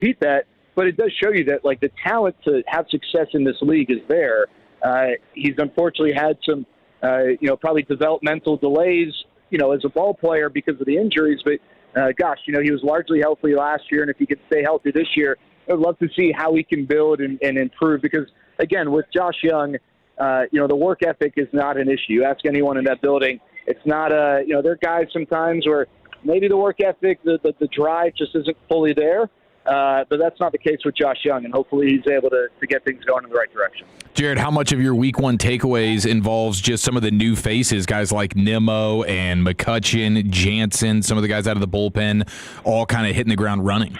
repeat that, but it does show you that, like, the talent to have success in this league is there. He's unfortunately had some, probably developmental delays, as a ball player because of the injuries. But, he was largely healthy last year, and if he could stay healthy this year, I'd love to see how he can build and improve because, again, with Josh Young, the work ethic is not an issue. Ask anyone in that building. It's not there are guys sometimes where maybe the work ethic, the drive just isn't fully there. But that's not the case with Josh Young, and hopefully he's able to get things going in the right direction. Jared, how much of your week one takeaways involves just some of the new faces, guys like Nimmo and McCutchen, Jansen, some of the guys out of the bullpen, all kind of hitting the ground running?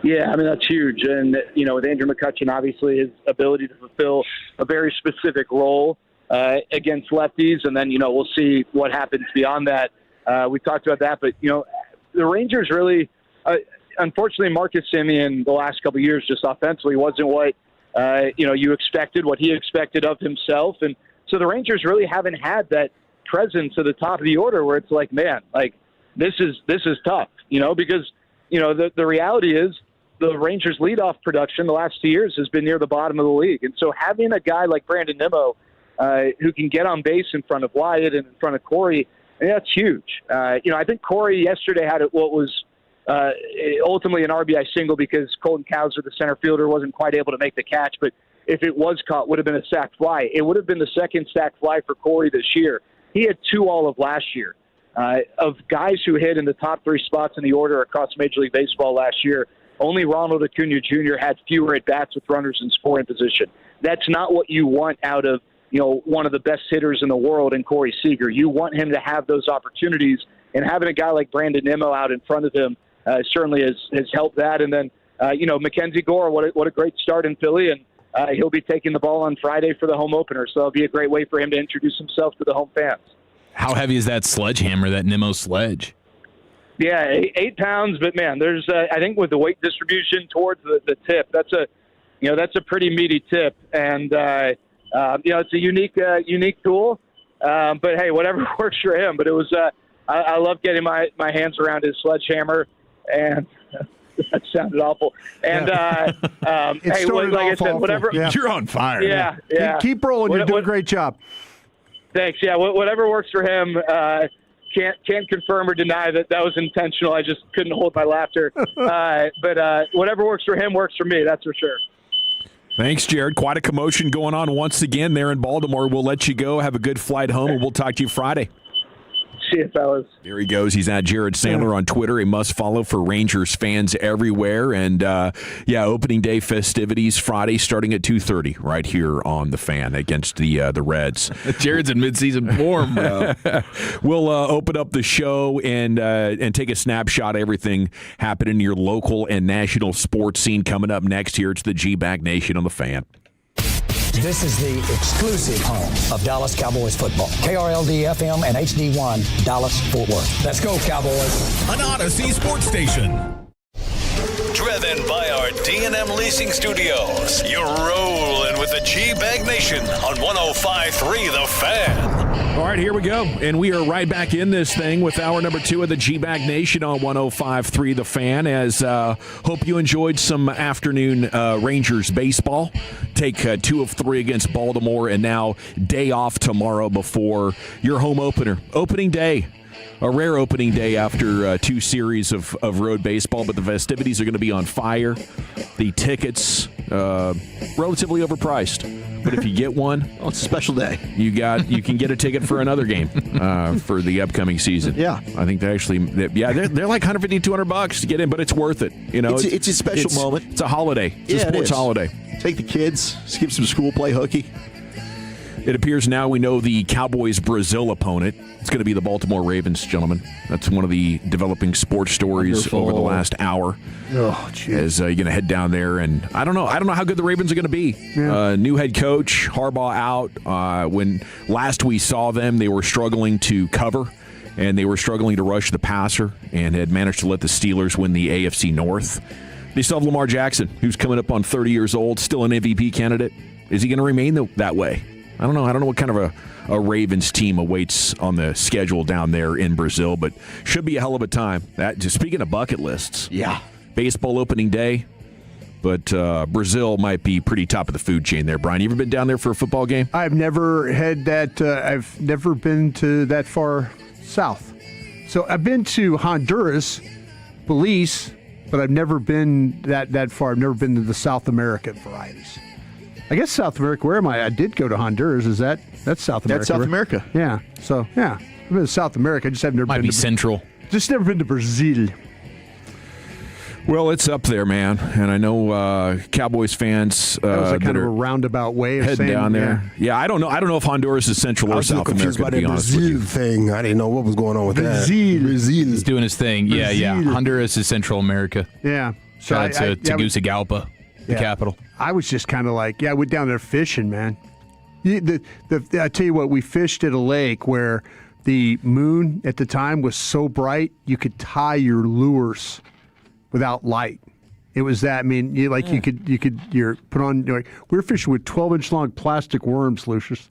Yeah, I mean, that's huge. And, with Andrew McCutchen, obviously his ability to fulfill a very specific role against lefties, and then, we'll see what happens beyond that. We talked about that, but, the Rangers really unfortunately, Marcus Semien the last couple of years just offensively wasn't what, you expected, what he expected of himself. And so the Rangers really haven't had that presence at the top of the order where it's like, man, like this is tough, because, the reality is the Rangers leadoff production the last 2 years has been near the bottom of the league. And so having a guy like Brandon Nimmo who can get on base in front of Wyatt and in front of Corey, that's huge. I think Corey yesterday had what was ultimately an RBI single because Colton Cowser, the center fielder, wasn't quite able to make the catch. But if it was caught, would have been a sac fly. It would have been the second sac fly for Corey this year. He had 2 all of last year. Of guys who hit in the top 3 spots in the order across Major League Baseball last year, only Ronald Acuna Jr. had fewer at-bats with runners in scoring position. That's not what you want out of, one of the best hitters in the world in Corey Seager. You want him to have those opportunities, and having a guy like Brandon Nimmo out in front of him certainly has helped that. And then, Mackenzie Gore, what a great start in Philly, and he'll be taking the ball on Friday for the home opener, so it'll be a great way for him to introduce himself to the home fans. How heavy is that sledgehammer, that Nimmo sledge? Yeah, 8 pounds, but man, there's I think with the weight distribution towards the tip, that's a pretty meaty tip, and it's a unique tool. But hey, whatever works for him. But it was I love getting my hands around his sledgehammer, and that sounded awful. And hey, like I said, whatever. Yeah. You're on fire. Yeah. Keep rolling. You're doing a great job. Thanks. Yeah, whatever works for him. Can't confirm or deny that was intentional. I just couldn't hold my laughter. But whatever works for him works for me. That's for sure. Thanks, Jared. Quite a commotion going on once again there in Baltimore. We'll let you go. Have a good flight home, and we'll talk to you Friday. See you, fellas. There he goes. He's at Jared Sandler on Twitter. A must-follow for Rangers fans everywhere. And, opening day festivities Friday starting at 2:30 right here on The Fan against the Reds. Jared's in midseason form, bro. We'll open up the show and take a snapshot of everything happening in your local and national sports scene coming up next here. It's the G-Bag Nation on The Fan. This is the exclusive home of Dallas Cowboys football. KRLD-FM and HD1, Dallas-Fort Worth. Let's go, Cowboys. An Odyssey sports station. Driven by our D&M Leasing Studios. You're rolling with the G-Bag Nation on 105.3 The Fan. All right, here we go. And we are right back in this thing with hour number 2 of the G-Bag Nation on 105.3 The Fan. As hope you enjoyed some afternoon Rangers baseball. Take 2 of 3 against Baltimore, and now day off tomorrow before your home opener. Opening day. A rare opening day after 2 series of road baseball, but the festivities are going to be on fire. The tickets, relatively overpriced. But if you get one, it's a special day. You can get a ticket for another game for the upcoming season. Yeah. I think they're like $150, $200 to get in, but it's worth it. It's a special moment. It's a holiday. It's a sports holiday. Take the kids, skip some school, play hooky. It appears now we know the Cowboys' Brazil opponent. It's going to be the Baltimore Ravens, gentlemen. That's one of the developing sports stories over the last hour. Oh, geez. As you're going to head down there, and I don't know how good the Ravens are going to be. Yeah. New head coach, Harbaugh out. When last we saw them, they were struggling to cover, and they were struggling to rush the passer, and had managed to let the Steelers win the AFC North. They still have Lamar Jackson, who's coming up on 30 years old, still an MVP candidate. Is he going to remain that way? I don't know. I don't know what kind of a Ravens team awaits on the schedule down there in Brazil, but should be a hell of a time. Just speaking of bucket lists, baseball opening day. But Brazil might be pretty top of the food chain there. Brian, you ever been down there for a football game? I've never had that. I've never been to that far south. So I've been to Honduras, Belize, but I've never been that far. I've never been to the South America varieties. I guess South America. Where am I? I did go to Honduras. That's South America? That's South America. Yeah. So yeah, I've been to South America. I just have never Might been be to central. Just never been to Brazil. Well, it's up there, man, and I know Cowboys fans That was kind that of a are roundabout way of heading saying down there. Yeah, I don't know. I don't know if Honduras is Central or South America. To be honest with you, thing. I didn't know what was going on with Brazil. Brazil. He's doing his thing. Yeah. Brazil. Honduras is Central America. Yeah. So Shout out to Tegucigalpa, the capital. I was just kind of like, I went down there fishing, man. I tell you what, we fished at a lake where the moon at the time was so bright you could tie your lures without light. It was that. I mean, you could put on. We were fishing with 12-inch long plastic worms, Lucius,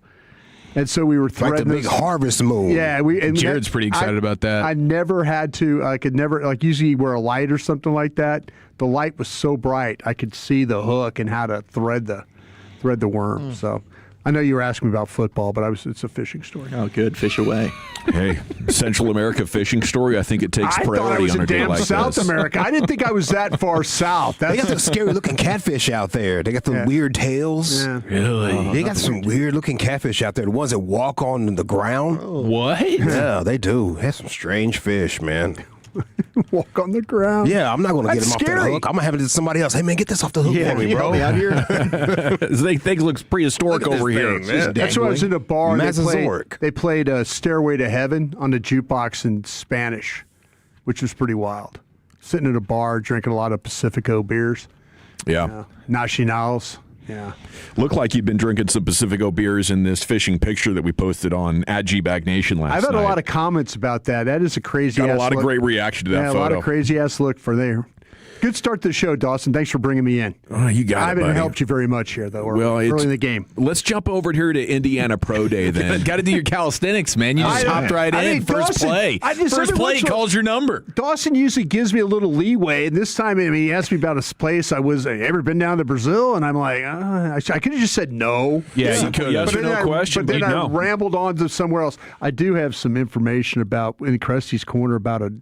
and so we were threading like the big harvest moon. Yeah, Jared's pretty excited about that. I never had to. I could never usually you wear a light or something like that. The light was so bright I could see the hook and how to thread the worm. So I know you were asking me about football, but it's a fishing story. Oh, good. Fish away. hey, Central America fishing story. I think it takes I thought I priority was on in a day damn like South this. America. I didn't think I was that far south. They got some scary-looking catfish out there. They got the weird tails. Yeah. Really? They got some weird-looking catfish out there. The ones that walk on the ground. What? Yeah, they do. They have some strange fish, man. Walk on the ground. Yeah, I'm not going to get That's them off scary. the hook. I'm going to have it to somebody else. Hey, man, get this off the hook Yeah, for me, can you bro. help me out here? Things looks prehistoric Look at over this here. thing, man. That's why I was in a bar. Mesozoic. They played Stairway to Heaven on the jukebox in Spanish, which was pretty wild. Sitting in a bar, drinking a lot of Pacifico beers. Yeah. Nacionals. Yeah. Looked like you've been drinking some Pacifico beers in this fishing picture that we posted on @GBagNation last night. I've had a lot of comments about that. That is a crazy Got ass a lot look. of great reaction to that photo. A lot of crazy ass look for there. Good start to the show, Dawson. Thanks for bringing me in. Oh, you got I it, haven't buddy. helped you very much here, though. Well, early in the game. Let's jump over here to Indiana Pro Day then. Got to do your calisthenics, man. You just hopped right I in. mean, First Dawson, play. First play calls your number. Dawson usually gives me a little leeway, and this time he asked me about a place I was. Ever been down to Brazil? And I'm like, I could have just said no. Yeah, you could. Yes or no question. But then no. I rambled on to somewhere else. I do have some information about in Krusty's Corner about a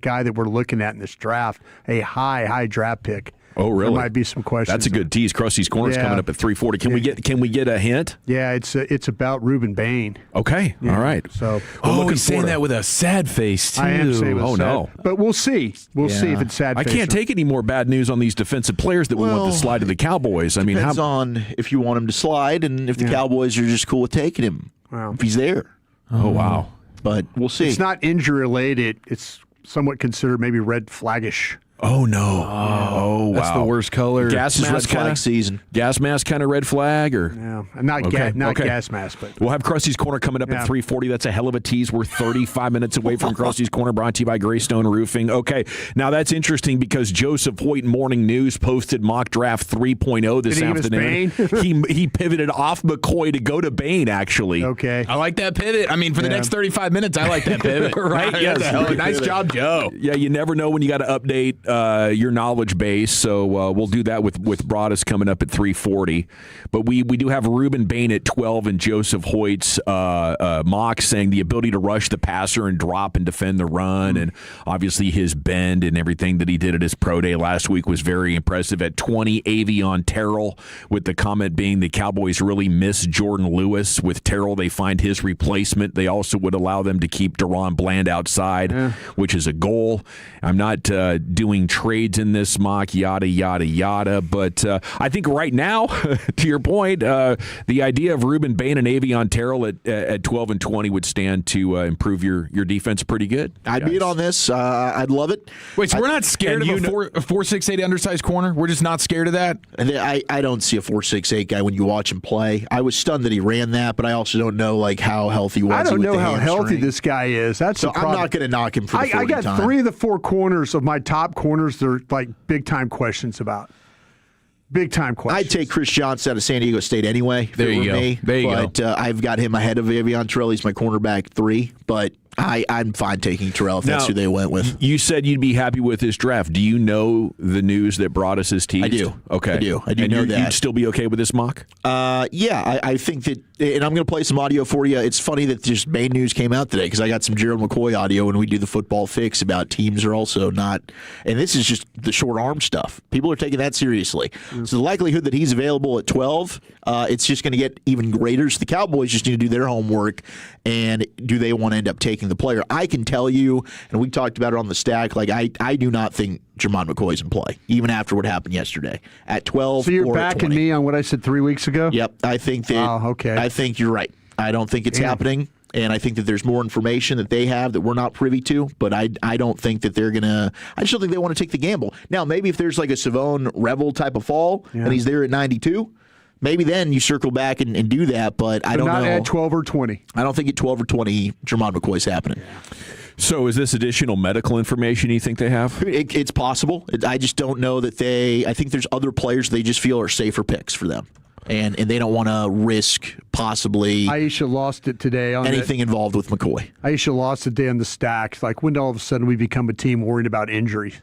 guy that we're looking at in this draft, a high draft pick. Oh, really? There might be some questions. That's a good tease. Krusty's Corner's Yeah. coming up at 3:40. Can we get a hint? Yeah, it's about Ruben Bane. Okay. Yeah. All right. So He's saying that with a sad face, too. I am saying it was sad. no. But we'll see. We'll see Yeah. if it's sad. I can't take any more bad news on these defensive players that we want to slide to the Cowboys. I mean, Depends on if you want him to slide and if the Cowboys are just cool with taking him. Wow. If he's there. oh wow. But we'll see. It's not injury related. It's somewhat considered maybe red flaggish. Oh no. Oh wow. That's the worst color. Gas This is red mask flag kind of season. Gas mask kind of red flag or. Yeah, not Okay, okay. gas mask, but We'll have Krusty's Corner coming up Yeah. at 3:40. That's a hell of a tease. We're 35 minutes away from Krusty's Corner, brought to you by Greystone Roofing. Okay, now that's interesting because Joseph Hoyt Morning News posted mock draft 3.0 this Did he give us afternoon. he pivoted off McCoy to go to Bane, actually. okay. I like that pivot. I mean, for the next 35 minutes, I like that pivot. Right? Yes. Nice job, Joe. Yeah, you never know when you got to update your knowledge base, so we'll do that with Broadus coming up at 3:40. But we do have Ruben Bane at 12 and Joseph Hoyt's mock saying the ability to rush the passer and drop and defend the run, and obviously his bend and everything that he did at his pro day last week was very impressive. At 20, Avion Terrell, with the comment being the Cowboys really miss Jordan Lewis. With Terrell, they find his replacement. They also would allow them to keep Deron Bland outside, which is a goal. I'm not doing trades in this mock, yada, yada, yada. But I think right now, to your point, the idea of Ruben Bane and Avion Terrell at 12 and 20 would stand to improve your defense pretty good. I'd be in on this. I'd love it. Wait, so we're not scared of a 4.68 undersized corner? We're just not scared of that? I don't see a 4.68 guy when you watch him play. I was stunned that he ran that, but I also don't know how healthy was. I don't with know the how healthy hamstring. this guy is. That's So the problem. I'm not going to knock him for the 40 I got time. 3 of the 4 corners of my top corners. They're like big time questions about. Big time questions. I'd take Chris Johnson out of San Diego State anyway. If There it you were go. Me. There you but, I've got him ahead of Avion Terrell. He's my cornerback 3. But I'm fine taking Terrell if that's who they went with. You said you'd be happy with this draft. Do you know the news that Broadus is teased? I do. Okay. I do and know that. You'd still be okay with this mock? Yeah, I think that, and I'm going to play some audio for you. It's funny that just main news came out today because I got some Gerald McCoy audio when we do the football fix about teams are also not, and this is just the short arm stuff. People are taking that seriously. So the likelihood that he's available at 12, it's just going to get even greater. So the Cowboys just need to do their homework, and do they want to end up taking the player? I can tell you, and we talked about it on the stack, like I do not think Jermon McCoy's in play, even after what happened yesterday. At 12 So you're or at backing 20. me on what I said 3 weeks ago? Yep, I think that. Okay. I think you're right. I don't think it's happening, and I think that there's more information that they have that we're not privy to. But I don't think that they're gonna. I just don't think they want to take the gamble. Now, maybe if there's like a Savone Revel type of fall, and he's there at 92. Maybe then you circle back and do that, but I don't know. Not at 12 or 20. I don't think at 12 or 20, Jermon McCoy's happening. Yeah. So is this additional medical information you think they have? It's possible. I just don't know that I think there's other players they just feel are safer picks for them. And they don't want to risk possibly Aisha lost it today on anything involved with McCoy. Aisha lost it today on the stacks. Like, when did all of a sudden we become a team worried about injuries?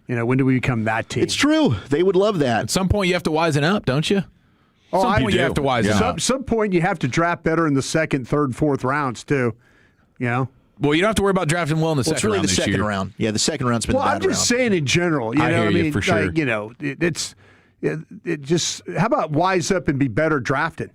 When do we become that team? It's true. They would love that. At some point, you have to wisen up, don't you? Some point you have to wisen up. Some point you have to draft better in the second, third, fourth rounds too. Well, you don't have to worry about drafting well in the second round. It's really the second round. Yeah, the second round's been the bad round. I'm just saying in general. I hear you for sure. It just, how about wise up and be better drafted?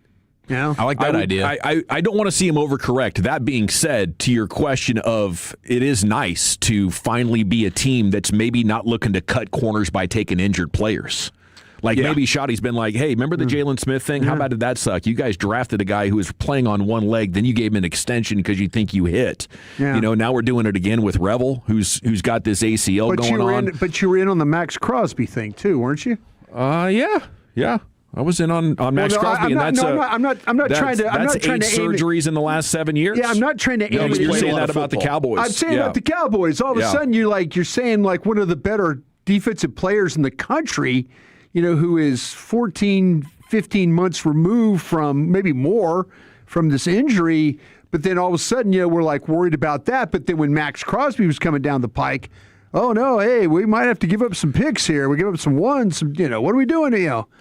I like that idea. I don't want to see him overcorrect. That being said, to your question of it is nice to finally be a team that's maybe not looking to cut corners by taking injured players. Maybe Shoddy's been like, hey, remember the Jalen Smith thing? How bad did that suck? You guys drafted a guy who was playing on one leg, then you gave him an extension because you think you hit. Yeah. Now we're doing it again with Revel, who's got this ACL going on. But you were in on the Max Crosby thing too, weren't you? Yeah. I was in on Max Crosby, I'm not trying to. That's 8 surgeries in the last 7 years. Yeah, I'm not trying to. You're saying that about the Cowboys. I'm saying about the Cowboys. All of a sudden, you're saying like one of the better defensive players in the country. Who is 14, 15 months removed from, maybe more, from this injury. But then all of a sudden, we're like worried about that. But then when Max Crosby was coming down the pike, oh no, hey, we might have to give up some picks here. We give up some ones. What are we doing?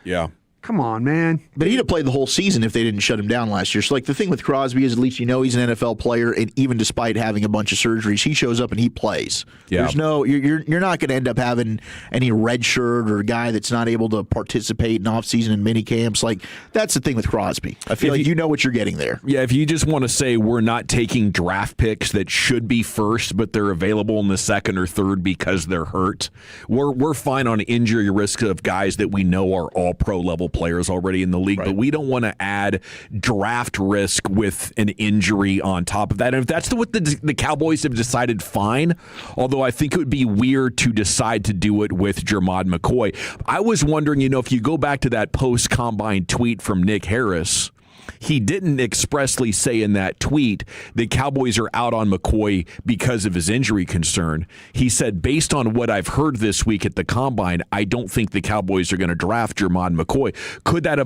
Yeah. Come on, man. But he'd have played the whole season if they didn't shut him down last year. So, the thing with Crosby is at least he's an NFL player, and even despite having a bunch of surgeries, he shows up and he plays. Yeah. There's you're not going to end up having any red shirt or a guy that's not able to participate in offseason and mini camps. That's the thing with Crosby. I feel like you know what you're getting there. Yeah, if you just want to say we're not taking draft picks that should be first, but they're available in the second or third because they're hurt, we're fine on injury risk of guys that we know are all pro level players already in the league, but we don't want to add draft risk with an injury on top of that. And if that's what the Cowboys have decided, fine. Although I think it would be weird to decide to do it with Jermon McCoy. I was wondering, if you go back to that post-combine tweet from Nick Harris, he didn't expressly say in that tweet the Cowboys are out on McCoy because of his injury concern. He said, based on what I've heard this week at the Combine, I don't think the Cowboys are going to draft Jermon McCoy. Could that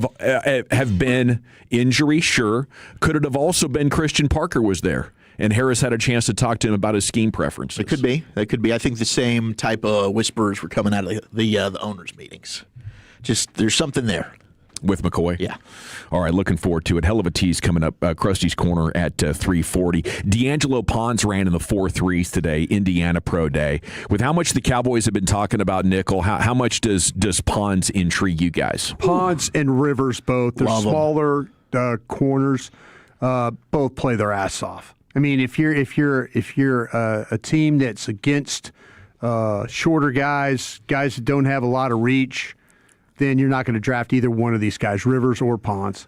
have been injury? Sure. Could it have also been Christian Parker was there and Harris had a chance to talk to him about his scheme preferences? It could be. That could be. I think the same type of whispers were coming out of the owners' meetings. Just there's something there. With McCoy? Yeah. All right, looking forward to it. Hell of a tease coming up. Krusty's Corner at 3:40. D'Angelo Pons ran in the 4.3s today, Indiana Pro Day. With how much the Cowboys have been talking about nickel, how much does Pons intrigue you guys? Pons and Rivers both. They're smaller corners. Both play their ass off. I mean, if you're a team that's against shorter guys that don't have a lot of reach, then you're not going to draft either one of these guys, Rivers or Pons.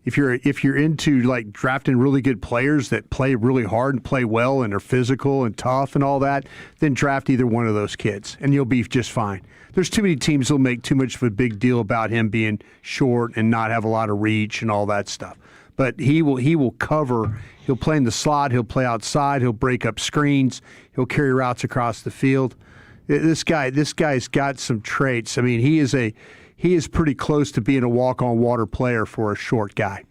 If you're into drafting really good players that play really hard and play well and are physical and tough and all that, then draft either one of those kids and you'll be just fine. There's too many teams that'll make too much of a big deal about him being short and not have a lot of reach and all that stuff. But he will cover. He'll play in the slot. He'll play outside. He'll break up screens. He'll carry routes across the field. This guy's got some traits. I mean, he is pretty close to being a walk-on-water player for a short guy.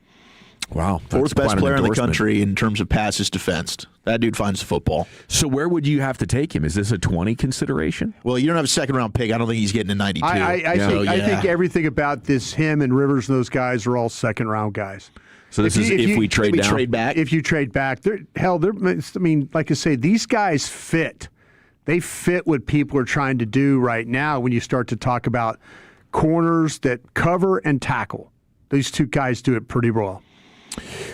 Wow. Fourth best player in the country in terms of passes defensed. That dude finds the football. So where would you have to take him? Is this a 20 consideration? Well, you don't have a second-round pick. I don't think he's getting a 92. I think everything about this, him and Rivers and those guys are all second-round guys. So this is if we trade down? Trade back? If you trade back. Like I say, these guys fit. They fit what people are trying to do right now when you start to talk about corners that cover and tackle. These two guys do it pretty well.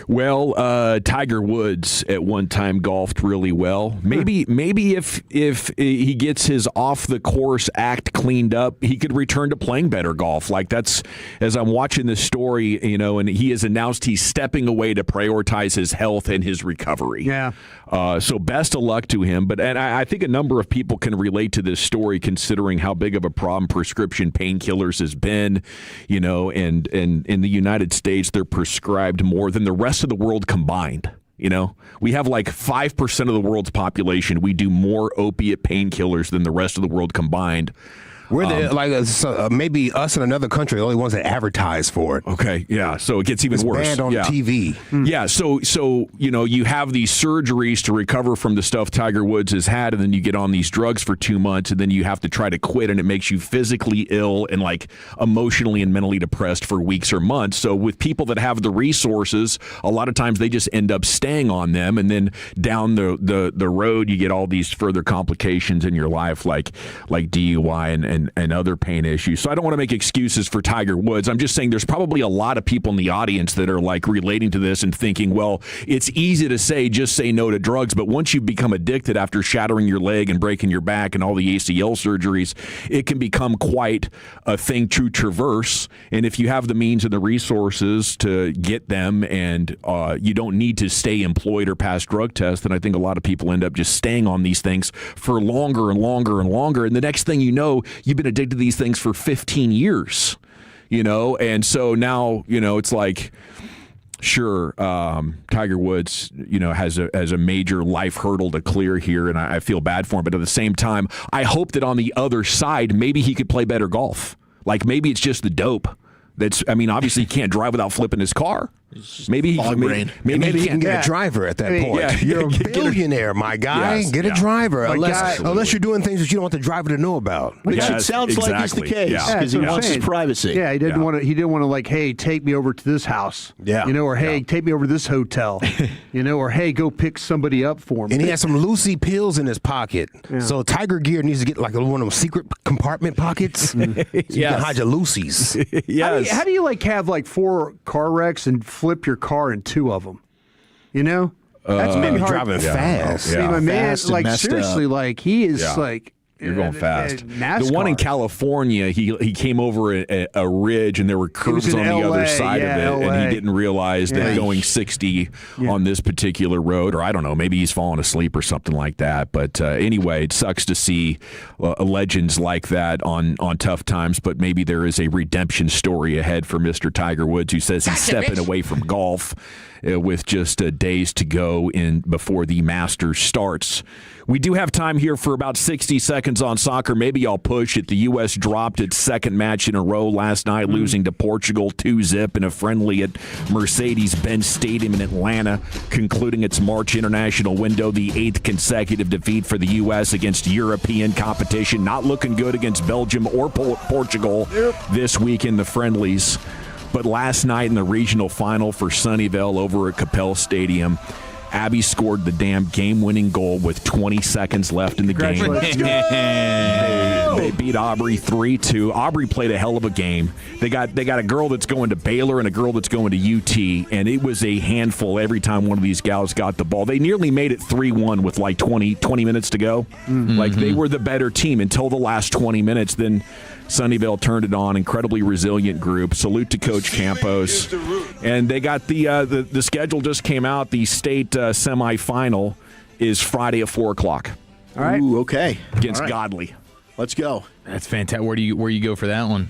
Well, Tiger Woods at one time golfed really well. Maybe if he gets his off the course act cleaned up, he could return to playing better golf. Like that's as I'm watching this story, and he has announced he's stepping away to prioritize his health and his recovery. Yeah. So best of luck to him. But I think a number of people can relate to this story, considering how big of a problem prescription painkillers has been. And in the United States, they're prescribed more than the rest of the world combined. We have like 5% of the world's population. We do more opiate painkillers than the rest of the world combined. We're maybe us in another country, the only ones that advertise for it. Okay, yeah. So it gets even worse. Banned on TV. Yeah. So you have these surgeries to recover from the stuff Tiger Woods has had, and then you get on these drugs for 2 months, and then you have to try to quit, and it makes you physically ill and like emotionally and mentally depressed for weeks or months. So with people that have the resources, a lot of times they just end up staying on them, and then down the road you get all these further complications in your life, like DUI and other pain issues. So I don't want to make excuses for Tiger Woods. I'm just saying there's probably a lot of people in the audience that are like relating to this and thinking, well, it's easy to say just say no to drugs, but once you become addicted after shattering your leg and breaking your back and all the ACL surgeries, it can become quite a thing to traverse. And if you have the means and the resources to get them, and you don't need to stay employed or pass drug tests, then I think a lot of people end up just staying on these things for longer and longer and longer. And the next thing you know, you've been addicted to these things for 15 years, and so now, it's like, sure, Tiger Woods, has a major life hurdle to clear here, and I feel bad for him. But at the same time, I hope that on the other side, maybe he could play better golf. Like maybe it's just the dope. Obviously he can't drive without flipping his car. Maybe he can get a driver at that point. Yeah. You're a billionaire, my guy. Yes, get a driver, unless you're doing things that you don't want the driver to know about. Which it sounds like is the case because he wants his privacy. Yeah, he didn't want to. He didn't want to like, hey, take me over to this house. Yeah, or hey, take me over to this hotel. Or hey, go pick somebody up for me. And he has some Lucy pills in his pocket. Yeah. So Tiger Gear needs to get like one of those secret compartment pockets. So you can hide your Lucy's. Yes. How do you like have like 4 car wrecks and flip your car in 2 of them? That's maybe driving fast. Yeah. My man, like seriously, like he is like. You're going fast. The one in California, he came over a ridge, and there were curves on the other side of it, and he didn't realize that going 60 on this particular road, or I don't know, maybe he's fallen asleep or something like that. But anyway, it sucks to see legends like that on tough times, but maybe there is a redemption story ahead for Mr. Tiger Woods, who says he's stepping away from golf with just days to go before the Masters starts. We do have time here for about 60 seconds on soccer. Maybe I'll push it. The U.S. dropped its second match in a row last night, losing to Portugal 2-0 in a friendly at Mercedes-Benz Stadium in Atlanta, concluding its March international window, the 8th consecutive defeat for the U.S. against European competition. Not looking good against Belgium or Portugal this week in the friendlies. But last night in the regional final for Sunnyvale over at Capel Stadium, Abby scored the damn game-winning goal with 20 seconds left in the game. They beat Aubrey 3-2. Aubrey played a hell of a game. They got a girl that's going to Baylor and a girl that's going to UT, and it was a handful every time one of these gals got the ball. They nearly made it 3-1 with like 20 minutes to go. Mm-hmm. Like they were the better team until the last 20 minutes. Then Sunnyvale turned it on. Incredibly resilient group. Salute to Coach Campos. And they got the schedule just came out. The state semifinal is Friday at 4 o'clock. All right. Ooh, okay. Against Godley. Let's go. That's fantastic. Where you go for that one?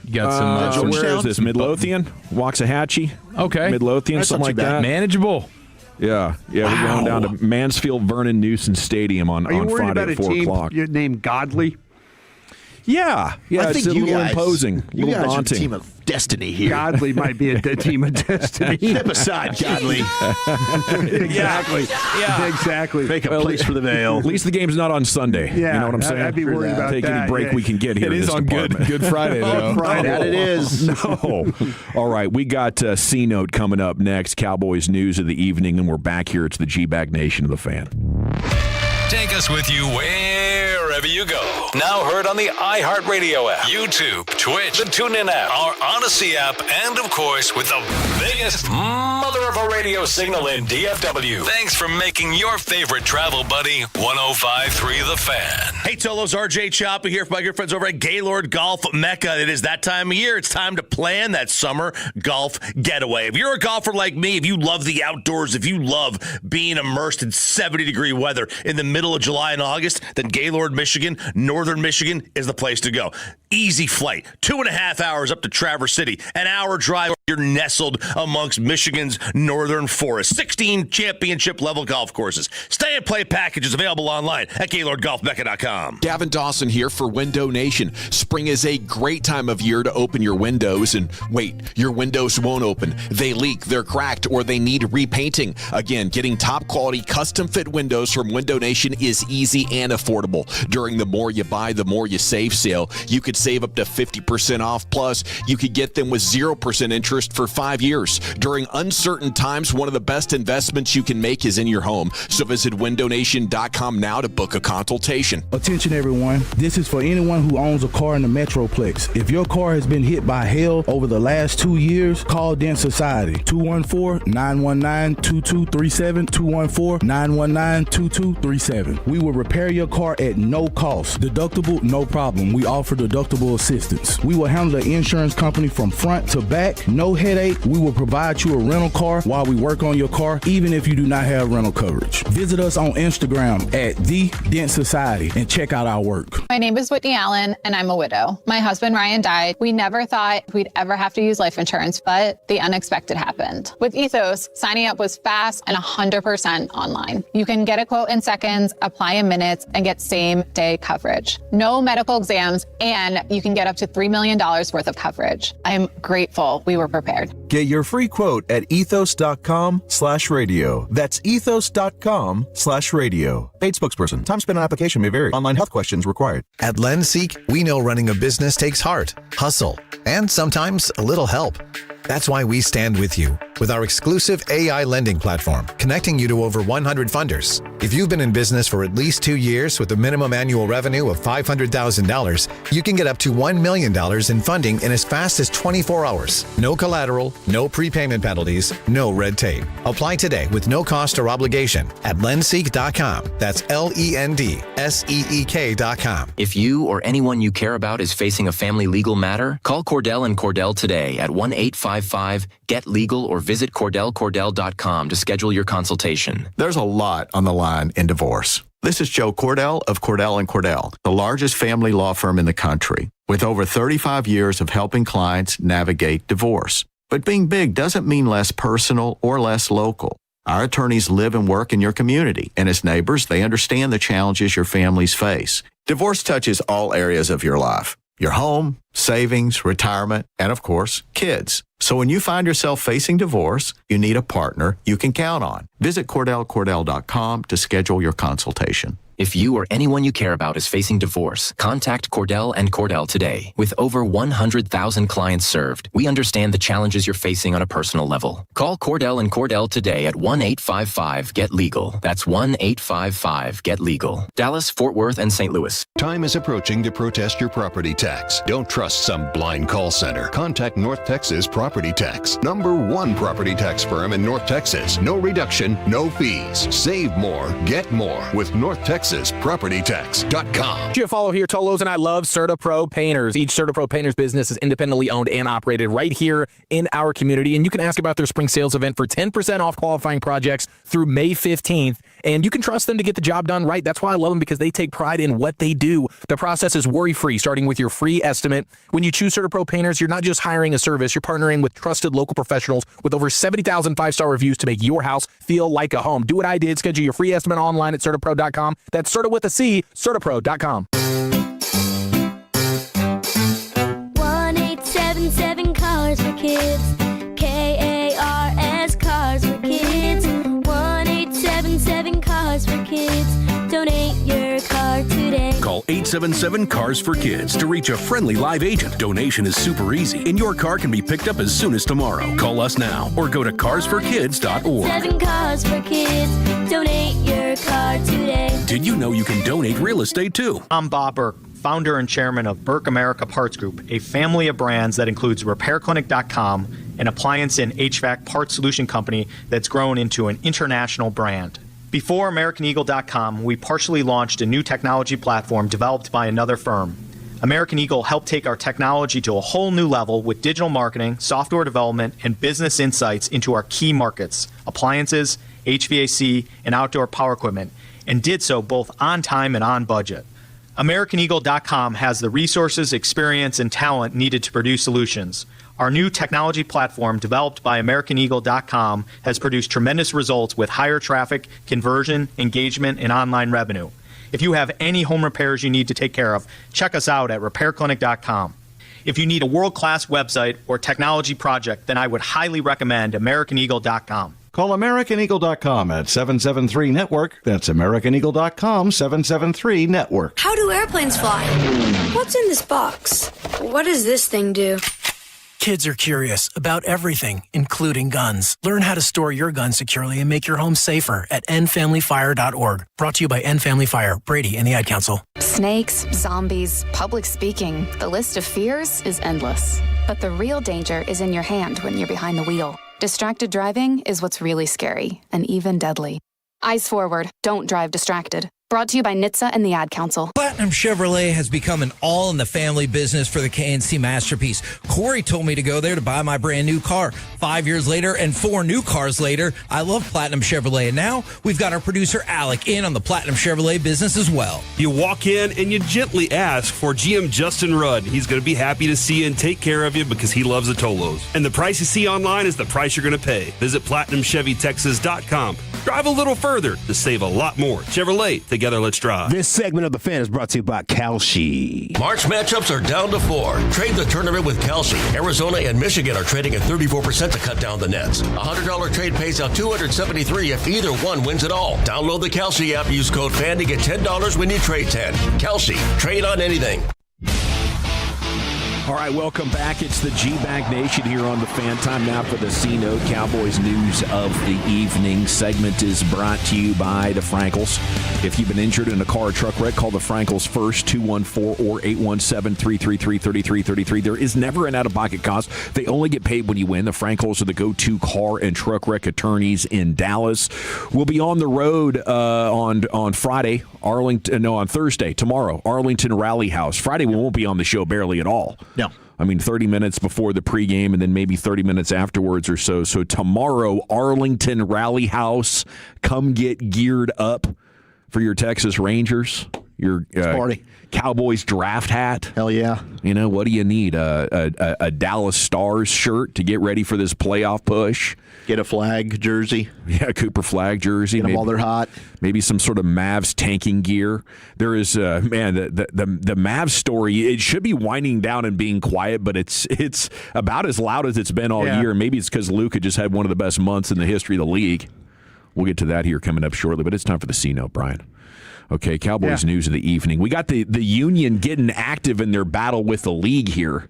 You got some. Where is this? Midlothian, Waxahachie. Okay. Midlothian, That's something like that. Manageable. Yeah. We're going down to Mansfield Vernon Newson Stadium on Friday at 4 o'clock. Are you worried about a team named Godley? Yeah, I think it's a you little guys, imposing, a you little guys daunting. are a team of destiny here. Godly might be a team of destiny. Step aside, Godly. Exactly. Yeah. Exactly. Make a place for the veil. At least the game's not on Sunday. Yeah, you know what I'm saying? I'd be worried about Take that. any break we can get here. It in is this on department. Good Friday, though. Friday. That it is. No. All right, we got C-Note coming up next, Cowboys news of the evening, and we're back here. It's the G-Bag Nation of the Fan. Take us with you wherever you go. Now heard on the iHeartRadio app, YouTube, Twitch, the TuneIn app, our Odyssey app, and of course with the biggest mother of a radio signal in DFW. Thanks for making your favorite travel buddy 105.3 The Fan. Hey, Tolos, RJ Choppa here from my good friends over at Gaylord Golf Mecca. It is that time of year. It's time to plan that summer golf getaway. If you're a golfer like me, if you love the outdoors, if you love being immersed in 70-degree weather in the middle of July and August, then Gaylord, Michigan, Northern Michigan is the place to go. Easy flight, 2.5 hours up to Traverse City, an hour drive. You're nestled amongst Michigan's northern forest. 16 championship-level golf courses. Stay and play packages available online at GaylordGolfMecca.com. Gavin Dawson here for Window Nation. Spring is a great time of year to open your windows, and wait, your windows won't open. They leak, they're cracked, or they need repainting. Again, getting top-quality custom-fit windows from Window Nation is easy and affordable. During the More You Buy, the More You Save sale, you could save up to 50% off. Plus, you could get them with 0% interest for 5 years. During uncertain times, one of the best investments you can make is in your home. So visit windownation.com now to book a consultation. Attention everyone, this is for anyone who owns a car in the Metroplex. If your car has been hit by hail over the last 2 years, call Dent Society, 214-919-2237, 214-919-2237. We will repair your car at no cost. Deductible, no problem. We offer deductible assistance. We will handle the insurance company from front to back. No headache. We will provide you a rental car while we work on your car, even if you do not have rental coverage. Visit us on Instagram at The Dent Society and check out our work. My name is Whitney Allen, and I'm a widow. My husband, Ryan, died. We never thought we'd ever have to use life insurance, but the unexpected happened. With Ethos, signing up was fast and 100% online. You can get a quote in seconds, apply in minutes, and get same-day coverage. No medical exams, and you can get up to $3 million worth of coverage. I'm grateful we were prepared. Get your free quote at ethos.com/radio. That's ethos.com/radio. Paid spokesperson. Time spent on application may vary. Online health questions required. At LendSeek, we know running a business takes heart, hustle, and sometimes a little help. That's why we stand with you with our exclusive AI lending platform, connecting you to over 100 funders. If you've been in business for at least 2 years with a minimum annual revenue of $500,000, you can get up to $1 million in funding in as fast as 24 hours. No collateral, no prepayment penalties, no red tape. Apply today with no cost or obligation at lendseek.com. That's LENDSEEK.com. If you or anyone you care about is facing a family legal matter, call Cordell and Cordell today at 1-855-GET-LEGAL or visit KordellCordell.com to schedule your consultation. There's a lot on the line in divorce. This is Joe Cordell of Cordell & Cordell, the largest family law firm in the country, with over 35 years of helping clients navigate divorce. But being big doesn't mean less personal or less local. Our attorneys live and work in your community, and as neighbors, they understand the challenges your families face. Divorce touches all areas of your life. Your home, savings, retirement, and of course, kids. So when you find yourself facing divorce, you need a partner you can count on. Visit KordellCordell.com to schedule your consultation. If you or anyone you care about is facing divorce, contact Cordell and Cordell today. With over 100,000 clients served, we understand the challenges you're facing on a personal level. Call Cordell and Cordell today at 1-855-GET-LEGAL. That's 1-855-GET-LEGAL. Dallas, Fort Worth, and St. Louis. Time is approaching to protest your property tax. Don't trust some blind call center. Contact North Texas Property Tax. #1 property tax firm in North Texas. No reduction, no fees. Save more, get more with North Texas PropertyTax.com. You follow here, Tolos, and I love CertaPro Painters. Each CertaPro Painters business is independently owned and operated right here in our community, and you can ask about their spring sales event for 10% off qualifying projects through May 15th, and you can trust them to get the job done right. That's why I love them, because they take pride in what they do. The process is worry-free, starting with your free estimate. When you choose CertaPro Painters, you're not just hiring a service, you're partnering with trusted local professionals with over 70,000 five-star reviews to make your house feel like a home. Do what I did. Schedule your free estimate online at CertaPro.com. That's Certa with a C, CertaPro.com. 877 Cars for Kids to reach a friendly live agent. Donation is super easy, and your car can be picked up as soon as tomorrow. Call us now or go to carsforkids.org. 7 Cars for Kids. Donate your car today. Did you know you can donate real estate too? I'm Bob Burke, founder and chairman of Burke America Parts Group, a family of brands that includes RepairClinic.com, an appliance and HVAC parts solution company that's grown into an international brand. Before AmericanEagle.com, we partially launched a new technology platform developed by another firm. American Eagle helped take our technology to a whole new level with digital marketing, software development, and business insights into our key markets, appliances, HVAC, and outdoor power equipment, and did so both on time and on budget. AmericanEagle.com has the resources, experience, and talent needed to produce solutions. Our new technology platform, developed by AmericanEagle.com, has produced tremendous results with higher traffic, conversion, engagement, and online revenue. If you have any home repairs you need to take care of, check us out at RepairClinic.com. If you need a world-class website or technology project, then I would highly recommend AmericanEagle.com. Call AmericanEagle.com at 773-NETWORK. That's AmericanEagle.com, 773-NETWORK. How do airplanes fly? What's in this box? What does this thing do? Kids are curious about everything, including guns. Learn how to store your gun securely and make your home safer at endfamilyfire.org. Brought to you by End Family Fire, Brady, and the Ad Council. Snakes, zombies, public speaking. The list of fears is endless. But the real danger is in your hand when you're behind the wheel. Distracted driving is what's really scary and even deadly. Eyes forward. Don't drive distracted. Brought to you by NHTSA and the Ad Council. Platinum Chevrolet has become an all-in-the-family business for the KNC Masterpiece. Corey told me to go there to buy my brand new car. 5 years later and 4 new cars later, I love Platinum Chevrolet. And now we've got our producer Alec in on the Platinum Chevrolet business as well. You walk in and you gently ask for GM Justin Rudd. He's going to be happy to see you and take care of you because he loves the Tolos. And the price you see online is the price you're going to pay. Visit PlatinumChevyTexas.com. Drive a little further to save a lot more. Chevrolet, together let's drive. This segment of The Fan is brought to you by Kalshi. March matchups are down to 4. Trade the tournament with Kalshi. Arizona and Michigan are trading at 34% to cut down the nets. A $100 trade pays out $273 if either one wins it all. Download the Kalshi app. Use code FAN to get $10 when you trade 10. Kalshi. Trade on anything. All right, welcome back. It's the G-Bag Nation here on the Fan. Time now for the C-Note Cowboys news of the evening. Segment is brought to you by the Frankels. If you've been injured in a car or truck wreck, call the Frankels first, 214 or 817-333-3333. There is never an out-of-pocket cost. They only get paid when you win. The Frankels are the go-to car and truck wreck attorneys in Dallas. We'll be on the road on Friday, on Thursday, tomorrow, Arlington Rally House. Friday we won't be on the show barely at all. No. I mean, 30 minutes before the pregame and then maybe 30 minutes afterwards or so. So tomorrow, Arlington Rally House. Come get geared up for your Texas Rangers. Your party. Cowboys draft hat. Hell yeah. You know, what do you need? A Dallas Stars shirt to get ready for this playoff push. Get a flag jersey. Yeah, Cooper flag jersey. Get them while they're hot. Maybe some sort of Mavs tanking gear. There is, the Mavs story, it should be winding down and being quiet, but it's about as loud as it's been all year. Maybe it's because Luka just had one of the best months in the history of the league. We'll get to that here coming up shortly, but it's time for the C-Note, Brian. Okay, Cowboys news of the evening. We got the Union getting active in their battle with the league here,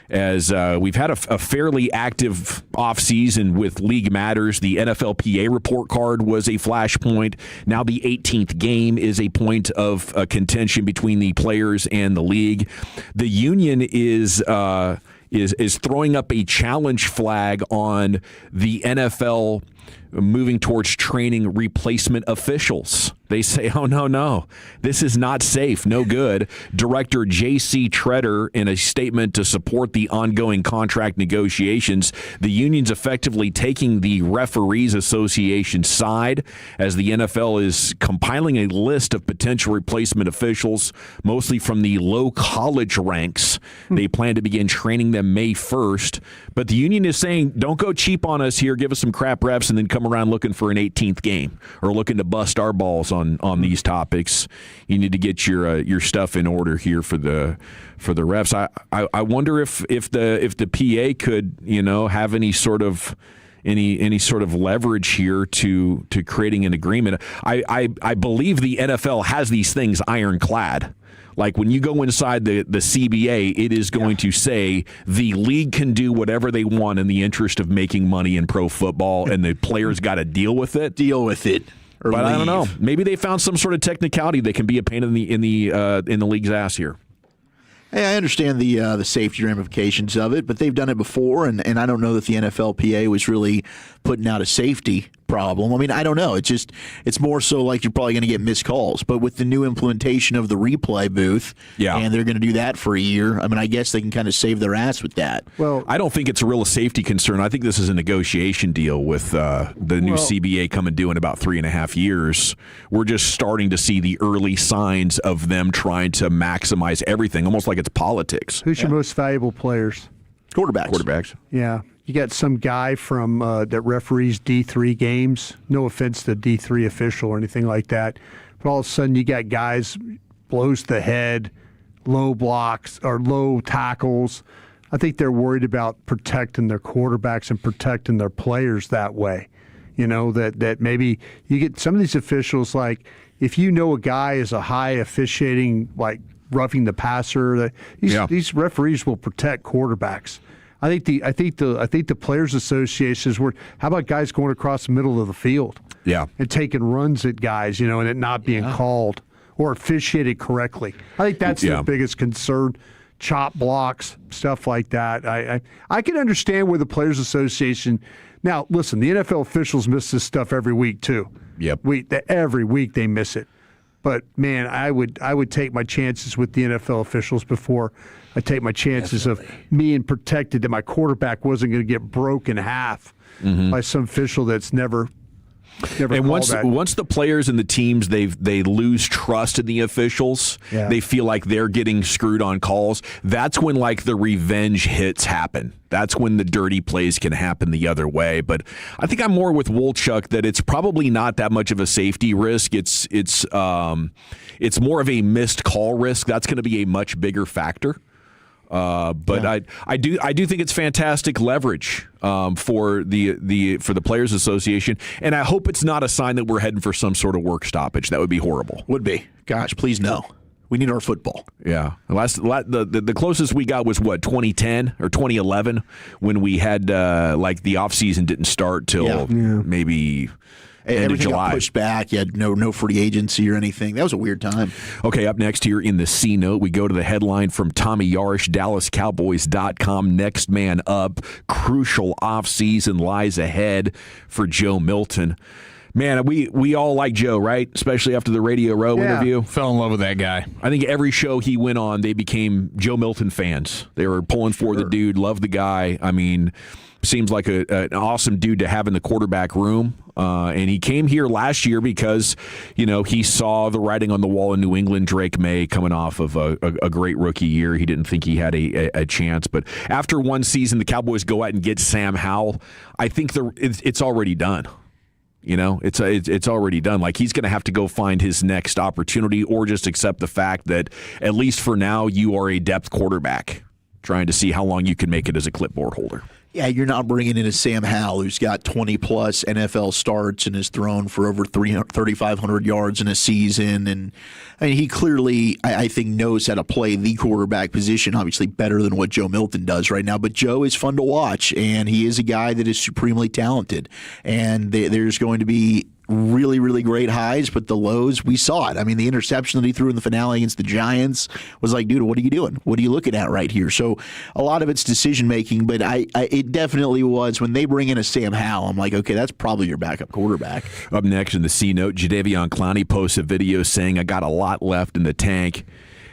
as we've had a fairly active offseason with League Matters. The NFLPA report card was a flashpoint. Now the 18th game is a point of contention between the players and the league. The Union is throwing up a challenge flag on the NFL moving towards training replacement officials. They say, oh, no, this is not safe, no good. Director J.C. Treader, in a statement to support the ongoing contract negotiations, the union's effectively taking the Referees Association's side as the NFL is compiling a list of potential replacement officials, mostly from the low college ranks. They plan to begin training them May 1st. But the union is saying, don't go cheap on us here, give us some crap reps, and then come around looking for an 18th game or looking to bust our balls on these topics. You need to get your stuff in order here for the refs. I wonder if the PA could have any sort of leverage here to creating an agreement. I believe the NFL has these things ironclad. Like when you go inside the CBA, it is going to say the league can do whatever they want in the interest of making money in pro football, and the players got to deal with it. But I don't know. Maybe they found some sort of technicality that can be a pain in the league's ass here. Hey, I understand the safety ramifications of it, but they've done it before, and I don't know that the NFLPA was really putting out a safety problem. I mean, I don't know. It's more so like you're probably going to get missed calls. But with the new implementation of the replay booth, and they're going to do that for a year, I mean, I guess they can kind of save their ass with that. Well, I don't think it's a real safety concern. I think this is a negotiation deal with the new CBA coming due in about 3.5 years. We're just starting to see the early signs of them trying to maximize everything, almost like it's politics. Who's your most valuable players? Quarterbacks. Yeah. You got some guy from that referees D3 games. No offense to D3 official or anything like that. But all of a sudden you got guys blows to the head, low blocks or low tackles. I think they're worried about protecting their quarterbacks and protecting their players that way. You know, that maybe you get some of these officials, like if you know a guy is a high officiating, like roughing the passer, these referees will protect quarterbacks. I think the Players Associations were. How about guys going across the middle of the field? Yeah, and taking runs at guys, and it not being called or officiated correctly. I think that's the biggest concern. Chop blocks, stuff like that. I can understand where the Players Association. Now, listen, the NFL officials miss this stuff every week too. Yep, every week they miss it. But man, I would take my chances with the NFL officials before I take my chances of being protected that my quarterback wasn't going to get broken in half by some official that's never. And once the players and the teams they lose trust in the officials, they feel like they're getting screwed on calls. That's when like the revenge hits happen. That's when the dirty plays can happen the other way. But I think I'm more with Wolchuk that it's probably not that much of a safety risk. It's more of a missed call risk. That's going to be a much bigger factor. But I do think it's fantastic leverage for the Players Association, and I hope it's not a sign that we're heading for some sort of work stoppage. That would be horrible. Would be. Gosh, please no. We need our football. Yeah. The closest we got was 2010 or 2011 when we had like the offseason didn't start till maybe. Everything got pushed back. You had no free agency or anything. That was a weird time. Okay, up next here in the C Note, we go to the headline from Tommy Yarish, DallasCowboys.com. Next man up. Crucial offseason lies ahead for Joe Milton. Man, we all like Joe, right? Especially after the Radio Row interview. Fell in love with that guy. I think every show he went on, they became Joe Milton fans. They were pulling for the dude, loved the guy. I mean, seems like an awesome dude to have in the quarterback room. And he came here last year because, he saw the writing on the wall in New England. Drake May coming off of a great rookie year. He didn't think he had a chance. But after one season, the Cowboys go out and get Sam Howell. I think it's already done. It's already done. Like, he's going to have to go find his next opportunity or just accept the fact that, at least for now, you are a depth quarterback, trying to see how long you can make it as a clipboard holder. Yeah, you're not bringing in a Sam Howell who's got 20-plus NFL starts and has thrown for over 3,500 yards in a season. And I mean, he clearly, I think, knows how to play the quarterback position, obviously better than what Joe Milton does right now. But Joe is fun to watch, and he is a guy that is supremely talented. And there's going to be really, really great highs, but the lows, we saw it. I mean, the interception that he threw in the finale against the Giants was like, dude, what are you doing? What are you looking at right here? So a lot of it's decision-making, but it definitely was when they bring in a Sam Howell, I'm like, okay, that's probably your backup quarterback. Up next in the C Note, Jadeon Clowney posts a video saying, I got a lot left in the tank.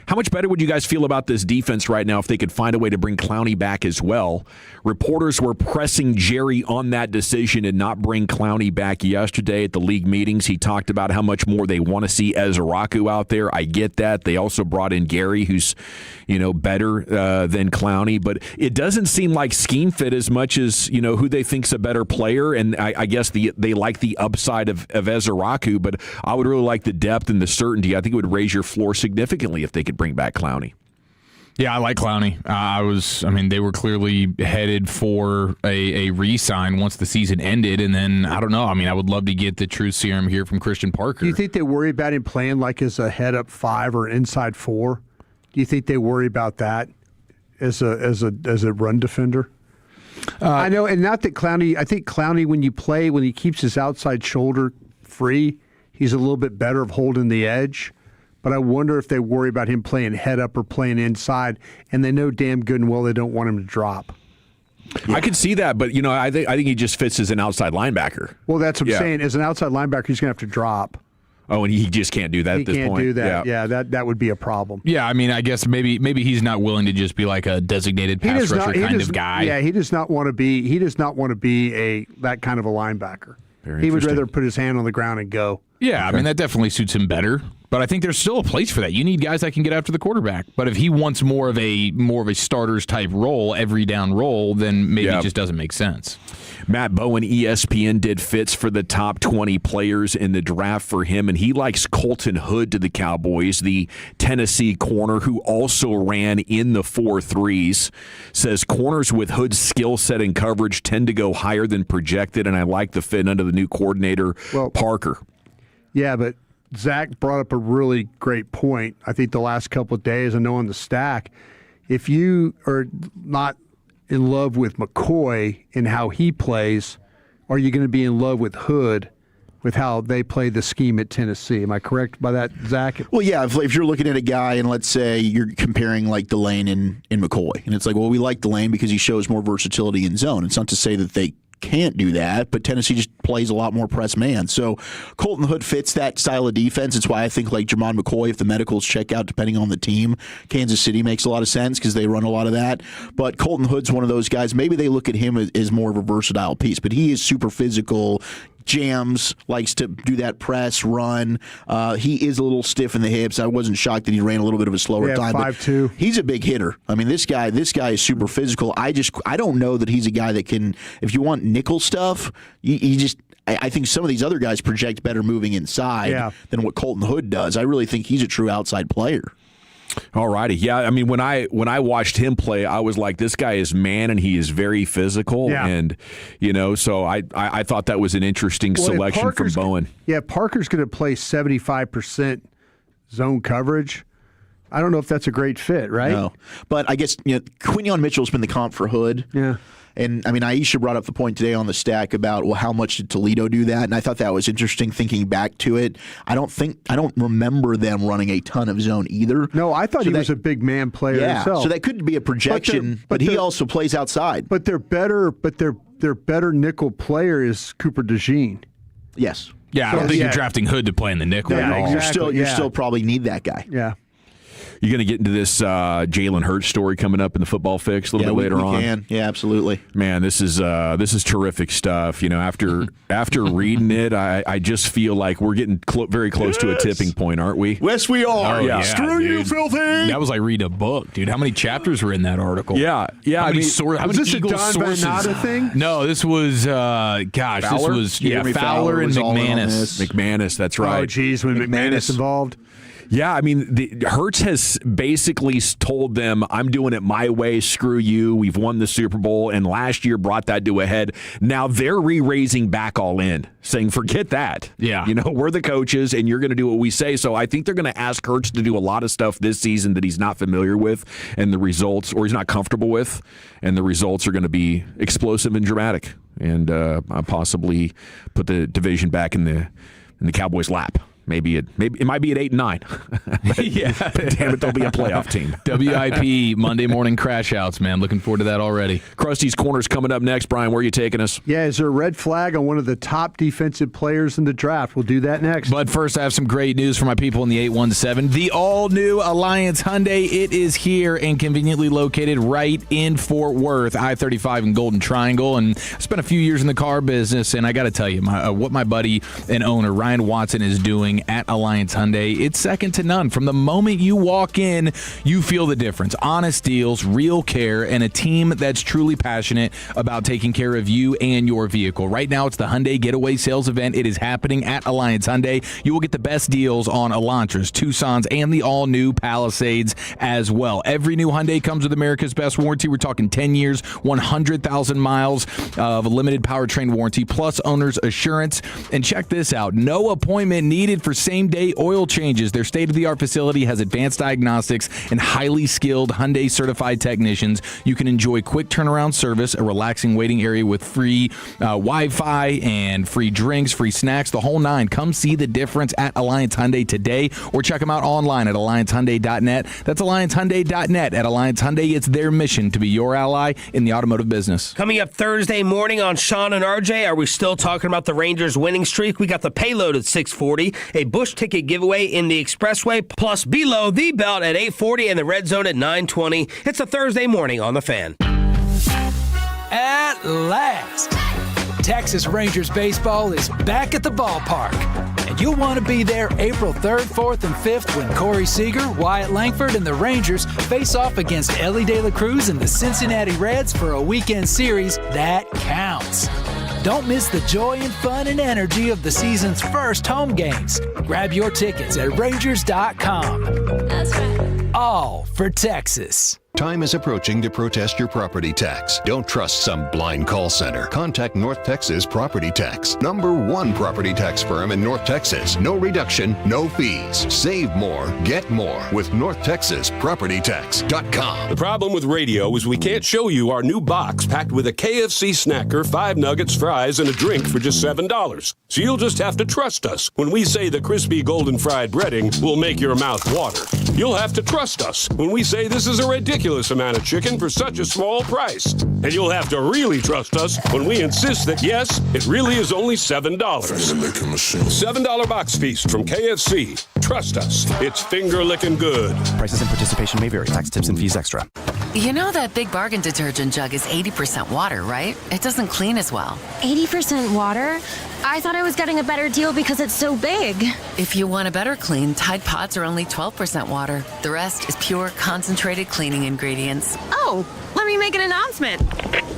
How much better would you guys feel about this defense right now if they could find a way to bring Clowney back as well? Reporters were pressing Jerry on that decision and not bring Clowney back yesterday at the league meetings. He talked about how much more they want to see Ezraku out there. I get that. They also brought in Gary, who's, better than Clowney. But it doesn't seem like scheme fit as much as, who they think's a better player. And I guess they like the upside of Ezraku, but I would really like the depth and the certainty. I think it would raise your floor significantly if they could bring back Clowney. Yeah, I like Clowney. They were clearly headed for a re-sign once the season ended, and then, I don't know. I would love to get the true serum here from Christian Parker. Do you think they worry about him playing like as a head-up 5 or inside 4? Do you think they worry about that as a run defender? I know, and not that Clowney. I think Clowney, when he keeps his outside shoulder free, he's a little bit better of holding the edge. But I wonder if they worry about him playing head up or playing inside, and they know damn good and well they don't want him to drop. Yeah. I could see that, but I think he just fits as an outside linebacker. Well, that's what I'm saying. As an outside linebacker, he's going to have to drop. Oh, and he just can't do that at this point. He can't do that. Yeah, that would be a problem. Yeah, I mean, I guess maybe he's not willing to just be like a designated pass rusher kind of guy. Yeah, he does not want to be. He does not want to be that kind of a linebacker. He would rather put his hand on the ground and go. Yeah, I mean, that definitely suits him better. But I think there's still a place for that. You need guys that can get after the quarterback. But if he wants more of a starters type role, every down role, then maybe it just doesn't make sense. Matt Bowen, ESPN, did fits for the top 20 players in the draft for him, and he likes Colton Hood to the Cowboys, the Tennessee corner who also ran in the 4.3s. Says corners with Hood's skill set and coverage tend to go higher than projected, and I like the fit under the new coordinator, Parker. Yeah, but Zach brought up a really great point. I think the last couple of days, I know on the stack, if you are not in love with McCoy and how he plays, are you going to be in love with Hood with how they play the scheme at Tennessee? Am I correct by that, Zach? Well, yeah, if you're looking at a guy and let's say you're comparing like Delane and McCoy, and it's like, well, we like Delane because he shows more versatility in zone. It's not to say that they can't do that, but Tennessee just plays a lot more press man. So Colton Hood fits that style of defense. It's why I think like Jermon McCoy, if the medicals check out depending on the team, Kansas City makes a lot of sense because they run a lot of that. But Colton Hood's one of those guys, maybe they look at him as more of a versatile piece, but he is super physical, jams, likes to do that press, run. He is a little stiff in the hips. I wasn't shocked that he ran a little bit of a slower time. 5'2". He's a big hitter. I mean, this guy is super physical. I don't know that he's a guy that can, if you want nickel stuff, I think some of these other guys project better moving inside than what Colton Hood does. I really think he's a true outside player. All righty. Yeah, I mean, when I watched him play, I was like, this guy is man, and he is very physical. Yeah. And, so I thought that was an interesting selection from Bowen. Yeah, Parker's going to play 75% zone coverage. I don't know if that's a great fit, right? No. But I guess Quinyon Mitchell's been the comp for Hood. Yeah. And, I mean, Aisha brought up the point today on the stack about, well, how much did Toledo do that? And I thought that was interesting thinking back to it. I don't remember them running a ton of zone either. No, I thought he was a big man player himself. So that could be a projection, but he also plays outside. But their better nickel player is Cooper DeJean. Yes. Yeah, I don't think you're drafting Hood to play in the nickel at all. Exactly. You still probably need that guy. Yeah. You're going to get into this Jalen Hurts story coming up in the Football Fix a little bit later on. Can. Yeah, absolutely. Man, this is terrific stuff. After reading it, I just feel like we're getting very close to a tipping point, aren't we? Yes, we are. Oh, yeah. Screw you, filthy. That was like reading a book, dude. How many chapters were in that article? Yeah. How many is this a Don sources? Van Natta thing? No, this was Fowler? Fowler and McManus. McManus, that's right. Oh, geez, when McManus involved. Yeah, I mean, Hurts has basically told them, I'm doing it my way, screw you, we've won the Super Bowl, and last year brought that to a head. Now they're re-raising back all in, saying, forget that. Yeah. We're the coaches, and you're going to do what we say. So I think they're going to ask Hurts to do a lot of stuff this season that he's not familiar with, and the results, or he's not comfortable with, and the results are going to be explosive and dramatic, and possibly put the division back in the Cowboys' lap. Maybe it might be at 8-9. Yeah, but damn it, they'll be a playoff team. WIP Monday morning crash outs, man. Looking forward to that already. Krusty's Corners coming up next. Brian, where are you taking us? Yeah, is there a red flag on one of the top defensive players in the draft? We'll do that next. But first, I have some great news for my people in the 817. The all-new Alliance Hyundai. It is here and conveniently located right in Fort Worth, I-35 and Golden Triangle. And I spent a few years in the car business, and I got to tell you, what my buddy and owner, Ryan Watson, is doing at Alliance Hyundai, it's second to none. From the moment you walk in, you feel the difference. Honest deals, real care, and a team that's truly passionate about taking care of you and your vehicle. Right now, it's the Hyundai Getaway Sales Event. It is happening at Alliance Hyundai. You will get the best deals on Elantras, Tucsons, and the all-new Palisades as well. Every new Hyundai comes with America's Best Warranty. We're talking 10 years, 100,000 miles of a limited powertrain warranty, plus owner's assurance. And check this out. No appointment needed for for same-day oil changes. Their state-of-the-art facility has advanced diagnostics and highly skilled Hyundai certified technicians. You can enjoy quick turnaround service, a relaxing waiting area with free Wi-Fi and free drinks, free snacks, the whole nine. Come see the difference at Alliance Hyundai today, or check them out online at AllianceHyundai.net. That's AllianceHyundai.net. At Alliance Hyundai, it's their mission to be your ally in the automotive business. Coming up Thursday morning on Sean and RJ, are we still talking about the Rangers winning streak? We got the payload at 6:40, a Busch ticket giveaway in the Expressway, plus Below the Belt at 8:40 and the Red Zone at 9:20. It's a Thursday morning on The Fan. At last, Texas Rangers baseball is back at the ballpark. And you'll want to be there April 3rd, 4th, and 5th when Corey Seager, Wyatt Langford, and the Rangers face off against Ellie De La Cruz and the Cincinnati Reds for a weekend series that counts. Don't miss the joy and fun and energy of the season's first home games. Grab your tickets at Rangers.com. That's right. All for Texas. Time is approaching to protest your property tax. Don't trust some blind call center. Contact North Texas Property Tax. #1 property tax firm in North Texas. No reduction, no fees. Save more, get more with NorthTexasPropertyTax.com. The problem with radio is we can't show you our new box packed with a KFC snacker, 5 nuggets, fries, and a drink for just $7. So you'll just have to trust us when we say the crispy golden fried breading will make your mouth water. You'll have to trust us when we say this is a ridiculous amount of chicken for such a small price. And you'll have to really trust us when we insist that, yes, it really is only $7. $7 box feast from KFC. Trust us. It's finger-licking good. Prices and participation may vary. Tax, tips, and fees extra. You know that Big Bargain detergent jug is 80% water, right? It doesn't clean as well. 80% water? I thought I was getting a better deal because it's so big. If you want a better clean, Tide Pods are only 12% water. The rest is pure, concentrated cleaning ingredients. Oh, let me make an announcement.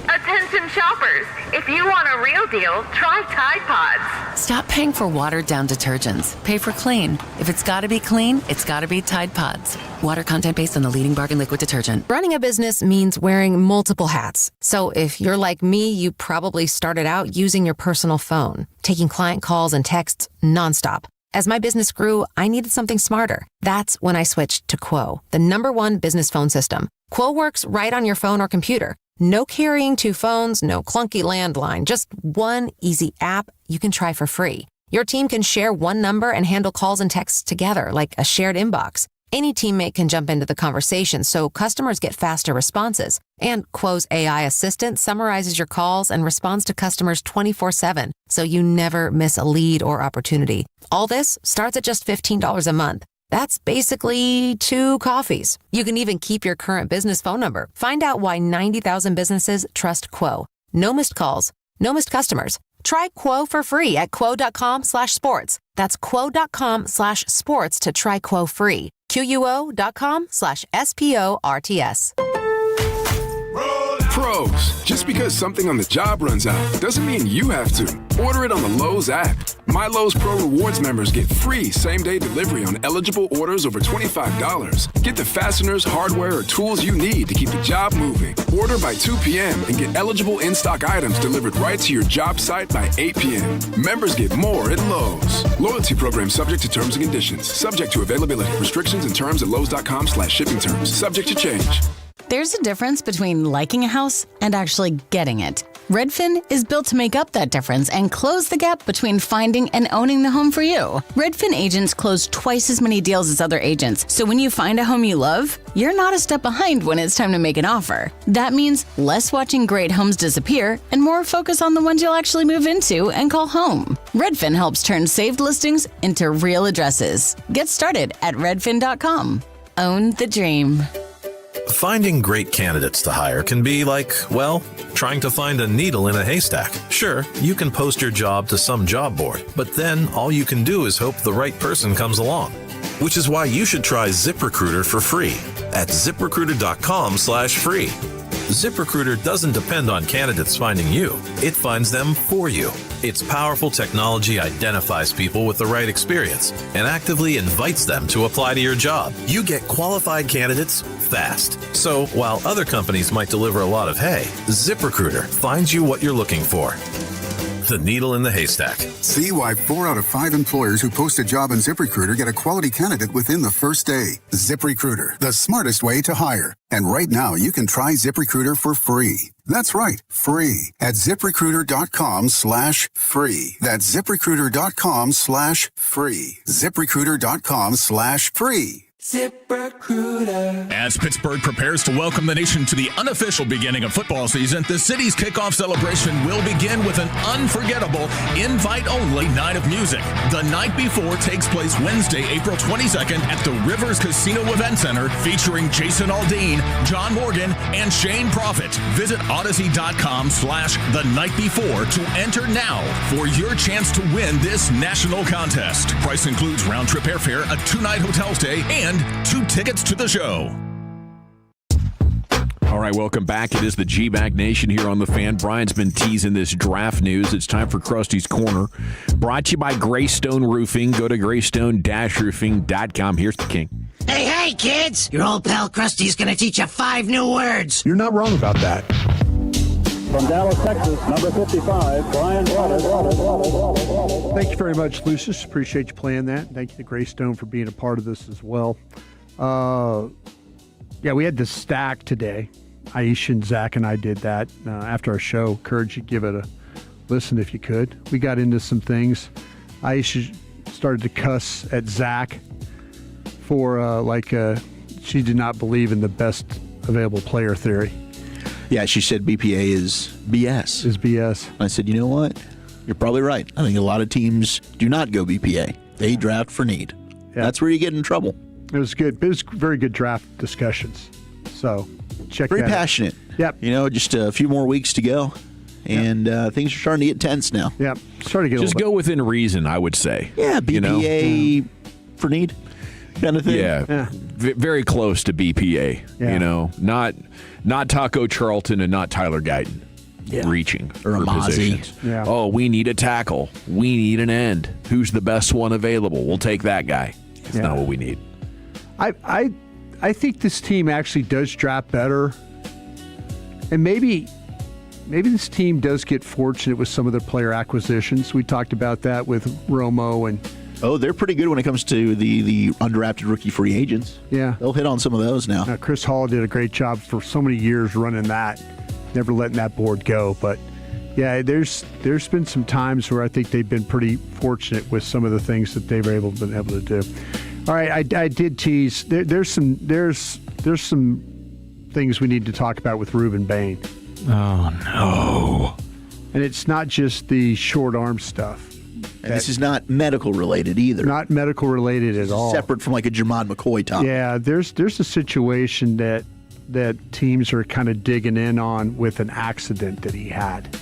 Attention shoppers, if you want a real deal, try Tide Pods. Stop paying for watered-down detergents. Pay for clean. If it's got to be clean, it's got to be Tide Pods. Water content based on the leading bargain liquid detergent. Running a business means wearing multiple hats. So if you're like me, you probably started out using your personal phone, taking client calls and texts nonstop. As my business grew, I needed something smarter. That's when I switched to Quo, the #1 business phone system. Quo works right on your phone or computer. No carrying 2 phones, no clunky landline, just one easy app you can try for free. Your team can share one number and handle calls and texts together like a shared inbox. Any teammate can jump into the conversation, so customers get faster responses. And Quo's AI assistant summarizes your calls and responds to customers 24/7, so you never miss a lead or opportunity. All this starts at just $15 a month. That's basically 2 coffees. You can even keep your current business phone number. Find out why 90,000 businesses trust Quo. No missed calls, no missed customers. Try Quo for free at quo.com/sports. That's quo.com/sports to try Quo free. QUO.com/SPORTS. Pros, just because something on the job runs out doesn't mean you have to. Order it on the Lowe's app. My Lowe's Pro Rewards members get free same-day delivery on eligible orders over $25. Get the fasteners, hardware, or tools you need to keep the job moving. Order by 2 p.m. and get eligible in-stock items delivered right to your job site by 8 p.m. Members get more at Lowe's. Loyalty program subject to terms and conditions. Subject to availability. Restrictions and terms at Lowe's.com/shipping terms. Subject to change. There's a difference between liking a house and actually getting it. Redfin is built to make up that difference and close the gap between finding and owning the home for you. Redfin agents close twice as many deals as other agents, so when you find a home you love, you're not a step behind when it's time to make an offer. That means less watching great homes disappear and more focus on the ones you'll actually move into and call home. Redfin helps turn saved listings into real addresses. Get started at redfin.com. Own the dream. Finding great candidates to hire can be like, well, trying to find a needle in a haystack. Sure, you can post your job to some job board, but then all you can do is hope the right person comes along. Which is why you should try ZipRecruiter for free at ZipRecruiter.com/free. ZipRecruiter doesn't depend on candidates finding you. It finds them for you. Its powerful technology identifies people with the right experience and actively invites them to apply to your job. You get qualified candidates fast. So while other companies might deliver a lot of hay, ZipRecruiter finds you what you're looking for. the needle in the haystack. See why 4 out of 5 employers who post a job on ZipRecruiter get a quality candidate within the first day. ZipRecruiter, the smartest way to hire. And right now, you can try ZipRecruiter for free. That's right, free at ZipRecruiter.com/free. That's ZipRecruiter.com/free. ZipRecruiter.com/free. ZipRecruiter. As Pittsburgh prepares to welcome the nation to the unofficial beginning of football season, the city's kickoff celebration will begin with an unforgettable, invite-only night of music. The night before takes place Wednesday, April 22nd at the Rivers Casino Event Center, featuring Jason Aldean, John Morgan, and Shane Profit. Visit Odyssey.com/the-night-before to enter now for your chance to win this national contest. Price includes round-trip airfare, a 2-night hotel stay, and 2 tickets to the show. All right, welcome back. It is the G-Bag Nation here on The Fan. Brian's been teasing this draft news. It's time for Krusty's Corner. Brought to you by Greystone Roofing. Go to greystone-roofing.com. Here's the king. Hey, kids! Your old pal Krusty's gonna teach you 5 new words. You're not wrong about that. From Dallas, Texas, number 55, Brian Waters. Thank you very much, Lucius. Appreciate you playing that. Thank you to Greystone for being a part of this as well. We had the stack today. Aisha and Zach and I did that after our show. Encourage you to give it a listen if you could. We got into some things. Aisha started to cuss at Zach for she did not believe in the best available player theory. Yeah, she said BPA is BS. Is BS. I said, you know what? You're probably right. I think a lot of teams do not go BPA. They draft for need. Yeah. That's where you get in trouble. It was good. It was very good draft discussions. So check Very that out. passionate. Yep. You know, just a few more weeks to go. And things are starting to get tense now. Yeah. Starting to get Just go within reason, I would say. Yeah, BPA for need kind of thing. Yeah. Very close to BPA. Yeah. You know, not Taco Charlton and not Tyler Guyton reaching or for a Mozzie. positions. Yeah. Oh, we need a tackle. We need an end. Who's the best one available? We'll take that guy. That's not what we need. I think this team actually does draft better. And maybe this team does get fortunate with some of their player acquisitions. We talked about that with Romo and they're pretty good when it comes to the undrafted rookie free agents. Yeah. They'll hit on some of those now. Chris Hall did a great job for so many years running that, never letting that board go. But, yeah, there's been some times where I think they've been pretty fortunate with some of the things that they've been able to do. All right, I did tease. There's some things we need to talk about with Ruben Bane. Oh, no. And it's not just the short arm stuff. And this is not medical related either. Not medical related at all. Separate from like a Jermod McCoy topic. Yeah, there's a situation that teams are kind of digging in on with an accident that he had.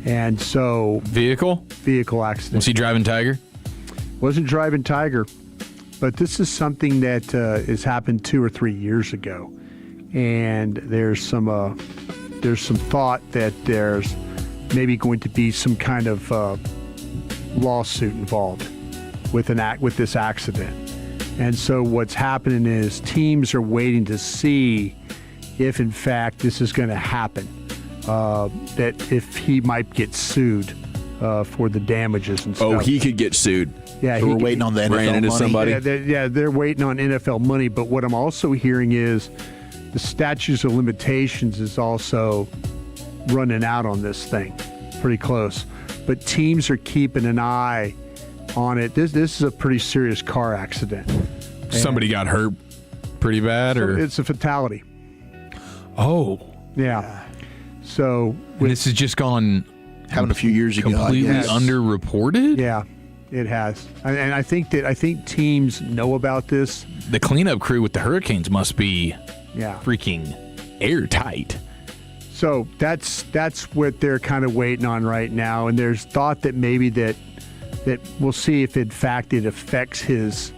And so Vehicle accident. Was he driving Tiger? Wasn't driving Tiger. But this is something that has happened 2 or 3 years ago. And there's some thought that there's maybe going to be some kind of lawsuit involved with this accident. And so what's happening is teams are waiting to see if in fact this is going to happen, that if he might get sued for the damages and stuff. Oh, he could get sued. Yeah, so we're waiting on the NFL money. Somebody. Yeah, they're waiting on NFL money. But what I'm also hearing is the statutes of limitations is also running out on this thing, pretty close. But teams are keeping an eye on it. This is a pretty serious car accident. Somebody got hurt pretty bad, or it's a fatality. Oh, yeah. So this has just gone happened a few years ago. Completely underreported. Yeah, it has, and I think teams know about this. The cleanup crew with the Hurricanes must be freaking airtight. So that's what they're kind of waiting on right now, and there's thought that maybe that we'll see if in fact it affects his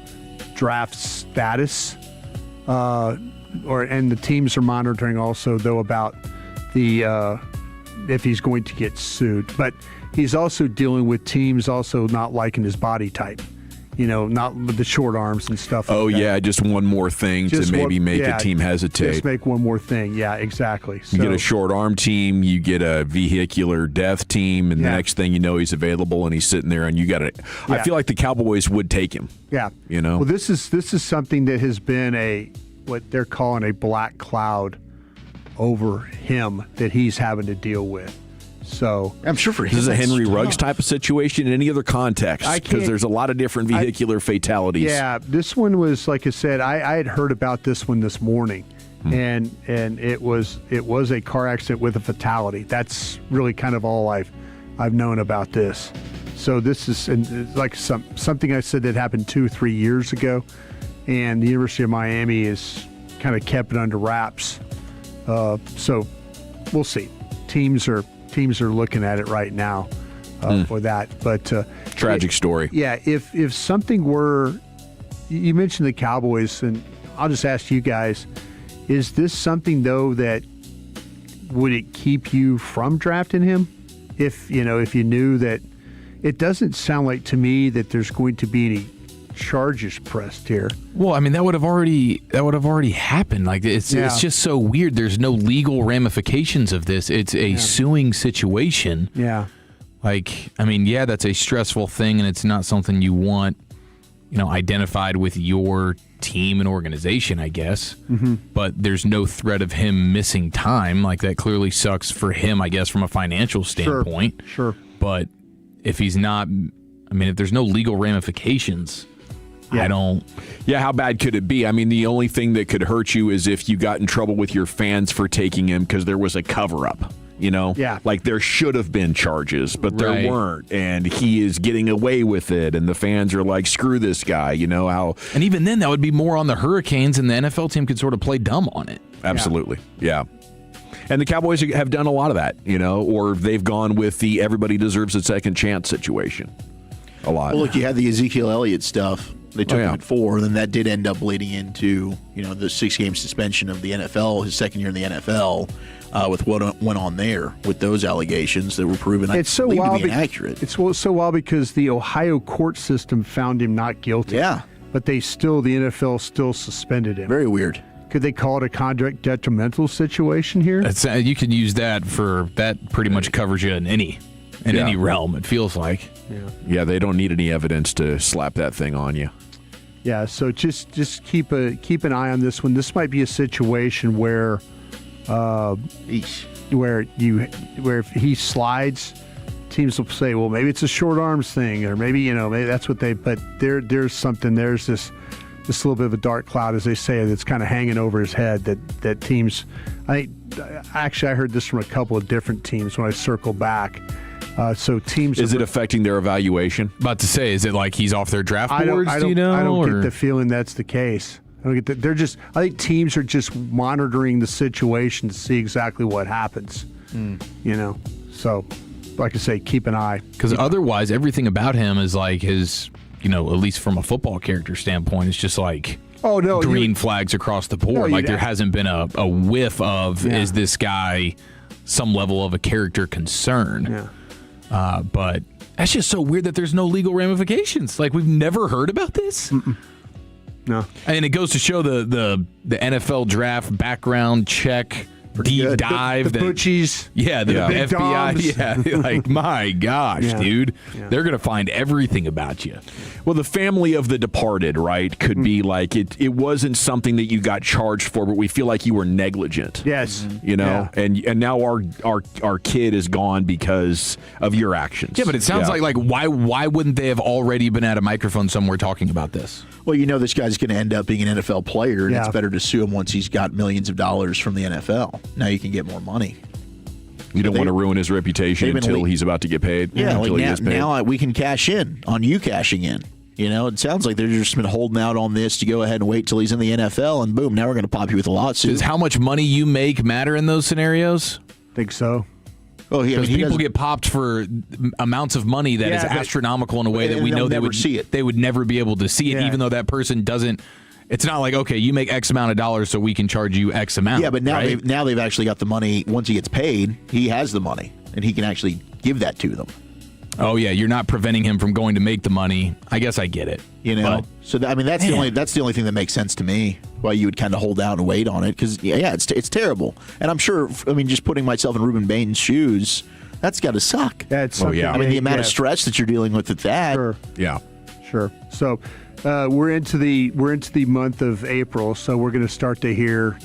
draft status, and the teams are monitoring also though about the if he's going to get sued. But he's also dealing with teams also not liking his body type, not with the short arms and stuff. Oh, like that. yeah, just one more thing to maybe make a team hesitate. Just make one more thing. Yeah, exactly. You get a short arm team, you get a vehicular death team, and the next thing you know, he's available and he's sitting there, and you got it. I feel like the Cowboys would take him. Yeah. Well, this is something that has been what they're calling a black cloud over him that he's having to deal with. So I'm sure for him, this is a Henry Ruggs type of situation in any other context, because there's a lot of different vehicular fatalities. Yeah, this one was, like I said, I had heard about this one this morning, and it was a car accident with a fatality. That's really kind of all I've known about this. So this is like something I said that happened 2-3 years ago, and the University of Miami has kind of kept it under wraps. So we'll see. Teams are looking at it right now for that. But tragic story. Yeah, if something were, you mentioned the Cowboys, and I'll just ask you guys, is this something though that would it keep you from drafting him? If you knew that, it doesn't sound like to me that there's going to be any charges pressed here. Well, I mean, that would have already happened. Like it's just so weird. There's no legal ramifications of this. It's a suing situation. Yeah. Like, I mean, that's a stressful thing, and it's not something you want, identified with your team and organization, I guess. Mm-hmm. But there's no threat of him missing time. Like, that clearly sucks for him, I guess, from a financial standpoint. Sure. But if he's not, if there's no legal ramifications, I don't. Yeah, how bad could it be? I mean, the only thing that could hurt you is if you got in trouble with your fans for taking him because there was a cover-up. Yeah. Like there should have been charges, but there weren't, and he is getting away with it, and the fans are like, "Screw this guy," how. And even then, that would be more on the Hurricanes, and the NFL team could sort of play dumb on it. Absolutely, yeah. And the Cowboys have done a lot of that, or they've gone with the everybody deserves a second chance situation. A lot. Well, look, you had the Ezekiel Elliott stuff. They took him at 4, and then that did end up bleeding into the 6-game suspension of the NFL, his second year in the NFL, with what went on there with those allegations that were proven to be inaccurate. It's so wild because the Ohio court system found him not guilty. Yeah. But the NFL still suspended him. Very weird. Could they call it a conduct detrimental situation here? You could use that that pretty much covers you in any realm, it feels like. Yeah, they don't need any evidence to slap that thing on you. Yeah, so just keep an eye on this one. This might be a situation where if he slides, teams will say, well, maybe it's a short arms thing, or maybe maybe that's what they. But there's something. There's this little bit of a dark cloud, as they say, that's kind of hanging over his head. That teams. I heard this from a couple of different teams when I circle back. So teams. Is it affecting their evaluation? About to say, is it like he's off their draft boards? I don't get the feeling that's the case. I don't get that. I think teams are just monitoring the situation to see exactly what happens. So, like I say, keep an eye. Because otherwise, everything about him is like his, at least from a football character standpoint, it's just like. Oh, no, green flags across the board. Like there hasn't been a whiff of is this guy some level of a character concern. Yeah. But that's just so weird that there's no legal ramifications. Like, we've never heard about this. No. And it goes to show the NFL draft background check deep dive. The Butchies. Yeah, the big FBI. dogs. Yeah, like, my gosh, dude. Yeah. They're going to find everything about you. Well, the family of the departed, right, could be like, it wasn't something that you got charged for, but we feel like you were negligent. Yes. And now our kid is gone because of your actions. Yeah, but it sounds like why wouldn't they have already been at a microphone somewhere talking about this? Well, this guy's going to end up being an NFL player, and it's better to sue him once he's got millions of dollars from the NFL. Now you can get more money. You don't want to ruin his reputation until he's about to get paid. Yeah, now we can cash in on you cashing in. It sounds like they're just been holding out on this to go ahead and wait till he's in the NFL, and boom, now we're going to pop you with a lawsuit. Does how much money you make matter in those scenarios? I think so. Oh, because people get popped for amounts of money that is astronomical in a way that we know they would see it. They would never be able to see it, even though that person doesn't. It's not like, okay, you make X amount of dollars, so we can charge you X amount. Yeah, but now they've actually got the money. Once he gets paid, he has the money, and he can actually give that to them. Oh yeah, you're not preventing him from going to make the money. I guess I get it. So that's the only thing that makes sense to me. Why you would kind of hold out and wait on it, because it's terrible. And I'm sure. I mean, just putting myself in Ruben Bane's shoes, that's got to suck. That's I mean, the amount of stress that you're dealing with that. Sure. Yeah. Sure. So we're into the month of April, so we're going to start to hear,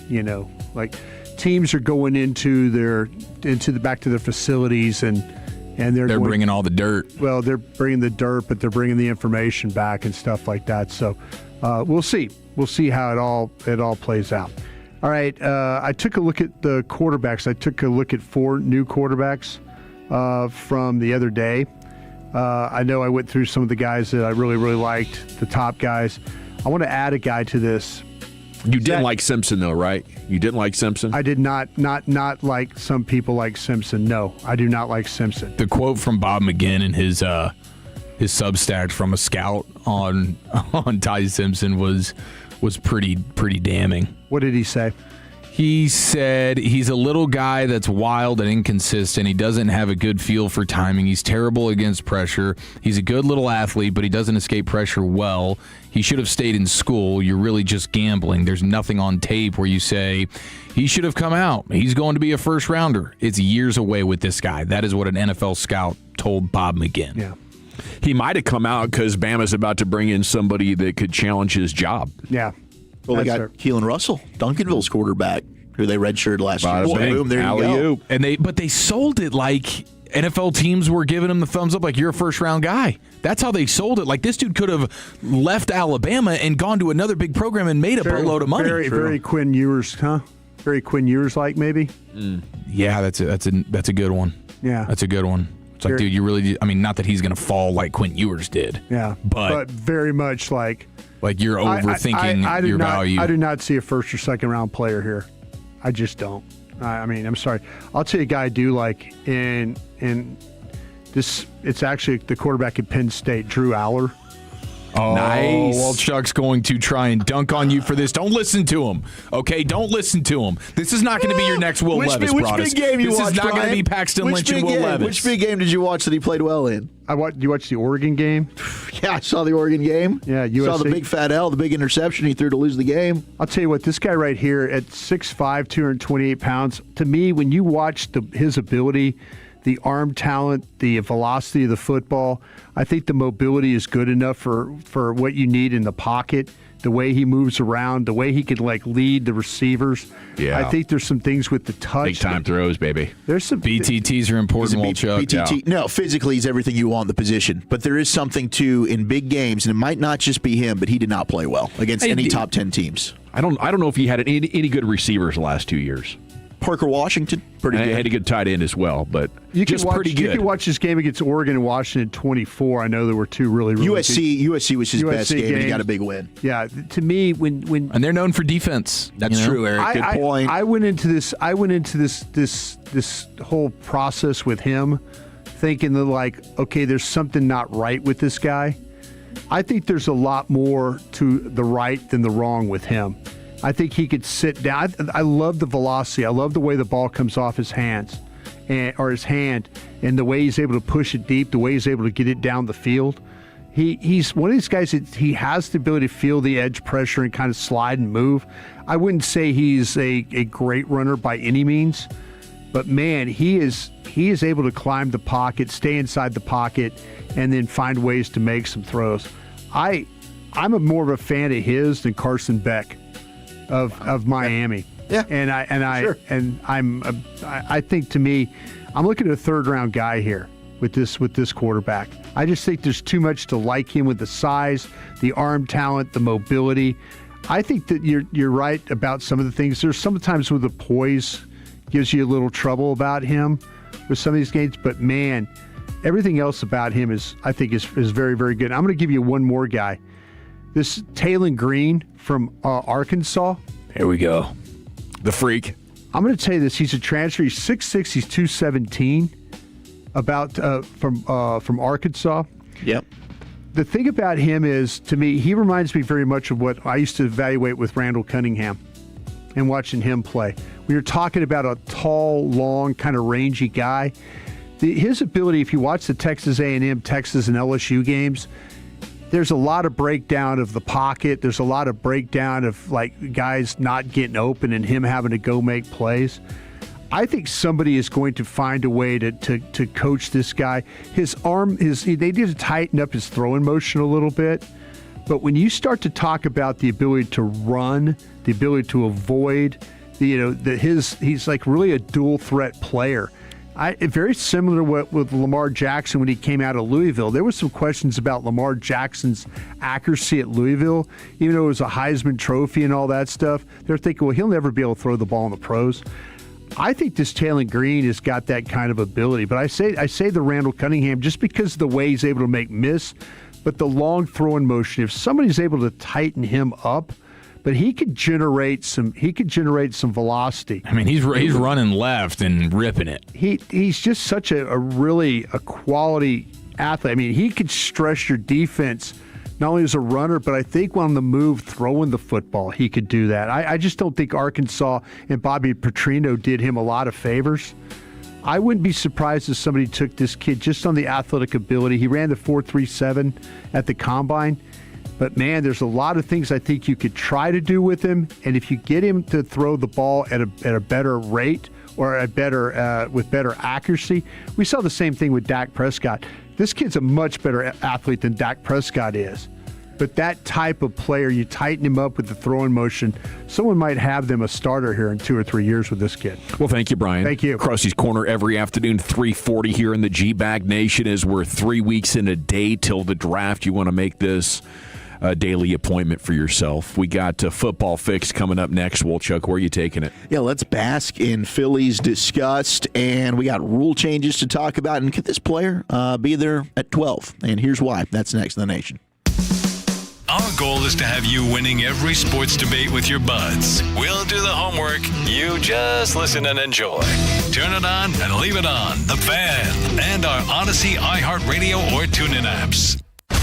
like teams are going back to their facilities and they're bringing all the dirt. Well, they're bringing the dirt, but they're bringing the information back and stuff like that. So we'll see. We'll see how it all plays out. All right. I took a look at the quarterbacks. I took a look at 4 new quarterbacks from the other day. I know I went through some of the guys that I really, really liked, the top guys. I want to add a guy to this. You didn't like Simpson, though, right? You didn't like Simpson? I did not like some people like Simpson. No, I do not like Simpson. The quote from Bob McGinn in his Substack from a scout on Ty Simpson was pretty damning. What did he say? He said he's a little guy that's wild and inconsistent. He doesn't have a good feel for timing. He's terrible against pressure. He's a good little athlete, but he doesn't escape pressure well. He should have stayed in school. You're really just gambling. There's nothing on tape where you say he should have come out. He's going to be a first rounder. It's years away with this guy. That is what an NFL scout told Bob McGinn. Yeah. He might have come out because Bama's about to bring in somebody that could challenge his job. Yeah. Well, they got Keelan Russell, Duncanville's quarterback, who they redshirted last year. So boom, there you go. But they sold it like NFL teams were giving him the thumbs up, like you're a first-round guy. That's how they sold it. Like this dude could have left Alabama and gone to another big program and made a boatload of money. Very Quinn Ewers, huh? Very Quinn Ewers-like, maybe. Yeah, that's a good one. Yeah, that's a good one. It's like, dude, you really. I mean, not that he's going to fall like Quinn Ewers did. Yeah, but very much like you're overthinking your value. I do not see a first or second round player here. I just don't. I mean, I'm sorry. I'll tell you a guy I do like in this. It's actually the quarterback at Penn State, Drew Aller. Oh, nice. Well, Chuck's going to try and dunk on you for this. Don't listen to him, okay? Don't listen to him. This is not going to be your next Will Levis, Which big game you watched, This is not going to be Paxton Lynch and Will Levis. Which big game did you watch that he played well in? You watch the Oregon game? Yeah, I saw the Oregon game. Yeah, USC. Saw the big fat L, the big interception he threw to lose the game. I'll tell you what, this guy right here at 6'5", 228 pounds, to me, when you watch his ability, the arm talent, the velocity of the football, I think the mobility is good enough for what you need in the pocket, the way he moves around, the way he can lead the receivers. Yeah. I think there's some things with the touch. Big time throws, baby. There's some BTTs are important, Chuck. BTT, no, physically he's everything you want in the position. But there is something, too, in big games, and it might not just be him, but he did not play well against any top 10 teams. I don't know if he had any good receivers the last 2 years. Parker Washington, pretty good. Had a good tight end as well, but just pretty good. You can watch this game against Oregon and Washington 24. I know there were two really USC was his best game, and he got a big win. Yeah, to me, when and they're known for defense. That's true, Eric. Good point. I went into this whole process with him, thinking that okay, there's something not right with this guy. I think there's a lot more to the right than the wrong with him. I think he could sit down. I love the velocity. I love the way the ball comes off his hands or his hand, and the way he's able to push it deep, the way he's able to get it down the field. He's one of these guys that he has the ability to feel the edge pressure and kind of slide and move. I wouldn't say he's a great runner by any means, but man, he is able to climb the pocket, stay inside the pocket, and then find ways to make some throws. I'm more of a fan of his than Carson Beck of Miami. Yeah. I think, to me, I'm looking at a third round guy here with this quarterback. I just think there's too much to like him with the size, the arm talent, the mobility. I think that you're right about some of the things. There's sometimes with the poise gives you a little trouble about him with some of these games, but man, everything else about him is very, very good. I'm going to give you one more guy. This Taylon Green from Arkansas. Here we go. The freak. I'm going to tell you this. He's a transfer. He's 6'6". He's 217. From Arkansas. Yep. The thing about him is, to me, he reminds me very much of what I used to evaluate with Randall Cunningham and watching him play. We were talking about a tall, long, kind of rangy guy. his ability, if you watch the Texas A&M, Texas, and LSU games, there's a lot of breakdown of the pocket. There's a lot of breakdown of like guys not getting open and him having to go make plays. I think somebody is going to find a way to coach this guy. His arm, they need to tighten up his throwing motion a little bit. But when you start to talk about the ability to run, the ability to avoid, he's like really a dual threat player. Very similar to what with Lamar Jackson when he came out of Louisville. There were some questions about Lamar Jackson's accuracy at Louisville, even though it was a Heisman Trophy and all that stuff. They're thinking, well, he'll never be able to throw the ball in the pros. I think this Taylon Green has got that kind of ability. But I say the Randall Cunningham just because of the way he's able to make miss, but the long throwing motion. If somebody's able to tighten him up, but he could generate some velocity. I mean, he's running left and ripping it. He's just such a quality athlete. I mean, he could stress your defense not only as a runner, but I think on the move throwing the football, he could do that. I just don't think Arkansas and Bobby Petrino did him a lot of favors. I wouldn't be surprised if somebody took this kid just on the athletic ability. He ran the 4.37 at the Combine. But, man, there's a lot of things I think you could try to do with him. And if you get him to throw the ball at a better rate or with better accuracy, we saw the same thing with Dak Prescott. This kid's a much better athlete than Dak Prescott is. But that type of player, you tighten him up with the throwing motion, someone might have them a starter here in 2 or 3 years with this kid. Well, thank you, Brian. Thank you. Krusty's Corner every afternoon, 3:40 here in the G-Bag Nation as we're 3 weeks in a day till the draft. You want to make this a daily appointment for yourself. We got Football Fix coming up next. Wolchuk, where are you taking it? Yeah, let's bask in Philly's disgust, and we got rule changes to talk about. And could this player be there at 12? And here's why. That's next in the Nation. Our goal is to have you winning every sports debate with your buds. We'll do the homework. You just listen and enjoy. Turn it on and leave it on. The Fan and our Odyssey, iHeartRadio, or TuneIn apps.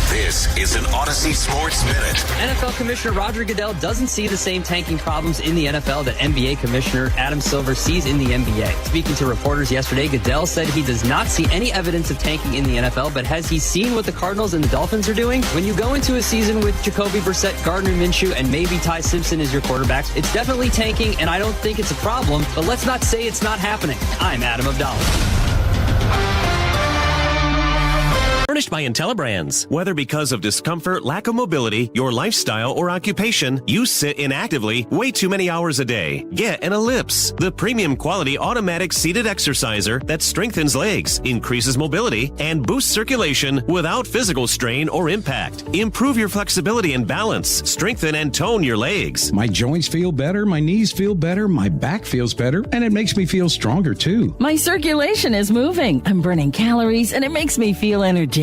This is an Odyssey Sports Minute. NFL Commissioner Roger Goodell doesn't see the same tanking problems in the NFL that NBA Commissioner Adam Silver sees in the NBA. Speaking to reporters yesterday, Goodell said he does not see any evidence of tanking in the NFL, but has he seen what the Cardinals and the Dolphins are doing? When you go into a season with Jacoby Brissett, Gardner Minshew, and maybe Ty Simpson as your quarterbacks, it's definitely tanking, and I don't think it's a problem, but let's not say it's not happening. I'm Adam Abdallah. Furnished by IntelliBrands. Whether because of discomfort, lack of mobility, your lifestyle, or occupation, you sit inactively way too many hours a day. Get an Ellipse, the premium quality automatic seated exerciser that strengthens legs, increases mobility, and boosts circulation without physical strain or impact. Improve your flexibility and balance. Strengthen and tone your legs. My joints feel better, my knees feel better, my back feels better, and it makes me feel stronger too. My circulation is moving. I'm burning calories, and it makes me feel energetic.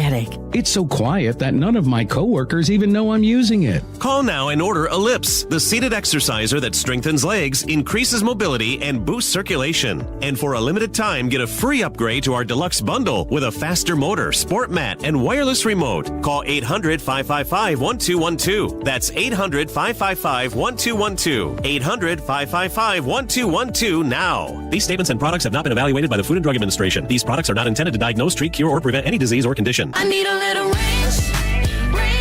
It's so quiet that none of my coworkers even know I'm using it. Call now and order Ellipse, the seated exerciser that strengthens legs, increases mobility, and boosts circulation. And for a limited time, get a free upgrade to our deluxe bundle with a faster motor, sport mat, and wireless remote. Call 800-555-1212. That's 800-555-1212. 800-555-1212 now. These statements and products have not been evaluated by the Food and Drug Administration. These products are not intended to diagnose, treat, cure, or prevent any disease or condition. I need a little range,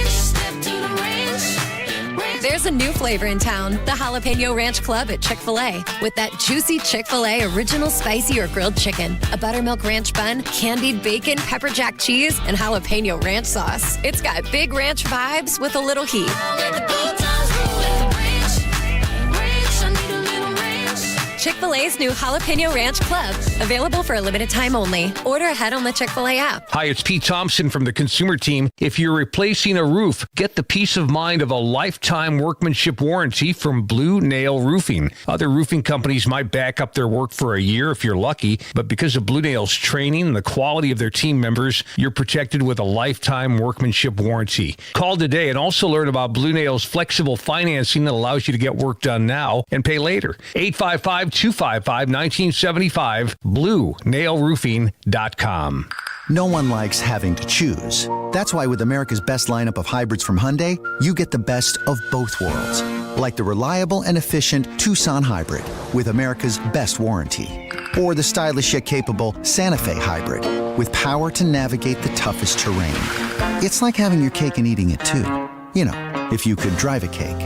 step to the range. There's a new flavor in town, the Jalapeno Ranch Club at Chick-fil-A. With that juicy Chick-fil-A original spicy or grilled chicken, a buttermilk ranch bun, candied bacon, pepper jack cheese, and jalapeno ranch sauce. It's got big ranch vibes with a little heat. Chick-fil-A's new Jalapeno Ranch Club. Available for a limited time only. Order ahead on the Chick-fil-A app. Hi, it's Pete Thompson from the Consumer Team. If you're replacing a roof, get the peace of mind of a lifetime workmanship warranty from Blue Nail Roofing. Other roofing companies might back up their work for a year if you're lucky, but because of Blue Nail's training and the quality of their team members, you're protected with a lifetime workmanship warranty. Call today and also learn about Blue Nail's flexible financing that allows you to get work done now and pay later. 855-255-1975, BlueNailRoofing.com. No one likes having to choose. That's why with America's best lineup of hybrids from Hyundai, you get the best of both worlds. Like the reliable and efficient Tucson Hybrid with America's best warranty. or the stylish yet capable Santa Fe Hybrid, with power to navigate the toughest terrain. It's like having your cake and eating it too. You know, if you could drive a cake.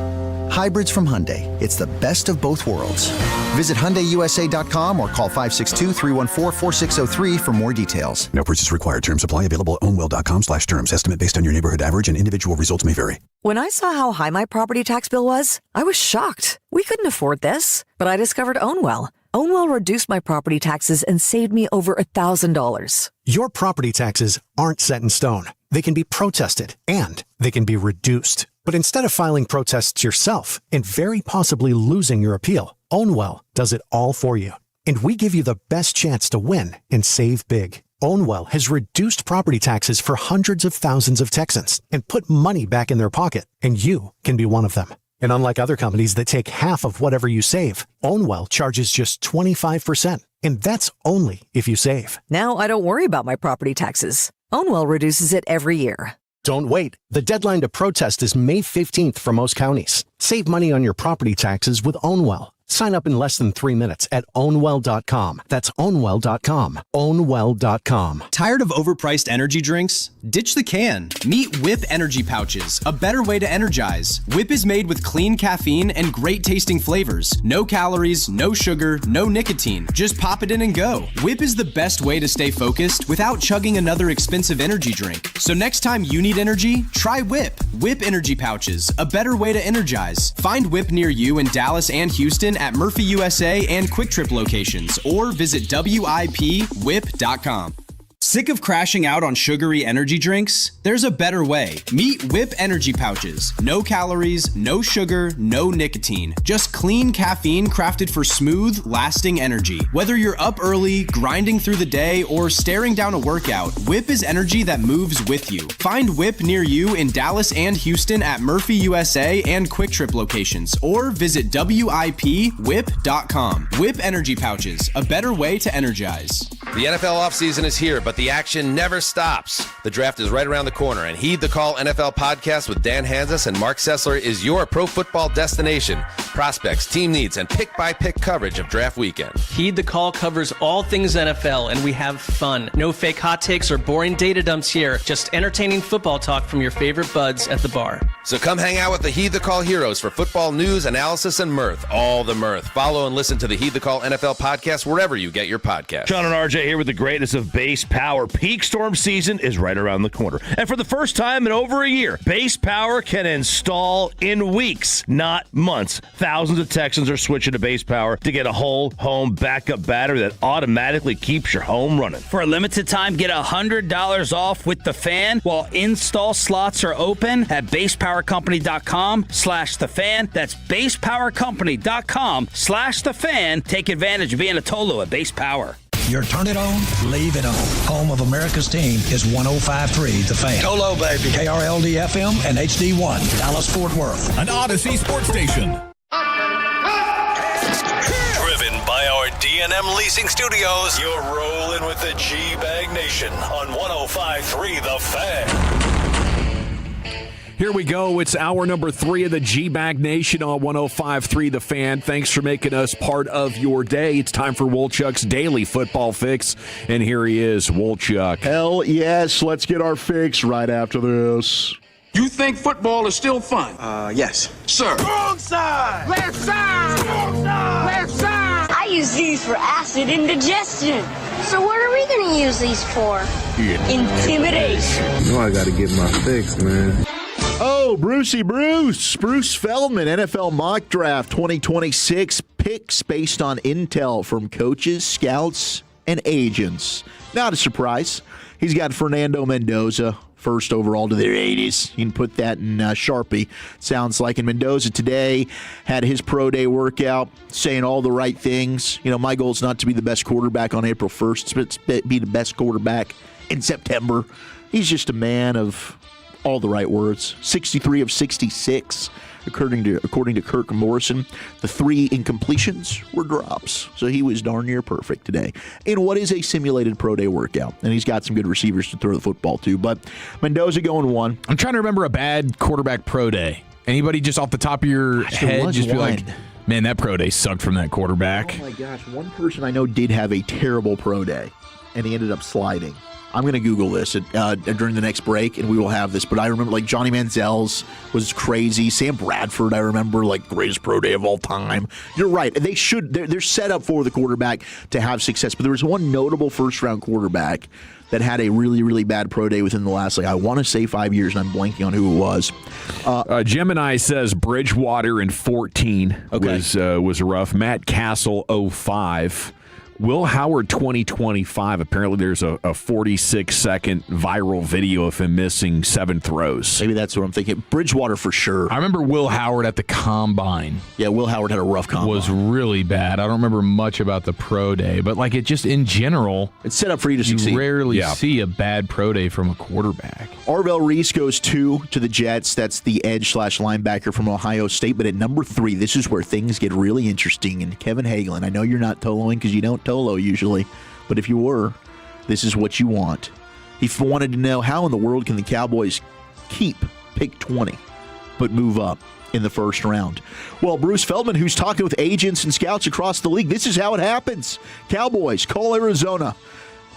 Hybrids from Hyundai. It's the best of both worlds. Visit HyundaiUSA.com or call 562-314-4603 for more details. No purchase required. Terms apply. Available at ownwell.com/terms. Estimate based on your neighborhood average and individual results may vary. When I saw how high my property tax bill was, I was shocked. We couldn't afford this. But I discovered Ownwell. Ownwell reduced my property taxes and saved me over $1,000. Your property taxes aren't set in stone. They can be protested and they can be reduced. But instead of filing protests yourself and very possibly losing your appeal, Ownwell does it all for you. And we give you the best chance to win and save big. Ownwell has reduced property taxes for hundreds of thousands of Texans and put money back in their pocket, and you can be one of them. And unlike other companies that take half of whatever you save, Ownwell charges just 25%. And that's only if you save. Now I don't worry about my property taxes. Ownwell reduces it every year. Don't wait. The deadline to protest is May 15th for most counties. Save money on your property taxes with Ownwell. Sign up in less than 3 minutes at ownwell.com. That's ownwell.com. Ownwell.com. Tired of overpriced energy drinks? Ditch the can. Meet Whip Energy Pouches, a better way to energize. Whip is made with clean caffeine and great tasting flavors. No calories, no sugar, no nicotine. Just pop it in and go. Whip is the best way to stay focused without chugging another expensive energy drink. So next time you need energy, try Whip. Whip Energy Pouches, a better way to energize. Find Whip near you in Dallas and Houston at Murphy USA and Quick Trip locations, or visit WIPWhip.com. Sick of crashing out on sugary energy drinks? There's a better way. Meet Whip Energy Pouches. No calories, no sugar, no nicotine. Just clean caffeine crafted for smooth, lasting energy. Whether you're up early, grinding through the day, or staring down a workout, Whip is energy that moves with you. Find Whip near you in Dallas and Houston at Murphy USA and Quick Trip locations, or visit WIPWhip.com. Whip Energy Pouches, a better way to energize. The NFL offseason is here, but the action never stops. The draft is right around the corner, and Heed the Call NFL podcast with Dan Hanzus and Mark Sessler is your pro football destination. Prospects, team needs, and pick-by-pick coverage of draft weekend. Heed the Call covers all things NFL, and we have fun. No fake hot takes or boring data dumps here. Just entertaining football talk from your favorite buds at the bar. So come hang out with the Heed the Call heroes for football news, analysis, and mirth. All the mirth. Follow and listen to the Heed the Call NFL podcast wherever you get your podcast. Sean and RJ here with the greatest of base power. Peak storm season is right around the corner. And for the first time in over a year, Base Power can install in weeks, not months. Thousands of Texans are switching to Base Power to get a whole home backup battery that automatically keeps your home running. For a limited time, get $100 off with the fan while install slots are open at basepowercompany.com/thefan. That's basepowercompany.com/thefan. Take advantage of being a Tolo at Base Power. You're turn it on, leave it on. Home of America's team is 105.3 The Fan. Tolo, baby. KRLD-FM and HD1, Dallas-Fort Worth. An Odyssey sports station. Driven by our D&M Leasing Studios, you're rolling with the G-Bag Nation on 105.3 The Fan. Here we go. It's hour number 3 of the G-Bag Nation on 105.3 The Fan. Thanks for making us part of your day. It's time for Wolchuk's Daily Football Fix. And here he is, Wolchuk. Hell yes. Let's get our fix right after this. You think football is still fun? Yes. Sir. Wrong side! Left side! Wrong side! Left side! I use these for acid indigestion. So what are we going to use these for? Intimidation. You know I got to get my fix, man. Oh, Bruce Feldman, NFL Mock Draft 2026 picks based on intel from coaches, scouts, and agents. Not a surprise. He's got Fernando Mendoza, first overall to the 80s. You can put that in Sharpie, sounds like. And Mendoza today had his pro day workout, saying all the right things. You know, my goal is not to be the best quarterback on April 1st, but to be the best quarterback in September. He's just a man of all the right words. 63 of 66, according to Kirk Morrison. The 3 incompletions were drops. So he was darn near perfect today in what is a simulated pro day workout. And he's got some good receivers to throw the football to. But Mendoza going 1. I'm trying to remember a bad quarterback pro day. Anybody just off the top of your head just be like, Man, that pro day sucked from that quarterback. Oh, my gosh. One person I know did have a terrible pro day, and he ended up sliding. I'm going to Google this during the next break, and we will have this. But I remember, like, Johnny Manziel's was crazy. Sam Bradford, I remember, like, greatest pro day of all time. You're right. They're set up for the quarterback to have success. But there was one notable first-round quarterback that had a really, really bad pro day within the last, I want to say 5 years, and I'm blanking on who it was. Gemini says Bridgewater in 14 was rough. Matt Castle, 05. Will Howard 2025. Apparently there's a 46-second viral video of him missing 7 throws. Maybe that's what I'm thinking. Bridgewater for sure. I remember Will Howard at the Combine. Yeah, Will Howard had a rough Combine. Was really bad. I don't remember much about the pro day, but like it just in general, it's set up for you to succeed. You rarely see a bad pro day from a quarterback. Arvell Reese goes 2 to the Jets. That's the edge/linebacker from Ohio State. But at number 3, this is where things get really interesting. And Kevin Hagelin, I know you're not Toloing because you don't Tolo usually, but if you were, this is what you want. He wanted to know how in the world can the Cowboys keep pick 20 but move up in the first round. Well, Bruce Feldman, who's talking with agents and scouts across the league, this is how it happens. Cowboys call Arizona.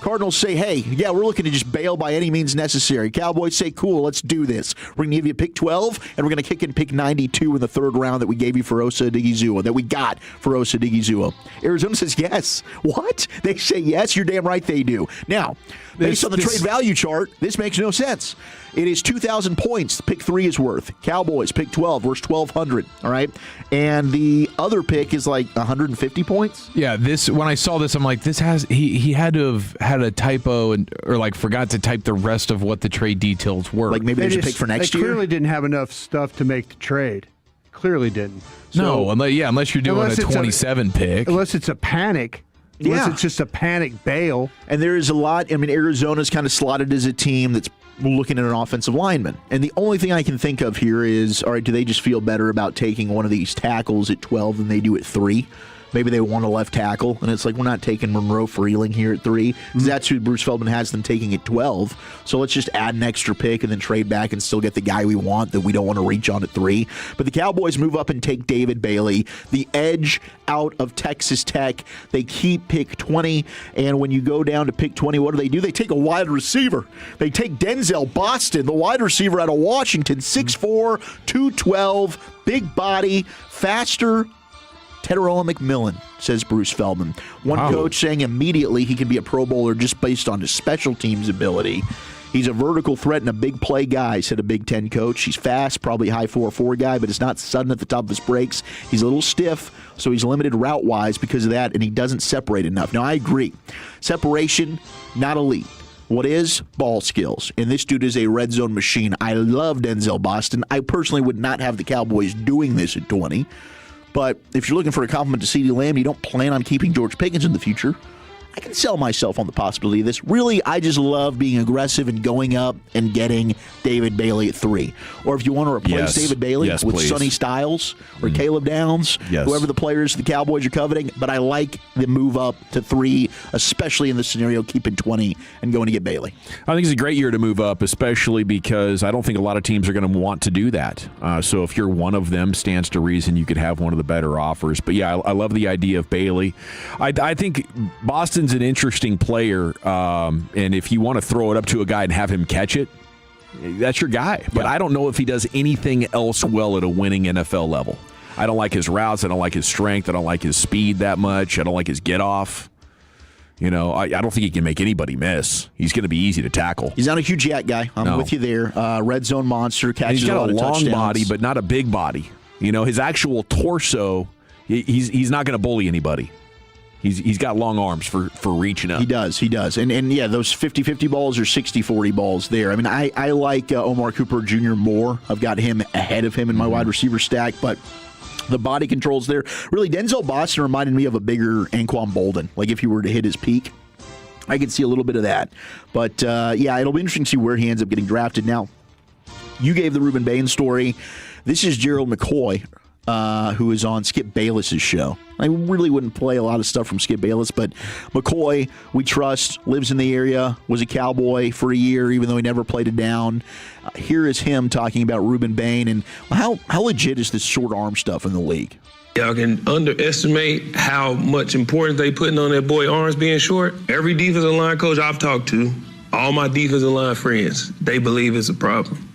Cardinals say, hey, yeah, we're looking to just bail by any means necessary. Cowboys say, cool, let's do this. We're going to give you pick 12, and we're going to kick in pick 92 in the third round that we gave you for Osa Odigizua, that we got for Osa Odigizua. Arizona says, yes. What? They say yes? You're damn right they do. Now, based on the trade value chart, this makes no sense. It is 2,000 points pick 3 is worth. Cowboys, pick 12, worth 1,200, all right? And the other pick is like 150 points? Yeah, when I saw this, I'm like, he had to have had a typo or like forgot to type the rest of what the trade details were. Like maybe there's a pick for next year? They clearly didn't have enough stuff to make the trade. Clearly didn't. So, unless you're doing a 27 pick. Unless it's a panic. Unless it's just a panic bail. And there is a lot. I mean, Arizona's kind of slotted as a team that's looking at an offensive lineman. And the only thing I can think of here is, all right, do they just feel better about taking one of these tackles at 12 than they do at 3? Maybe they want a left tackle, and it's like, we're not taking Monroe Freeling here at 3. Mm-hmm. That's who Bruce Feldman has them taking at 12. So let's just add an extra pick and then trade back and still get the guy we want that we don't want to reach on at 3. But the Cowboys move up and take David Bailey, the edge out of Texas Tech. They keep pick 20, and when you go down to pick 20, what do? They take a wide receiver. They take Denzel Boston, the wide receiver out of Washington, 6'4", 212, big body, faster. Teteroa McMillan, says Bruce Feldman. One coach saying immediately he can be a Pro Bowler just based on his special teams ability. He's a vertical threat and a big play guy, said a Big Ten coach. He's fast, probably high 4.4 guy, but it's not sudden at the top of his breaks. He's a little stiff, so he's limited route-wise because of that, and he doesn't separate enough. Now, I agree. Separation, not elite. What is? Ball skills. And this dude is a red zone machine. I love Denzel Boston. I personally would not have the Cowboys doing this at 20. But if you're looking for a compliment to CeeDee Lamb, you don't plan on keeping George Pickens in the future, I can sell myself on the possibility of this. Really, I just love being aggressive and going up and getting David Bailey at 3. Or if you want to replace David Bailey with Sonny Styles or Caleb Downs, whoever the players the Cowboys are coveting. But I like the move up to 3, especially in this scenario, keeping 20 and going to get Bailey. I think it's a great year to move up, especially because I don't think a lot of teams are going to want to do that. So if you're one of them, stands to reason you could have one of the better offers. But yeah, I love the idea of Bailey. I think Boston's an interesting player, and if you want to throw it up to a guy and have him catch it, that's your guy. But I don't know if he does anything else well at a winning NFL level. I don't like his routes. I don't like his strength. I don't like his speed that much. I don't like his get-off. You know, I don't think he can make anybody miss. He's going to be easy to tackle. He's not a huge yak guy. I'm with you there. Red zone monster, catches he's got a lot of touchdowns. He's got a long body, but not a big body. You know, his actual torso, he's not going to bully anybody. He's got long arms for reaching up. He does. And yeah, those 50-50 balls or 60-40 balls there. I mean, I like Omar Cooper Jr. more. I've got him ahead of him in my wide receiver stack, but the body controls there. Really, Denzel Boston reminded me of a bigger Anquan Bolden. Like if he were to hit his peak, I could see a little bit of that. But yeah, it'll be interesting to see where he ends up getting drafted. Now, you gave the Ruben Bane story. This is Gerald McCoy, who is on Skip Bayless's show. I really wouldn't play a lot of stuff from Skip Bayless, but McCoy, we trust, lives in the area, was a Cowboy for a year, even though he never played it down. Here is him talking about Ruben Bane and how legit is this short arm stuff in the league. Y'all can underestimate how much importance they putting on that boy arms being short. Every defensive line coach I've talked to, all my defensive line friends, they believe it's a problem.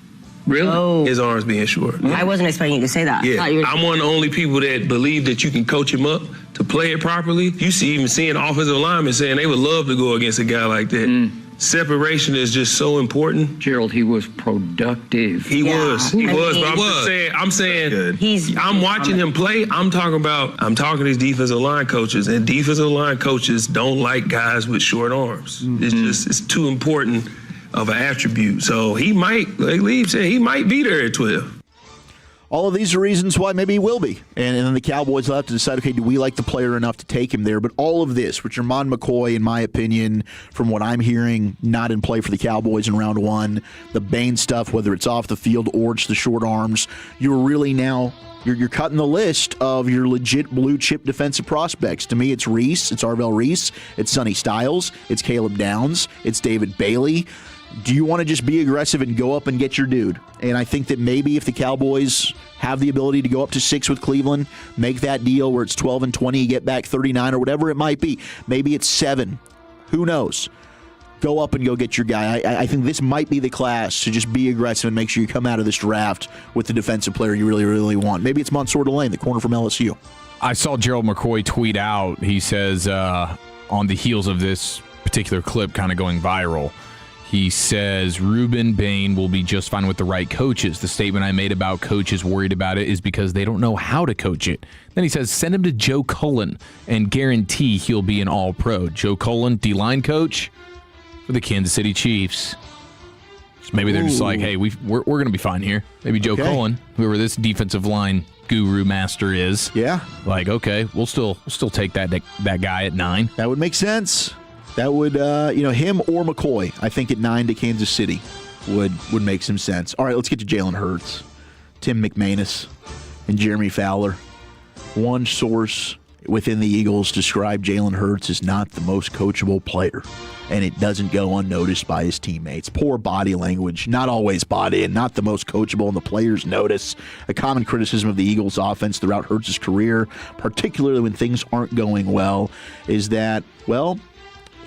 Really? Oh. His arms being short. I wasn't expecting you to say that. Yeah, I'm one of the only people that believe that you can coach him up to play it properly. You see, even seeing offensive linemen saying they would love to go against a guy like that. Separation is just so important. Gerald, he was productive. He was, but I'm saying, I'm watching him play. I'm talking to these defensive line coaches, and defensive line coaches don't like guys with short arms. It's too important of an attribute. So he might, like Lee said, he might be there at 12. All of these are reasons why maybe he will be. And then the Cowboys will have to decide, okay, do we like the player enough to take him there? But all of this, which Jermon McCoy, in my opinion, from what I'm hearing, not in play for the Cowboys in round one, the Bane stuff, whether it's off the field or it's the short arms, you're really now, you're cutting the list of your legit blue chip defensive prospects. To me, it's Reese, it's Arvell Reese, it's Sonny Styles, it's Caleb Downs, it's David Bailey. Do you want to just be aggressive and go up and get your dude? And I think that maybe if the Cowboys have the ability to go up to 6 with Cleveland, make that deal where it's 12 and 20, you get back 39 or whatever it might be. Maybe it's 7. Who knows? Go up and go get your guy. I think this might be the class to just be aggressive and make sure you come out of this draft with the defensive player you really, really want. Maybe it's Mansour Delane, the corner from LSU. I saw Gerald McCoy tweet out. He says on the heels of this particular clip kind of going viral, he says, Ruben Bane will be just fine with the right coaches. The statement I made about coaches worried about it is because they don't know how to coach it. Then he says, send him to Joe Cullen and guarantee he'll be an all-pro. Joe Cullen, D-line coach for the Kansas City Chiefs. So maybe they're just like, hey, we're going to be fine here. Maybe Joe Cullen, whoever this defensive line guru master is. Yeah. Like, okay, we'll still take that guy at 9. That would make sense. That would, him or McCoy, I think at 9 to Kansas City would make some sense. All right, let's get to Jalen Hurts, Tim McManus, and Jeremy Fowler. One source within the Eagles described Jalen Hurts as not the most coachable player, and it doesn't go unnoticed by his teammates. Poor body language, not always bought in, not the most coachable, and the players notice. A common criticism of the Eagles' offense throughout Hurts' career, particularly when things aren't going well, is that, well,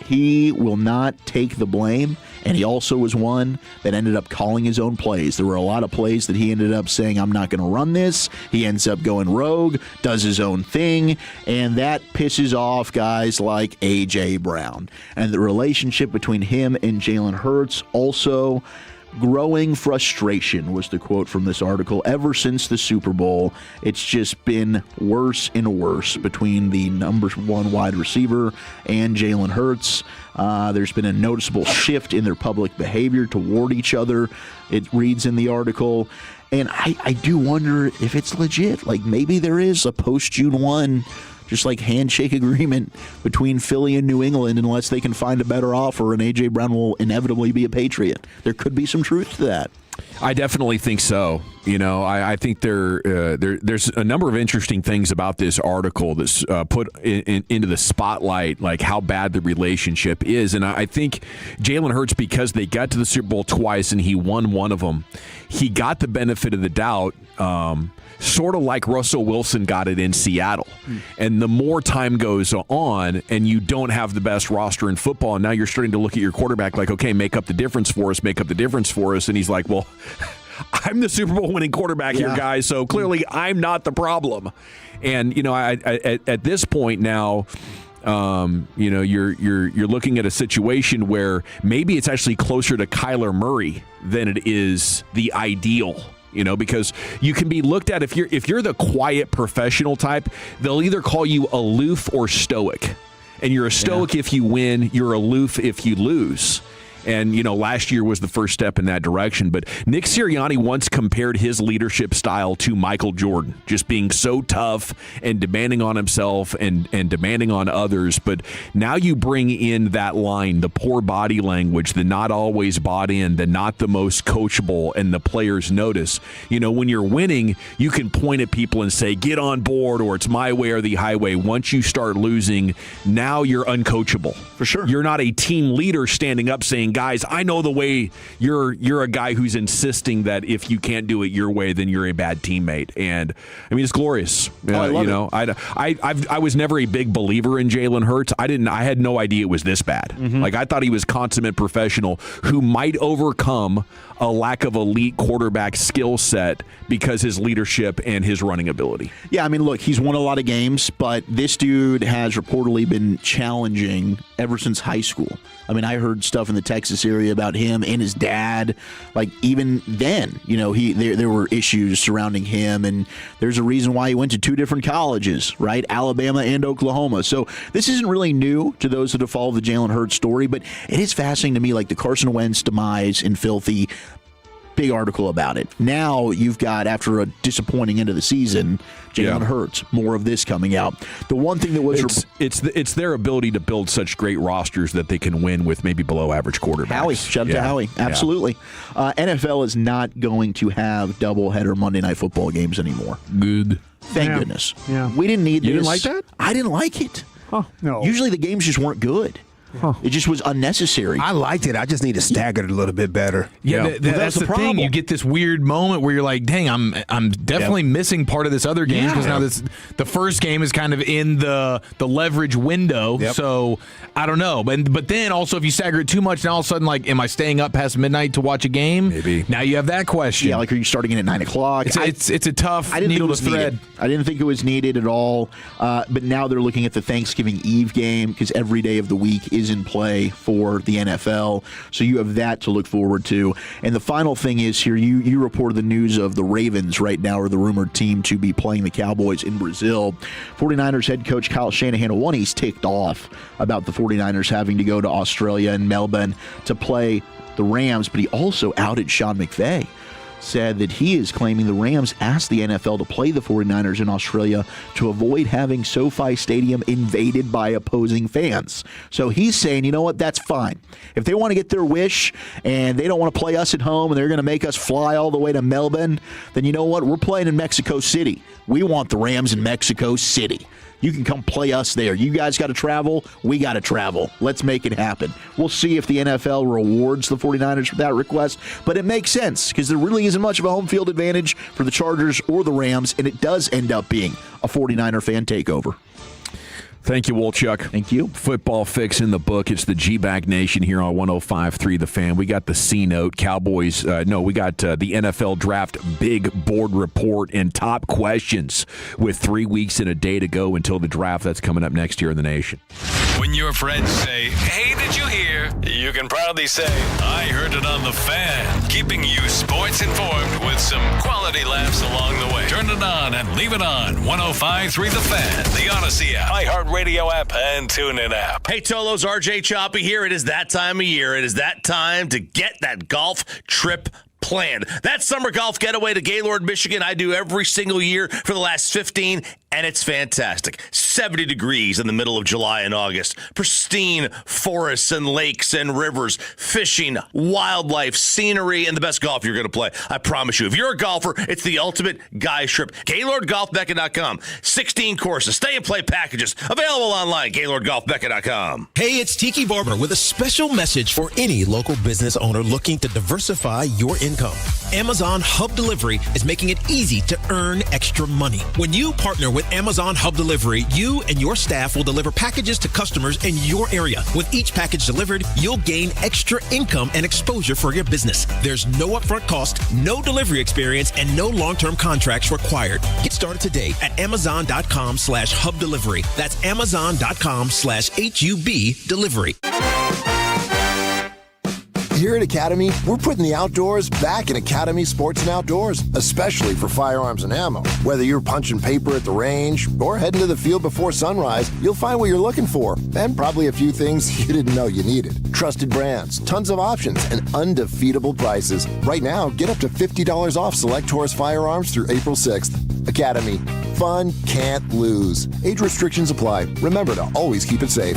he will not take the blame, and he also was one that ended up calling his own plays. There were a lot of plays that he ended up saying, I'm not going to run this. He ends up going rogue, does his own thing, and that pisses off guys like A.J. Brown. And the relationship between him and Jalen Hurts also growing frustration was the quote from this article. Ever since the Super Bowl, it's just been worse and worse between the number 1 wide receiver and Jalen Hurts. There's been a noticeable shift in their public behavior toward each other, it reads in the article. And I do wonder if it's legit. Like maybe there is a post-June 1 just like handshake agreement between Philly and New England unless they can find a better offer, and A.J. Brown will inevitably be a Patriot. There could be some truth to that. I definitely think so. I think there's a number of interesting things about this article that's put into the spotlight, like how bad the relationship is. And I think Jalen Hurts, because they got to the Super Bowl twice and he won one of them, he got the benefit of the doubt, sort of like Russell Wilson got it in Seattle. And the more time goes on and you don't have the best roster in football, and now you're starting to look at your quarterback like, okay, make up the difference for us. And he's like, well, I'm the Super Bowl winning quarterback here, guys, so clearly I'm not the problem. And, at this point now, you're looking at a situation where maybe it's actually closer to Kyler Murray than it is the ideal. Because you can be looked at, if you're the quiet professional type, they'll either call you aloof or stoic. And you're a stoic if you win, you're aloof if you lose. And, last year was the first step in that direction. But Nick Sirianni once compared his leadership style to Michael Jordan, just being so tough and demanding on himself and demanding on others. But now you bring in that line, the poor body language, the not always bought in, the not the most coachable, and the players notice. When you're winning, you can point at people and say, get on board, or it's my way or the highway. Once you start losing, now you're uncoachable. For sure. You're not a team leader standing up saying, saying, guys, I know the way you're a guy who's insisting that if you can't do it your way, then you're a bad teammate. And I mean, it's glorious. I love it. I was never a big believer in Jalen Hurts. I had no idea it was this bad. Like, I thought he was consummate professional who might overcome a lack of elite quarterback skill set because his leadership and his running ability. Yeah, I mean, look, he's won a lot of games, but this dude has reportedly been challenging ever since high school. I mean, I heard stuff in the Texas area about him and his dad. Like, even then, there were issues surrounding him, and there's a reason why he went to 2 different colleges, right? Alabama and Oklahoma. So this isn't really new to those that have followed the Jalen Hurts story, but it is fascinating to me, like the Carson Wentz demise in Filthy. Big article about it. Now you've got, after a disappointing end of the season, Jalen Hurts. More of this coming out. The one thing that was it's their ability to build such great rosters that they can win with maybe below average quarterbacks. Howie, shout out to Howie. Absolutely. NFL is not going to have doubleheader Monday Night Football games anymore. Good. Thank goodness. Yeah. We didn't need this. You didn't like that? I didn't like it. Oh, no. Usually the games just weren't good. Huh. It just was unnecessary. I liked it. I just need to stagger it a little bit better. Yeah, that's the thing. You get this weird moment where you're like, dang, I'm definitely missing part of this other game because now the first game is kind of in the leverage window. Yep. So I don't know. But then also if you stagger it too much, now all of a sudden, like, am I staying up past midnight to watch a game? Maybe. Now you have that question. Yeah, like, are you starting it at 9 o'clock? It's a tough needle to thread. I didn't think it was needed at all. But now they're looking at the Thanksgiving Eve game because every day of the week is in play for the NFL. So you have that to look forward to. And the final thing is here, you reported the news of the Ravens right now are the rumored team to be playing the Cowboys in Brazil. 49ers head coach Kyle Shanahan, he's ticked off about the 49ers having to go to Australia and Melbourne to play the Rams, but he also outed Sean McVay. Said that he is claiming the Rams asked the NFL to play the 49ers in Australia to avoid having SoFi Stadium invaded by opposing fans. So he's saying, you know what, that's fine. If they want to get their wish and they don't want to play us at home and they're going to make us fly all the way to Melbourne, then you know what, we're playing in Mexico City. We want the Rams in Mexico City. You can come play us there. You guys got to travel. We got to travel. Let's make it happen. We'll see if the NFL rewards the 49ers for that request, but it makes sense because there really isn't much of a home field advantage for the Chargers or the Rams, and it does end up being a 49er fan takeover. Thank you, Wolchuk. Thank you. Football fix in the book. It's the G-Bag Nation here on 105.3 The Fan. We got the C-Note. Cowboys. We got the NFL Draft Big Board Report and top questions with 3 weeks and a day to go until the draft. That's coming up next year in the nation. When your friends say, hey, did you hear? You can proudly say, I heard it on The Fan. Keeping you sports informed with some quality laughs along the way. Turn it on and leave it on. 105.3 The Fan, the Odyssey app, iHeartRadio app, and TuneIn app. Hey, Tolos, RJ Choppy here. It is that time of year. It is that time to get that golf trip planned. That summer golf getaway to Gaylord, Michigan, I do every single year for the last 15, and it's fantastic. 70 degrees in the middle of July and August. Pristine forests and lakes and rivers, fishing, wildlife, scenery, and the best golf you're going to play. I promise you. If you're a golfer, it's the ultimate guy trip. GaylordGolfMecca.com. 16 courses, stay and play packages. Available online, GaylordGolfMecca.com. Hey, it's Tiki Barber with a special message for any local business owner looking to diversify your income. Amazon Hub Delivery is making it easy to earn extra money. When you partner with Amazon Hub Delivery, you and your staff will deliver packages to customers in your area. With each package delivered, you'll gain extra income and exposure for your business. There's no upfront cost, no delivery experience, and no long-term contracts required. Get started today at Amazon.com/Hub Delivery. That's Amazon.com/HUB Delivery. Here at Academy, we're putting the outdoors back in Academy Sports and Outdoors, especially for firearms and ammo. Whether you're punching paper at the range or heading to the field before sunrise, you'll find what you're looking for, and probably a few things you didn't know you needed. Trusted brands, tons of options, and undefeatable prices. Right now, get up to $50 off select Taurus firearms through April 6th. Academy. Fun can't lose. Age restrictions apply. Remember to always keep it safe.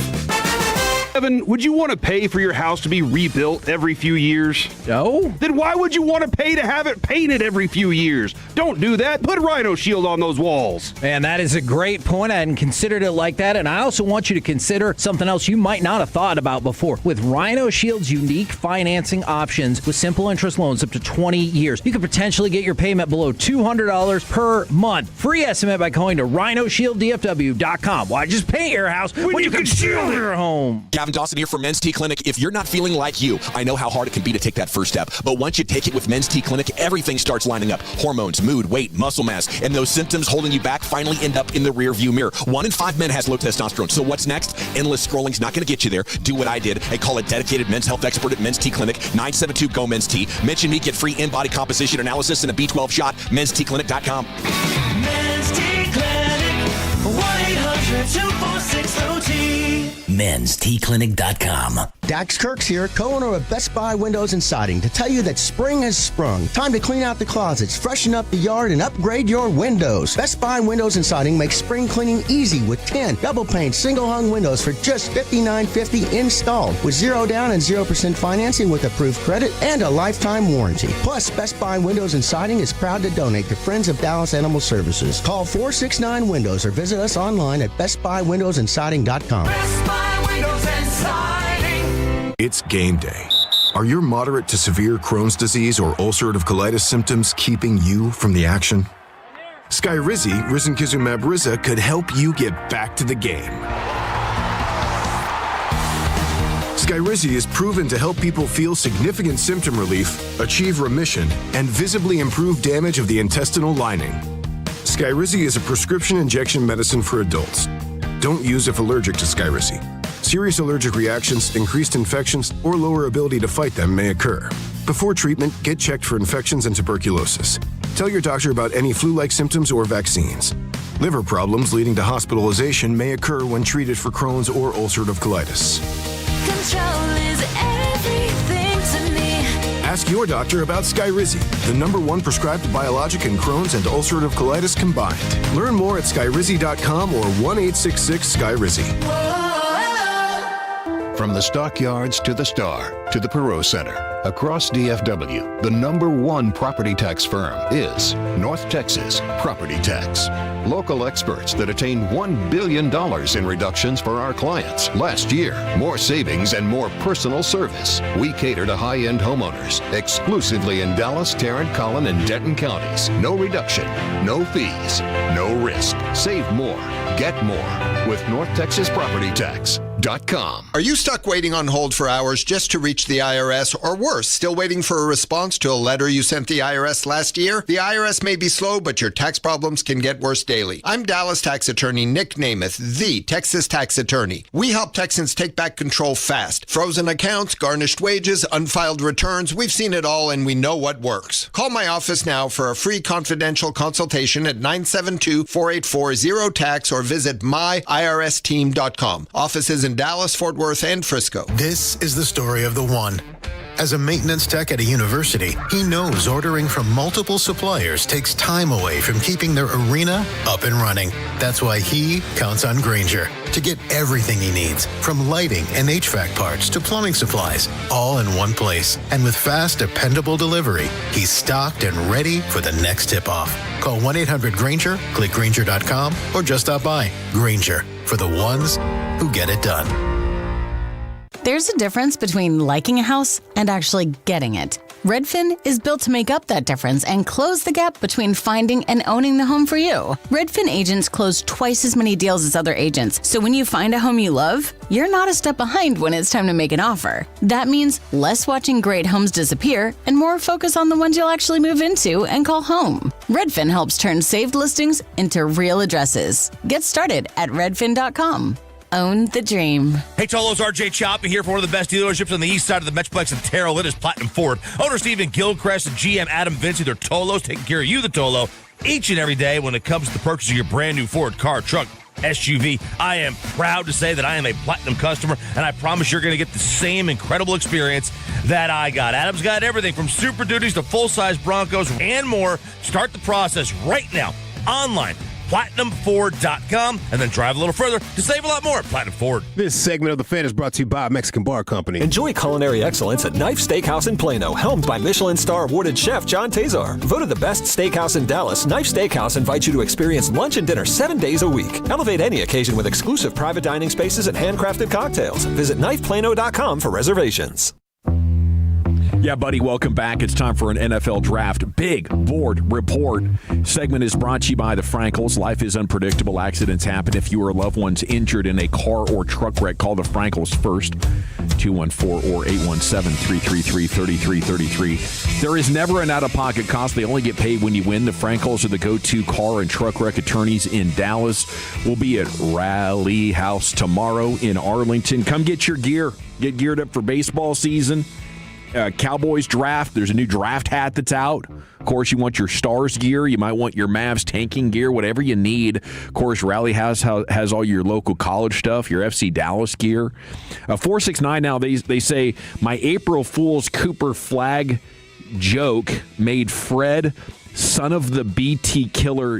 Evan, would you want to pay for your house to be rebuilt every few years? No. Then why would you want to pay to have it painted every few years? Don't do that. Put Rhino Shield on those walls. Man, that is a great point. I hadn't considered it like that. And I also want you to consider something else you might not have thought about before. With Rhino Shield's unique financing options with simple interest loans up to 20 years, you could potentially get your payment below $200 per month. Free estimate by going to rhinoshielddfw.com. Why just paint your house when you can shield your home? Gavin Dawson here from Men's T Clinic. If you're not feeling like you, I know how hard it can be to take that first step. But once you take it with Men's T Clinic, everything starts lining up. Hormones, mood, weight, muscle mass, and those symptoms holding you back finally end up in the rear view mirror. 1 in 5 men has low testosterone. So what's next? Endless scrolling's not going to get you there. Do what I did and call a dedicated men's health expert at Men's T Clinic, 972-GO-MEN'S-T. Mention me, get free in-body composition analysis and a B12 shot. menstclinic.com. Men's T Clinic, 1-800-246-OT. menstclinic.com. Dax Kirks here, co-owner of Best Buy Windows and Siding, to tell you that spring has sprung. Time to clean out the closets, freshen up the yard, and upgrade your windows. Best Buy Windows and Siding makes spring cleaning easy with 10 double-pane, single-hung windows for just $59.50 installed, with 0 down and 0% financing with approved credit and a lifetime warranty. Plus, Best Buy Windows and Siding is proud to donate to Friends of Dallas Animal Services. Call 469-WINDOWS or visit us online at bestbuywindowsandsiding.com. Best Buy Windows and Siding. It's game day. Are your moderate to severe Crohn's disease or ulcerative colitis symptoms keeping you from the action? Skyrizi, risankizumab Riza, could help you get back to the game. Skyrizi is proven to help people feel significant symptom relief, achieve remission, and visibly improve damage of the intestinal lining. Skyrizi is a prescription injection medicine for adults. Don't use if allergic to Skyrizi. Serious allergic reactions, increased infections, or lower ability to fight them may occur. Before treatment, get checked for infections and tuberculosis. Tell your doctor about any flu-like symptoms or vaccines. Liver problems leading to hospitalization may occur when treated for Crohn's or ulcerative colitis. Control is everything to me. Ask your doctor about Skyrizi, the #1 prescribed biologic in Crohn's and ulcerative colitis combined. Learn more at skyrizi.com or 1-866-SKYRIZI. From the stockyards to the Star to the Perot Center, across DFW, the #1 property tax firm is North Texas Property Tax. Local experts that attained $1 billion in reductions for our clients last year. More savings and more personal service. We cater to high-end homeowners exclusively in Dallas, Tarrant, Collin, and Denton counties. No reduction, no fees, no risk. Save more, get more with North Texas Property Tax. Are you stuck waiting on hold for hours just to reach the IRS, or worse, still waiting for a response to a letter you sent the IRS last year? The IRS may be slow, but your tax problems can get worse daily. I'm Dallas tax attorney Nick Namath, the Texas tax attorney. We help Texans take back control fast. Frozen accounts, garnished wages, unfiled returns, we've seen it all and we know what works. Call my office now for a free confidential consultation at 972-484-0TAX or visit myiRSteam.com. Offices in Dallas, Fort Worth, and Frisco. This is the story of the one. As a maintenance tech at a university, he knows ordering from multiple suppliers takes time away from keeping their arena up and running. That's why he counts on Grainger to get everything he needs, from lighting and HVAC parts to plumbing supplies, all in one place. And with fast, dependable delivery, he's stocked and ready for the next tip-off. Call 1-800-GRAINGER, click Grainger.com, or just stop by. Grainger, for the ones who get it done. There's a difference between liking a house and actually getting it. Redfin is built to make up that difference and close the gap between finding and owning the home for you. Redfin agents close twice as many deals as other agents, so when you find a home you love, you're not a step behind when it's time to make an offer. That means less watching great homes disappear and more focus on the ones you'll actually move into and call home. Redfin helps turn saved listings into real addresses. Get started at redfin.com. Own the dream. Hey, Tolos, RJ Choppy here for one of the best dealerships on the east side of the Metroplex in Terrell. It is Platinum Ford. Owner Stephen Gilchrist and GM Adam Vinci, they're Tolos, taking care of you, the Tolo, each and every day when it comes to the purchase of your brand new Ford car, truck, SUV. I am proud to say that I am a Platinum customer, and I promise you're going to get the same incredible experience that I got. Adam's got everything from Super Duties to full-size Broncos and more. Start the process right now, online. PlatinumFord.com, and then drive a little further to save a lot more at Platinum Ford. This segment of The Fan is brought to you by Mexican Bar Company. Enjoy culinary excellence at Knife Steakhouse in Plano, helmed by Michelin star awarded chef John Tazar. Voted the best steakhouse in Dallas, Knife Steakhouse invites you to experience lunch and dinner 7 days a week. Elevate any occasion with exclusive private dining spaces and handcrafted cocktails. Visit knifeplano.com for reservations. Yeah, buddy, welcome back. It's time for an NFL Draft Big Board Report. Segment is brought to you by the Frankels. Life is unpredictable. Accidents happen. If you or loved ones injured in a car or truck wreck, call the Frankels first. 214 or 817-333-3333. There is never an out-of-pocket cost. They only get paid when you win. The Frankels are the go-to car and truck wreck attorneys in Dallas. We'll be at Rally House tomorrow in Arlington. Come get your gear. Get geared up for baseball season. Cowboys draft. There's a new draft hat that's out. Of course, you want your Stars gear. You might want your Mavs tanking gear, whatever you need. Of course, Rally House has all your local college stuff, your FC Dallas gear. 469 now, they say, my April Fool's Cooper flag joke made Fred, son of the BTK killer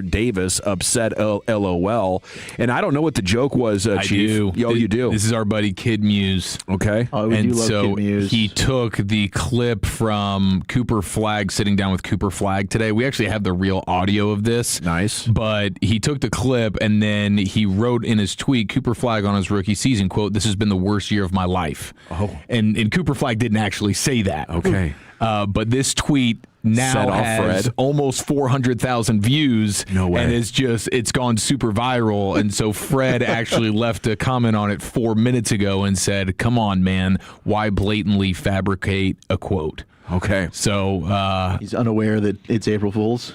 Davis, upset, LOL. And I don't know what the joke was, I Chief. do. Oh, you do? This is our buddy Kid Muse. Okay. Oh, we and do love so Kid Muse. he took the clip from Cooper Flag sitting down with Cooper Flag today. We actually have the real audio of this. Nice. But he took the clip and then he wrote in his tweet, Cooper Flag on his rookie season, quote, "This has been the worst year of my life." Oh. And Cooper Flag didn't actually say that. Okay. But this tweet now has almost 400,000 views. No way. And it's gone super viral. And so Fred actually left a comment on it 4 minutes ago and said, "Come on, man, why blatantly fabricate a quote?" Okay. So he's unaware that it's April Fool's.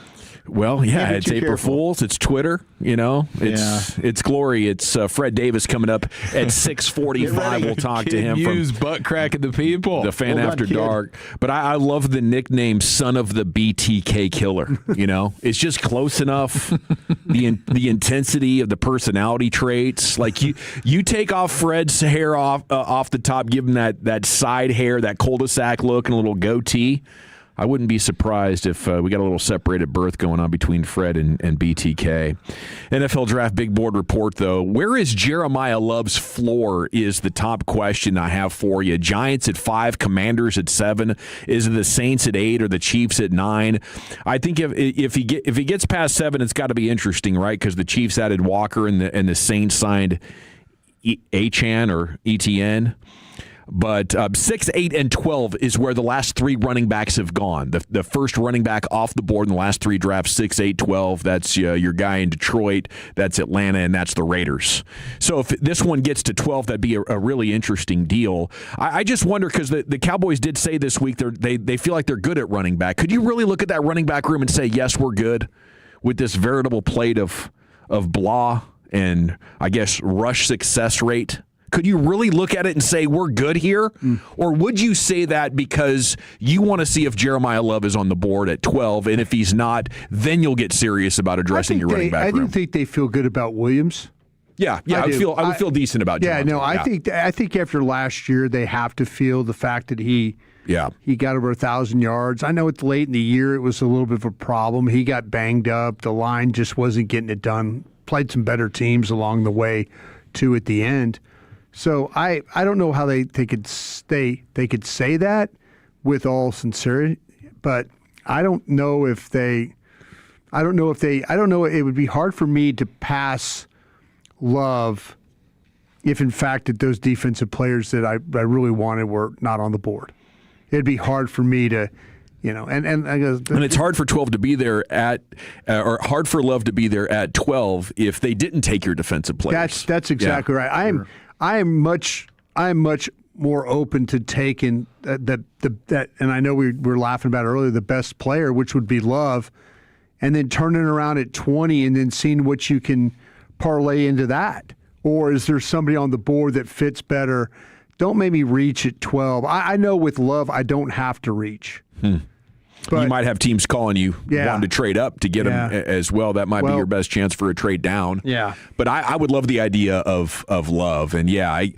Well, yeah, Maybe it's too April careful. Fool's. It's Twitter, It's glory. It's Fred Davis coming up at 6:45. We'll talk to him Muse from butt cracking the people. the Fan Hold on, After kid. Dark. But I love the nickname "Son of the BTK Killer." It's just close enough. The intensity of the personality traits, like you take off Fred's hair off the top, give him that side hair, that cul-de-sac look, and a little goatee. I wouldn't be surprised if we got a little separated berth going on between Fred and BTK. NFL Draft Big Board Report, though. Where is Jeremiah Love's floor is the top question I have for you. Giants at 5, Commanders at 7. Is it the Saints at 8 or the Chiefs at 9? I think if he gets past 7, it's got to be interesting, right? Because the Chiefs added Walker and the Saints signed Achan or ETN. But 6, 8, and 12 is where the last 3 running backs have gone. The first running back off the board in the last 3 drafts, 6, 8, 12. That's your guy in Detroit. That's Atlanta, and that's the Raiders. So if this one gets to 12, that'd be a really interesting deal. I just wonder, because the Cowboys did say this week they feel like they're good at running back. Could you really look at that running back room and say, yes, we're good with this veritable plate of blah and, I guess, rush success rate? Could you really look at it and say we're good here? Or would you say that because you want to see if Jeremiah Love is on the board at 12, and if he's not, then you'll get serious about addressing your running back room? I do think they feel good about Williams. Yeah, I would feel decent about Javonte. Javonte. I think after last year they have to feel the fact that he got over 1,000 yards. I know it's late in the year, it was a little bit of a problem. He got banged up. The line just wasn't getting it done. Played some better teams along the way too at the end. So I don't know how they could say that with all sincerity, but I don't know. It would be hard for me to pass Love if in fact that those defensive players that I really wanted were not on the board. It'd be hard for me to, and it's hard for 12 to be there or hard for Love to be there at 12 if they didn't take your defensive players. That's exactly right. I am much more open to taking that, and I know we were laughing about it earlier, the best player, which would be Love, and then turning around at 20 and then seeing what you can parlay into that. Or is there somebody on the board that fits better? Don't make me reach at 12. I know with Love I don't have to reach. But, you might have teams calling you wanting to trade up to get him as well. That might be your best chance for a trade down. Yeah. But I would love the idea of Love. And, I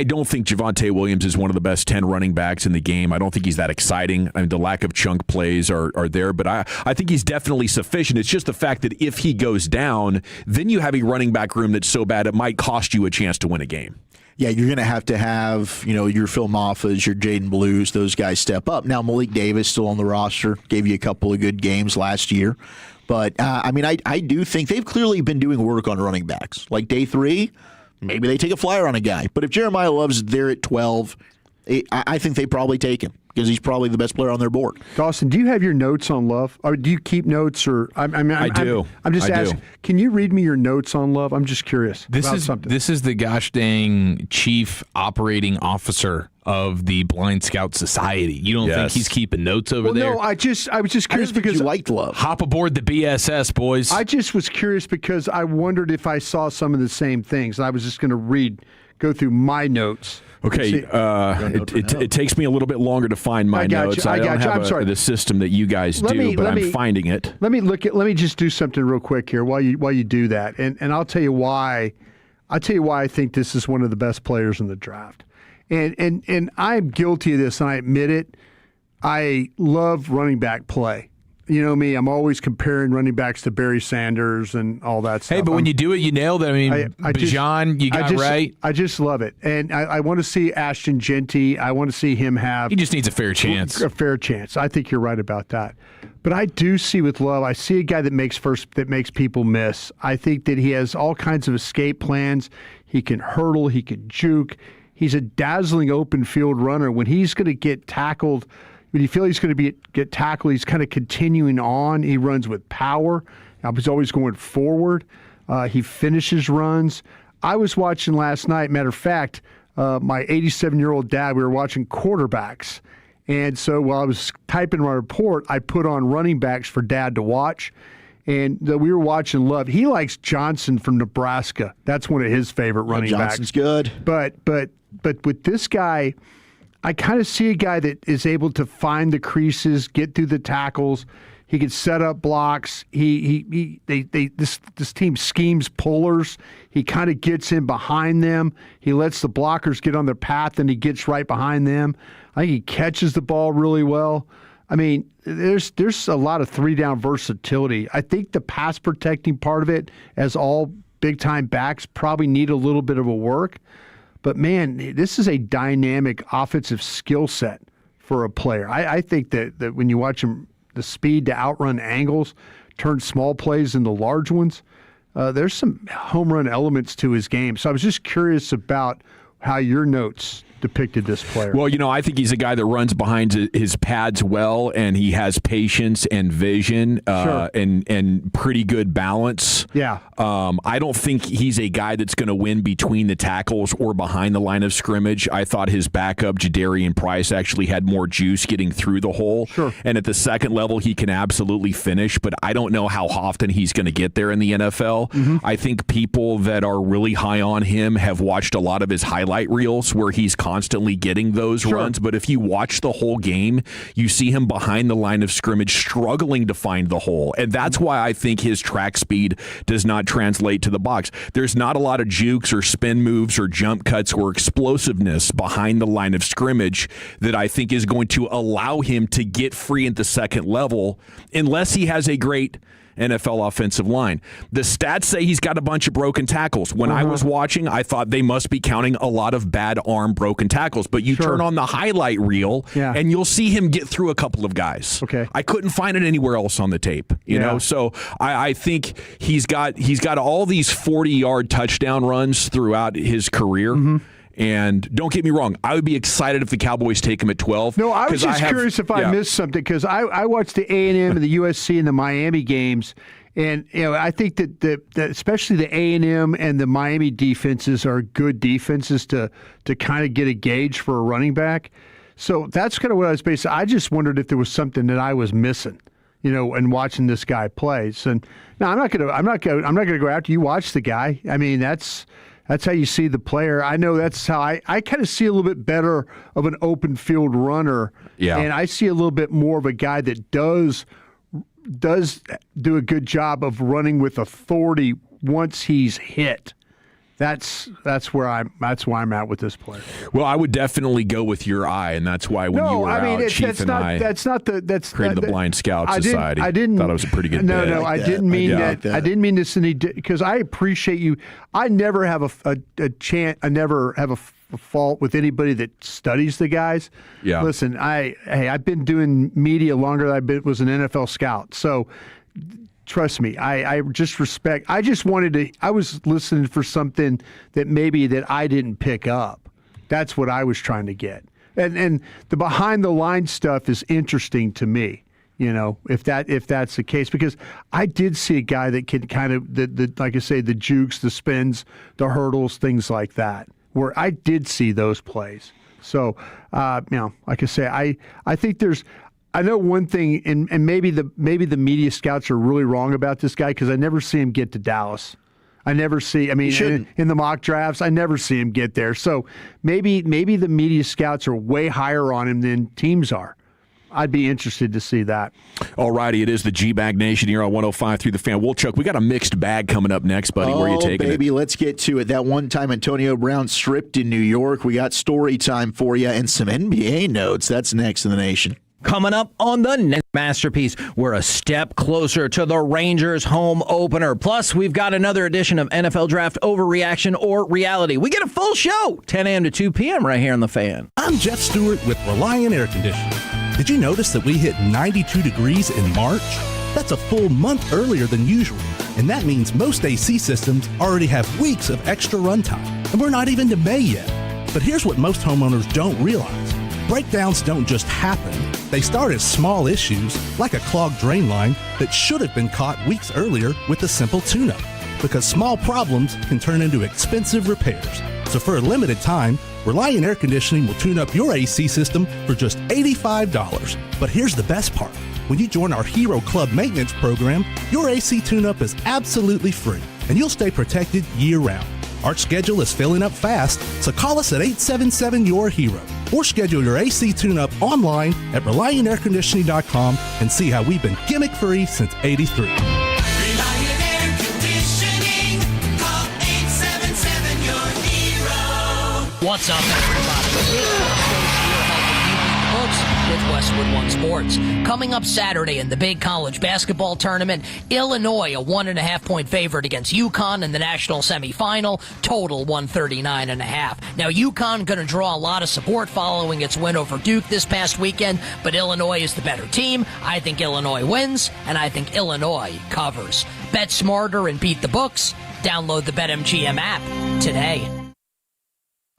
don't think Javonte Williams is one of the best 10 running backs in the game. I don't think he's that exciting. I mean, the lack of chunk plays are there. But I think he's definitely sufficient. It's just the fact that if he goes down, then you have a running back room that's so bad it might cost you a chance to win a game. Yeah, you're going to have, your Phil Moffas, your Jaden Blues, those guys step up. Now, Malik Davis still on the roster, gave you a couple of good games last year. But, I do think they've clearly been doing work on running backs. Like day 3, maybe they take a flyer on a guy. But if Jeremiah Love's there at 12, I think they probably take him because he's probably the best player on their board. Dawson, do you have your notes on Love? Or do you keep notes? Or I do. I'm just asking. Can you read me your notes on Love? I'm just curious. This is the gosh dang chief operating officer of the Blind Scout Society. You don't think he's keeping notes over there? No, I was just curious because you liked Love. Hop aboard the BSS, boys. I just was curious because I wondered if I saw some of the same things. I was just going to go through my notes. Okay, it takes me a little bit longer to find my notes. I don't have the system that you guys do, but I'm finding it. Let me just do something real quick here while you do that, and I'll tell you why. I'll tell you why I think this is one of the best players in the draft, and I'm guilty of this, and I admit it. I love running back play. You know me, I'm always comparing running backs to Barry Sanders and all that stuff. Hey, but when you do it, you nailed it. I mean, Bijan, you got right. I just love it. And I want to see Ashton Genty. I want to see him have... He just needs a fair chance. A fair chance. I think you're right about that. But I do see with Love, I see a guy that makes people miss. I think that he has all kinds of escape plans. He can hurdle. He can juke. He's a dazzling open field runner. When he's going to get tackled... When you feel he's going to get tackled, he's kind of continuing on. He runs with power. He's always going forward. He finishes runs. I was watching last night. Matter of fact, my 87-year-old dad, we were watching quarterbacks. And so while I was typing my report, I put on running backs for Dad to watch. And we were watching Love. He likes Johnson from Nebraska. That's one of his favorite running backs. Johnson's good. But with this guy... I kind of see a guy that is able to find the creases, get through the tackles. He can set up blocks. This team schemes pullers. He kind of gets in behind them. He lets the blockers get on their path, and he gets right behind them. I think he catches the ball really well. I mean, there's a lot of 3-down versatility. I think the pass protecting part of it, as all big-time backs, probably need a little bit of a work. But, man, this is a dynamic offensive skill set for a player. I think that when you watch him, the speed to outrun angles, turn small plays into large ones, there's some home run elements to his game. So I was just curious about how your notes depicted this player. Well, I think he's a guy that runs behind his pads well, and he has patience and vision and pretty good balance. Yeah. I don't think he's a guy that's going to win between the tackles or behind the line of scrimmage. I thought his backup, Jadarian Price, actually had more juice getting through the hole. Sure. And at the second level, he can absolutely finish, but I don't know how often he's going to get there in the NFL. Mm-hmm. I think people that are really high on him have watched a lot of his highlight reels where he's constantly getting those runs, but if you watch the whole game, you see him behind the line of scrimmage struggling to find the hole, and that's why I think his track speed does not translate to the box. There's not a lot of jukes or spin moves or jump cuts or explosiveness behind the line of scrimmage that I think is going to allow him to get free at the second level unless he has a great NFL offensive line. The stats say he's got a bunch of broken tackles. When I was watching, I thought they must be counting a lot of bad arm broken tackles. But you turn on the highlight reel, and you'll see him get through a couple of guys. Okay, I couldn't find it anywhere else on the tape. You know, so I think he's got all these 40-yard touchdown runs throughout his career. Mm-hmm. And don't get me wrong, I would be excited if the Cowboys take him at 12. No, I was just curious if I missed something because I watched the A&M and the USC and the Miami games, and I think that especially the A&M and the Miami defenses are good defenses to kind of get a gauge for a running back. So that's kind of what I was basing. I just wondered if there was something that I was missing, and watching this guy play. So now I'm not gonna go after you. Watch the guy. I mean, that's That's how you see the player. I know that's how I kind of see a little bit better of an open field runner. Yeah. And I see a little bit more of a guy that does do a good job of running with authority once he's hit. That's why I'm at with this player. Well, I would definitely go with your eye, and that's why when you were out, Chief and I created the Blind Scout Society. I didn't thought it was a pretty good. No, I didn't mean that. I didn't mean this because I appreciate you. I never have a chance. I never have a fault with anybody that studies the guys. Yeah. Listen, I've been doing media longer than I was an NFL scout, so. Trust me, I just respect. I just wanted to. I was listening for something that I didn't pick up. That's what I was trying to get. And the behind the line stuff is interesting to me. If that's the case, because I did see a guy that can kind of like I say, the jukes, the spins, the hurdles, things like that. Where I did see those plays. So like I say, I think there's. I know one thing, and maybe the media scouts are really wrong about this guy because I never see him get to Dallas. I never see. I mean, in the mock drafts, I never see him get there. So maybe the media scouts are way higher on him than teams are. I'd be interested to see that. All righty, it is the G-Bag Nation here on 105 through the Fan. Chuck, we got a mixed bag coming up next, buddy. Where are you taking baby, it? Let's get to it. That one time Antonio Brown stripped in New York. We got story time for you and some NBA notes. That's next in the Nation. Coming up on the next masterpiece, we're a step closer to the Rangers home opener. Plus, we've got another edition of NFL Draft Overreaction or Reality. We get a full show, 10 a.m. to 2 p.m. right here on The Fan. I'm Jeff Stewart with Reliant Air Conditioning. Did you notice that we hit 92 degrees in March? That's a full month earlier than usual, and that means most AC systems already have weeks of extra runtime, and we're not even to May yet. But here's what most homeowners don't realize. Breakdowns don't just happen. They start as small issues, like a clogged drain line that should have been caught weeks earlier with a simple tune-up, because small problems can turn into expensive repairs. So for a limited time, Reliant Air Conditioning will tune up your AC system for just $85. But here's the best part. When you join our Hero Club maintenance program, your AC tune-up is absolutely free, and you'll stay protected year-round. Our schedule is filling up fast, so call us at 877-YOUR-HERO or schedule your AC tune-up online at ReliantAirConditioning.com and see how we've been gimmick-free since '83. Reliant Air Conditioning. Call 877-YOUR-HERO. What's up, everybody? With Westwood One Sports. Coming up Saturday in the big college basketball tournament, Illinois a 1.5-point favorite against Yukon in the national semifinal, total 139.5. Now, Yukon going to draw a lot of support following its win over Duke this past weekend, but Illinois is the better team. I think Illinois wins, and I think Illinois covers. Bet smarter and beat the books. Download the BetMGM app today.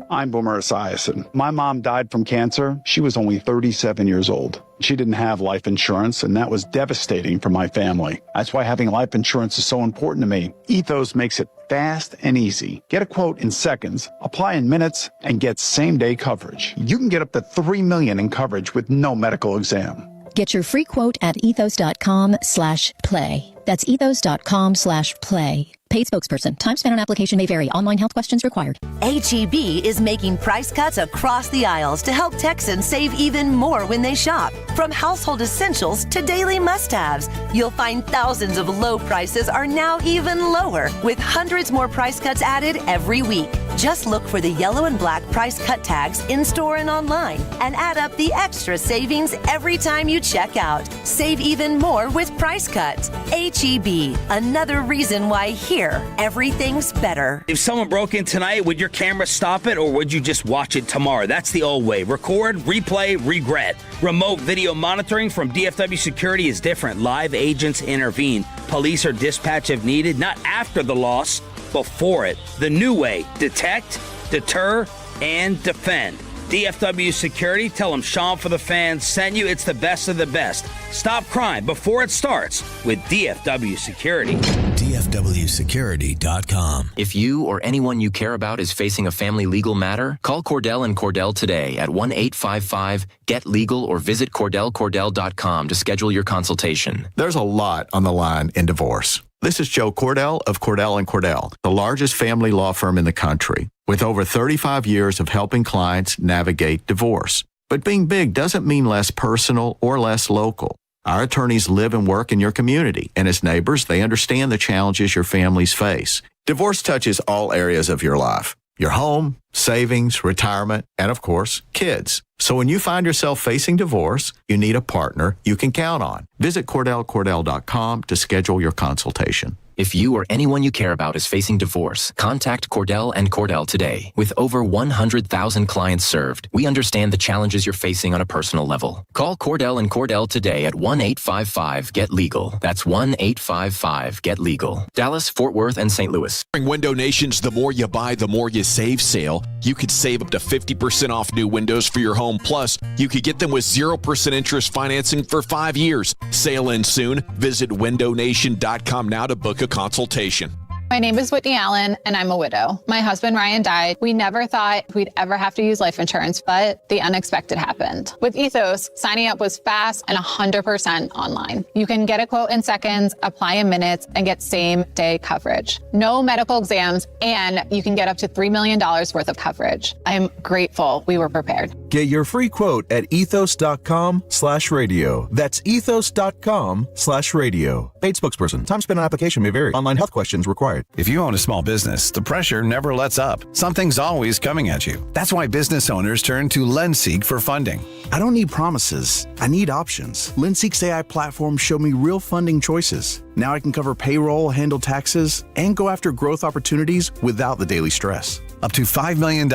I'm Boomer Esiason. My mom died from cancer. She was only 37 years old. She didn't have life insurance, and that was devastating for my family. That's why having life insurance is so important to me. Ethos makes it fast and easy. Get a quote in seconds, apply in minutes, and get same-day coverage. You can get up to $3 million in coverage with no medical exam. Get your free quote at ethos.com/play. That's ethos.com/play. Paid spokesperson. Time spent on application may vary. Online health questions required. H-E-B is making price cuts across the aisles to help Texans save even more when they shop. From household essentials to daily must-haves, you'll find thousands of low prices are now even lower, with hundreds more price cuts added every week. Just look for the yellow and black price cut tags in-store and online, and add up the extra savings every time you check out. Save even more with price cuts. H-E-B, another reason why here, everything's better. If someone broke in tonight, would your camera stop it or would you just watch it tomorrow? That's the old way. Record, replay, regret. Remote video monitoring from DFW Security is different. Live agents intervene. Police are dispatched if needed, not after the loss, before it. The new way: detect, deter, and defend. DFW Security, tell them Sean for the Fans sent you. It's the best of the best. Stop crime before it starts with DFW Security. DFWsecurity.com. If you or anyone you care about is facing a family legal matter, call Cordell and Cordell today at 1-855-GET-LEGAL or visit KordellCordell.com to schedule your consultation. There's a lot on the line in divorce. This is Joe Cordell of Cordell & Cordell, the largest family law firm in the country, with over 35 years of helping clients navigate divorce. But being big doesn't mean less personal or less local. Our attorneys live and work in your community, and as neighbors, they understand the challenges your families face. Divorce touches all areas of your life: your home, savings, retirement, and of course, kids. So when you find yourself facing divorce, you need a partner you can count on. Visit CordellCordell.com to schedule your consultation. If you or anyone you care about is facing divorce, contact Cordell & Cordell today. With over 100,000 clients served, we understand the challenges you're facing on a personal level. Call Cordell & Cordell today at 1-855-GET-LEGAL. That's 1-855-GET-LEGAL. Dallas, Fort Worth, and St. Louis. During Window Nation's The More You Buy, The More You Save sale, you could save up to 50% off new windows for your home. Plus, you could get them with 0% interest financing for 5 years. Sale ends soon. Visit windownation.com now to book a consultation. My name is Whitney Allen, and I'm a widow. My husband, Ryan, died. We never thought we'd ever have to use life insurance, but the unexpected happened. With Ethos, signing up was fast and 100% online. You can get a quote in seconds, apply in minutes, and get same-day coverage. No medical exams, and you can get up to $3 million worth of coverage. I'm grateful we were prepared. Get your free quote at ethos.com/radio. That's ethos.com/radio. Paid spokesperson. Time spent on application may vary. Online health questions required. If you own a small business, the pressure never lets up. Something's always coming at you. That's why business owners turn to LendSeek for funding. I don't need promises. I need options. LendSeek's AI platform showed me real funding choices. Now I can cover payroll, handle taxes, and go after growth opportunities without the daily stress. Up to $5 million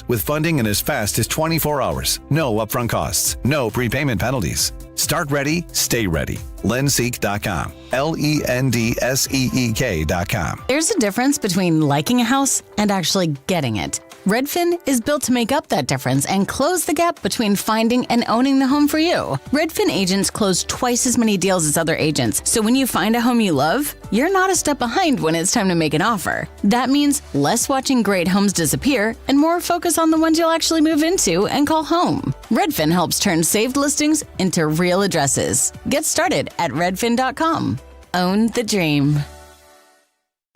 with funding in as fast as 24 hours. No upfront costs. No prepayment penalties. Start ready, stay ready. LendSeek.com. LendSeek.com. There's a difference between liking a house and actually getting it. Redfin is built to make up that difference and close the gap between finding and owning the home for you. Redfin agents close twice as many deals as other agents, so when you find a home you love, you're not a step behind when it's time to make an offer. That means less watching great homes disappear and more focus on the ones you'll actually move into and call home. Redfin helps turn saved listings into real addresses. Get started at redfin.com. Own the dream.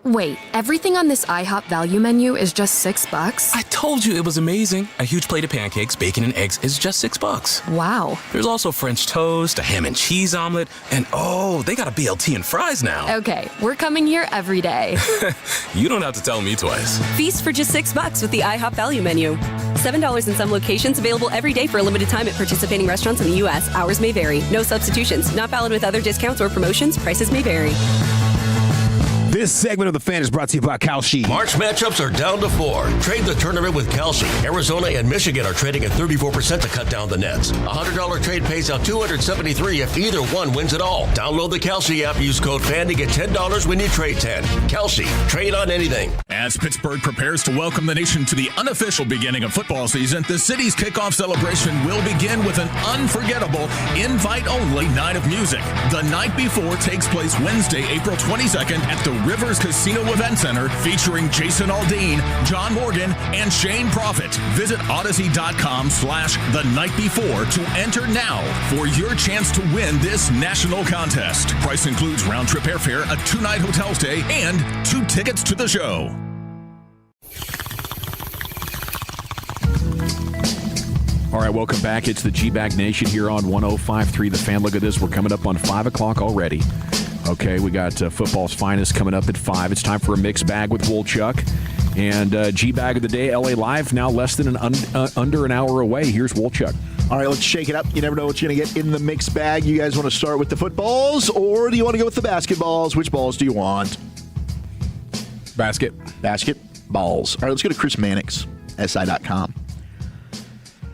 Wait, everything on this IHOP value menu is just $6? I told you it was amazing. A huge plate of pancakes, bacon, and eggs is just $6. Wow. There's also French toast, a ham and cheese omelet, and oh, they got a BLT and fries now. Okay, we're coming here every day. You don't have to tell me twice. Feast for just $6 with the IHOP value menu. $7 in some locations, available every day for a limited time at participating restaurants in the U.S. Hours may vary. No substitutions. Not valid with other discounts or promotions. Prices may vary. This segment of the Fan is brought to you by Kalshi. March matchups are down to 4. Trade the tournament with Kalshi. Arizona and Michigan are trading at 34% to cut down the nets. A $100 trade pays out $273 if either one wins it all. Download the Kalshi app. Use code FAN to get $10 when you trade 10. Kalshi. Trade on anything. As Pittsburgh prepares to welcome the nation to the unofficial beginning of football season, the city's kickoff celebration will begin with an unforgettable, invite-only night of music. The night before takes place Wednesday, April 22nd at the Rivers Casino Event Center, featuring Jason Aldean, John Morgan, and Shane Profit. Visit Odyssey.com/the night before to enter now for your chance to win this national contest. Price includes round-trip airfare, a 2-night hotel stay, and 2 tickets to the show. All right, welcome back. It's the G-Bag Nation here on 105.3 The Fan. Look at this. We're coming up on 5 o'clock already. Okay, we got football's finest coming up at 5. It's time for a mixed bag with Woolchuck. And G-Bag of the day, LA Live, now less than under an hour away. Here's Woolchuck. All right, let's shake it up. You never know what you're going to get in the mixed bag. You guys want to start with the footballs, or do you want to go with the basketballs? Which balls do you want? Basketballs. All right, let's go to Chris Mannix, SI.com.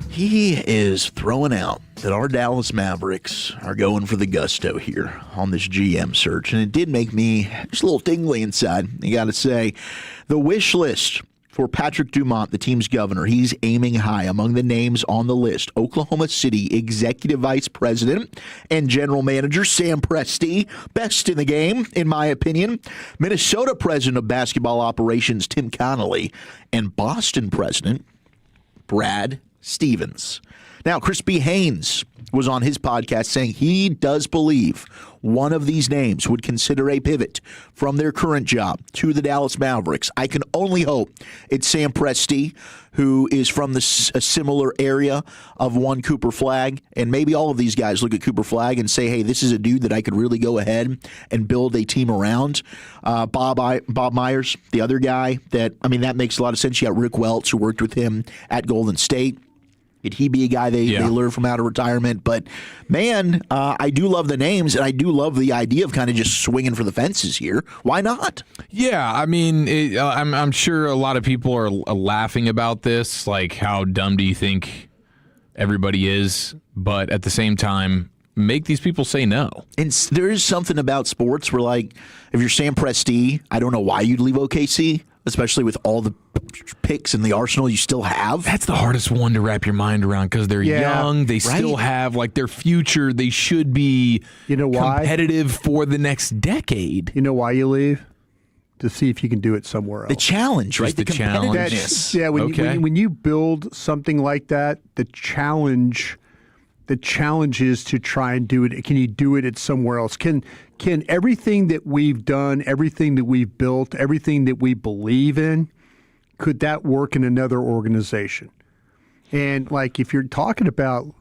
He is throwing out that our Dallas Mavericks are going for the gusto here on this GM search. And it did make me just a little tingly inside. You got to say, the wish list for Patrick Dumont, the team's governor, he's aiming high. Among the names on the list, Oklahoma City Executive Vice President and General Manager Sam Presti, best in the game, in my opinion. Minnesota President of Basketball Operations Tim Connolly, and Boston President Brad Stevens. Now, Chris B. Haynes was on his podcast saying he does believe one of these names would consider a pivot from their current job to the Dallas Mavericks. I can only hope it's Sam Presti, who is from a similar area of one Cooper Flagg, and maybe all of these guys look at Cooper Flagg and say, hey, this is a dude that I could really go ahead and build a team around. Bob Myers, the other guy, that makes a lot of sense. You got Rick Welts, who worked with him at Golden State. Could he be a guy they lure from out of retirement? But, man, I do love the names, and I do love the idea of kind of just swinging for the fences here. Why not? Yeah, I'm sure a lot of people are laughing about this, like how dumb do you think everybody is? But at the same time, make these people say no. And there is something about sports where, like, if you're Sam Presti, I don't know why you'd leave OKC, especially with all the picks in the arsenal you still have. That's the hardest one to wrap your mind around because they're young. They still have like their future. They should be competitive for the next decade. You know why you leave? To see if you can do it somewhere else. The challenge, right? The challenge. When you build something like that, the challenge is to try and do it. Can you do it at somewhere else? Can everything that we've done, everything that we've built, everything that we believe in, could that work in another organization? And like if you're talking about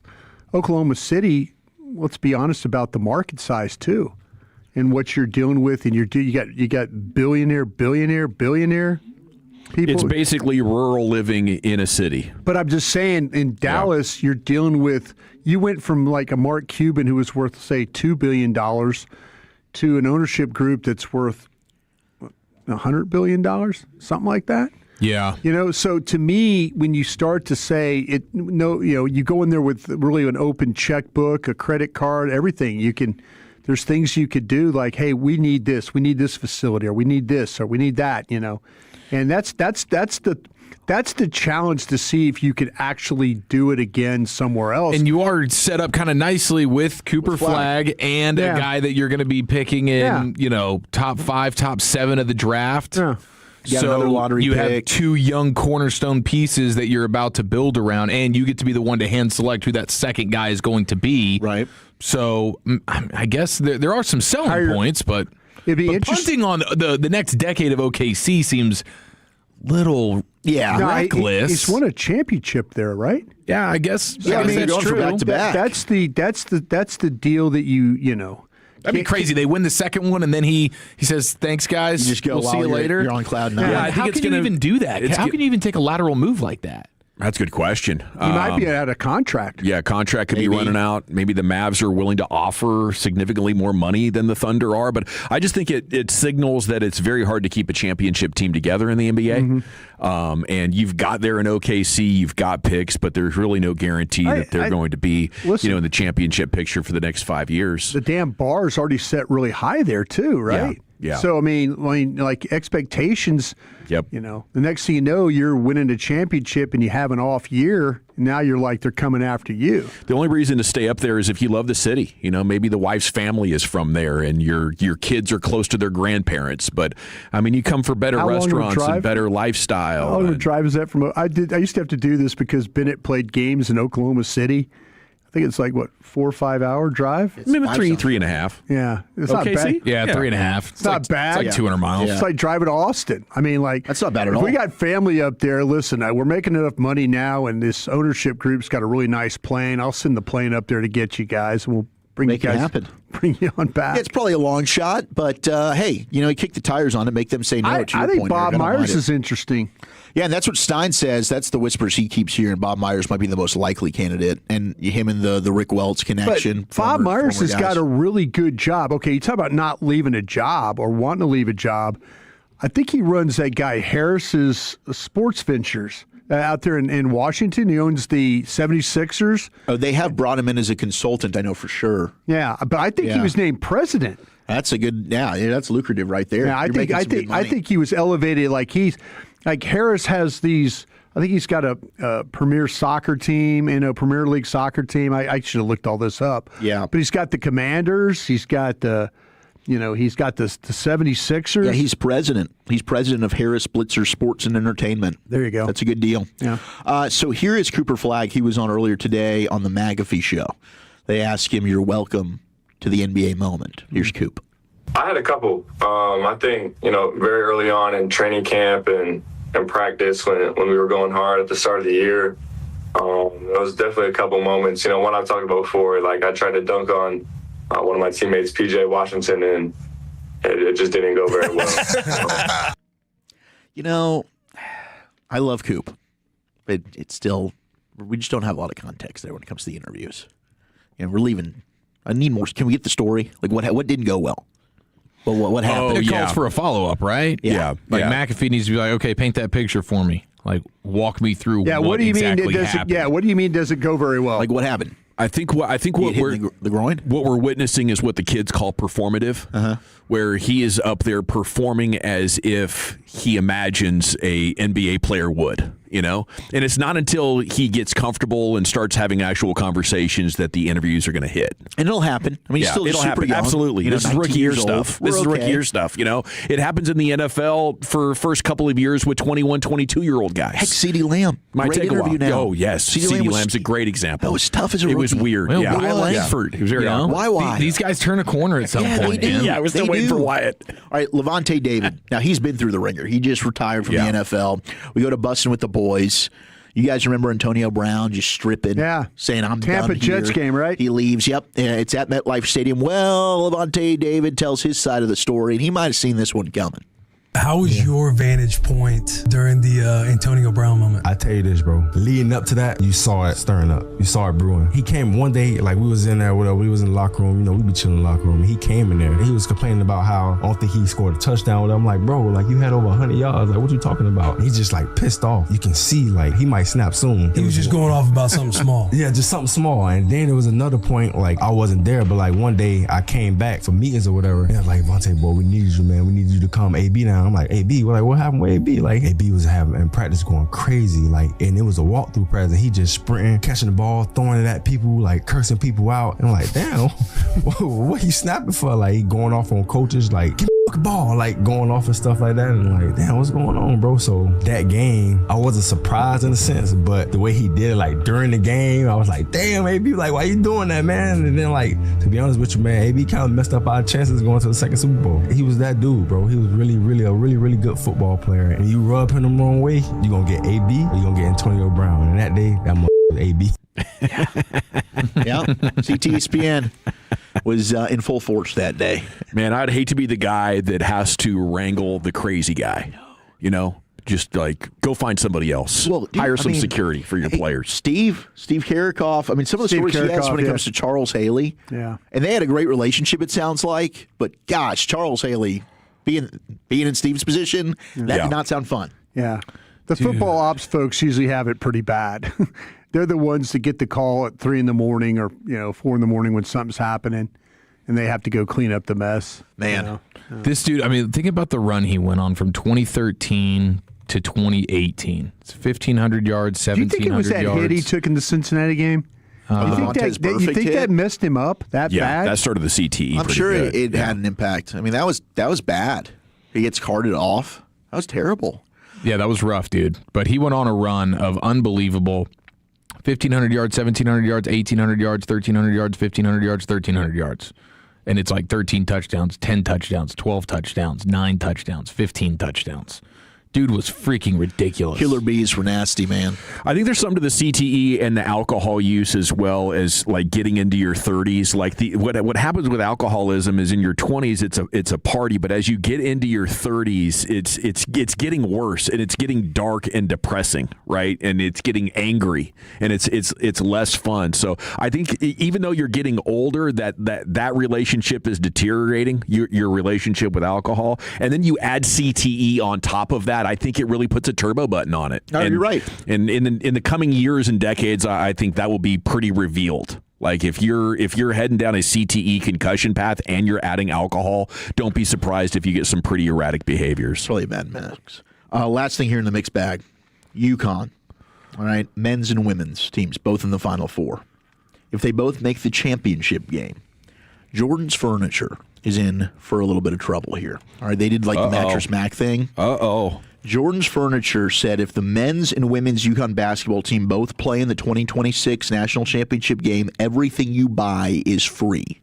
Oklahoma City, let's be honest about the market size too, and what you're dealing with, and you got billionaire people. It's basically rural living in a city. But I'm just saying, in Dallas, you're dealing with. You went from like a Mark Cuban who was worth, say, $2 billion to an ownership group that's worth $100 billion, something like that. Yeah. So to me, when you start to say you go in there with really an open checkbook, a credit card, everything. There's things you could do like, hey, we need this facility, or we need this, or we need that, And that's the challenge, to see if you could actually do it again somewhere else. And you are set up kind of nicely with Cooper Flagg and a guy that you're going to be picking in, top 5, top 7 of the draft. Yeah. So you have 2 young cornerstone pieces that you're about to build around, and you get to be the one to hand select who that second guy is going to be. Right. So I guess there are some selling points, but punting on the next decade of OKC seems little reckless. He's won a championship there, right? Yeah, I guess. Yeah, that's true. Back to back. That's the deal that you know. That'd be crazy. They win the second one, and then he says, "Thanks, guys. You just go, we'll see you later." You're on cloud 9. Yeah, I think how can you even do that? How can you even take a lateral move like that? That's a good question. He might be out of contract. Yeah, contract could be running out. Maybe the Mavs are willing to offer significantly more money than the Thunder are. But I just think it signals that it's very hard to keep a championship team together in the NBA. Mm-hmm. And you've got there in OKC, you've got picks, but there's really no guarantee that they're going to be in the championship picture for the next 5 years. The damn bar's already set really high there too, right? Yeah. So, I mean, like expectations, the next thing you know, you're winning a championship and you have an off year. And now you're like, they're coming after you. The only reason to stay up there is if you love the city. Maybe the wife's family is from there and your kids are close to their grandparents. But, I mean, you come for better restaurants and better lifestyle. How long of a drive is that from? I used to have to do this because Bennett played games in Oklahoma City. I think it's like, 4 or 5 hour drive? Maybe 3.5. Yeah. It's not bad. Yeah, 3.5. It's not bad. It's like 200 miles. It's like driving to Austin. I mean, like, that's not bad at all. We got family up there. Listen, we're making enough money now, and this ownership group's got a really nice plane. I'll send the plane up there to get you guys, and we'll bring you guys. It happen. Bring you on back. Yeah, it's probably a long shot, but hey, you kick the tires on it, make them say no. I think Bob Myers is interesting. Yeah, and that's what Stein says. That's the whispers he keeps hearing. Bob Myers might be the most likely candidate, and him and the Rick Welts connection. But Bob Myers has got a really good job. Okay, you talk about not leaving a job or wanting to leave a job. I think he runs that guy Harris's sports ventures out there in Washington. He owns the 76ers. Oh, they have brought him in as a consultant, I know for sure. Yeah, but I think he was named president. That's a good. Yeah, that's lucrative right there. Yeah, I think he was elevated. Like Harris has these. I think he's got a premier soccer team and a Premier League soccer team. I should have looked all this up. Yeah, but he's got the Commanders. He's got the He's got the 76ers. Yeah, he's president. He's president of Harris Blitzer Sports and Entertainment. There you go. That's a good deal. Yeah. So here is Cooper Flagg. He was on earlier today on the McAfee show. They asked him, "You're welcome to the NBA moment." Here's Coop. I had a couple. I think, very early on in training camp and practice when we were going hard at the start of the year, there was definitely a couple moments. One I've talked about before, like I tried to dunk on one of my teammates, PJ Washington, and it just didn't go very well. I love Coop, but it's still, we just don't have a lot of context there when it comes to the interviews. We're leaving. I need more. Can we get the story? Like what didn't go well? Well, what happened? It calls for a follow-up, right? Yeah. McAfee needs to be like, okay, paint that picture for me. Like, walk me through what do you mean happened. what do you mean does it go very well? Like, what happened? I think what we're the groin. What we're witnessing is what the kids call performative, where he is up there performing as if he imagines a NBA player would, And it's not until he gets comfortable and starts having actual conversations that the interviews are going to hit. And it'll happen. I mean, he's still it'll super happen. young. Absolutely. This is rookie year stuff. This is rookie year stuff. It happens in the NFL for first couple of years with 21, 22-year-old guys. Heck, CeeDee Lamb. Might Great take a while. interview now. Oh, yes. CeeDee Lamb's a great example. That was tough as a rookie. It was weird. Well, yeah. Langford. He was very awkward. Why? These guys turn a corner at some point. They do. Yeah, I was still waiting for Wyatt. All right, Levante David. Now, he's been through the ringer. He just retired from the NFL. We go to Bussin' with the Boys. You guys remember Antonio Brown just stripping, saying, "I'm Tampa done here." Jets game, right? He leaves. Yep, it's at MetLife Stadium. Well, Levante David tells his side of the story, and he might have seen this one coming. How was your vantage point during the Antonio Brown moment? I tell you this, bro. Leading up to that, you saw it stirring up. You saw it brewing. He came one day, like we was in there, whatever. We was in the locker room. We be chilling in the locker room. And he came in there. And he was complaining about how I don't think he scored a touchdown. Whatever. I'm like, bro, like you had over 100 yards. Like, what you talking about? And he's just like pissed off. You can see like he might snap soon. He was just going off about something small. Yeah, just something small. And then there was another point, like I wasn't there, but like one day I came back for meetings or whatever. And I'm like, Vontae, boy, we need you, man. We need you to come. AB now. I'm like, AB, what happened with AB? Like, AB was having in practice going crazy, like, and it was a walkthrough practice. And he just sprinting, catching the ball, throwing it at people, like cursing people out. And I'm like, damn, what he snapping for? Like, he going off on coaches, like, give me the ball, like going off and stuff like that. And I'm like, damn, what's going on, bro? So that game, I wasn't surprised in a sense, but the way he did it, like during the game, I was like, damn, AB, like, why you doing that, man? And then, like, to be honest with you, man, AB kind of messed up our chances going to the second Super Bowl. He was that dude, bro. He was really a really good football player. And you rub him the wrong way, you're going to get AB or you're going to get Antonio Brown. And that day, that was AB. Yeah. CTSPN was in full force that day. Man, I'd hate to be the guy that has to wrangle the crazy guy. Just like go find somebody else. Well, hire some security for your players. Steve Karikoff. I mean, some of the stories he has when it comes to Charles Haley. Yeah. And they had a great relationship, it sounds like. But gosh, Charles Haley being in Steve's position, that did not sound fun. Yeah. The football ops folks usually have it pretty bad. They're the ones that get the call at 3 a.m. or 4 a.m. when something's happening, and they have to go clean up the mess. Man, this dude. I mean, think about the run he went on from 2013 to 2018. It's 1,500 yards, 1,700 yards. Do you think it was that hit he took in the Cincinnati game? You think that messed him up that bad? Yeah, that started the CTE. I'm sure it had an impact. I mean, that was bad. He gets carted off. That was terrible. Yeah, that was rough, dude. But he went on a run of unbelievable 1,500 yards, 1,700 yards, 1,800 yards, 1,300 yards, 1,500 yards, 1,300 yards. And it's like 13 touchdowns, 10 touchdowns, 12 touchdowns, 9 touchdowns, 15 touchdowns. Dude was freaking ridiculous. Killer bees were nasty, man. I think there's something to the CTE and the alcohol use as well as like getting into your 30s. Like what happens with alcoholism is in your 20s it's a party, but as you get into your 30s, it's getting worse and it's getting dark and depressing, right? And it's getting angry and it's less fun. So I think even though you're getting older, that relationship is deteriorating. Your relationship with alcohol, and then you add CTE on top of that. I think it really puts a turbo button on it. No, you're right. And in the coming years and decades, I think that will be pretty revealed. Like if you're heading down a CTE concussion path and you're adding alcohol, don't be surprised if you get some pretty erratic behaviors. It's really a bad mix. Last thing here in the mixed bag, Yukon. All right, men's and women's teams, both in the Final Four. If they both make the championship game, Jordan's Furniture is in for a little bit of trouble here. All right, they did like the Mattress Mac thing. Jordan's Furniture said if the men's and women's Yukon basketball team both play in the 2026 national championship game, everything you buy is free.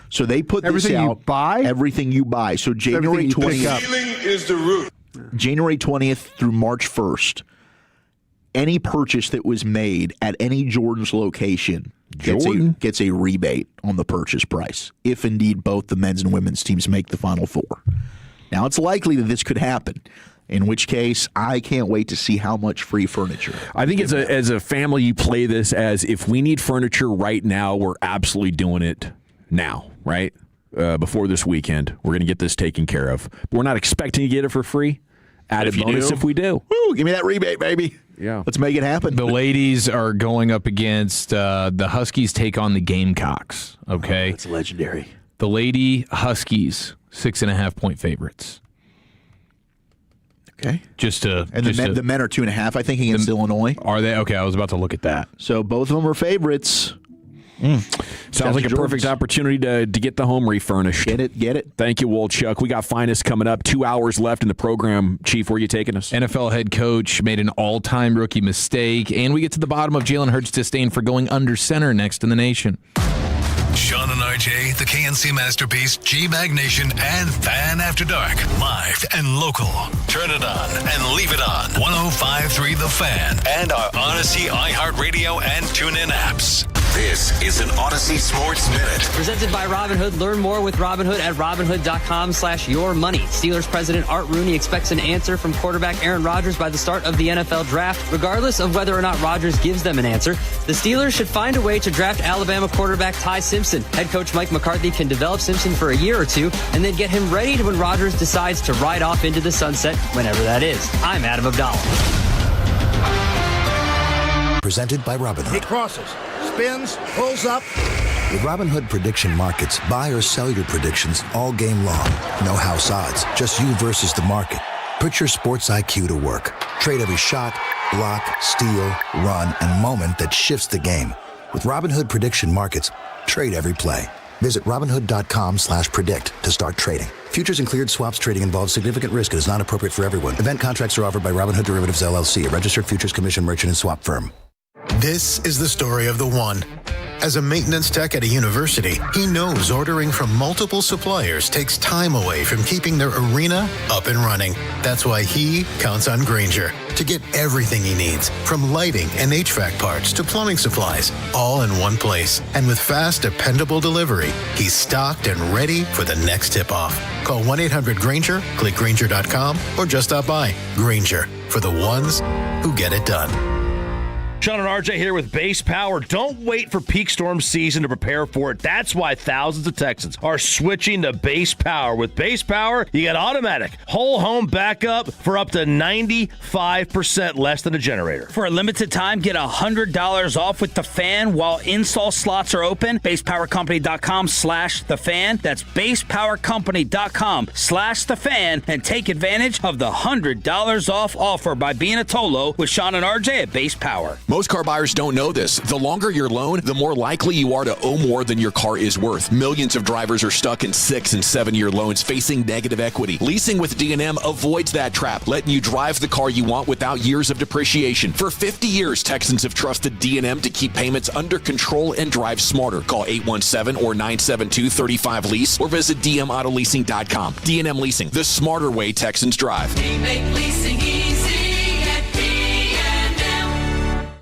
So they put everything this out. You buy? Everything you buy. So January 20th. Feeling is the root. January 20th through March 1st, any purchase that was made at any Jordan's location gets a rebate on the purchase price, if indeed both the men's and women's teams make the Final Four. Now, it's likely that this could happen, in which case I can't wait to see how much free furniture. I think as a family, you play this as if we need furniture right now, we're absolutely doing it now, right? Before this weekend, we're going to get this taken care of. But we're not expecting to get it for free. Added bonus if we do. Woo, give me that rebate, baby. Yeah. Let's make it happen. The ladies are going up against the Huskies take on the Gamecocks, okay? That's legendary. The Lady Huskies, 6.5-point favorites. Okay. The men are 2.5, I think, against Illinois. Are they? Okay, I was about to look at that. So both of them are favorites. Sounds like a perfect opportunity to get the home refurnished. Get it. Thank you, Wolchuk. We got Finest coming up. 2 hours left in the program. Chief, where are you taking us? NFL head coach made an all-time rookie mistake, and we get to the bottom of Jalen Hurts' disdain for going under center next in the nation. Sean and RJ, the KNC Masterpiece, G-Bag Nation, and Fan After Dark. Live and local. Turn it on and leave it on. 105.3 The Fan. And our Odyssey, iHeartRadio, and TuneIn apps. This is an Odyssey Sports Minute. Presented by Robinhood. Learn more with Robinhood at Robinhood.com/yourmoney. Steelers president Art Rooney expects an answer from quarterback Aaron Rodgers by the start of the NFL draft. Regardless of whether or not Rodgers gives them an answer, the Steelers should find a way to draft Alabama quarterback Ty Simpson. Head coach Mike McCarthy can develop Simpson for a year or two and then get him ready when Rodgers decides to ride off into the sunset whenever that is. I'm Adam Abdallah. Presented by Robinhood. He crosses, spins, pulls up. With Robinhood Prediction Markets, buy or sell your predictions all game long. No house odds, just you versus the market. Put your sports IQ to work. Trade every shot, block, steal, run, and moment that shifts the game. With Robinhood Prediction Markets, trade every play. Visit Robinhood.com/predict to start trading. Futures and cleared swaps trading involves significant risk and is not appropriate for everyone. Event contracts are offered by Robinhood Derivatives LLC, a registered futures commission merchant and swap firm. This is the story of the one. As a maintenance tech at a university, he knows ordering from multiple suppliers takes time away from keeping their arena up and running. That's why he counts on Grainger to get everything he needs, from lighting and HVAC parts to plumbing supplies, all in one place. And with fast, dependable delivery, he's stocked and ready for the next tip-off. Call 1-800-GRAINGER, click Grainger.com, or just stop by. Grainger, for the ones who get it done. Sean and RJ here with Base Power. Don't wait for peak storm season to prepare for it. That's why thousands of Texans are switching to Base Power. With Base Power, you get automatic whole home backup for up to 95% less than a generator. For a limited time, get $100 off with The Fan while install slots are open. BasePowerCompany.com/TheFan. That's BasePowerCompany.com/TheFan and take advantage of the $100 off offer by being a Tolo with Sean and RJ at Base Power. Most car buyers don't know this. The longer your loan, the more likely you are to owe more than your car is worth. Millions of drivers are stuck in 6 and 7-year loans facing negative equity. Leasing with D&M avoids that trap, letting you drive the car you want without years of depreciation. For 50 years, Texans have trusted D&M to keep payments under control and drive smarter. Call 817 or 972-35-LEASE or visit dmautoleasing.com. D&M Leasing, the smarter way Texans drive. We make leasing easy.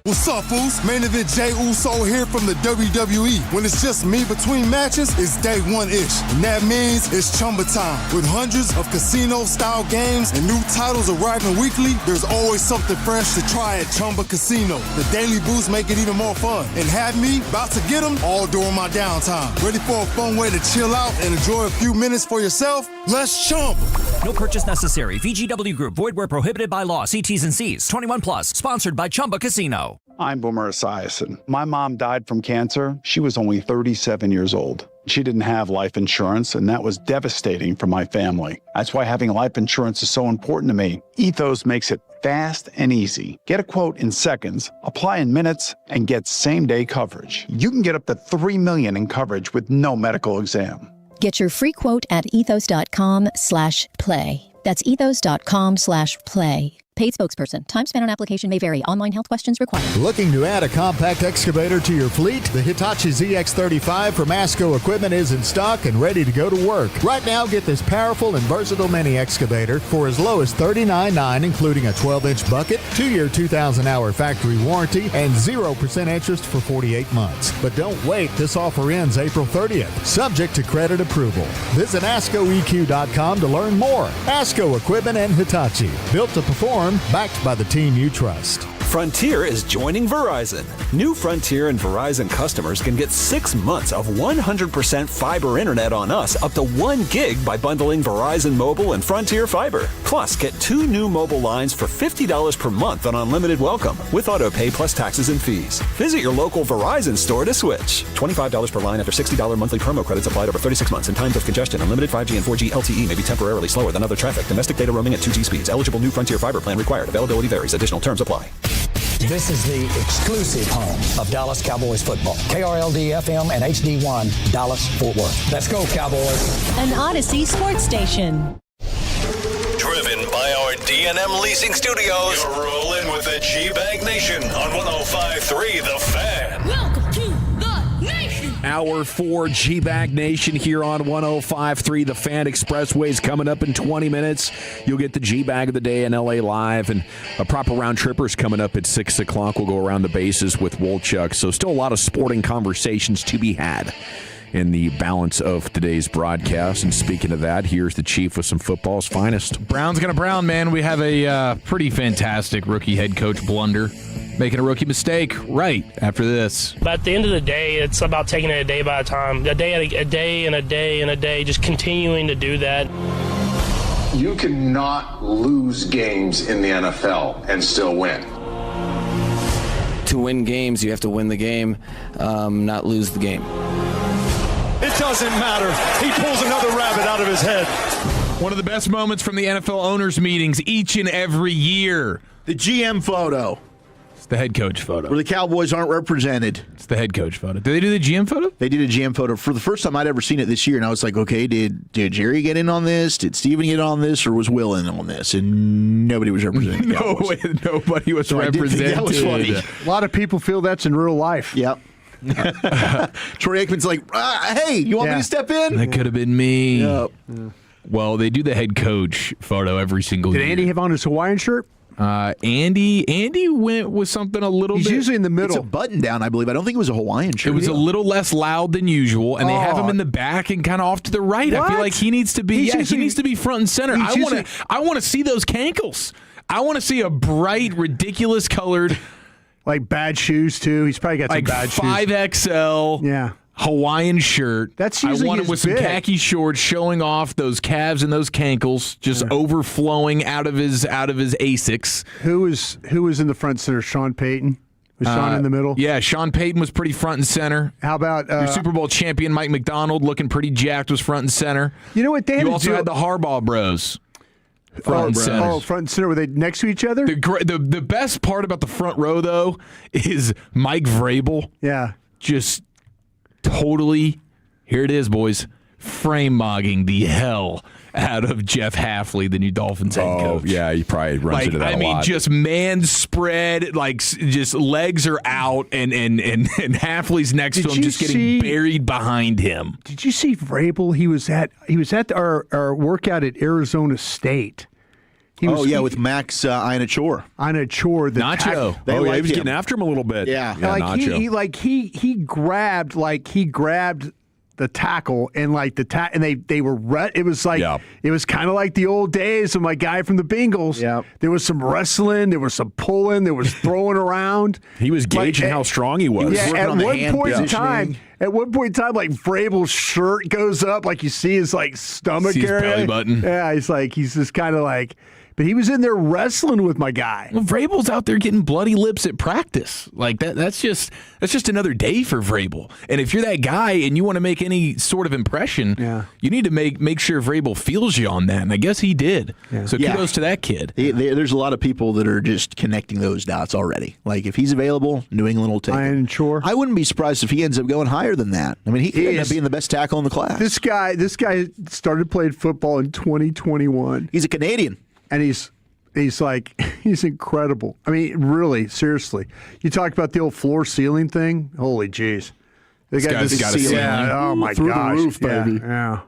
What's up, fools? Main event Jey Uso here from the WWE. When it's just me between matches, it's day one-ish. And that means it's Chumba time. With hundreds of casino-style games and new titles arriving weekly, there's always something fresh to try at Chumba Casino. The daily boosts make it even more fun. And have me about to get them all during my downtime. Ready for a fun way to chill out and enjoy a few minutes for yourself? Let's Chumba. No purchase necessary. VGW Group. Void where prohibited by law. See T's and C's. 21 plus. Sponsored by Chumba Casino. I'm Boomer Esiason. My mom died from cancer. She was only 37 years old. She didn't have life insurance, and that was devastating for my family. That's why having life insurance is so important to me. Ethos makes it fast and easy. Get a quote in seconds, apply in minutes, and get same-day coverage. You can get up to $3 million in coverage with no medical exam. Get your free quote at ethos.com/play. That's ethos.com/play. Paid spokesperson. Time spent on application may vary. Online health questions required. Looking to add a compact excavator to your fleet? The Hitachi ZX35 from Masco Equipment is in stock and ready to go to work. Right now, get this powerful and versatile mini excavator for as low as $39.9, including a 12-inch bucket, 2-year 2,000-hour factory warranty, and 0% interest for 48 months. But don't wait. This offer ends April 30th, subject to credit approval. Visit ASCOEQ.com to learn more. Masco Equipment and Hitachi, built to perform, backed by the team you trust. Frontier is joining Verizon. New Frontier and Verizon customers can get 6 months of 100% fiber internet on us, up to 1 gig by bundling Verizon Mobile and Frontier Fiber. Plus, get 2 new mobile lines for $50 per month on unlimited welcome, with auto pay plus taxes and fees. Visit your local Verizon store to switch. $25 per line after $60 monthly promo credits applied over 36 months in times of congestion. Unlimited 5G and 4G LTE may be temporarily slower than other traffic. Domestic data roaming at 2G speeds. Eligible new Frontier Fiber plan required. Availability varies. Additional terms apply. This is the exclusive home of Dallas Cowboys football. KRLD-FM and HD1, Dallas, Fort Worth. Let's go, Cowboys. An Odyssey sports station. Driven by our D&M Leasing Studios. You're rolling with the G-Bag Nation on 105.3 The Fan. Welcome to the nation. Hour 4 G-Bag Nation here on 105.3 The Fan. Expressway's coming up in 20 minutes. You'll get the G-Bag of the day in LA Live, and a proper round tripper's coming up at 6 o'clock. We'll go around the bases with Wolchuk. So still a lot of sporting conversations to be had in the balance of today's broadcast. And speaking of that, here's the Chief with some football's finest. Brown's gonna brown, man. We have a pretty fantastic rookie head coach blunder, making a rookie mistake right after this. But at the end of the day, it's about taking it a day by a time, a day and a day, just continuing to do that. You cannot lose games in the NFL and still win. To win games, you have to win the game, not lose the game. It doesn't matter. He pulls another rabbit out of his head. One of the best moments from the NFL owners' meetings each and every year. The GM photo. It's the head coach photo. Where the Cowboys aren't represented. It's the head coach photo. Did they do the GM photo? They did a GM photo for the first time I'd ever seen it this year, and I was like, okay, did Jerry get in on this? Did Steven get on this? Or was Will in on this? And nobody was representing the Cowboys. Nobody was represented. That was funny. A lot of people feel that's in real life. Yep. Troy Aikman's like, hey, you want me to step in? That could have been me. Yep. Well, they do the head coach photo every single year. Did Andy have on his Hawaiian shirt? Andy went with something a little bit. He's usually in the middle. It's a button down, I believe. I don't think it was a Hawaiian shirt. It was a little less loud than usual, and they have him in the back and kind of off to the right. What? I feel like he needs to be. He needs to be front and center. I want to see those cankles. I want to see a bright, ridiculous colored. Like bad shoes, too. He's probably got some bad shoes. 5XL. Yeah. Hawaiian shirt. That's usually I want him with some khaki shorts, showing off those calves and those cankles, just overflowing out of his Asics. Who was in the front center? Sean Payton. Was Sean in the middle? Yeah, Sean Payton was pretty front and center. How about your Super Bowl champion Mike McDonald, looking pretty jacked, was front and center. You know what? They had you also had the Harbaugh Bros. Front and center. Were they next to each other? The best part about the front row, though, is Mike Vrabel. Yeah. Just totally, here it is, boys, frame-mogging the hell out of Jeff Halfley, the new Dolphins head coach. Yeah, he probably runs into that a lot. Just man spread, just legs are out, and Halfley's next to him, just getting buried behind him. Did you see Vrabel? He was at our workout at Arizona State. With Max Ianachor. Nacho. He was getting after him a little bit. Yeah, Nacho. He grabbed the tackle and they were it was like it was kind of like the old days of my guy from the Bengals. Yeah, there was some wrestling, there was some pulling, there was throwing around. He was gauging how strong he was. Yeah, at one point in time, like Vrabel's shirt goes up, like you see his like stomach area, belly button. Yeah, he's just kind of like. But he was in there wrestling with my guy. Well, Vrabel's out there getting bloody lips at practice. Like that's just another day for Vrabel. And if you're that guy and you want to make any sort of impression, you need to make sure Vrabel feels you on that. And I guess he did. Yeah. So kudos to that kid. There's a lot of people that are just connecting those dots already. Like if he's available, New England will take him. Sure. I wouldn't be surprised if he ends up going higher than that. I mean, he could end up being the best tackle in the class. This guy started playing football in 2021. He's a Canadian. And he's incredible. I mean, really, seriously. You talk about the old floor ceiling thing. Holy jeez. This guy's got a ceiling. Yeah, oh my Through gosh. the roof, baby. Yeah.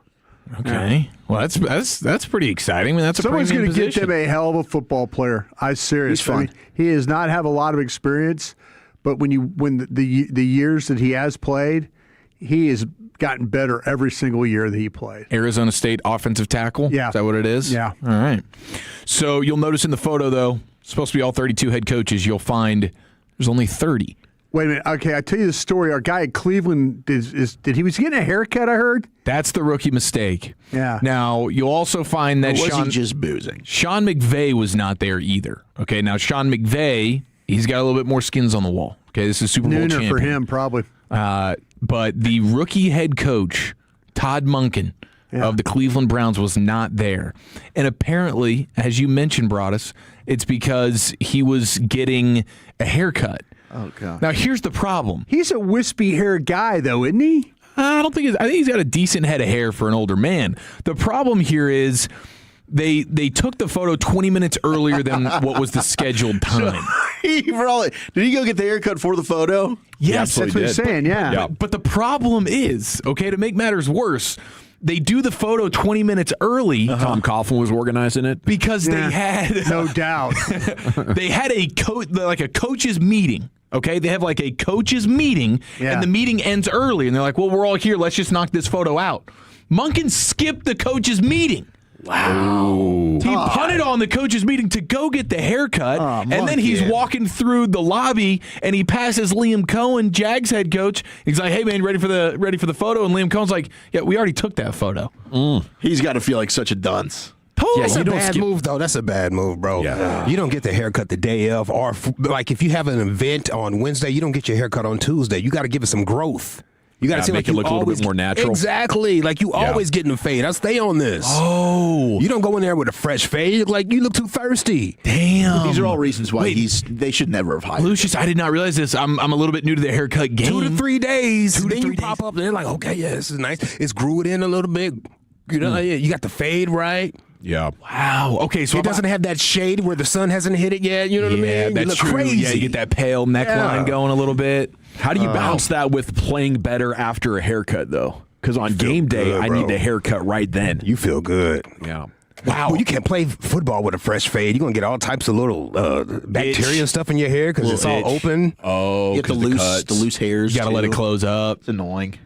Okay. Well, that's pretty exciting. I mean, that's someone's going to get them a hell of a football player. I'm serious. He's fun. I mean, he does not have a lot of experience, but when the years that he has played, he has gotten better every single year that he played. Arizona State offensive tackle? Yeah. Is that what it is? Yeah. All right. So you'll notice in the photo, though, it's supposed to be all 32 head coaches. You'll find there's only 30. Wait a minute. Okay, I tell you the story. Our guy at Cleveland did he was getting a haircut, I heard? That's the rookie mistake. Yeah. Now, you'll also find that he just boozing? Sean McVay was not there either. Okay, now Sean McVay, he's got a little bit more skins on the wall. Okay, this is Super Bowl champion. For him, probably. But the rookie head coach, Todd Monken, of the Cleveland Browns, was not there. And apparently, as you mentioned, Broadus, it's because he was getting a haircut. Oh, God. Now, here's the problem. He's a wispy-haired guy, though, isn't he? I think he's got a decent head of hair for an older man. The problem here is they took the photo 20 minutes earlier than what was the scheduled time. Did he go get the haircut for the photo? Yes, that's what he's saying, yeah. But the problem is, okay, to make matters worse, they do the photo 20 minutes early. Tom Coughlin was organizing it. Because they had... No doubt. They had a coach's meeting. Okay, they have like a coach's meeting, and the meeting ends early, and they're like, well, we're all here. Let's just knock this photo out. Monken skipped the coach's meeting. Wow. He punted on the coach's meeting to go get the haircut, and then he's walking through the lobby, and he passes Liam Cohen, Jags head coach. He's like, hey, man, ready for the photo? And Liam Cohen's like, yeah, we already took that photo. He's got to feel like such a dunce. Totally. That's a bad move, though. That's a bad move, bro. Yeah. You don't get the haircut the day of, or like if you have an event on Wednesday, you don't get your haircut on Tuesday. You got to give it some growth. You got to make it look a little bit more natural. Exactly. Like you always getting a fade. I'll stay on this. Oh. You don't go in there with a fresh fade. You look too thirsty. Damn. These are all reasons why they should never have hired Lucius, I did not realize this. I'm a little bit new to the haircut game. 2 to 3 days. Then you pop up and they're like, okay, yeah, this is nice. It's grew it in a little bit. You know, you got the fade right. Yeah. Wow. Okay, so it doesn't have that shade where the sun hasn't hit it yet. You know what I mean? That's true. Crazy. Yeah, you get that pale neckline going a little bit. How do you balance that with playing better after a haircut, though? Because on game day, I need the haircut right then. You feel good. Yeah. Wow. Well, you can't play football with a fresh fade. You're going to get all types of little bacteria and stuff in your hair because it's all open. Oh, get the loose hairs. You got to let it close up. It's annoying.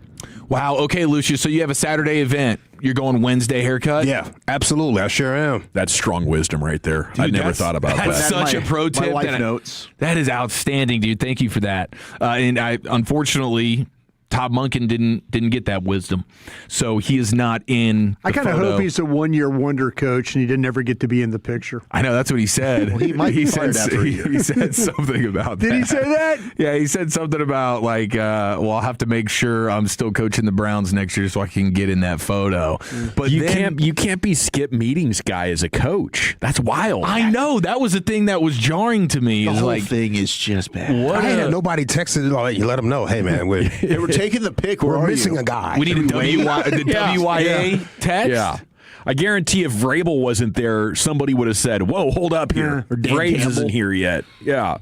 Wow. Okay, Lucius. So you have a Saturday event. You're going Wednesday haircut? Yeah, absolutely. I sure am. That's strong wisdom right there. I never thought about that. That's such a pro tip. My life notes. That is outstanding, dude. Thank you for that. And unfortunately, Todd Monken didn't get that wisdom, so he is not in. I kind of hope he's a one-year wonder coach and he didn't ever get to be in the picture. I know that's what he said. Well, he might be fired after a year. He said something about that. Did he say that? Yeah, he said something about well, I'll have to make sure I'm still coaching the Browns next year so I can get in that photo. But you can't be skip meetings guy as a coach. That's wild. I know that was the thing that was jarring to me. The whole thing is just bad. I had nobody texted. You let them know, hey man, we're taking the pick. We're missing a guy. We need a WYA text. Yeah. I guarantee if Vrabel wasn't there, somebody would have said, whoa, hold up here. Braves isn't here yet. Yeah.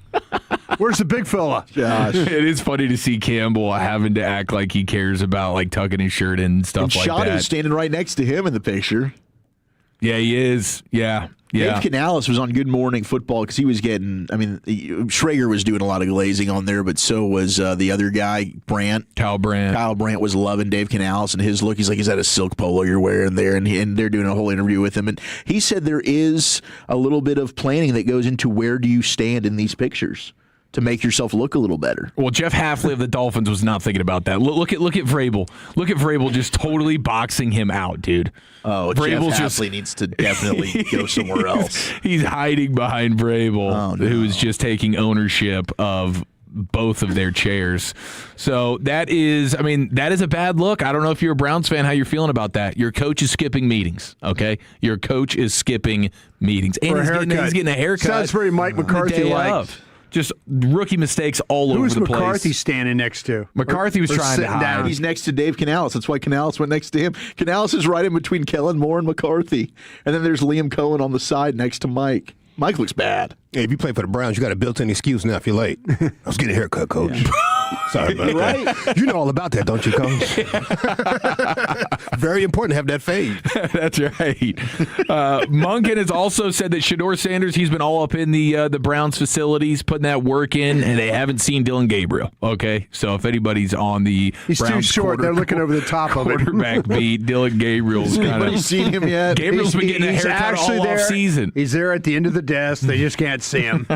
Where's the big fella? Josh. It is funny to see Campbell having to act like he cares about tucking his shirt in and stuff like that. Shotty's standing right next to him in the picture. Yeah, he is. Yeah. Dave Canales was on Good Morning Football because he was getting, Schrager was doing a lot of glazing on there, but so was the other guy, Brandt. Kyle Brandt. Kyle Brandt was loving Dave Canales and his look. He's like, is that a silk polo you're wearing there? And they're doing a whole interview with him. And he said there is a little bit of planning that goes into where do you stand in these pictures to make yourself look a little better. Well, Jeff Hafley of the Dolphins was not thinking about that. Look at Vrabel. Look at Vrabel just totally boxing him out, dude. Oh, Vrabel's Jeff Hafley needs to definitely go somewhere else. He's hiding behind Vrabel, who is just taking ownership of both of their chairs. So that is a bad look. I don't know if you're a Browns fan, how you're feeling about that. Your coach is skipping meetings, okay? Your coach is skipping meetings. And he's getting a haircut. Sounds very Mike McCarthy-like. Just rookie mistakes all over the place. Who's McCarthy standing next to? McCarthy was trying to hide. Down. He's next to Dave Canales. That's why Canales went next to him. Canales is right in between Kellen Moore and McCarthy. And then there's Liam Cohen on the side next to Mike. Mike looks bad. Hey, if you play for the Browns, you got a built-in excuse now if you're late. Let's get a haircut, Coach. Yeah. Sorry about that. You know all about that, don't you, Coach? Very important to have that fade. That's right. Munkin has also said that Shedeur Sanders, he's been all up in the Browns facilities, putting that work in, and they haven't seen Dylan Gabriel. Okay, so if anybody's on the He's Browns too short. They're looking over the top of it. Quarterback beat, Dylan Gabriel's kind of. Anybody's seen him yet? Gabriel's been getting a haircut all off season. He's there at the end of the desk. They just can't see him.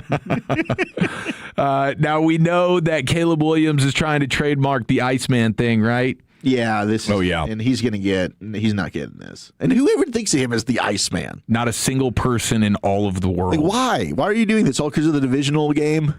Now we know that Caleb Williams is trying to trademark the Iceman thing, right? Yeah, and he's not getting this. And whoever thinks of him as the Iceman? Not a single person in all of the world. Like, why? Why are you doing this? All because of the divisional game?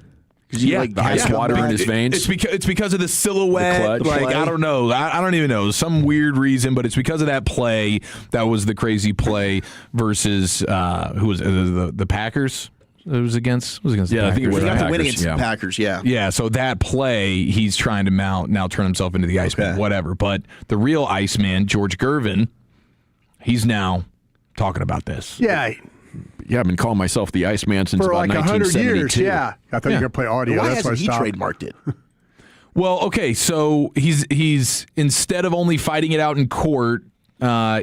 The ice water in his veins. It's because of the silhouette. The I don't know. I don't even know. Some weird reason, but it's because of that play. That was the crazy play versus who was it, the Packers? It was against the Packers. I think it was the Packers. Win against the Packers, yeah. Yeah, so that play, he's trying to now turn himself into the Iceman, whatever. But the real Iceman, George Gervin, he's now talking about this. Yeah. Yeah, I've been calling myself the Iceman since about 1972. 100 years, yeah. I thought you were going to play audio. Why That's hasn't he stopped. trademarked it? Well, okay, so he's instead of only fighting it out in court,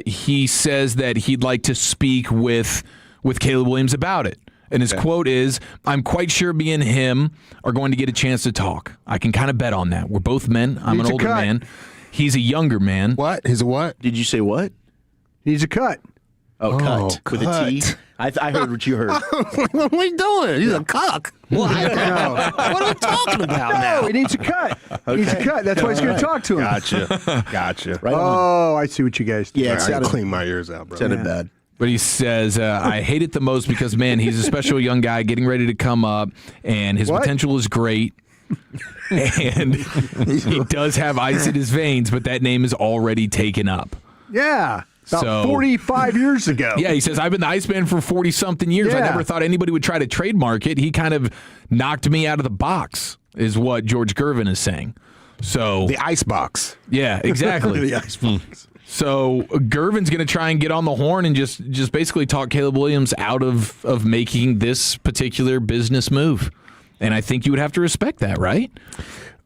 he says that he'd like to speak with Caleb Williams about it. And his quote is, "I'm quite sure me and him are going to get a chance to talk. I can kind of bet on that. We're both men. I'm an older man. He's a younger man." What? He's a what? Did you say what? He's a cut. Cut. With a T? I heard what you heard. What are you doing? He's a cock. What? What are we talking about now? He needs a cut. He needs a cut. That's why he's going to talk to him. Gotcha. Right on. I see what you guys do. Yeah, I clean my ears out, bro. Sounded bad. But he says, I hate it the most because, man, he's a special young guy getting ready to come up, and his potential is great. And he does have ice in his veins, but that name is already taken up. Yeah. About 45 years ago. Yeah, he says, I've been the Iceman for 40-something years. I never thought anybody would try to trademark it. He kind of knocked me out of the box, is what George Gervin is saying. So the ice box. Yeah, exactly. The ice box. So Gervin's going to try and get on the horn and just basically talk Caleb Williams out of making this particular business move. And I think you would have to respect that, right?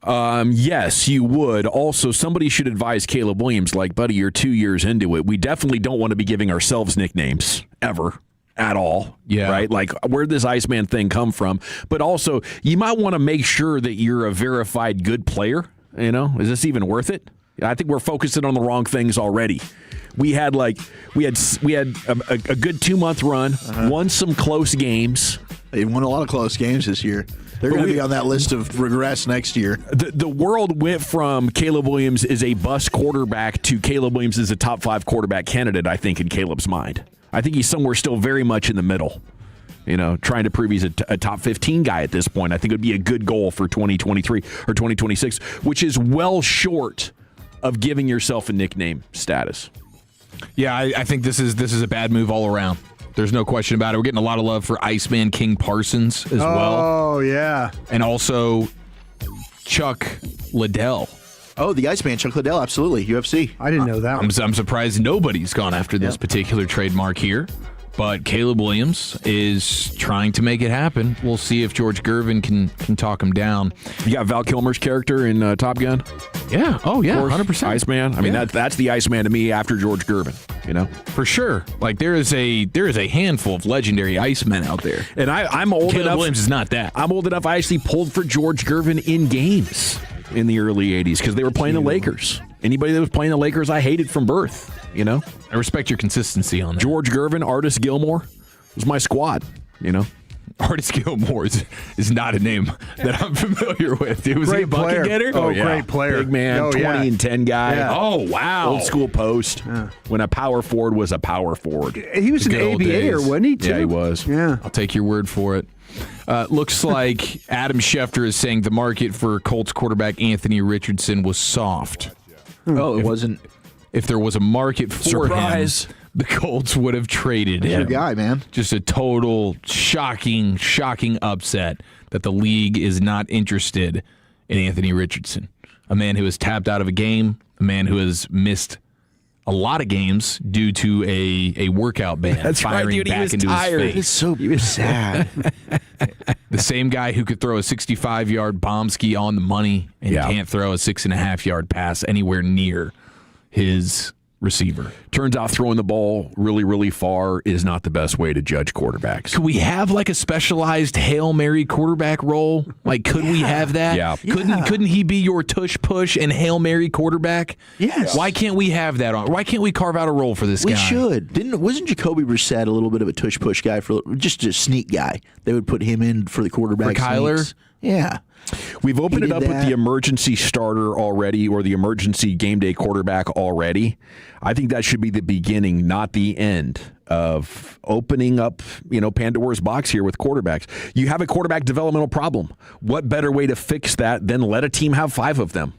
Yes, you would. Also, somebody should advise Caleb Williams, like, buddy, you're 2 years into it. We definitely don't want to be giving ourselves nicknames ever. At all. Yeah. Right? Like, where'd this Iceman thing come from? But also, you might want to make sure that you're a verified good player. You know, is this even worth it? I think we're focusing on the wrong things already. We had a good 2-month run, won some close games. They won a lot of close games this year. They're going to be on that list of regress next year. The world went from Caleb Williams is a bust quarterback to Caleb Williams is a top 5 quarterback candidate, I think, in Caleb's mind. I think he's somewhere still very much in the middle. You know, trying to prove he's a top 15 guy at this point. I think it would be a good goal for 2023 or 2026, which is well short of giving yourself a nickname status. Yeah, I think this is a bad move all around. There's no question about it. We're getting a lot of love for Iceman King Parsons as well. Oh, yeah. And also Chuck Liddell. Oh, the Iceman, Chuck Liddell, absolutely. UFC. I didn't know that one. I'm surprised nobody's gone after this particular trademark here. But Caleb Williams is trying to make it happen. We'll see if George Gervin can talk him down. You got Val Kilmer's character in Top Gun? Yeah. Oh, yeah. 100%. Iceman. I mean, that's the Iceman to me after George Gervin, you know? For sure. Like, there is a handful of legendary Icemen out there. And I'm old Caleb enough. Williams is not that. I'm old enough. I actually pulled for George Gervin in games in the early 80s because they were playing the Lakers. Anybody that was playing the Lakers, I hated from birth, you know? I respect your consistency on that. George Gervin, Artis Gilmore was my squad, you know? Artis Gilmore is not a name that I'm familiar with. Was he a bucket getter? Oh, yeah. Great player. Big man, 20 and 10 guy. Yeah. Oh, wow. Old school post. When a power forward was a power forward. He was an ABA-er, wasn't he, too? Yeah, he was. Yeah. I'll take your word for it. Looks like Adam Schefter is saying the market for Colts quarterback Anthony Richardson was soft. Oh, it wasn't. If there was a market for Surprise. him, the Colts would have traded He's him. your guy, man. Just a total shocking upset that the league is not interested in Anthony Richardson, a man who has tapped out of a game, a man who has missed a lot of games due to a workout ban. That's firing right, dude. back He was into tired. his face. He was sad. The same guy who could throw a 65-yard bomb ski on the money and can't throw a 6.5-yard pass anywhere near his receiver. Turns out throwing the ball really, really far is not the best way to judge quarterbacks. Could we have like a specialized Hail Mary quarterback role? Like, could we have that? Yeah. Couldn't he be your tush push and Hail Mary quarterback? Yes. Why can't we have that on? Why can't we carve out a role for this guy? We should. Wasn't Jacoby Brissett a little bit of a tush push guy for just a sneak guy? They would put him in for the quarterback. For Kyler? Sneaks. Yeah. We've opened He it up did with the that. emergency starter already, or the emergency game day quarterback already. I think that should be the beginning, not the end of opening up, Pandora's box here with quarterbacks. You have a quarterback developmental problem. What better way to fix that than let a team have 5 of them?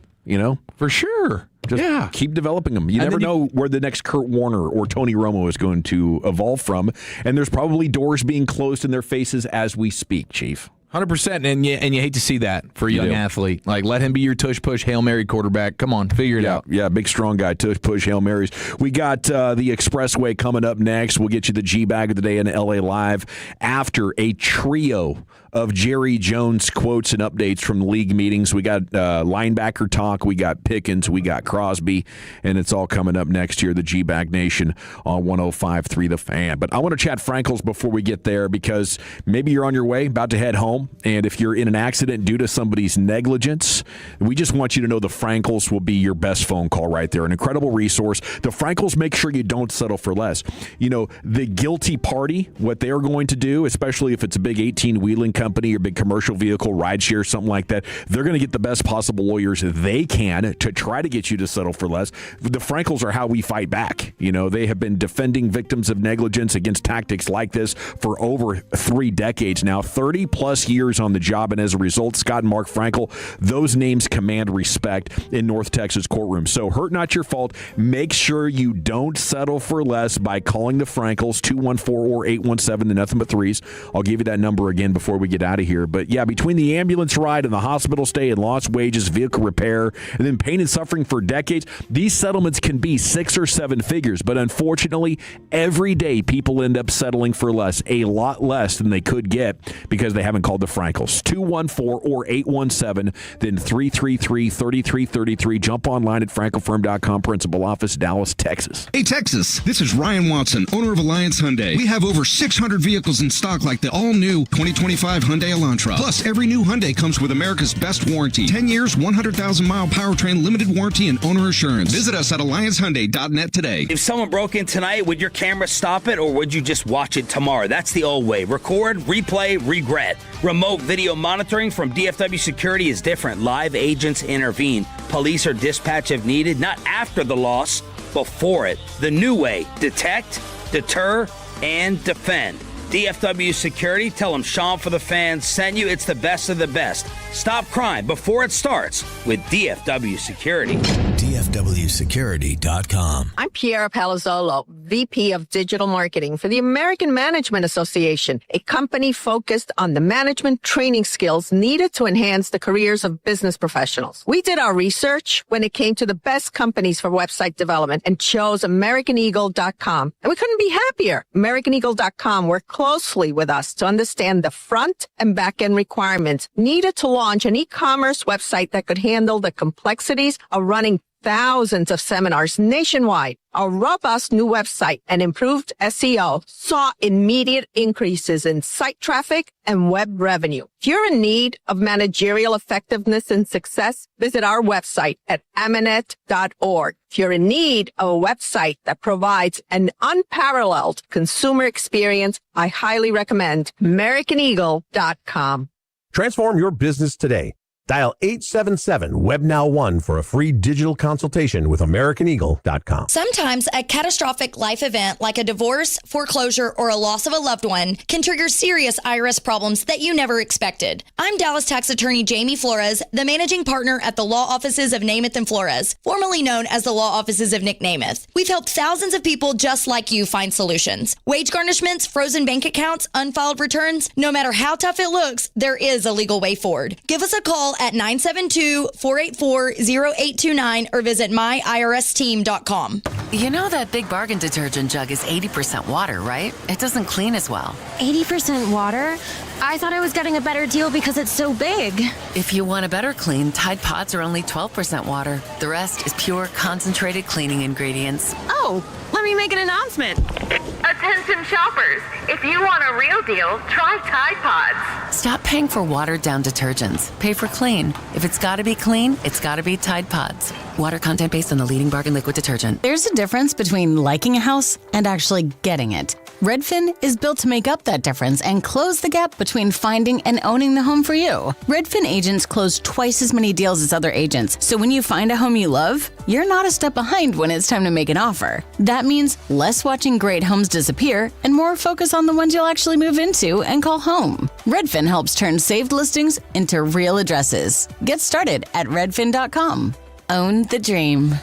For sure. Just keep developing them. You never know where the next Kurt Warner or Tony Romo is going to evolve from, and there's probably doors being closed in their faces as we speak, Chief. 100%, and you hate to see that for a young athlete. Like, let him be your tush push Hail Mary quarterback. Come on, figure it out. Yeah, big strong guy, tush push Hail Marys. We got the Expressway coming up next. We'll get you the G-Bag of the day in LA Live after a trio of Jerry Jones quotes and updates from the league meetings. We got linebacker talk, we got Pickens, we got Crosby, and it's all coming up next year, the G-Bag Nation on 105.3 The Fan. But I want to chat Frankels before we get there, because maybe you're on your way, about to head home, and if you're in an accident due to somebody's negligence, we just want you to know the Frankels will be your best phone call right there. An incredible resource. The Frankels make sure you don't settle for less. The guilty party, what they're going to do, especially if it's a big 18-wheeling company or big commercial vehicle, rideshare, something like that, they're going to get the best possible lawyers they can to try to get you to settle for less. The Frankels are how we fight back. They have been defending victims of negligence against tactics like this for over 3 decades now, 30-plus years on the job, and as a result, Scott and Mark Frankel, those names command respect in North Texas courtrooms. So hurt not your fault. Make sure you don't settle for less by calling the Frankels, 214 or 817, the nothing but threes. I'll give you that number again before we get out of here. But yeah, between the ambulance ride and the hospital stay and lost wages, vehicle repair, and then pain and suffering for decades, these settlements can be 6 or 7 figures. But unfortunately, every day people end up settling for less, a lot less than they could get because they haven't called the Frankels. 214 or 817, then 333-3333. Jump online at frankelfirm.com. Principal office, Dallas, Texas. Hey, Texas, this is Ryan Watson, owner of Alliance Hyundai. We have over 600 vehicles in stock like the all-new 2025 Hyundai Elantra. Plus, every new Hyundai comes with America's best warranty. 10 years, 100,000-mile powertrain, limited warranty, and owner assurance. Visit us at alliancehyundai.net today. If someone broke in tonight, would your camera stop it, or would you just watch it tomorrow? That's the old way. Record, replay, regret. Remote video monitoring from DFW Security is different. Live agents intervene. Police are dispatched if needed, not after the loss, before it. The new way: detect, deter, and defend. DFW Security, tell them Sean for the Fans sent you. It's the best of the best. Stop crime before it starts with DFW Security. DFWsecurity.com. I'm Piera Palazzolo, VP of Digital Marketing for the American Management Association, a company focused on the management training skills needed to enhance the careers of business professionals. We did our research when it came to the best companies for website development and chose AmericanEagle.com. And we couldn't be happier. AmericanEagle.com worked closely with us to understand the front and back end requirements needed to launch an e-commerce website that could handle the complexities of running thousands of seminars nationwide, our robust new website and improved SEO saw immediate increases in site traffic and web revenue. If you're in need of managerial effectiveness and success, visit our website at amanet.org. If you're in need of a website that provides an unparalleled consumer experience, I highly recommend AmericanEagle.com. Transform your business today. Dial 877-WEBNOW1 for a free digital consultation with AmericanEagle.com. Sometimes a catastrophic life event like a divorce, foreclosure, or a loss of a loved one can trigger serious IRS problems that you never expected. I'm Dallas tax attorney Jamie Flores, the managing partner at the law offices of Namath and Flores, formerly known as the law offices of Nick Namath. We've helped thousands of people just like you find solutions. Wage garnishments, frozen bank accounts, unfiled returns, no matter how tough it looks, there is a legal way forward. Give us a call at 972-484-0829 or visit myiRSteam.com. You know that Big Bargain detergent jug is 80% water, right? It doesn't clean as well. 80% water? I thought I was getting a better deal because it's so big. If you want a better clean, Tide Pods are only 12% water. The rest is pure concentrated cleaning ingredients. Oh, let me make an announcement. Attention shoppers, if you want a real deal, try Tide Pods. Stop paying for watered-down detergents. Pay for clean. If it's got to be clean, it's got to be Tide Pods. Water content based on the leading bargain liquid detergent. There's a difference between liking a house and actually getting it. Redfin is built to make up that difference and close the gap between finding and owning the home for you. Redfin agents close twice as many deals as other agents, so when you find a home you love, you're not a step behind when it's time to make an offer. That means less watching great homes disappear and more focus on the ones you'll actually move into and call home. Redfin helps turn saved listings into real addresses. Get started at redfin.com. Own the dream.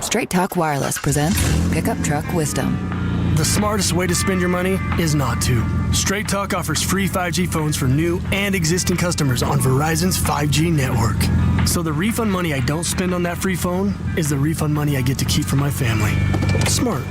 Straight Talk Wireless presents Pickup Truck Wisdom. The smartest way to spend your money is not to. Straight Talk offers free 5G phones for new and existing customers on Verizon's 5G network. So the refund money I don't spend on that free phone is the refund money I get to keep for my family. Smart.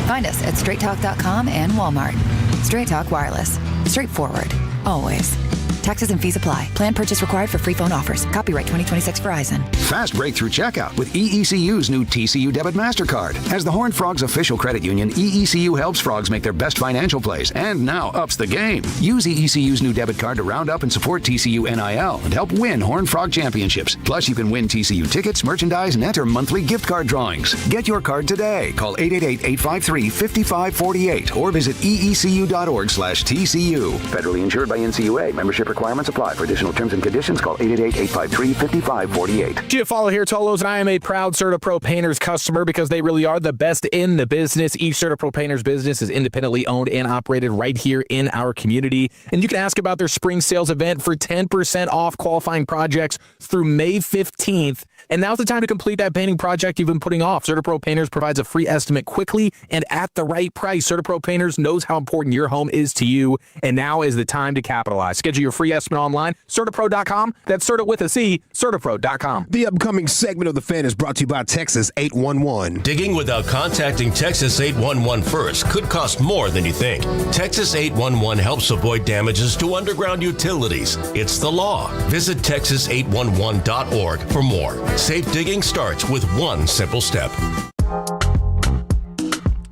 Find us at straighttalk.com and Walmart. Straight Talk Wireless. Straightforward. Always. Taxes and fees apply. Plan purchase required for free phone offers. Copyright 2026 Verizon. Fast breakthrough checkout with EECU's new TCU Debit MasterCard. As the Horned Frogs official credit union, EECU helps frogs make their best financial plays and now ups the game. Use EECU's new debit card to round up and support TCU NIL and help win Horned Frog championships. Plus, you can win TCU tickets, merchandise, and enter monthly gift card drawings. Get your card today. Call 888-853-5548 or visit eecu.org/TCU. Federally insured by NCUA. Membership requirements apply. For additional terms and conditions, call 888-853-5548. Jim Follow here, Tolos, and I am a proud CertaPro Painters customer because they really are the best in the business. Each CertaPro Painters business is independently owned and operated right here in our community. And you can ask about their spring sales event for 10% off qualifying projects through May 15th. And now's the time to complete that painting project you've been putting off. CertaPro Painters provides a free estimate quickly and at the right price. CertaPro Painters knows how important your home is to you, and now is the time to capitalize. Schedule your free estimate online, CertaPro.com. That's Certa with a C, CertaPro.com. The upcoming segment of The Fan is brought to you by Texas 811. Digging without contacting Texas 811 first could cost more than you think. Texas 811 helps avoid damages to underground utilities. It's the law. Visit Texas811.org for more. Safe digging starts with one simple step.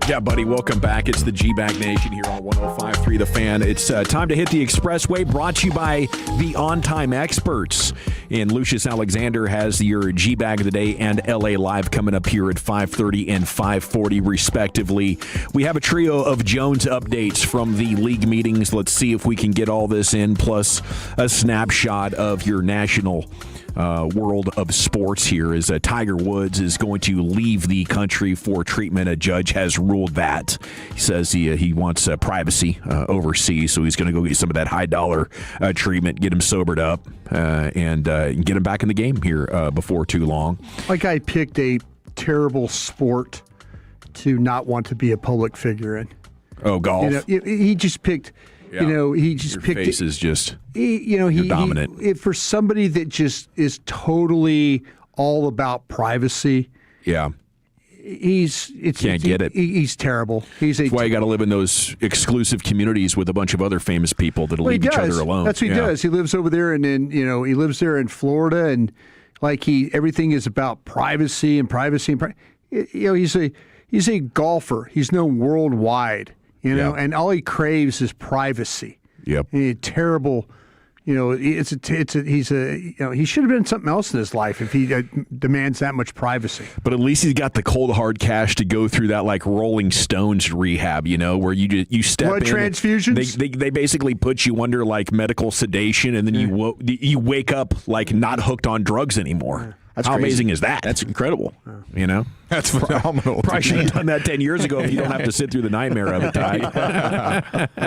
Yeah, buddy, welcome back. It's the G-Bag Nation here on 105.3 The Fan. It's time to hit the expressway, brought to you by the On-Time Experts. And Lucius Alexander has your G-Bag of the Day and LA Live coming up here at 5:30 and 5:40, respectively. We have a trio of Jones updates from the league meetings. Let's see if we can get all this in, plus a snapshot of your national world of sports here as Tiger Woods is going to leave the country for treatment. A judge has ruled that. He says he wants privacy overseas, so he's going to go get some of that high-dollar treatment, get him sobered up, and get him back in the game here before too long. Like, I picked a terrible sport to not want to be a public figure in. Oh, golf? He just picked... Yeah. He just picked. Your face is just. You're dominant. For somebody that just is totally all about privacy. Yeah. get it. He's terrible. That's why you got to live in those exclusive communities with a bunch of other famous people that'll leave each other alone. That's what he does. He lives over there, and then he lives there in Florida, and like everything is about privacy and privacy. He's a golfer. He's known worldwide, and all he craves is privacy. Yep. Terrible. He should have been something else in his life if he demands that much privacy. But at least he's got the cold hard cash to go through that like Rolling Stones rehab, where you step blood in. Transfusions. They basically put you under like medical sedation, and then you wake up like not hooked on drugs anymore. That's How crazy. amazing is that? That's incredible. That's phenomenal. Probably should have done that 10 years ago if you don't have to sit through the nightmare of it, Ty.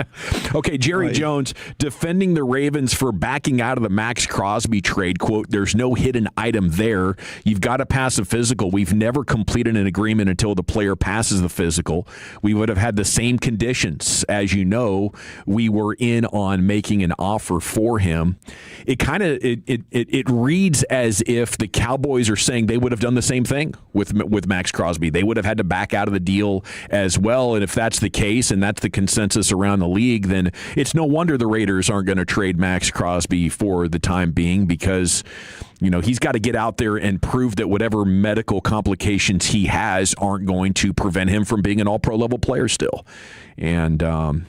Okay, Jerry Jones defending the Ravens for backing out of the Max Crosby trade. Quote, there's no hidden item there. You've got to pass a physical. We've never completed an agreement until the player passes the physical. We would have had the same conditions. As you know, we were in on making an offer for him. It kind of it reads as if the Cowboys are saying they would have done the same thing with Max Crosby. They would have had to back out of the deal as well. And if that's the case, and that's the consensus around the league, then it's no wonder the Raiders aren't going to trade Max Crosby for the time being, because he's got to get out there and prove that whatever medical complications he has aren't going to prevent him from being an all-pro level player still. And,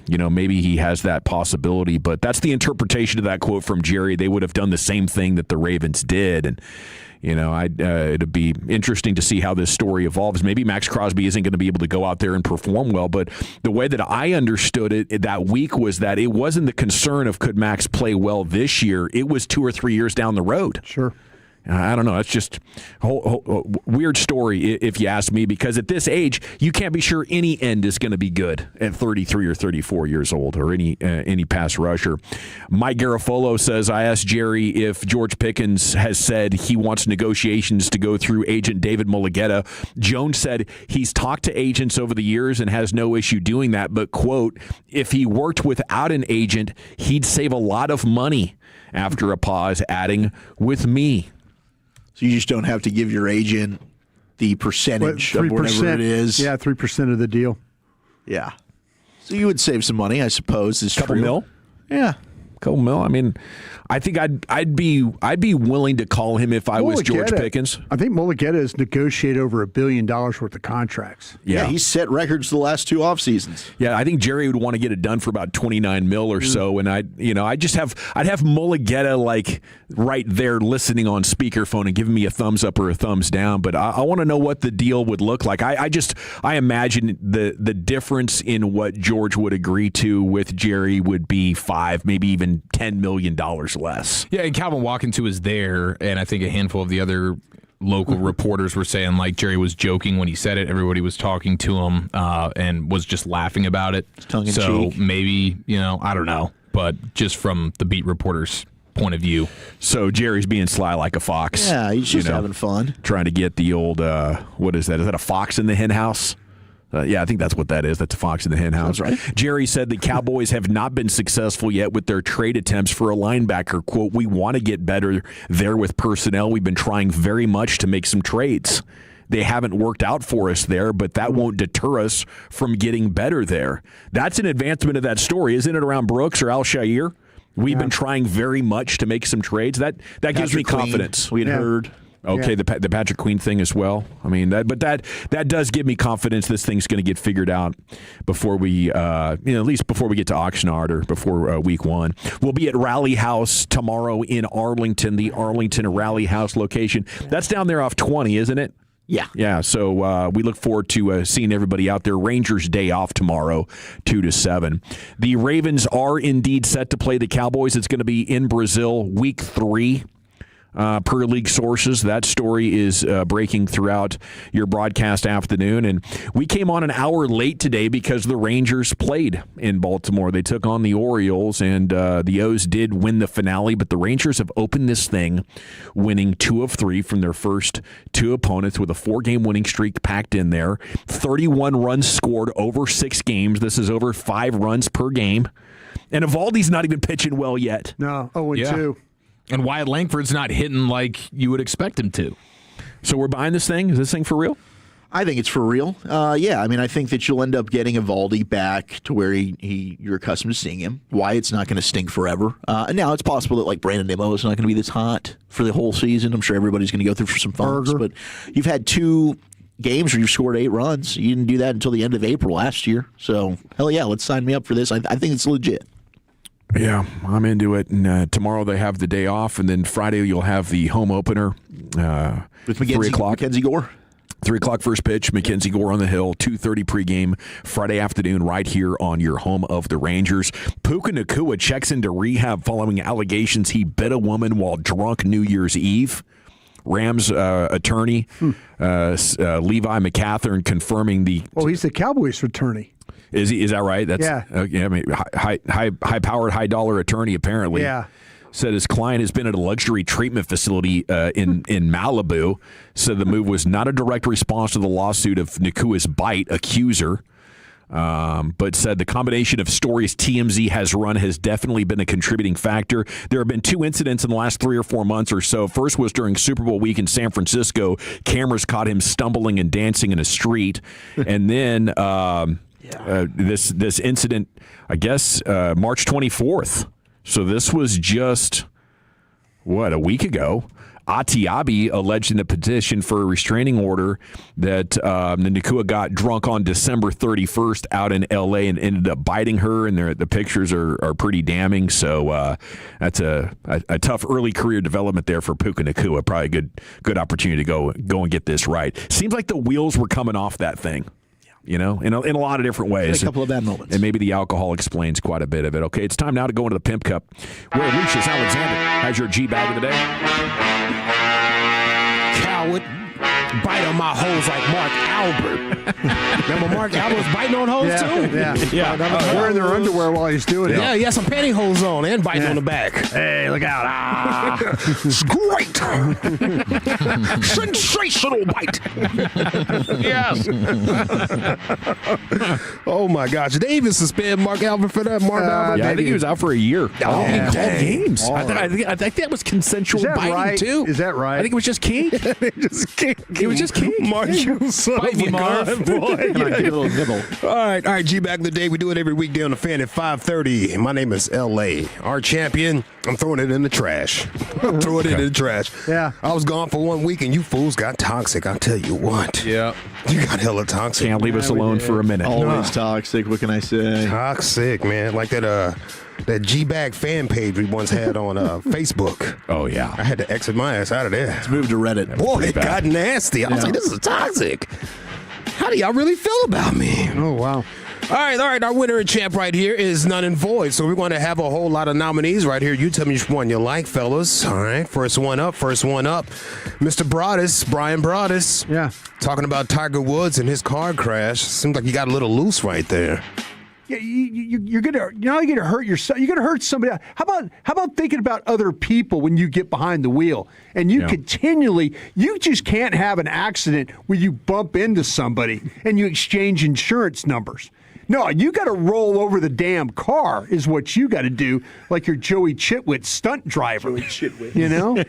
maybe he has that possibility, but that's the interpretation of that quote from Jerry. They would have done the same thing that the Ravens did. And, it'd be interesting to see how this story evolves. Maybe Max Crosby isn't going to be able to go out there and perform well, but the way that I understood it that week was that it wasn't the concern of could Max play well this year. It was 2 or 3 years down the road. Sure. I don't know. It's just a weird story, if you ask me, because at this age, you can't be sure any end is going to be good at 33 or 34 years old, or any pass rusher. Mike Garofolo says, I asked Jerry if George Pickens has said he wants negotiations to go through agent David Mulligetta. Jones said he's talked to agents over the years and has no issue doing that, but, quote, if he worked without an agent, he'd save a lot of money. After a pause, adding, with me. So you just don't have to give your agent the percentage of whatever it is. Yeah, 3% of the deal. Yeah. So you would save some money, I suppose. Is couple mil? Yeah. Couple mil. I mean, I think I'd be willing to call him if I was George Pickens. I think Mulligetta has negotiated over $1 billion worth of contracts. Yeah, he's set records the last 2 off seasons. Yeah, I think Jerry would want to get it done for about 29 mil or so, and I'd have Mulligetta like right there listening on speakerphone and giving me a thumbs up or a thumbs down. But I want to know what the deal would look like. I imagine the difference in what George would agree to with Jerry would be $5, maybe even $10 million less. Yeah, and Calvin Watkins, who was there, and I think a handful of the other local reporters were saying like Jerry was joking when he said it. Everybody was talking to him and was just laughing about it. So maybe, I don't know, but just from the beat reporters' point of view. So Jerry's being sly like a fox. Yeah, he's just having fun. Trying to get the old, what is that? Is that a fox in the hen house? Yeah, I think that's what that is. That's a fox in the hen house. That's right. Jerry said the Cowboys have not been successful yet with their trade attempts for a linebacker. Quote, we want to get better there with personnel. We've been trying very much to make some trades. They haven't worked out for us there, but that won't deter us from getting better there. That's an advancement of that story, isn't it, around Brooks or Al-Shaair? We've been trying very much to make some trades. That gives me confidence. We had heard. Okay, the Patrick Queen thing as well. I mean, that does give me confidence this thing's going to get figured out before we, at least before we get to Oxnard or before week 1. We'll be at Rally House tomorrow in Arlington, the Arlington Rally House location. That's down there off 20, isn't it? Yeah. Yeah, so we look forward to seeing everybody out there. Rangers day off tomorrow, 2 to 7. The Ravens are indeed set to play the Cowboys. It's going to be in Brazil, week 3. Per league sources, that story is breaking throughout your broadcast afternoon. And we came on an hour late today because the Rangers played in Baltimore. They took on the Orioles, and the O's did win the finale, but the Rangers have opened this thing winning 2 of 3 from their first 2 opponents with a 4-game winning streak packed in there. 31 runs scored over 6 games. This is over 5 runs per game. And Evaldi's not even pitching well yet. No, 0-2. And Wyatt Langford's not hitting like you would expect him to. So we're buying this thing? Is this thing for real? I think it's for real. Yeah, I mean, I think that you'll end up getting Evaldi back to where you're accustomed to seeing him. Wyatt's not going to stink forever. And now it's possible that like Brandon Nimmo is not going to be this hot for the whole season. I'm sure everybody's going to go through for some fumbles. But you've had 2 games where you've scored 8 runs. You didn't do that until the end of April last year. So, hell yeah, let's sign me up for this. I think it's legit. Yeah, I'm into it. And tomorrow they have the day off, and then Friday you'll have the home opener with 3 o'clock. Mackenzie Gore. 3 o'clock first pitch, Mackenzie Gore on the hill, 2:30 pregame, Friday afternoon right here on your home of the Rangers. Puka Nacua checks into rehab following allegations he bit a woman while drunk New Year's Eve. Rams attorney Levi McCathern confirming the... Oh, he's the Cowboys attorney. Is he? Is that right? That's, yeah. I mean, high-powered, high-dollar attorney, apparently. Yeah. Said his client has been at a luxury treatment facility in Malibu. Said the move was not a direct response to the lawsuit of Nakua's bite accuser, but said the combination of stories TMZ has run has definitely been a contributing factor. There have been 2 incidents in the last 3 or 4 months or so. First was during Super Bowl week in San Francisco. Cameras caught him stumbling and dancing in a street. And then this incident, I guess, March 24th. So this was just, a week ago. Atiabi alleged in a petition for a restraining order that Nacua got drunk on December 31st out in L.A. and ended up biting her, and the pictures are pretty damning. So that's a tough early career development there for Puka Nacua. Probably a good opportunity to go and get this right. Seems like the wheels were coming off that thing. You know, in a lot of different ways. A couple of bad moments. And maybe the alcohol explains quite a bit of it. Okay, it's time now to go into the Pimp Cup, where Lucius Alexander has your G-Bag of the day. Coward. Bite on my hoes like Mark Albert. Remember Mark Albert was biting on hoes too? Yeah. Wearing their underwear while he's doing it. Yeah, he had some pantyhose on and biting on the back. Hey, look out. It's great. Sensational bite. Yes. Oh, my gosh. Did they even suspend Mark Albert for that? Albert? Yeah, I think he was out for a year. He called games. I think that was consensual biting, right? too. Is that right? I think it was just kink. It was just kink. Mark, you son of a gun, boy. Give a little nibble. All right, G-Back of the day. We do it every weekday on the Fan at 5:30. My name is L.A. Our champion, I'm throwing it in the trash. I'm throwing it in the trash. Yeah. I was gone for 1 week, and you fools got toxic. I'll tell you what. Yeah. You got hella toxic. Can't leave us alone for a minute. Always toxic. What can I say? Toxic, man. Like that G-Bag fan page we once had on Facebook. Oh, yeah. I had to exit my ass out of there. Let's move to Reddit. Boy, it got nasty. I was like, this is toxic. How do y'all really feel about me? Oh, wow. All right. Our winner and champ right here is none and void. So we're going to have a whole lot of nominees right here. You tell me which one you like, fellas. All right. First one up. Mr. Brian Broaddus. Yeah. Talking about Tiger Woods and his car crash. Seems like you got a little loose right there. Yeah, you're gonna hurt yourself. You're gonna hurt somebody else. How about thinking about other people when you get behind the wheel and you you just can't have an accident where you bump into somebody and you exchange insurance numbers. No, you got to roll over the damn car is what you got to do, like your Joey Chitwood stunt driver. You know?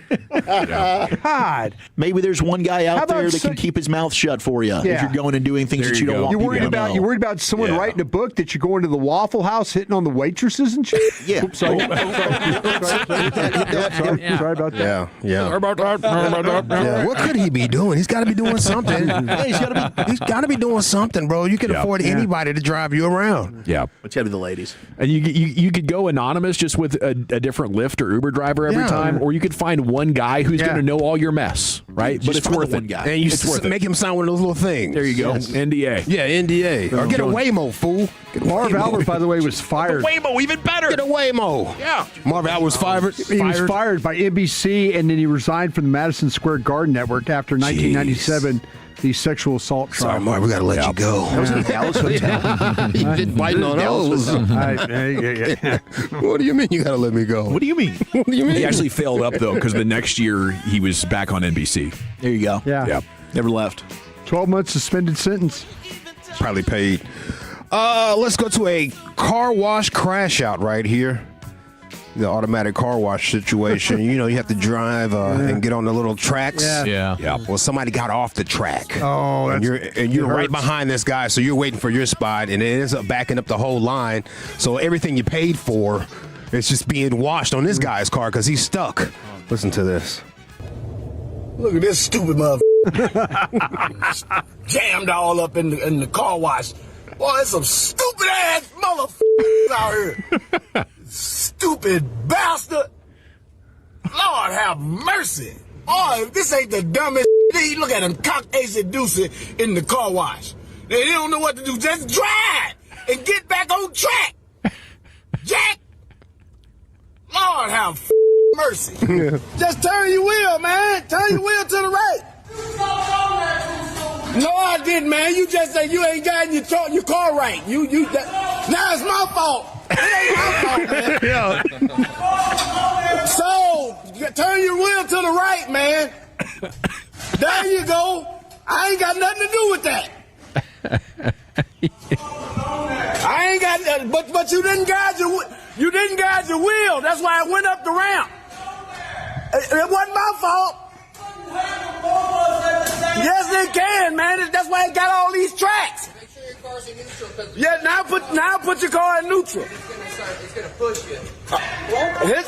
God. Maybe there's one guy out there that can keep his mouth shut for you if you're going and doing things that you don't want You're people to know. worried about someone writing a book that you're going to the Waffle House hitting on the waitresses and shit? Yeah. Oops, sorry. Sorry about that. Yeah. Sorry about that. Yeah. What could he be doing? He's got to be doing something. He's got to be doing something, bro. You can afford anybody to drive you around. Yeah. It's got to be the ladies. And you could go anonymous just with a different Lyft or Uber driver every time, or you could find one guy who's going to know all your mess, right? But it's worth it. Guy. And you make him sign one of those little things. There you go. NDA. Yeah, NDA. Or get a Waymo, fool. Marv Albert, by the way, was fired. Waymo, even better. Get a Waymo. Yeah. Marv Albert was fired. He was fired by NBC, and then he resigned from the Madison Square Garden Network after 1997. The sexual assault trial. Sorry, Marv, we got to let you go. That was in the Dallas Hotel. He's been biting on those. What do you mean you got to let me go? What do you mean? What do you mean? He actually failed up, though, because the next year he was back on NBC. There you go. Yeah. Never left. 12 months suspended sentence. Probably paid. Let's go to a car wash crash out right here. the automatic car wash situation. You have to drive and get on the little tracks. Yeah. Well, somebody got off the track. Oh, and you're right behind this guy, so you're waiting for your spot, and it ends up backing up the whole line. So everything you paid for is just being washed on this guy's car because he's stuck. Listen to this. Look at this stupid mother. Jammed all up in the car wash. Boy, there's some stupid ass motherfuckers out here. Stupid bastard. Lord have mercy. Boy, if this ain't the dumbest shit, look at him cock ace-a-deuce in the car wash. They don't know what to do. Just drive and get back on track. Jack. Lord have mercy. Just turn your wheel, man. Turn your wheel to the right. No, I didn't, man. You just said you ain't got your car right. Now it's my fault. It ain't my fault, man. So, turn your wheel to the right, man. There you go. I ain't got nothing to do with that. I ain't got nothing, but you didn't guide your wheel. That's why I went up the ramp. It wasn't my fault. Yes, it can, man. That's why it got all these tracks. Make sure your car's in neutral. Yeah, now put your car in neutral. It's gonna push you.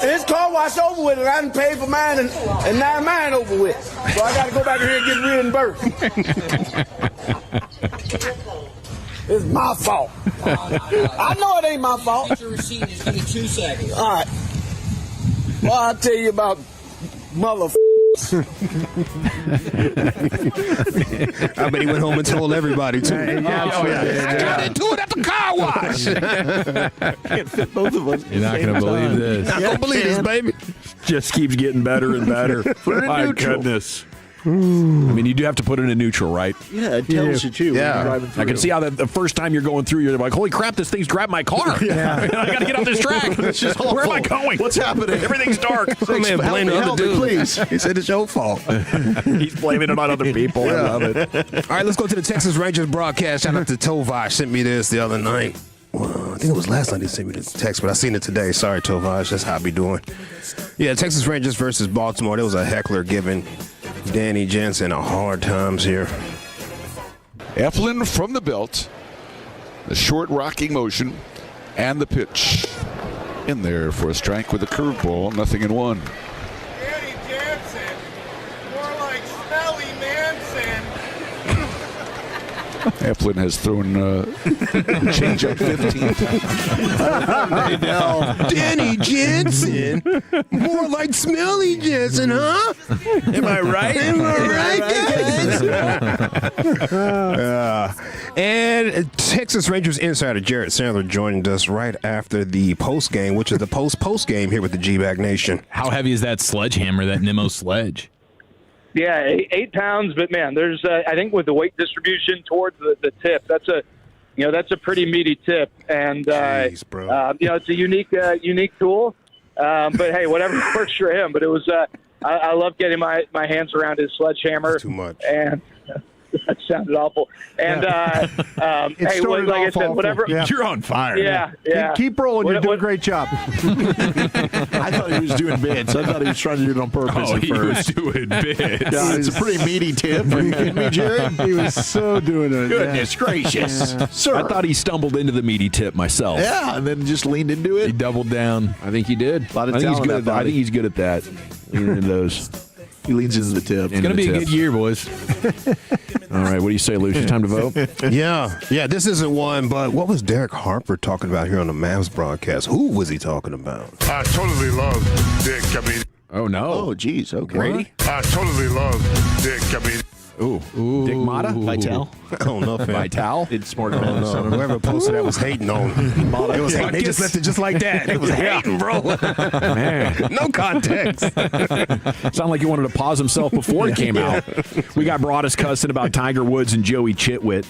His car wash over with, and I didn't pay for mine, and now mine over with. So I got to go back here and get reimbursed. It's my fault. I know it ain't my fault. Get your receipt. Just give me 2 seconds. All right. Well, I'll tell you about motherfuckers. I bet he went home and told everybody, too. Yeah. Do it at the car wash. Can't fit both of us. You're not going to believe this. Not going to believe this, baby. Just keeps getting better and better. My goodness. I mean, you do have to put it in neutral, right? Yeah, it tells you too. Yeah, I can see how the first time you're going through, you're like, "Holy crap, this thing's grabbed my car! I got to get off this track. Where am I going? What's happening? Everything's dark." Oh, man, blame the other dude. Please. He said it's your fault. He's blaming it on other people. I love it. All right, let's go to the Texas Rangers broadcast. Shout out to Tovaj. Sent me this the other night. Well, I think it was last night he sent me the text, but I seen it today. Sorry, Tovaj. That's how I be doing. Yeah, Texas Rangers versus Baltimore. There was a heckler giving Danny Jansen a hard times here. Eflin from the belt, the short rocking motion, and the pitch. In there for a strike with a curveball, 0-1. Danny Jansen, more like Smelly Manson. Eflin has thrown change up 15 times. Danny Jansen, more like Smelly Jansen, huh? Am I right? Am I right, guys? And Texas Rangers insider Jared Sandler joined us right after the post game, which is the post game here with the G-Bag Nation. How heavy is that sledgehammer, that Nimmo sledge? Yeah, 8 pounds, but man, there's I think with the weight distribution towards the tip, that's a pretty meaty tip, and Jeez, bro. it's a unique tool. But hey, whatever works for him. But it was I love getting my hands around his sledgehammer. That's too much. And that sounded awful. And hey, like I said, whatever. Yeah. You're on fire. Yeah. Keep rolling. You're doing a great job. I thought he was doing bits. I thought he was trying to do it on purpose at he first. was doing bits. Yeah, it's a pretty meaty tip. Are you kidding me, Jared? He was so doing it. Goodness gracious. Sir. I thought he stumbled into the meaty tip myself. Yeah, and then just leaned into He it. doubled down. I think he did. A lot of I think he's talent good in at that that. I body. think he's good at that. Leaning into those. He leans into the tip. It's going to be a good year, boys. All right, what do you say, Lucius? Time to vote? Yeah, this isn't one, but what was Derek Harper talking about here on the Mavs broadcast? Who was he talking about? I totally love Dick. I mean, Oh, no. Oh, geez. Okay. Brady? I totally love Dick. I mean, Ooh. Dick Mata? Vital. I don't know, fam. Vital? It's smart. I don't know. Whoever posted that was hating on him. It was hating. They just left it just like that. It was hating, bro. Man. No context. Sound like he wanted to pause himself before it came out. We got Broadus cussing about Tiger Woods and Joey Chitwitt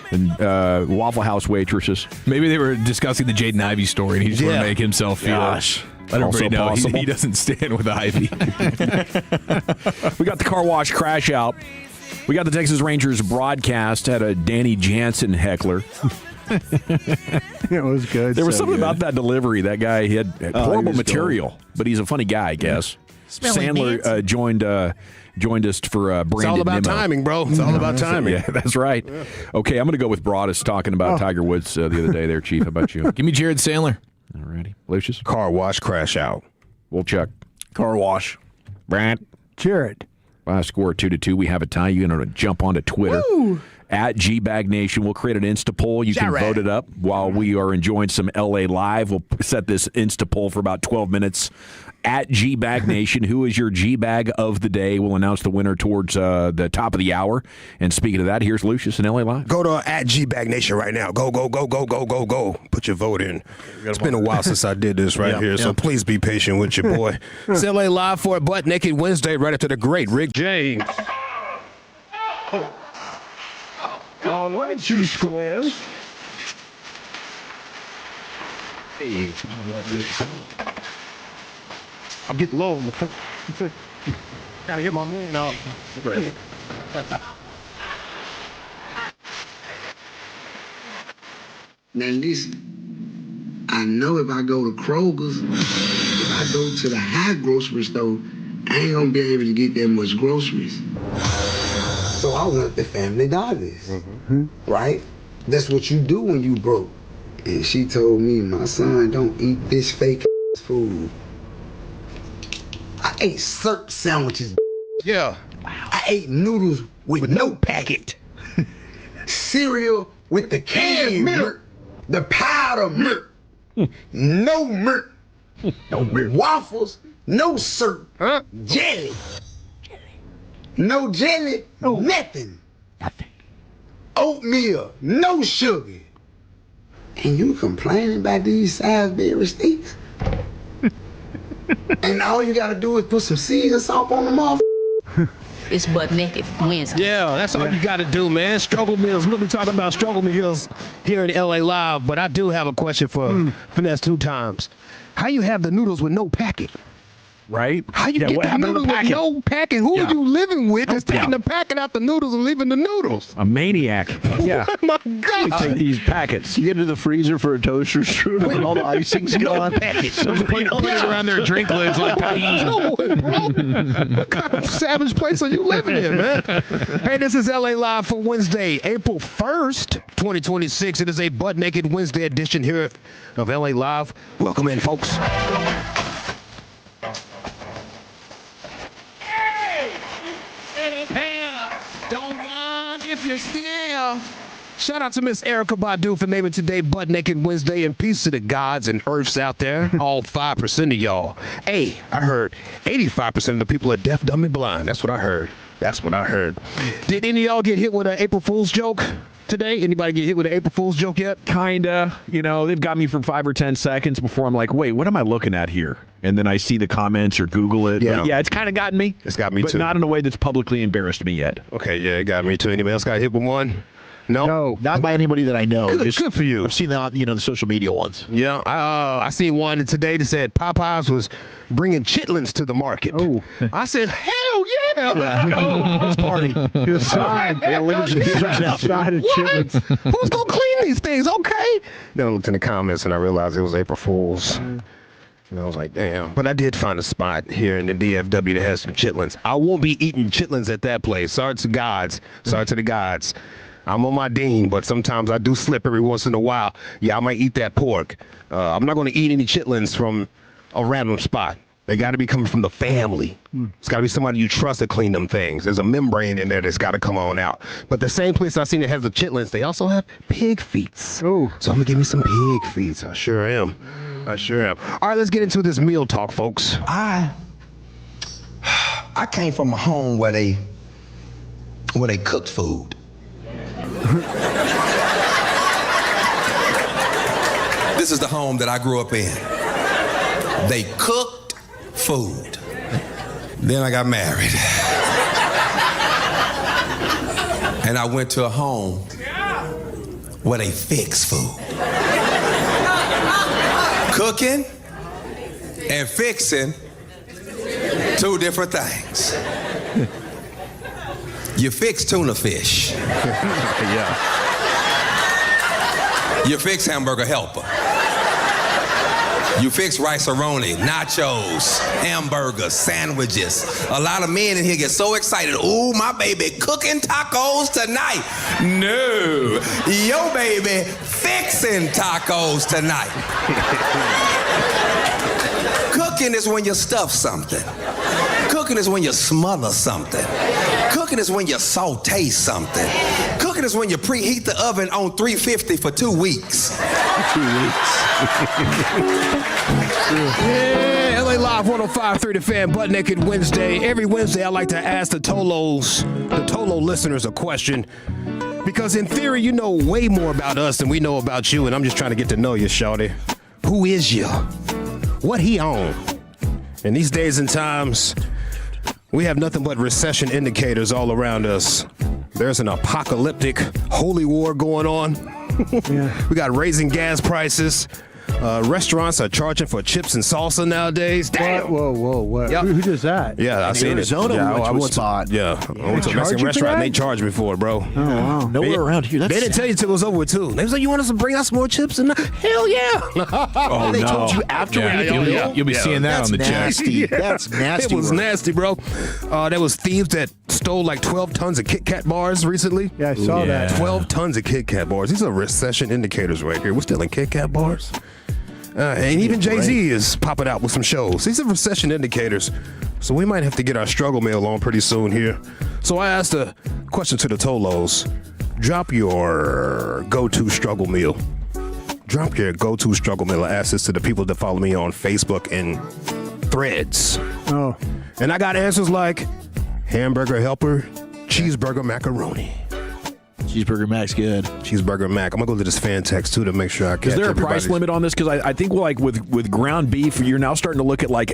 and Waffle House waitresses. Maybe they were discussing the Jaden Ivey story, and he just wanted to make himself feel. Gosh. Let everybody know possible. he doesn't stand with Ivy. We got the car wash crash out. We got the Texas Rangers broadcast, had a Danny Jansen heckler. It was good. There was so something good. about that delivery. That guy, he had horrible was material, but he's a funny guy, I guess. Sandler joined us for Branded It's all about Nemo. timing, bro. It's all about timing. Yeah, that's right. Okay, I'm going to go with Broadus talking about Tiger Woods the other day there, Chief. How about you? Give me Jared Sandler. All righty. Lucius? Car wash crash out. Wolchuk. Car wash. Brant? Jared. Score 2-2. We have a tie. You're going to jump onto Twitter. Woo! At GBag Nation. We'll create an Insta poll. You can vote it up while we are enjoying some LA Live. We'll set this Insta poll for about 12 minutes. At GBag Nation, who is your G-Bag of the day? We'll announce the winner towards the top of the hour. And speaking of that, here's Lucius in LA Live. Go to at GBag Nation right now. Go. Put your vote in. It's been a while since I did this here, so please be patient with your boy. It's LA Live for a Butt Naked Wednesday right after the great Rick James. All right, you squares. Hey. I'm getting low. Gotta hit my man out. Now listen, I know if I go to Kroger's, if I go to the high grocery store, I ain't gonna be able to get that much groceries. So I went to Family Dollars, right? That's what you do when you broke. And she told me, my son, don't eat this fake food. I ate syrup sandwiches. Yeah. I ate noodles with no packet. Cereal with the canned milk. The powder milk. No milk. Waffles. No syrup. Jelly. No jelly. Nothing. Oatmeal. No sugar. And you complaining about these Salisbury steaks? And all you gotta do is put some season salt on them off. It's Butt Naked Wednesday. Yeah, that's all you got to do, man. Struggle meals. We'll be talking about struggle meals here in LA Live, but I do have a question for Finesse 2 times. How you have the noodles with no packet? Right? How you get the noodles with no packet? Who are you living with that's taking the packet out the noodles and leaving the noodles? A maniac. Yeah. Oh, my God. You take these packets. You get into the freezer for a toaster strudel and all the icing's gone. Packets. Put it around their drink lids like No, bro. What kind of savage place are you living in, man? Hey, this is LA Live for Wednesday, April 1st, 2026. It is a Butt Naked Wednesday edition here of LA Live. Welcome in, folks. Don't mind if you're still. Shout out to Miss Erica Badu for naming today Butt Naked Wednesday, and peace to the gods and earths out there. All 5% of y'all. Hey, I heard 85% of the people are deaf, dumb, and blind. That's what I heard. Did any of y'all get hit with an April Fool's joke today? Anybody get hit with an April Fool's joke yet? Kinda. You know, they've got me for 5 or 10 seconds before I'm like, wait, what am I looking at here? And then I see the comments or Google it. Yeah. But yeah, it's kind of gotten me. It's got me but too. But not in a way that's publicly embarrassed me yet. Okay, yeah, it got me too. Anybody else got hit with one? No, not by anybody that I know. Good for you. I've seen the social media ones. Yeah, I seen one today that said Popeyes was bringing chitlins to the market. Oh, I said, hell yeah! Let's party. outside of chitlins. Who's gonna clean these things? Okay. Then I looked in the comments and I realized it was April Fool's. And I was like, damn. But I did find a spot here in the DFW that has some chitlins. I won't be eating chitlins at that place. Sorry to the gods. I'm on my Dean, but sometimes I do slip every once in a while. Yeah, I might eat that pork. I'm not going to eat any chitlins from a random spot. They got to be coming from the family. It's got to be somebody you trust to clean them things. There's a membrane in there that's got to come on out. But the same place I seen that has the chitlins, they also have pig feet. Oh. So I'm going to give me some pig feet. I sure am. All right, let's get into this meal talk, folks. I came from a home where they cooked food. This is the home that I grew up in. They cooked food. Then I got married. And I went to a home where they fix food. Cooking and fixing, 2 different things. You fix tuna fish. Yeah. You fix Hamburger Helper. You fix rice-a-roni, nachos, hamburgers, sandwiches. A lot of men in here get so excited. Ooh, my baby cooking tacos tonight. No, your baby fixing tacos tonight. Cooking is when you stuff something. Cooking is when you smother something. Cooking is when you saute something. Cooking is when you preheat the oven on 350 for 2 weeks. 2 weeks. Yeah, LA Live 105.3 The Fan, Butt Naked Wednesday. Every Wednesday, I like to ask the Tolo listeners a question. Because in theory, you know way more about us than we know about you, and I'm just trying to get to know you, shawty. Who is you? What he on? In these days and times, we have nothing but recession indicators all around us. There's an apocalyptic holy war going on. Yeah. We got raising gas prices. Restaurants are charging for chips and salsa nowadays. Damn. Whoa. Yep. Who does that? Yeah, I seen Arizona, it. Yeah, I went to a spot. Yeah, I went to a Mexican restaurant and they charged me for it, bro. Oh, wow. Nowhere around here. They didn't tell you until it was over with, too. They was like, you want us to bring out some more chips? And hell yeah. They told you after You'll be seeing that on the check. Yeah. That's nasty. It was nasty, bro. There was thieves that stole like 12 tons of Kit Kat bars recently. Yeah, I saw that. 12 tons of Kit Kat bars. These are recession indicators right here. We're stealing Kit Kat bars. And even Jay-Z is popping out with some shows. These are recession indicators. So we might have to get our struggle mail on pretty soon here. So I asked a question to the Tolos. Drop your go-to struggle meal. Drop your go-to struggle meal. I asked this to the people that follow me on Facebook and Threads. Oh. And I got answers like hamburger helper, cheeseburger macaroni. Cheeseburger Mac's good. Cheeseburger Mac. I'm gonna go to this fan text too to make sure I catch. Is there a price limit on this? Because I think like with ground beef, you're now starting to look at like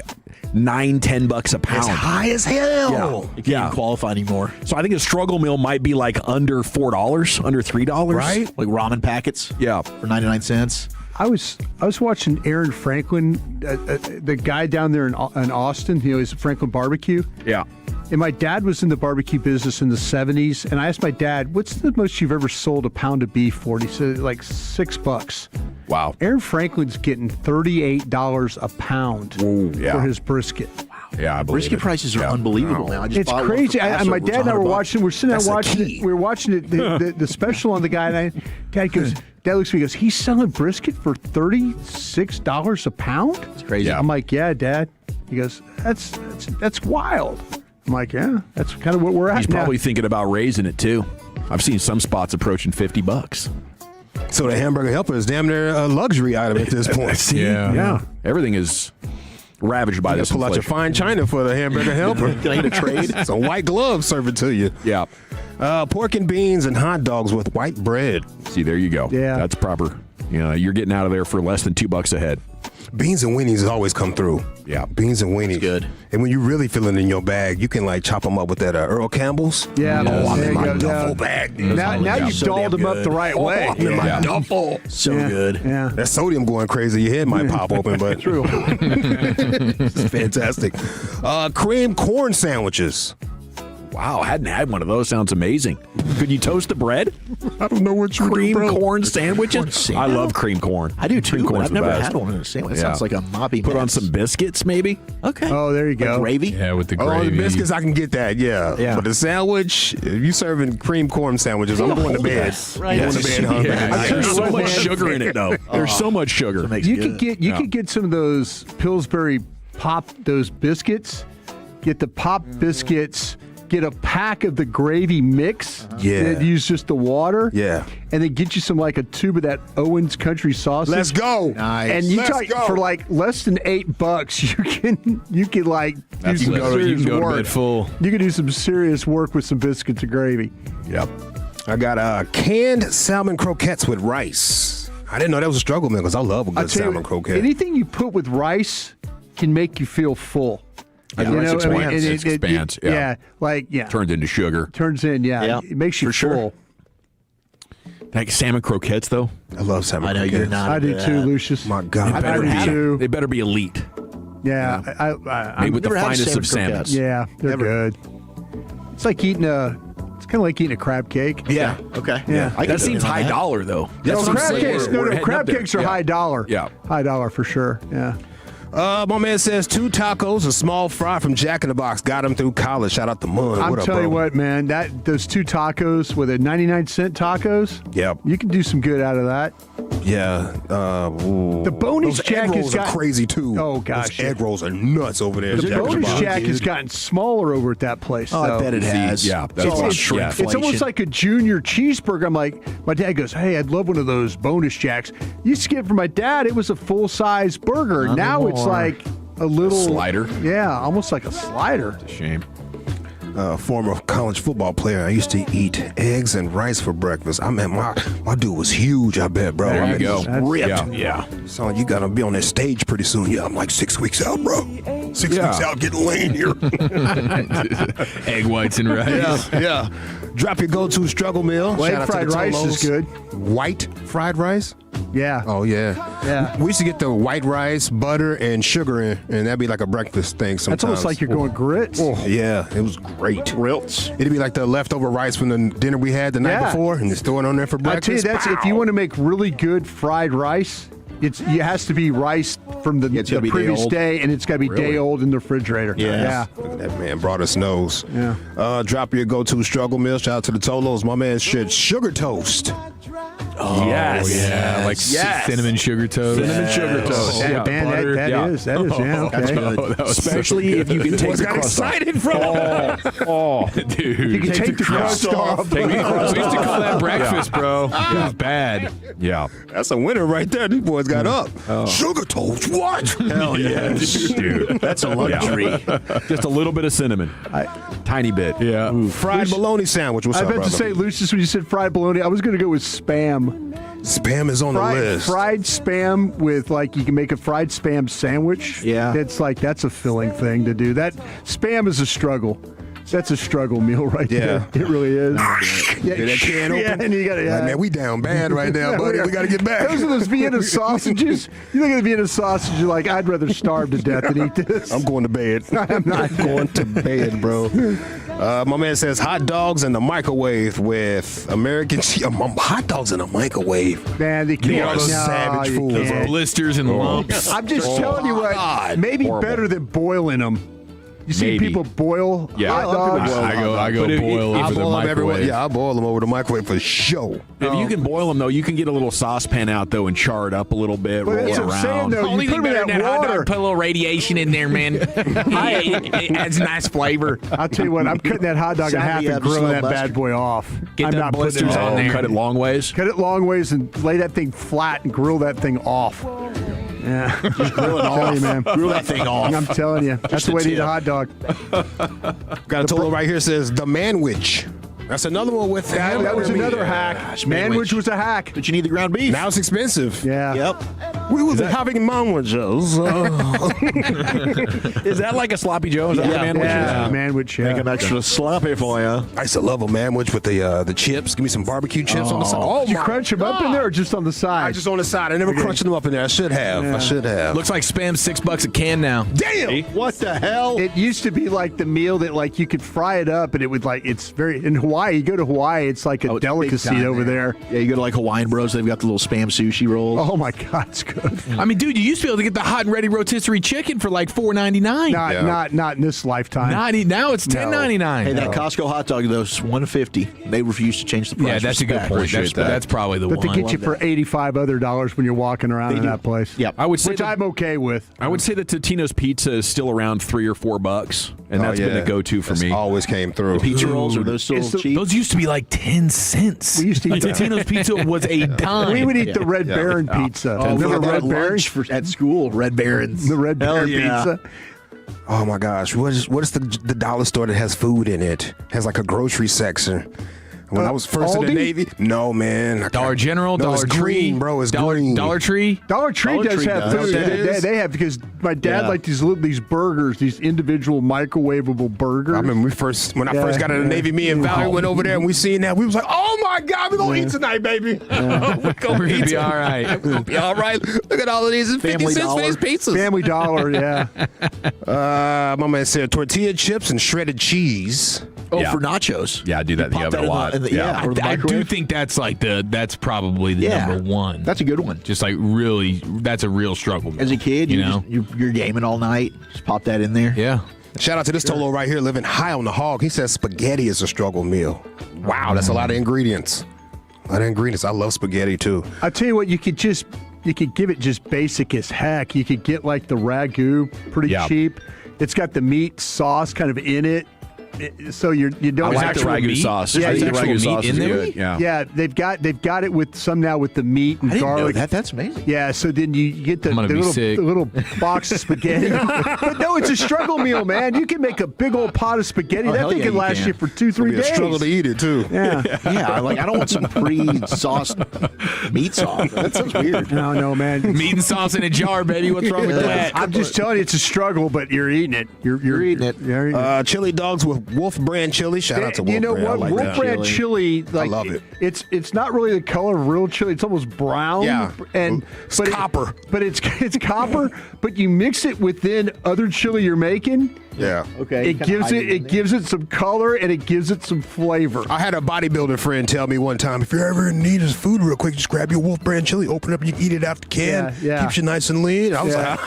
$9-10 a pound. It's high as hell. Yeah. You can't even qualify anymore. So I think a struggle meal might be like under $4, under $3, right? Like ramen packets. Yeah, for 99 cents. I was watching Aaron Franklin, the guy down there in Austin. You know, he's Franklin Barbecue. Yeah. And my dad was in the barbecue business in the 70s, and I asked my dad, what's the most you've ever sold a pound of beef for? And he said, like $6. Wow. Aaron Franklin's getting $38 a pound for his brisket. Wow. Yeah, I believe brisket prices are unbelievable now. It's crazy. My dad and I were watching. We're sitting there watching it. We were watching it, the special on the guy, and Dad goes. Dad looks at me and goes, he's selling brisket for $36 a pound? It's crazy. Yeah. I'm like, yeah, Dad. He goes, that's wild. I'm like, yeah, that's kind of what we're at. He's probably thinking about raising it too. I've seen some spots approaching $50. So the hamburger helper is damn near a luxury item at this point. Yeah. Everything is ravaged by this. Pull out your fine china for the hamburger helper. Can I get a trade? Some white gloves serve it to you. Yeah. Pork and beans and hot dogs with white bread. See, there you go. Yeah. That's proper. You're getting out of there for less than $2 a head. Beans and weenies always come through. Yeah. Beans and weenies. That's good. And when you really feel it in your bag, you can like chop them up with that Earl Campbell's. Yeah. Oh, I'm in my go, duffel bag. Now you've dolled them up the right way. I'm in my duffel. So good. Yeah. That sodium going crazy, your head might pop open, but true. It's fantastic. Cream corn sandwiches. Wow, I hadn't had one of those. Sounds amazing. Could you toast the bread? I don't know what you cream do, corn sandwiches. I love cream corn. I do too. Cream corn's I've the never best. had one in a sandwich. It sounds like a moppy. Put on some biscuits, maybe. Okay. Oh, there you go. Like gravy. Yeah, with the Oh, gravy. the biscuits, I can get that, yeah. But the sandwich, if you serving cream corn sandwiches, I'm going to bed. Right. I'm going to bed hungry. There's so much sugar in it, though. There's so much sugar. You could get some of those Pillsbury Pop, those biscuits. Get the Pop biscuits. Get a pack of the gravy mix. Yeah. Use just the water. Yeah. And then get you some like a tube of that Owens country sausage. Let's go. Nice. And you for like less than $8, you can like do some serious work. To bed full. You can do some serious work with some biscuits and gravy. Yep. I got canned salmon croquettes with rice. I didn't know that was a struggle meal because I love a good salmon croquette. Anything you put with rice can make you feel full. Yeah, rice expands. Turns into sugar. It makes you full. Like salmon croquettes, though. I love salmon I know croquettes. you're not. I do too, Lucius. My God. They better be elite. Yeah. Made with the never had finest of salmon salmon. croquettes. Yeah, they're good. It's like eating a It's kind of like eating a crab cake. Yeah. Okay. Yeah. That seems high dollar, though. No, what I'm crab saying. cakes. We're No, heading crab up there. cakes are Yeah. high dollar. Yeah. High dollar for sure. Yeah. My man says 2 tacos, a small fry from Jack in the Box. Got him through college. Shout out to Mud. I'm What up, telling you bro? what, man. Those 2 tacos with a 99-cent tacos. Yep. You can do some good out of that. Yeah. The bonus Those jack egg has rolls are got crazy too. Oh gosh, Those egg rolls are nuts over there. The Jack in bonus Box. jack has gotten smaller over at that place. Oh, I though. bet it has. Yeah, It's that's all why. shrinkflation. It's almost like a junior cheeseburger. I'm like, my dad goes, "Hey, I'd love one of those bonus jacks." Used to get for my dad, it was a full size burger. Not now it's anymore. like a little slider. Yeah, almost like a slider. It's a shame. Former college football player. I used to eat eggs and rice for breakfast. I mean, my dude was huge. I bet, bro. There I you mean, he go. was That's- ripped. Yeah. So you gotta be on that stage pretty soon. Yeah, I'm like 6 weeks out, bro. 6 Yeah. weeks out, getting lean here. Egg whites and rice. yeah. Drop your go-to struggle meal. White Shout out to fried the rice Tolos. is good. White fried rice? Yeah. Oh yeah. Yeah. We used to get the white rice, butter, and sugar in, and that'd be like a breakfast thing sometimes. That's almost like you're going grits. Oh, yeah, it was great. Grits. It'd be like the leftover rice from the dinner we had the night Yeah. before, and just throw it on there for I tell you, breakfast. if you want to make really good fried rice, it has to be rice from the it's gotta be day previous old. day, and it's got to be day Really? old in the refrigerator. Yeah. Look at that man, brought us nose. Yeah. Drop your go-to struggle meal. Shout out to the Tolos. My man said sugar toast. Oh, yes. Yeah, like Yes. cinnamon sugar toast. Cinnamon sugar toast. That, Yeah, man, butter. that Yeah. is, yeah, okay. That was so Especially if you can take Boys the got crust off. excited from dude. You can take the crust off. We used to call that breakfast, bro. It was bad. Yeah. That's a winner right there. These boys got up. Sugar toast. What? Hell yes, dude. That's a luxury. Just a little bit of cinnamon. Tiny bit. Yeah. Fried bologna sandwich. What's I up, meant brother? to say, Lucius, when you said fried bologna, I was going to go with Spam. Spam is on the list. Fried Spam with, like, you can make a fried Spam sandwich. Yeah. It's like, that's a filling thing to do. That Spam is a struggle. That's a struggle meal right there. It really is. Yeah, that can open. Yeah, and you gotta, Like, man, we down bad right now, buddy. We got to get back. Those are those Vienna sausages. You look at the Vienna sausage, you're like, I'd rather starve to death than eat this. I'm going to bed. I'm not going to bed, bro. My man says hot dogs in the microwave with American cheese. Hot dogs in the microwave. Man, they They can't. are savage you food, can't. bro. Blisters and lumps. I'm just telling you what, God. maybe Horrible. better than boiling them. You see Maybe. people boil Yeah. hot dogs? I go boil I over the boil them everywhere. microwave. Yeah, I boil them over the microwave for sure. If you can boil them, though, you can get a little saucepan out, though, and char it up a little bit, But roll that's it what I'm saying, around. though. You put them in that water. put a little radiation in there, man. it adds a nice flavor. I'll tell you what, I'm cutting that hot dog in half Sadly, and I'm just grilling a that little bad boy off. Get I'm them not putting blisters it on there. Cut it long ways. Cut it long ways and lay that thing flat and grill that thing off. Yeah. Just grill it I'm telling you, off. man. Grill that thing off. I'm telling you. That's the way to eat a hot dog. Got a total right here says the manwich. That's another one with That was another hack. Manwich was a hack. But you need the ground beef. Now it's expensive. Yeah. Yep. We was having manwiches. Is that like a sloppy Joe? Is that what a man Yeah, wishes? manwich, yeah. Make them extra sloppy for you. I used to love a manwich with the chips. Give me some barbecue chips on the side. Oh, Did you my crunch them up in there or just on the side? I just on the side. I never crunched them up in there. I should have. I should have. Looks like Spam's $6 a can now. Damn. What the hell? It used to be like the meal that like you could fry it up and it would like it's very in Hawaii. You go to Hawaii, it's like a Oh, it's delicacy big time over there. Yeah, you go to like Hawaiian Bros. They've got the little Spam sushi rolls. Oh my God, it's good. I mean, dude, you used to be able to get the hot and ready rotisserie chicken for like $4.99. Not in this lifetime. Now it's $10.99. Hey, that Costco hot dog though is $150. They refuse to change the price. Yeah, that's a good point. That's probably the But one. they get you for $85 other dollars when you're walking around in that place. Yep. I would say Which I'm okay with. I would say that Totino's pizza is still around $3 or $4, and that's been a go-to for me. Always came through. The pizza rolls are those still cheap? Those used to be like 10 cents. We used to eat that. Totino's pizza was a dime. We would eat the Red Baron pizza. Oh, we Remember had that Red at Baron? lunch at school. Red Barons. The Red Hell Baron yeah. pizza. Oh my gosh, what is the dollar store that has food in it? Has like a grocery section. When I was first in the Aldi? Navy, no man. Dollar General, No, Dollar it's Tree, green, bro. It's green. Dollar Tree. Dollar Tree Dollar does Tree have does. food. That is? They have because my dad Yeah. liked these burgers, these individual microwavable burgers. I remember when I first got out of the Navy, me and Valerie went over there and we seen that. We was like, oh my God, we're going to eat tonight, baby. We're going to be all right. We're going to be all right. Look at all of these. 50 Family cents Dollar. for these pizzas. Family Dollar, yeah. My man said tortilla chips and shredded cheese. Oh, Yeah. for nachos. Yeah, I do that in the Pop oven a lot. in the- yeah, or the I do microwave. think that's like that's probably the number one. That's a good one. Just like really, that's a real struggle. As a kid, you know, you're gaming all night. Just pop that in there. Yeah. Shout out to this Tolo right here, living high on the hog. He says spaghetti is a struggle meal. Wow, that's a lot of ingredients. A lot of ingredients. I love spaghetti too. I tell you what, you could give it just basic as heck. You could get like the ragu pretty cheap. It's got the meat sauce kind of in it. So you don't I like the ragu sauce. Yeah, I think the actual ragu meat sauce in is there? good. Yeah. They've got it with some now with the meat and I didn't garlic. know that. That's amazing. Yeah, so then you get the I'm gonna be sick. little box of spaghetti. But no, it's a struggle meal, man. You can make a big old pot of spaghetti. Oh, that hell thing yeah, can you last can. you for 2-3 days. It's a struggle to eat it too. Yeah. Yeah, I don't want some pre-sauced meat sauce. That sounds weird. No, man. Meat and sauce in a jar, baby. What's wrong with that? I'm just telling you, it's a struggle, but you're eating it. You're eating it. You're eating it. Chili dogs with Wolf brand chili. Shout out to Wolf You know brand. I what? like Wolf that. brand chili, like, I love it. It's not really the color of real chili. It's almost brown. Yeah. and It's copper. But it's copper. But you mix it within other chili you're making. Yeah. Okay. It gives it some color and it gives it some flavor. I had a bodybuilder friend tell me one time, if you're ever in need of food real quick, just grab your Wolf brand chili, open it up, and you can eat it out the can. Yeah. Keeps you nice and lean. I was like,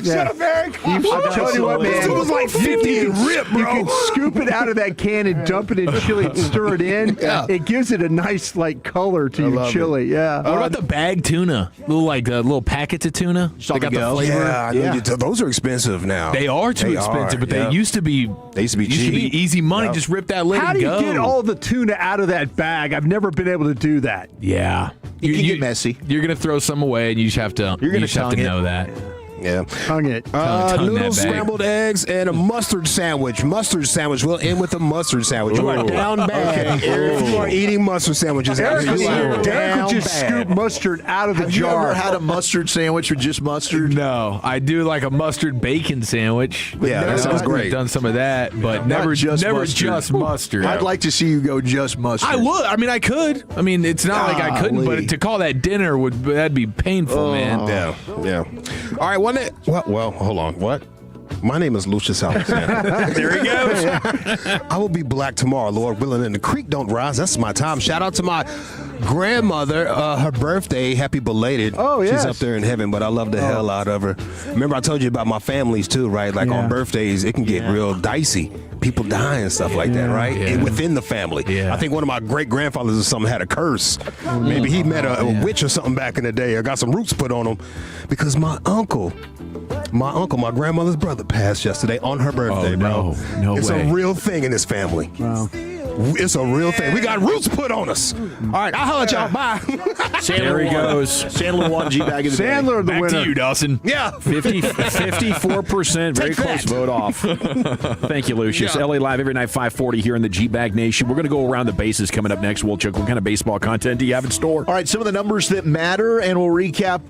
shut up, Eric. I'm telling you what, man. This was like 50 and ripped, bro. You can scoop it out of that can and dump it in chili and stir it in. Yeah. It gives it a nice like color to your love chili. Yeah. What about the bag tuna? Little packets of tuna. They got the flavor. Yeah, I know those are expensive now. They are too expensive, but they used to be. They used to be cheap. Easy money. Yep. Just rip that lid How and do you go. get all the tuna out of that bag? I've never been able to do that. Yeah, It can get messy. You're gonna throw some away, and you just have to. You're gonna you just have to tongue it. know that. Yeah. Tongue it. Tongue Noodles, that bag. scrambled eggs, and a mustard sandwich. We'll end with a mustard sandwich. You are down bad. If you are eating mustard sandwiches, Eric you are will down just bad. scoop mustard out of the Have you jar. ever had a mustard sandwich with just mustard? No, I do like a mustard bacon sandwich. Yeah, that sounds I've great. Done some of that, but never just mustard. just mustard. I'd like to see you go just mustard. I would. I mean, I could. I mean, it's not like I couldn't, Golly. but to call that dinner that'd be painful, man. Yeah. All right, well, hold on. What? My name is Lucius Alexander. There he goes. I will be black tomorrow, Lord willing, and the creek don't rise. That's my time. Shout out to my grandmother, her birthday. Happy belated. Oh, yes. She's up there in heaven, but I love the hell out of her. Remember, I told you about my families too, right? Like on birthdays, it can get real dicey. People die and stuff like that, right? Yeah. And within the family. Yeah. I think one of my great grandfathers or something had a curse. Maybe he met a witch or something back in the day, or got some roots put on him, because my grandmother's brother passed yesterday on her birthday, bro. No It's way. a real thing in this family. Wow. It's a real thing. We got roots put on us. All right, I'll holler at y'all. Bye. There he goes. Sandler won G-Bag of the day. Sandler the Back winner. to you, Dawson. Yeah. 54%, very Take close that. vote off. Thank you, Lucius. LA Live every night, 540 here in the G-Bag Nation. We're going to go around the bases coming up next. We'll check what kind of baseball content do you have in store. All right, some of the numbers that matter, and we'll recap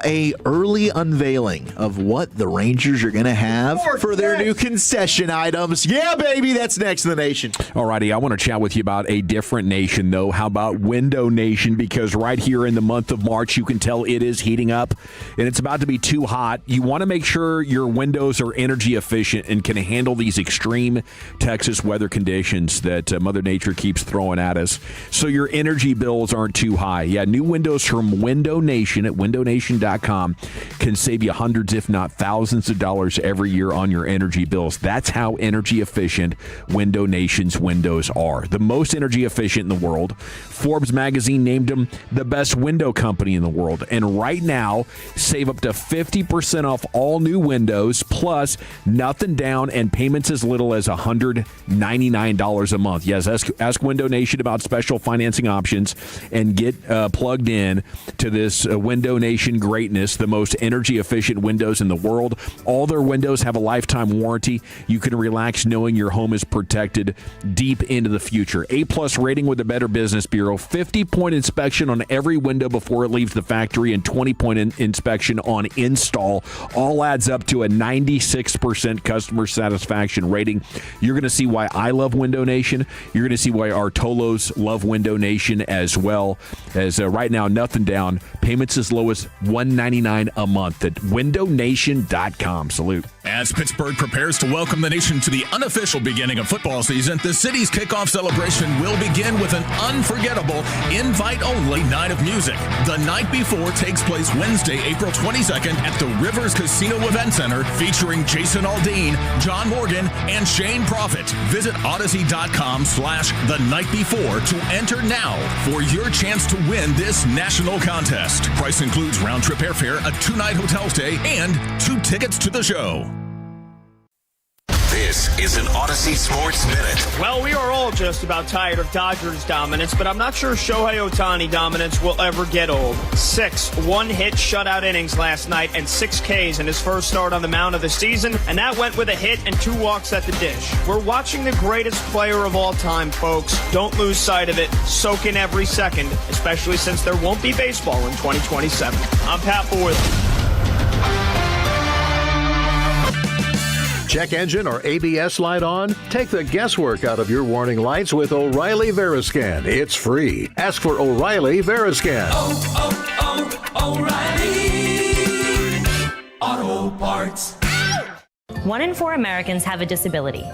a early unveiling of what the Rangers are going to have for their new concession items. Yeah, baby, that's next in the nation. All righty, I want to chat with you about a different nation, though. How about Window Nation? Because right here in the month of March, you can tell it is heating up, and it's about to be too hot. You want to make sure your windows are energy efficient and can handle these extreme Texas weather conditions that Mother Nature keeps throwing at us, so your energy bills aren't too high. Yeah, new windows from Window Nation at windownation.com can save you hundreds, if not thousands of dollars every year on your energy bills. That's how energy efficient Window Nation's windows are. The most energy efficient in the world. Forbes magazine named them the best window company in the world. And right now, save up to 50% off all new windows, plus nothing down and payments as little as $199 a month. Yes, ask Window Nation about special financing options and get plugged in to this Window Nation greatness, the most energy efficient windows in the world. All their windows have a lifetime warranty. You can relax knowing your home is protected deep into the future. A-plus rating with the Better Business Bureau, 50-point inspection on every window before it leaves the factory, and 20-point inspection on install. All adds up to a 96% customer satisfaction rating. You're going to see why I love Window Nation. You're going to see why our Tolos love Window Nation as well. As right now, nothing down. Payments as low as $199 a month at windownation.com. Salute. As Pittsburgh prepares to welcome the nation to the unofficial beginning of football season, the city's kickoff celebration will begin with an unforgettable, invite-only night of music. The night before takes place Wednesday, April 22nd at the Rivers Casino Event Center, featuring Jason Aldean, John Morgan, and Shane Profit. Visit Odyssey.com/the-night-before to enter now for your chance to win this national contest. Price includes round-trip airfare, a 2-night hotel stay, and 2 tickets to the show. This is an Odyssey Sports Minute. Well, we are all just about tired of Dodgers dominance, but I'm not sure Shohei Ohtani dominance will ever get old. 6 one-hit shutout innings last night and 6 Ks in his first start on the mound of the season, and that went with a hit and 2 walks at the dish. We're watching the greatest player of all time, folks. Don't lose sight of it. Soak in every second, especially since there won't be baseball in 2027. I'm Pat Boyle. Check engine or ABS light on? Take the guesswork out of your warning lights with O'Reilly Veriscan. It's free. Ask for O'Reilly Veriscan. O'Reilly Auto Parts. 1 in 4 Americans have a disability.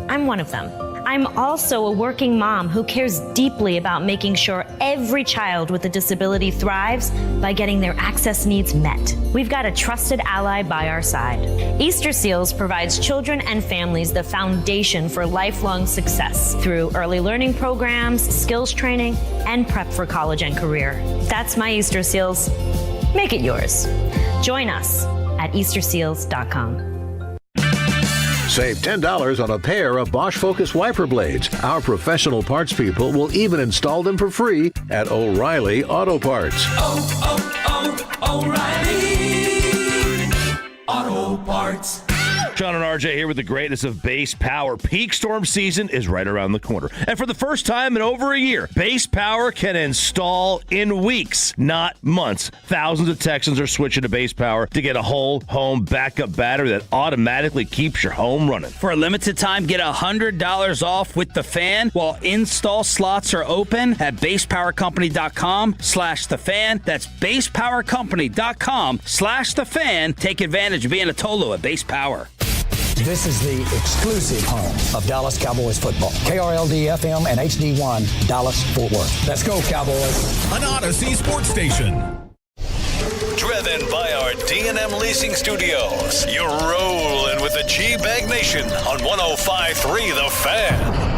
I'm one of them. I'm also a working mom who cares deeply about making sure every child with a disability thrives by getting their access needs met. We've got a trusted ally by our side. Easter Seals provides children and families the foundation for lifelong success through early learning programs, skills training, and prep for college and career. That's my Easter Seals. Make it yours. Join us at easterseals.com. Save $10 on a pair of Bosch Focus wiper blades. Our professional parts people will even install them for free at O'Reilly Auto Parts. O'Reilly Auto Parts. Sean and RJ here with the greatness of Base Power. Peak storm season is right around the corner. And for the first time in over a year, Base Power can install in weeks, not months. Thousands of Texans are switching to Base Power to get a whole home backup battery that automatically keeps your home running. For a limited time, get $100 off with the fan while install slots are open at basepowercompany.com/thefan. That's basepowercompany.com/thefan. Take advantage of being a Tolo at Base Power. This is the exclusive home of Dallas Cowboys football. KRLD-FM and HD1, Dallas-Fort Worth. Let's go, Cowboys. An Odyssey sports station. Driven by our D&M Leasing Studios. You're rolling with the G-Bag Nation on 105.3 The Fan.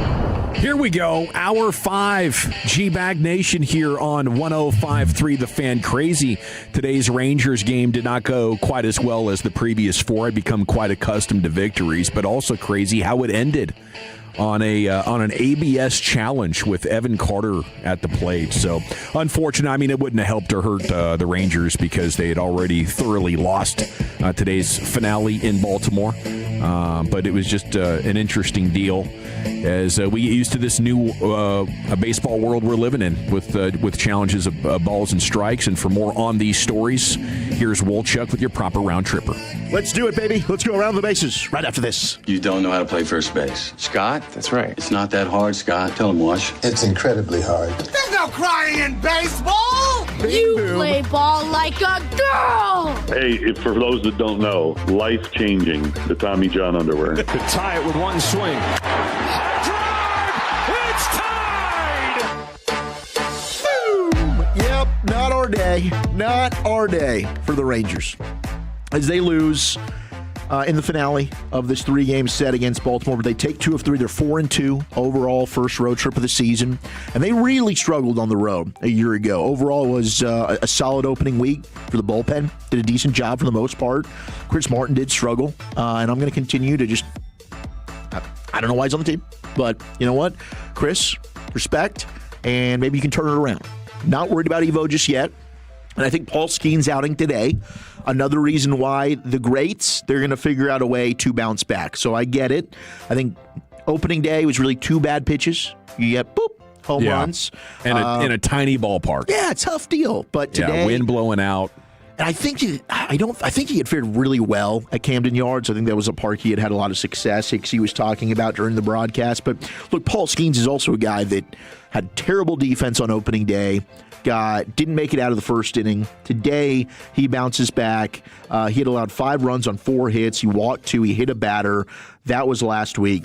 Here we go. Hour 5, G-Bag Nation here on 105.3 The Fan. Crazy. Today's Rangers game did not go quite as well as the previous 4. I'd become quite accustomed to victories, but also crazy how it ended on an ABS challenge with Evan Carter at the plate. So, unfortunate. I mean, it wouldn't have helped or hurt the Rangers because they had already thoroughly lost today's finale in Baltimore. But it was just an interesting deal as we get used to this new baseball world we're living in with challenges of balls and strikes. And for more on these stories, here's Wolchuk with your proper round tripper. Let's do it, baby. Let's go around the bases right after this. You don't know how to play first base. Scott? That's right. It's not that hard, Scott. Tell him, Wash. It's incredibly hard. There's no crying in baseball! You play ball like a girl! Hey, for those that don't know, life-changing, the Tommy John underwear. To tie it with one swing. Yep, not our day. Not our day for the Rangers. As they lose in the finale of this 3-game set against Baltimore, but they take 2 of 3. They're 4-2 overall, first road trip of the season. And they really struggled on the road a year ago. Overall, it was a solid opening week for the bullpen. Did a decent job for the most part. Chris Martin did struggle. And I'm going to continue to just... I don't know why he's on the team, but you know what? Chris, respect, and maybe you can turn it around. Not worried about Evo just yet. And I think Paul Skeen's outing today, another reason why the greats, they're going to figure out a way to bounce back. So I get it. I think opening day was really 2 bad pitches. You get, boop, home runs. And in a tiny ballpark. Yeah, tough deal. But today... wind blowing out. And I think he had fared really well at Camden Yards. I think that was a park he had a lot of success. He was talking about during the broadcast. But look, Paul Skeens is also a guy that had terrible defense on opening day. Didn't make it out of the first inning. Today, he bounces back. He had allowed 5 runs on 4 hits. He walked 2. He hit a batter. That was last week.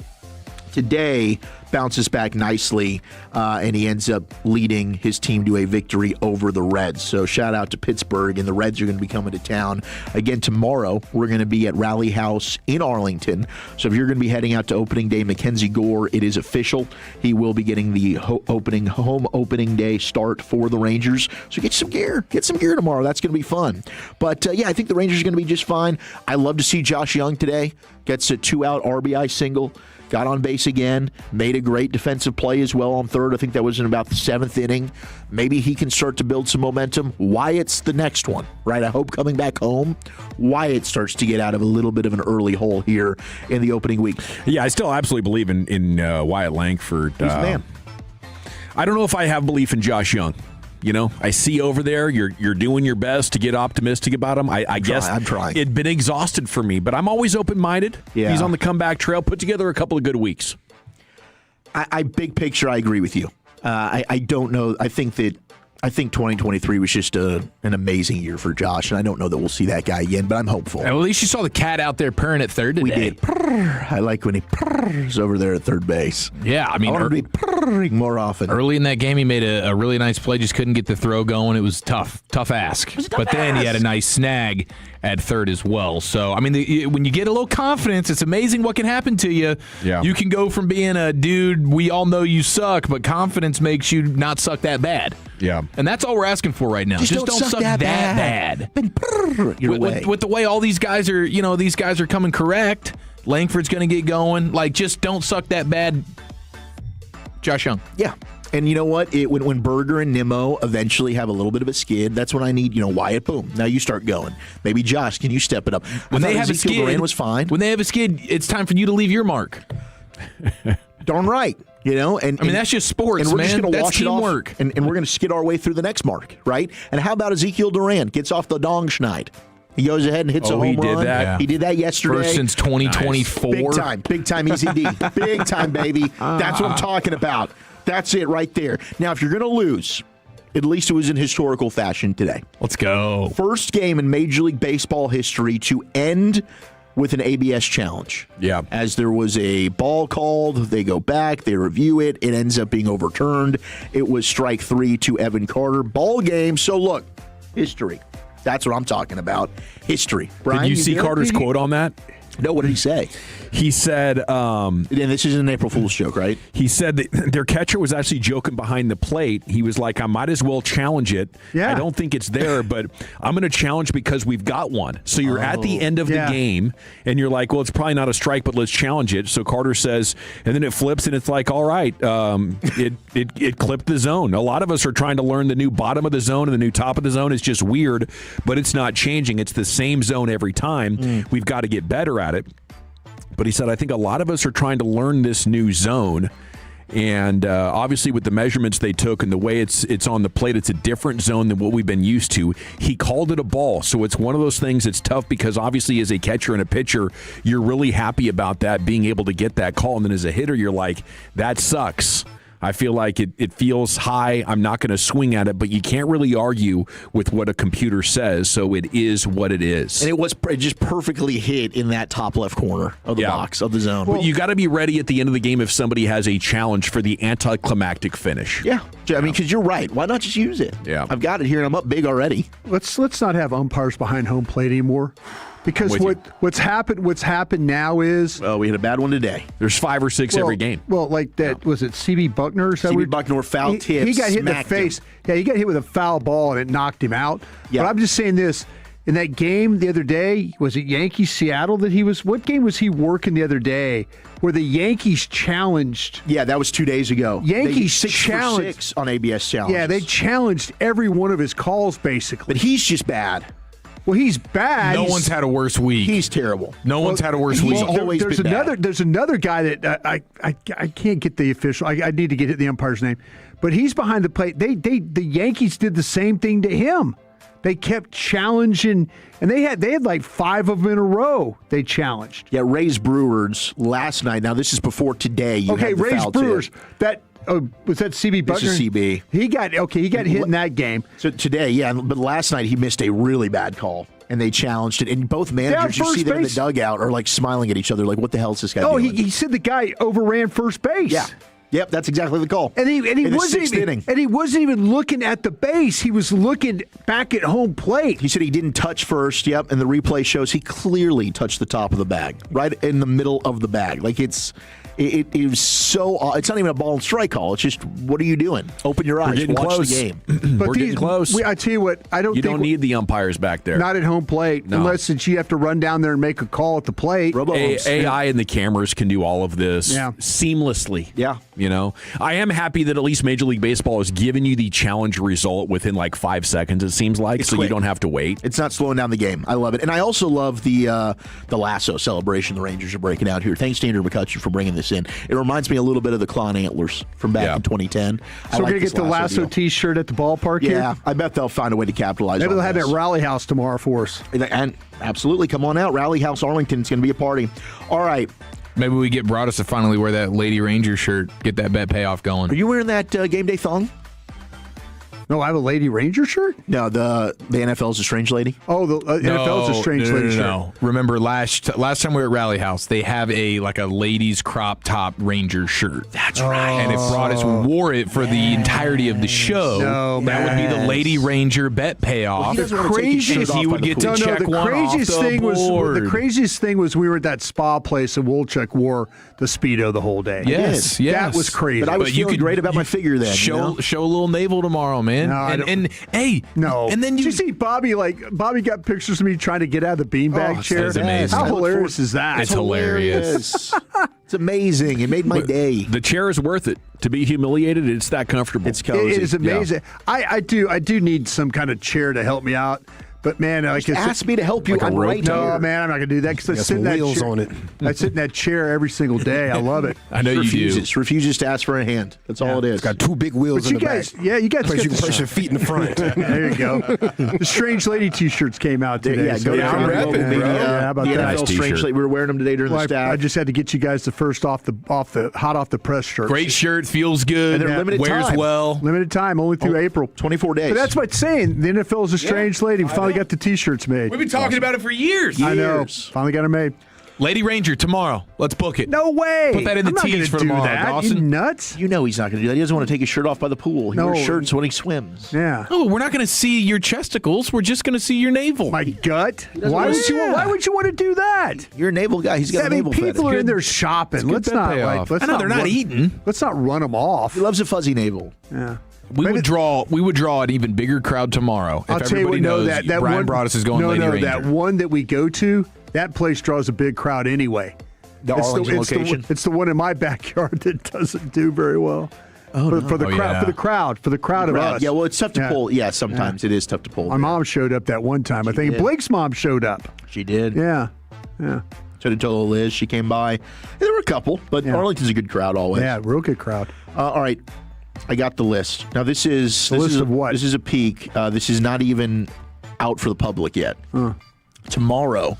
Today, bounces back nicely, and he ends up leading his team to a victory over the Reds. So shout out to Pittsburgh, and the Reds are going to be coming to town again tomorrow. We're going to be at Rally House in Arlington. So if you're going to be heading out to opening day, Mackenzie Gore, it is official. He will be getting the home opening day start for the Rangers. So get some gear tomorrow. That's going to be fun. But I think the Rangers are going to be just fine. I love to see Josh Young today. Gets a 2-out RBI single. Got on base again, made a great defensive play as well on third. I think that was in about the 7th inning. Maybe he can start to build some momentum. Wyatt's the next one, right? I hope coming back home, Wyatt starts to get out of a little bit of an early hole here in the opening week. Yeah, I still absolutely believe in Wyatt Langford. He's the man. I don't know if I have belief in Josh Young. You know, I see over there you're doing your best to get optimistic about him. I guess I'm trying. It'd been exhausted for me, but I'm always open-minded. Yeah. He's on the comeback trail. Put together a couple of good weeks. I big picture, I agree with you. I don't know. I think 2023 was just an amazing year for Josh, and I don't know that we'll see that guy again, but I'm hopeful. Well, at least you saw the cat out there purring at third today. We did. I like when he purrs over there at third base. Yeah, I mean, I want him to be purring more often. Early in that game, he made a really nice play, just couldn't get the throw going. It was tough ask. But then he had a nice snag at third as well. So, I mean, when you get a little confidence, it's amazing what can happen to you. Yeah. You can go from being a dude, we all know you suck, but confidence makes you not suck that bad. Yeah. And that's all we're asking for right now. Just don't suck that bad. With the way all these guys are coming correct, Langford's going to get going. Like, just don't suck that bad, Josh Young. Yeah. And you know what? When Berger and Nimmo eventually have a little bit of a skid, that's when I need, Wyatt, boom. Now you start going. Maybe Josh, can you step it up? When they have Ezekiel a skid, Duran was fine. When they have a skid, it's time for you to leave your mark. Darn right. And that's just sports, and we're man. just going to That's wash teamwork. it off, and we're going to skid our way through the next mark, right? And how about Ezekiel Duran gets off the dong schneid? He goes ahead and hits a home run. He did that. Yeah. He did that yesterday. First since 2024. Nice. Big time Easy D. Big time, baby. That's what I'm talking about. That's it right there. Now, if you're going to lose, at least it was in historical fashion today. Let's go. First game in Major League Baseball history to end with an ABS challenge. Yeah. As there was a ball called, they go back, they review it, it ends up being overturned. It was strike 3 to Evan Carter. Ball game. So look, history. That's what I'm talking about. History. Brian, did you see Carter's quote on that? No, what did he say? He said... and this is an April Fool's joke, right? He said that their catcher was actually joking behind the plate. He was like, I might as well challenge it. Yeah. I don't think it's there, but I'm going to challenge because we've got one. So you're at the end of the game, and you're like, well, it's probably not a strike, but let's challenge it. So Carter says, and then it flips, and it's like, all right, it clipped the zone. A lot of us are trying to learn the new bottom of the zone, and the new top of the zone is just weird, but it's not changing. It's the same zone every time. We've got to get better at it. But he said, I think a lot of us are trying to learn this new zone. And obviously with the measurements they took and the way it's on the plate, it's a different zone than what we've been used to. He called it a ball. So it's one of those things that's tough because obviously as a catcher and a pitcher, you're really happy about that, being able to get that call. And then as a hitter, you're like, that sucks. I feel like it feels high. I'm not going to swing at it, but you can't really argue with what a computer says, so it is what it is. And it just perfectly hit in that top left corner of the box, of the zone. But you got to be ready at the end of the game if somebody has a challenge for the anticlimactic finish. Yeah. I mean, because you're right. Why not just use it? Yeah. I've got it here, and I'm up big already. Let's not have umpires behind home plate anymore. Because what's happened now is... Well, we had a bad one today. There's 5 or 6 every game. Well, like that, was it CB Buckner? CB Buckner, foul tip, he got hit in the face. Yeah, he got hit with a foul ball, and it knocked him out. Yeah. But I'm just saying this. In that game the other day, was it Yankees-Seattle that he was... What game was he working the other day where the Yankees challenged... Yeah, that was 2 days ago. Yankees 6 challenged... for 6 on ABS challenges. Yeah, they challenged every one of his calls, basically. But he's just bad. Well, he's bad. No one's had a worse week. He's terrible. No one's had a worse week. There's another guy that I can't get the official. I need to get the umpire's name, but he's behind the plate. The Yankees did the same thing to him. They kept challenging, and they had like 5 of them in a row they challenged. Yeah, Rays Brewers last night. Now, this is before today. You had the Rays foul Brewers. tip. Was that CB Butner? This is CB. He got hit in that game. So today, yeah, but last night he missed a really bad call, and they challenged it. And both managers, you see them in the dugout, are like smiling at each other, like, what the hell is this guy doing? He said the guy overran first base. Yeah. Yep, that's exactly the call. And he wasn't even looking at the base. He was looking back at home plate. He said he didn't touch first. Yep, and the replay shows he clearly touched the top of the bag, right in the middle of the bag. Like it was so. It's not even a ball and strike call. It's just, what are you doing? Open your eyes. Watch close. the game. We're getting close. I tell you what, You don't need the umpires back there. Not at home plate, unless you have to run down there and make a call at the plate. AI and the cameras can do all of this seamlessly. Yeah. I am happy that at least Major League Baseball is giving you the challenge result within like 5 seconds, it seems like, so you don't have to wait. It's not slowing down the game. I love it. And I also love the lasso celebration the Rangers are breaking out here. Thanks to Andrew McCutcheon for bringing this in. It reminds me a little bit of the Clown Antlers from back in 2010. So we're going to get the lasso T-shirt at the ballpark here? Yeah, I bet they'll find a way to capitalize Maybe on they'll have this. it at Rally House tomorrow for us. And absolutely, come on out. Rally House Arlington. It's going to be a party. All right. Maybe we get Broadus to finally wear that Lady Ranger shirt, get that bet payoff going. Are you wearing that game day thong? No, I have a Lady Ranger shirt? No, the NFL's a strange lady. Oh, the NFL's a strange lady shirt. No. Remember last time we were at Rally House, they have a ladies crop top Ranger shirt. That's right. And if Broadus wore it for the entirety of the show, that would be the Lady Ranger bet payoff. Well, the craziest he would get to check one off the board. The craziest thing was we were at that spa place and Wolchuk wore the Speedo the whole day. Yes. That was crazy. But I was feeling great about my figure then. Show a little navel tomorrow, man. No, and hey, no. And then did you see Bobby got pictures of me trying to get out of the beanbag chair? That's amazing. How hilarious is that? It's hilarious. It's amazing. It made my day. The chair is worth it. To be humiliated, it's that comfortable. It's cozy. It is amazing. Yeah. I do need some kind of chair to help me out. But man, ask me to help you. I'm right here. No, man, I'm not gonna do that because I sit in that wheels chair. on it. I sit in that chair every single day. I love it. I know you do. Refuses to ask for a hand. That's all it is. It's got 2 big wheels in the back. Yeah, you guys. You can place your feet in the front. There you go. The Strange Lady T-shirts came out today. Yeah, go down. How about that? NFL Strange Lady. We were wearing them today during the staff. I just had to get you guys the first off the press shirt. Great shirt, feels good, and they're limited wears time. well. Limited time, only through April. 24 days. But that's what it's saying. The NFL is a strange lady. We finally got the T-shirts made. We've been talking about it for years. I know. Finally got them made. Lady Ranger tomorrow. Let's book it. No way. Put that in the I'm not tease for gonna do tomorrow, that. Dawson. You nuts? You know he's not going to do that. He doesn't want to take his shirt off by the pool. He wears shirts when he swims. Yeah. Oh, we're not going to see your chesticles. We're just going to see your navel. My gut. Why would you want to do that? You're a navel guy. He's got a navel fetish. People are in there shopping. Let's not they're not eating. Let's not run them off. He loves a fuzzy navel. Yeah. We would draw an even bigger crowd tomorrow. I'll if tell you what, everybody knows that Brian one, Broadus is going Lady Ranger. That one that we go to, that place draws a big crowd anyway. The Arlington location. It's the one in my backyard that doesn't do very well. For the crowd of us. Yeah, well, it's tough to pull. Yeah, sometimes it is tough to pull. My mom showed up that one time. I think Blake's mom showed up. She did. Yeah. So did Tola Liz. She came by. There were a couple, but Arlington's a good crowd always. Yeah, real good crowd. All right. I got the list. Now, this is of what? This is a peek. This is not even out for the public yet. Tomorrow,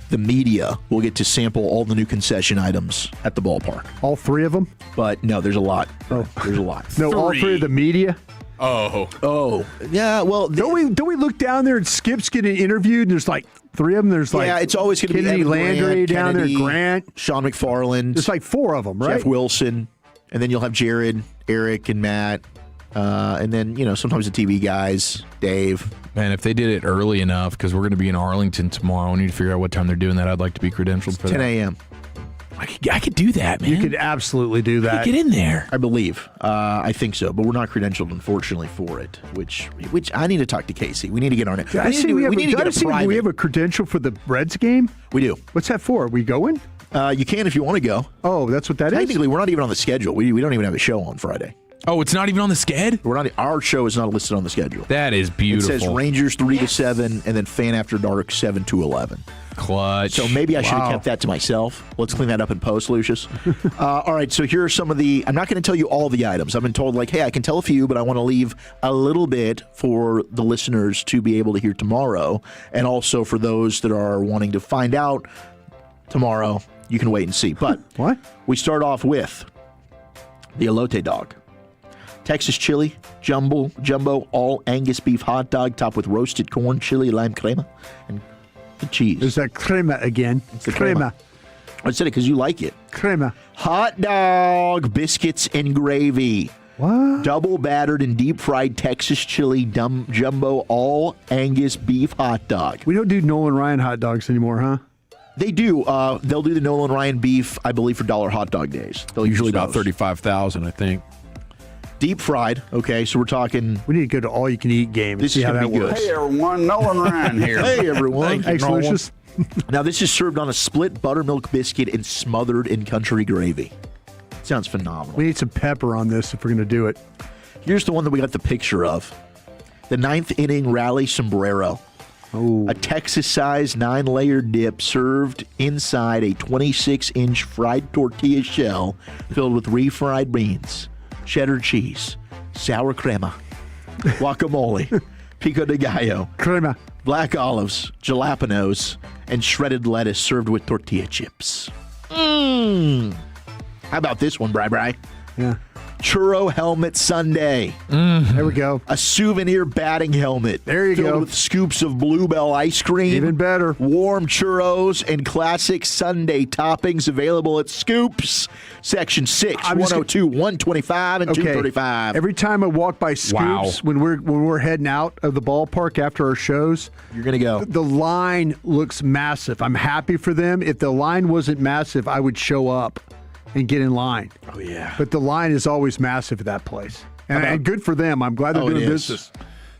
the media will get to sample all the new concession items at the ballpark. All 3 of them? But no, there's a lot. Oh. There's a lot. No, all 3 of the media? Oh. Yeah, well. Don't we look down there and Skip's getting interviewed and there's like 3 of them? There's like it's always going to be Kennedy Evan Landry Grant, down Kennedy, there, Grant. Sean McFarland. There's like 4 of them, right? Jeff Wilson. And then you'll have Jared, Eric, and Matt. And then, sometimes the TV guys, Dave. Man, if they did it early enough, because we're going to be in Arlington tomorrow, we need to figure out what time they're doing that. I'd like to be credentialed for 10 that. 10 a.m. I could do that, man. You could absolutely do that. Get in there. I believe. I think so. But we're not credentialed, unfortunately, for it, which I need to talk to Casey. We need to get on it. We need to get a private. We have a credential for the Reds game? We do. What's that for? Are we going? You can if you want to go. Oh, that's what that is? Technically, we're not even on the schedule. We don't even have a show on Friday. Oh, it's not even on the sched? We're not. Our show is not listed on the schedule. That is beautiful. It says Rangers 3 to 7, and then Fan After Dark 7 to 11. Clutch. So maybe I should have kept that to myself. Let's clean that up in post, Lucius. All right, so here are some of the... I'm not going to tell you all the items. I've been told, like, hey, I can tell a few, but I want to leave a little bit for the listeners to be able to hear tomorrow, and also for those that are wanting to find out tomorrow, you can wait and see. But what? We start off with the elote dog. Texas chili, jumbo, all Angus beef hot dog topped with roasted corn, chili, lime crema, and the cheese. There's that crema again. It's the crema. I said it because you like it. Crema. Hot dog, biscuits, and gravy. What? Double battered and deep fried Texas chili jumbo all Angus beef hot dog. We don't do Nolan Ryan hot dogs anymore, huh? They do. They'll do the Nolan Ryan beef, I believe, for $1 hot dog days. They'll Usually use about those. $35,000, I think. Deep fried. Okay, so we're talking. We need to go to all you can eat game. This see is how gonna that be works. good. Hey everyone, Nolan Ryan here. Hey everyone. Thanks, Lucius. Now this is served on a split buttermilk biscuit and smothered in country gravy. Sounds phenomenal. We need some pepper on this if we're going to do it. Here's the one that we got the picture of. The 9th inning rally sombrero. Ooh. A Texas-sized 9-layer dip served inside a 26-inch fried tortilla shell filled with refried beans, cheddar cheese, sour crema, guacamole, pico de gallo, crema, black olives, jalapenos, and shredded lettuce served with tortilla chips. Mmm. How about this one, Bri? Yeah. Churro helmet sundae. There we go. A souvenir batting helmet. There you filled go. with scoops of Bluebell ice cream. Even better. Warm churros and classic sundae toppings available at Scoops. Section 6, 102, 125, and 235. Every time I walk by Scoops, when we're heading out of the ballpark after our shows, you're going to go. The line looks massive. I'm happy for them. If the line wasn't massive, I would show up and get in line. Oh, yeah. But the line is always massive at that place. And good for them. I'm glad they're doing business.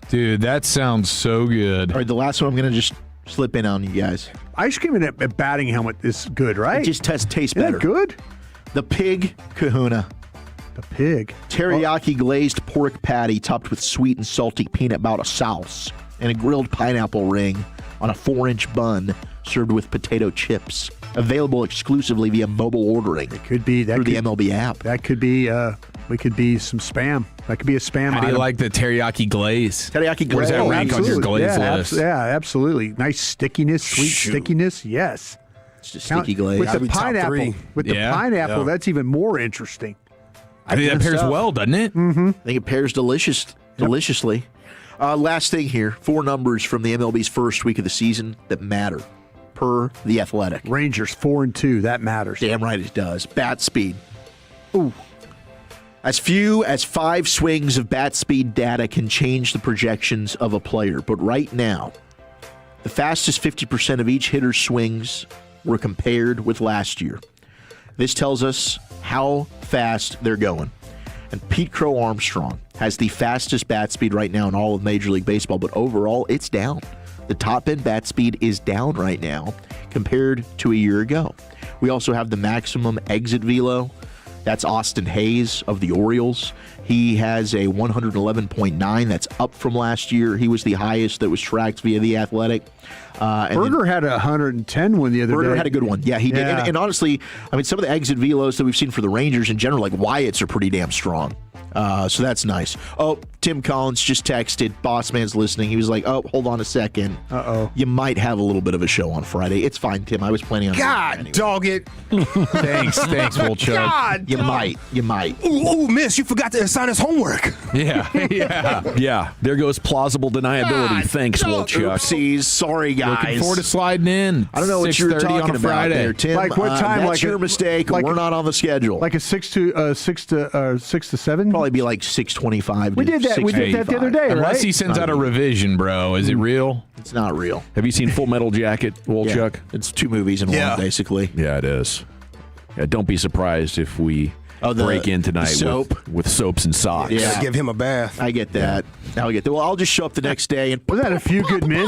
Dude, that sounds so good. All right, the last one I'm going to just slip in on you guys. Ice cream in a batting helmet is good, right? It just tastes Isn't better. that good? The Pig Kahuna. The pig. Teriyaki glazed pork patty topped with sweet and salty peanut butter sauce and a grilled pineapple ring on a 4-inch bun served with potato chips. Available exclusively via mobile ordering. It could be through the MLB app. That could be. We could be some spam. That could be a spam. How do you item. like the teriyaki glaze? Teriyaki glaze. Where's that rank on your glaze list? Yeah, absolutely. Nice stickiness, sweet stickiness. Yes. It's just sticky glaze. With the Top pineapple. three. With the pineapple, that's even more interesting. I think that pairs well, doesn't it? Mm-hmm. I think it pairs deliciously. Last thing here, 4 numbers from the MLB's first week of the season that matter, per The Athletic. Rangers 4-2. That matters. Damn right it does. Bat speed. Ooh. As few as 5 swings of bat speed data can change the projections of a player. But right now, the fastest 50% of each hitter's swings were compared with last year. This tells us how fast they're going. And Pete Crow Armstrong has the fastest bat speed right now in all of Major League Baseball, but overall, it's down. The top-end bat speed is down right now compared to a year ago. We also have the maximum exit velo. That's Austin Hayes of the Orioles. He has a 111.9. That's up from last year. He was the highest that was tracked via The Athletic. Berger had a 110 one the other day. Berger had a good one. Yeah, he did. Yeah. And honestly, I mean, some of the exit velos that we've seen for the Rangers in general, like Wyatt's, are pretty damn strong. So that's nice. Oh, Tim Collins just texted. Boss Man's listening. He was like, oh, hold on a second. Uh-oh. You might have a little bit of a show on Friday. It's fine, Tim. I was planning on God, dog it. Thanks, Wolchuk. God, You might. Ooh, miss, you forgot to assign us homework. Yeah. Yeah, there goes plausible deniability. God, Thanks, Wolchuk. Oopsies. Sorry, guys. Looking forward to sliding in. I don't know what you were 6:30 talking on a about Friday. there, Tim. Like what time? That's Like your a- mistake. like We're a- not on the schedule. Like a 6 to 7? Probably be like 6:25. We did that. We did that the other day, Unless right? he sends out a revision, bro. Is it real? It's not real. Have you seen Full Metal Jacket, Wolchuk? Yeah. It's 2 movies in one, basically. Yeah, it is. Yeah, don't be surprised if we the break in tonight soap. with soaps and socks. Yeah. Give him a bath. I get that. Well, I'll just show up the next day and Was that A Few Good Men?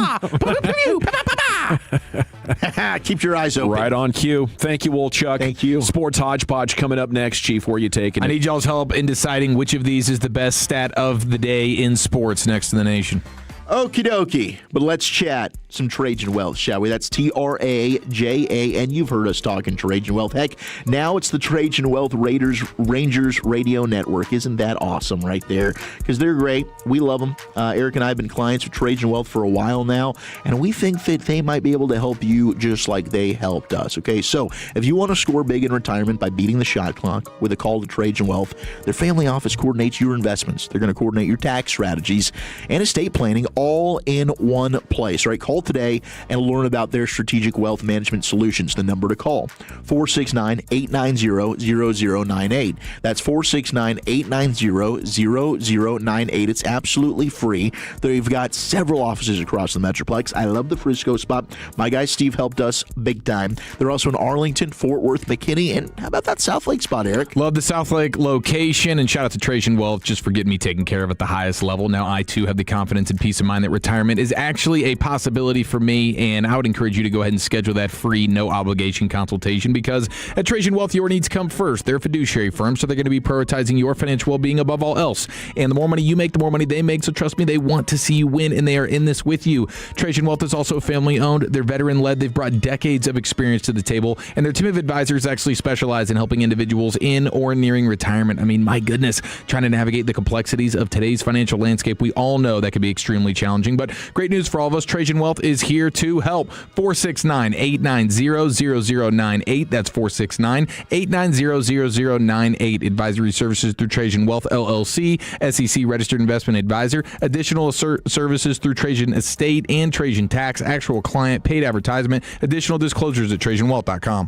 Keep your eyes open. Right on cue. Thank you, Wolchuk. Thank you. Sports Hodgepodge coming up next, Chief. Where are you taking it? I need y'all's help in deciding which of these is the best stat of the day in sports next to the nation. Okie dokie. But let's chat some Trajan Wealth, shall we? That's Trajan. You've heard us talking Trajan Wealth. Heck, now it's the Trajan Wealth Rangers Radio Network. Isn't that awesome right there? Because they're great. We love them. Eric and I have been clients of Trajan Wealth for a while now, and we think that they might be able to help you just like they helped us. Okay, so if you want to score big in retirement by beating the shot clock with a call to Trajan Wealth, their family office coordinates your investments. They're going to coordinate your tax strategies and estate planning all in one place, right? Call today and learn about their strategic wealth management solutions. The number to call, 469-890-0098. That's 469-890-0098. It's absolutely free. They've got several offices across the Metroplex. I love the Frisco spot. My guy Steve helped us big time. They're also in Arlington, Fort Worth, McKinney, and how about that South Lake spot, Eric? Love the South Lake location, and shout out to Trajan Wealth just for getting me taken care of at the highest level. Now I, too, have the confidence and peace of mind that retirement is actually a possibility for me, and I would encourage you to go ahead and schedule that free, no-obligation consultation, because at Trajan Wealth, your needs come first. They're a fiduciary firm, so they're going to be prioritizing your financial well-being above all else. And the more money you make, the more money they make, so trust me, they want to see you win, and they are in this with you. Trajan Wealth is also family-owned. They're veteran-led. They've brought decades of experience to the table, and their team of advisors actually specialize in helping individuals in or nearing retirement. I mean, my goodness, trying to navigate the complexities of today's financial landscape, we all know that can be extremely challenging, but great news for all of us. Trajan Wealth is here to help. 469-890-0098. That's 469-890-0098. Advisory services through Trajan Wealth, LLC, SEC Registered Investment Advisor. Additional services through Trajan Estate and Trajan Tax. Actual client, paid advertisement. Additional disclosures at TrajanWealth.com.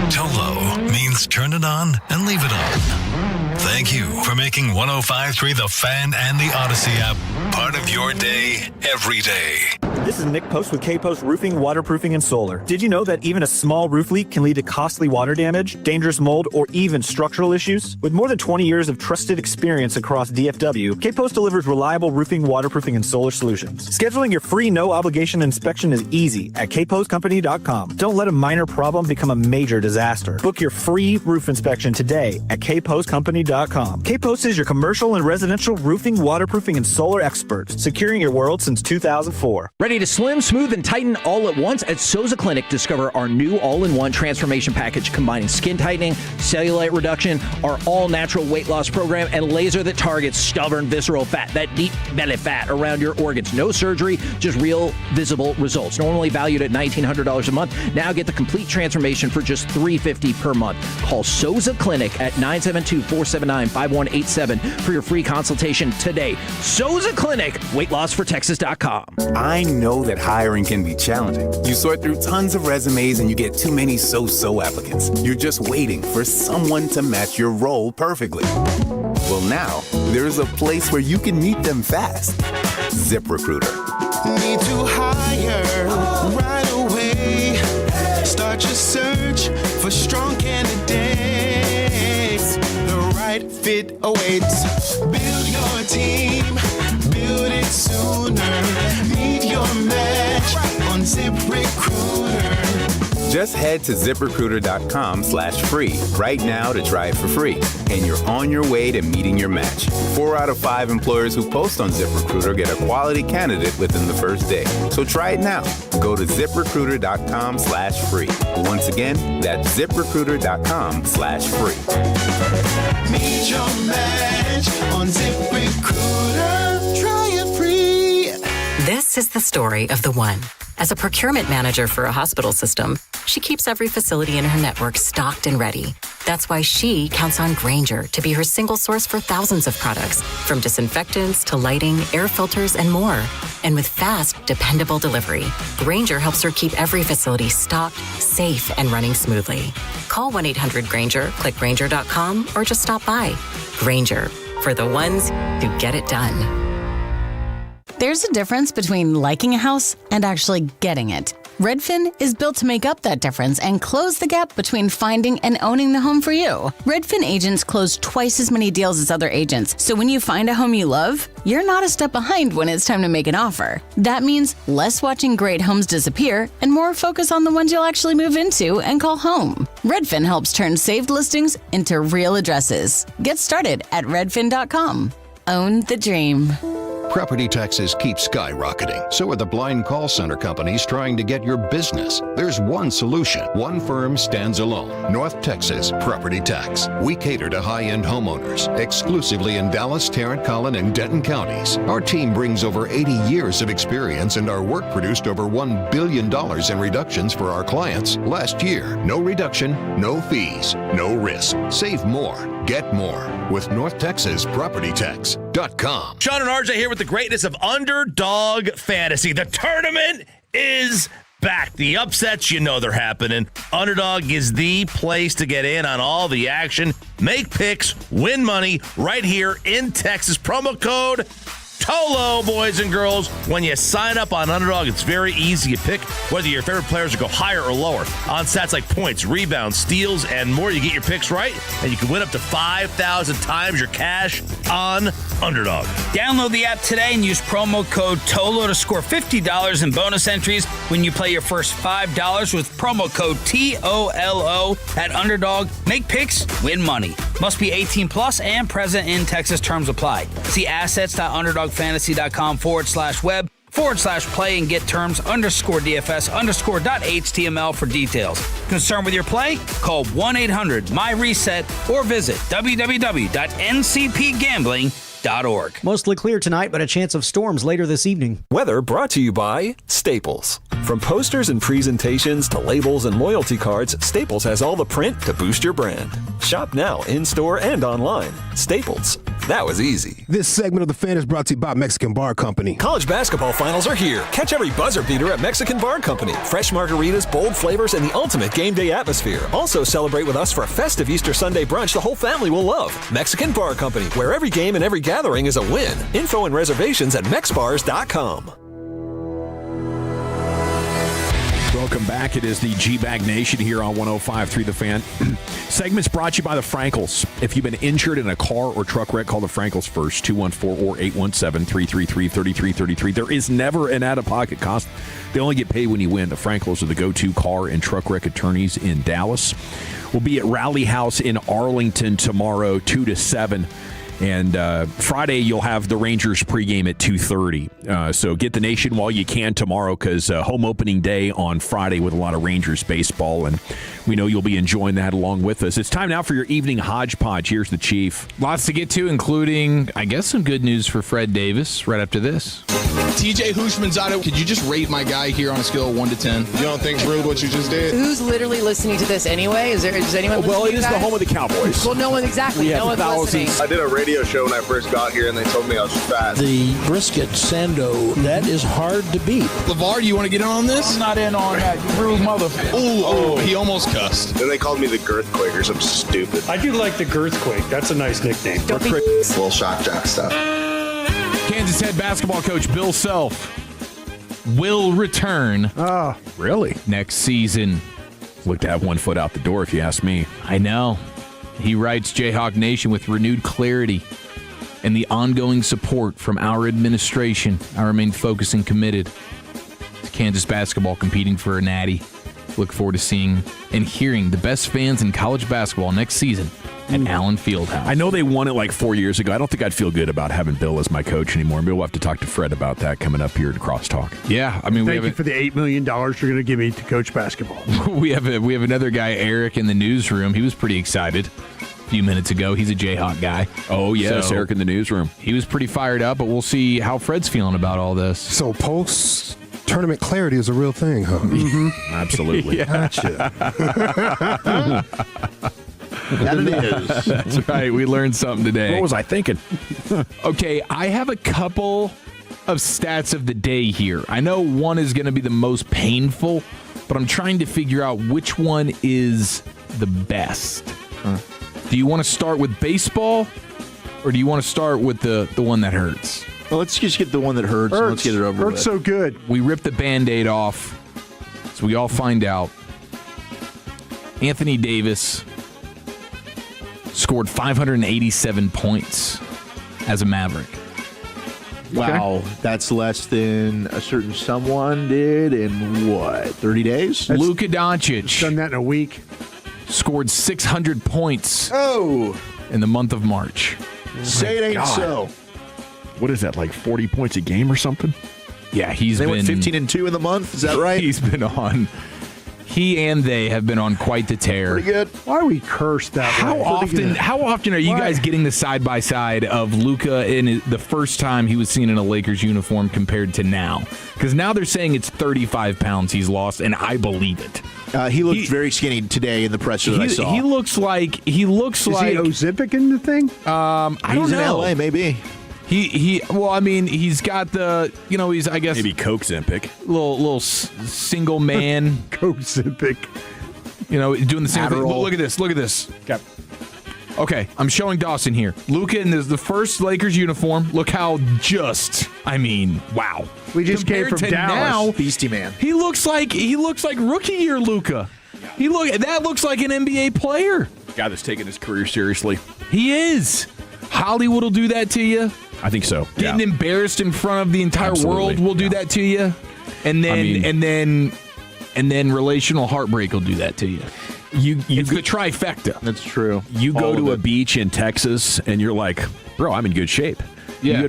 Tolo means turn it on and leave it on. Thank you for making 105.3 The Fan and the Odyssey app part of your day every day. This is Nick Post with K-Post Roofing, Waterproofing, and Solar. Did you know that even a small roof leak can lead to costly water damage, dangerous mold, or even structural issues? With more than 20 years of trusted experience across DFW, K-Post delivers reliable roofing, waterproofing, and solar solutions. Scheduling your free no-obligation inspection is easy at kpostcompany.com. Don't let a minor problem become a major disaster. Book your free roof inspection today at kpostcompany.com. K-Post is your commercial and residential roofing, waterproofing, and solar experts, securing your world since 2004. Ready to slim, smooth, and tighten all at once? At Souza Clinic, discover our new all-in-one transformation package combining skin tightening, cellulite reduction, our all-natural weight loss program, and laser that targets stubborn visceral fat, that deep belly fat around your organs. No surgery, just real visible results. Normally valued at $1,900 a month. Now get the complete transformation for just $350 per month. Call Souza Clinic at 972-479-5187 for your free consultation today. Souza Clinic, weightlossfortexas.com. I know that hiring can be challenging. You sort through tons of resumes and you get too many so-so applicants. You're just waiting for someone to match your role perfectly. Well, now there's a place where you can meet them fast. ZipRecruiter. Need to hire right away. Start your search for strong candidates. The right fit awaits. Build your team. Build it sooner. Meet your match on ZipRecruiter. Just head to ZipRecruiter.com/free right now to try it for free. And you're on your way to meeting your match. 4 out of 5 employers who post on ZipRecruiter get a quality candidate within the first day. So try it now. Go to ZipRecruiter.com/free. Once again, that's ZipRecruiter.com/free. Meet your match on ZipRecruiter. Try it free. This is the story of the one. As a procurement manager for a hospital system, she keeps every facility in her network stocked and ready. That's why she counts on Grainger to be her single source for thousands of products, from disinfectants to lighting, air filters, and more. And with fast, dependable delivery, Grainger helps her keep every facility stocked, safe, and running smoothly. Call 1-800-GRAINGER, click Grainger.com, or just stop by. Grainger, for the ones who get it done. There's a difference between liking a house and actually getting it. Redfin is built to make up that difference and close the gap between finding and owning the home for you. Redfin agents close twice as many deals as other agents, so when you find a home you love, you're not a step behind when it's time to make an offer. That means less watching great homes disappear and more focus on the ones you'll actually move into and call home. Redfin helps turn saved listings into real addresses. Get started at redfin.com. Own the dream. Property taxes keep skyrocketing. So are the blind call center companies trying to get your business. There's one solution. One firm stands alone. North Texas Property Tax. We cater to high-end homeowners, exclusively in Dallas, Tarrant, Collin, and Denton counties. Our team brings over 80 years of experience, and our work produced over $1 billion in reductions for our clients. Last year, no reduction, no fees, no risk. Save more. Get more with North Texas Property Tax.com. Sean and RJ here with the greatness of Underdog Fantasy. The tournament is back. The upsets, you know they're happening. Underdog is the place to get in on all the action. Make picks, win money right here in Texas. Promo code TOLO, boys and girls. When you sign up on Underdog, it's very easy to pick whether your favorite players will go higher or lower on stats like points, rebounds, steals, and more. You get your picks right, and you can win up to 5,000 times your cash on Underdog. Download the app today and use promo code TOLO to score $50 in bonus entries when you play your first $5 with promo code TOLO at Underdog. Make picks, win money. Must be 18 plus and present in Texas. Terms apply. See assets.underdogfantasy.com/web/play and get terms _DFS_.html for details. Concerned with your play? Call 1-800-MY-RESET or visit www.ncpgambling.org. Mostly clear tonight, but a chance of storms later this evening. Weather brought to you by Staples. From posters and presentations to labels and loyalty cards, Staples has all the print to boost your brand. Shop now in-store and online. Staples. That was easy. This segment of The Fan is brought to you by Mexican Bar Company. College basketball finals are here. Catch every buzzer beater at Mexican Bar Company. Fresh margaritas, bold flavors, and the ultimate game day atmosphere. Also celebrate with us for a festive Easter Sunday brunch the whole family will love. Mexican Bar Company, where every game and every gathering is a win. Info and reservations at mexbars.com. Welcome back. It is the G-Bag Nation here on 105.3 The Fan. Segment's brought to you by the Frankels. If you've been injured in a car or truck wreck, call the Frankels first, 214 or 817-333-3333. There is never an out-of-pocket cost. They only get paid when you win. The Frankels are the go-to car and truck wreck attorneys in Dallas. We'll be at Rally House in Arlington tomorrow, 2 to 7. And Friday, you'll have the Rangers pregame at 2:30. So get the nation while you can tomorrow because home opening day on Friday with a lot of Rangers baseball. And we know you'll be enjoying that along with us. It's time now for your evening hodgepodge. Here's the Chief. Lots to get to, including, I guess, some good news for Fred Davis right after this. TJ Hushmanzada, could you just rate my guy here on a scale of 1 to 10? You don't think it's rude what you just did? Who's literally listening to this anyway? Is anyone listening? Well, it to is you the guys? home of the Cowboys. Well, no one exactly. No one's listening. I did a radio show when I first got here, and they told me I was fat. The brisket sando, that is hard to beat. LeVar, do you want to get in on this? I'm not in on that, you rude motherfucker. Oh, he almost cussed. Then they called me the Girthquake or something stupid. I do like the Girthquake. That's a nice nickname. Little shock jock stuff. Kansas head basketball coach Bill Self will return. Oh, really? Next season. Look to have 1 foot out the door, if you ask me. I know. He writes, Jayhawk Nation, with renewed clarity and the ongoing support from our administration, I remain focused and committed to Kansas basketball competing for a natty. Look forward to seeing and hearing the best fans in college basketball next season at Allen Fieldhouse. I know they won it like 4 years ago. I don't think I'd feel good about having Bill as my coach anymore. Maybe we'll have to talk to Fred about that coming up here at Crosstalk. Yeah, I mean, thank you for the $8 million you're going to give me to coach basketball. we have another guy, Eric, in the newsroom. He was pretty excited a few minutes ago. He's a Jayhawk guy. Oh, yes, So, Eric in the newsroom. He was pretty fired up, but we'll see how Fred's feeling about all this. So post-tournament clarity is a real thing, huh? Mm-hmm. Absolutely. Gotcha. That it is. That's right. We learned something today. What was I thinking? Okay, I have a couple of stats of the day here. I know one is going to be the most painful, but I'm trying to figure out which one is the best. Do you want to start with baseball, or do you want to start with the one that hurts? Well, let's just get the one that hurts. And let's get it over with. Hurts so good. We ripped the Band-Aid off So we all find out Anthony Davis scored 587 points as a Maverick. Wow, that's less than a certain someone did in, 30 days? Luka Doncic Done that in a week. scored 600 points in the month of March. Say it ain't so. What is that, like 40 points a game or something? Yeah, They went 15-2 in the month. Is that right? He's been on. He and they have been on quite the tear. Pretty good. Why are we cursed that way? How often are you guys getting the side by side of Luka in the first time he was seen in a Lakers uniform compared to now? Because now they're saying it's 35 pounds he's lost, and I believe it. He looked very skinny today in the presser that I saw. He looks like Is he Ozempic in the thing? I don't He's know. in LA, maybe. Well, I mean, he's got the, he's, I guess, maybe Coke Zempic. Little single man. Coke Zempic. Doing the same thing. Look at this. Okay, I'm showing Dawson here. Luka in the first Lakers uniform. Look how wow. We just came from Dallas. Now, Beastie man. He looks like rookie year Luka. That looks like an NBA player. Guy that's taking his career seriously. He is. Hollywood will do that to you. I think so. Getting embarrassed in front of the entire world will do that to you, and then relational heartbreak will do that to you. It's the trifecta. That's true. You go to a beach in Texas and you're like, bro, I'm in good shape. Yeah. You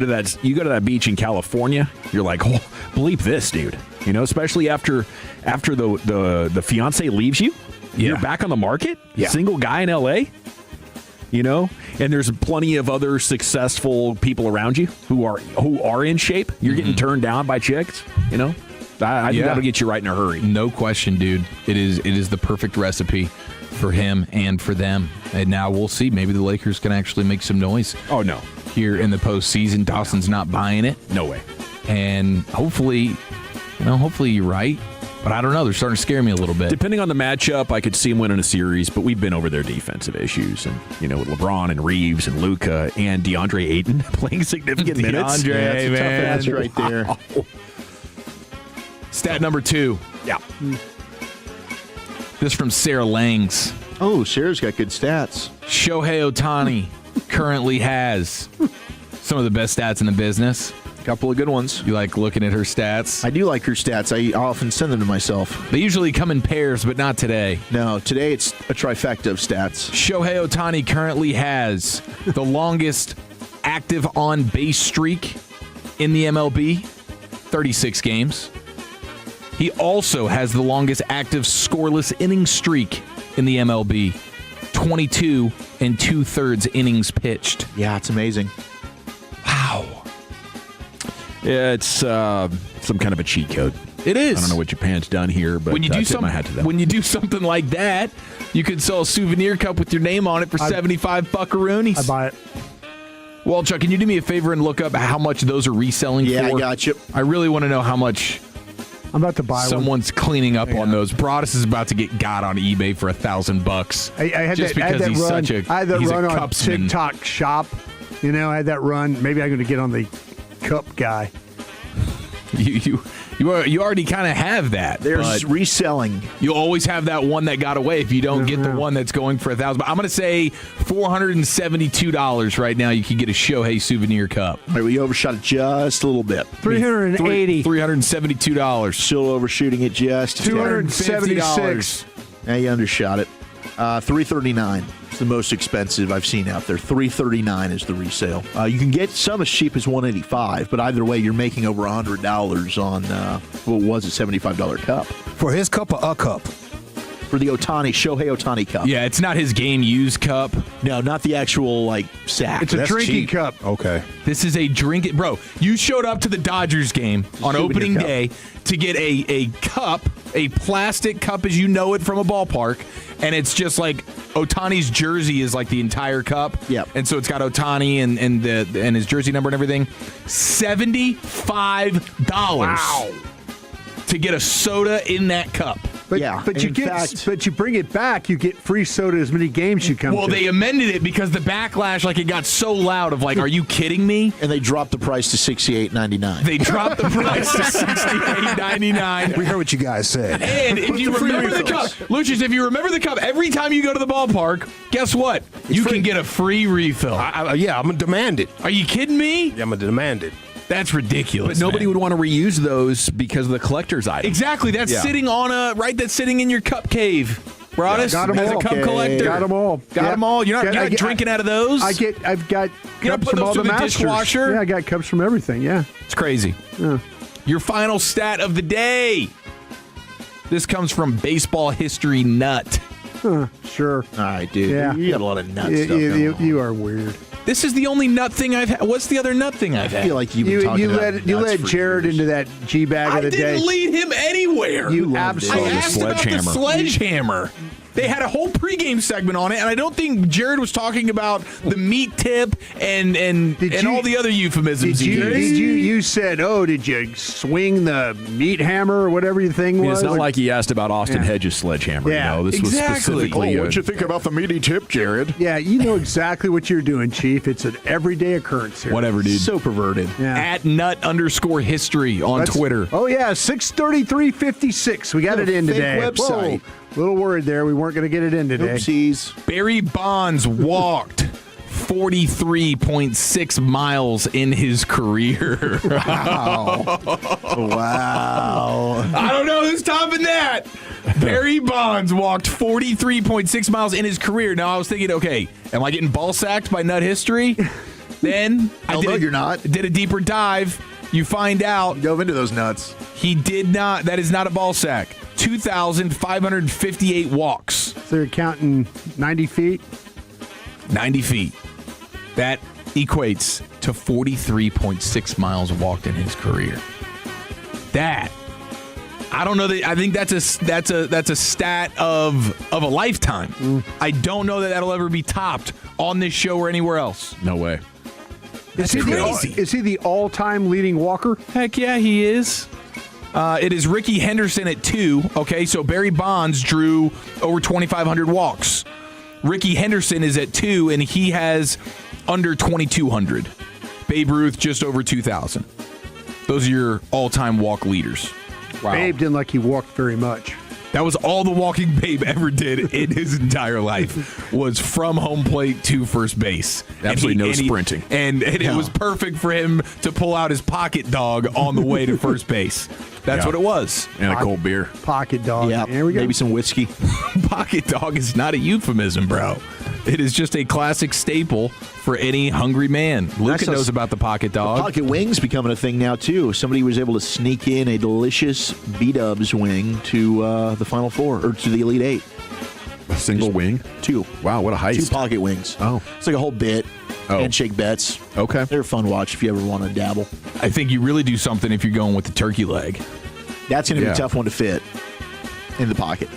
go to that beach in California, you're like, oh, bleep this, dude. Especially after the fiance leaves you, you're back on the market. Single guy in LA. And there's plenty of other successful people around you who are in shape. You're getting turned down by chicks. I think that'll get you right in a hurry. No question, dude. It is the perfect recipe for him and for them. And now we'll see. Maybe the Lakers can actually make some noise. Oh no! Here in the postseason, Dawson's not buying it. No way. And hopefully you're right. But I don't know. They're starting to scare me a little bit. Depending on the matchup, I could see them winning a series, but we've been over their defensive issues. And, with LeBron and Reeves and Luka and DeAndre Ayton playing significant minutes. DeAndre, man. That's right there. Wow. Stat number 2. Yeah. This from Sarah Langs. Oh, Sarah's got good stats. Shohei Ohtani currently has some of the best stats in the business. Couple of good ones. You like looking at her stats? I do like her stats. I often send them to myself. They usually come in pairs, but not today. No, today it's a trifecta of stats. Shohei Ohtani currently has the longest active on-base streak in the MLB, 36 games. He also has the longest active scoreless inning streak in the MLB, 22 2/3 innings pitched. Yeah, it's amazing. Wow. Yeah, it's some kind of a cheat code. It is. I don't know what Japan's done here, but when you do something like that, you could sell a souvenir cup with your name on it for 75 buckaroonies. I buy it. Well, Chuck, can you do me a favor and look up how much those are reselling for? Yeah, I got you. I really want to know how much I'm about to buy someone's cleaning up on those. Broadus is about to get got on eBay for $1,000. I had just that, because he's run, such a I had that he's run a on cupsman. TikTok Shop. I had that run. Maybe I'm going to get on the cup guy. You already kind of have that. There's reselling. You'll always have that one that got away if you don't get the one that's going for $1,000. But I'm going to say $472 right now. You can get a Shohei souvenir cup. All right, we overshot it just a little bit. $380. $372. Still overshooting it just $276. Now you undershot it. $339. It's the most expensive I've seen out there. $339 is the resale. You can get some as cheap as $185, but either way, you're making over $100 on what was a $75 cup for his cup or a cup. For the Shohei Ohtani cup. Yeah, it's not his game used cup. No, not the actual sack. It's a drinking cup. Okay. This is a drinking. Bro, you showed up to the Dodgers game on opening day to get a cup, a plastic cup as you know it from a ballpark, and it's just like Ohtani's jersey is like the entire cup. Yep. And so it's got Ohtani and his jersey number and everything. $75. Wow. To get a soda in that cup. But you bring it back, you get free soda as many games you come to. Well, they amended it because the backlash, it got so loud of are you kidding me? And they dropped the price to $68.99. They dropped the price to $68.99. We heard what you guys said. And if you remember the cup, Lucius, if you remember the cup, every time you go to the ballpark, guess what? You can get a free refill. I'm going to demand it. Are you kidding me? Yeah, I'm going to demand it. That's ridiculous. But nobody would want to reuse those because of the collector's item. Exactly. That's sitting on that's sitting in your cup cave. Broadus, got them as all. a cup collector. Got them all. Got them all. You're not drinking out of those? I've got cups put from those all through the the masters. dishwasher? Yeah, I got cups from everything, yeah. It's crazy. Yeah. Your final stat of the day. This comes from Baseball History Nut. Sure. All right, dude. Yeah. You got a lot of nut stuff going on. You are weird. This is the only nut thing I've had. What's the other nut thing I've had? I feel like you've been talking about you nuts led for Jared years. into that G bag of the day. I didn't lead him anywhere. You I absolutely asked about the sledgehammer. They had a whole pregame segment on it, and I don't think Jared was talking about the meat tip and all the other euphemisms. You said, did you swing the meat hammer or whatever your thing was? It's not like he asked about Austin Yeah. Hedges' sledgehammer. Yeah. This was specifically. What'd you think about the meaty tip, Jared? Yeah, you know exactly what you're doing, Chief. It's an everyday occurrence here. Whatever, dude. So perverted. Yeah. At nut_history on Twitter. Oh, yeah, 633.56. We got it in fake today. website. Whoa. Little worried there. We weren't going to get it in today. Oopsies. Barry Bonds walked 43.6 miles in his career. Wow. Wow. I don't know who's topping that. Barry Bonds walked 43.6 miles in his career. Now, I was thinking, okay, am I getting ball sacked by nut history? Then you're not. Did a deeper dive. You find out. Dove into those nuts. He did not. That is not a ball sack. 2,558 walks. So they're counting 90 feet? 90 feet. That equates to 43.6 miles walked in his career. That, I don't know. I think that's a stat of a lifetime. I don't know that that'll ever be topped on this show or anywhere else. No way. That's crazy. Is he the all-time leading walker? Heck yeah, he is. It is Ricky Henderson at 2. Okay, so Barry Bonds drew over 2,500 walks. Ricky Henderson is at 2, and he has under 2,200. Babe Ruth just over 2,000. Those are your all-time walk leaders. Wow. Babe didn't like he walked very much. That was all the walking Babe ever did in his entire life, was from home plate to first base. Absolutely no sprinting. And it was perfect for him to pull out his pocket dog on the way to first base. That's what it was. And a cold beer. Pocket dog. Yeah, Here we go. maybe some whiskey. Pocket dog is not a euphemism, bro. It is just a classic staple for any hungry man. Luka knows about the pocket dog. Pocket wings becoming a thing now, too. Somebody was able to sneak in a delicious B-dubs wing to the Final Four, or to the Elite Eight. A single wing? 2. Wow, what a heist. 2 pocket wings. Oh. It's like a whole bit. Handshake bets. Okay. They're a fun watch if you ever want to dabble. I think you really do something if you're going with the turkey leg. That's going to be a tough one to fit in the pocket.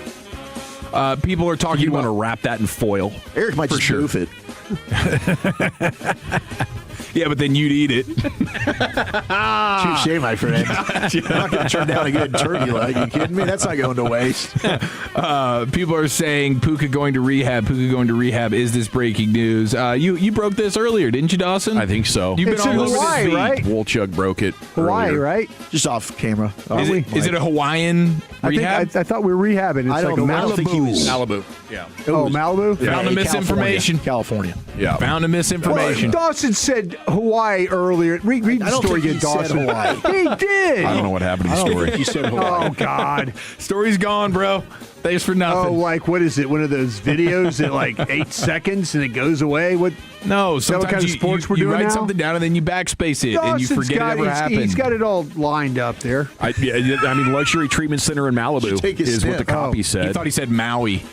People are talking You about want to wrap that in foil. Eric might just spoof it. Yeah, but then you'd eat it. Touche, my friend. You're not going to turn down a good turkey leg. You kidding me? That's not going to waste. People are saying Puka going to rehab. Puka going to rehab. Is this breaking news? You broke this earlier, didn't you, Dawson? I think so. You've been It's all in over Hawaii, this right? Woolchuk broke it. Hawaii, earlier. right? Just off camera. Is it a Hawaiian rehab? I thought we were rehabbing. It's I don't like know. a I don't think he was. Malibu. Yeah. Oh, Malibu? Found the misinformation. California. Yeah. Found the misinformation. Well, Dawson said Hawaii earlier. Read the I don't story think again, he said Dawson. Hawaii. He did. I don't know what happened to the story. You said Hawaii. Oh, God. Story's gone, bro. Thanks for nothing. Oh, like, what is it? One of those videos that, like, 8 seconds and it goes away? What? No, Is that what sometimes kind of sports we're you doing wait now? something down and then you backspace it and you Dawson's forget it ever happened. He's got it all lined up there. I mean, Luxury Treatment Center in Malibu Take a is what the sniff. copy He said. thought he said Maui,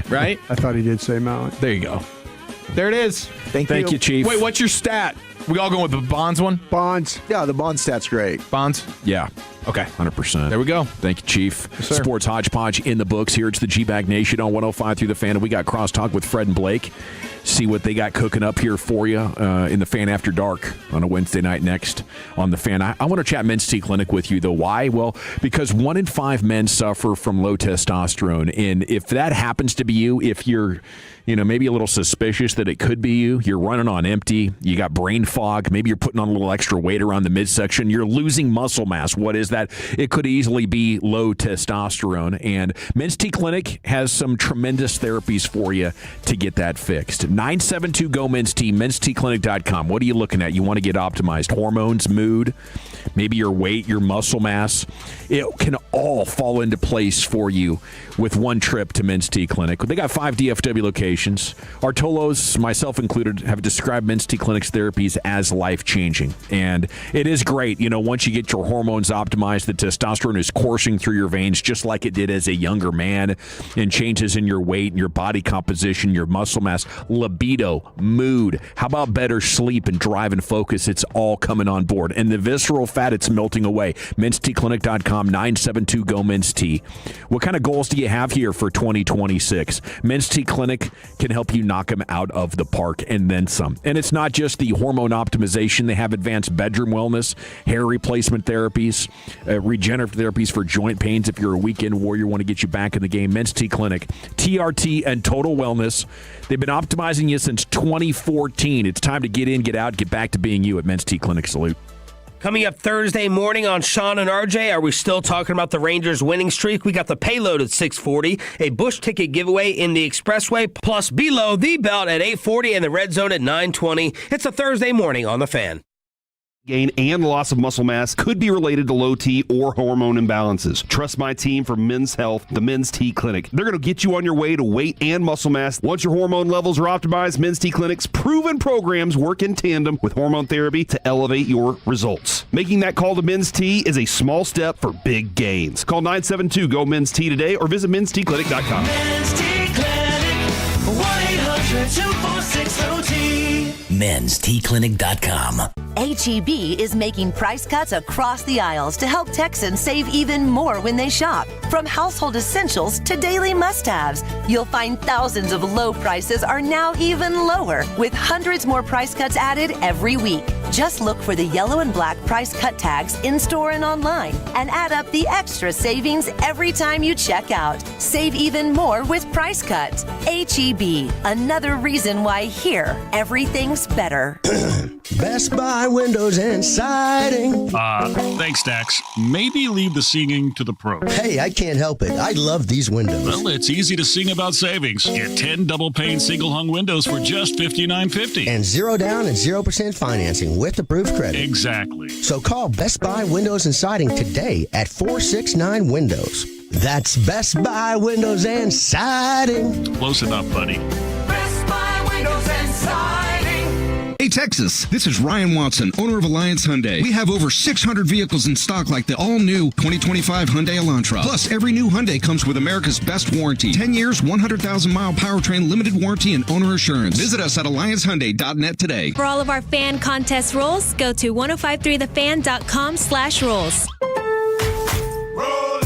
right? I thought he did say Maui. There you go. There it is. Thank Thank you, Chief. Wait, what's your stat? We all going with the Bonds one? Bonds. Yeah, the Bond stat's great. Bonds? Yeah. Okay. 100%. There we go. Thank you, Chief. Yes, sir. Sports Hodgepodge in the books here. It's the G-Bag Nation on 105 through the Fan. And we got crosstalk with Fred and Blake. See what they got cooking up here for you in the Fan After Dark on a Wednesday night next on the Fan. I want to chat Men's T Clinic with you, though. Why? Well, because 1 in 5 men suffer from low testosterone. And if that happens to be you, if you're maybe a little suspicious that it could be you, you're running on empty, you got brain fog, maybe you're putting on a little extra weight around the midsection, you're losing muscle mass. What is that? It could easily be low testosterone. And Men's T Clinic has some tremendous therapies for you to get that fixed. 972-GO-MEN'S T, mensteclinic.com. What are you looking at? You want to get optimized hormones, mood, maybe your weight, your muscle mass. It can all fall into place for you with one trip to Men's T Clinic. They got 5 DFW locations. Our Tolos, myself included, have described Men's T Clinic's therapies as life-changing. And it is great. Once you get your hormones optimized, the testosterone is coursing through your veins just like it did as a younger man, and changes in your weight and your body composition, your muscle mass, libido, mood. How about better sleep and drive and focus? It's all coming on board. And the visceral fat, it's melting away. mensteclinic.com, 972-GO-MEN'S T. What kind of goals do you have here for 2026? Men's T Clinic can help you knock them out of the park and then some. And it's not just the hormone optimization. They have advanced bedroom wellness, hair replacement therapies, regenerative therapies for joint pains. If you're a weekend warrior, want to get you back in the game, Men's T Clinic, TRT, and Total Wellness. They've been optimizing you since 2014. It's time to get in, get out, get back to being you at Men's T Clinic. Salute. Coming up Thursday morning on Sean and RJ, are we still talking about the Rangers winning streak? We got the payload at 6:40, a Busch ticket giveaway in the Expressway, plus Below the Belt at 8:40 and the Red Zone at 9:20. It's a Thursday morning on the Fan. Gain and loss of muscle mass could be related to low T or hormone imbalances. Trust my team for men's health, the Men's T Clinic. They're going to get you on your way to weight and muscle mass. Once your hormone levels are optimized, Men's T Clinic's proven programs work in tandem with hormone therapy to elevate your results. Making that call to Men's T is a small step for big gains. Call 972-GO-MEN'S T today or visit mensteclinic.com. Men's T Clinic, 1-800-246-LOT. mensteclinic.com. HEB is making price cuts across the aisles to help Texans save even more when they shop. From household essentials to daily must-haves, you'll find thousands of low prices are now even lower, with hundreds more price cuts added every week. Just look for the yellow and black price cut tags in-store and online, and add up the extra savings every time you check out. Save even more with price cuts. HEB, another reason why here, everything's better. Best Buy Windows and Siding. Thanks, Dax. Maybe leave the singing to the pros. Hey, I can't help it. I love these windows. Well, it's easy to sing about savings. Get 10 double-pane single-hung windows for just $59.50. And 0 down and 0% financing with approved credit. Exactly. So call Best Buy Windows and Siding today at 469 Windows. That's Best Buy Windows and Siding. Close enough, buddy. Best Buy Windows and Siding. Hey, Texas, this is Ryan Watson, owner of Alliance Hyundai. We have over 600 vehicles in stock like the all-new 2025 Hyundai Elantra. Plus, every new Hyundai comes with America's best warranty. 10 years, 100,000-mile powertrain, limited warranty, and owner assurance. Visit us at alliancehyundai.net today. For all of our fan contest rules, go to 1053thefan.com/rules.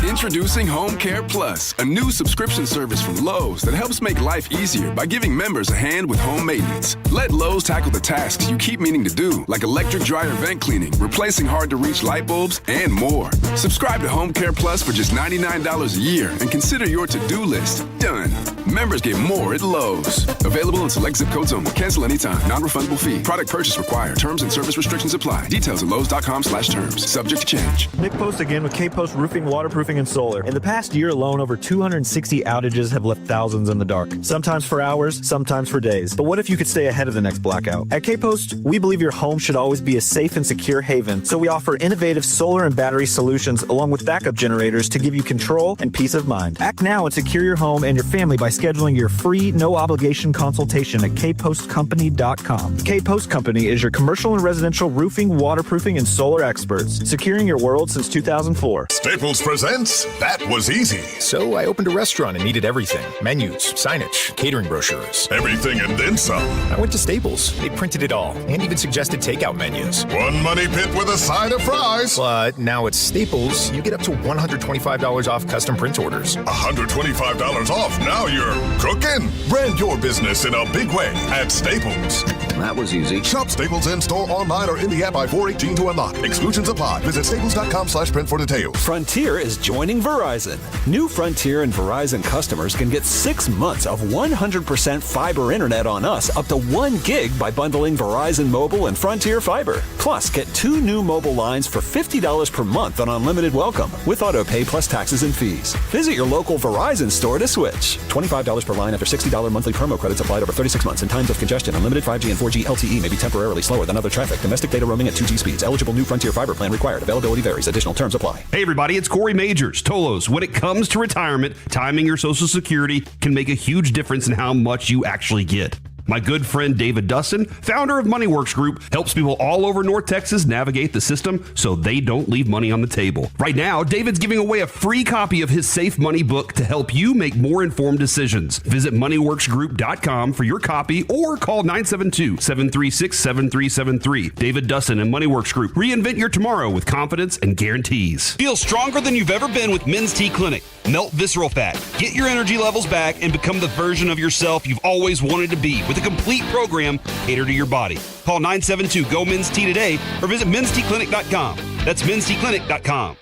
Introducing Home Care Plus, a new subscription service from Lowe's that helps make life easier by giving members a hand with home maintenance. Let Lowe's tackle the tasks you keep meaning to do, like electric dryer vent cleaning, replacing hard-to-reach light bulbs, and more. Subscribe to Home Care Plus for just $99 a year and consider your to-do list done. Members get more at Lowe's. Available in select zip codes only. Cancel anytime. Non-refundable fee. Product purchase required. Terms and service restrictions apply. Details at lowes.com/terms. Subject to change. Nick Post again with K-Post Roofing, Waterproofing, and Solar. In the past year alone, over 260 outages have left thousands in the dark. Sometimes for hours, sometimes for days. But what if you could stay ahead of the next blackout? At K-Post, we believe your home should always be a safe and secure haven. So we offer innovative solar and battery solutions along with backup generators to give you control and peace of mind. Act now and secure your home and your family by scheduling your free, no-obligation consultation at kpostcompany.com. K-Post Company is your commercial and residential roofing, waterproofing, and solar experts, securing your world since 2004. Staples presents business? That was easy. So I opened a restaurant and needed everything. Menus, signage, catering brochures. Everything and then some. I went to Staples. They printed it all and even suggested takeout menus. One money pit with a side of fries. But now at Staples, you get up to $125 off custom print orders. $125 off. Now you're cooking. Brand your business in a big way at Staples. That was easy. Shop Staples in-store, online, or in the app by 4/18 to unlock. Exclusions apply. Visit staples.com/print for details. Frontier is joining Verizon. New Frontier and Verizon customers can get 6 months of 100% fiber internet on us up to 1 gig by bundling Verizon Mobile and Frontier Fiber. Plus, get 2 new mobile lines for $50 per month on unlimited welcome with auto pay plus taxes and fees. Visit your local Verizon store to switch. $25 per line after $60 monthly promo credits applied over 36 months. In times of congestion, unlimited 5G and 4G LTE may be temporarily slower than other traffic. Domestic data roaming at 2G speeds. Eligible new Frontier Fiber plan required. Availability varies. Additional terms apply. Hey everybody, it's Corey Majors, Tolos. When it comes to retirement, timing your Social Security can make a huge difference in how much you actually get. My good friend David Dustin, founder of MoneyWorks Group, helps people all over North Texas navigate the system so they don't leave money on the table. Right now, David's giving away a free copy of his Safe Money book to help you make more informed decisions. Visit moneyworksgroup.com for your copy or call 972-736-7373. David Dustin and MoneyWorks Group. Reinvent your tomorrow with confidence and guarantees. Feel stronger than you've ever been with Men's T Clinic. Melt visceral fat, get your energy levels back, and become the version of yourself you've always wanted to be with a complete program catered to your body. Call 972-GO-MEN'S-T today or visit mensteclinic.com. That's mensteclinic.com.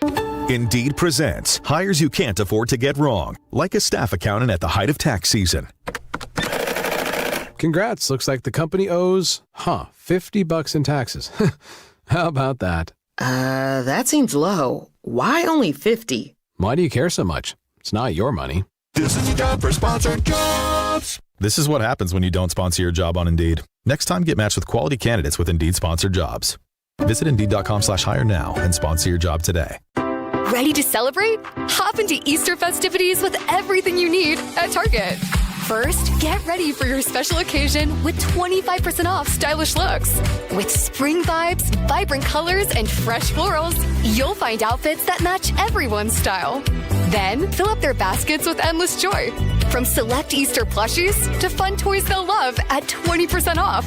Indeed presents hires you can't afford to get wrong, like a staff accountant at the height of tax season. Congrats. Looks like the company owes, $50 in taxes. How about that? That seems low. Why only 50? Why do you care so much? It's not your money. This is the job for Sponsored Jobs. This is what happens when you don't sponsor your job on Indeed. Next time, get matched with quality candidates with Indeed sponsored jobs. Visit Indeed.com/hire now and sponsor your job today. Ready to celebrate? Hop into Easter festivities with everything you need at Target. First, get ready for your special occasion with 25% off stylish looks. With spring vibes, vibrant colors, and fresh florals, you'll find outfits that match everyone's style. Then, fill up their baskets with endless joy. From select Easter plushies to fun toys they'll love at 20% off.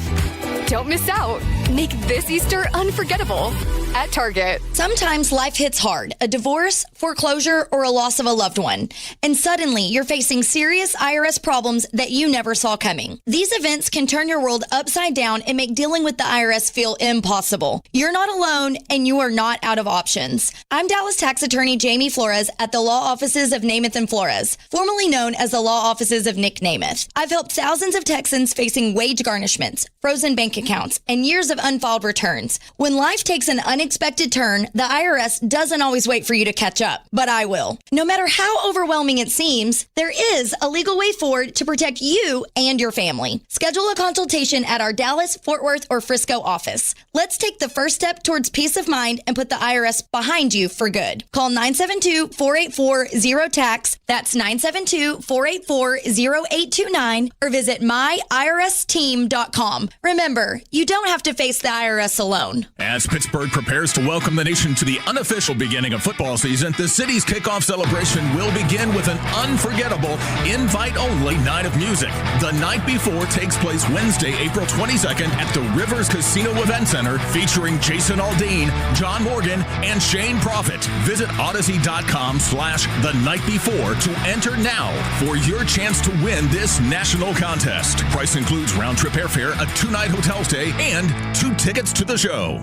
Don't miss out. Make this Easter unforgettable at Target. Sometimes life hits hard. A divorce, foreclosure, or a loss of a loved one. And suddenly, you're facing serious IRS problems that you never saw coming. These events can turn your world upside down and make dealing with the IRS feel impossible. You're not alone, and you are not out of options. I'm Dallas tax attorney Jamie Flores at the Law Offices of Namath and Flores, formerly known as the Law Offices of Nick Namath. I've helped thousands of Texans facing wage garnishments, frozen bank accounts, and years of unfiled returns. When life takes an unexpected turn, the IRS doesn't always wait for you to catch up, but I will. No matter how overwhelming it seems, there is a legal way forward to protect you and your family. Schedule a consultation at our Dallas, Fort Worth, or Frisco office. Let's take the first step towards peace of mind and put the IRS behind you for good. Call 972-484-0TAX. That's 972-484-0829 or visit myiRSteam.com. Remember, you don't have to face the IRS alone. As Pittsburgh prepares to welcome the nation to the unofficial beginning of football season, the city's kickoff celebration will begin with an unforgettable, invite-only night of music. The night before takes place Wednesday, April 22nd at the Rivers Casino Event Center, featuring Jason Aldean, John Morgan, and Shane Profit. Visit Odyssey.com/the night before to enter now for your chance to win this national contest. Price includes round-trip airfare, a 2-night hotel stay, and 2 tickets to the show.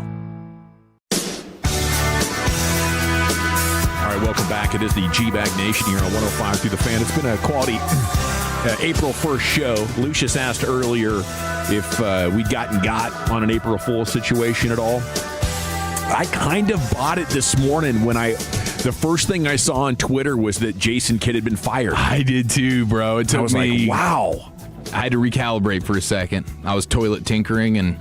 All right, welcome back. It is the G-Bag Nation here on 105 through the Fan. It's been a quality April 1st show. Lucius asked earlier if we'd got on an April Fool's situation at all. I kind of bought it this morning when the first thing I saw on Twitter was that Jason Kidd had been fired. I did too, bro. It took me, like, wow. I had to recalibrate for a second. I was toilet tinkering and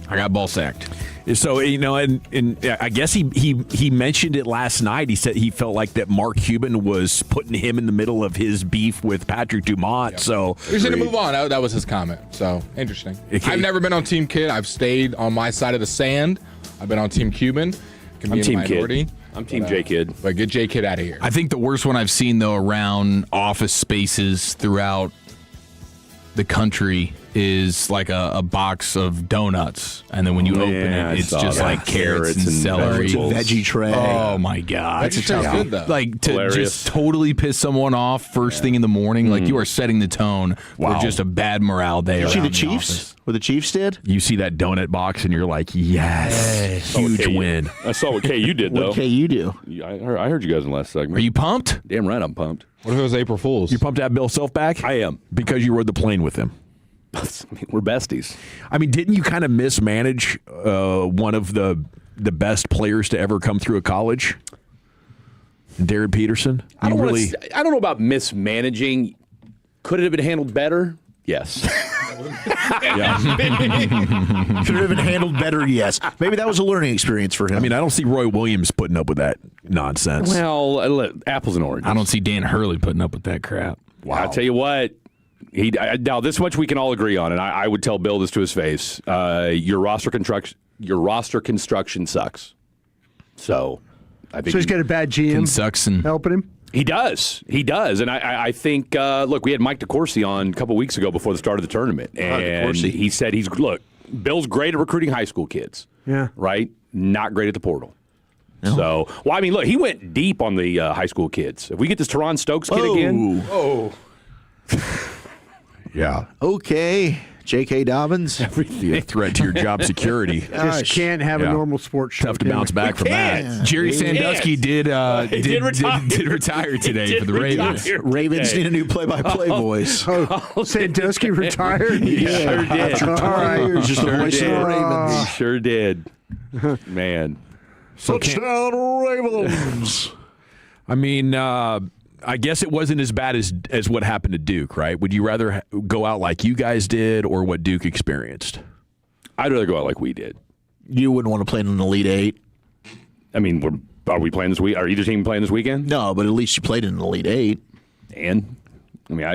I got ball sacked. So, and I guess he mentioned it last night. He said he felt like that Mark Cuban was putting him in the middle of his beef with Patrick Dumont. Yep. So he's going to move on. That was his comment. So interesting. Okay. I've never been on Team Kidd. I've stayed on my side of the sand. I've been on Team Cuban. I'm Team Kidd. I'm Team J-Kid. But get J-Kid out of here. I think the worst one I've seen, though, around office spaces throughout the country is like a box of donuts, and then when you open it, it's just like carrots and celery, veggie tray. Oh my god, Veggie tray's good, though. Like to just totally piss someone off first thing in the morning. Like you are setting the tone for just a bad morale day. You see around the Chiefs? office. What the Chiefs did? You see that donut box, and you're like, yes, huge win. I saw what KU did, though. What KU do? I heard you guys in the last segment. Are you pumped? Damn right I'm pumped. What if it was April Fool's? You pumped to have Bill Self back? I am. Because you rode the plane with him. I mean, we're besties. I mean, didn't you kind of mismanage one of the best players to ever come through a college? Darren Peterson? I don't know about mismanaging. Could it have been handled better? Yes. Could it have been handled better? Yes. Maybe that was a learning experience for him. I mean, I don't see Roy Williams putting up with that nonsense. Well, apples and oranges. I don't see Dan Hurley putting up with that crap. Wow. I'll tell you what. Now, this much we can all agree on, and I would tell Bill this to his face. Your roster construction sucks. So, I think he's got a bad GM helping him. He does, and I think. Look, we had Mike DeCourcy on a couple weeks ago before the start of the tournament, and he said Bill's great at recruiting high school kids. Yeah, right. Not great at the portal. No. So, well, I mean, look, he went deep on the high school kids. If we get this Teron Stokes kid again, yeah. Okay. J.K. Dobbins. Everything. A threat to your job security. Just can't have a normal sports show. Tough to bounce back from that. Yeah. Jerry Sandusky did retire today for the Ravens. Ravens need a new play-by-play voice. Sandusky retired? He sure did. After 20 years, just the voice of the Ravens. He sure did. Man. Touchdown Ravens. I mean, I guess it wasn't as bad as what happened to Duke, right? Would you rather go out like you guys did or what Duke experienced? I'd rather go out like we did. You wouldn't want to play in an Elite Eight? I mean, are we playing this week? Are either team playing this weekend? No, but at least you played in an Elite Eight. And? I mean,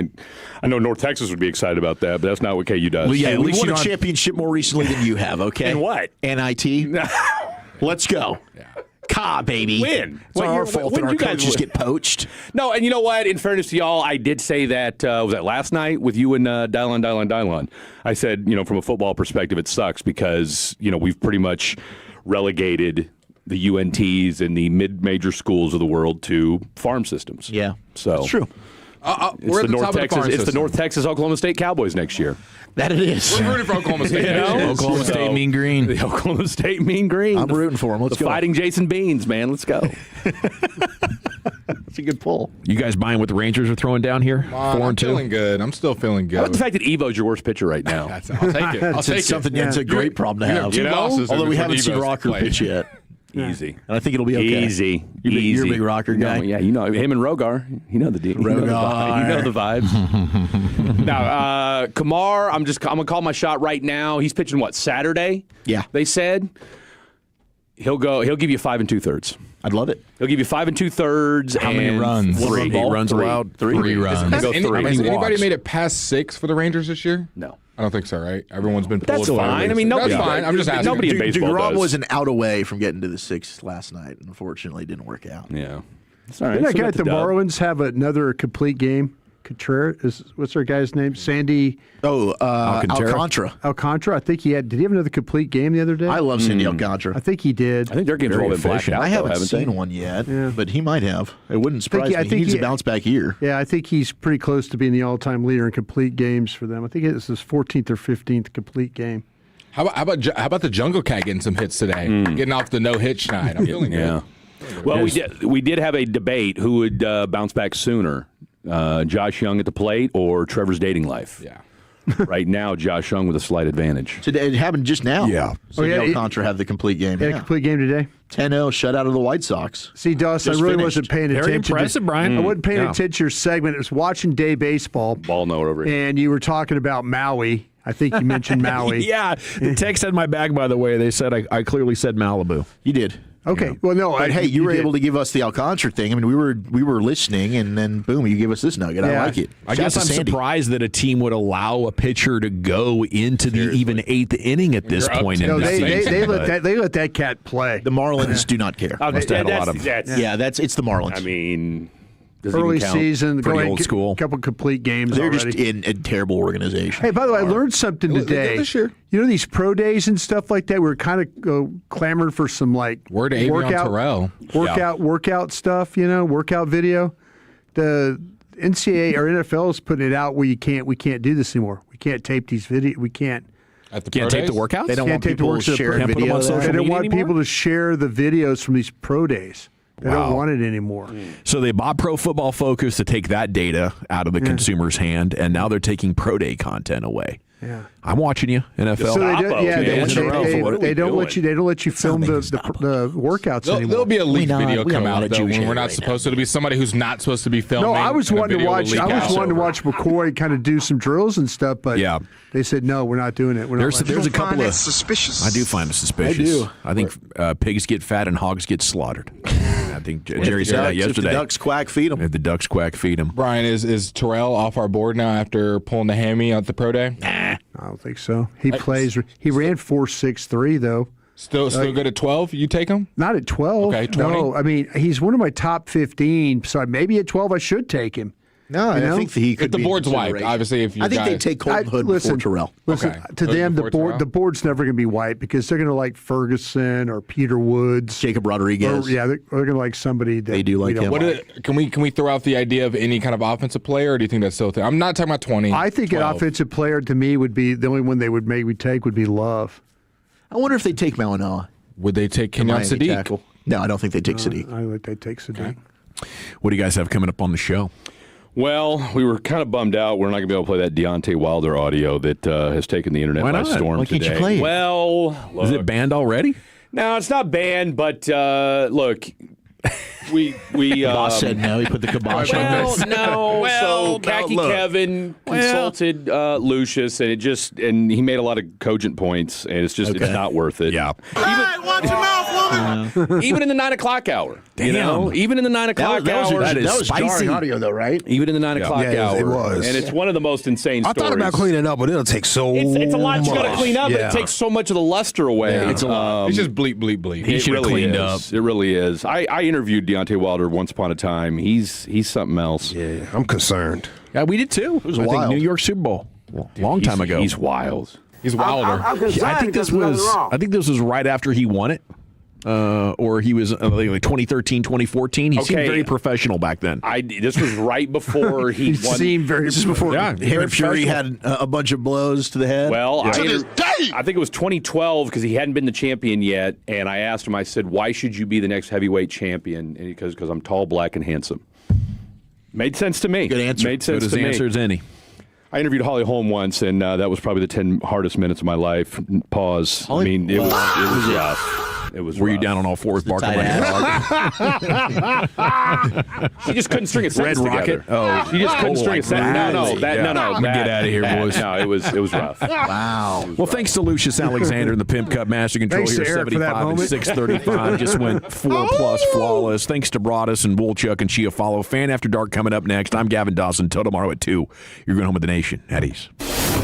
I know North Texas would be excited about that, but that's not what KU does. Well, yeah, we won a championship more recently than you have, okay? And what? NIT? Let's go. Yeah. Baby. Win. It's our fault that our coaches get poached. No, and you know what? In fairness to y'all, I did say that, was that last night with you and Dylon? I said, from a football perspective, it sucks because, we've pretty much relegated the UNTs and the mid-major schools of the world to farm systems. Yeah. So that's true. We're at the top of the farm system. It's the North Texas Oklahoma State Cowboys next year. That it is. We're rooting for Oklahoma State. Oklahoma State Mean Green. The Oklahoma State Mean Green. I'm rooting for them. Let's go. Fighting Jason Beans, man. Let's go. That's a good pull. You guys buying what the Rangers are throwing down here? 4-2. I'm feeling good. I'm still feeling good. How about the fact that Evo's your worst pitcher right now? I'll take it. I'll take it. That's a great problem to have. Two losses although we haven't seen Rocker pitch yet. Easy. And I think it'll be okay. Easy. You're a big Rocker guy. No, yeah, him and Rogar. You know the deal. You know the vibes. Now, Kamar, I'm gonna call my shot right now. He's pitching Saturday? Yeah. They said he'll give you 5 2/3. I'd love it. He'll give you 5 2/3. How many runs? 3 runs allowed. 3 runs. Has anybody made it past 6 for the Rangers this year? No. I don't think so, right? Everyone's been That's pulled. fine. I mean, nobody. That's fine. I'm just asking. Nobody in baseball DeGrom does. was an out away from getting to the 6 last night. Unfortunately, it didn't work out. Yeah. It's all right. Didn't that guy at the Marlins have another complete game? Contreras, what's our guy's name? Sandy. Alcantara. Alcantara. I think did he have another complete game the other day? I love Sandy Alcantara. I think he did. I think their game's all been blacked out. I haven't seen one yet, but he might have. It wouldn't surprise me. He needs a bounce back year. Yeah, I think he's pretty close to being the all-time leader in complete games for them. I think it's his 14th or 15th complete game. How about the Jungle Cat getting some hits today? Getting off the no-hit schneid. I'm feeling good. Well, we did have a debate who would bounce back sooner, Josh Young at the plate or Trevor's dating life. Yeah. Right now, Josh Young with a slight advantage. Today, it happened just now. Yeah. Alcantara had the complete game. Had a complete game today. 10-0 shutout of the White Sox. See, Dawson, I really wasn't paying attention. Very impressive, Brian. I wasn't paying attention to your segment. I was watching Day Baseball. Ball knower over here. And you were talking about Maui. I think you mentioned Maui. Yeah. The text had my bag, by the way. They said I clearly said Malibu. You did. Okay. You know? Well, no. But hey, you were able to give us the Alcantara thing. I mean, we were listening, and then boom, you give us this nugget. I like it. I guess I'm surprised that a team would allow a pitcher to go into the even 8th inning at this point in the season. They let that cat play. The Marlins do not care. Must have had a lot of. It's the Marlins. I mean. Early season, pretty old school. A couple complete games. They're already. just in a terrible organization. Hey, by the way, I learned something today. This year. You know these pro days and stuff like that. We're kind of clamoring for some word to workout stuff. You know, workout video. The NCAA or NFL is putting it out where we can't do this anymore. We can't tape these videos. We can't. Can't tape the workouts. They don't want people to share videos. They don't want people to share the videos from these pro days. They don't want it anymore. So they bought Pro Football Focus to take that data out of the consumer's hand, and now they're taking Pro Day content away. Yeah, I'm watching you, NFL. So they don't let you film the workouts anymore. There'll be a leak video come out though when we're not supposed to be somebody who's not supposed to be filming. No, I was wanting to watch. McCoy kind of do some drills and stuff, but they said no, we're not doing it. There's a couple of suspicious. I do find it suspicious. I think pigs get fat and hogs get slaughed. I think Jerry said that yesterday. If the ducks quack, feed them. If the ducks quack, feed them. Brian, is Terrell off our board now after pulling the hammy at the pro day? Nah, I don't think so. He plays. He ran 4.63 though. Still good at 12? You take him? Not at 12. Okay, 20? No, I mean he's one of my top 15. So maybe at 12 I should take him. No, I think he could. If the board's wiped, obviously. If I think they take Colton Hood before Terrell. Listen, to them, the board's never going to be wiped because they're going to like Ferguson or Peter Woods, Jacob Rodriguez. They're going to like somebody that they do like him. Can we throw out the idea of any kind of offensive player, or do you think that's still a thing? I'm not talking about 20. I think 12. An offensive player to me would be the only one they would maybe take would be Love. I wonder if they take Malinois. Would they take Kenyon Sadiq? No, I don't think they take Sadiq. I think they take Sadiq. Okay. What do you guys have coming up on the show? Well, we were kind of bummed out. We're not going to be able to play that Deontay Wilder audio that has taken the internet by storm Why today. Can't you play it? Well, is it banned already? No, it's not banned. But look, we boss said no. He put the kibosh on this. So Khaki Kevin consulted Lucius, and he made a lot of cogent points, and it's not worth it. Yeah. Watch your mouth, woman. Even in the 9 o'clock hour. Damn. You know, even in the 9 o'clock hour. That was jarring audio, though, right? Even in the 9 o'clock hour. It was. And it's one of the most insane stories. I thought about cleaning up, but it'll take so much. It's a lot you got to clean up, but it takes so much of the luster away. Yeah. It's a lot. It's just bleep, bleep, bleep. He should have cleaned up. It really is. I interviewed Deontay Wilder once upon a time. He's something else. Yeah, I'm concerned. Yeah, we did too. It was I wild. think New York Super Bowl. Long time ago. He's wild. He's wilder. I think this was right after he won it. Or he was like 2013, 2014. He seemed very professional back then. This was right before he won. Seemed very. This is before him and Fury had a bunch of blows to the head. Well, I think it was 2012 because he hadn't been the champion yet, and I asked him. I said, "Why should you be the next heavyweight champion?" And because I'm tall, black, and handsome. Made sense to me. Good answer. Made sense Good to me. answer as any. I interviewed Holly Holm once, and that was probably the 10 hardest minutes of my life. Pause. I mean, it was rough. It was. Were you down on all fours barking like a dog? She just couldn't string a sentence Red Rocket? together. Oh, she just couldn't string a sentence. No. Get out of here, boys. No, it was rough. Wow. Well, thanks to Lucius Alexander and the Pimp Cup Master Control Thanks here, to Eric for that 75 and moment. 635. Just went 4+ flawless. Thanks to Broadus and Woolchuck and Chia Follow. Fan After Dark coming up next. I'm Gavin Dawson. Till tomorrow at 2. You're going home with the nation. At ease.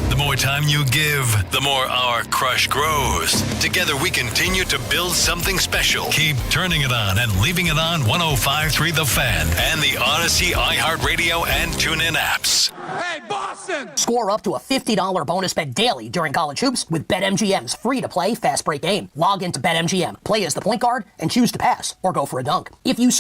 The more time you give, the more our crush grows. Together we continue to build something special. Keep turning it on and leaving it on 105.3 The Fan and the Odyssey, iHeartRadio, and TuneIn apps. Hey, Boston! Score up to a $50 bonus bet daily during college hoops with BetMGM's free-to-play fast break game. Log into BetMGM, play as the point guard, and choose to pass or go for a dunk. If you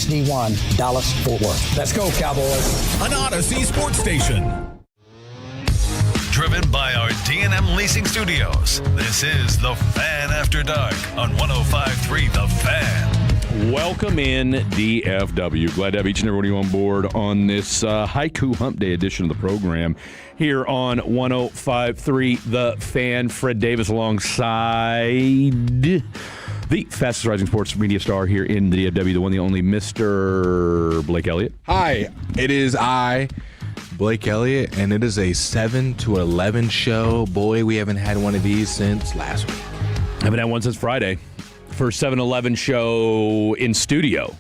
HD1, Dallas, Fort Worth. Let's go, Cowboys. An Odyssey sports station. Driven by our D&M Leasing Studios, this is The Fan After Dark on 105.3 The Fan. Welcome in, DFW. Glad to have each and every one of you on board on this Haiku Hump Day edition of the program here on 105.3 The Fan. Fred Davis alongside the fastest rising sports media star here in the DFW, the one, the only Mr. Blake Elliott. Hi, it is I, Blake Elliott, and it is a 7 to 11 show. Boy, we haven't had one of these since last week. Haven't had one since Friday. First 7-11 show in studio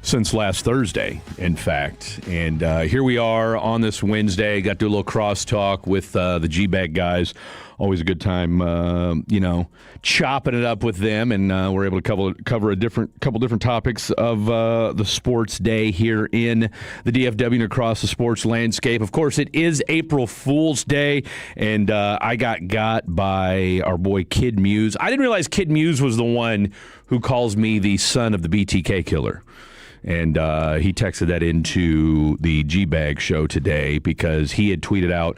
since last Thursday, in fact. And here we are on this Wednesday. Got to do a little crosstalk with the G-Bag guys. Always a good time, chopping it up with them, and we're able to cover a couple different topics of the sports day here in the DFW and across the sports landscape. Of course, it is April Fool's Day, and I got by our boy Kid Muse. I didn't realize Kid Muse was the one who calls me the son of the BTK killer. And he texted that into the G-Bag show today because he had tweeted out,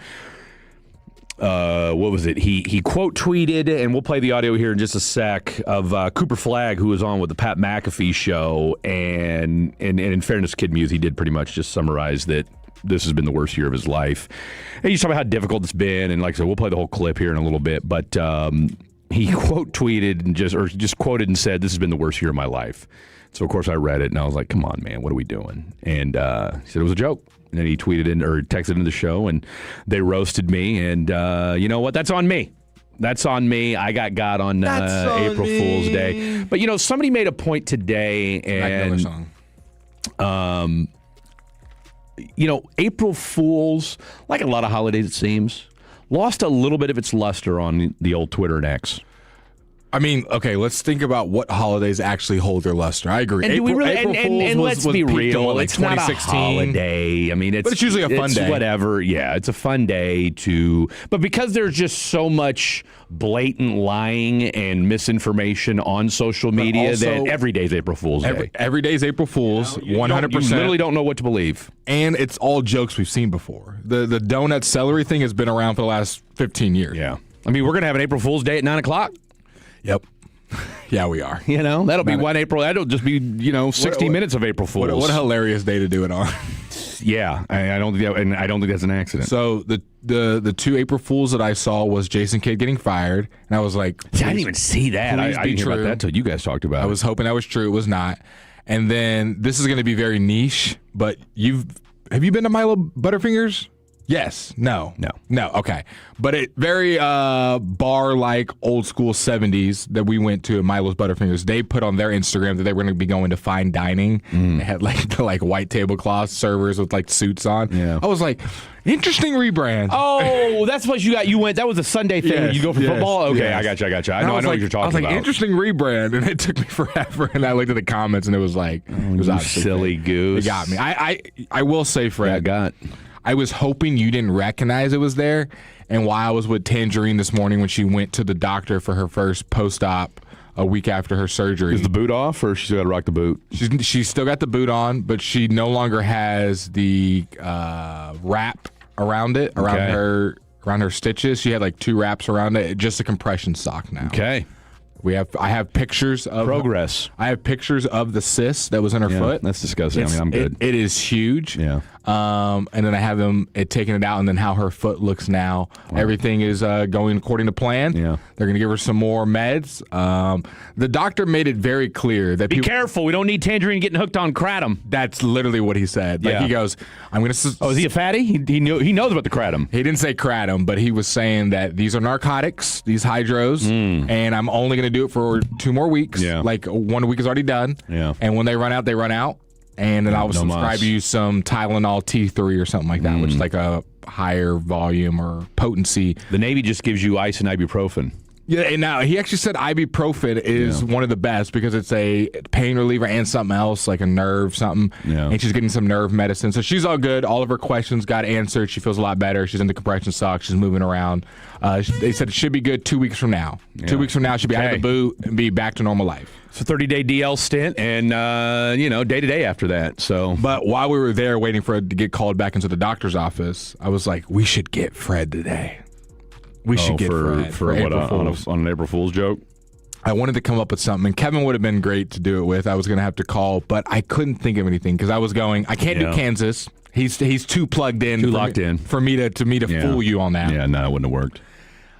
what was it? He quote tweeted, and we'll play the audio here in just a sec, of Cooper Flagg, who was on with the Pat McAfee show. And in fairness, Kid Muse, he did pretty much just summarize that this has been the worst year of his life. And he's talking about how difficult it's been. And like I said, we'll play the whole clip here in a little bit. But he quote tweeted and just quoted and said, "This has been the worst year of my life." So, of course, I read it, and I was like, come on, man, what are we doing? And he said it was a joke. And then he tweeted in or texted into the show, and they roasted me. And you know what? That's on me. That's on me. I got on April Fool's Day. But, somebody made a point today, and April Fools, like a lot of holidays, it seems, lost a little bit of its luster on the old Twitter and X. I mean, okay, let's think about what holidays actually hold their luster. I agree. And April Fools let's be real. Like it's not a holiday. I mean, but it's usually a fun day. Whatever. Yeah, it's a fun day but because there's just so much blatant lying and misinformation on social media that every day's April Fool's Day. Every day's April Fool's, 100%. You literally don't know what to believe. And it's all jokes we've seen before. The donut celery thing has been around for the last 15 years. Yeah. I mean, we're going to have an April Fool's Day at 9 o'clock. Yep. Yeah, we are. That'll be 1 April. That'll just be 60 minutes of April Fools. What a hilarious day to do it on. Yeah, I don't think that's an accident. So the two April Fools that I saw was Jason Kidd getting fired, and I was like, I didn't even see that. I didn't hear about that until you guys talked about it. I was hoping that was true. It was not. And then this is going to be very niche, but have you been to Milo Butterfingers? Yes. No. Okay. But it very bar-like old school 70s that we went to at Milo's Butterfingers. They put on their Instagram that they were going to be going to fine dining. They had the white tablecloth servers with suits on. Yeah. I was like, interesting rebrand. Oh, that's what you got. You went. That was a Sunday thing. Yes, you go for football. Okay, yes. I got you. I know what you're talking about. I was like, interesting rebrand, and it took me forever. And I looked at the comments, and it was like, it was silly goose. It got me. I will say, Fred. I was hoping you didn't recognize it was there. And while I was with Tangerine this morning when she went to the doctor for her first post-op a week after her surgery. Is the boot off, or she's got to rock the boot? She's still got the boot on, but she no longer has the wrap around it, around her stitches. She had 2 wraps around it, just a compression sock now. Okay. I have pictures of progress. I have pictures of the cyst that was in her foot. That's disgusting. I'm good. It is huge. Yeah. And then I have taking it out, and then how her foot looks now. Wow. Everything is going according to plan. Yeah. They're going to give her some more meds. The doctor made it very clear that be careful. We don't need Tangerine getting hooked on kratom. That's literally what he said. He goes, "I'm going to." Oh, is he a fatty? He knows about the kratom. He didn't say kratom, but he was saying that these are narcotics, these hydros, and I'm only going to do it for 2 more weeks. Yeah. 1 week is already done. Yeah. And when they run out, they run out. And then I would subscribe you some Tylenol T3 or something like that, which is a higher volume or potency. The Navy just gives you ice and ibuprofen. Yeah, and now he actually said ibuprofen is one of the best because it's a pain reliever and something else, like a nerve something. Yeah. And she's getting some nerve medicine. So she's all good. All of her questions got answered. She feels a lot better. She's in the compression socks. She's moving around. They said it should be good 2 weeks from now. Yeah. 2 weeks from now, she'll be out of the boot and be back to normal life. It's a 30-day DL stint and, day-to-day after that. So, But while we were there waiting for her to get called back into the doctor's office, I was like, we should get Fred today. We should get Fred for what, on an April Fool's joke? I wanted to come up with something, and Kevin would have been great to do it with. I was going to have to call, but I couldn't think of anything because I was going, I can't do Kansas. He's too plugged in. Too locked in. For me to fool you on that. Yeah, no, it wouldn't have worked.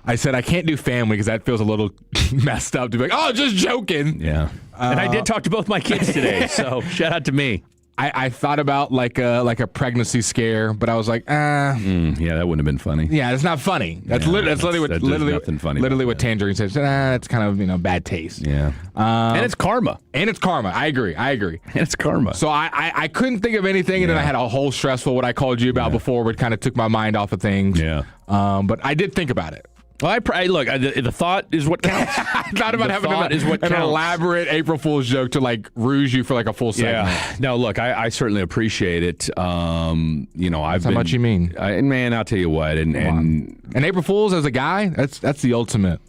I said, I can't do family because that feels a little messed up to be like, oh, just joking. Yeah. And I did talk to both my kids today, so shout out to me. I thought about like a pregnancy scare, but I was like, yeah, that wouldn't have been funny. Yeah, it's not funny. That's literally nothing funny. Literally what Tangerine says. It's kind of bad taste. Yeah. And it's karma. I agree. And it's karma. So I couldn't think of anything, and then I had a whole stressful what I called you about before, which kind of took my mind off of things. Yeah. But I did think about it. Well, the thought is what counts. I thought about having an elaborate April Fool's joke to like ruse you for like a full segment. Yeah. No, look, I certainly appreciate it. How much you mean? Man, I'll tell you what. And April Fool's as a guy, that's the ultimate.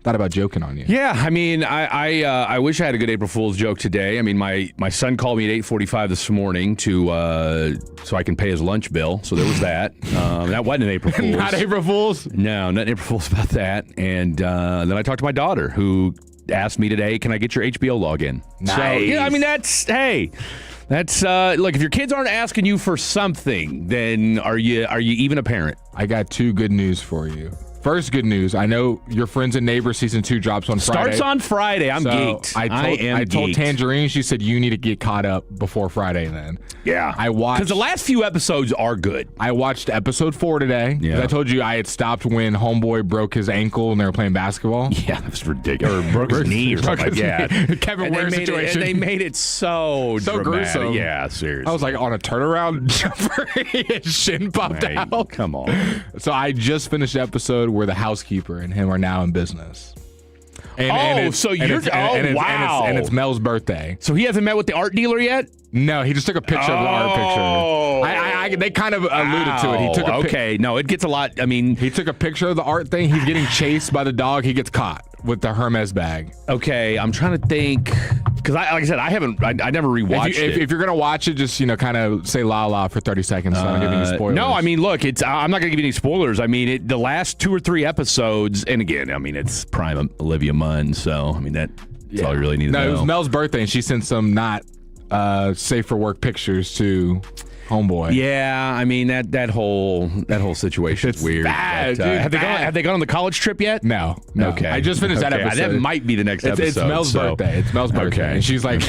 Thought about joking on you. Yeah, I mean, I wish I had a good April Fool's joke today. I mean, my son called me at 8:45 this morning so I can pay his lunch bill. So there was that. That wasn't an April Fool's. Not April Fool's? No, not April Fool's about that. And then I talked to my daughter who asked me today, "Can I get your HBO login?" Nice. So, I mean, that's look. If your kids aren't asking you for something, then are you even a parent? I got 2 good news for you. First, good news. I know your Friends and Neighbors season 2 drops on Friday. Starts on Friday. I'm geeked. I told Tangerine. She said you need to get caught up before Friday. Then I watched because the last few episodes are good. I watched episode 4 today. Yeah. I told you I had stopped when Homeboy broke his ankle and they were playing basketball. Yeah, that was ridiculous. Or broke his knee or something like that. Kevin Ware situation. They made it so gruesome. Yeah, seriously. I was like on a turnaround jumper. His shin popped out. Come on. So I just finished the episode where the housekeeper and him are now in business. And it's Mel's birthday. So he hasn't met with the art dealer yet? No, he just took a picture of the art picture. They kind of alluded to it. He took no, it gets a lot. I mean, he took a picture of the art thing. He's getting chased by the dog. He gets caught with the Hermes bag. Okay, I'm trying to think because, like I said, I never rewatched it. If you're gonna watch it, just kind of say la la for 30 seconds. So I don't give you any spoilers. No, I mean, look, I'm not gonna give you any spoilers. I mean, the last 2 or 3 episodes, and again, I mean, it's prime Olivia Munn, so I mean that's all you really need to know. No, it was Mel's birthday, and she sent some not safe for work pictures to Homeboy. Yeah, I mean that whole situation is weird. Bad, but, have they gone on the college trip yet? No. Okay, I just finished that episode. That might be the next episode. It's Mel's birthday. It's Mel's birthday, and she's like,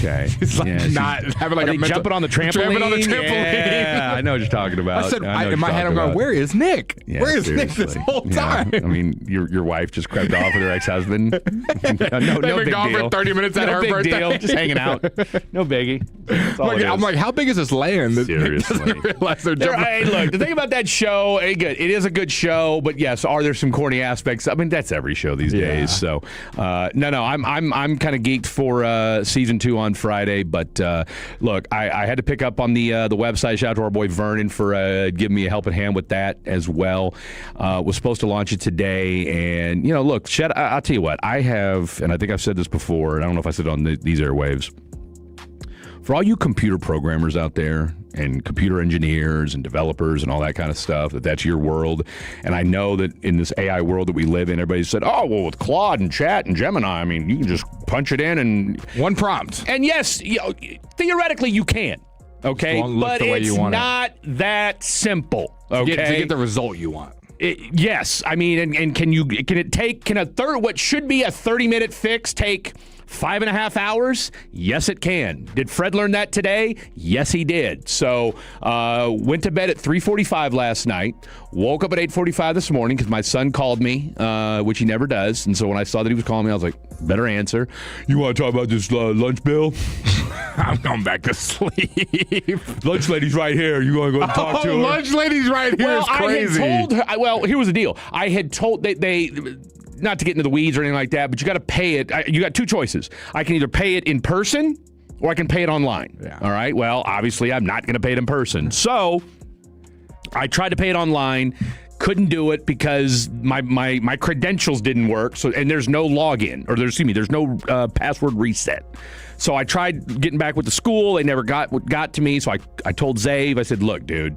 not having like jumping on the trampoline. Yeah, I know what you're talking about. I said in my head, I'm going, where is Nick? Yeah, where is Nick this whole time? I mean, your wife just crept off with her ex-husband. No big deal. For 30 minutes at her birthday. Deal. Just hanging out. No biggie. I'm like, how big is this land? Seriously. Hey, look, the thing about that show, it is a good show, but yes, are there some corny aspects? I mean, that's every show these days. So, no, I'm kind of geeked for season 2 on Friday. But look, I had to pick up on the website. Shout out to our boy Vernon for giving me a helping hand with that as well. Was supposed to launch it today, and look, I'll tell you what, I have, and I think I've said this before, and I don't know if I said it on these airwaves. For all you computer programmers out there and computer engineers and developers and all that kind of stuff, that's your world. And I know that in this AI world that we live in, everybody said, oh, well, with Claude and Chat and Gemini, I mean, you can just punch it in and... one prompt. And yes, theoretically you can, okay? But it's not that simple, okay? To get the result you want. Yes, I mean, and can what should be a 30-minute fix take 5.5 hours? Yes, it can. Did Fred learn that today? Yes, he did. So went to bed at 3:45 last night, woke up at 8:45 this morning because my son called me, which he never does. And so when I saw that he was calling me, I was like, better answer. You want to talk about this lunch bill? I'm going back to sleep. Lunch lady's right here. You want to go talk to her? Lunch lady's right here is crazy. I had told her. Well, here was the deal. I had told they not to get into the weeds or anything like that, but you got to pay it. You got two choices. I can either pay it in person or I can pay it online. Yeah. All right. Well, obviously, I'm not going to pay it in person. So I tried to pay it online. Couldn't do it because my credentials didn't work. So and there's no login or there's no password reset. So I tried getting back with the school. They never got to me. So I told Zave, I said, look, dude,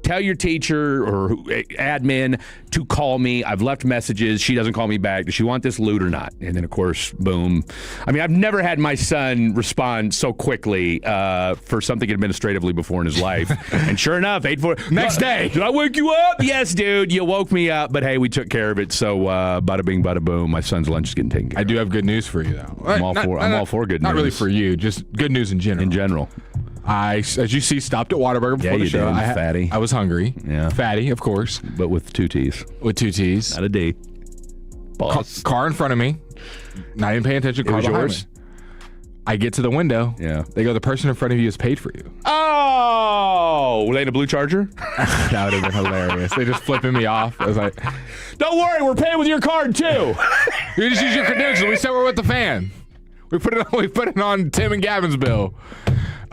tell your teacher or admin to call me. I've left messages. She doesn't call me back. Does she want this loot or not? And then, of course, boom. I mean, I've never had my son respond so quickly for something administratively before in his life. And sure enough, next day. Did I wake you up? Yes, dude. You woke me up. But, hey, we took care of it. So, bada bing, bada boom. My son's lunch is getting taken care of. I do have good news for you, though. I'm all for good news. Not really for you. Just good news in general. In general. I, as you see, stopped at Whataburger before the show. Fatty. I was hungry. Yeah. Fatty, of course. But with two T's. With two T's. Not a D. Boss. Car in front of me. Not even paying attention. Car behind me. I get to the window. Yeah. They go, the person in front of you is paid for you. Oh! Were they in a blue Charger? That would have been hilarious. They just flipping me off. I was like, don't worry, we're paying with your card, too. You just use your credentials. We said we're with the fan. We put it on Tim and Gavin's bill.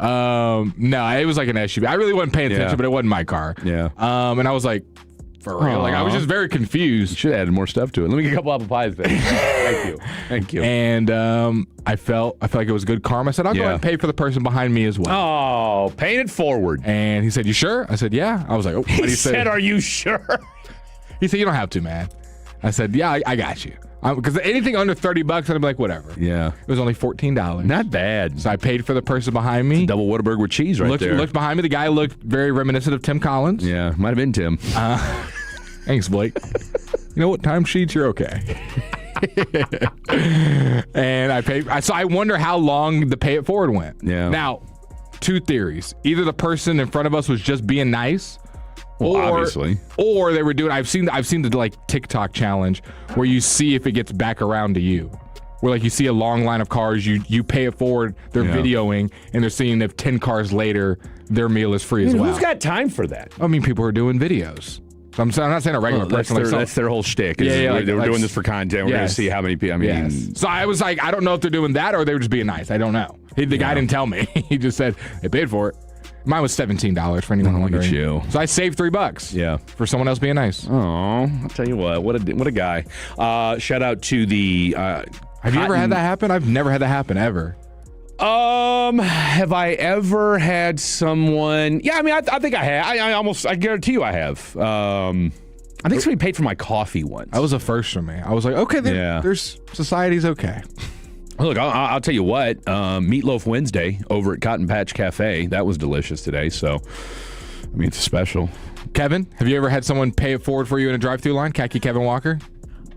No, it was like an SUV. I really wasn't paying attention, but it wasn't my car. Yeah. And I was like, for real. Like, I was just very confused. Should have added more stuff to it. Let me get a couple apple pies then. Thank you. And I felt like it was good karma. I said, I'll go ahead and pay for the person behind me as well. Oh, paying it forward. And he said, you sure? I said, yeah. I was like, oh. He said, are you sure? He said, you don't have to, man. I said, yeah, I got you. Because anything under $30, I'd be like, whatever. Yeah. It was only $14. Not bad. So I paid for the person behind me. Double Whataburger with cheese there. Looked behind me. The guy looked very reminiscent of Tim Collins. Yeah, might have been Tim. Thanks, Blake. You know what? Timesheets, you're okay. And I paid. So I wonder how long the pay it forward went. Yeah. Now, two theories. Either the person in front of us was just being nice. Well, obviously. Or they were doing. I've seen the like TikTok challenge where you see if it gets back around to you. Where like you see a long line of cars, you pay it forward, they're videoing, and they're seeing if 10 cars later their meal is free as well. Who's got time for that? I mean, people are doing videos. So I'm not saying a regular person. That's their whole shtick. Yeah, they were doing this for content. We're going to see how many people. I mean, So I was like, I don't know if they're doing that or they were just being nice. I don't know. The guy didn't tell me. He just said they paid for it. Mine was $17 for anyone wondering. Look at you. So I saved $3. Yeah, for someone else being nice. Oh, I'll tell you what a guy. Shout out to the. Have you ever had that happen? I've never had that happen ever. Have I ever had someone? Yeah, I mean, I think I have. I guarantee you I have. I think somebody paid for my coffee once. That was a first for me. I was like, okay, there's society's okay. Look, I'll tell you what. Meatloaf Wednesday over at Cotton Patch Cafe. That was delicious today. So, I mean, it's a special. Kevin, have you ever had someone pay it forward for you in a drive-through line? Khaki Kevin Walker?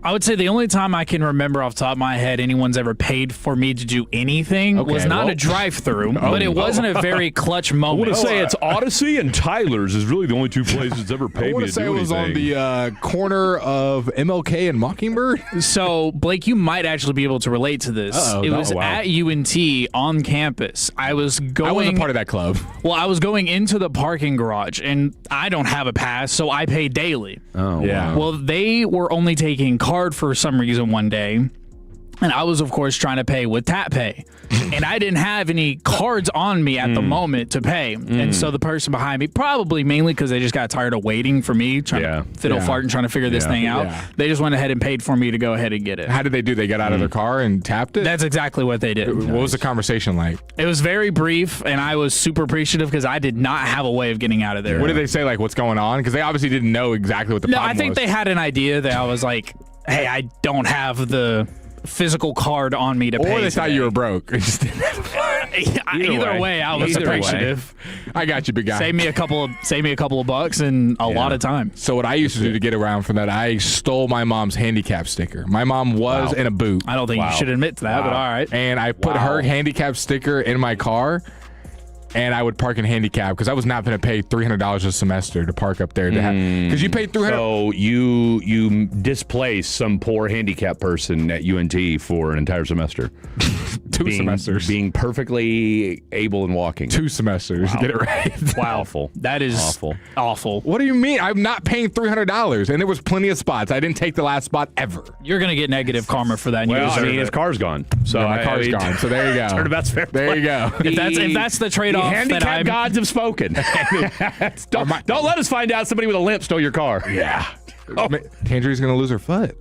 I would say the only time I can remember off the top of my head anyone's ever paid for me to do anything was not a drive-through, but it wasn't a very clutch moment. I want to say it's Odyssey and Tyler's is really the only two places that's ever paid me to do anything. I want to say it was on the corner of MLK and Mockingbird. So, Blake, you might actually be able to relate to this. It was at UNT on campus. I wasn't part of that club. Well, I was going into the parking garage, and I don't have a pass, so I pay daily. Oh, yeah. Well, they were only taking card for some reason one day, and I was of course trying to pay with tap pay, and I didn't have any cards on me at the moment to pay, and so the person behind me, probably mainly because they just got tired of waiting for me trying to fiddle fart and trying to figure this thing out, they just went ahead and paid for me to go ahead and get it. How did they do? They got out of their car and tapped it? That's exactly what they did. What was the conversation like? It was very brief, and I was super appreciative because I did not have a way of getting out of there. What did they say, like what's going on? Because they obviously didn't know exactly what the problem was. No, I think they had an idea that I was like, hey, I don't have the physical card on me to pay. Or they thought you were broke. Either way, I was appreciative. I got you, big guy. Save me a couple of bucks and a lot of time. So what I used to do to get around from that, I stole my mom's handicap sticker. My mom was in a boot. I don't think you should admit to that, but all right. And I put her handicap sticker in my car. and I would park in handicap because I was not going to pay $300 a semester to park up there. Because you pay $300. So you displace some poor handicap person at UNT for an entire semester. Two semesters. Being perfectly able and walking. 2 semesters. Wow. Get it right. Awful. That is awful. What do you mean? I'm not paying $300, and there was plenty of spots. I didn't take the last spot ever. You're going to get negative karma for that. And Well, you I deserve mean, it. his car's gone. So Yeah, my car's gone. So there you go. Turnabout's fair There play. you go. If that's the trade-off, The handicap gods have spoken. don't let us find out somebody with a limp stole your car. Yeah. Tangerine's going to lose her foot.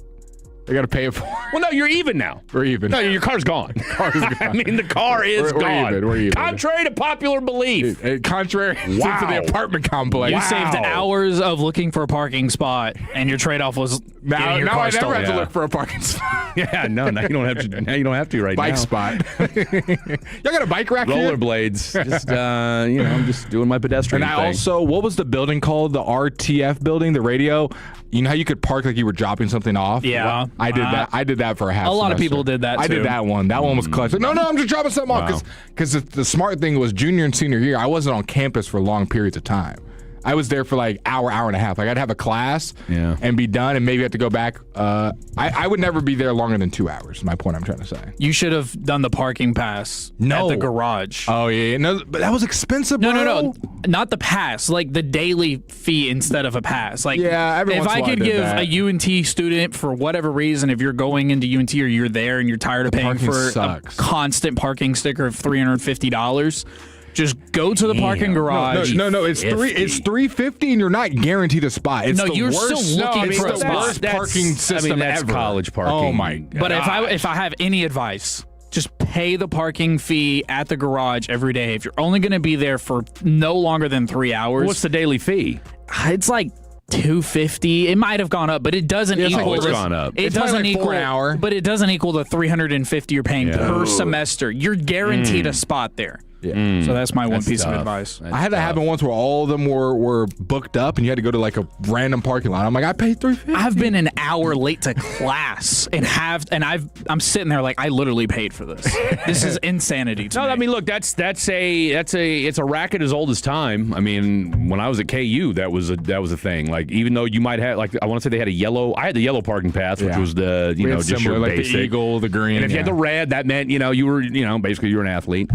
They got to pay it for it. Well, no, you're even now. We're even. No, your car's gone. I mean, the car is gone. We're even. Contrary to popular belief. Contrary to the apartment complex. You saved hours of looking for a parking spot, and your trade-off was getting your car I never stolen. have to look for a parking spot. Yeah, no, now you don't have to. Now you don't have to right Bike now. spot. Y'all got a bike rack here? Rollerblades. Just I'm just doing my pedestrian And I thing. also, what was the building called? The RTF building, the radio. You know how you could park like you were dropping something off? Yeah. I did that. I did that for a half. A lot of semester. people did that, I too. did that one. That one was clutch. No, I'm just dropping something off because the smart thing was junior and senior year. I wasn't on campus for long periods of time. I was there for like hour and a half. Like I'd have a class and be done and maybe have to go back. I would never be there longer than 2 hours. Is my point I'm trying to say. You should have done the parking pass at the garage. Oh yeah, no, but that was expensive. Bro. No, not the pass. Like the daily fee instead of a pass. Like every if once in I a while could I did give that. a UNT student for whatever reason, if you're going into UNT or you're there and you're tired of paying parking for sucks. a constant parking sticker of $350. Just go to the parking garage. No, it's $350 and you're not guaranteed a spot. It's No, the you're worst, still looking for a it's the spot. worst parking system that's ever. college parking. Oh my god! But if I have any advice, just pay the parking fee at the garage every day. If you're only going to be there for no longer than 3 hours, What's the daily fee? It's like $250. It might have gone up, but it doesn't equal. It's gone up. It It's probably doesn't like equal $4 an hour. but it doesn't equal the $350 you're paying per semester. You're guaranteed a spot there. Yeah. So that's my one That's piece tough. of advice. I had that happen once where all of them were booked up and you had to go to like a random parking lot. I'm like, I paid $350. I've been an hour late to class and I'm sitting there like I literally paid for this. This is insanity to me. I mean, look, it's a racket as old as time. I mean, when I was at KU, that was a thing. Like, even though you might have, like, I want to say they had I had the yellow parking pass, which was the We had just similar, your like basic. the eagle, the green. And if you had the red, that meant you were basically you were an athlete.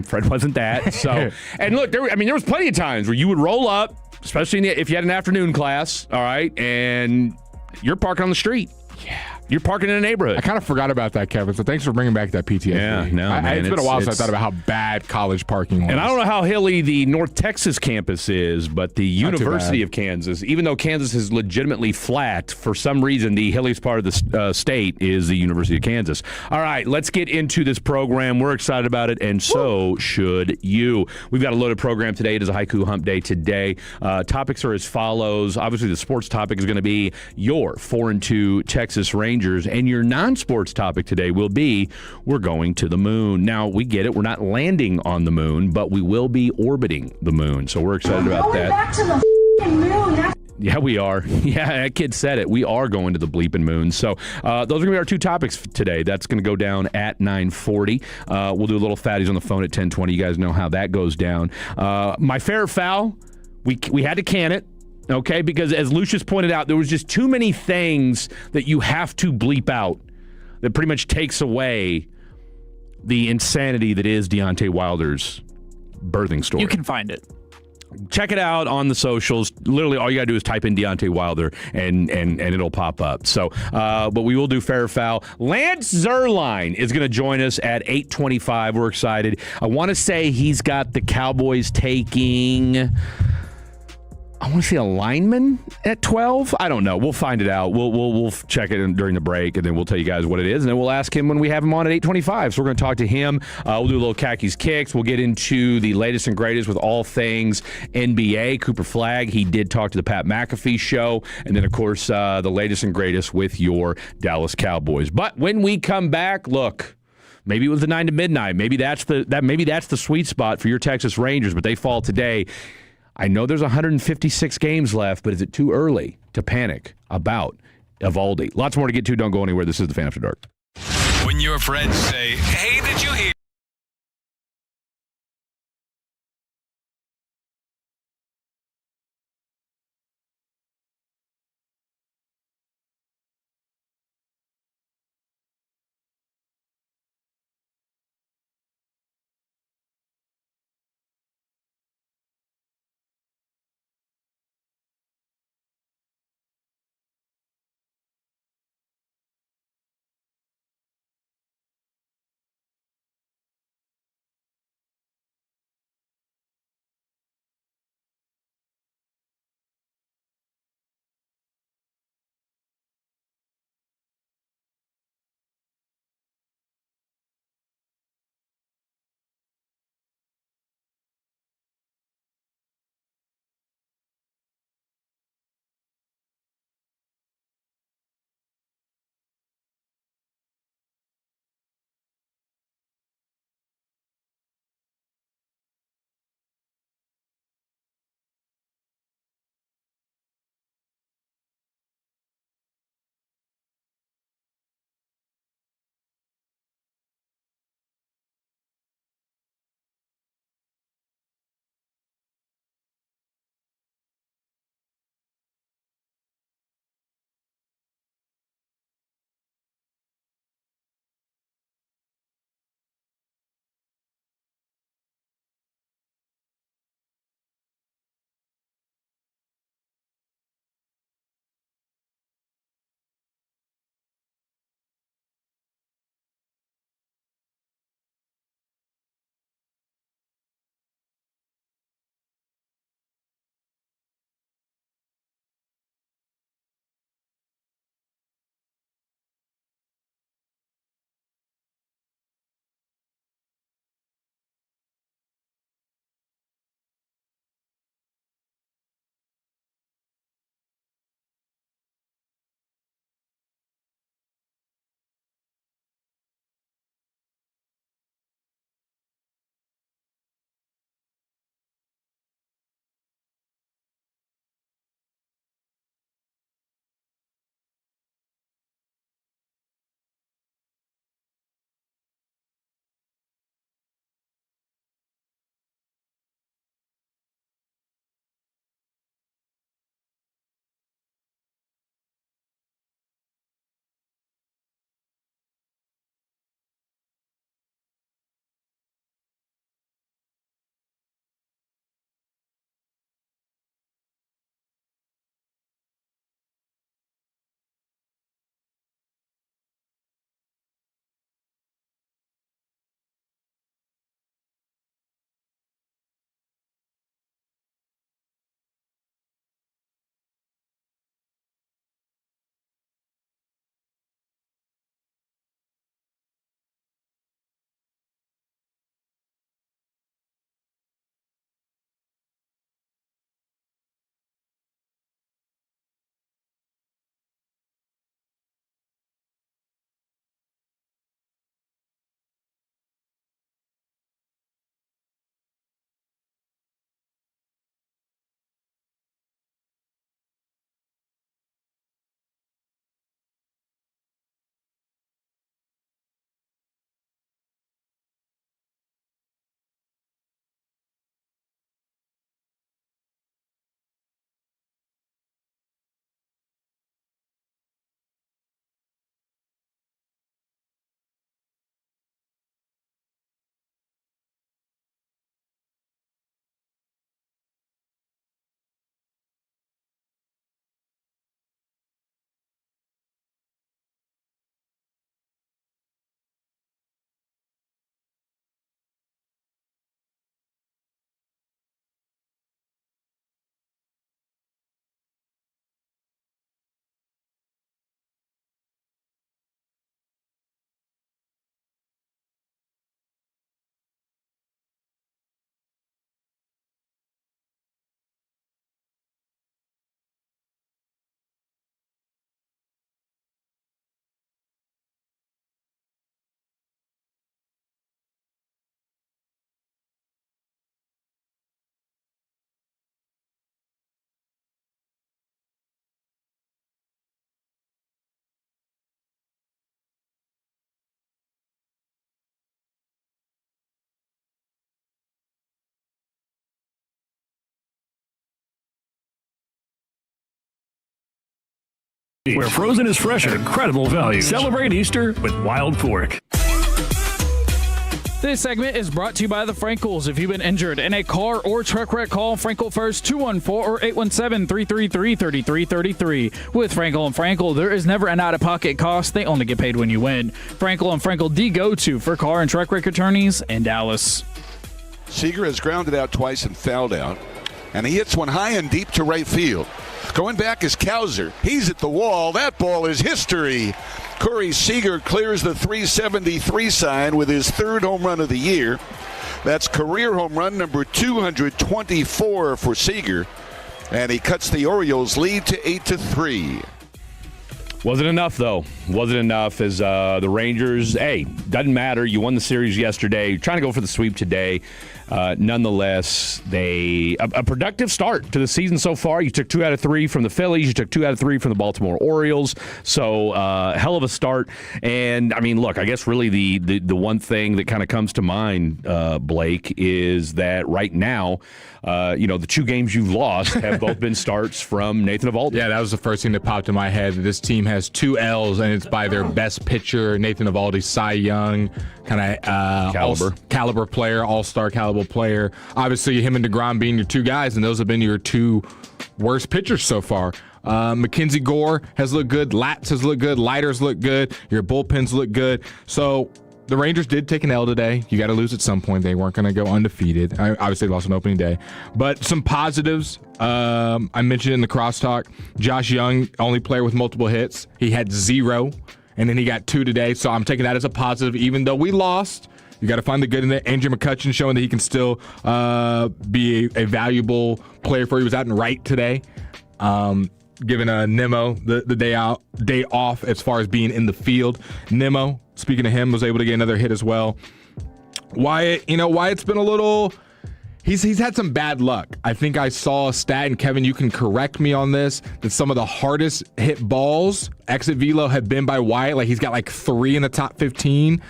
Fred wasn't that. So and look, there was plenty of times where you would roll up, especially if you had an afternoon class. All right, and you're parking on the street. Yeah. You're parking in a neighborhood. I kind of forgot about that, Kevin. So thanks for bringing back that PTSD. Yeah, no, man. It's been a while since I It's- thought about how bad college parking was. And I don't know how hilly the North Texas campus is, but the Not too University bad. of Kansas, even though Kansas is legitimately flat, for some reason the hilliest part of the state is the University of Kansas. All right, let's get into this program. We're excited about it, and so should you. We've got a loaded program today. It is a Haiku Hump Day today. Topics are as follows. Obviously, the sports topic is going to be your 4-2 Texas Rangers, and your non-sports topic today will be we're going to the moon. Now, we get it. We're not landing on the moon, but we will be orbiting the moon. So we're excited about that. Back to the moon. Yeah, we are. Yeah, that kid said it. We are going to the bleeping moon. So those are going to be our two topics today. That's going to go down at 9:40. We'll do a little fatties on the phone at 10:20. You guys know how that goes down. My fair or foul, we had to can it. Okay, because as Lucius pointed out, there was just too many things that you have to bleep out that pretty much takes away the insanity that is Deontay Wilder's birthing story. You can find it. Check it out on the socials. Literally, all you got to do is type in Deontay Wilder, and it'll pop up. So, but we will do fair or foul. Lance Zierlein is going to join us at 8:25. We're excited. I want to say he's got the Cowboys taking... I want to say a lineman at 12. I don't know. We'll find it out. We'll check it during the break, and then we'll tell you guys what it is, and then we'll ask him when we have him on at 8:25. So we're going to talk to him. We'll do a little Khakis Kicks. We'll get into the latest and greatest with all things NBA. Cooper Flagg, he did talk to the Pat McAfee show, and then of course the latest and greatest with your Dallas Cowboys. But when we come back, look. Maybe it was the 9 to midnight. Maybe that's the sweet spot for your Texas Rangers, but they fall today. I know there's 156 games left, but is it too early to panic about Evaldi? Lots more to get to. Don't go anywhere. This is the Fan After Dark. When your friends say, "Hey, did you hear?" Where frozen is fresh at incredible value. Celebrate Easter with Wild Fork. This segment is brought to you by the Frankels. If you've been injured in a car or truck wreck, call Frankel first, 214 or 817-333-3333. With Frankel and Frankel, there is never an out-of-pocket cost. They only get paid when you win. Frankel and Frankel, the go-to for car and truck wreck attorneys in Dallas. Seager has grounded out twice and fouled out, and he hits one high and deep to right field. Going back is Kowser. He's at the wall. That ball is history. Corey Seager clears the 373 sign with his third home run of the year. That's career home run number 224 for Seager, and he cuts the Orioles' lead to 8-3. Wasn't enough, though. Wasn't enough as the Rangers, hey, doesn't matter. You won the series yesterday. You're trying to go for the sweep today. Nonetheless, a productive start to the season so far. You took 2 out of 3 from the Phillies. You took 2 out of 3 from the Baltimore Orioles. So, hell of a start. And, I mean, look, I guess really the one thing that kind of comes to mind, Blake, is that right now, the 2 games you've lost have both been starts from Nathan Eovaldi. Yeah, that was the first thing that popped in my head. This team has 2 L's, and it's by their best pitcher, Nathan Eovaldi, Cy Young, kind of caliber player, all-star caliber player. Obviously, him and DeGrom being your 2 guys, and those have been your 2 worst pitchers so far. Mackenzie Gore has looked good. Latz has looked good. Leiter's looked good. Your bullpens look good. So the Rangers did take an L today. You got to lose at some point. They weren't going to go undefeated. Obviously, they lost on opening day. But some positives. I mentioned in the crosstalk, Josh Young, only player with multiple hits. He had 0, and then he got 2 today. So I'm taking that as a positive, even though we lost. You got to find the good in it. Andrew McCutchen showing that he can still be a valuable player for you. He was out in right today. Giving Nemo the day off as far as being in the field. Nemo, speaking of him, was able to get another hit as well. Wyatt's been a little... He's had some bad luck. I think I saw a stat, and Kevin, you can correct me on this, that some of the hardest hit balls, exit velo, have been by Wyatt. Like, he's got like 3 in the top 15.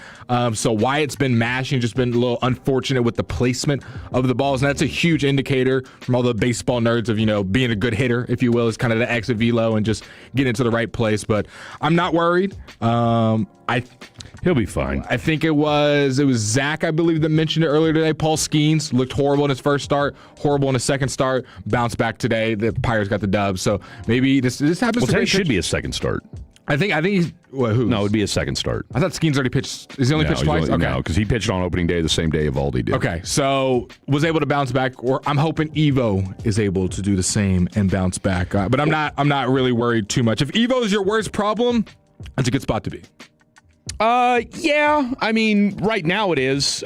So Wyatt's been mashing, just been a little unfortunate with the placement of the balls. And that's a huge indicator from all the baseball nerds of, being a good hitter, if you will, is kind of the exit velo and just getting into the right place. But I'm not worried. He'll be fine. I think it was Zach, I believe, that mentioned it earlier today. Paul Skeens looked horrible in his first start, horrible in his second start, bounced back today. The Pirates got the dub. So maybe this happens. Well, today should be a second start. I think he's... who? No, it would be a second start. I thought Skeens already pitched. Is he only pitched twice? No, because he pitched on opening day the same day Eovaldi did. Okay, so was able to bounce back, or I'm hoping Evo is able to do the same and bounce back. But I'm not really worried too much. If Evo is your worst problem, that's a good spot to be. Yeah. I mean, right now it is.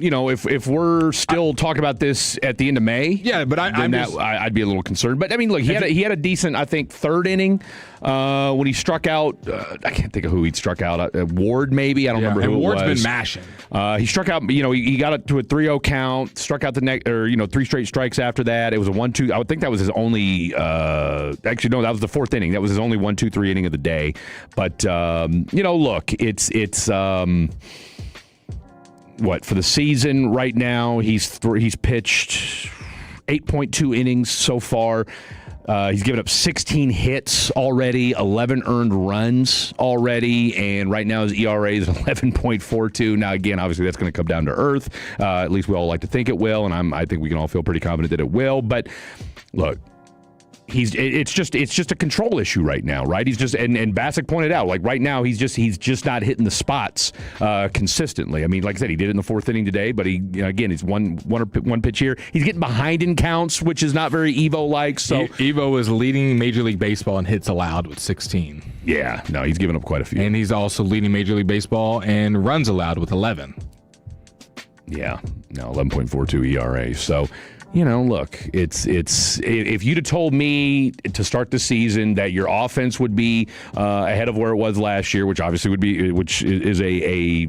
If we're still talking about this at the end of May, yeah, but I'd be a little concerned. But I mean, look, he had a decent, I think, 3rd inning when he struck out. I can't think of who he struck out. Ward, maybe. I don't remember who it was. Ward's been mashing. He struck out. He got it to a 3-0 count. Struck out the next, 3 straight strikes after that. It was a 1-2. I would think that was his only. Actually, no, that was the 4th inning. That was his only 1-2-3 inning of the day. But look, it's. For the season right now, he's pitched 8.2 innings so far. He's given up 16 hits already, 11 earned runs already, and right now his ERA is 11.42. Now, again, obviously that's going to come down to earth. At least we all like to think it will, and I think we can all feel pretty confident that it will. But look, it's just a control issue right now, right? He's just and Bassick pointed out, like right now he's just not hitting the spots consistently. I mean, like I said, he did it in the 4th inning today, but he again he's one pitch here. He's getting behind in counts, which is not very Evo-like. So Evo is leading Major League Baseball in hits allowed with 16. Yeah, no, he's given up quite a few, and he's also leading Major League Baseball in runs allowed with 11. Yeah, no, 11.42 ERA. So. Look, it's if you'd have told me to start the season that your offense would be ahead of where it was last year, which is a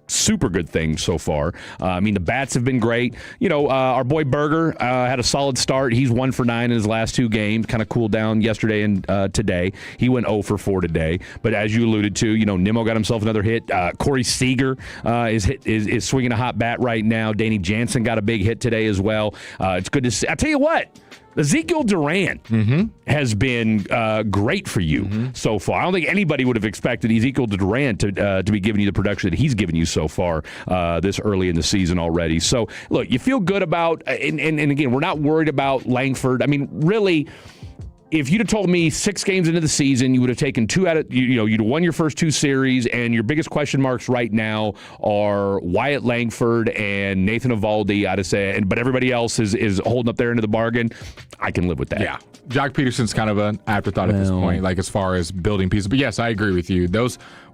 super good thing so far. I mean, the bats have been great. Our boy Berger had a solid start. He's 1 for 9 in his last 2 games. Kind of cooled down yesterday and today. He went 0 for 4 today. But as you alluded to, Nimmo got himself another hit. Corey Seager is swinging a hot bat right now. Danny Jansen got a big hit today as well. It's good to see. I tell you what. Ezekiel Durant has been great for you so far. I don't think anybody would have expected Ezekiel Durant to be giving you the production that he's given you so far this early in the season already. So, look, you feel good about, and again, we're not worried about Langford. I mean, really, if you'd have told me 6 games into the season, you would have taken 2 out of, you'd have won your first 2 series, and your biggest question marks right now are Wyatt Langford and Nathan Eovaldi, I'd say, but everybody else is holding up their end of the bargain. I can live with that. Yeah. Jock Peterson's kind of an afterthought at this point, like as far as building pieces. But yes, I agree with you.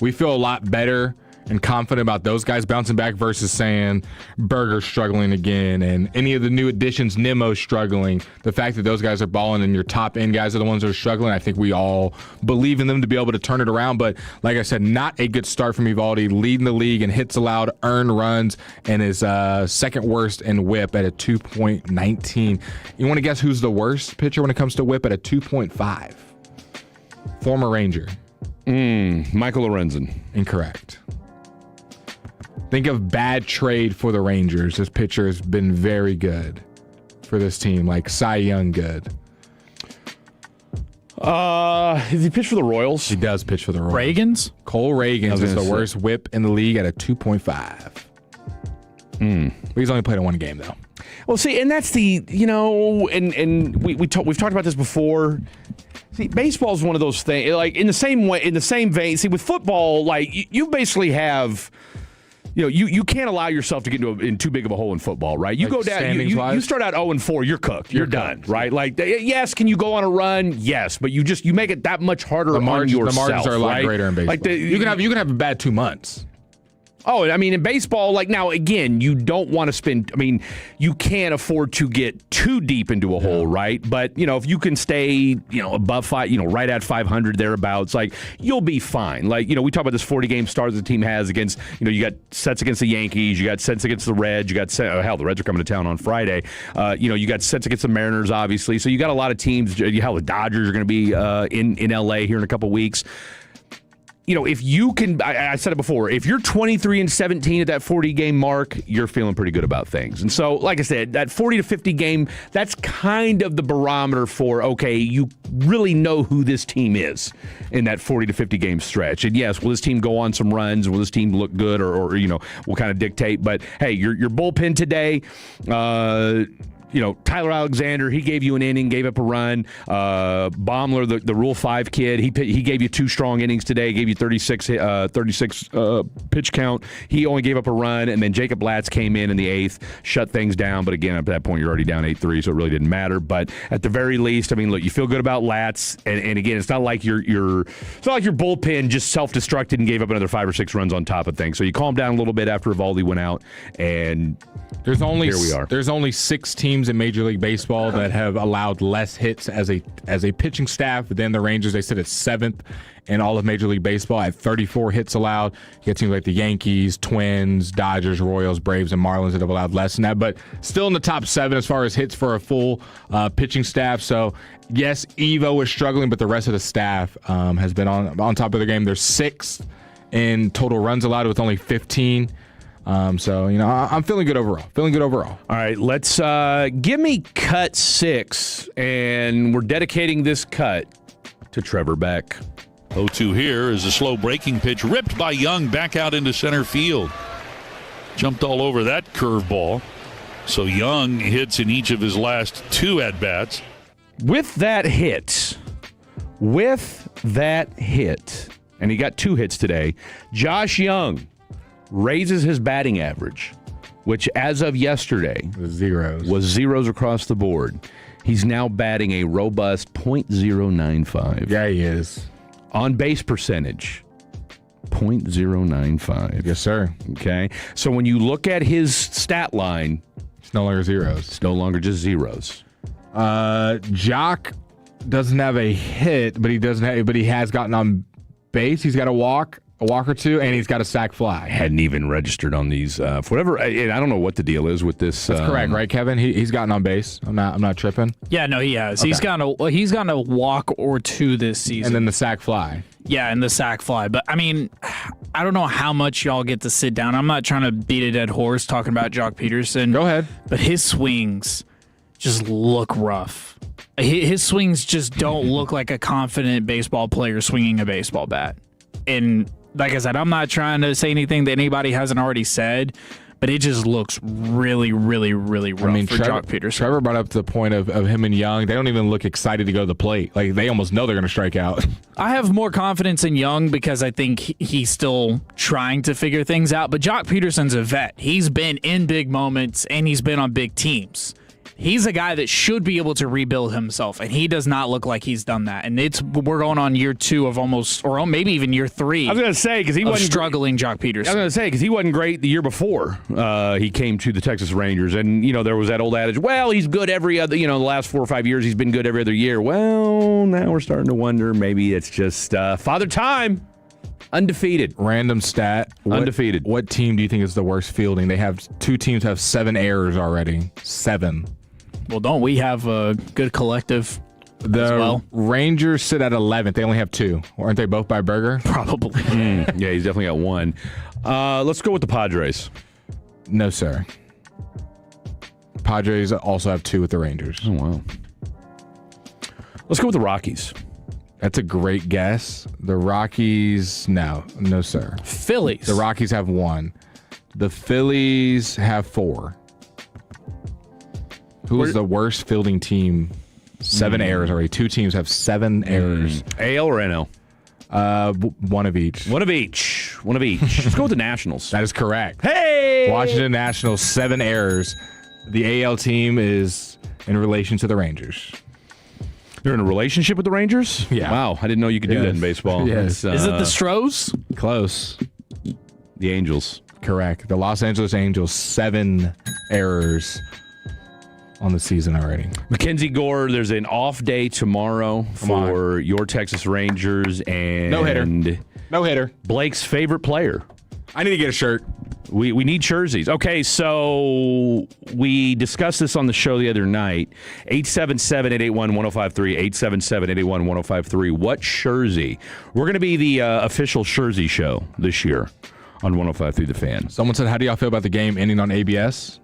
We feel a lot better and confident about those guys bouncing back versus saying Berger's struggling again and any of the new additions, Nemo's struggling. The fact that those guys are balling and your top end guys are the ones that are struggling, I think we all believe in them to be able to turn it around. But like I said, not a good start from Eovaldi, leading the league in hits allowed, earned runs, and is second worst in whip at a 2.19. You want to guess who's the worst pitcher when it comes to whip at a 2.5? Former Ranger. Michael Lorenzen. Incorrect. Think of bad trade for the Rangers. This pitcher has been very good for this team, like Cy Young good. Does he pitch for the Royals? He does pitch for the Royals. Reagans? Cole Reagans is the worst whip in the league at a 2.5. But he's only played in 1 game, though. Well, see, and that's the, and we've talked about this before. See, baseball is one of those things, like in the same vein. See, with football, like you basically have, you can't allow yourself to get in too big of a hole in football, right? You go down, you start out 0-4, you're cooked, you're done, right? Like, yes, can you go on a run? Yes, but you make it that much harder on yourself. The margins are a lot greater in baseball. Like you can have a bad 2 months. Oh, I mean, in baseball, like now, again, you don't want to spend, you can't afford to get too deep into a hole, right? But, if you can stay, above 5, right at 500 thereabouts, like, you'll be fine. Like, we talk about this 40-game start that the team has against, you got sets against the Yankees, you got sets against the Reds, you got, the Reds are coming to town on Friday. You got sets against the Mariners, obviously. So you got a lot of teams, the Dodgers are going to be in L.A. here in a couple weeks. If you can, I said it before, if you're 23-17 at that 40-game mark, you're feeling pretty good about things. And so, like I said, that 40 to 50 game, that's kind of the barometer for, okay, you really know who this team is in that 40 to 50 game stretch. And yes, will this team go on some runs? Will this team look good or will kind of dictate? But hey, your bullpen today, Tyler Alexander, he gave you an inning, gave up a run. Baumler, the Rule 5 kid, he gave you 2 strong innings today, gave you 36 pitch count. He only gave up a run, and then Jacob Latz came in the 8th, shut things down. But again, at that point, you're already down 8-3, so it really didn't matter. But at the very least, look, you feel good about Latz, and again, it's not like your bullpen just self-destructed and gave up another 5 or 6 runs on top of things. So you calmed down a little bit after Eovaldi went out, and here we are. There's only 6 teams in Major League Baseball that have allowed less hits as a pitching staff than the Rangers. They sit at 7th in all of Major League Baseball at 34 hits allowed. You get teams like the Yankees, Twins, Dodgers, Royals, Braves, and Marlins that have allowed less than that, but still in the top 7 as far as hits for a full pitching staff. So yes, Evo is struggling, but the rest of the staff has been on top of the game. They're 6th in total runs allowed with only 15. So, I'm feeling good overall. All right, let's give me cut 6, and we're dedicating this cut to Trevor Beck. 0-2 here is a slow breaking pitch ripped by Young back out into center field. Jumped all over that curveball. So Young hits in each of his last 2 at-bats. With that hit, and he got 2 hits today, Josh Young raises his batting average, which as of yesterday was zeros across the board. He's now batting a robust .095. Yeah, he is. On base percentage, .095. Yes, sir. Okay. So when you look at his stat line, it's no longer zeros. It's no longer just zeros. Jock doesn't have a hit, but he has gotten on base. He's got a walk or 2, and he's got a sac fly. Hadn't even registered on these for whatever. I don't know what the deal is with this. That's correct, right, Kevin? He's gotten on base. I'm not tripping. Yeah, no, he has. Okay. He's gotten a walk or 2 this season, and then the sac fly. Yeah, and the sac fly. But I don't know how much y'all get to sit down. I'm not trying to beat a dead horse talking about Jock Peterson. Go ahead. But his swings just look rough. His swings just don't look like a confident baseball player swinging a baseball bat. And like I said, I'm not trying to say anything that anybody hasn't already said, but it just looks really, really, really rough for Jock Peterson. Trevor brought up the point of him and Young. They don't even look excited to go to the plate. Like, they almost know they're going to strike out. I have more confidence in Young because I think he's still trying to figure things out. But Jock Peterson's a vet. He's been in big moments, and he's been on big teams. He's a guy that should be able to rebuild himself, and he does not look like he's done that. And we're going on year 2 of almost, or maybe even year 3. I was going to say because he wasn't struggling. Jock Peterson. I was going to say because he wasn't great the year before he came to the Texas Rangers, and there was that old adage. Well, he's good every other. The last 4 or 5 years, he's been good every other year. Well, now we're starting to wonder maybe it's just Father Time. Undefeated. Random stat. Undefeated. What team do you think is the worst fielding? They have 2 teams have 7 errors already. 7. Well, don't we have a good collective as well? Rangers sit at 11th. They only have 2. Aren't they both by Berger? Probably. Yeah, he's definitely got 1. Let's go with the Padres. No, sir. Padres also have 2 with the Rangers. Oh, wow. Let's go with the Rockies. That's a great guess. The Rockies, no, sir. Phillies. The Rockies have 1. The Phillies have 4. Who is the worst fielding team? 7 errors already. 2 teams have 7 errors. AL or NL? One of each. One of each. Let's go with the Nationals. That is correct. Hey! Washington Nationals, 7 errors. The AL team is in relation to the Rangers. They're in a relationship with the Rangers? Yeah. Wow, I didn't know you could do that in baseball. Yes. Is it the Stros? Close. The Angels. Correct. The Los Angeles Angels, 7 errors on the season already. Mackenzie Gore, there's an off day tomorrow for your Texas Rangers and No hitter. Blake's favorite player. I need to get a shirt. We need jerseys. Okay, so we discussed this on the show the other night. 877-881-1053, 877-881-1053. What jersey? We're going to be the official jersey show this year on 105.3 The Fan. Someone said, how do y'all feel about the game ending on ABS?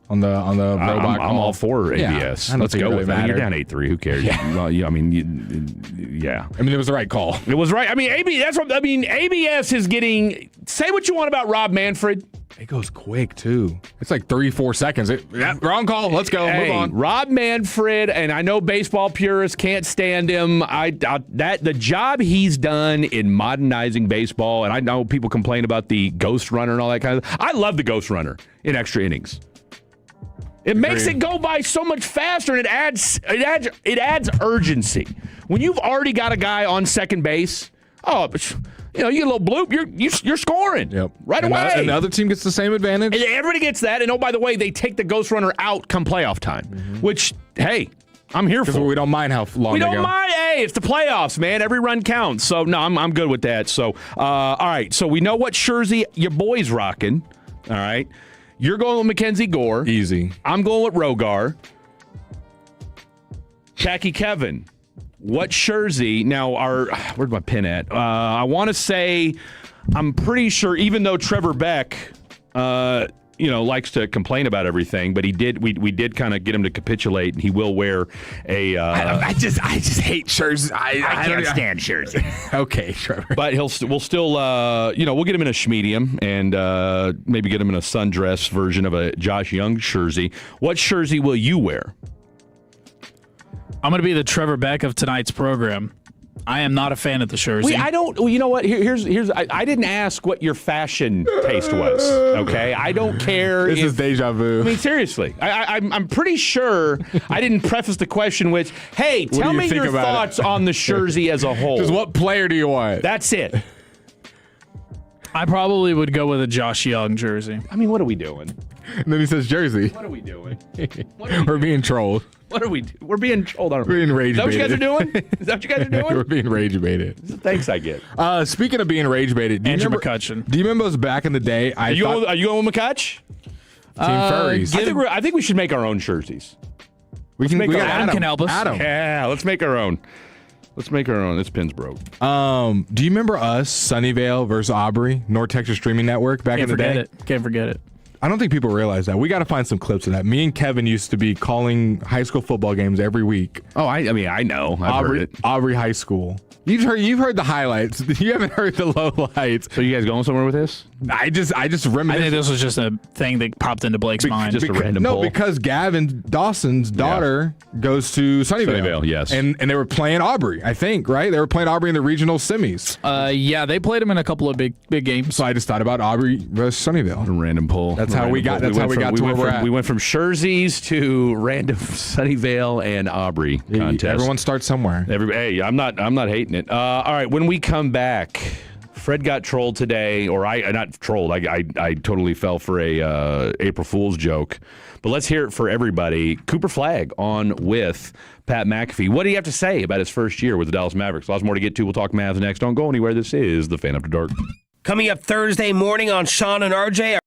On the robot I'm all for ABS. Yeah, let's go really with it. You're down 8-3. Who cares? Yeah. I mean, it was the right call. It was right. I mean, ABS is getting. Say what you want about Rob Manfred. It goes quick too. It's like 3-4 seconds. Wrong call. Let's go. Hey, move on. Rob Manfred, and I know baseball purists can't stand him. The job he's done in modernizing baseball, and I know people complain about the ghost runner and all that kind of. I love the ghost runner in extra innings. It makes it go by so much faster, and it adds urgency. When you've already got a guy on second base, you get a little bloop, you're scoring right away. And the other team gets the same advantage. And everybody gets that. And by the way, they take the ghost runner out come playoff time, which, hey, I'm here for. We don't mind how long we they don't go. mind. Hey, it's the playoffs, man. Every run counts. So no, I'm good with that. So all right. So we know what jersey your boy's rocking. All right. You're going with Mackenzie Gore. Easy. I'm going with Rogar. Jackie Kevin, what jersey? Now, where's my pin at? I want to say, I'm pretty sure, even though Trevor Beck, likes to complain about everything, but we did kind of get him to capitulate, and he will wear a. I just hate shirts. I can't stand shirts. Okay, Trevor. But we'll still, we'll get him in a schmedium and maybe get him in a sundress version of a Josh Young jersey. What jersey will you wear? I'm going to be the Trevor Beck of tonight's program. I am not a fan of the jersey. I don't. You know what? Here's. I didn't ask what your fashion taste was. Okay, I don't care. This is deja vu. I mean, seriously, I'm pretty sure I didn't preface the question with, "Hey, tell me your thoughts on the jersey as a whole." Just what player do you want? That's it. I probably would go with a Josh Young jersey. I mean, what are we doing? And then he says jersey. What are we doing? We're being trolled. What are we? We're being trolled. Aren't we? We're being rage baited. Is that what you guys are doing? Is that what you guys are doing? We're being rage baited. Thanks, I get. Speaking of being rage baited, Andrew McCutcheon. Do you remember those back in the day? Are you going with McCutch? Team Furries. I think we should make our own jerseys. Adam can help us. Adam. Yeah, let's make our own. This pin's broke. Do you remember us, Sunnyvale versus Aubrey, North Texas Streaming Network, back in the day? Can't forget it. I don't think people realize that. We got to find some clips of that. Me and Kevin used to be calling high school football games every week. Oh, I mean, I know. I've heard it. Aubrey High School. You've heard the highlights. You haven't heard the lowlights. So you guys going somewhere with this? I just reminisce. I think this was just a thing that popped into Blake's mind. Just a random No, poll. because Gavin Dawson's daughter goes to Sunnyvale. Sunnyvale, yes. And they were playing Aubrey, I think, right? They were playing Aubrey in the regional semis. Yeah, they played him in a couple of big games. So I just thought about Aubrey versus Sunnyvale. A random poll. That's how we got. That's how we got to where we're at. We went from Scherzies to random Sunnyvale and Aubrey contest. Everyone starts somewhere. Hey, I'm not hating it. All right, when we come back, Fred got trolled today, or I not trolled. I totally fell for a April Fool's joke. But let's hear it for everybody. Cooper Flagg on with Pat McAfee. What do you have to say about his first year with the Dallas Mavericks? Lots more to get to. We'll talk Mavs next. Don't go anywhere. This is the Fan After Dark. Coming up Thursday morning on Sean and RJ.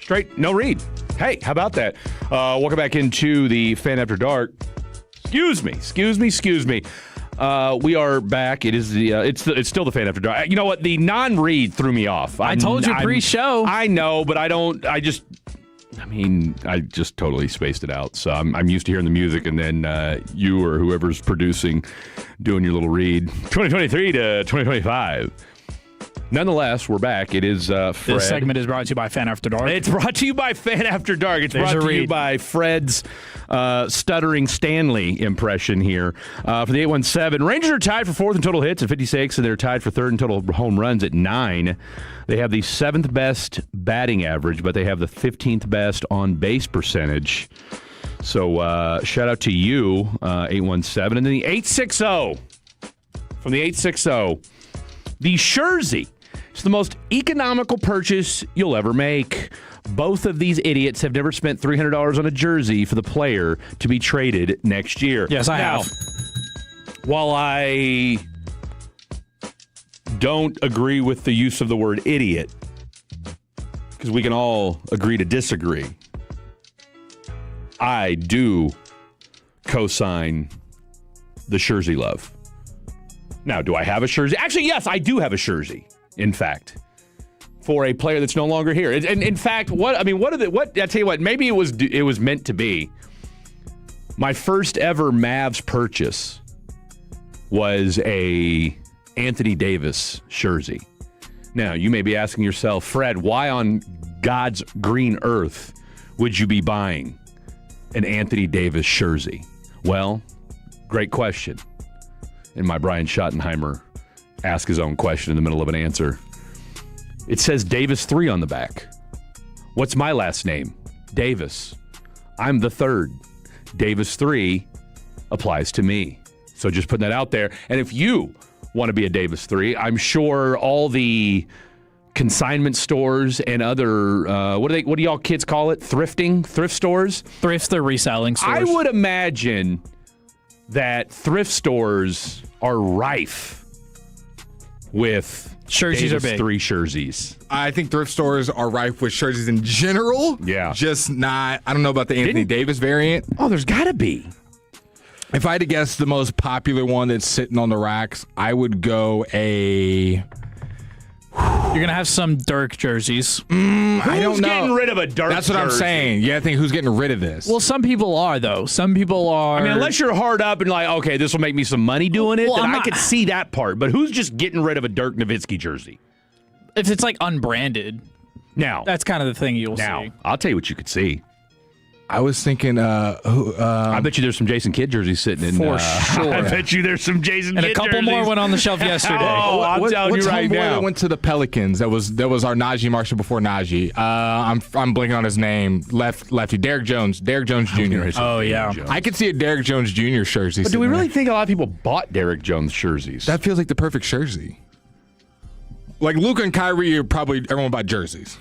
Straight, no read. Hey, how about that? Welcome back into the Fan After Dark. Excuse me. We are back. It is it's still the Fan After Dark. You know what? The non-read threw me off. I told you pre-show. I know, but I just totally spaced it out. So I'm used to hearing the music, and then you or whoever's producing doing your little read. 2023 to 2025. Nonetheless, we're back. It is Fred. This segment is brought to you by Fan After Dark. It's brought to you by Fan After Dark. It's brought to you by Fred's stuttering Stanley impression here for the 817. Rangers are tied for fourth in total hits at 56, and they're tied for third in total home runs at 9. They have the 7th best batting average, but they have the 15th best on-base percentage. So shout out to you, 817. And then the 860, from the 860, the Jersey. It's the most economical purchase you'll ever make. Both of these idiots have never spent $300 on a jersey for the player to be traded next year. Yes, I have. While I don't agree with the use of the word idiot, because we can all agree to disagree, I do co-sign the Jersey love. Now, do I have a jersey? Actually, yes, I do have a jersey. In fact, for a player that's no longer here. And in fact, I tell you what, maybe it was meant to be. My first ever Mavs purchase was a Anthony Davis jersey. Now, you may be asking yourself, Fred, why on God's green earth would you be buying an Anthony Davis jersey? Well, great question. And my Brian Schottenheimer ask his own question in the middle of an answer. It says Davis 3 on the back. What's my last name? Davis. I'm the third. Davis 3 applies to me. So just putting that out there. And if you want to be a Davis 3, I'm sure all the consignment stores and other, what do y'all kids call it? Thrift stores? Thrifts, they're reselling stores. I would imagine that thrift stores are rife with jerseys Davis are big. 3 jerseys. I think thrift stores are rife with jerseys in general. Yeah. Just not, I don't know about the Anthony Davis variant. Oh, there's got to be. If I had to guess the most popular one that's sitting on the racks, I would go a... You're going to have some Dirk jerseys. I don't Who's know. getting rid of a Dirk That's what I'm jersey? saying. You got to think who's getting rid of this. Well, some people are, though. Some people are. I mean, unless you're hard up and like, okay, this will make me some money doing it, Well, then I'm I not- could see that part. But who's just getting rid of a Dirk Nowitzki jersey? If it's like unbranded, Now, that's kind of the thing you'll see. I'll tell you what you could see. I was thinking, I bet you there's some Jason Kidd jerseys sitting in. For sure. I bet you there's some Jason And Kidd a couple jerseys. more went on the shelf yesterday. Oh, I'm telling you right homeboy now. that went to the Pelicans? That was our Najee Marshall before Najee. I'm blanking on his name. Lefty. Derrick Jones. Derrick Jones Jr. Oh, yeah. I could see a Derrick Jones Jr. jersey. But do we sitting really there. think a lot of people bought Derrick Jones jerseys? That feels like the perfect jersey. Like Luka and Kyrie, everyone bought jerseys.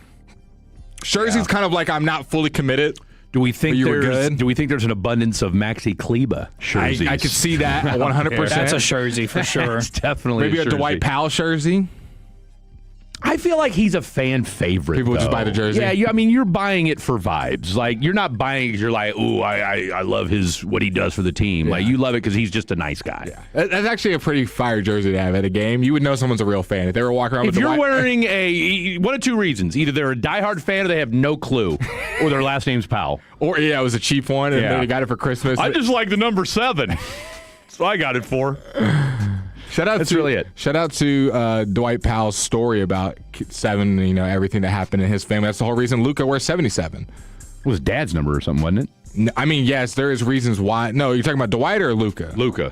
Jerseys kind of like I'm not fully committed. Do we think you were good? Do we think there's an abundance of Maxi Kleba jerseys? I could see that 100%. That's a jersey for sure. It's definitely Maybe a jersey. Dwight Powell jersey. I feel like he's a fan favorite. People though. just buy the jersey? Yeah, you're buying it for vibes. Like, you're not buying it because you're like, ooh, I love what he does for the team. Yeah. Like, you love it because he's just a nice guy. Yeah. That's actually a pretty fire jersey to have at a game. You would know someone's a real fan if they were walking around If with you're the white... wearing one of two reasons. Either they're a diehard fan or they have no clue, or their last name's Powell. Or, it was a cheap one, and they got it for Christmas. I just like the number 7. So I got it for. That's really it. Shout out to Dwight Powell's story about 7, everything that happened in his family. That's the whole reason Luka wears 77. It was Dad's number or something, wasn't it? I mean, yes, there is reasons why. No, you're talking about Dwight or Luka? Luka.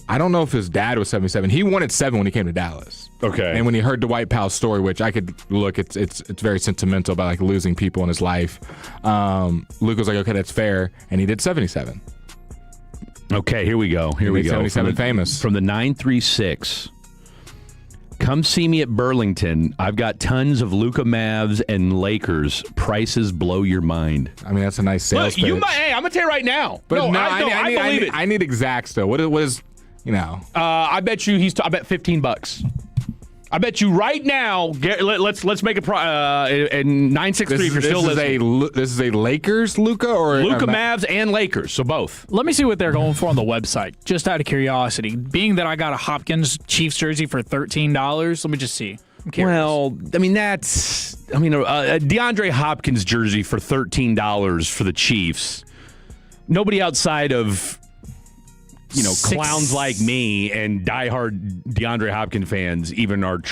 I don't know if his dad was 77. He wanted 7 when he came to Dallas. Okay. And when he heard Dwight Powell's story, which I could look, it's very sentimental about like losing people in his life. Luka was like, okay, that's fair, and he did 77. Okay, here we go. Here we go. 77 famous. From the 936. Come see me at Burlington. I've got tons of Luka Mavs and Lakers. Prices blow your mind. I mean, that's a nice sales pitch. Hey, I'm going to tell you right now. But I believe it. I need exacts, though. What is, I bet you I bet $15. I bet you right now. Let's make a and 963 if you're still listening. This is a Lakers Luka or Luka, Mavs, and Lakers, so both. Let me see what they're going for on the website, just out of curiosity. Being that I got a Hopkins Chiefs jersey for $13, let me just see. I'm curious. Well, I mean a DeAndre Hopkins jersey for $13 for the Chiefs. Nobody outside of clowns like me and diehard DeAndre Hopkins fans, even and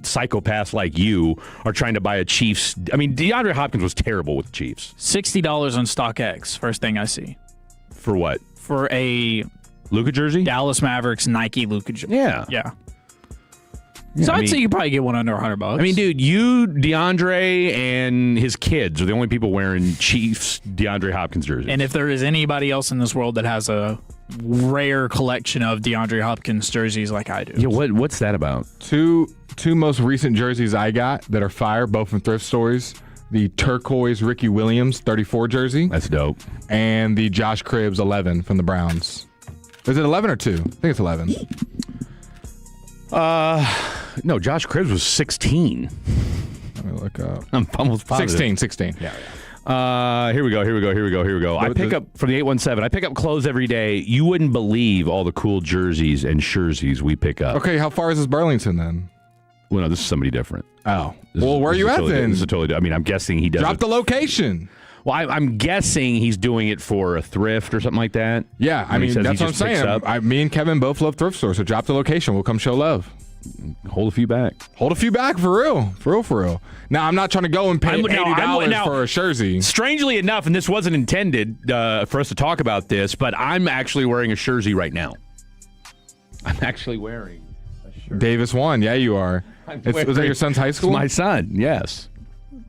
psychopaths like you, are trying to buy a Chiefs. I mean, DeAndre Hopkins was terrible with the Chiefs. $60 on StockX, first thing I see. For what? For a Luka jersey? Dallas Mavericks Nike Luka jersey. Yeah. So I'd say you probably get one under $100. I mean, dude, you, DeAndre, and his kids are the only people wearing Chiefs DeAndre Hopkins jerseys. And if there is anybody else in this world that has a rare collection of DeAndre Hopkins jerseys like I do. Yeah, what's that about? Two most recent jerseys I got that are fire, both from thrift stores. The turquoise Ricky Williams 34 jersey. That's dope. And the Josh Cribbs 11 from the Browns. Is it 11 or 2? I think it's 11. No, Josh Cribbs was 16. Let me look up. I'm almost positive. 16. Yeah. Here we go. I pick up from the 817. I pick up clothes every day. You wouldn't believe all the cool jerseys and jerseys we pick up. Okay, how far is this Burlington then? Well, no, this is somebody different. Oh. Where are you at then? This is totally. I mean, I'm guessing he does. Drop the location. Well, I'm guessing he's doing it for a thrift or something like that. Yeah, I mean, that's what I'm saying. Me and Kevin both love thrift stores, so drop the location. We'll come show love. Hold a few back. For real. Now, I'm not trying to go and pay $80 for a jersey. Strangely enough, and this wasn't intended for us to talk about this, but I'm actually wearing a jersey right now. I'm actually wearing a shirt. Davis won. Yeah, you are. Was that your son's high school? It's my son, yes.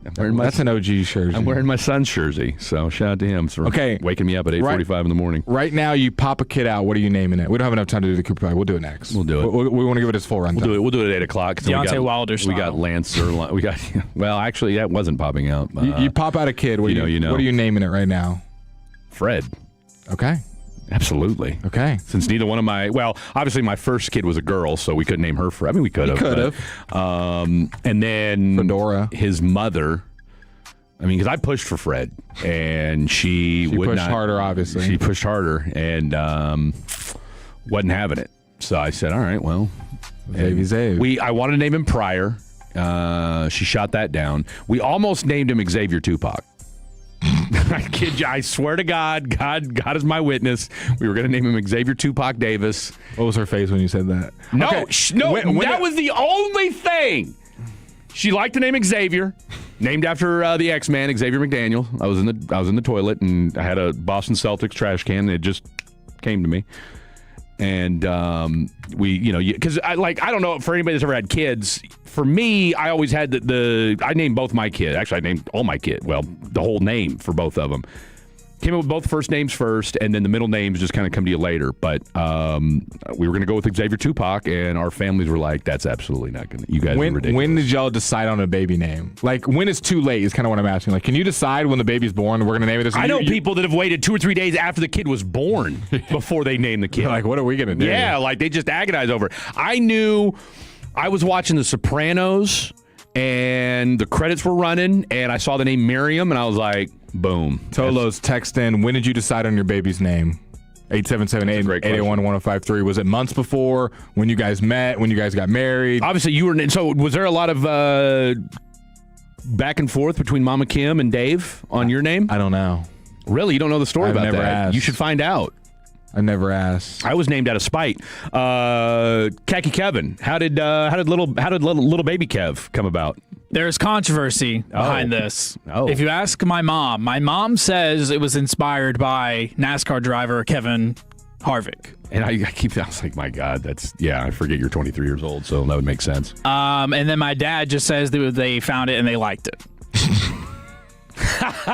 That's an OG jersey. I'm wearing my son's jersey, so shout out to him for waking me up at 8:45 in the morning. Right now, you pop a kid out. What are you naming it? We don't have enough time to do the Cooper Pie. We'll do it next. We'll do it. We want to give it its full run. We'll do it at 8 o'clock. Deontay Wilder style. We got Lance Zerline. We got. Well, actually, that wasn't popping out. You pop out a kid. What are you naming it right now? Fred. Okay. Absolutely. Okay. Since neither one of obviously my first kid was a girl, so we couldn't name her Fred. I mean, we could have. And then Fedora. His mother. I mean, because I pushed for Fred, and she would pushed not. Harder, obviously. She pushed harder and wasn't having it. So I said, all right, well. Xavier. I wanted to name him Pryor. She shot that down. We almost named him Xavier Tupac. I kid you. I swear to God is my witness. We were going to name him Xavier Tupac Davis. What was her face when you said that? No, okay. That was the only thing. She liked the name Xavier, named after the X-Man, Xavier McDaniel. I was in the toilet and I had a Boston Celtics trash can. And it just came to me, and because I don't know for anybody that's ever had kids. For me, I always had I named both my kids. Actually, I named all my kids. Well, the whole name for both of them. Came up with both first names first, and then the middle names just kind of come to you later. But we were going to go with Xavier Tupac, and our families were like, "That's absolutely not going to." You guys are ridiculous. When did y'all decide on a baby name? Like, when is too late is kind of what I'm asking. Like, can you decide when the baby's born? We're going to name it this. I know people that have waited 2 or 3 days after the kid was born before they name the kid. Like, what are we going to do? Yeah, like they just agonize over it. I knew. I was watching The Sopranos, and the credits were running, and I saw the name Miriam, and I was like, boom. Tolo's text in, when did you decide on your baby's name? 877-881-1053. Was it months before, when you guys met, when you guys got married? Obviously, you were. So was there a lot of back and forth between Mama Kim and Dave on your name? I don't know. Really? You don't know the story about never that? Asked. You should find out. I never asked. I was named out of spite. Khaki Kevin. How did little baby Kev come about? There's controversy behind this. If you ask my mom says it was inspired by NASCAR driver Kevin Harvick. And I was like, my God, I forget you're 23 years old, so that would make sense. And then my dad just says that they found it and they liked it.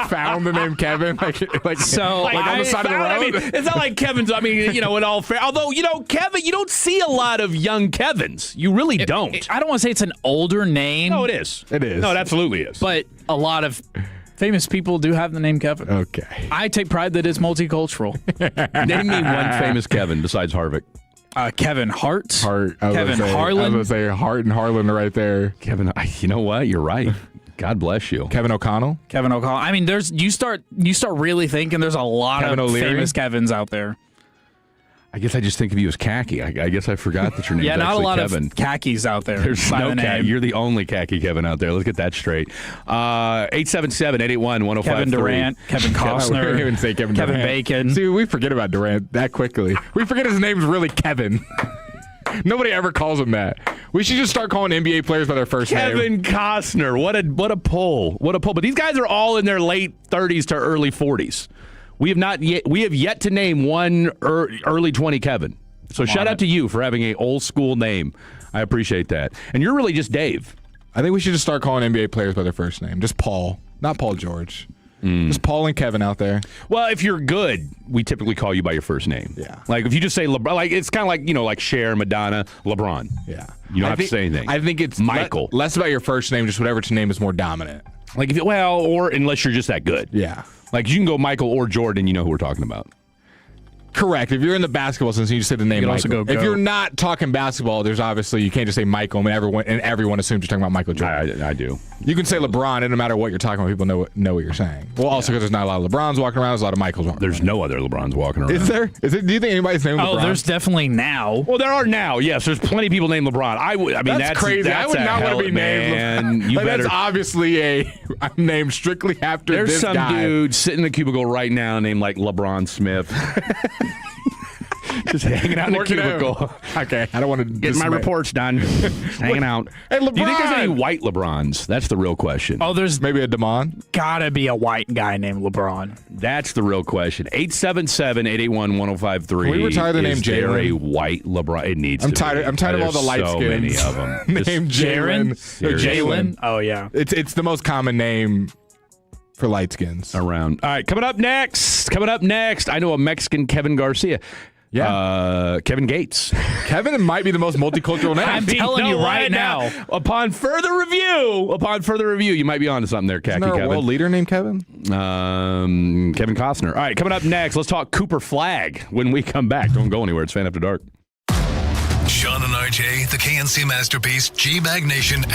Found the name Kevin, like on the side of the road. I mean, it's not like Kevin's. I mean, in all fair. Although Kevin, you don't see a lot of young Kevins. You really don't. I don't want to say it's an older name. No, it is. It is. No, it absolutely is. But a lot of famous people do have the name Kevin. Okay. I take pride that it's multicultural. Name me one famous Kevin besides Harvick. Kevin Hart. Kevin Harlan. I was going to say Hart and Harlan are right there. Kevin, you know what? You're right. God bless you. Kevin O'Connell. I mean, you start really thinking there's a lot Kevin of O'Leary? famous Kevins out there. I guess I just think of you as khaki. I guess I forgot that your name's Yeah, not actually a lot Kevin. of khakis out there. There's by no the khaki. name. You're the only khaki Kevin out there. Let's get that straight. 877-881-1053. Kevin Durant, Kevin Costner, We didn't even say Kevin Durant. Bacon. See, we forget about Durant that quickly. We forget his name's really Kevin. Nobody ever calls him that. We should just start calling NBA players by their first name. Kevin Costner. What a pull. What a pull. But these guys are all in their late 30s to early 40s. We have yet to name one early 20 Kevin. So shout out to you for having a old school name. I appreciate that. And you're really just Dave. I think we should just start calling NBA players by their first name. Just Paul, not Paul George. Just Paul and Kevin out there. Well, if you're good, we typically call you by your first name. Yeah. Like if you just say LeBron, like it's kind of like, like Cher, Madonna, LeBron. Yeah. You don't have to say anything. I think it's Michael. less about your first name, just whatever name is more dominant. Like or unless you're just that good. Yeah. Like you can go Michael or Jordan, you know who we're talking about. Correct. If you're in the basketball sense, you just say the name can Michael. also go If you're not talking basketball, there's obviously you can't just say Michael, and everyone assumes you're talking about Michael Jordan. I do. You can say LeBron, and no matter what you're talking about, people know what you're saying. Well, also because there's not a lot of LeBrons walking around, there's a lot of Michaels walking around. There's no other LeBrons walking around. Is there? Do you think anybody's named LeBron? Oh, there's definitely now. Well, there are now. Yes, there's plenty of people named LeBron. I mean, that's crazy. I would not want to be named LeBron. That's obviously I'm named strictly after There's this some guy. dude sitting in the cubicle right now named like LeBron Smith. Just hanging out in the cubicle. Okay, I don't want to get my reports done. Just hanging out. Hey, LeBron. Do you think there's any white LeBrons? That's the real question. Oh, there's maybe a Damon. Gotta be a white guy named LeBron. That's the real question. 877-881-1053. Can we retire the name Is there Jalen? a white LeBron? It needs I'm to tired. be. I'm tired of all the light so skins. many of them. Named Jalen. Jalen. Oh yeah. It's the most common name for light skins around. All right, coming up next. I know a Mexican Kevin Garcia. Yeah. Kevin Gates. Kevin might be the most multicultural name. I'm telling you right now. Upon further review, you might be onto something there, Khaki Isn't there Kevin. a world leader named Kevin? Kevin Costner. All right, coming up next, let's talk Cooper Flag when we come back. Don't go anywhere. It's Fan After Dark. Sean and RJ, the KNC Masterpiece, G-Bag Nation.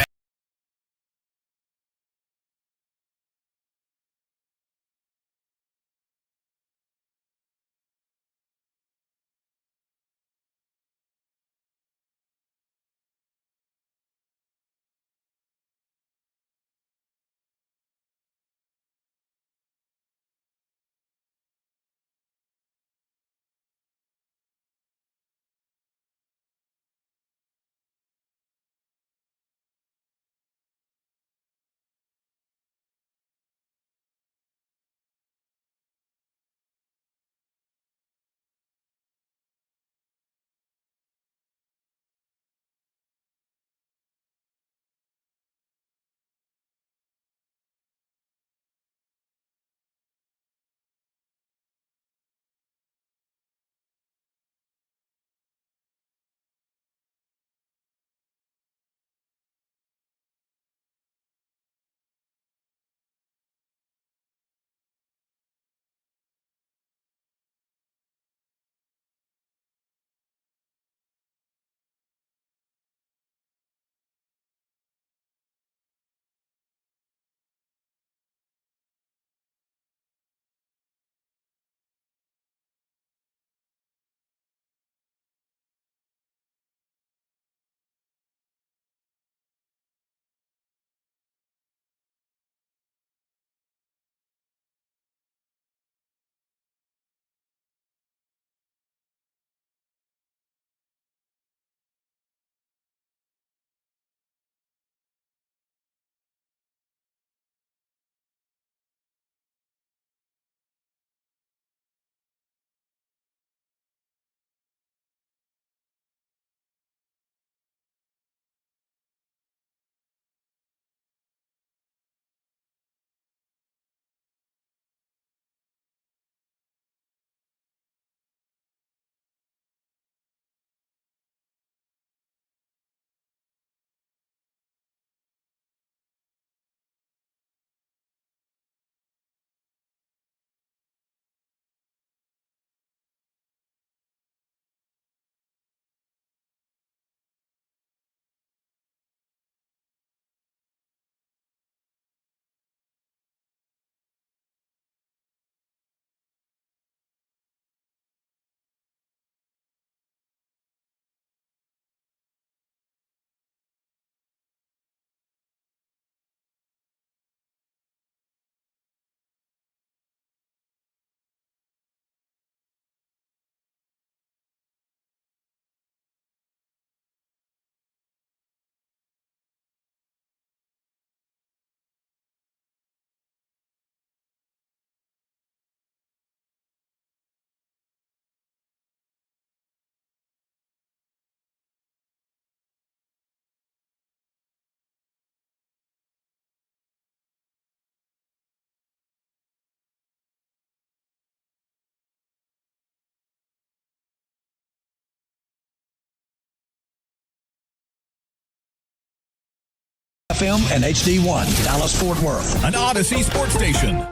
FM and HD1, Dallas-Fort Worth. An Odyssey sports station.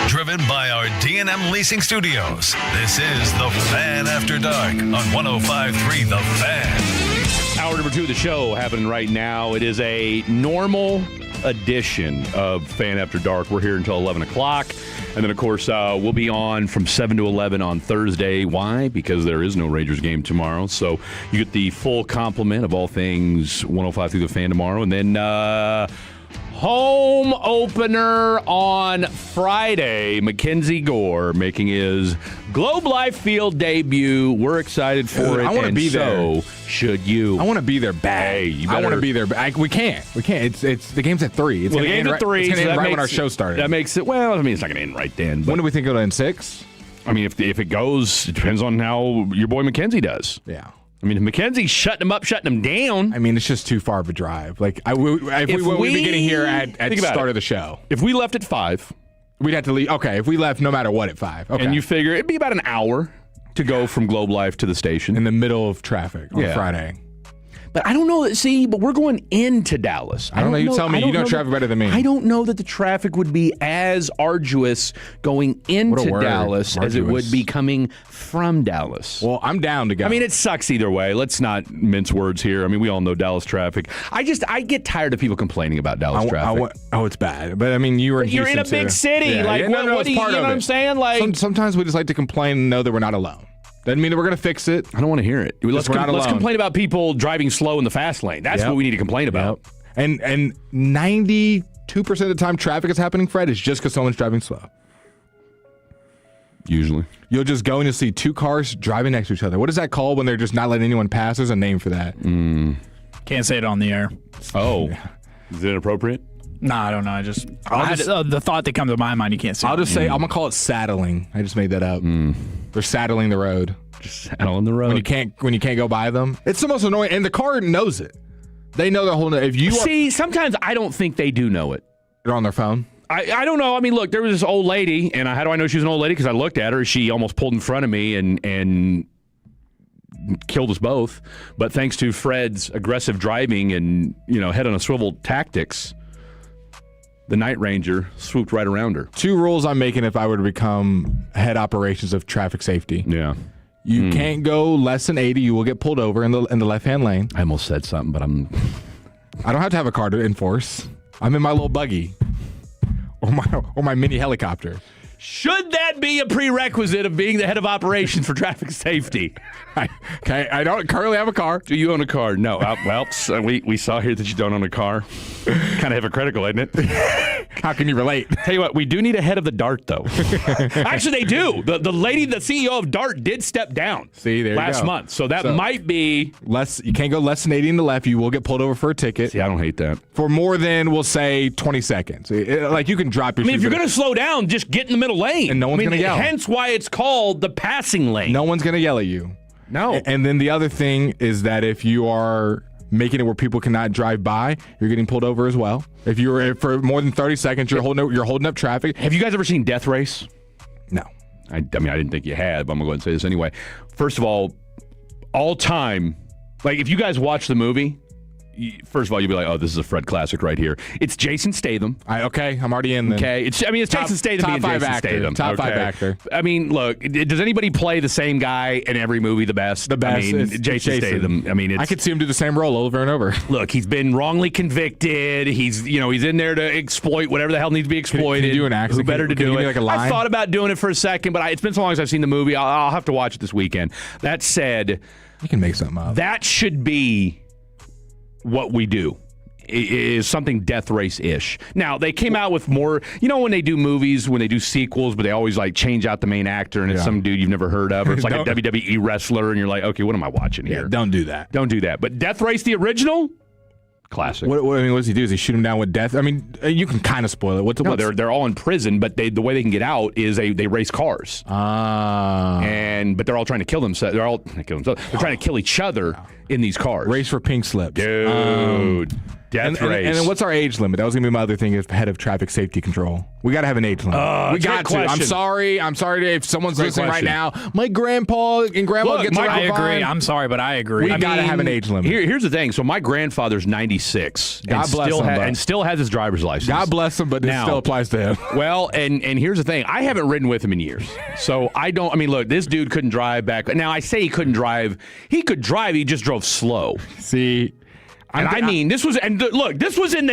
Driven by our D&M Leasing Studios, this is The Fan After Dark on 105.3 The Fan. Hour number 2 of the show happening right now. It is a normal edition of Fan After Dark. We're here until 11 o'clock. And then, of course, we'll be on from 7 to 11 on Thursday. Why? Because there is no Rangers game tomorrow. So you get the full complement of all things 105 through the Fan tomorrow. And then home opener on Friday. Mackenzie Gore making his Globe Life Field debut. We're excited for it. I want to be there. So should you. I want to be there bad. Hey, you I want better- to be there. We can't. It's the game's at 3. It's Well, the gonna game's end at 3. It's going to so end that right when makes our it- show started. That makes it, well, I mean, it's not going to end right then. But When do we think it'll end? 6? I mean, if it goes, it depends on how your boy Mackenzie does. Yeah. I mean, if Mackenzie's shutting him up, shutting him down. I mean, it's just too far of a drive. Like, if we be getting here at the start of the show. If we left at 5, we'd have to leave. Okay, if we left no matter what at 5. Okay. And you figure it'd be about an hour to go from Globe Life to the station. In the middle of traffic on Friday. But I don't know. See, but we're going into Dallas. I don't know. You tell me. You know traffic better than me. I don't know that the traffic would be as arduous going into Dallas as it would be coming from Dallas. Well, I'm down to go. I mean, it sucks either way. Let's not mince words here. I mean, we all know Dallas traffic. I get tired of people complaining about Dallas traffic. It's bad. But I mean, you're in You're Houston in a big too. city. Yeah, Like, yeah, what do you know what I'm saying? Like, sometimes we just like to complain and know that we're not alone. Doesn't mean that we're going to fix it. I don't want to hear it. Let's alone. complain about people driving slow in the fast lane. That's what we need to complain about. And 92% of the time traffic is happening, Fred, is just because someone's driving slow. Usually. You'll just go and you'll see 2 cars driving next to each other. What is that called when they're just not letting anyone pass? There's a name for that. Can't say it on the air. Oh. Is it inappropriate? No, I don't know. The thought that comes to my mind, you can't say. I'll just say, I'm going to call it saddling. I just made that up. They're saddling the road. Just saddling the road. When you can't go by them. It's the most annoying. And the car knows it. They know the whole. If you see, sometimes I don't think they do know it. They're on their phone. I don't know. I mean, look, there was this old lady, and how do I know she was an old lady? Because I looked at her. She almost pulled in front of me and killed us both. But thanks to Fred's aggressive driving and head on a swivel tactics, the Night Ranger swooped right around her. 2 rules I'm making if I were to become head operations of traffic safety. Yeah. You can't go less than 80. You will get pulled over in the left-hand lane. I almost said something, but I don't have to have a car to enforce. I'm in my little buggy or my mini helicopter. Should that be a prerequisite of being the head of operations for traffic safety? I don't currently have a car. Do you own a car? No. So we saw here that you don't own a car. Kind of hypocritical, isn't it? How can you relate? Tell you what, we do need a head of the Dart, though. Actually, they do. The lady, the CEO of Dart, did step down. See, there you go. Last month. So that might be less. You can't go less than 80 in the left. You will get pulled over for a ticket. See, I don't hate that. For more than, we'll say, 20 seconds. Like, you can drop your. I mean, if you're going to slow down, just get in the middle lane. And no one's going to yell. Hence why it's called the passing lane. No one's going to yell at you. No. And then the other thing is that if you are making it where people cannot drive by, you're getting pulled over as well. If you're for more than 30 seconds, you're holding up traffic. Have you guys ever seen Death Race? No. I mean, I didn't think you had, but I'm going to go ahead and say this anyway. First of all time, like if you guys watch the movie, first of all, you'll be like, oh, this is a Fred classic right here. It's Jason Statham. I'm already in then. Okay. It's Jason Statham being Jason Statham. Top 5 actor. I mean, look, does anybody play the same guy in every movie the best? The best. I mean, Jason Statham. I mean, I could see him do the same role over and over. Look, he's been wrongly convicted. He's in there to exploit whatever the hell needs to be exploited. Can you do an accent? Who better to do it? Like a line? I thought about doing it for a second, but it's been so long since I've seen the movie. I'll have to watch it this weekend. That said, you can make something up. That should be what we do. Is something Death Race-ish. Now, they came out with more, when they do movies, when they do sequels, but they always like change out the main actor and it's some dude you've never heard of, or it's like a WWE wrestler and you're like, okay, what am I watching here? Don't do that. Don't do that. But Death Race, the original, classic. What does he do? Does he shoot him down with death? I mean, you can kind of spoil it. They're all in prison, but the way they can get out is they race cars. But they're all trying to kill themselves. They're trying to kill each other in these cars. Race for pink slips. Dude. And then what's our age limit? That was going to be my other thing as head of traffic safety control. We got to have an age limit. We got to. I'm sorry if someone's listening right now. My grandpa and grandma gets around. I agree. I'm sorry, but I agree. We got to have an age limit. Here's the thing. So my grandfather's 96. God bless him. And still has his driver's license. God bless him, but it still applies to him. Well, and here's the thing. I haven't ridden with him in years. So look, this dude couldn't drive back. Now, I say he couldn't drive. He could drive. He just drove slow. See, this was in the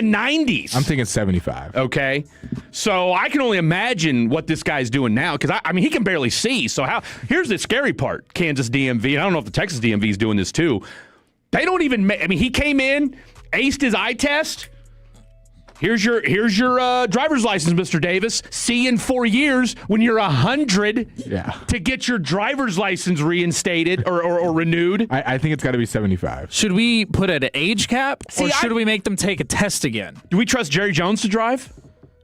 90s. I'm thinking 75. Okay, so I can only imagine what this guy's doing now because he can barely see. So here's the scary part: Kansas DMV. And I don't know if the Texas DMV is doing this too. They don't even. He came in, aced his eye test. Here's your driver's license, Mr. Davis. See you in 4 years when you're 100 to get your driver's license reinstated or renewed. I think it's got to be 75. Should we put an age cap, or should we make them take a test again? Do we trust Jerry Jones to drive?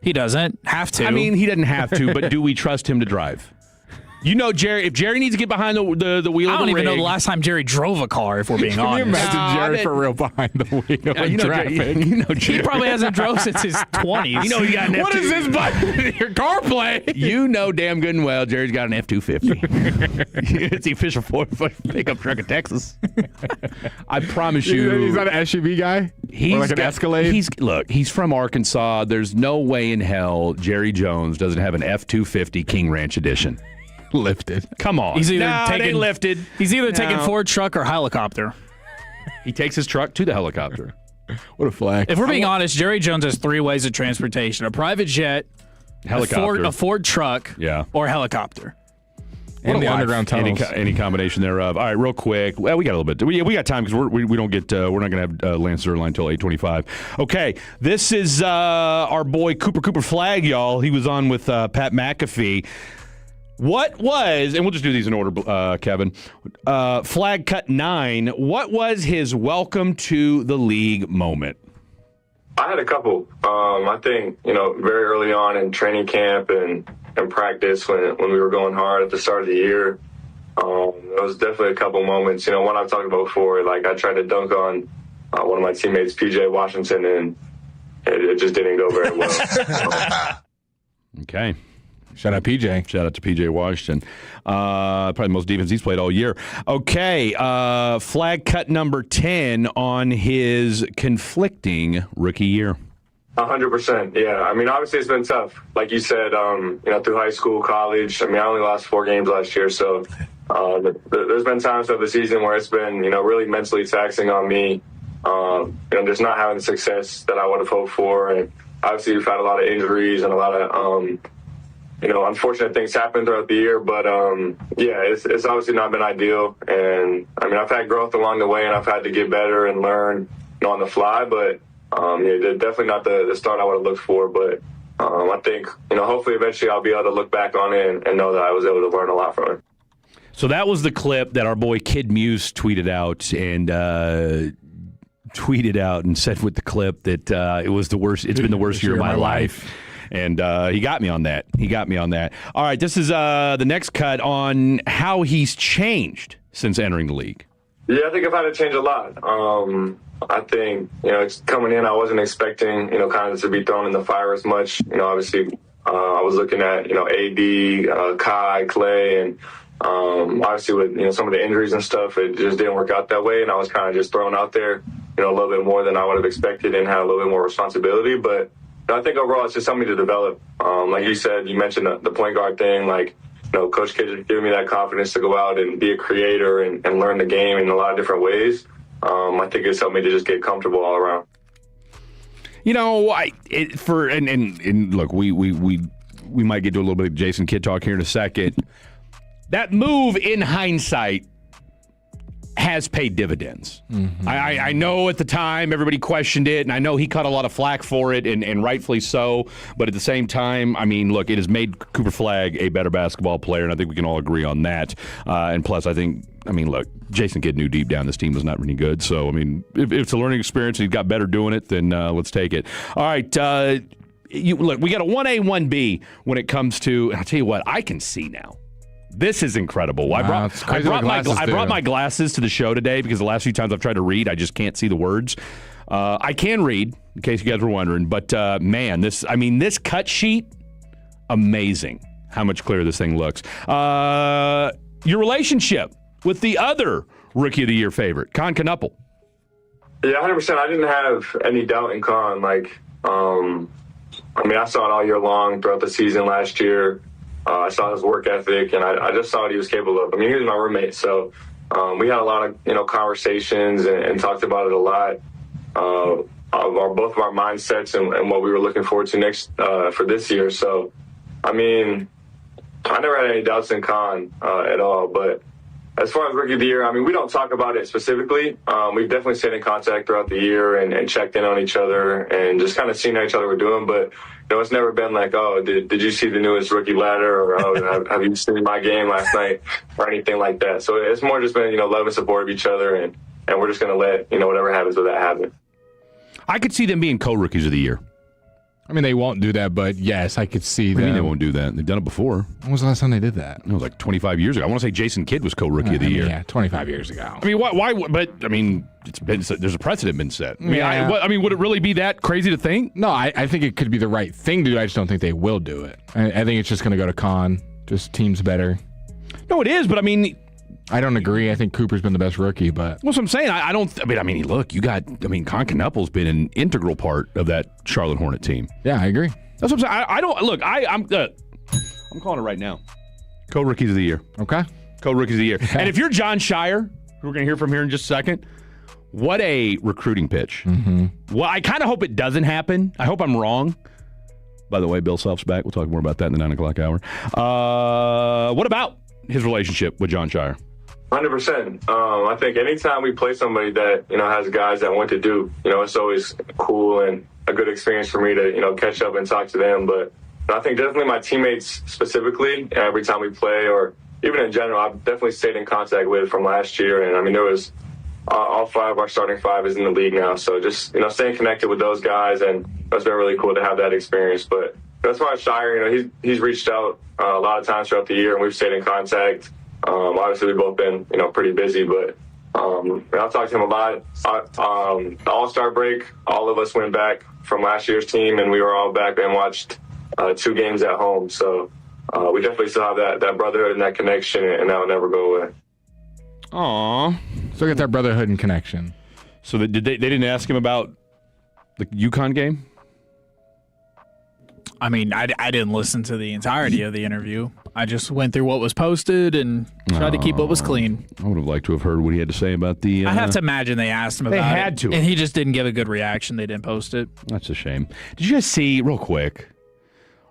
He doesn't have to. He doesn't have to, but do we trust him to drive? You know, Jerry. If Jerry needs to get behind the wheel of the rig, I don't even know the last time Jerry drove a car. If we're being honest, can you imagine Jerry for real behind the wheel in traffic? Jerry, he probably hasn't drove since his 20s. You know, he got an what is this button? Your car play? You know damn good and well, Jerry's got an F-250. It's the official Ford pickup truck in Texas. I promise you, he's not an SUV guy. He's or like an Escalade. He's from Arkansas. There's no way in hell Jerry Jones doesn't have an F-250 King Ranch edition. Lifted. Come on. He's either taking lifted. He's either taking Ford truck or helicopter. He takes his truck to the helicopter. What a flag. If we're being honest, Jerry Jones has 3 ways of transportation: a private jet, helicopter, a Ford truck, or helicopter. And the underground tunnels. Any combination thereof. All right, real quick. Well, we got a little bit. We got time because we don't get. We're not going to have Lance Zerline until 8:25. Okay, this is our boy Cooper Flag, y'all. He was on with Pat McAfee. What was, and we'll just do these in order, Kevin, Flag Cut 9, what was his welcome to the league moment? I had a couple. I think, very early on in training camp and practice when we were going hard at the start of the year, there was definitely a couple moments. One I've talked about before, like I tried to dunk on one of my teammates, PJ Washington, and it just didn't go very well. Okay. Shout out PJ. Shout out to PJ Washington. Probably the most defense he's played all year. Okay, flag cut number 10 on his conflicting rookie year. 100%, yeah. Obviously it's been tough. Like you said, through high school, college. I only lost 4 games last year, so there's been times of the season where it's been, really mentally taxing on me. Just not having the success that I would have hoped for, and obviously we've had a lot of injuries and a lot of unfortunate things happen throughout the year, but it's obviously not been ideal. And I've had growth along the way, and I've had to get better and learn on the fly. But definitely not the start I would have looked for. But I think hopefully eventually I'll be able to look back on it and know that I was able to learn a lot from it. So that was the clip that our boy Kid Muse tweeted out and said with the clip that it was the worst. It's been the worst year of my life. And he got me on that. All right, this is the next cut on how he's changed since entering the league. Yeah, I think I've had to change a lot. I think, coming in, I wasn't expecting, kind of to be thrown in the fire as much. Obviously, I was looking at, AD, Kai, Clay, and obviously with, some of the injuries and stuff, it just didn't work out that way. And I was kind of just thrown out there, a little bit more than I would have expected and had a little bit more responsibility. But I think overall it's just something to develop. Like you said, you mentioned the point guard thing. Like, Coach Kidd just giving me that confidence to go out and be a creator and learn the game in a lot of different ways. I think it's helped me to just get comfortable all around. Look, we might get to a little bit of Jason Kidd talk here in a second. That move, in hindsight, has paid dividends. Mm-hmm. I know at the time everybody questioned it, and I know he caught a lot of flack for it, and rightfully so. But at the same time, look, it has made Cooper Flag a better basketball player, and I think we can all agree on that. And plus, look, Jason Kidd knew deep down this team was not really good. So, if it's a learning experience and he got better doing it, then let's take it. All right, look, we got a 1A, 1B when it comes to, and I'll tell you what, I can see now. This is incredible. I brought my glasses to the show today because the last few times I've tried to read, I just can't see the words. I can read, in case you guys were wondering, but man, this cut sheet, amazing. How much clearer this thing looks. Your relationship with the other Rookie of the Year favorite, Con Knuppel. Yeah, 100%. I didn't have any doubt in Con. I saw it all year long throughout the season last year. I saw his work ethic, and I just saw what he was capable of. He was my roommate, so we had a lot of conversations and talked about it a lot. Both of our mindsets and what we were looking forward to next for this year. So, I never had any doubts in Con at all. But as far as Rookie of the Year, we don't talk about it specifically. We've definitely stayed in contact throughout the year and checked in on each other and just kind of seen how each other were doing. But it's never been like, oh, did you see the newest rookie ladder, or oh, have you seen my game last night, or anything like that. So it's more just been love and support of each other, and we're just going to let whatever happens with that happen. I could see them being co-rookies of the year. They won't do that, but yes, I could see them. They won't do that. They've done it before. When was the last time they did that? It was like 25 years ago. I want to say Jason Kidd was co-rookie of the year. Yeah, 25 years ago. Why? But it's been. There's a precedent been set. Would it really be that crazy to think? No, I think it could be the right thing to do. I just don't think they will do it. I think it's just going to go to Con. Just teams better. No, it is, but I don't agree. I think Cooper's been the best rookie, but that's what I'm saying. I don't. Look, you got. Con Knuppel's been an integral part of that Charlotte Hornet team. Yeah, I agree. That's what I'm saying. I don't look. I'm calling it right now. Co-rookies of the year. Okay. Co-rookies of the year. Okay. And if you're John Shire, who we're going to hear from here in just a second, what a recruiting pitch. Mm-hmm. Well, I kind of hope it doesn't happen. I hope I'm wrong. By the way, Bill Self's back. We'll talk more about that in the 9 o'clock hour. What about his relationship with John Shire? 100%. I think anytime we play somebody that has guys that went to Duke, it's always cool and a good experience for me to catch up and talk to them. But I think definitely my teammates specifically, every time we play, or even in general, I've definitely stayed in contact with from last year. And there was all 5 of our starting 5 is in the league now, so just staying connected with those guys, and it's been really cool to have that experience. But as far as Shire, he's reached out a lot of times throughout the year, and we've stayed in contact. Obviously, we've both been, pretty busy, but I'll talk to him a lot. The All-Star break, all of us went back from last year's team, and we were all back and watched 2 games at home. So we definitely still have that brotherhood and that connection, and that will never go away. Aw. So get that brotherhood and connection. So they didn't ask him about the Yukon game? I didn't listen to the entirety of the interview. I just went through what was posted and tried to keep what was clean. I would have liked to have heard what he had to say about the... I have to imagine they asked him about it. They had to. And he just didn't give a good reaction. They didn't post it. That's a shame. Did you guys see, real quick,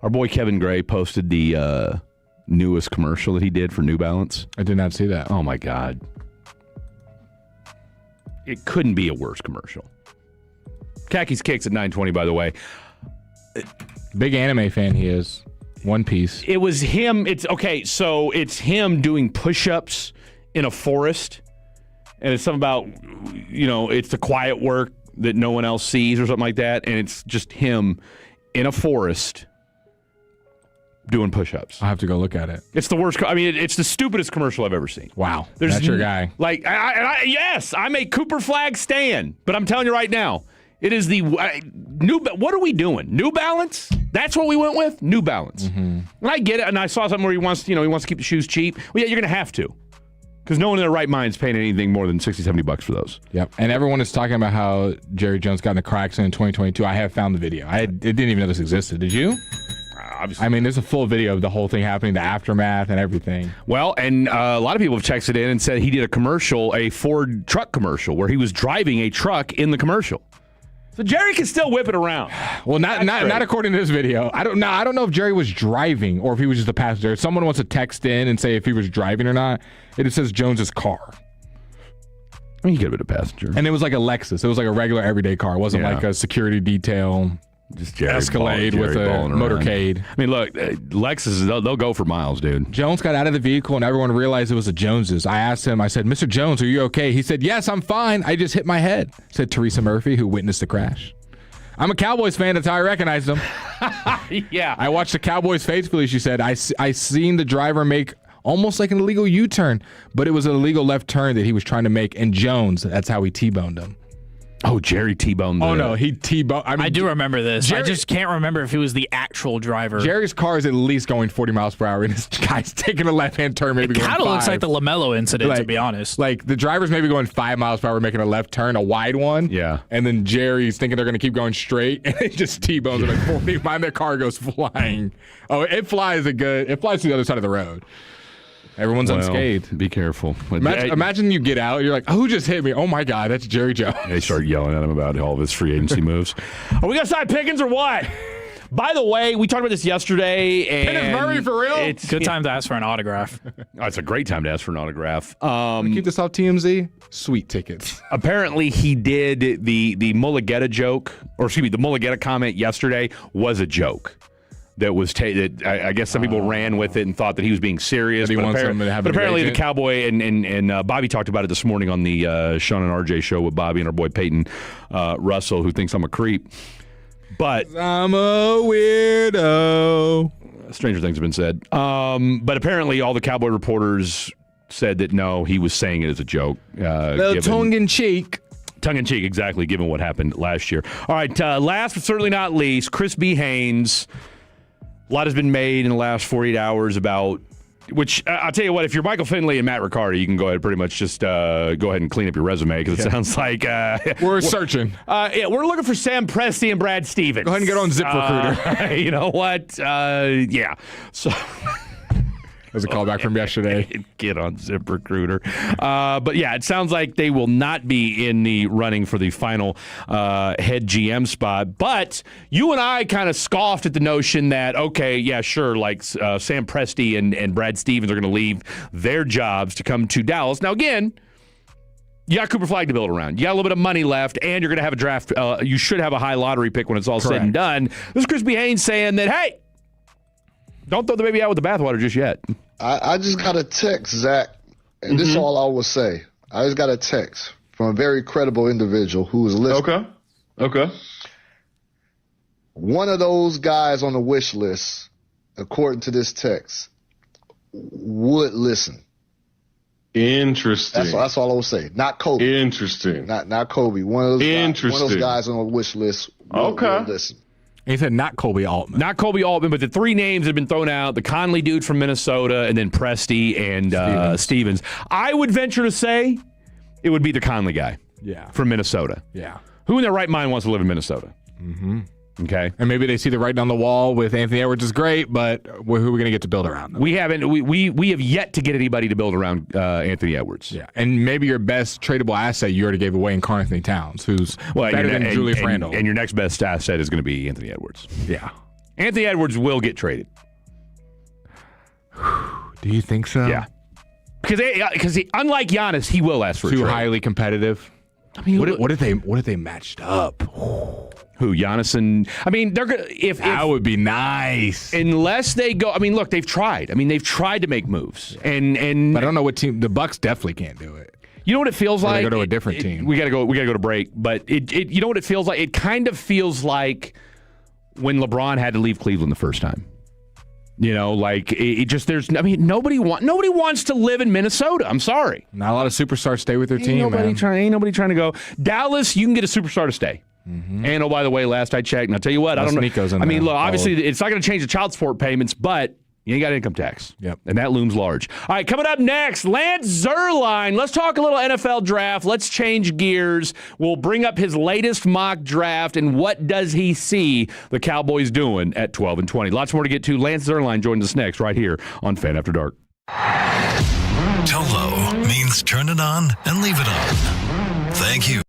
our boy Kevin Gray posted the newest commercial that he did for New Balance? I did not see that. Oh, my God. It couldn't be a worse commercial. Khakis Kicks at 9:20, by the way. Big anime fan he is. One Piece. It was him. It's him doing push-ups in a forest, and it's something about, it's the quiet work that no one else sees or something like that, and it's just him in a forest doing push-ups. I'll have to go look at it. It's the worst. It's the stupidest commercial I've ever seen. Wow. That's your guy. Yes, I make Cooper Flag stand, but I'm telling you right now, it is the new. What are we doing? New Balance? That's what we went with? New Balance. Mm-hmm. And I get it, and I saw something where he wants to keep the shoes cheap. Well, yeah, you're going to have to. Because no one in their right mind is paying anything more than $60, $70 for those. Yep. And everyone is talking about how Jerry Jones got in a car accident in 2022. I have found the video. I didn't even know this existed. Did you? Obviously. There's a full video of the whole thing happening, the aftermath and everything. Well, and a lot of people have texted in and said he did a commercial, a Ford truck commercial, where he was driving a truck in the commercial. So Jerry can still whip it around. Well, not according to this video. I don't know if Jerry was driving or if he was just a passenger. If someone wants to text in and say if he was driving or not, it just says Jones's car. He could have been a passenger. And it was like a Lexus. It was like a regular everyday car. It wasn't like a security detail. Just Jerry Escalade with a motorcade. Look, Lexus, they'll go for miles, dude. Jones got out of the vehicle and everyone realized it was a Joneses. I asked him, I said, Mr. Jones, are you okay? He said, yes, I'm fine. I just hit my head, said Teresa Murphy, who witnessed the crash. I'm a Cowboys fan. That's how I recognized him. Yeah. I watched the Cowboys faithfully, she said. I seen the driver make almost like an illegal U-turn, but it was an illegal left turn that he was trying to make. And Jones, that's how he T-boned him. Oh, Jerry T-boned. Oh no, he T-boned. I do remember this. I just can't remember if he was the actual driver. Jerry's car is at least going 40 miles per hour, and this guy's taking a left-hand turn, maybe going 5. It kind of looks like the LaMelo incident, to be honest. Like the driver's maybe going 5 miles per hour, making a left turn, a wide one. Yeah. And then Jerry's thinking they're going to keep going straight, and it just T-bones him at 40. Mind their car goes flying. Oh, it flies to the other side of the road. Everyone's unscathed. Be careful. Imagine you get out, you're like, who just hit me? Oh my God, that's Jerry Jones. They start yelling at him about all of his free agency moves. Are we going to sign Pickens or what? By the way, we talked about this yesterday. And Pickens Murray for real? It's a good time to ask for an autograph. Oh, it's a great time to ask for an autograph. Keep this off TMZ. Sweet tickets. Apparently, he did the Mulligetta joke, or excuse me, the Mulligetta comment yesterday was a joke. That was I guess some people ran with it and thought that he was being serious. But apparently the Cowboy and Bobby talked about it this morning on the Sean and RJ show with Bobby and our boy Peyton Russell, who thinks I'm a creep. But I'm a weirdo. Stranger things have been said. But apparently all the Cowboy reporters said that no, he was saying it as a joke. Tongue-in-cheek. Tongue-in-cheek, exactly, given what happened last year. All right, last but certainly not least, Chris B. Haynes. A lot has been made in the last 48 hours about, which I'll tell you what, if you're Michael Finley and Matt Riccardi, you can go ahead and pretty much just go ahead and clean up your resume because it sounds like we're searching. We're looking for Sam Presti and Brad Stevens. Go ahead and get on ZipRecruiter. You know what? Yeah. So. There's a callback from yesterday. Get on ZipRecruiter. But yeah, it sounds like they will not be in the running for the final head GM spot. But you and I kind of scoffed at the notion that, okay, yeah, sure, like Sam Presti and Brad Stevens are going to leave their jobs to come to Dallas. Now, again, you got Cooper Flagg to build around. You got a little bit of money left, and you're going to have a draft. You should have a high lottery pick when it's all said and done. This is Chris B. Haynes saying that, hey, don't throw the baby out with the bathwater just yet. I just got a text, Zach, and this is all I will say. I just got a text from a very credible individual who is listening. Okay. One of those guys on the wish list, according to this text, would listen. Interesting. That's all I will say. Not Kobe. Interesting. Not Kobe. One of those guys on the wish list would listen. He said not Colby Altman. Not Colby Altman, but the three names that have been thrown out, the Conley dude from Minnesota, and then Presti and Stevens. I would venture to say it would be the Conley guy from Minnesota. Yeah. Who in their right mind wants to live in Minnesota? Mm-hmm. Okay. And maybe they see the writing on the wall with Anthony Edwards is great, but who are we going to get to build around them? We haven't. We have yet to get anybody to build around Anthony Edwards. Yeah. And maybe your best tradable asset you already gave away in Karl-Anthony Towns, who's better than Julius Randle. And your next best asset is going to be Anthony Edwards. Yeah. Anthony Edwards will get traded. Do you think so? Yeah. Because unlike Giannis, he will ask for a trade. Too highly competitive. I mean, what if they matched up? Who, Giannis and I mean, they're gonna that would be nice. Unless they go, I mean, look, they've tried. I mean, they've tried to make moves, and but I don't know what team. The Bucks definitely can't do it. You know what it feels like? Go to a different team. We gotta go to break. But you know what it feels like? It kind of feels like when LeBron had to leave Cleveland the first time. You know, like it just nobody wants to live in Minnesota. I'm sorry. Not a lot of superstars stay with their team. Ain't nobody trying to go. Dallas, you can get a superstar to stay. Mm-hmm. And oh, by the way, last I checked, and I'll tell you what, I don't know. Nico's in I mean, there. look, obviously, it's not going to change the child support payments, but you ain't got income tax. Yep. And that looms large. All right, coming up next, Lance Zierlein. Let's talk a little NFL draft. Let's change gears. We'll bring up his latest mock draft and what does he see the Cowboys doing at 12 and 20. Lots more to get to. Lance Zierlein joins us next right here on Fan After Dark. Tolo means turn it on and leave it on. Thank you.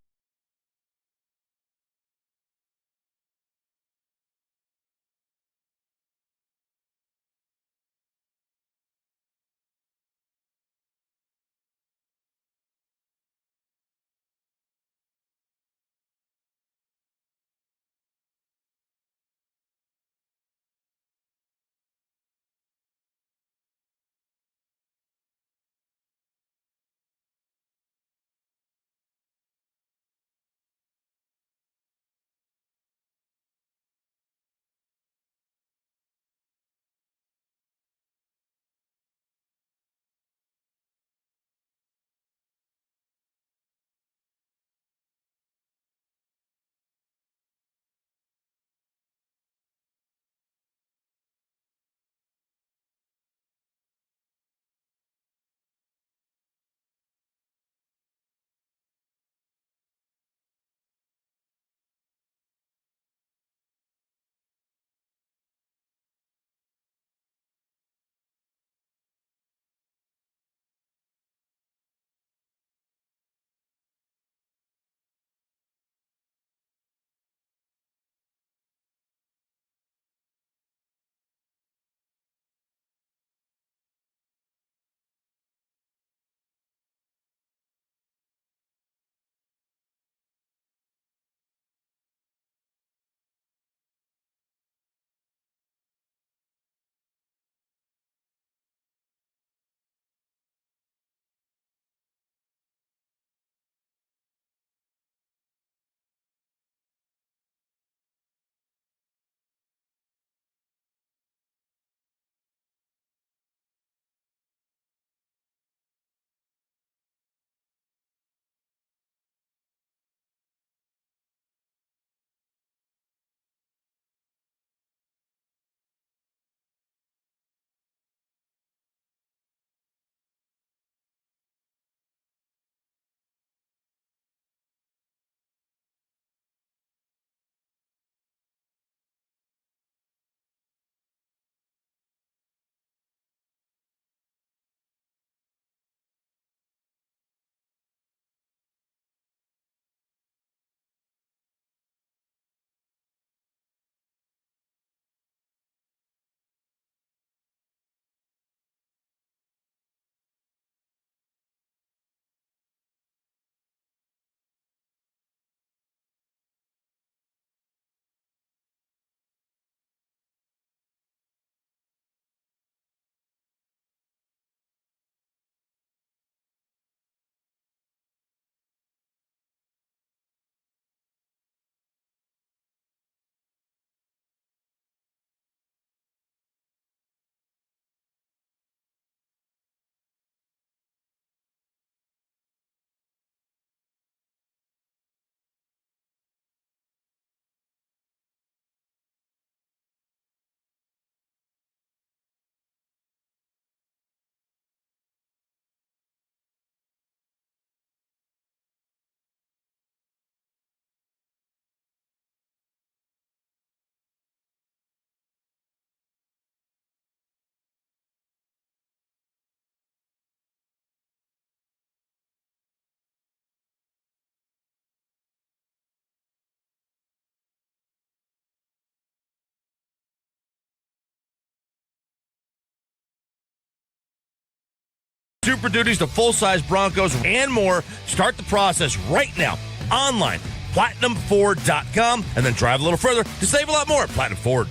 Super Duties to full-size Broncos, and more. Start the process right now online, PlatinumFord.com, and then drive a little further to save a lot more at Platinum Ford.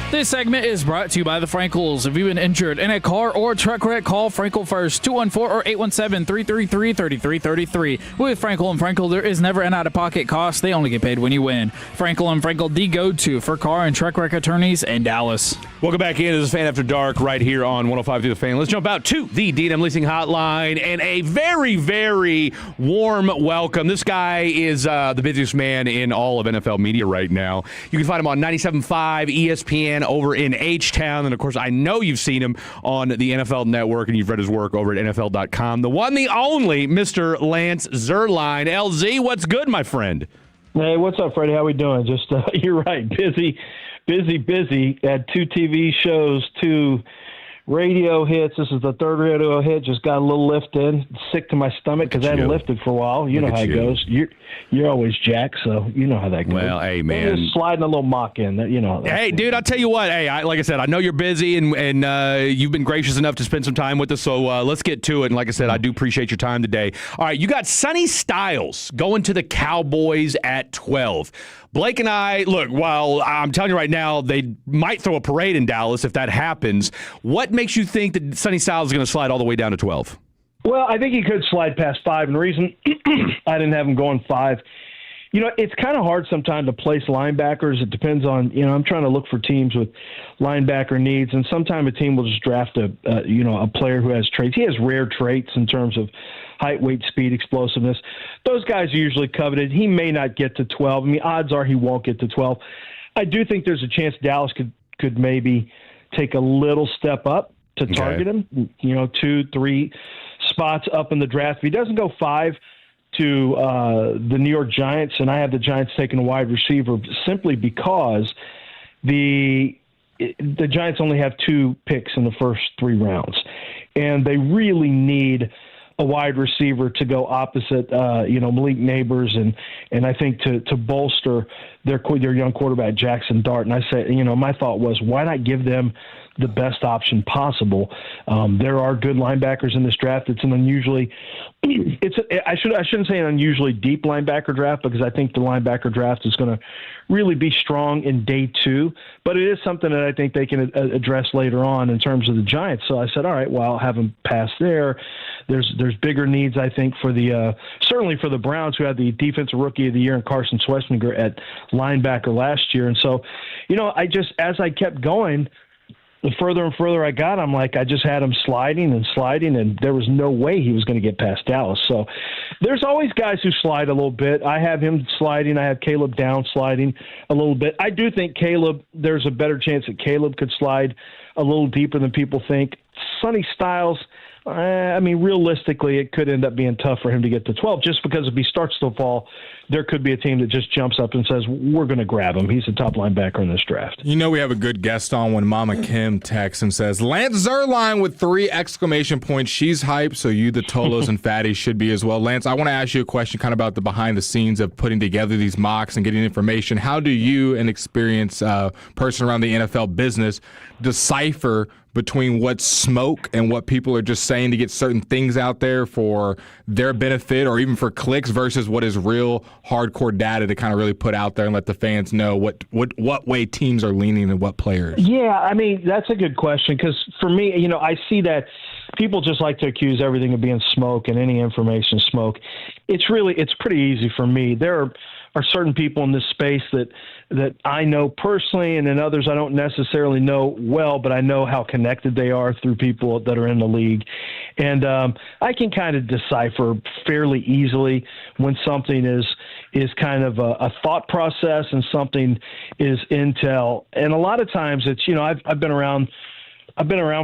This segment is brought to you by the Frankels. If you've been injured in a car or truck wreck, call Frankel first, 214 or 817-333-3333. With Frankel and Frankel, there is never an out-of-pocket cost. They only get paid when you win. Frankel and Frankel, the go-to for car and truck wreck attorneys in Dallas. Welcome back in. This is Fan After Dark right here on 105 through the Fan. Let's jump out to the D&M Leasing Hotline and a very, very warm welcome. This guy is the busiest man in all of NFL media right now. You can find him on 97.5 ESPN over in H-Town. And, of course, I know you've seen him on the NFL Network and you've read his work over at NFL.com. The one, the only, Mr. Lance Zierlein. LZ, what's good, my friend? Hey, what's up, Freddie? How we doing? Just, you're right, busy. Had 2 TV shows, 2 radio hits. This is the 3rd radio hit. Just got a little lift in. Sick to my stomach because I hadn't lifted for a while. You know how it goes. You're always jacked, so you know how that goes. Well, hey, man. Just sliding a little mock in. You know. Hey, dude, I'll tell you what. Hey, like I said, I know you're busy, and you've been gracious enough to spend some time with us, so let's get to it. And like I said, I do appreciate your time today. All right, you got Sonny Styles going to the Cowboys at 12. Blake and I, look, while I'm telling you right now, they might throw a parade in Dallas if that happens. What makes you think that Sonny Styles is going to slide all the way down to 12? Well, I think he could slide past 5. And the reason I didn't have him going 5, it's kind of hard sometimes to place linebackers. It depends on, I'm trying to look for teams with linebacker needs. And sometimes a team will just draft a player who has traits. He has rare traits in terms of height, weight, speed, explosiveness. Those guys are usually coveted. He may not get to 12. I mean, odds are he won't get to 12. I do think there's a chance Dallas could maybe take a little step up to target him, 2, 3 spots up in the draft. If he doesn't go 5 to the New York Giants, and I have the Giants taking a wide receiver simply because the Giants only have 2 picks in the first 3 rounds, and they really need a wide receiver to go opposite, Malik Neighbors, and I think to bolster their young quarterback Jackson Dart. And I said, my thought was, why not give them the best option possible? There are good linebackers in this draft. It's an unusually, I shouldn't say an unusually deep linebacker draft, because I think the linebacker draft is going to really be strong in day 2. But it is something that I think they can address later on in terms of the Giants. So I said, all right, well, I'll have them pass there. There's bigger needs, I think, for the certainly for the Browns, who had the defensive rookie of the year in Carson Schwarzenegger at linebacker last year. And so, as I kept going, the further and further I got, I'm like, I just had him sliding, and there was no way he was going to get past Dallas. So there's always guys who slide a little bit. I have him sliding. I have Caleb down sliding a little bit. I do think there's a better chance that Caleb could slide a little deeper than people think. Sonny Styles, realistically, it could end up being tough for him to get to 12, just because if he starts to fall, there could be a team that just jumps up and says, we're going to grab him. He's a top linebacker in this draft. We have a good guest on when Mama Kim texts and says, Lance Zierlein with 3 exclamation points. She's hyped, so you, the Tolos and Fatties, should be as well. Lance, I want to ask you a question kind of about the behind the scenes of putting together these mocks and getting information. How do you, an experienced person around the NFL business, decipher between what's smoke and what people are just saying to get certain things out there for their benefit or even for clicks versus what is real hardcore data to kind of really put out there and let the fans know what way teams are leaning and what players? Yeah, that's a good question, because for me, I see that people just like to accuse everything of being smoke and any information smoke. It's pretty easy for me. There are certain people in this space that I know personally, and then others I don't necessarily know well, but I know how connected they are through people that are in the league. And I can kind of decipher fairly easily when something is kind of a thought process and something is intel. And a lot of times it's, I've been around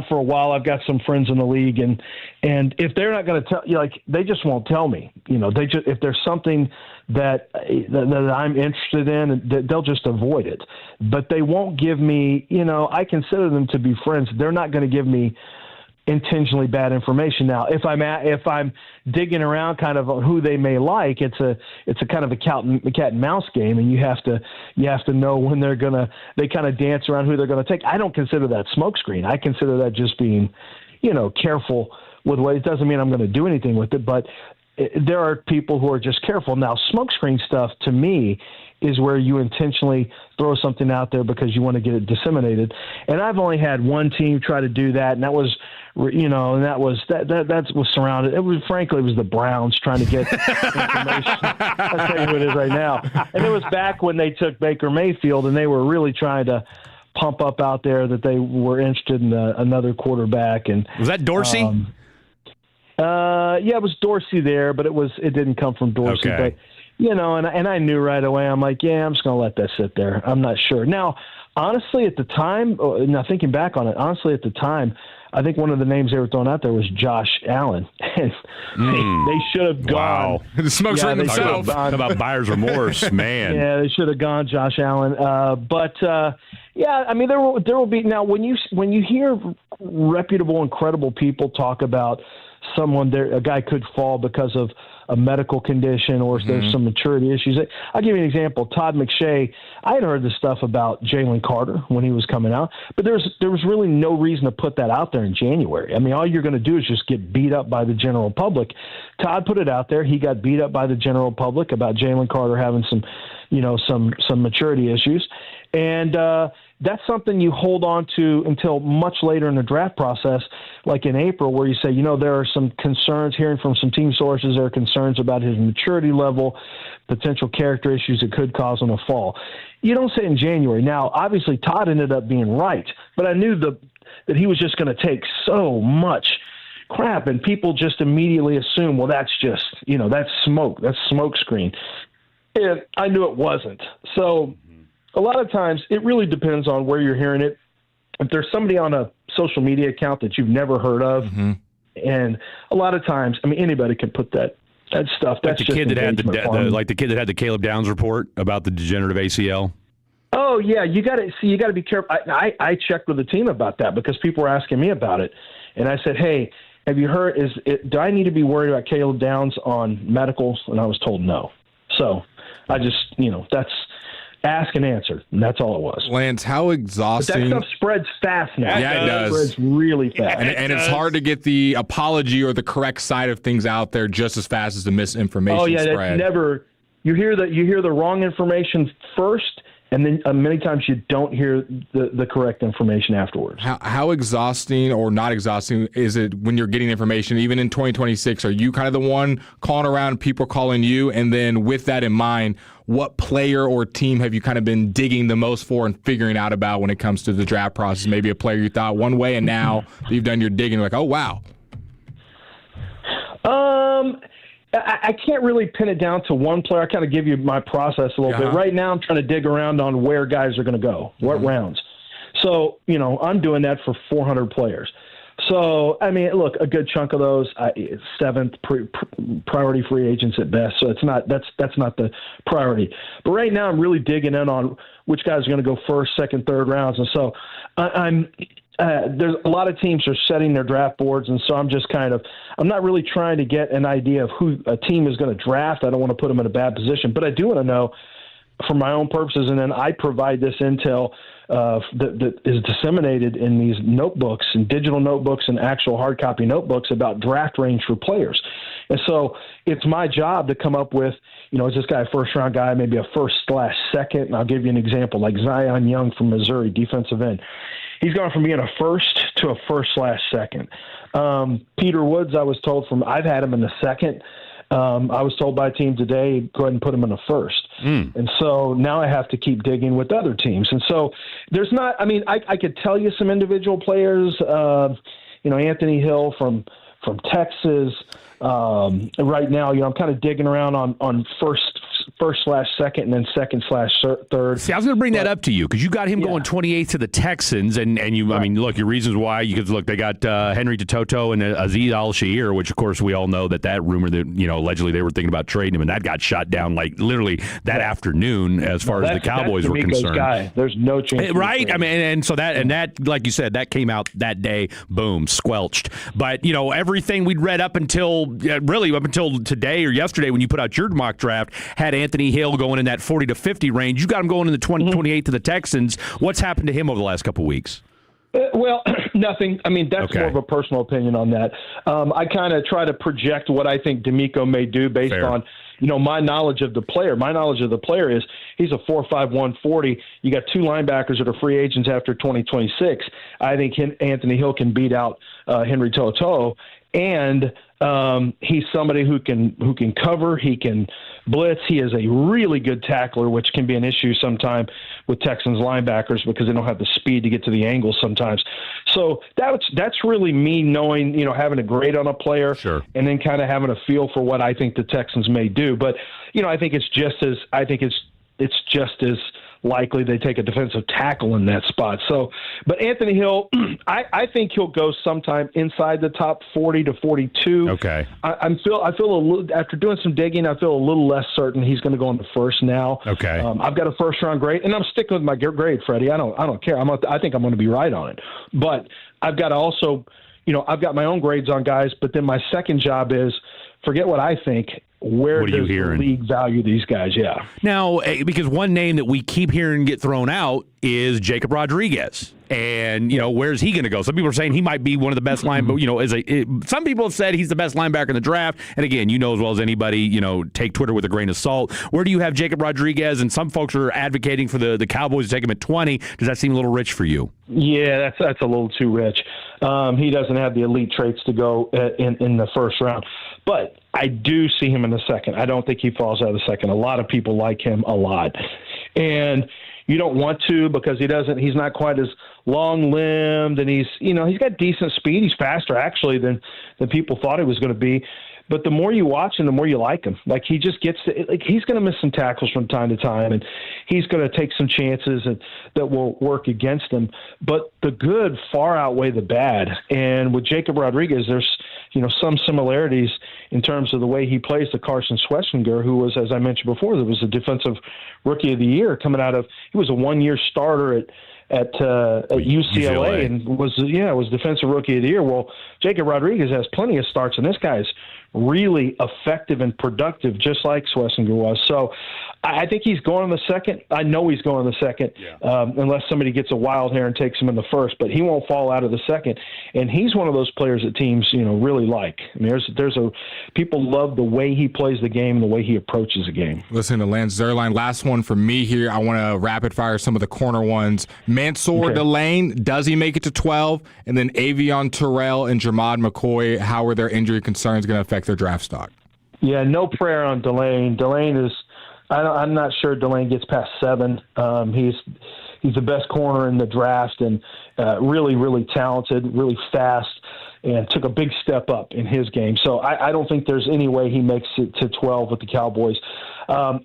for a while. I've got some friends in the league, and if they're not going to tell you, they just won't tell me. If there's something that I'm interested in, they'll just avoid it. But they won't give me. I consider them to be friends. They're not going to give me intentionally bad information. Now, if I'm digging around kind of on who they may like, it's a kind of a cat and mouse game, and you have to know when they kind of dance around who they're gonna take. I don't consider that smokescreen. I consider that just being, careful with what it doesn't mean I'm going to do anything with it, but there are people who are just careful. Now, smokescreen stuff to me is where you intentionally throw something out there because you want to get it disseminated. And I've only had one team try to do that, and that was, that was surrounded. It was the Browns trying to get information. I'll tell you who it is right now. And it was back when they took Baker Mayfield, and they were really trying to pump up out there that they were interested in another quarterback. And was that Dorsey? Yeah, it was Dorsey there, but it didn't come from Dorsey. Okay. But, and I knew right away. I'm like, yeah, I'm just going to let that sit there. I'm not sure. Now, honestly, at the time, now thinking back on it, at the time, I think one of the names they were throwing out there was Josh Allen. And they should have gone. Wow. The smoke's ring themselves. Talk about buyer's remorse, man. Yeah, they should have gone Josh Allen. Yeah, I mean, there will be. Now, when you hear reputable and credible people talk about a guy could fall because of a medical condition or if there's some maturity issues. I'll give you an example. Todd McShay, I had heard this stuff about Jalen Carter when he was coming out, but there was really no reason to put that out there in January. I mean, all you're going to do is just get beat up by the general public. Todd put it out there. He got beat up by the general public about Jalen Carter having some maturity issues. And that's something you hold on to until much later in the draft process, like in April, where you say, there are some concerns, hearing from some team sources, there are concerns about his maturity level, potential character issues that could cause him to fall. You don't say it in January. Now, obviously, Todd ended up being right, but I knew that he was just going to take so much crap, and people just immediately assume, well, that's just, that's smoke, that's smoke screen. And I knew it wasn't. So a lot of times it really depends on where you're hearing it. If there's somebody on a social media account that you've never heard of, and a lot of times, I mean, anybody can put that stuff. That's like the kid that had the kid that had the Caleb Downs report about the degenerative ACL. Oh yeah, you got to be careful. I checked with the team about that because people were asking me about it, and I said, hey, have you heard? Do I need to be worried about Caleb Downs on medicals? And I was told no. So I just, that's ask and answer, and that's all it was. Lance, how exhausting. But that stuff spreads fast now. Yeah, it does. It spreads really fast. And it's hard to get the apology or the correct side of things out there just as fast as the misinformation spread. You hear the wrong information first, and then many times you don't hear the correct information afterwards. How exhausting or not exhausting is it when you're getting information, even in 2026? Are you kind of the one calling around, people calling you? And then with that in mind, what player or team have you kind of been digging the most for and figuring out about when it comes to the draft process? Maybe a player you thought one way, and now that you've done your digging, you're like, oh, wow. I can't really pin it down to one player. I kind of give you my process a little bit. Right now I'm trying to dig around on where guys are going to go, what rounds. So, I'm doing that for 400 players. So, I mean, look, a good chunk of those, seventh priority free agents at best. So that's not the priority. But right now I'm really digging in on which guys are going to go first, second, third rounds. And so there's a lot of teams are setting their draft boards, and so I'm just I'm not really trying to get an idea of who a team is going to draft. I don't want to put them in a bad position, but I do want to know for my own purposes, and then I provide this intel that is disseminated in these notebooks and digital notebooks and actual hard copy notebooks about draft range for players. And so it's my job to come up with, is this guy a first-round guy, maybe a first/second? And I'll give you an example, like Zion Young from Missouri, defensive end. He's gone from being a first to a first/second. Peter Woods, I was told I've had him in the second. I was told by a team today, go ahead and put him in the first. And so now I have to keep digging with other teams. And so there's not, I could tell you some individual players, Anthony Hill from Texas. Right now, I'm kind of digging around on first/second and then second/third. See, I was going to bring that up to you because you got him going 28th to the Texans, and you, right. Look, your reasons why, they got Henry To'oTo'o and Azeez Al-Shaair, which of course we all know that rumor that allegedly they were thinking about trading him, and that got shot down like literally that afternoon as far as the Cowboys were concerned. Guy. There's no chance, right? And so that, like you said, that came out that day, boom, squelched. But everything we'd read up until today or yesterday when you put out your mock draft had Anthony Hill going in that 40 to 50 range. You got him going in the 28 to the Texans. What's happened to him over the last couple of weeks? Well, nothing. I mean, that's more of a personal opinion on that. I kind of try to project what I think D'Amico may do based on, my knowledge of the player. My knowledge of the player is he's a 4.5, 140. You got 2 linebackers that are free agents after 2026. I think Anthony Hill can beat out Henry To'oTo'o, and he's somebody who can cover. He can blitz. He is a really good tackler, which can be an issue sometime with Texans linebackers because they don't have the speed to get to the angles sometimes. So that's really me knowing, having a grade on a player and then kind of having a feel for what I think the Texans may do. But, I think it's just as likely they take a defensive tackle in that spot. So, but Anthony Hill, I think he'll go sometime inside the top 40 to 42. Okay. I feel a little, after doing some digging, I feel a little less certain he's going to go in the first now. Okay. I've got a first round grade, and I'm sticking with my grade, Freddie. I don't care. I think I'm going to be right on it. But I've got to also, I've got my own grades on guys, but then my second job is forget what I think. Where does the league value these guys? Yeah. Now, because one name that we keep hearing get thrown out is Jacob Rodriguez. And, where's he going to go? Some people are saying he might be one of the best linebackers. Some people have said he's the best linebacker in the draft. And again, as well as anybody, take Twitter with a grain of salt. Where do you have Jacob Rodriguez? And some folks are advocating for the Cowboys to take him at 20. Does that seem a little rich for you? Yeah, that's a little too rich. He doesn't have the elite traits to go in the first round. But I do see him in the second. I don't think he falls out of the second. A lot of people like him a lot. And you don't want to because he's not quite as long-limbed, and he's got decent speed. He's faster, actually, than people thought he was going to be. But the more you watch him, the more you like him. Like, he just gets to, he's going to miss some tackles from time to time, and he's going to take some chances that will work against him. But the good far outweigh the bad. And with Jacob Rodriguez, there's, some similarities in terms of the way he plays to Carson Schwarzenegger, who was, as I mentioned before, there was a defensive rookie of the year coming out of, he was a one-year starter at UCLA and was defensive rookie of the year. Well, Jacob Rodriguez has plenty of starts, and this guy's really effective and productive, just like Schwarzenegger was. So I think he's going in the second. I know he's going in the second, unless somebody gets a wild hair and takes him in the first, but he won't fall out of the second. And he's one of those players that teams, really like. I mean, people love the way he plays the game and the way he approaches the game. Listen to Lance Zierlein. Last one for me here. I want to rapid fire some of the corner ones. Mansour Delane, does he make it to 12? And then Avion Terrell and Jermod McCoy, how are their injury concerns going to affect their draft stock? Yeah, no prayer on Delane. Delane is, I'm not sure Delane gets past 7. He's the best corner in the draft and really, really talented, really fast, and took a big step up in his game. So I don't think there's any way he makes it to 12 with the Cowboys.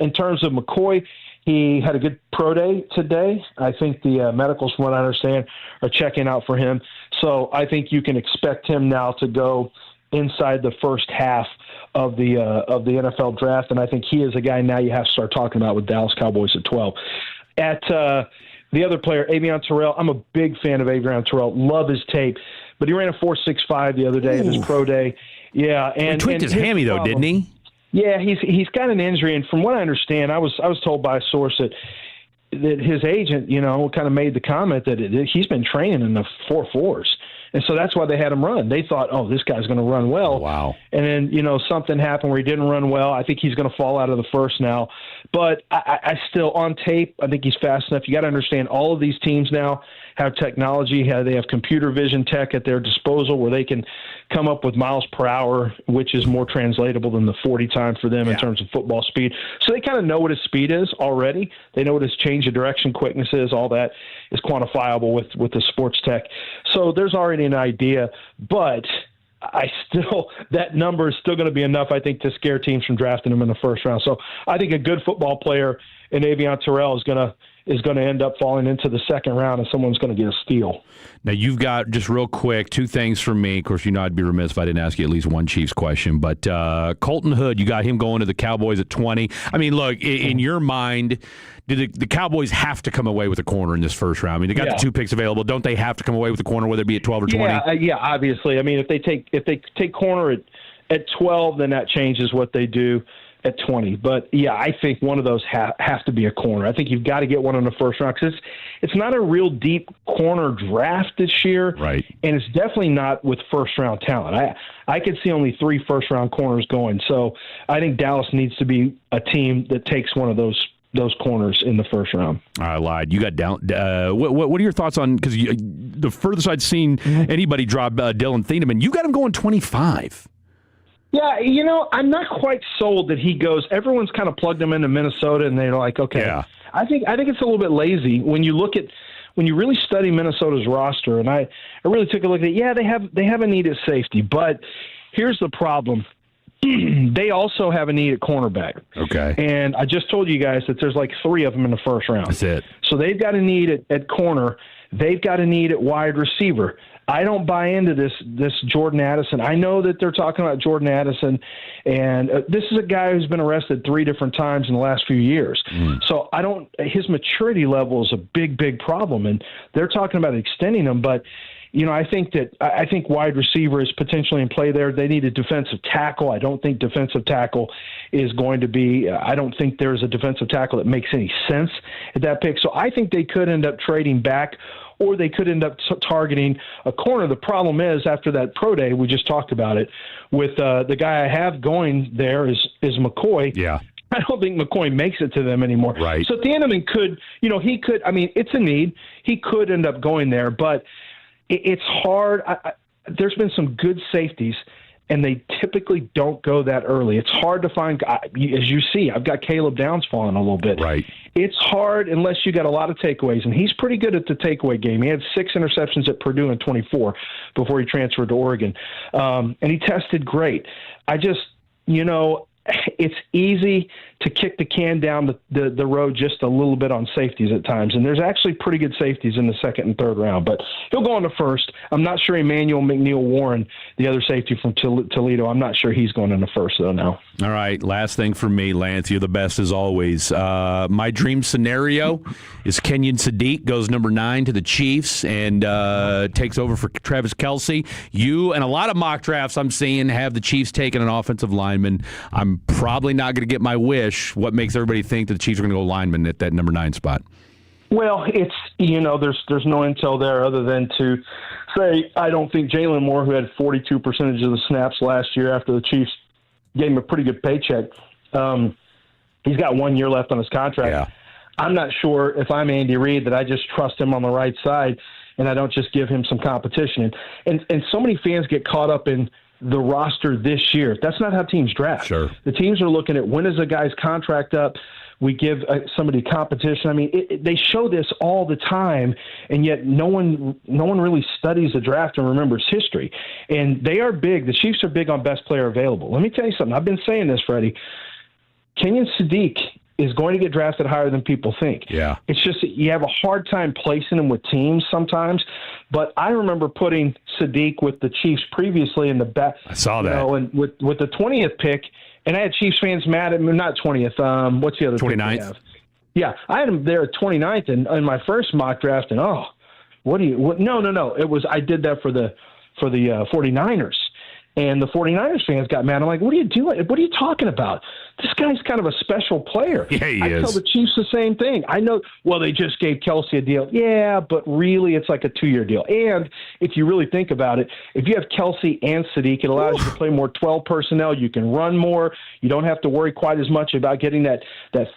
In terms of McCoy, he had a good pro day today. I think the medicals, from what I understand, are checking out for him. So I think you can expect him now to go inside the first half of the NFL draft, and I think he is a guy now you have to start talking about with Dallas Cowboys at 12. At the other player, Avion Terrell, I'm a big fan of Avion Terrell. Love his tape, but he ran a 4.65 the other day at his pro day. Yeah, and he tweaked his hammy though, didn't he? Yeah, he's got an injury, and from what I understand, I was told by a source that his agent, kind of made the comment that he's been training in the 4.4s. And so that's why they had him run. They thought, this guy's going to run well. Oh, wow. And then, something happened where he didn't run well. I think he's going to fall out of the first now. But I still, on tape, I think he's fast enough. You got to understand, all of these teams now have technology. They have computer vision tech at their disposal where they can come up with miles per hour, which is more translatable than the 40 time for them in terms of football speed. So they kind of know what his speed is already. They know what his change of direction quickness is. All that is quantifiable with the sports tech. So there's already an idea, but that number is still going to be enough, I think, to scare teams from drafting him in the first round. So I think a good football player in Avion Terrell is going to end up falling into the second round, and someone's going to get a steal. Now, you've got, just real quick, 2 things from me. Of course, I'd be remiss if I didn't ask you at least one Chiefs question. But Colton Hood, you got him going to the Cowboys at 20. I mean, look, in your mind, do the Cowboys have to come away with a corner in this first round? I mean, they got the 2 picks available. Don't they have to come away with a corner, whether it be at 12 or 20? Yeah, obviously. I mean, if they take corner at 12, then that changes what they do. at 20. But, yeah, I think one of those have to be a corner. I think you've got to get one in the first round because it's not a real deep corner draft this year. Right. And it's definitely not with first-round talent. I could see only 3 first-round corners going. So I think Dallas needs to be a team that takes one of those corners in the first round. I lied. You got down. What are your thoughts on, because the furthest I'd seen anybody drop Dylan Thieneman, you got him going 25. Yeah, I'm not quite sold that he goes. Everyone's kind of plugged him into Minnesota, and they're like, okay. Yeah. I think it's a little bit lazy when you really study Minnesota's roster, and I really took a look at it. Yeah, they have a need at safety, but here's the problem. They also have a need at cornerback. Okay. And I just told you guys that there's like 3 of them in the first round. That's it. So they've got a need at corner. They've got a need at wide receiver. I don't buy into this Jordan Addison. I know that they're talking about Jordan Addison, and this is a guy who's been arrested 3 different times in the last few years. So his maturity level is a big, big problem, and they're talking about extending him, but I think wide receiver is potentially in play there. They need a defensive tackle. I don't think defensive tackle is going to be. I don't think there's a defensive tackle that makes any sense at that pick. So I think they could end up trading back, or they could end up targeting a corner. The problem is, after that pro day, we just talked about it, with the guy I have going there is McCoy. Yeah. I don't think McCoy makes it to them anymore. Right. So Thieneman could, it's a need. He could end up going there, but it's hard. There's been some good safeties, and they typically don't go that early. It's hard to find. As you see, I've got Caleb Downs falling a little bit. Right. It's hard unless you got a lot of takeaways, and he's pretty good at the takeaway game. He had 6 interceptions at Purdue in 24 before he transferred to Oregon, and he tested great. It's easy to kick the can down the road just a little bit on safeties at times, and there's actually pretty good safeties in the second and third round, but he'll go in the first. I'm not sure Emmanuel McNeil-Warren, the other safety from Toledo, I'm not sure he's going in the first, though, now. All right, last thing for me, Lance, you're the best as always. My dream scenario is Kenyon Sadiq goes number 9 to the Chiefs and takes over for Travis Kelce. You and a lot of mock drafts I'm seeing have the Chiefs taking an offensive lineman. I'm probably not going to get my wish. What makes everybody think that the Chiefs are going to go lineman at that number 9 spot? Well, it's, there's no intel there other than to say I don't think Jalen Moore, who had 42% of the snaps last year after the Chiefs gave him a pretty good paycheck, he's got 1 year left on his contract. Yeah. I'm not sure if I'm Andy Reid that I just trust him on the right side and I don't just give him some competition. And so many fans get caught up in the roster this year. That's not how teams draft. Sure. The teams are looking at when is a guy's contract up. We give somebody competition. I mean, they show this all the time, and yet no one really studies the draft and remembers history. And they are big. The Chiefs are big on best player available. Let me tell you something. I've been saying this, Freddie. Kenyon Sadiq is going to get drafted higher than people think. Yeah. It's just that you have a hard time placing him with teams sometimes. But I remember putting Sadiq with the Chiefs previously in the back. I saw that. And with the 20th pick, and I had Chiefs fans mad at me. Not 20th. What's the other 29th? pick they have? Yeah, I had him there at 29th in my first mock draft. And no. It was I did that for the 49ers. And the 49ers fans got mad. I'm like, what are you doing? What are you talking about? This guy's kind of a special player. Yeah, he I is. tell the Chiefs the same thing. I know, well, they just gave Kelce a deal. Yeah, but really it's like a 2-year deal. And if you really think about it, if you have Kelce and Sadiq, it allows you to play more 12 personnel. You can run more. You don't have to worry quite as much about getting that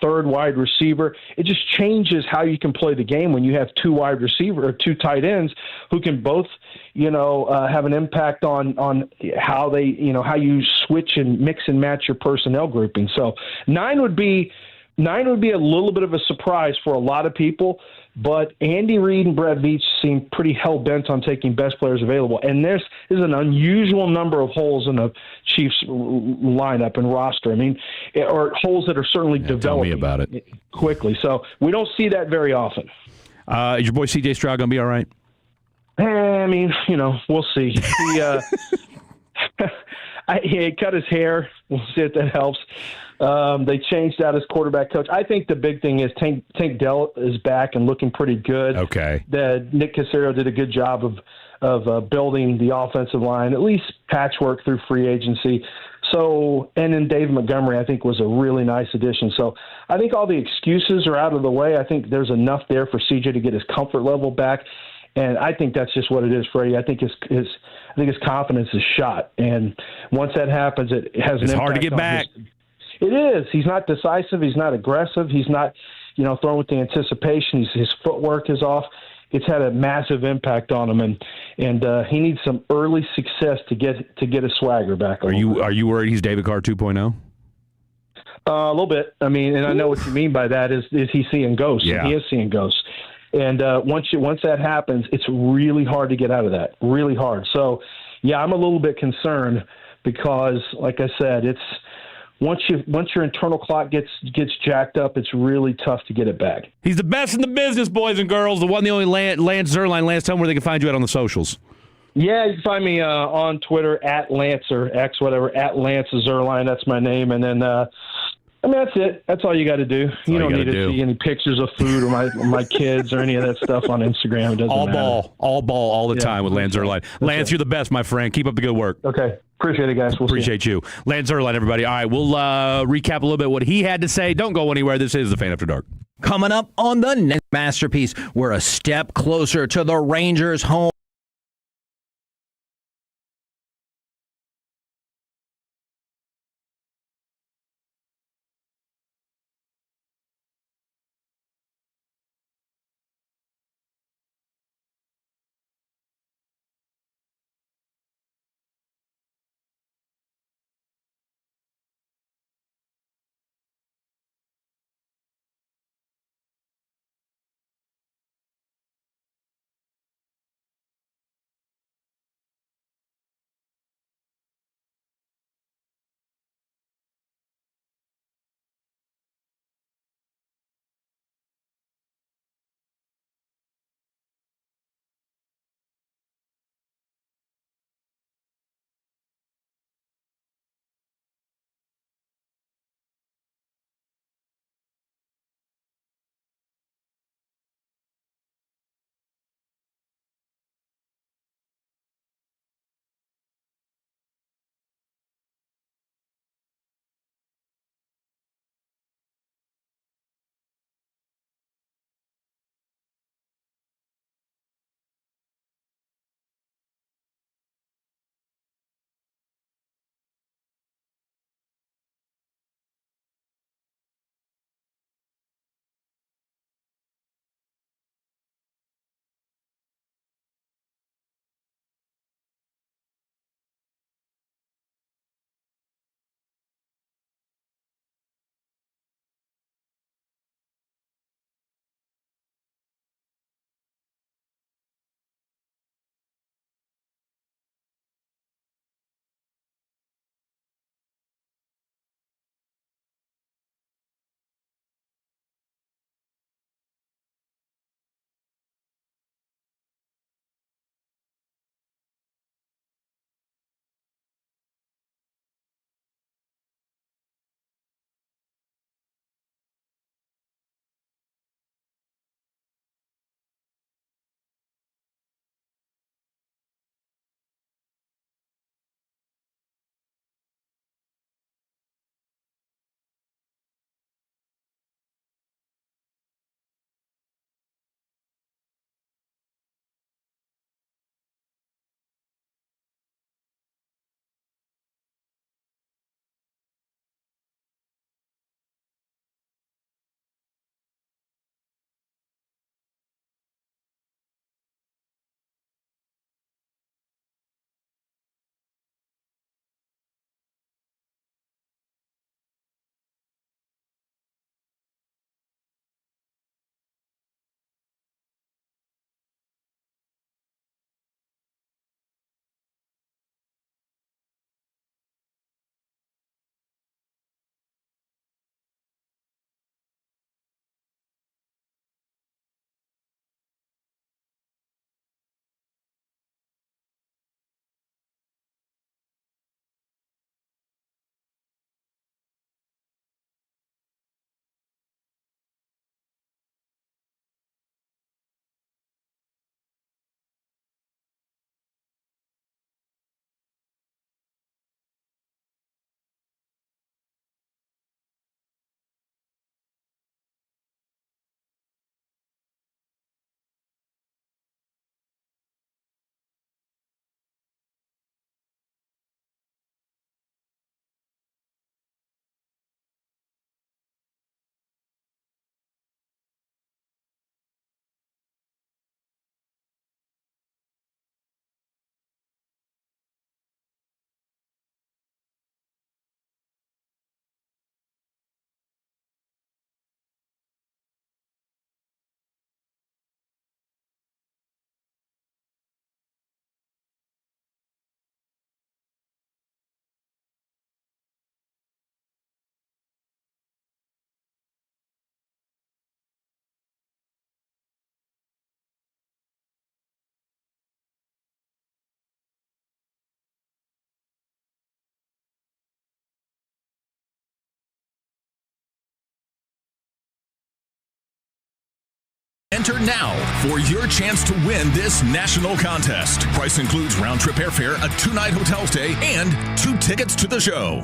third wide receiver. It just changes how you can play the game when you have 2 wide receiver or 2 tight ends who can both, have an impact on how they, how you switch and mix and match your personnel grouping. So 9 would be a little bit of a surprise for a lot of people, but Andy Reid and Brett Veach seem pretty hell-bent on taking best players available. And there's an unusual number of holes in the Chiefs lineup and roster. I mean, or holes that are certainly developing tell me about it. Quickly. So we don't see that very often. Is your boy C.J. Stroud going to be all right? I mean, we'll see. He cut his hair. We'll see if that helps. They changed out his quarterback coach. I think the big thing is Tank Dell is back and looking pretty good. Okay. Nick Caserio did a good job of building the offensive line, at least patchwork through free agency. So, and then Dave Montgomery, I think, was a really nice addition. So I think all the excuses are out of the way. I think there's enough there for CJ to get his comfort level back. And I think that's just what it is, Freddie. I think his confidence is shot. And once that happens, it has an impact. It's hard to get back. It is. He's not decisive. He's not aggressive. He's not, throwing with the anticipation. His footwork is off. It's had a massive impact on him, and he needs some early success to get his swagger back. Are you worried he's David Carr 2.0? A little bit. I mean, and I know what you mean by that is he seeing ghosts? Yeah. He is seeing ghosts. And once that happens, it's really hard to get out of that. Really hard. So, yeah, I'm a little bit concerned because, like I said, it's once your internal clock gets jacked up, it's really tough to get it back. He's the best in the business, boys and girls. The one, the only Lance Zierlein. Lance, tell them where they can find you at on the socials. Yeah, you can find me on Twitter at Lancer, X, whatever, at Lance Zierlein. That's my name. And then, that's it. That's all you got to do. You don't need to see any pictures of food or my kids or any of that stuff on Instagram. It doesn't matter. All ball, all the time with Lance Zierlein. Lance, you're the best, my friend. Keep up the good work. Okay. Appreciate it, guys. We'll Appreciate you. Lance Zierlein, everybody. All right, we'll recap a little bit what he had to say. Don't go anywhere. This is The Fan After Dark. Coming up on the next masterpiece, we're a step closer to the Rangers' home. Enter now for your chance to win this national contest. Price includes round-trip airfare, a 2-night hotel stay, and 2 tickets to the show.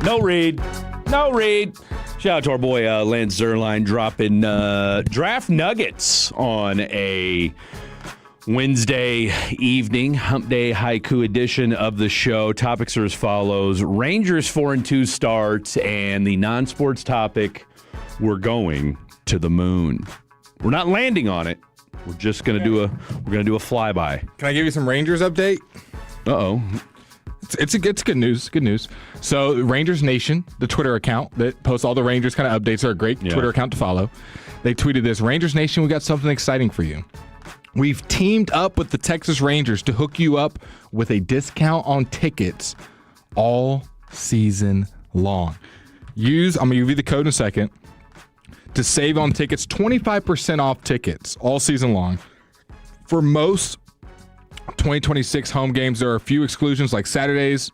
No read. Shout out to our boy Lance Zerline dropping draft nuggets on a Wednesday evening, Hump Day Haiku edition of the show. Topics are as follows. Rangers 4-2 starts, and the non-sports topic, we're going to the moon. We're not landing on it. We're just going to do a flyby. Can I give you some Rangers update? Uh-oh. It's good news. Good news. So Rangers Nation, the Twitter account that posts all the Rangers kind of updates, are a great Twitter account to follow. They tweeted this: Rangers Nation, we got something exciting for you. We've teamed up with the Texas Rangers to hook you up with a discount on tickets all season long. I'm going to give you the code in a second. To save on tickets, 25% off tickets all season long. For most 2026 home games, there are a few exclusions like Saturdays,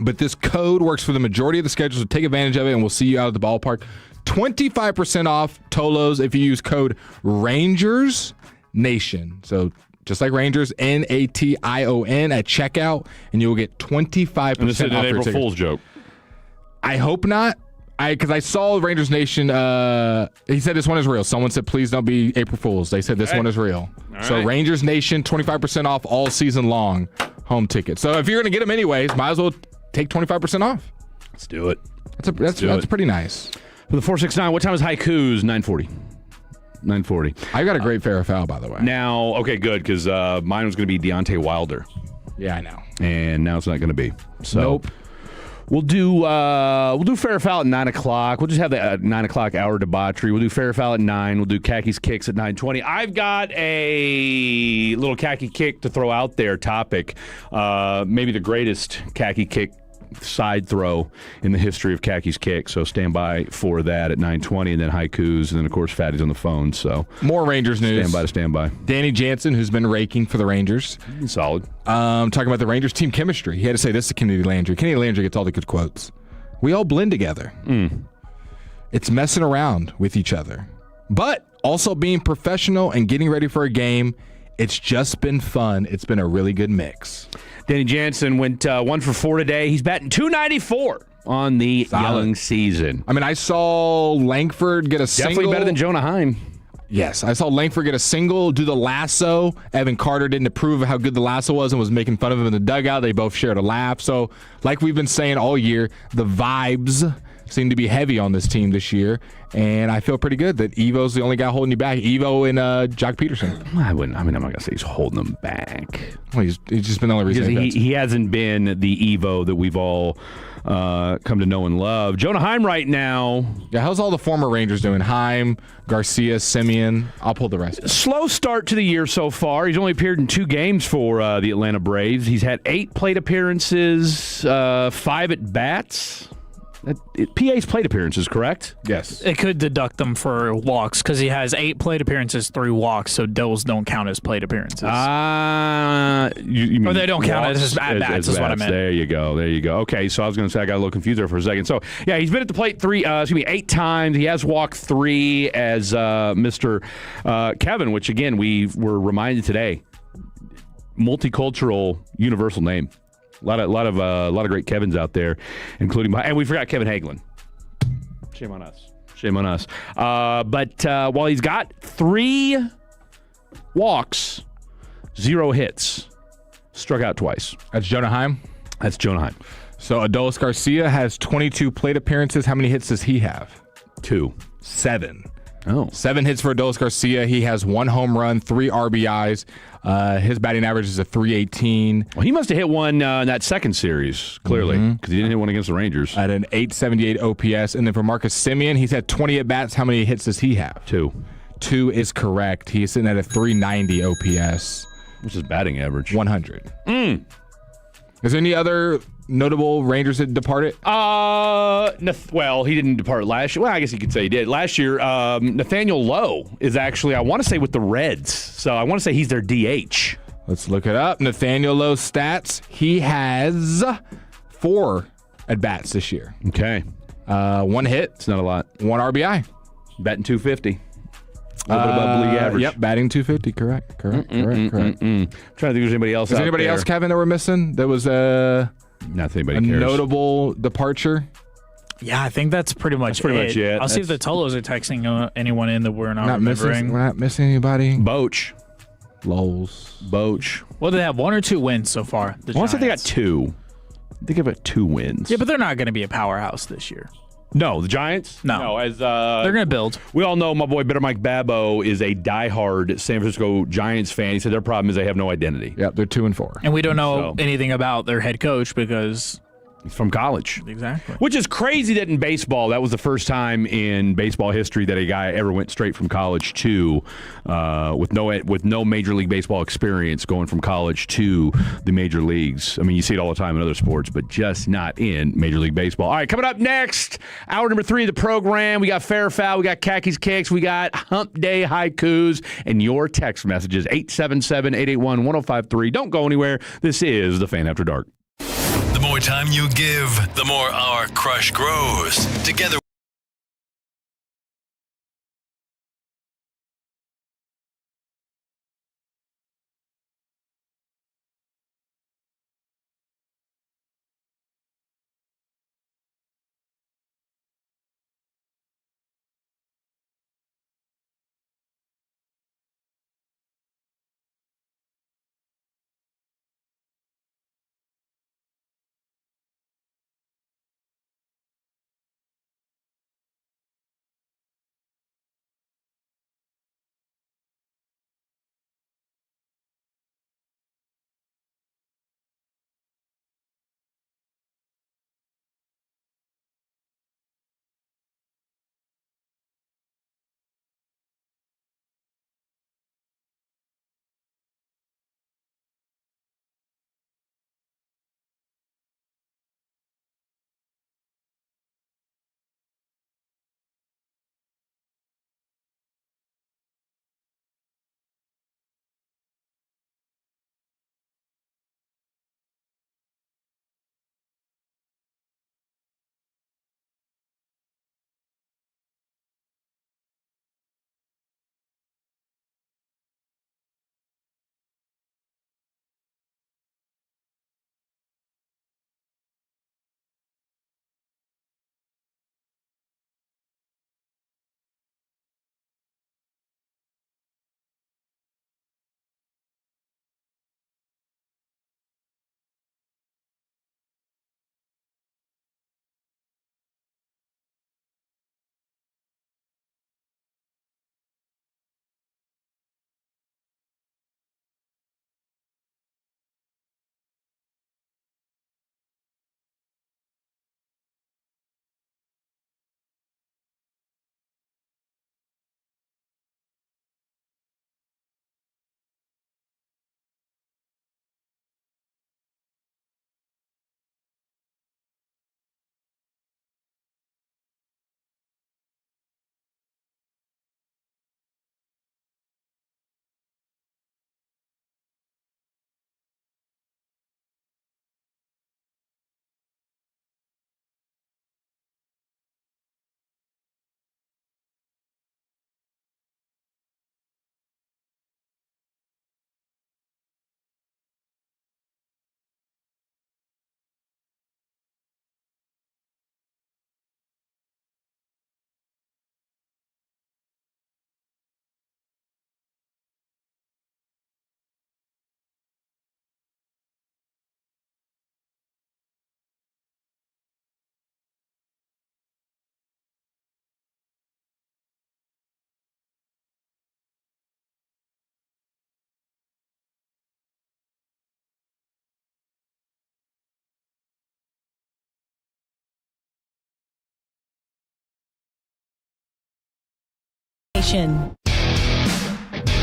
but this code works for the majority of the schedules, so take advantage of it, and we'll see you out at the ballpark. 25% off Tolos if you use code Rangers Nation. So just like Rangers, Nation at checkout, and you will get 25% and this is off an your April tickets. Fool's joke. I hope not. Because I saw Rangers Nation, he said this one is real. Someone said, please don't be April Fools. They said this one is real. So Rangers Nation, 25% off all season long home tickets. So if you're going to get them anyways, might as well take 25% off. Let's do it. That's pretty nice. For the 469, what time is Haikus? 9:40. I got a great fair or foul, by the way. Now, okay, good, because mine was going to be Deontay Wilder. Yeah, I know. And now it's not going to be. So nope. We'll do fair or foul at 9 o'clock. We'll just have the 9 o'clock hour debauchery. We'll do fair or foul at 9. We'll do khakis kicks at 9:20. I've got a little khaki kick to throw out there topic. Maybe the greatest khaki kick side throw in the history of khakis kick. So stand by for that at 9:20, and then haikus, and then of course Fatty's on the phone. So more Rangers news. Stand by. Danny Jansen, who's been raking for the Rangers. Solid. Talking about the Rangers team chemistry. He had to say this to Kennedy Landry. Kennedy Landry gets all the good quotes. We all blend together. It's messing around with each other, but also being professional and getting ready for a game. It's just been fun. It's been a really good mix. Danny Jansen went 1 for 4 today. He's batting .294 on the young season. I mean, I saw Langford get a Definitely single. better than Jonah Heim. Yes, I saw Langford get a single, do the lasso. Evan Carter didn't approve of how good the lasso was and was making fun of him in the dugout. They both shared a laugh. So, like we've been saying all year, the vibes seem to be heavy on this team this year, and I feel pretty good that Evo's the only guy holding you back. Evo and Jock Peterson. I'm not going to say he's holding them back. Well, he's just been the only reason. He hasn't been the Evo that we've all come to know and love. Jonah Heim right now. Yeah, how's all the former Rangers doing? Heim, Garcia, Simeon. I'll pull the rest. Slow start to the year so far. He's only appeared in 2 games for the Atlanta Braves. He's had 8 plate appearances, 5 at bats. PA's plate appearances, correct? Yes. It could deduct them for walks because he has 8 plate appearances, 3 walks, so those don't count as plate appearances. You mean or they don't count as at-bats is what I meant. There you go. Okay, so I was going to say I got a little confused there for a second. So, yeah, he's been at the plate 8 times. He has walked 3 as Mr. Kevin, which, again, we were reminded today, multicultural universal name. A lot of great Kevins out there, including and we forgot Kevin Hagelin. Shame on us. But while he's got 3 walks, 0 hits, struck out twice. That's Jonah Heim. So Adolis Garcia has 22 plate appearances. How many hits does he have? 2. 7. Oh. 7 hits for Adolis Garcia. He has 1 home run, 3 RBIs. His batting average is a .318. Well, he must have hit one in that second series, clearly, because he didn't hit one against the Rangers. At an .878 OPS. And then for Marcus Simeon, he's had 20 at-bats. How many hits does he have? 2. 2 is correct. He's sitting at a .390 OPS. What's his batting average? 100. Is there any other notable Rangers that departed? Well, he didn't depart last year. Well, I guess you could say he did. Last year, Nathaniel Lowe is actually, I want to say, with the Reds. So I want to say he's their DH. Let's look it up. Nathaniel Lowe's stats. He has 4 at-bats this year. Okay. 1 hit. It's not a lot. 1 RBI. Batting 250. A little bit above league average. Yep, batting 250. Correct. Trying to think if there's anybody else. Is there anybody else, Kevin, that we're missing? That was not anybody a cares. notable departure. Yeah, I think that's pretty much it. I'll see if the Tolos are texting anyone in that we're not remembering. We're not missing anybody. Boch. Lols. Boch. Well, they have 1 or 2 wins so far. I want to say they got 2. I think about 2 wins. Yeah, but they're not going to be a powerhouse this year. No, the Giants? No. As they're going to build. We all know my boy Better Mike Babbo is a diehard San Francisco Giants fan. He said their problem is they have no identity. Yep, they're 2-4. And we don't know anything about their head coach because he's from college. Exactly. Which is crazy that in baseball, that was the first time in baseball history that a guy ever went straight from college to, with no Major League Baseball experience, going from college to the major leagues. I mean, you see it all the time in other sports, but just not in Major League Baseball. All right, coming up next, hour number 3 of the program. We got Fair Foul, we got Khakis Kicks, we got Hump Day Haikus, and your text messages, 877-881-1053. Don't go anywhere. This is The Fan After Dark. The more time you give, the more our crush grows. Together.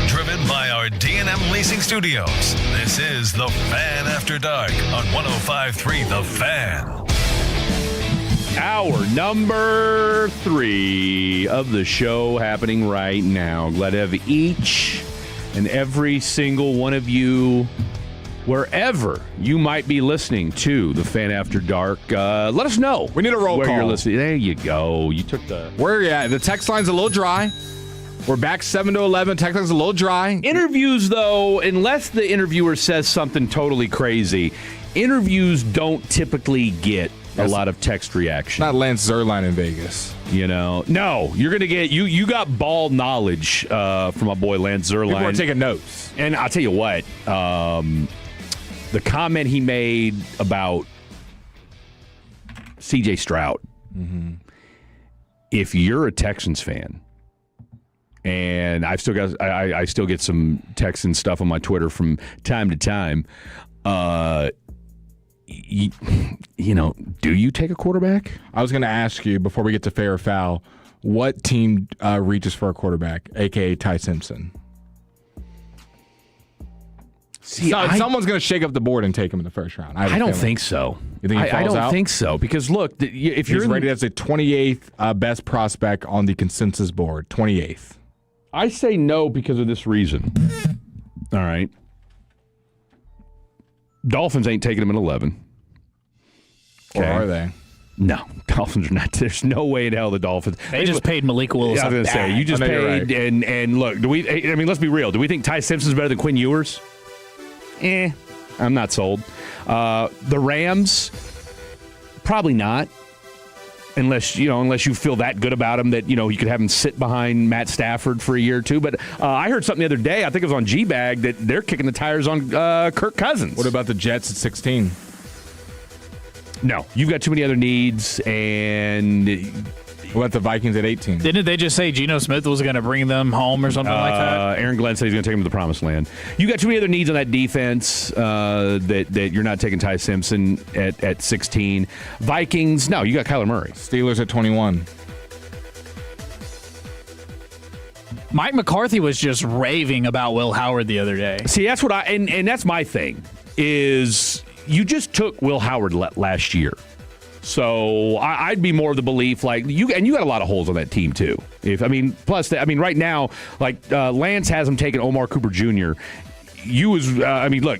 Driven by our D&M Leasing Studios, this is The Fan After Dark on 105.3 The Fan. Hour number 3 of the show happening right now. Glad to have each and every single one of you wherever you might be listening to the Fan After Dark. Let us know. We need a roll where call. You're listening. There you go. You took the... Where are you at? The text line's a little dry. We're back 7 to 11. Text line's a little dry. Interviews, though, unless the interviewer says something totally crazy, interviews don't typically get a lot of text reaction. Not Lance Zierlein in Vegas. You know, no, you're going to get, you got ball knowledge from my boy Lance Zierlein. People are taking notes. And I'll tell you what, the comment he made about C.J. Stroud, if you're a Texans fan, and I still get some texts and stuff on my Twitter from time to time, you know, do you take a quarterback? I was going to ask you before we get to fair or foul, what team reaches for a quarterback, a.k.a. Ty Simpson? See, someone's going to shake up the board and take him in the first round. I don't think so. You think he falls I don't out? think so. Because, look, if you're rated as a 28th best prospect on the consensus board, 28th. I say no because of this reason. All right. Dolphins ain't taking him at 11. Or are they? No, Dolphins are not. There's no way in hell the Dolphins. They just paid Malik Willis. I was going to say, you just paid, right. and look, let's be real. Do we think Ty Simpson's better than Quinn Ewers? I'm not sold. The Rams, probably not. Unless you feel that good about him that, you could have him sit behind Matt Stafford for a year or two. But I heard something the other day, I think it was on G-Bag, that they're kicking the tires on Kirk Cousins. What about the Jets at 16? No, you've got too many other needs. And what about the Vikings at 18? Didn't they just say Geno Smith was going to bring them home or something like that? Aaron Glenn said he's going to take them to the promised land. You got too many other needs on that defense that you're not taking Ty Simpson at 16. Vikings, no, you got Kyler Murray. Steelers at 21. Mike McCarthy was just raving about Will Howard the other day. See, that's what and that's my thing, is you just took Will Howard last year. So I'd be more of the belief, like you got a lot of holes on that team too. Right now, like Lance has him taking Omar Cooper Jr. Look,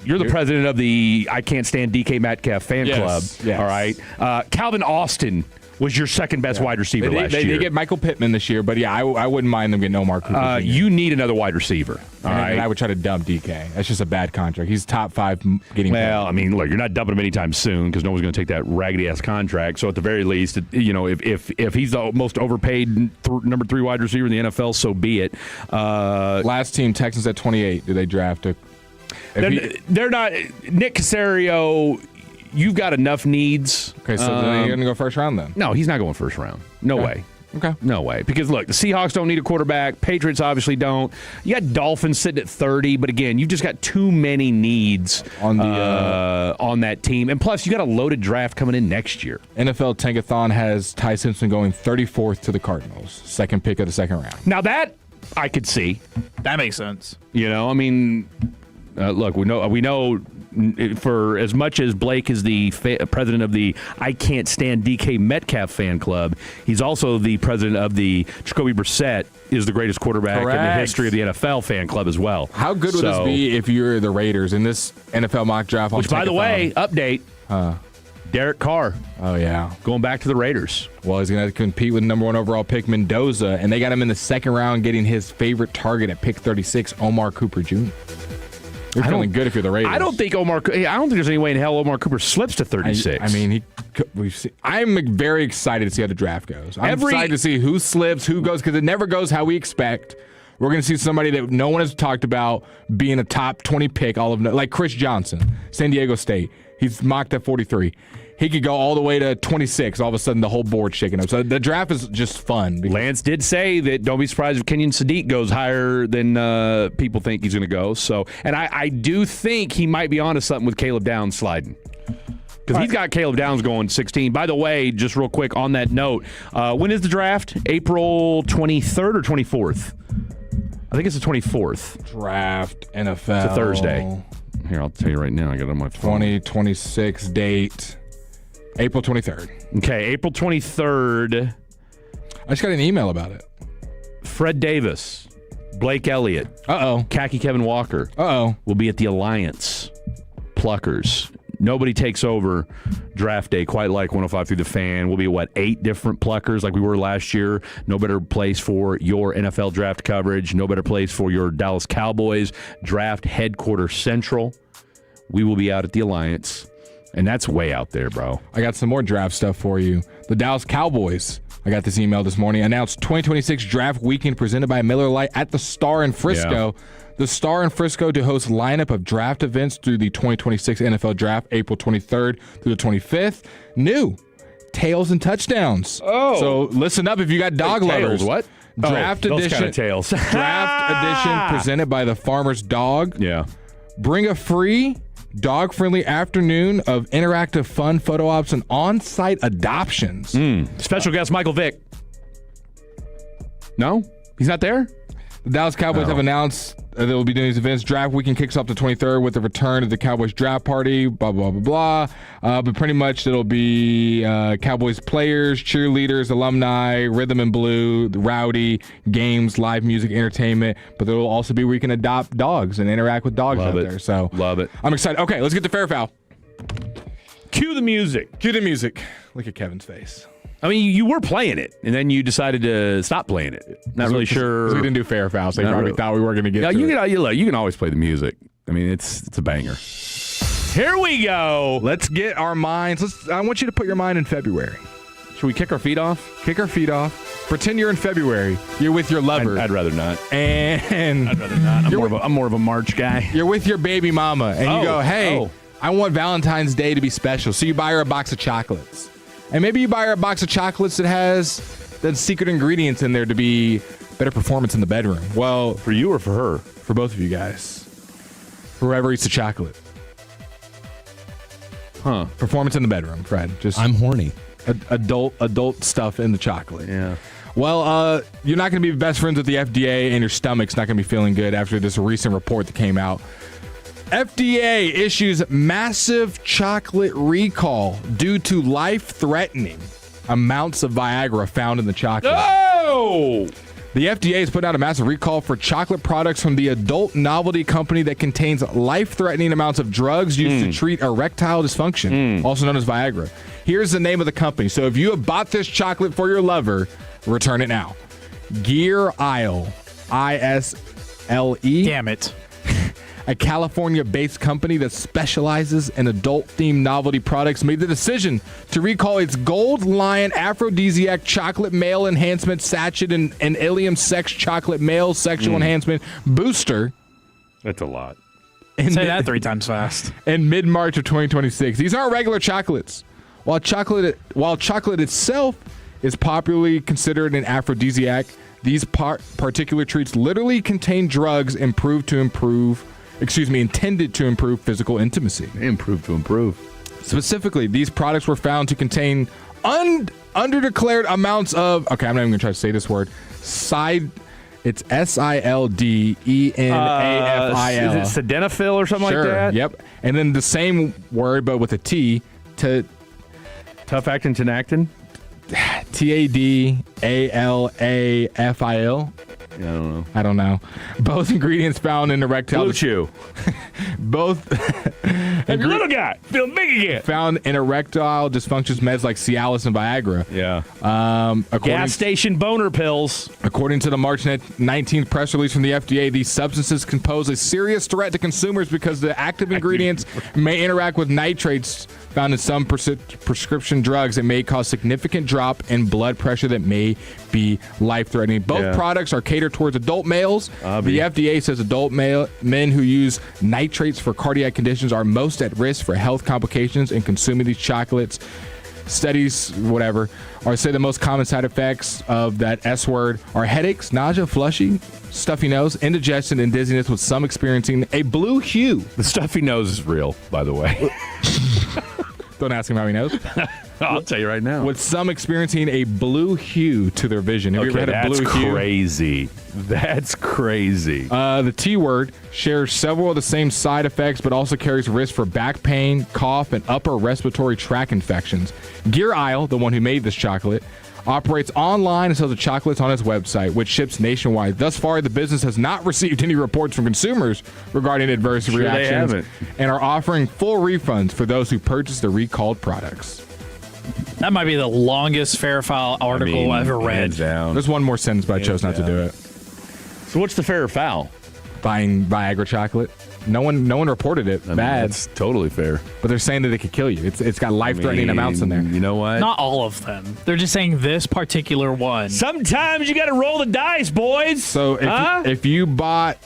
you're the president of the I Can't Stand DK Metcalf fan club. Yes. All right, Calvin Austin was your second best wide receiver last year. They get Michael Pittman this year, but yeah, I wouldn't mind them getting Omar Cooper Jr. You need another wide receiver. All right, and I would try to dump DK. That's just a bad contract. He's top 5 getting. Well, look, you're not dumping him anytime soon because no one's going to take that raggedy ass contract. So at the very least, if he's the most overpaid number 3 wide receiver in the NFL, so be it. Last team, Texans at 28. Do they draft a? They're not. Nick Caserio. You've got enough needs. Okay, so then you're going to go first round then? No, he's not going first round. No way. Okay. No way. Because, look, the Seahawks don't need a quarterback. Patriots obviously don't. You got Dolphins sitting at 30, but again, you've just got too many needs on that team. And plus, you got a loaded draft coming in next year. NFL Tankathon has Ty Simpson going 34th to the Cardinals, second pick of the second round. Now that I could see. That makes sense. Look, we know for as much as Blake is the president of the I Can't Stand DK Metcalf fan club, he's also the president of the Jacoby Brissett is the greatest quarterback in the history of the NFL fan club as well. How good would this be if you're the Raiders in this NFL mock draft? Which, by the way, update, Derek Carr. Oh, yeah. Going back to the Raiders. Well, he's going to compete with number 1 overall pick Mendoza, and they got him in the second round getting his favorite target at pick 36, Omar Cooper Jr. You're feeling good if you're the Raiders. I don't think there's any way in hell Omar Cooper slips to 36. I'm very excited to see how the draft goes. I'm excited to see who slips, who goes, because it never goes how we expect. We're going to see somebody that no one has talked about being a top 20 pick, like Chris Johnson, San Diego State. He's mocked at 43. He could go all the way to 26. All of a sudden, the whole board's shaking up. So the draft is just fun. Lance did say that don't be surprised if Kenyon Sadiq goes higher than people think he's going to go. So, and I do think he might be onto something with Caleb Downs sliding. Because he's got Caleb Downs going 16. By the way, just real quick on that note, when is the draft? April 23rd or 24th? I think it's the 24th. Draft, NFL. It's a Thursday. Here, I'll tell you right now. I got it on my phone. 2026 date. April 23rd. Okay, April 23rd. I just got an email about it. Fred Davis, Blake Elliott, Khaki Kevin Walker, will be at the Alliance pluckers. Nobody takes over draft day quite like 105 through the fan. We'll be, 8 different pluckers like we were last year. No better place for your NFL draft coverage. No better place for your Dallas Cowboys draft headquarters central. We will be out at the Alliance, and that's way out there, bro. I got some more draft stuff for you. The Dallas Cowboys, I got this email this morning, announced 2026 draft weekend presented by Miller Lite at the Star in Frisco. Yeah. The Star in Frisco to host lineup of draft events through the 2026 NFL Draft, April 23rd through the 25th. New tails and touchdowns. Oh, so listen up if you got dog lovers. Tails, what? Draft edition. Those kind of tails. Draft edition presented by the Farmer's Dog. Yeah. Bring a free dog-friendly afternoon of interactive fun photo ops and on-site adoptions. Special guest Michael Vick. No, he's not there. The Dallas Cowboys have announced they will be doing these events. Draft weekend kicks off the 23rd with the return of the Cowboys draft party, blah, blah, blah, blah. But pretty much it'll be Cowboys players, cheerleaders, alumni, rhythm and blue, rowdy, games, live music, entertainment. But there will also be where you can adopt dogs and interact with dogs out there. So love it. I'm excited. Okay, let's get to Fair Foul. Cue the music. Cue the music. Look at Kevin's face. I mean, you were playing it, and then you decided to stop playing it. Not really sure. We didn't do Fair Fouls. They probably thought we weren't going to get to it. You can always play the music. I mean, it's a banger. Here we go. Let's get our minds. I want you to put your mind in February. Should we kick our feet off? Kick our feet off. Pretend you're in February. You're with your lover. I'd rather not. And I'd rather not. I'm more of a March guy. You're with your baby mama, and you go, hey, I want Valentine's Day to be special. So you buy her a box of chocolates. And maybe you buy her a box of chocolates that has the secret ingredients in there to be better performance in the bedroom. Well, for you or for her? For both of you guys. Whoever eats the chocolate. Performance in the bedroom, Fred. I'm horny. Adult stuff in the chocolate. Yeah. Well, you're not going to be best friends with the FDA, and your stomach's not going to be feeling good after this recent report that came out. FDA issues massive chocolate recall due to life-threatening amounts of Viagra found in the chocolate. Oh! The FDA has put out a massive recall for chocolate products from the adult novelty company that contains life-threatening amounts of drugs used to treat erectile dysfunction, also known as Viagra. Here's the name of the company. So if you have bought this chocolate for your lover, return it now. Gear Isle, ISLE. Damn it. A California-based company that specializes in adult-themed novelty products made the decision to recall its Gold Lion Aphrodisiac Chocolate Male Enhancement Sachet and Ilium Sex Chocolate Male Sexual Enhancement Booster. That's a lot. Say that 3 times fast. In mid-March of 2026. These aren't regular chocolates. While chocolate itself is popularly considered an aphrodisiac, these particular treats literally contain drugs intended to improve physical intimacy. Specifically, these products were found to contain underdeclared amounts of, okay, I'm not even going to try to say this word, it's SILDENAFIL. Is it sildenafil or something like that? Yep. And then the same word, but with a T, Tough actin, tenactin? TADALAFIL. I don't know. Both ingredients found in erectile. Blue Chew. Both. Hey, your little guy. Feel big again. Found in erectile dysfunctions meds like Cialis and Viagra. Yeah. Gas station boner pills. According to the March 19th press release from the FDA, these substances can pose a serious threat to consumers because the active ingredients may interact with nitrates found in some prescription drugs that may cause significant drop in blood pressure that may be life-threatening. Both products are catered towards adult males. The FDA says adult men who use nitrates for cardiac conditions are most at risk for health complications in consuming these chocolates. Studies, whatever, say the most common side effects of that S word are headaches, nausea, flushing, stuffy nose, indigestion, and dizziness, with some experiencing a blue hue. The stuffy nose is real, by the way. Don't ask him how he knows. I'll tell you right now. With some experiencing a blue hue to their vision. Have you ever had a blue hue? Crazy. That's crazy. The T word shares several of the same side effects, but also carries risk for back pain, cough, and upper respiratory tract infections. Gear Isle, the one who made this chocolate, operates online and sells the chocolates on its website, which ships nationwide. Thus far, the business has not received any reports from consumers regarding adverse reactions and are offering full refunds for those who purchase the recalled products. That might be the longest Fair Foul article I've ever read. There's one more sentence, but I chose not to do it. So what's the Fair or Foul? Buying Viagra chocolate. No one reported it. Bad. That's totally fair. But they're saying that it could kill you. It's got life-threatening amounts in there. You know what? Not all of them. They're just saying this particular one. Sometimes you got to roll the dice, boys. So if you bought...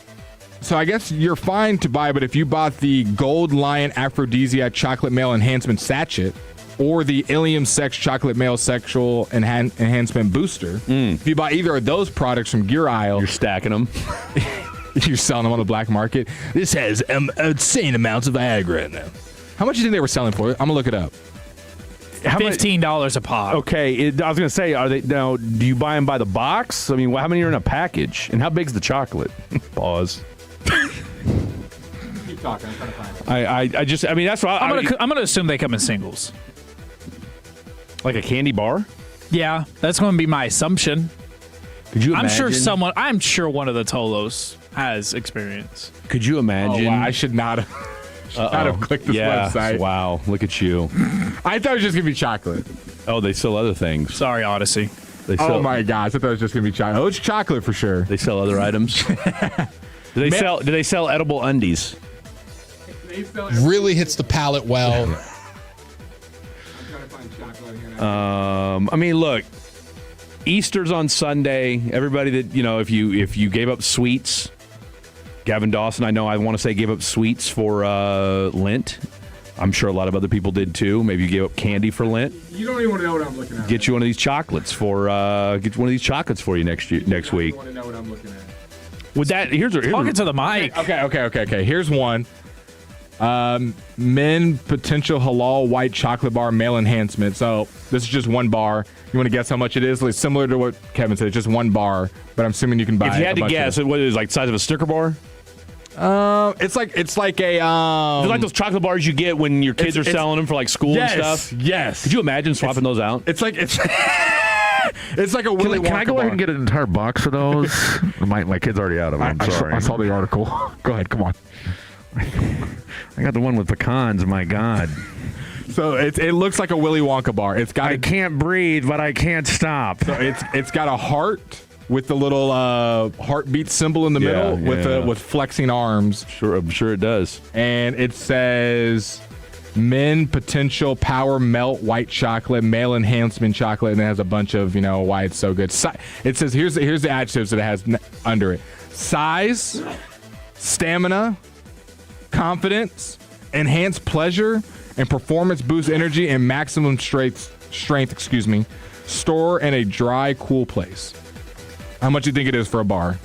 So I guess you're fine to buy, but if you bought the Gold Lion Aphrodisiac Chocolate Male Enhancement Sachet or the Ilium Sex Chocolate Male Sexual Enhancement Booster, if you buy either of those products from Gear Isle... You're stacking them. You're selling them on the black market. This has insane amounts of Viagra in them. How much do you think they were selling for it? I'm going to look it up. $15 a pop. Okay, I was going to say, are they now? Do you buy them by the box? I mean, how many are in a package? And how big's the chocolate? Pause. Keep talking. I'm trying to find it. I mean, that's what I'm going to assume they come in singles. Like a candy bar? Yeah, that's going to be my assumption. Could you imagine? I'm sure one of the Tolos has experience. Could you imagine? Oh, wow, I should not have clicked this website. Wow, look at you. I thought it was just going to be chocolate. Oh, they sell other things. Sorry, Odyssey. Oh my gosh, I thought it was just going to be chocolate. Oh, it's chocolate for sure. They sell other items. Do they sell edible undies? Really hits the palate well. I mean, look, Easter's on Sunday. Everybody that, if you gave up sweets, Gavin Dawson, I want to say gave up sweets for Lent. I'm sure a lot of other people did too. Maybe you gave up candy for Lent. You don't even want to know what I'm looking at. Get you one of these chocolates for you next week. You don't want to know what I'm looking at. With that, here's talking to the mic. Okay. Here's one. Men potential halal white chocolate bar male enhancement. So this is just one bar. You want to guess how much it is? It's similar to what Kevin said. It's just one bar, but I'm assuming you can buy. If you had to guess, what is it, like the size of a Snicker bar? It's like a. It's like those chocolate bars you get when your kids are selling them for like school and stuff. Yes. Could you imagine swapping those out? It's like it's like a Willy Wonka Can I go bar. ahead and get an entire box of those? my kid's already out of them. I'm sorry. I saw the article. Go ahead. Come on. I got the one with pecans. My God. So it looks like a Willy Wonka bar. I can't breathe, but I can't stop. So it's got a heart with the little heartbeat symbol in the middle with flexing arms. I'm sure it does. And it says men potential power melt white chocolate, male enhancement chocolate, and it has a bunch of why it's so good. It says here's the adjectives that it has under it: size, stamina, confidence, enhanced pleasure, and performance boost energy and maximum strength. Store in a dry, cool place. How much do you think it is for a bar?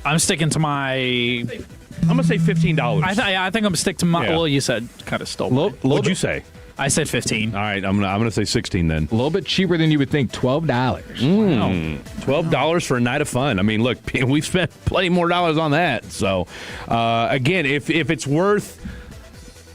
I'm sticking to my. I'm gonna say $15. I think I'm gonna stick to my. Yeah. Well, you said kind of stole. What'd you say? I said 15. All right, I'm gonna say 16 then. A little bit cheaper than you would think. $12. $12 for a night of fun. I mean, look, we've spent plenty more dollars on that. So, again, if it's worth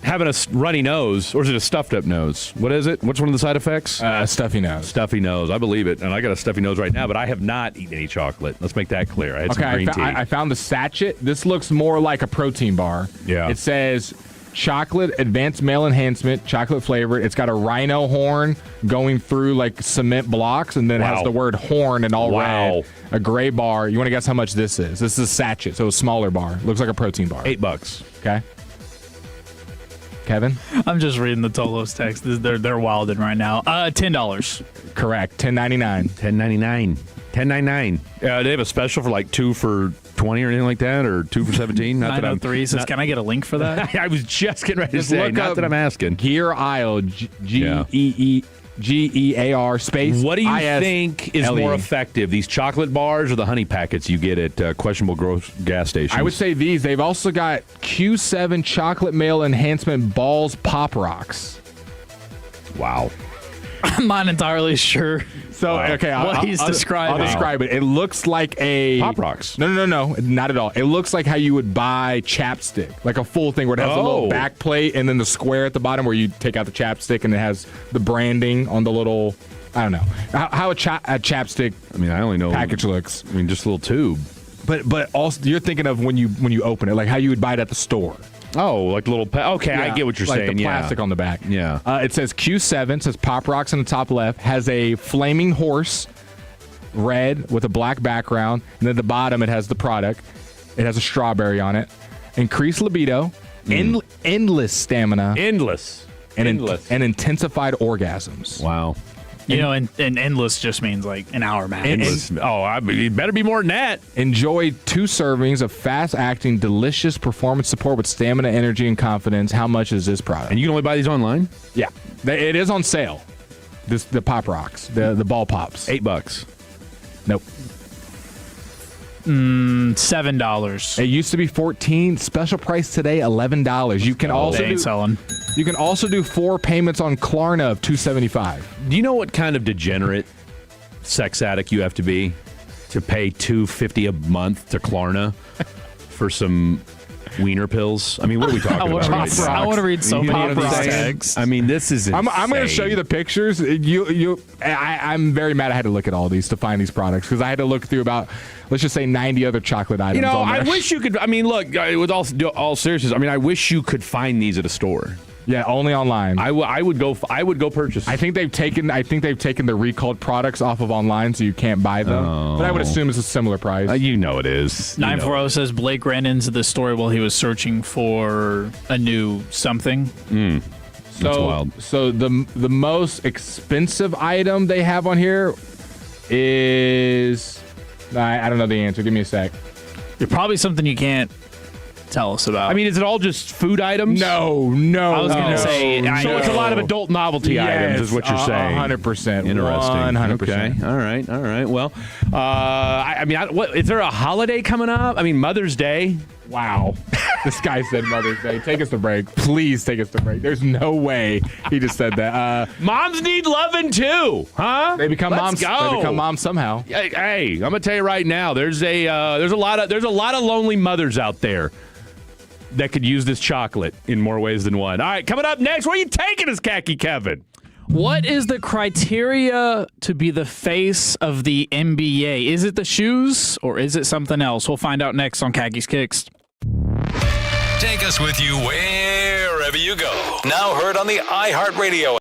having a runny nose, or is it a stuffed up nose? What is it? What's one of the side effects? Stuffy nose. Stuffy nose. I believe it. And I got a stuffy nose right now, but I have not eaten any chocolate. Let's make that clear. I had some green tea. I found the sachet. This looks more like a protein bar. Yeah. It says chocolate advanced male enhancement, chocolate flavored. It's got a rhino horn going through like cement blocks, and then it has the word horn in all red. A gray bar. You want to guess how much this is? This is a sachet, so a smaller bar. Looks like a protein bar. $8. Okay. Kevin? I'm just reading the Tolos text. They're wilding right now. $10. Correct. $10.99. $10.99. Do they have a special for like 2 for $20 or anything like that, or 2 for $17? Not that I'm 903 says, can I get a link for that? I was just getting ready to say. Not that I'm asking. Gear Isle. GEAR space. What do you think is more effective, these chocolate bars or the honey packets you get at questionable gas stations? I would say these. They've also got Q7 chocolate male enhancement balls pop rocks. Wow. I'm not entirely sure. So okay, what he's describing. I'll describe it. It looks like a Pop Rocks. No, not at all. It looks like how you would buy chapstick, like a full thing where it has a little back plate and then the square at the bottom where you take out the chapstick and it has the branding on the little. I don't know how a chapstick. I mean, I only know package looks. I mean, just a little tube. But also you're thinking of when you open it, like how you would buy it at the store. Oh, like little. Okay, I get what you're like saying. The plastic on the back. Yeah. It says Q7. Says Pop Rocks in the top left. Has a flaming horse, red with a black background, and at the bottom it has the product. It has a strawberry on it. Increased libido, endless stamina, and intensified orgasms. Wow. You know, and endless just means like an hour max. It better be more than that. Enjoy 2 servings of fast-acting, delicious performance support with stamina, energy, and confidence. How much is this product? And you can only buy these online? Yeah. It is on sale. The Pop Rocks, the ball pops. $8. Nope. $7. It used to be $14. Special price today, $11. You can You can also do 4 payments on Klarna of $275. Do you know what kind of degenerate sex addict you have to be to pay $250 a month to Klarna for some wiener pills? I mean, what are we talking about? I want to read so many of these texts. I mean, this is insane. I'm going to show you the pictures. I'm very mad I had to look at all these to find these products because I had to look through about, let's just say, 90 other chocolate items. You know, on there. I wish you could. I mean, look, with all seriousness, I mean, I wish you could find these at a store. Yeah, only online. I would go purchase. I think they've taken the recalled products off of online, so you can't buy them. But I would assume it's a similar price. You know it is. 940 says Blake ran into the store while he was searching for a new something. That's wild. So the most expensive item they have on here is I don't know the answer. Give me a sec. It's probably something you can't tell us about. I mean, is it all just food items? No. I was going to say. So it's a lot of adult novelty items, is what you're saying. 100%. Interesting. 100%. Okay. All right. Well, what is there a holiday coming up? I mean, Mother's Day. Wow. This guy said Mother's Day. Take us to break. Please take us to break. There's no way he just said that. Moms need loving too, huh? They become moms. Go. They become moms somehow. Hey, I'm gonna tell you right now. There's a lot of lonely mothers out there that could use this chocolate in more ways than one. All right, coming up next, where are you taking us, Khaki Kevin? What is the criteria to be the face of the NBA? Is it the shoes or is it something else? We'll find out next on Khakis Kicks. Take us with you wherever you go. Now heard on the iHeartRadio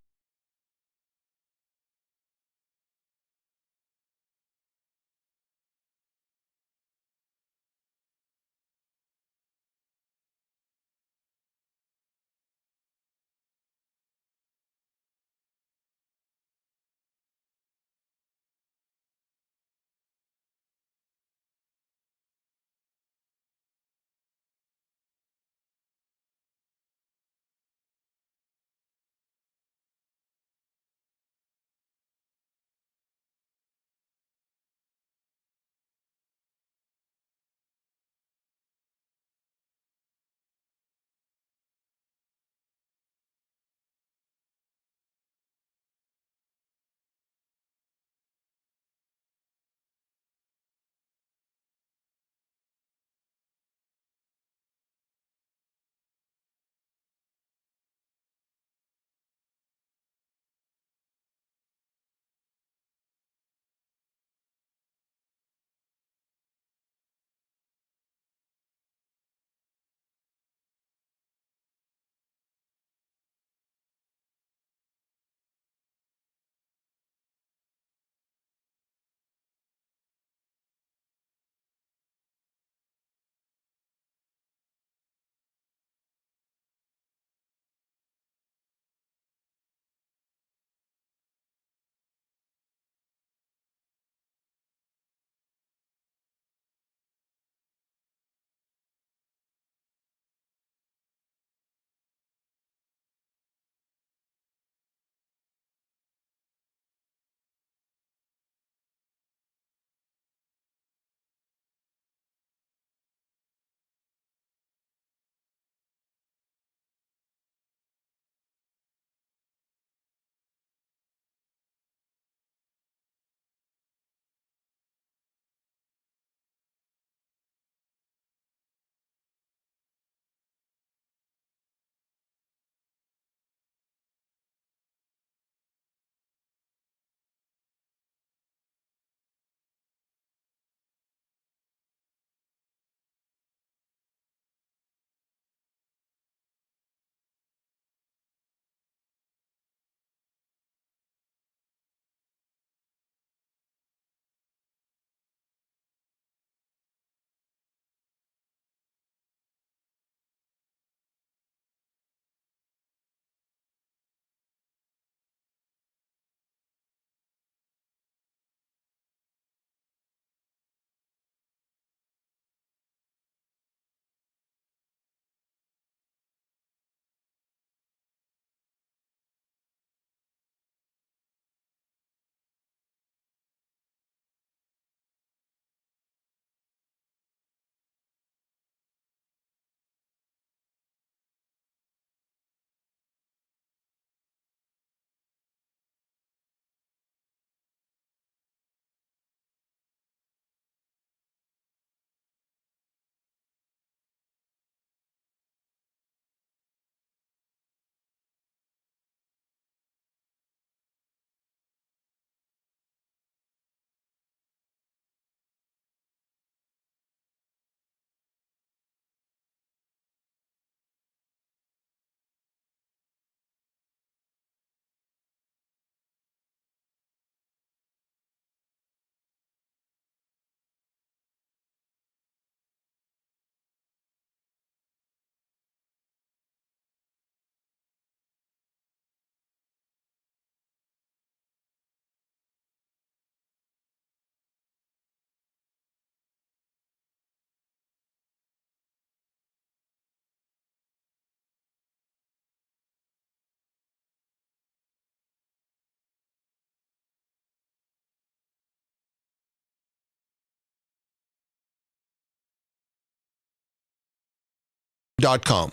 .com.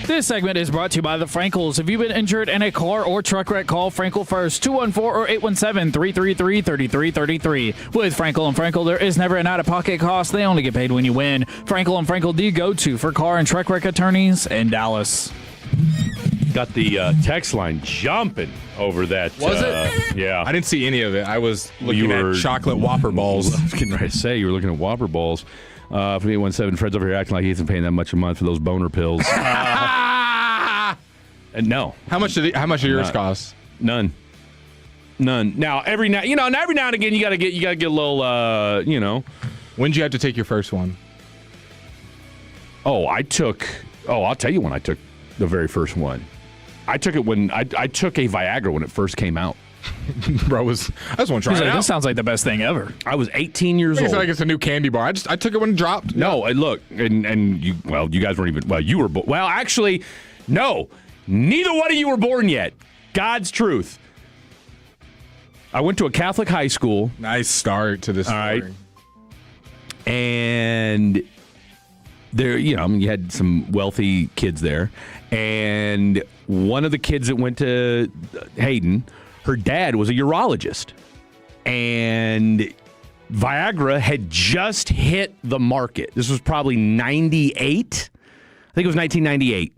This segment is brought to you by the Frankels. If you've been injured in a car or truck wreck, call Frankel first, 214 or 817-333-3333. With Frankel and Frankel, there is never an out-of-pocket cost. They only get paid when you win. Frankel and Frankel, the go-to for car and truck wreck attorneys in Dallas. Got the text line jumping over that. Was it? Yeah. I didn't see any of it. I was looking at chocolate Whopper balls. I was getting ready to say you were looking at Whopper balls. From 817, Fred's over here acting like he isn't paying that much a month for those boner pills. And no. How much do yours cost? None. Now every now and again you gotta get a little When did you have to take your first one? I'll tell you when I took the very first one. I took it when I took a Viagra when it first came out. Bro, I just want to try it out. This sounds like the best thing ever. I was 18 years old. It's like it's a new candy bar. I took it when it dropped. No, look, and you guys weren't even. Well, you were. Well, actually, no. Neither one of you were born yet. God's truth. I went to a Catholic high school. Nice start to this story. All right. And there, you had some wealthy kids there. And one of the kids that went to Hayden, her dad was a urologist. And Viagra had just hit the market. This was probably 98. I think it was 1998.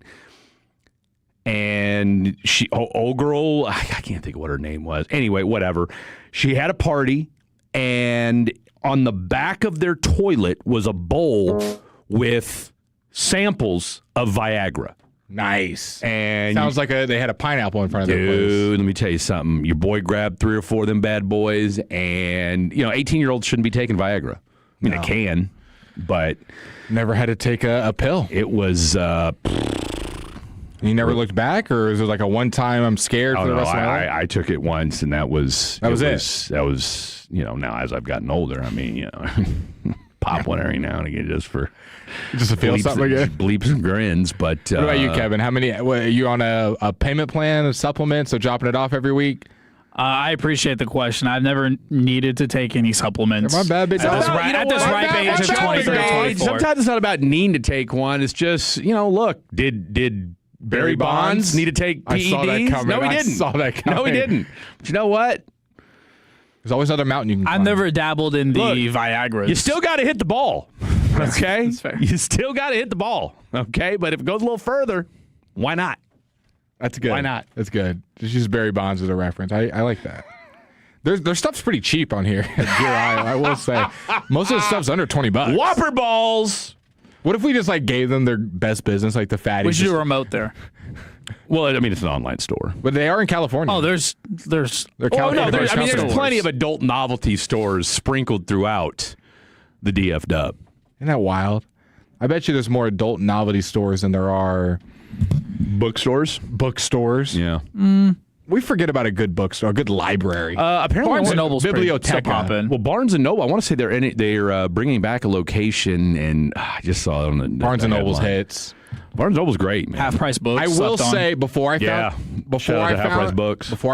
And she, old girl, I can't think of what her name was. Anyway, whatever. She had a party, and on the back of their toilet was a bowl with samples of Viagra. Nice. And sounds like they had a pineapple in front of their place. Dude, let me tell you something. Your boy grabbed 3 or 4 of them bad boys, and 18-year-olds shouldn't be taking Viagra. I mean, they can, but never had to take a pill. It was. You never looked back, or is it like a one-time? I'm scared for the rest of my life? I took it once, and that was it. That was now as I've gotten older. I mean, pop one every now and again just to feel something again. Bleeps and grins. But what about you, Kevin? How many? Are you on a payment plan, a supplement, so dropping it off every week? I appreciate the question. I've never needed to take any supplements. My bad, big dog. At this ripe age of 23 or 24. Sometimes it's not about needing to take one. It's just look, did Barry Bonds need to take PEDs? I saw that coming. No, he didn't. I saw that coming. No, he didn't. But you know what? There's always another mountain you can climb. I've never dabbled in the Viagra. You still got to hit the ball. Okay? That's fair. You still got to hit the ball. Okay? But if it goes a little further, why not? That's good. Why not? That's good. Just use Barry Bonds as a reference. I like that. Their stuff's pretty cheap on here. I will say. Most of the stuff's under $20. Whopper balls. What if we just gave them their best business, like the fatties? We should do a remote there. Well, I mean, it's an online store, but they are in California. Oh, there's there's plenty of adult novelty stores sprinkled throughout the DF Dub. Isn't that wild? I bet you there's more adult novelty stores than there are bookstores. Yeah. We forget about a good bookstore, a good library. Apparently, Barnes and Noble's Biblioteca. popping. Well, Barnes and Noble. I want to say they're bringing back a location, and I just saw it on the Barnes and Noble's hits. Barnes and Noble's great, man. Half price books. I will say before I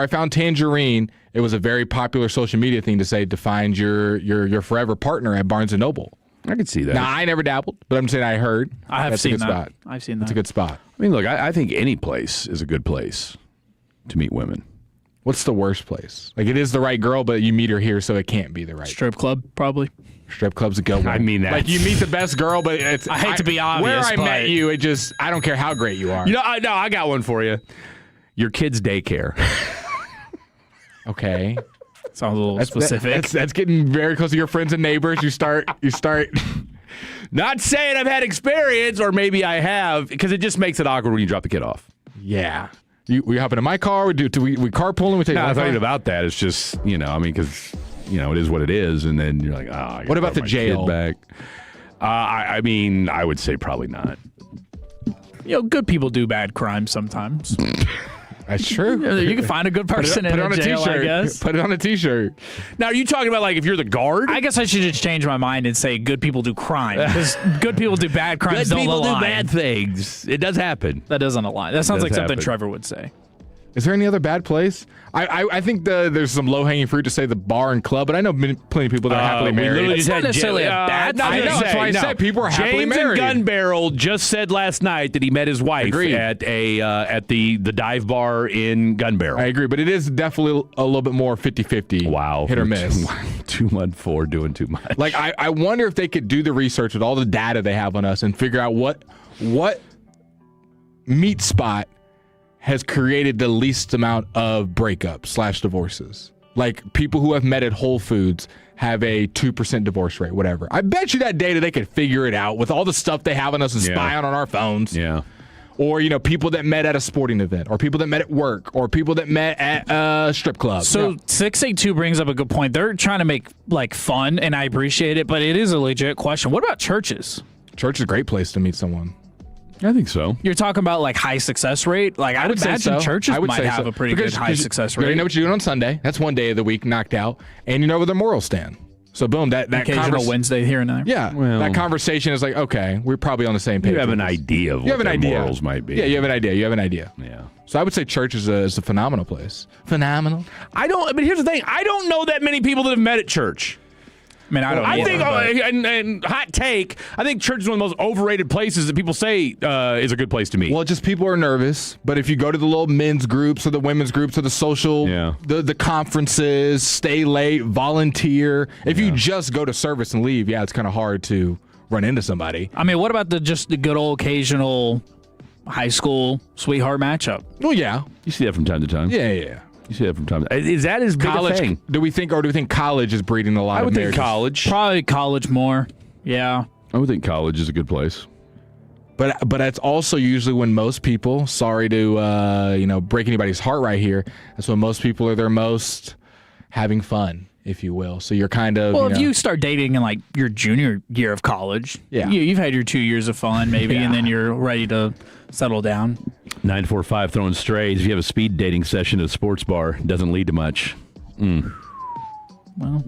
found Tangerine, it was a very popular social media thing to say to find your forever partner at Barnes and Noble. I could see that. Now I never dabbled, but I'm saying I heard. I have seen that. Spot. I've seen that. It's a good spot. I mean, look, I think any place is a good place to meet women. What's the worst place? It is the right girl, but you meet her here, so it can't be the right. Strip club, probably. Strip club's a good one. I mean that. You meet the best girl, but it's. I hate to be obvious. Where I met you, I don't care how great you are. I got one for you. Your kid's daycare. Okay. Sounds a little specific. That's getting very close to your friends and neighbors. You start. Not saying I've had experience, or maybe I have, because it just makes it awkward when you drop the kid off. Yeah. We hop into my car. We carpool and we take. No, it's not even about that. It's just because it is what it is, and then you're like, oh. What about the jail? Back. I mean, I would say probably not. Good people do bad crimes sometimes. That's true. You can find a good person in a jail, I guess. Put it on a T-shirt. Now, are you talking about if you're the guard? I guess I should just change my mind and say good people do crime, because good people do bad crimes. Good people do bad things. It does happen. That doesn't align. That sounds like something Trevor would say. Is there any other bad place? I think there's some low-hanging fruit to say the bar and club, but I know plenty of people that are happily married. It's not necessarily a bad I know, that's why I said people are happily James married. and Gun Barrel just said last night that he met his wife at the dive bar in Gun Barrel. I agree, but it is definitely a little bit more 50-50. Wow. Hit or miss. 2-1-4 doing too much. Like, I wonder if they could do the research with all the data they have on us and figure out what meat spot has created the least amount of breakups / divorces. Like, people who have met at Whole Foods have a 2% divorce rate, whatever. I bet you that data they could figure it out with all the stuff they have on us and spy on our phones. Yeah. Or, people that met at a sporting event, or people that met at work, or people that met at a strip club. So 682 brings up a good point. They're trying to make fun, and I appreciate it, but it is a legit question. What about churches? Church is a great place to meet someone. I think so. You're talking about high success rate? Like, I would imagine churches might have a pretty good high success rate. You know what you're doing on Sunday. That's one day of the week knocked out. And you know where the morals stand. So boom, that occasional Wednesday here and there. Yeah, that conversation is like, okay, we're probably on the same page. You have an idea of what the morals might be. Yeah, you have an idea. Yeah. So I would say church is a phenomenal place. Phenomenal. But here's the thing. I don't know that many people that have met at church. I mean, I think, and hot take, I think church is one of the most overrated places that people say is a good place to meet. Well, just people are nervous. But if you go to the little men's groups or the women's groups or the social, the conferences, stay late, volunteer. If you just go to service and leave, it's kind of hard to run into somebody. I mean, what about the good old occasional high school sweetheart matchup? Well, yeah. You see that from time to time. Yeah. You see that from time to time. Is that as big college, a thing? Do we think college is breeding a lot of marriages? I would think college. Probably college more. Yeah. I would think college is a good place. But that's also usually when most people, sorry to break anybody's heart right here, that's when most people are their most having fun, if you will. So you're kind of if you start dating in your junior year of college, you've had your 2 years of fun maybe, and then you're ready to settle down. 945 throwing strays. If you have a speed dating session at a sports bar, it doesn't lead to much. Well,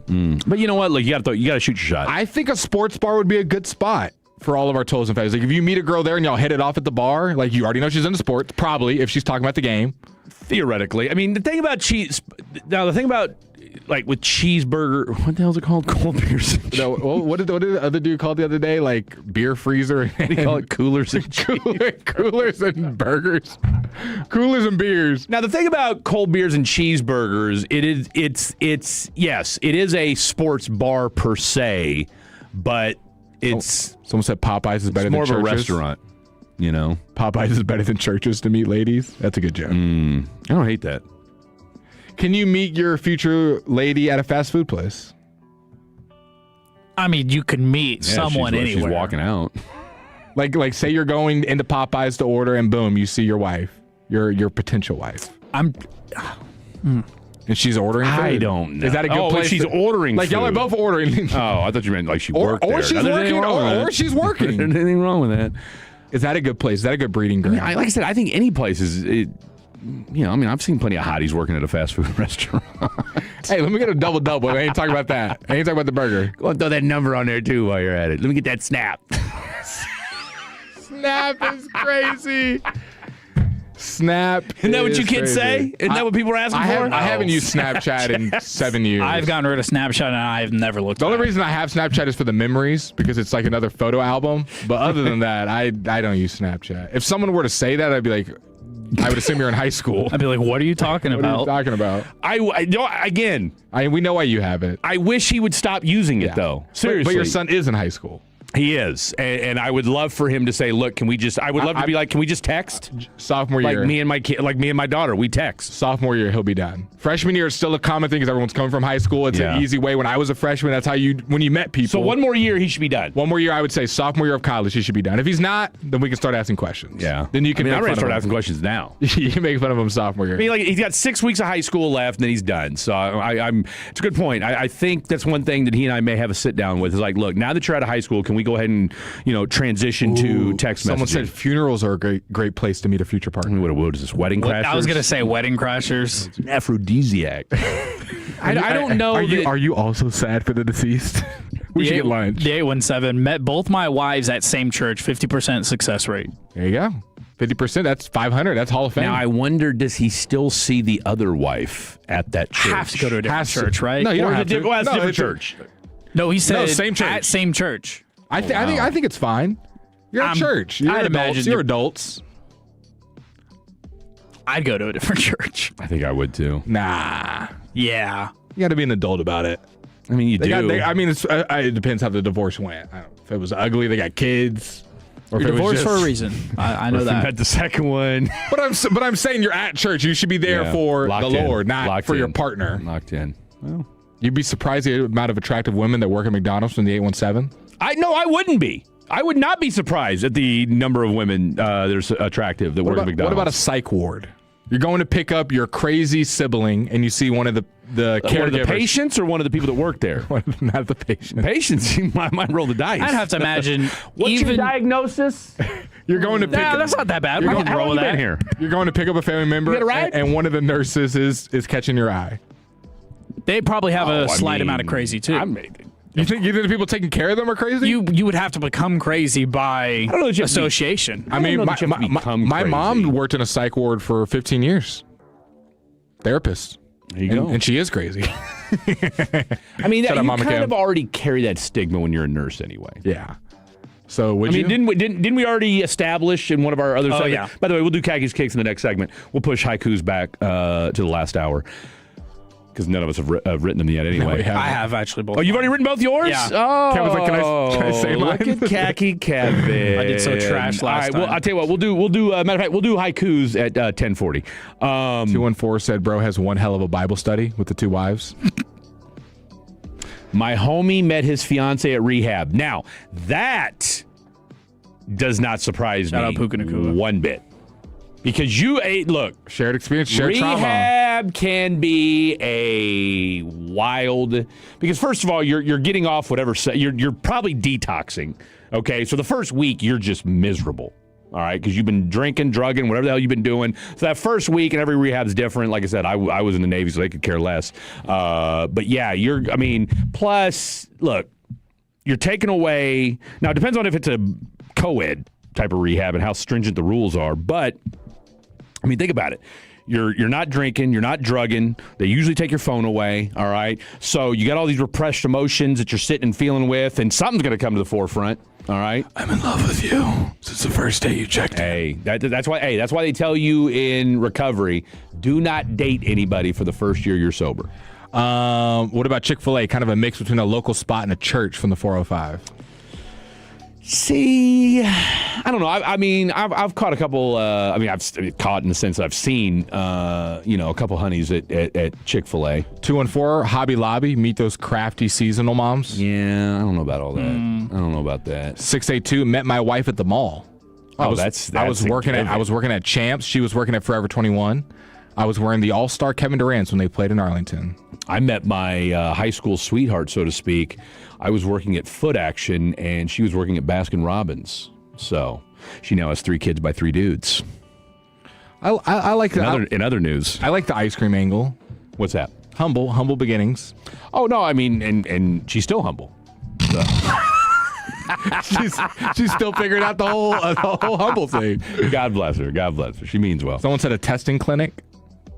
but you know what? Like, you got to shoot your shot. I think a sports bar would be a good spot for all of our toes and fans. Like, if you meet a girl there and y'all hit it off at the bar, like, you already know she's into sports, probably, if she's talking about the game. Theoretically. I mean, the thing about like with cheeseburger, what the hell is it called? Cold beers. No, what did the other dude call it the other day? Like beer freezer. What do you call it? Coolers and coolers and burgers. Coolers and beers. Now the thing about cold beers and cheeseburgers, it is a sports bar per se, but it's someone said Popeyes is better than more churches. Of a restaurant. Popeyes is better than churches to meet ladies. That's a good joke. I don't hate that. Can you meet your future lady at a fast food place? I mean, you can meet someone anywhere. She's walking out. Like say you're going into Popeyes to order, and boom, you see your wife, your potential wife. And she's ordering food. I don't know. Is that a good place? She's ordering food. y'all are both ordering. Oh, I thought you meant like she worked there. Or she's working. Or she's working. There's anything wrong with that. Is that a good place? Is that a good breeding ground? Like I said, I think any place is. I've seen plenty of hotties working at a fast food restaurant. Hey, let me get a double-double. I ain't talking about that. I ain't talking about the burger. Go and throw that number on there, too, while you're at it. Let me get that snap. Snap is crazy. Snap. Isn't that what you kids say? Isn't that what people are asking for? I haven't used Snapchat in 7 years. I've gotten rid of Snapchat, and I've never looked at it. The only reason I have Snapchat is for the memories, because it's like another photo album. But other than that, I don't use Snapchat. If someone were to say that, I'd be like... I would assume you're in high school. I'd be like, what are you talking about? What are you talking about? We know why you have it. I wish he would stop using it, though. Seriously. But your son is in high school. He is. And I would love for him to say, look, can we just, I would love to be like, can we just text? Sophomore year. Like me and my kid, like me and my daughter, we text. Sophomore year, he'll be done. Freshman year is still a common thing because everyone's coming from high school. It's an easy way. When I was a freshman, that's how when you met people. So one more year, he should be done. One more year, I would say sophomore year of college, he should be done. If he's not, then we can start asking questions. Yeah. Then you can I'm ready to start asking questions now. You can make fun of him sophomore year. I mean, like, he's got 6 weeks of high school left, and then he's done. So it's a good point. I think that's one thing that he and I may have a sit down with is like, look, now that you're out of high school, can we go ahead and transition to text messaging? Someone said funerals are a great place to meet a future partner. What is this, wedding crashers? I was going to say wedding crashers. It's an aphrodisiac. I don't know. Are you also sad for the deceased? We should get lunch. The 817 met both my wives at same church, 50% success rate. There you go. 50%, that's 500. That's Hall of Fame. Now, I wonder, does he still see the other wife at that church? Have to go to a different church, right? No, you don't have to. Well, that's No, a different it's church. No, he said same church. at same church. I think it's fine. You're at church. You're I'd adults. imagine You're adults. I'd go to a different church. I think I would too. Nah. Yeah. You got to be an adult about it. I mean, you do. It depends how the divorce went. I don't know. If it was ugly, they got kids. Or You're if it was divorced just, for a reason. I know that. The second one. But I'm saying you're at church. You should be there for the Lord, not for your partner. Locked in. Well, you'd be surprised the amount of attractive women that work at McDonald's from the 817. I wouldn't be. I would not be surprised at the number of women that are attractive that work at McDonald's. What about a psych ward? You're going to pick up your crazy sibling, and you see one of the caregivers. One of the patients or one of the people that work there? Not the patient. Patients, you might roll the dice. I'd have to imagine. What's your diagnosis? You're going to pick up. That's not that bad. We can How roll long with you that. been here? You're going to pick up a family member, You got a ride? and one of the nurses is catching your eye. They probably have a slight amount of crazy too. You think the people taking care of them are crazy? You would have to become crazy by association. I mean, my mom worked in a psych ward for 15 years. Therapist. There you go. And she is crazy. I mean, you kind of already carry that stigma when you're a nurse anyway. Yeah. So would you? Didn't we already establish in one of our other segments? Yeah. By the way, we'll do Khakis Kicks in the next segment. We'll push haikus back to the last hour because none of us have written them yet anyway. No, we haven't. I have actually both. Oh, you've already written both yours? Yeah. Oh, Kevin's like, can I say mine? Look at Khaki Kevin. I did so trash last All right, time. well, I'll tell you what. We'll do. Matter of fact, we'll do haikus at 10:40. 214 said, bro has one hell of a Bible study with the two wives. My homie met his fiance at rehab. Now, that does not surprise Shout me out Puka Nakua. one bit. Because look, shared experience, shared trauma. Rehab can be a wild, because first of all, you're getting off whatever, you're probably detoxing, okay? So the first week, you're just miserable, all right? Because you've been drinking, drugging, whatever the hell you've been doing. So that first week, and every rehab's different. Like I said, I was in the Navy, so they could care less. But yeah, plus, look, you're taking away, now it depends on if it's a co-ed type of rehab and how stringent the rules are, but I mean, think about it. You're not drinking, you're not drugging. They usually take your phone away, all right? So you got all these repressed emotions that you're sitting and feeling with, and something's going to come to the forefront, all right? I'm in love with you since the first day you checked in. That's why they tell you in recovery, do not date anybody for the first year you're sober. What about Chick-fil-A? Kind of a mix between a local spot and a church from the 405. See, I don't know. I've caught a couple. I've caught in the sense that I've seen, a couple honeys at Chick-fil-A. 214 Hobby Lobby. Meet those crafty seasonal moms. Yeah, I don't know about all that. I don't know about that. 682 met my wife at the mall. I was working at Champs. She was working at Forever 21. I was wearing the All-Star Kevin Durant's when they played in Arlington. I met my high school sweetheart, so to speak. I was working at Foot Action, and she was working at Baskin Robbins. So she now has 3 kids by 3 dudes. I like that. In other news, I like the ice cream angle. What's that? Humble beginnings. Oh no, I mean, and she's still humble. So. she's still figuring out the whole humble thing. God bless her. God bless her. She means well. Someone said a testing clinic.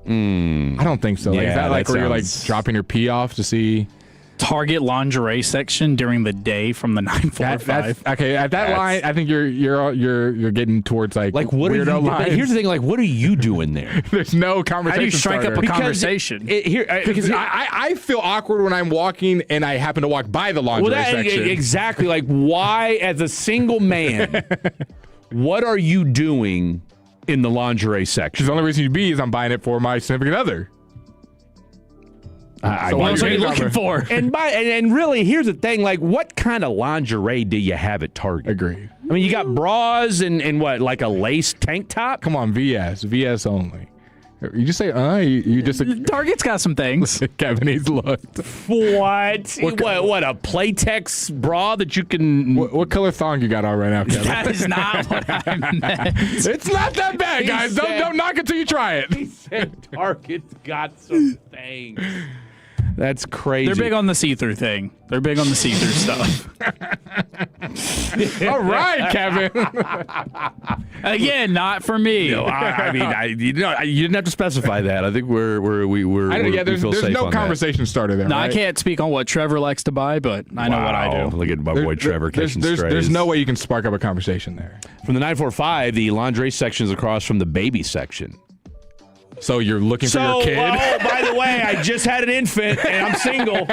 I don't think so. Is that where you're like dropping your pee off to see? Target lingerie section during the day from the 945. Okay, at that line, I think you're getting towards like what weirdo lines. Here's the thing, what are you doing there? There's no conversation. How do you strike starter. up a conversation? Because I feel awkward when I'm walking and I happen to walk by the lingerie section. Exactly. Why, as a single man, what are you doing in the lingerie section? The only reason you'd be is I'm buying it for my significant other. So what are you looking for? And really, here's the thing: what kind of lingerie do you have at Target? Agreed. I mean, you got bras and what, like a lace tank top? Come on, VS only. You just say, you just. Target's got some things. Kevin, he's looked. What? What a Playtex bra that you can. What color thong you got on right now, Kevin? That is not what I meant. It's not that bad, guys. Don't knock it till you try it. He said Target's got some things. That's crazy. They're big on the see-through thing. They're big on the see-through stuff. All right, Kevin. Again, not for me. No, you didn't have to specify that. I think we're there's no conversation starter there. No, right? I can't speak on what Trevor likes to buy, but I know what I do. Look at my boy Trevor catching strays. There's no way you can spark up a conversation there. From the 945, the lingerie section is across from the baby section. So you're looking for your kid? Oh, by the way, I just had an infant and I'm single.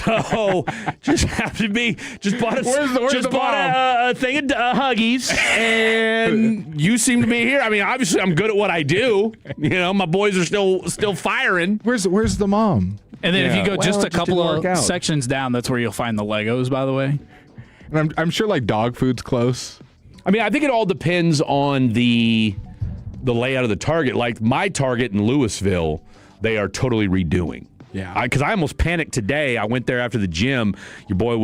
So just bought a thing of Huggies, and you seem to be here. I mean, obviously, I'm good at what I do. You know, my boys are still firing. Where's the mom? And then if you go just a couple of sections down, that's where you'll find the Legos, by the way. And I'm sure like dog food's close. I mean, I think it all depends on the layout of the Target. Like my Target in Louisville, they are totally redoing. Yeah. Because I almost panicked today. I went there after the gym. Your boy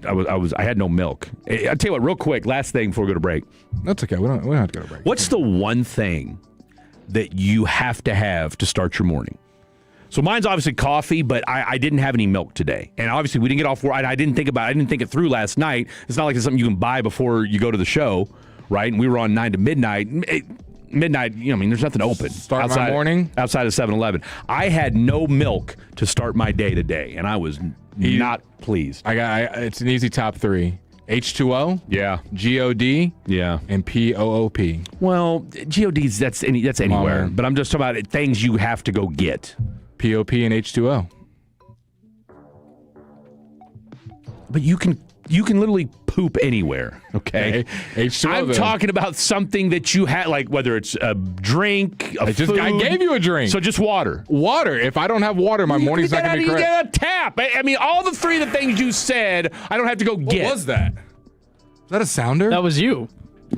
I had no milk. I'll tell you what, real quick, last thing before we go to break. That's okay. We don't have to go to break. What's the one thing that you have to start your morning? So mine's obviously coffee, but I didn't have any milk today. And obviously we didn't get off work. I didn't think it through last night. It's not like it's something you can buy before you go to the show, right? And we were on 9 to midnight. Midnight, there's nothing open. Start my morning? Outside of 7-Eleven. I had no milk to start my day today, and I was not pleased. It's an easy top 3. H2O? Yeah. GOD? Yeah. And POOP. Well, GOD's, that's anywhere. But I'm just talking about things you have to go get. POP and H2O. But you can literally poop anywhere, okay? H2O, I'm talking about something that you had, like whether it's a drink, food. I gave you a drink. So just water. Water. If I don't have water, my morning's not going to be correct. You get a tap. I mean, all the 3 of the things you said, I don't have to go get. What was that? Is that a sounder? That was you.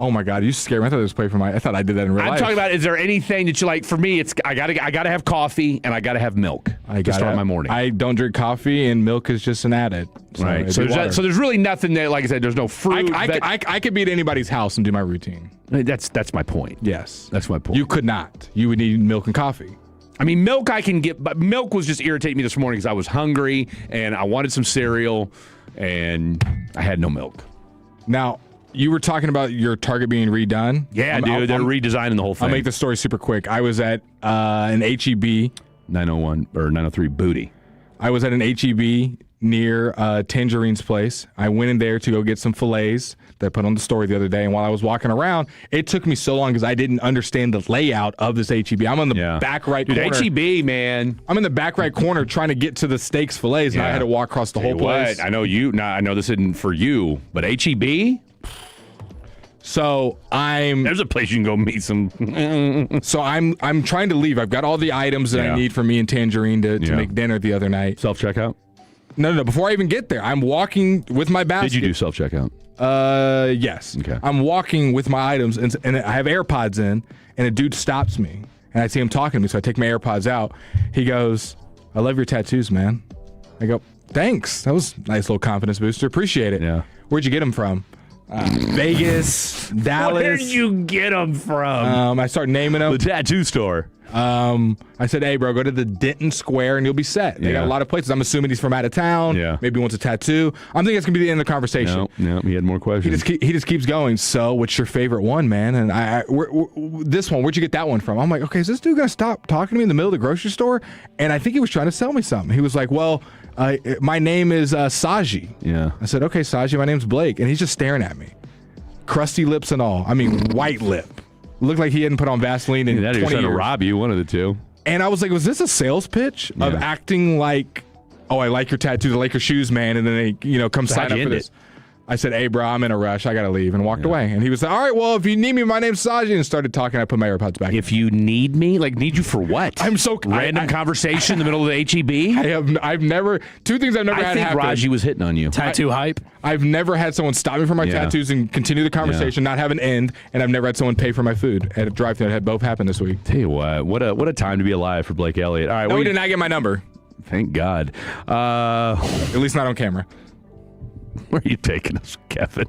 Oh my God, you scared me. I thought it was play for I thought I did that in real life. I'm talking about, is there anything that you like? For me, it's I gotta have coffee and I gotta have milk to start my morning. I don't drink coffee and milk is just an added. Right. So there's really nothing there. Like I said, there's no fruit. I could be at anybody's house and do my routine. That's my point. Yes. That's my point. You could not. You would need milk and coffee. I mean, milk I can get, but milk was just irritating me this morning because I was hungry and I wanted some cereal and I had no milk. Now, you were talking about your Target being redone. Yeah, dude, they're redesigning the whole thing. I'll make the story super quick. I was at an HEB. 901 or 903 Booty. I was at an HEB near Tangerine's place. I went in there to go get some fillets that I put on the story the other day. And while I was walking around, it took me so long because I didn't understand the layout of this HEB. I'm on the back right corner. HEB, man. I'm in the back right corner trying to get to the steaks fillets, and I had to walk across the whole place. I know I know this isn't for you, but HEB? So there's a place you can go meet some. So I'm trying to leave. I've got all the items that I need for me and Tangerine to make dinner the other night. Self-checkout? No. Before I even get there, I'm walking with my basket. Did you do self-checkout? Yes. Okay. I'm walking with my items, and I have AirPods in, and a dude stops me, and I see him talking to me, so I take my AirPods out. He goes, "I love your tattoos, man." I go, "Thanks. That was a nice little confidence booster. Appreciate it." Yeah. Where'd you get them from? Vegas, Dallas. Where did you get them from? I start naming them. The tattoo store. I said, "Hey, bro, go to the Denton Square and you'll be set." They got a lot of places. I'm assuming he's from out of town. Yeah. Maybe he wants a tattoo. I'm thinking it's gonna be the end of the conversation. No, he had more questions. He just keeps going. So, what's your favorite one, man? And this one, where'd you get that one from? I'm like, okay, is this dude gonna stop talking to me in the middle of the grocery store? And I think he was trying to sell me something. He was like, "Well, my name is Saji." Yeah. I said, "Okay, Saji, my name's Blake," and he's just staring at me, crusty lips and all. I mean, white lip. Looked like he hadn't put on Vaseline in 20 years. Trying to rob you, one of the two. And I was like, was this a sales pitch of acting like, "Oh, I like your tattoos, I like your shoes, man," and then they, come sign up for this. I said, "Hey, bro, I'm in a rush. I got to leave," and walked away. And he was like, "All right, well, if you need me, my name's Saji," and started talking. I put my AirPods back. If you need me? Like, need you for what? I'm so... Random conversation in the middle of the HEB? I've never... Two things I've never had happen. I think Raji was hitting on you. Tattoo hype? I've never had someone stop me for my tattoos and continue the conversation, not have an end, and I've never had someone pay for my food at a drive-thru. It had both happen this week. Tell you what a time to be alive for Blake Elliott. All right, we did not get my number. Thank God. At least not on camera. Where are you taking us, Kevin?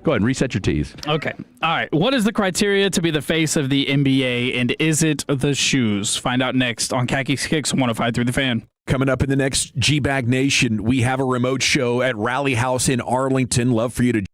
Go ahead and reset your tees. Okay. All right. What is the criteria to be the face of the NBA, and is it the shoes? Find out next on Khaki Kicks 105 through the Fan. Coming up in the next G-Bag Nation, we have a remote show at Rally House in Arlington. Love for you to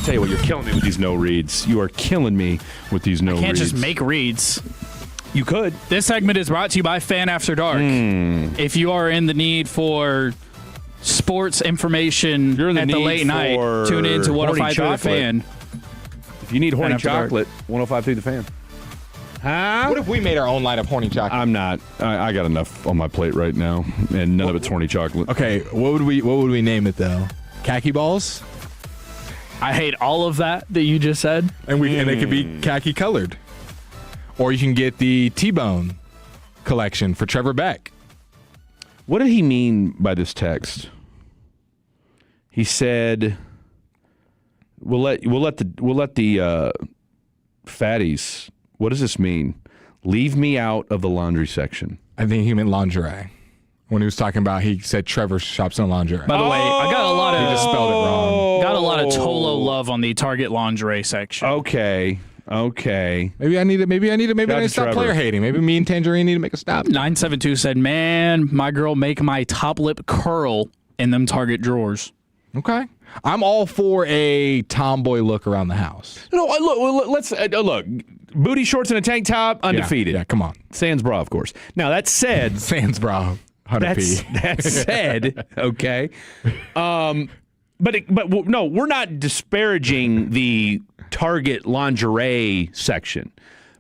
tell you what, you're killing me with these no reads. You are killing me with these no reads. You can't just make reads. You could. This segment is brought to you by Fan After Dark. If you are in the need for sports information at the late night, tune in to 105 through the Fan. If you need horny chocolate, 105 through the Fan. Huh? What if we made our own line of horny chocolate? I'm not. I got enough on my plate right now, and none of it's horny chocolate. Okay, what would we name it though? Khaki balls? I hate all of that you just said. And they could be khaki colored. Or you can get the T-Bone collection for Trevor Beck. What did he mean by this text? He said, "We'll let the fatties." What does this mean? Leave me out of the laundry section. I think he meant lingerie. When he was talking about, he said Trevor shops in lingerie. By the way, I got a lot of... He just spelled it wrong. Got a lot of Tolo love on the Target lingerie section. Okay. Maybe I need to stop player hating. Maybe me and Tangerine need to make a stop. 972 said, "Man, my girl make my top lip curl in them Target drawers." Okay. I'm all for a tomboy look around the house. No, let's look. Booty shorts and a tank top, undefeated. Yeah, come on. Sans bra, of course. Now, that said... Sans bra, 100p. That said, okay. But no, we're not disparaging the Target lingerie section.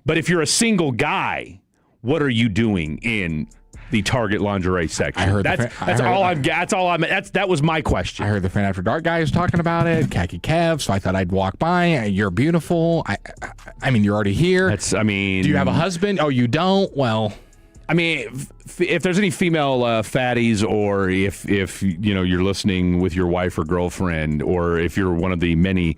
But if you're a single guy, what are you doing in the Target lingerie section? I heard that was my question. I heard the Fan After Dark guy was talking about it, khaki Kev, so I thought I'd walk by. You're beautiful. I mean, you're already here. Do you have a husband? Oh, you don't? Well, I mean, if there's any female fatties, or if you're listening with your wife or girlfriend, or if you're one of the many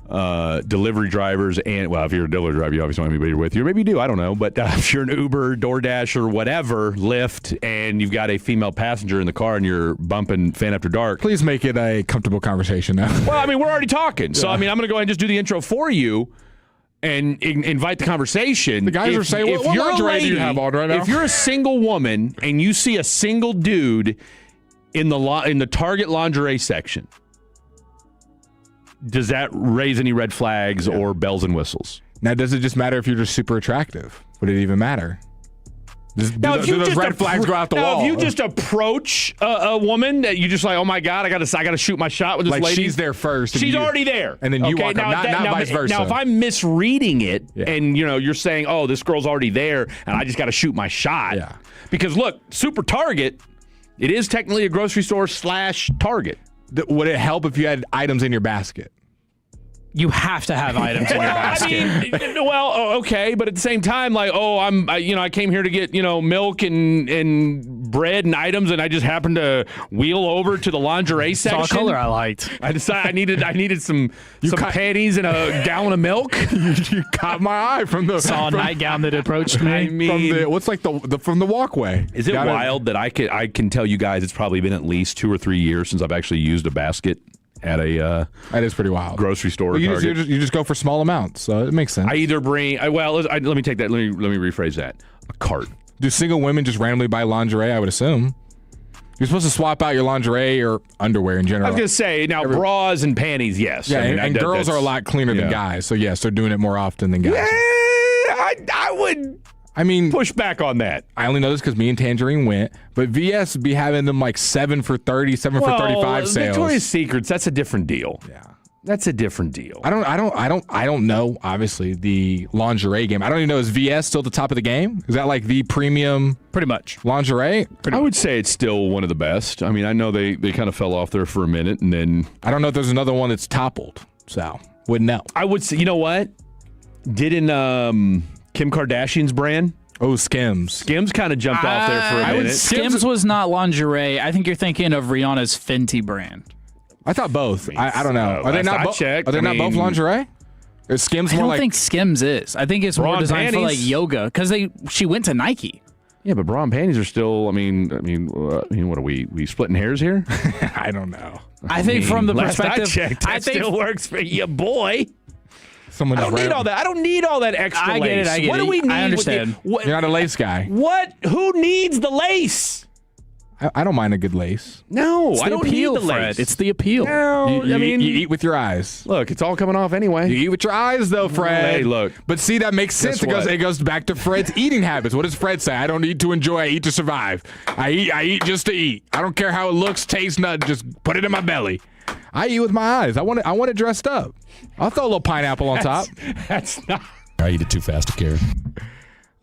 delivery drivers, and if you're a delivery driver, you obviously want anybody with you, or maybe you do, I don't know, but if you're an Uber, DoorDash, or whatever, Lyft, and you've got a female passenger in the car and you're bumping Fan After Dark, please make it a comfortable conversation now. Well, I mean, we're already talking, so I mean, I'm going to go ahead and just do the intro for you and invite the conversation. The guys are saying, what lingerie do you have on right now? If you're a single woman and you see a single dude in the Target lingerie section, does that raise any red flags or bells and whistles? Now, does it just matter if you're just super attractive? Would it even matter? Do those red flags go out the wall? If you just approach a woman that you just like, oh my God, I got to shoot my shot with this lady. She's there first. She's already there. And then you walk up, not vice versa. Now, if I'm misreading it and you're saying, oh, this girl's already there and I just got to shoot my shot. Yeah. Because look, Super Target, it is technically a grocery store / Target. Would it help if you had items in your basket? You have to have items in your basket. I mean, okay, but at the same time, like, I came here to get milk and bread and items, and I just happened to wheel over to the lingerie section. Saw a color I liked. I decided I needed some panties and a gallon of milk. You caught my eye from the saw a nightgown that approached me. I mean, from the walkway. Is it wild that I can tell you guys it's probably been at least 2 or 3 years since I've actually used a basket at a that is pretty wild grocery store. Well, you just go for small amounts, so it makes sense. I either bring let me take that. Let me rephrase that. A cart. Do single women just randomly buy lingerie? I would assume you're supposed to swap out your lingerie or underwear in general. I was gonna say now bras and panties, yes. Yeah, and girls are a lot cleaner than guys, so yes, they're doing it more often than guys. Yeah, I would. I mean, push back on that. I only know this because me and Tangerine went, but VS be having them like 7 for 30, 7 for 35 sales. Victoria's Secrets, that's a different deal. Yeah, that's a different deal. I don't know. Obviously, the lingerie game. I don't even know. Is VS still at the top of the game? Is that like the premium? Pretty much lingerie. I would say it's still one of the best. I mean, I know they kind of fell off there for a minute, and then I don't know if there's another one that's toppled. So wouldn't know. I would say, you know what? Didn't Kim Kardashian's brand? Oh, Skims. Skims kind of jumped off there for a minute. Skims was not lingerie. I think you're thinking of Rihanna's Fenty brand. I thought both. I don't know. Are they not both? Are they not both lingerie? Is Skims more like? I don't think Skims is. I think it's more designed for like yoga because she went to Nike. Yeah, but bra and panties are still. I mean, what are we splitting hairs here? I don't know. I think from the perspective, I checked, that still works for you, boy. I don't need all that. I don't need all that extra lace. I get it. What do we need? I understand. You're not a lace guy. Who needs the lace? I don't mind a good lace. No, I don't need the lace. Fred. It's the appeal. No, you eat with your eyes. Look, it's all coming off anyway. You eat with your eyes, though, Fred. Hey, look. But see, that makes sense. It goes back to Fred's eating habits. What does Fred say? I don't eat to enjoy. I eat to survive. I eat just to eat. I don't care how it looks, tastes, nothing. Just put it in my belly. I eat with my eyes. I want it dressed up. I'll throw a little pineapple on top. That's not. I eat it too fast to care.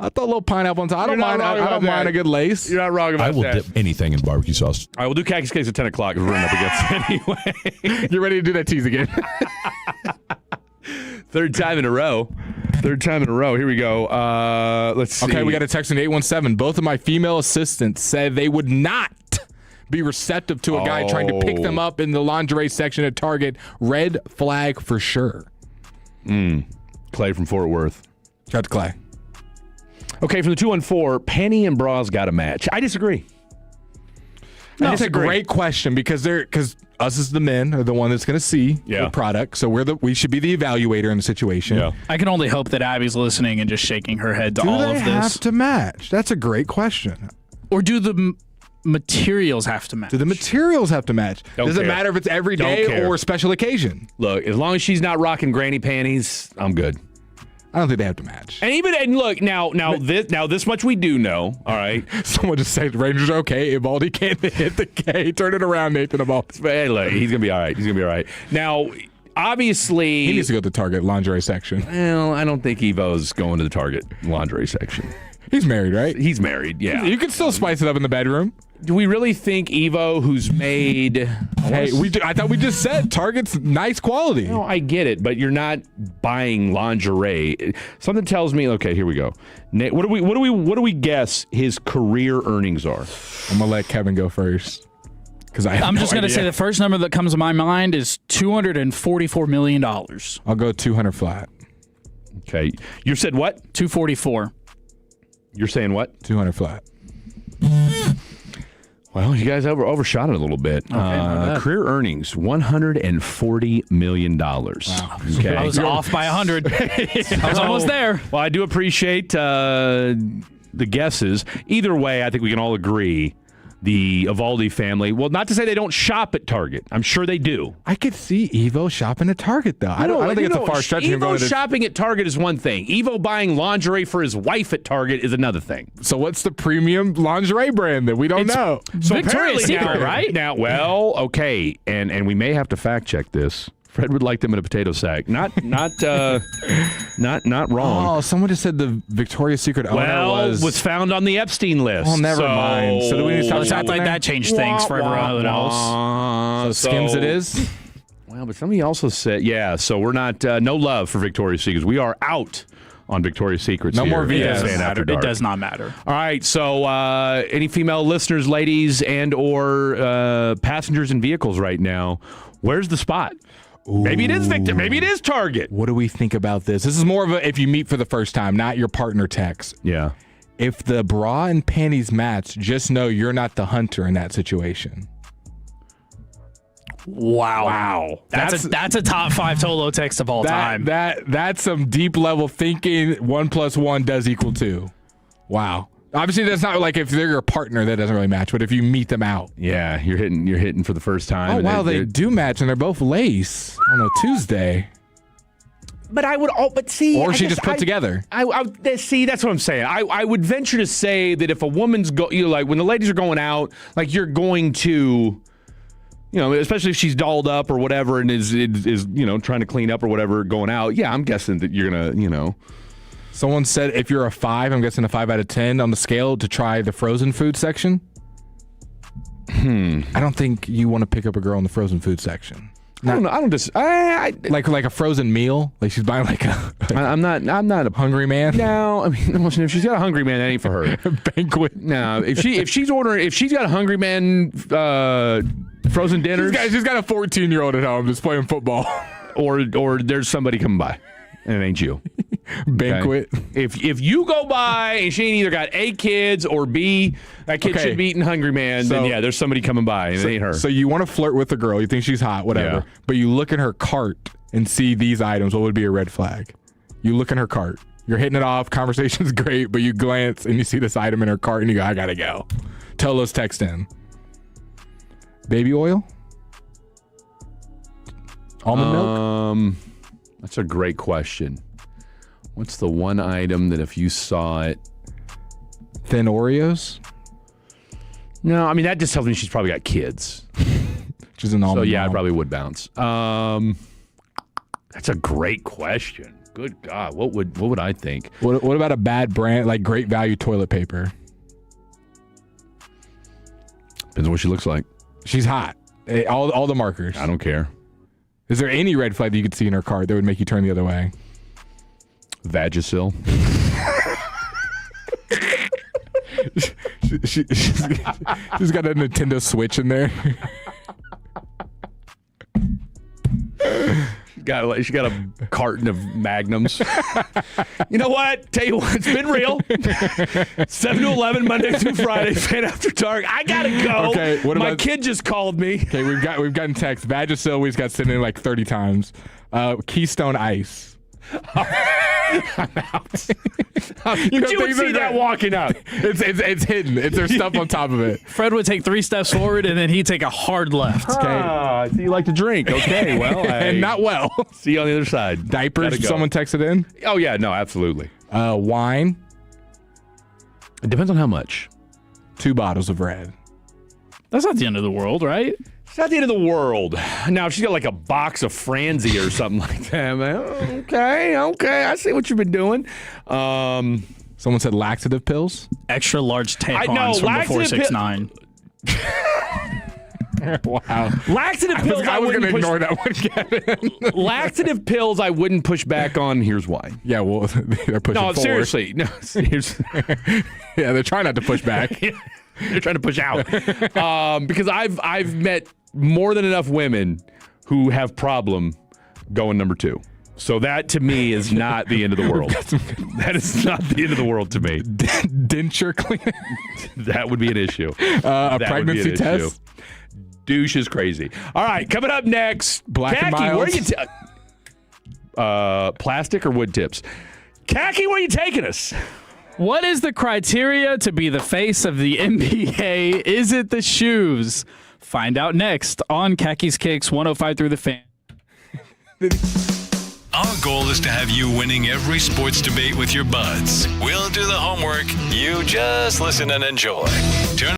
I'll throw a little pineapple on top. I don't mind a good lace. You're not wrong about that. I will dip anything in barbecue sauce. All right, we'll do Khakis Cakes at 10 o'clock because we're running up against it anyway. You're ready to do that tease again. Third time in a row. Here we go. Let's see. Okay, we got a text in 817. Both of my female assistants said they would not be receptive to a guy trying to pick them up in the lingerie section at Target. Red flag for sure. Clay from Fort Worth. Shout out to Clay. Okay, from the 214, panty and bras got to match. I disagree. That's a great question because us as the men are the one that's going to see the product. So we should be the evaluator in the situation. Yeah. I can only hope that Abby's listening and just shaking her head to all of this. Do they have to match? That's a great question. Or do the materials have to match? Do the materials have to match? Don't Does it care. matter if it's every day or special occasion? Look, as long as she's not rocking granny panties, I'm good. I don't think they have to match. And look now this much we do know. All right, someone just said Rangers are okay. Ivaldi can't hit the K. Turn it around, Nathan Ivaldi. Hey, look, he's gonna be all right. He's gonna be all right. Now, obviously, he needs to go to the Target lingerie section. Well, I don't think Evo's going to the Target lingerie section. He's married, right? He's married. Yeah, you can still spice it up in the bedroom. Do we really think Evo, who's made? Hey, I thought we just said Target's nice quality. No, I get it, but you're not buying lingerie. Something tells me. Okay, here we go. Nate, what do we guess his career earnings are? I'm gonna let Kevin go first because I'm just gonna say the first number that comes to my mind is $244 million. I'll go 200 flat. Okay, you said what? 244. You're saying what? 200 flat. Well, you guys overshot it a little bit. Career earnings, $140 million. Wow. Okay. I was off by 100. I was almost there. Well, I do appreciate the guesses. Either way, I think we can all agree the Ivaldi family, well, not to say they don't shop at Target. I'm sure they do. I could see Evo shopping at Target, though. I don't think it's a far stretch. Evo shopping at Target is one thing. Evo buying lingerie for his wife at Target is another thing. So what's the premium lingerie brand that we don't know? So Victoria's Secret, right? Now, well, okay, and we may have to fact check this. Fred would like them in a potato sack. Not wrong. Oh, someone just said the Victoria's Secret owner was found on the Epstein list. Oh, never mind. So do we need to stop Let's act like that changed things for everyone else. So Skims it is? Well, but somebody also said, yeah, so we're not, no love for Victoria's Secrets. We are out on Victoria's Secrets. No here. more VS. It does not matter. All right, so any female listeners, ladies, and or passengers in vehicles right now, where's the spot? Ooh. Maybe it is Victor. Maybe it is Target. What do we think about this? This is more of a if you meet for the first time, not your partner text. Yeah. If the bra and panties match, just know you're not the hunter in that situation. Wow. That's a top 5 Tolo text of all time. That's some deep level thinking. 1 + 1 does equal 2. Wow. Obviously, that's not like if they're your partner, that doesn't really match. But if you meet them out, yeah, you're hitting for the first time. Oh wow, they do match, and they're both lace on a Tuesday. But I would, or she just put together. I see. That's what I'm saying. I would venture to say that if a woman's like when the ladies are going out, like you're going to, especially if she's dolled up or whatever, and is trying to clean up or whatever going out. Yeah, I'm guessing that you're gonna. Someone said if you're a 5, I'm guessing a 5 out of 10 on the scale to try the frozen food section. I don't think you want to pick up a girl in the frozen food section. I don't know. I don't just like a frozen meal. Like she's buying like a. I'm not a hungry man. No, I mean, if she's got a hungry man, that ain't for her. Banquet. No, if she's got a hungry man frozen dinners. She's got a 14-year-old at home just playing football. Or there's somebody coming by, and it ain't you. Banquet. Okay. If you go by and she ain't either got A, kids, or B, that kid should be eating hungry man, then yeah, there's somebody coming by and it ain't her. So you want to flirt with the girl, you think she's hot, whatever, but you look in her cart and see these items, what would be a red flag? You look in her cart. You're hitting it off, conversation's great, but you glance and you see this item in her cart and you go, I gotta go. Tell those text in. Baby oil? Almond milk? That's a great question. What's the one item that if you saw it? Thin Oreos? No, I mean, that just tells me she's probably got kids. She's an almond. So, yeah, I probably would bounce. That's a great question. Good God. What would I think? What about a bad brand, like Great Value toilet paper? Depends on what she looks like. She's hot. All the markers. I don't care. Is there any red flag that you could see in her card that would make you turn the other way? Vagisil. She's got a Nintendo Switch in there. She got a carton of Magnums. You know what? Tell you what, it's been real. 7 to 11, Monday through Friday, fan after dark. I gotta go. Okay, my kid just called me. Okay, we've gotten text. Vagisil we've got sitting in like 30 times. Keystone Ice. I'm out. You would see that walking out. It's hidden. There's stuff on top of it. Fred would take 3 steps forward, and then he'd take a hard left. I see you like to drink. Okay, well. And not well. See you on the other side. Diapers, someone texted in? Oh, yeah, no, absolutely. Wine. It depends on how much. 2 bottles of red. That's not the end of the world, right? It's not the end of the world. Now, if she's got like a box of Franzi or something like that, man, okay, I see what you've been doing. Someone said laxative pills. Extra large tampons from the 469. Wow. Laxative pills, I was going to ignore that one, Kevin. Laxative pills, I wouldn't push back on. Here's why. Yeah, well, they're pushing forward. Seriously. No, seriously. Yeah, they're trying not to push back. They're trying to push out. Because I've met more than enough women who have problem going number 2. So that, to me, is not the end of the world. That is not the end of the world to me. Denture cleaner? That would be an issue. A pregnancy test? Douche is crazy. All right, coming up next. Black and Miles. Where are you plastic or wood tips? Khaki, where are you taking us? What is the criteria to be the face of the NBA? Is it the shoes? Find out next on Khakis Kicks 105 through the Fan. Our goal is to have you winning every sports debate with your buds. We'll do the homework. You just listen and enjoy. Turn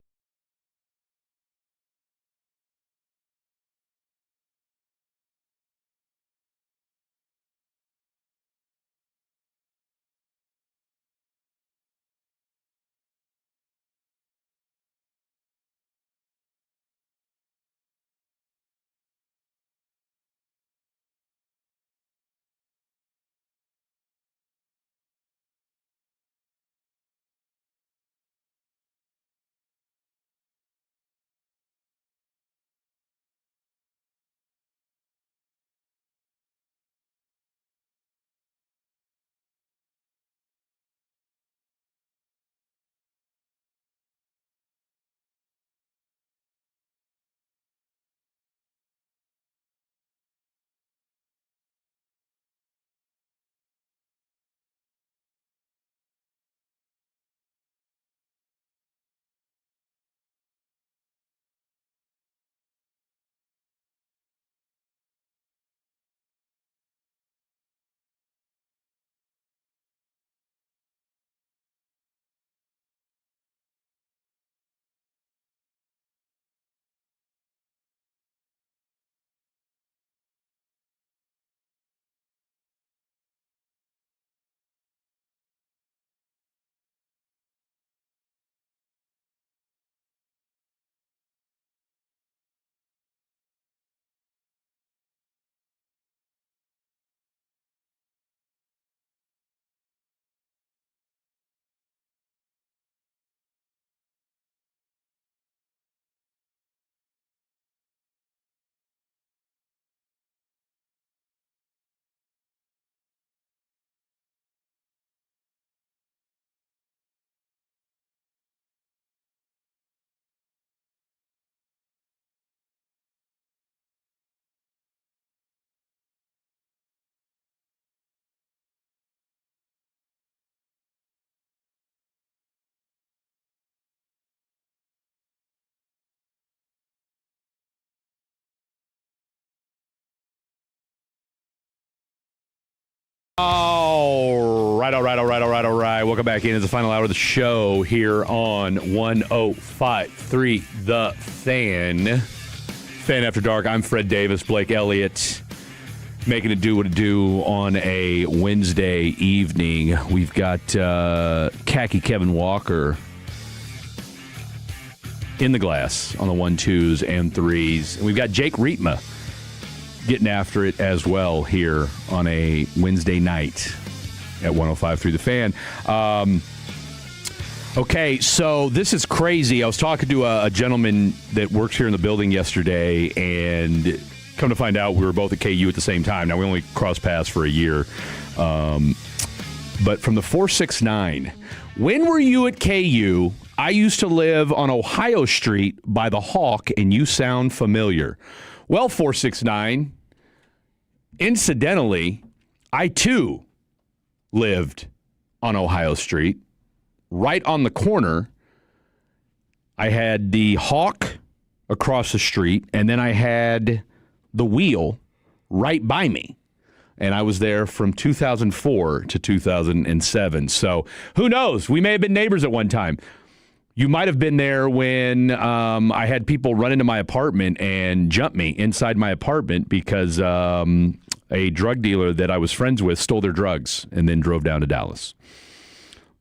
All right. Welcome back in. It's the final hour of the show here on 105.3 The Fan. Fan After Dark. I'm Fred Davis, Blake Elliott, making it do what it do on a Wednesday evening. We've got Khaki Kevin Walker in the glass on the 1, 2s, and 3s. And we've got Jake Rietma getting after it as well here on a Wednesday night at 105.3 The Fan. Okay, so this is crazy. I was talking to a gentleman that works here in the building yesterday, and come to find out we were both at KU at the same time. Now, we only crossed paths for a year. But from the 469, when were you at KU? I used to live on Ohio Street by the Hawk, and you sound familiar. Well, 469, incidentally, I, too, lived on Ohio Street. Right on the corner, I had the Hawk across the street, and then I had the Wheel right by me. And I was there from 2004 to 2007. So who knows? We may have been neighbors at one time. You might have been there when I had people run into my apartment and jump me inside my apartment because a drug dealer that I was friends with stole their drugs and then drove down to Dallas.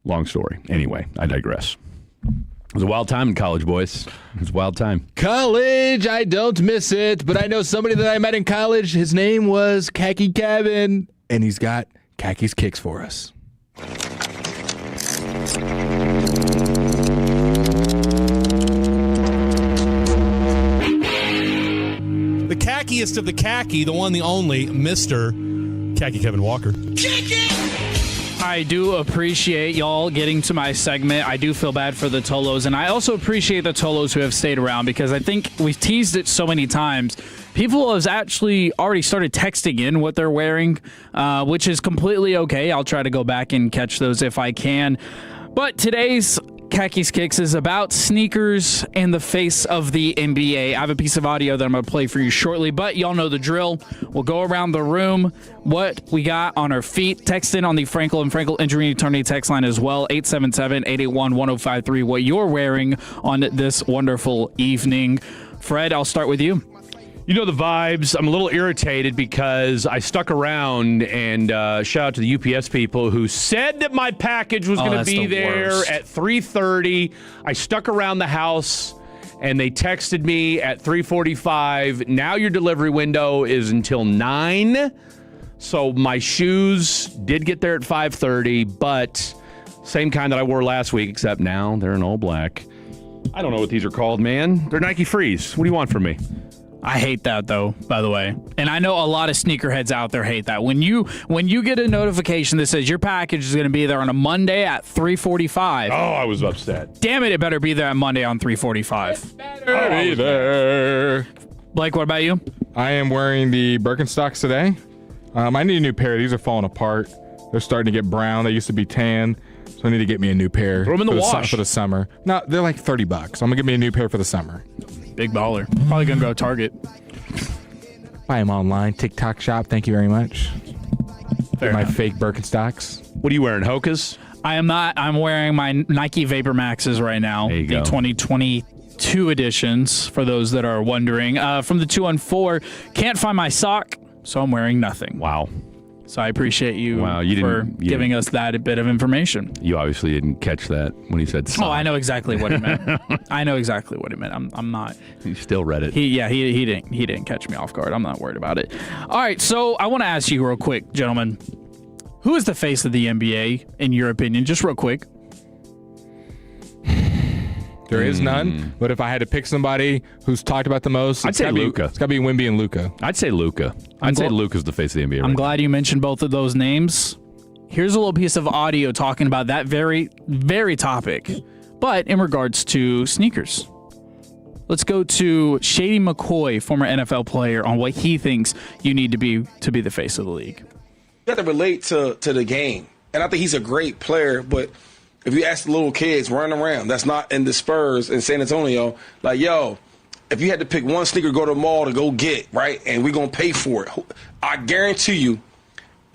Long story. Anyway, I digress. It was a wild time in college, boys. It was a wild time. College, I don't miss it, but I know somebody that I met in college. His name was Khaki Kevin, and he's got Khaki's kicks for us. The khackiest of the khaki, the one, the only, Mr. Khaki Kevin Walker. I do appreciate y'all getting to my segment. I do feel bad for the Tolos, and I also appreciate the Tolos who have stayed around because I think we've teased it so many times. People have actually already started texting in what they're wearing, which is completely okay. I'll try to go back and catch those if I can. But today's Khaki's Kicks is about sneakers in the face of the NBA. I have a piece of audio that I'm going to play for you shortly, but y'all know the drill. We'll go around the room, what we got on our feet. Text in on the Frankel and Frankel Injury Attorney text line as well, 877-881-1053, what you're wearing on this wonderful evening. Fred, I'll start with you. You know the vibes. I'm a little irritated because I stuck around and shout out to the UPS people who said that my package was going to be there at 3:30. I stuck around the house and they texted me at 3:45. Now your delivery window is until 9. So my shoes did get there at 5:30, but same kind that I wore last week, except now they're in all black. I don't know what these are called, man. They're Nike Frees. What do you want from me? I hate that, though, by the way. And I know a lot of sneakerheads out there hate that. When you get a notification that says your package is going to be there on a Monday at 3:45. Oh, I was upset. Damn it, it better be there on Monday on 3:45. Better be there. Blake, what about you? I am wearing the Birkenstocks today. I need a new pair. These are falling apart. They're starting to get brown. They used to be tan. So I need to get me a new pair. Throw them in the wash. For the summer. No, they're like $30. I'm going to get me a new pair for the summer. Big baller. Probably going to go Target. Buy them online. TikTok shop. Thank you very much. Fair my enough. fake Birkenstocks. What are you wearing, Hokas? I am not. I'm wearing my Nike Vapor Maxes right now. There you the go. 2022 editions, for those that are wondering. From the 214, can't find my sock, so I'm wearing nothing. Wow. So I appreciate you, you giving us that bit of information. You obviously didn't catch that when he said sock. Oh, I know exactly what he meant. I know exactly what he meant. I'm not. You still read it. He didn't catch me off guard. I'm not worried about it. All right, so I want to ask you real quick, gentlemen. Who is the face of the NBA in your opinion? Just real quick. There is none, but if I had to pick somebody who's talked about the most, I'd say Luka. It's got to be Wemby and Luka. I'd say Luka. I'd say Luka's the face of the NBA. I'm glad you mentioned both of those names. Here's a little piece of audio talking about that very, very topic, but in regards to sneakers. Let's go to Shady McCoy, former NFL player, on what he thinks you need to be the face of the league. You have to relate to the game. And I think he's a great player, but if you ask the little kids running around, that's not in the Spurs in San Antonio, like, yo, if you had to pick one sneaker to go to the mall to go get, right, and we're going to pay for it, I guarantee you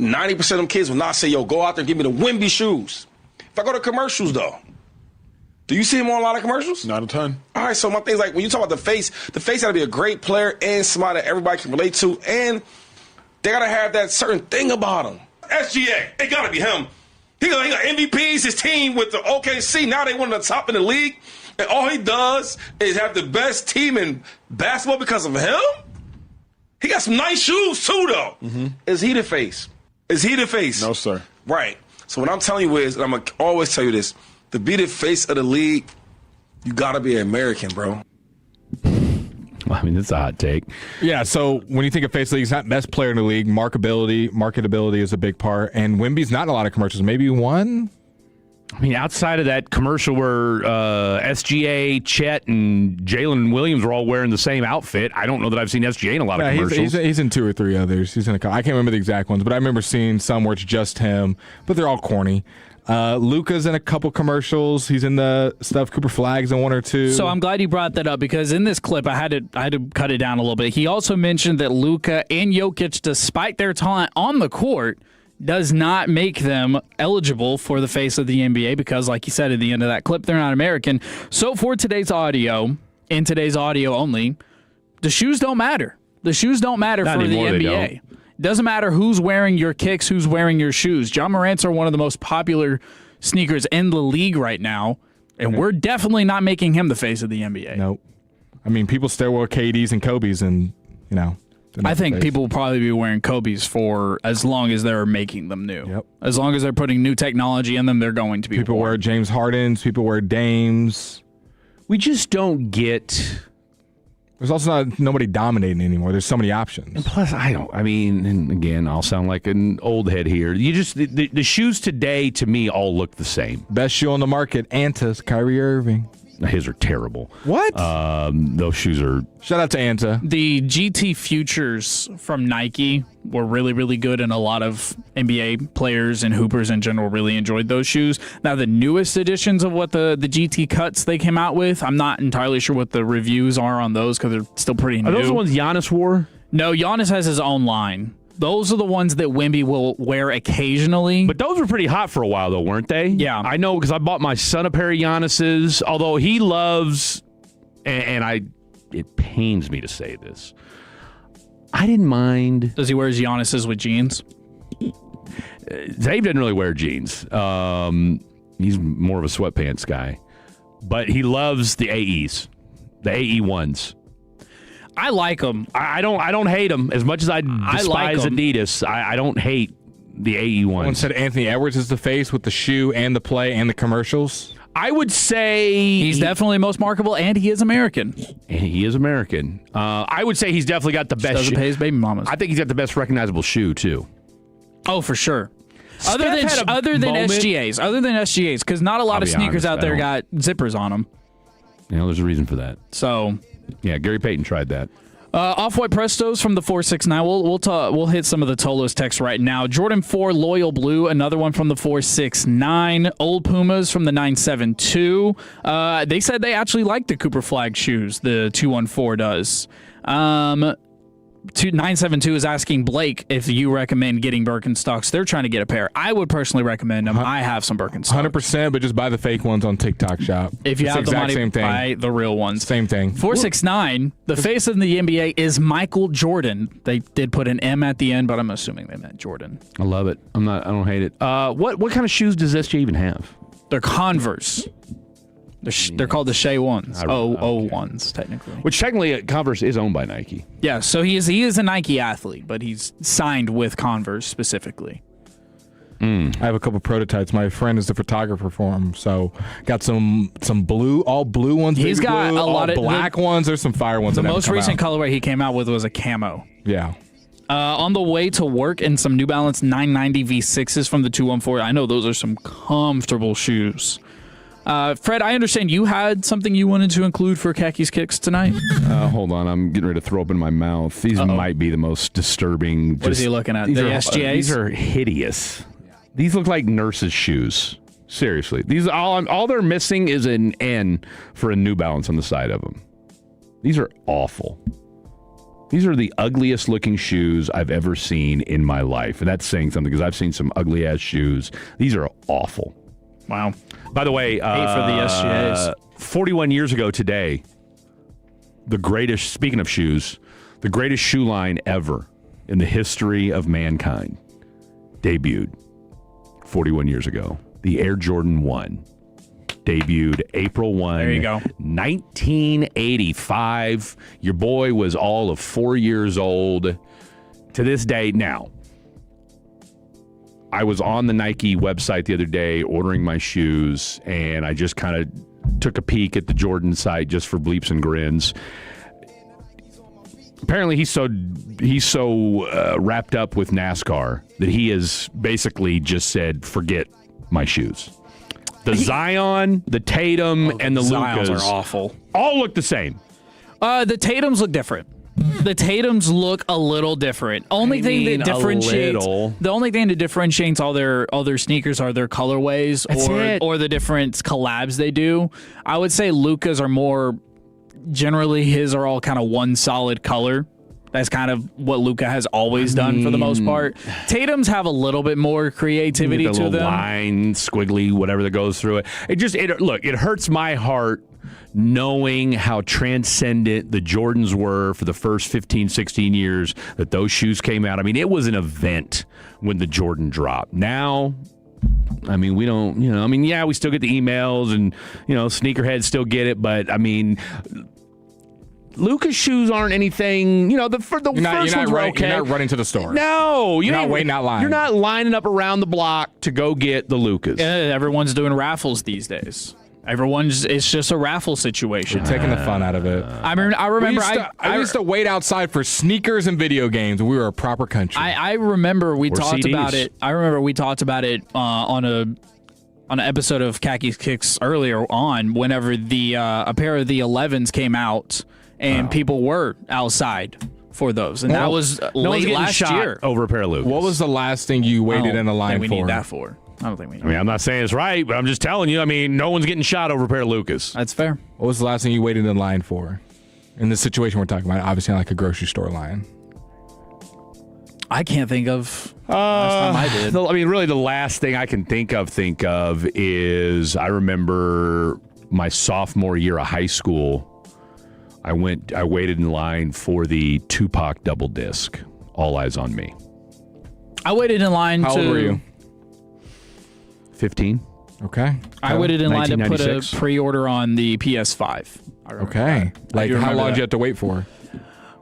90% of them kids will not say, yo, go out there and give me the Wemby shoes. If I go to commercials, though, do you see him on a lot of commercials? Not a ton. All right, so my thing's like, when you talk about the face got to be a great player and somebody that everybody can relate to, and they got to have that certain thing about them. SGA, it got to be him. He got MVPs, his team with the OKC. Now they one of the top in the league. And all he does is have the best team in basketball because of him? He got some nice shoes, too, though. Mm-hmm. Is he the face? Is he the face? No, sir. Right. So what I'm telling you is, and I'm going to always tell you this, to be the face of the league, you got to be an American, bro. I mean, it's a hot take. Yeah, so when you think of face league, he's not best player in the league. Marketability is a big part. And Wemby's not in a lot of commercials. Maybe one? I mean, outside of that commercial where SGA, Chet, and Jalen Williams were all wearing the same outfit, I don't know that I've seen SGA in a lot of commercials. He's in 2 or 3 others. He's in a couple. I can't remember the exact ones, but I remember seeing some where it's just him, but they're all corny. Luka's in a couple commercials. He's in the stuff. Cooper Flagg's in 1 or 2. So I'm glad you brought that up because in this clip, I had to cut it down a little bit. He also mentioned that Luka and Jokic, despite their talent on the court, does not make them eligible for the face of the NBA because, like you said at the end of that clip, they're not American. So for today's audio, in today's audio only, the shoes don't matter. The shoes don't matter Not for anymore, the they NBA. don't. Doesn't matter who's wearing your kicks, who's wearing your shoes. John Morant's are one of the most popular sneakers in the league right now, and we're definitely not making him the face of the NBA. Nope. I mean, people still wear KDs and Kobe's, and I think people will probably be wearing Kobe's for as long as they're making them new. Yep. As long as they're putting new technology in them, they're going to be. People wear James Hardens. People wear Dames. We just don't get. There's also nobody dominating anymore. There's so many options. And plus, and again, I'll sound like an old head here. The shoes today, to me, all look the same. Best shoe on the market, Anta's, Kyrie Irving. His are terrible. What? Those shoes are... Shout out to Anta. The GT Futures from Nike were really, really good, and a lot of NBA players and hoopers in general really enjoyed those shoes. Now, the newest editions of what the GT Cuts they came out with, I'm not entirely sure what the reviews are on those because they're still pretty new. Are those the ones Giannis wore? No, Giannis has his own line. Those are the ones that Wemby will wear occasionally. But those were pretty hot for a while, though, weren't they? Yeah. I know because I bought my son a pair of Giannis's, although he loves, it pains me to say this, I didn't mind. Does he wear his Giannis's with jeans? Dave doesn't really wear jeans. He's more of a sweatpants guy. But he loves the AEs, the AE ones. I like them. I don't hate them as much as I despise Adidas. I don't hate the AE ones. One said Anthony Edwards is the face with the shoe and the play and the commercials. I would say he's definitely most marketable, and he is American. I would say he's definitely got the best. Doesn't pay his baby mamas. I think he's got the best recognizable shoe too. Oh, for sure. Other than SGAs, because not a lot of sneakers out there got zippers on them. There's a reason for that. So. Yeah, Gary Payton tried that. Off-White Prestos from the 469. We'll hit some of the Tolos text right now. Jordan 4 Loyal Blue, another one from the 469. Old Pumas from the 972. They said they actually like the Cooper Flag shoes. The 214 does. 972 is asking Blake if you recommend getting Birkenstocks. They're trying to get a pair. I would personally recommend them. I have some Birkenstocks. 100%, but just buy the fake ones on TikTok Shop. If you it's have the money, same thing. buy the real ones. Same thing. 469, the face of the NBA is Michael Jordan. They did put an M at the end, but I'm assuming they meant Jordan. I love it. I don't hate it. What kind of shoes does SJ even have? They're Converse. They're called the Shea ones. ones, technically. Which technically Converse is owned by Nike. Yeah, so he is a Nike athlete, but he's signed with Converse specifically. I have a couple prototypes. My friend is the photographer for him, so got some blue, all blue ones. He's got blue, a lot of black ones. There's some fire ones. The most recent colorway he came out with was a camo. Yeah. On the way to work in some New Balance 990 V6s from the 214. I know those are some comfortable shoes. Fred, I understand you had something you wanted to include for Khakis Kicks tonight? Hold on. I'm getting ready to throw up in my mouth. These might be the most disturbing. What is he looking at? The SGAs? These are hideous. These look like nurses' shoes. Seriously. These all they're missing is an N for a New Balance on the side of them. These are awful. These are the ugliest looking shoes I've ever seen in my life. And that's saying something because I've seen some ugly ass shoes. These are awful. Wow. By the way, for the SGAs. 41 years ago today, speaking of shoes, the greatest shoe line ever in the history of mankind debuted 41 years ago. The Air Jordan 1 debuted April 1, there you go. 1985. Your boy was all of 4 years old. To this day, now, I was on the Nike website the other day ordering my shoes, and I just kind of took a peek at the Jordan site just for bleeps and grins. Apparently, he's so wrapped up with NASCAR that he has basically just said, forget my shoes. The Zion, the Tatum, and the Zions Lukas are awful. all look the same. The Tatums look different. The Tatums look a little different. The only thing that differentiates all their sneakers are their colorways or the different collabs they do. I would say Luka's are more generally his are all kind of one solid color. That's kind of what Luka has always done for the most part. Tatum's have a little bit more creativity to them. Line, squiggly, whatever that goes through it. It hurts my heart knowing how transcendent the Jordans were for the first 15, 16 years that those shoes came out. I mean, it was an event when the Jordan dropped. Now, I mean, we don't, we still get the emails and, sneakerheads still get it, but I mean, Luka's shoes aren't anything, the first ones were okay. You're not running to the store. No. You're not waiting out line. You're not lining up around the block to go get the Lukas. Everyone's doing raffles these days. It's just a raffle situation. We're taking the fun out of it. I remember I used to wait outside for sneakers and video games when we were a proper country. I remember we talked CDs. about it. I remember we talked about it on an episode of Khaki Kicks earlier on whenever a pair of the 11s came out and people were outside for those. And that was late last year. Over a pair of Lukas. What was the last thing you waited in a line we for? Need that for. I don't think we need I'm not saying it's right, but I'm just telling you, no one's getting shot over a pair of Lukas. That's fair. What was the last thing you waited in line for? In the situation we're talking about, obviously like a grocery store line. I can't think of last time I did. Really the last thing I can think of is I remember my sophomore year of high school, I waited in line for the Tupac double disc, All Eyes on Me. I waited in line How old were you? 15. Okay. I waited in line to put a 1996. pre-order on the PS5. Okay. Like, how long did you have to wait for?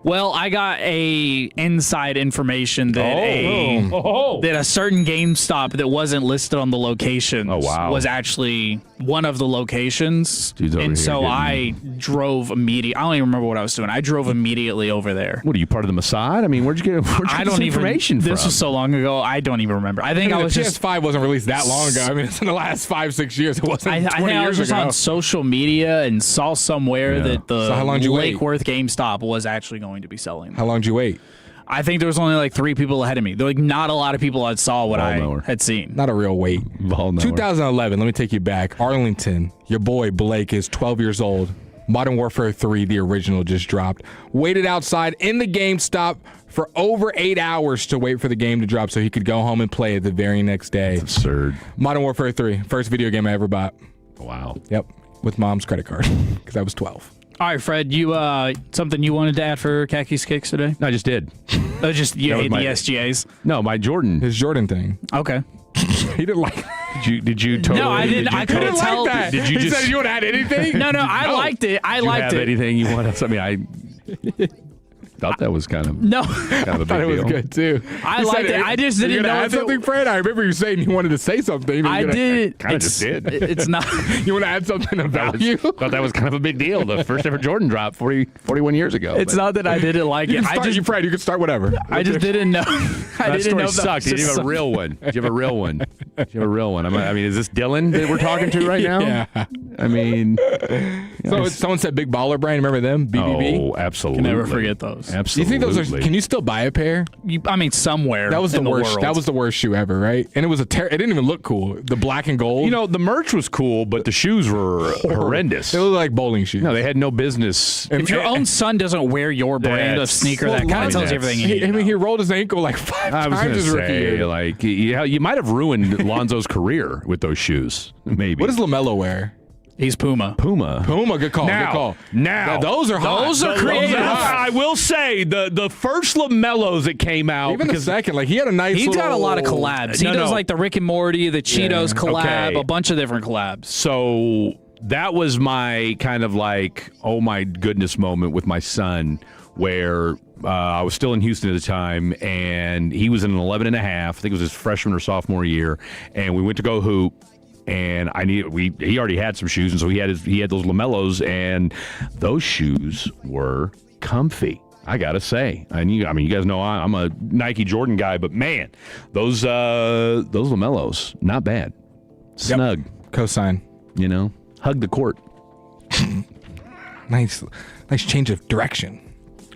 Well, I got a inside information that a certain GameStop that wasn't listed on the locations was actually one of the locations. And so I drove immediately. I don't even remember what I was doing. I drove immediately over there. What are you, part of the Mossad? I mean, where'd you get this information from? This was so long ago. I don't even remember. I think I was the just PS5 wasn't released that long ago. I mean, it's in the last 5-6 years. It wasn't 20 I think I was years just ago. on social media and saw somewhere that the So how long did you wait? Lake Worth GameStop was actually going to be selling them. How long did you wait? I think there was only like 3 people ahead of me. There like not a lot of people had saw what I had seen. Not a real wait. 2011, let me take you back. Arlington, your boy Blake is 12 years old. Modern Warfare 3, the original, just dropped. Waited outside in the GameStop for over 8 hours to wait for the game to drop so he could go home and play it the very next day. That's absurd. Modern Warfare 3, first video game I ever bought. Wow. Yep, with mom's credit card because I was 12. All right, Fred, you something you wanted to add for Khakis Kicks today? No, I just did. You hate the SGAs? No, my Jordan. His Jordan thing. Okay. He didn't like Did you totally? No, I didn't. I couldn't tell. That. Did you he just? said you want to add anything? No, I liked it. I liked it. Anything you want? I thought that was kind of no. Kind of a big I thought it was deal. good too. I liked it. I just didn't know add something, Fred. I remember you saying you wanted to say something. I did. Kind of just did. It's not. You want to add something of value? Thought that was kind of a big deal. The first ever Jordan drop 41 years ago. It's not that I didn't like it. Fred, you can start whatever. I just didn't know. That story sucked. Did you have a real one? Did you have a real one? I mean, is this Dylan that we're talking to right now? Yeah. I mean, so someone said Big Baller Brand. Remember them? BBB. Oh, absolutely. Can never forget those. Absolutely. Do you think those are? Can you still buy a pair? I mean, somewhere. That was the in worst. world. That was the worst shoe ever, right? And it was it didn't even look cool. The black and gold. The merch was cool, but the shoes were horrendous. They looked like bowling shoes. No, they had no business. If your own son doesn't wear your brand of sneaker, that kind of tells you everything you need. I mean, he rolled his ankle like 5 times his rookie year. Like, you might have ruined Lonzo's career with those shoes. Maybe. What does LaMelo wear? He's Puma. Puma, good call. Now, good call. Now, those are hot. Those are creative. I will say the first LaMelos that came out, even the second, like he had a nice. He's got a lot of little- collabs. He does like the Rick and Morty, the Cheetos collab, a bunch of different collabs. So that was my kind of like, oh my goodness moment with my son, where I was still in Houston at the time, and he was in an 11 and a half. I think it was his freshman or sophomore year, and we went to go hoop. And he already had some shoes, and so he had those LaMelos, and those shoes were comfy. I gotta say, you guys know I'm a Nike Jordan guy, but man, those LaMelos, not bad, snug. Yep. Cosign. You know, hug the court. Nice change of direction.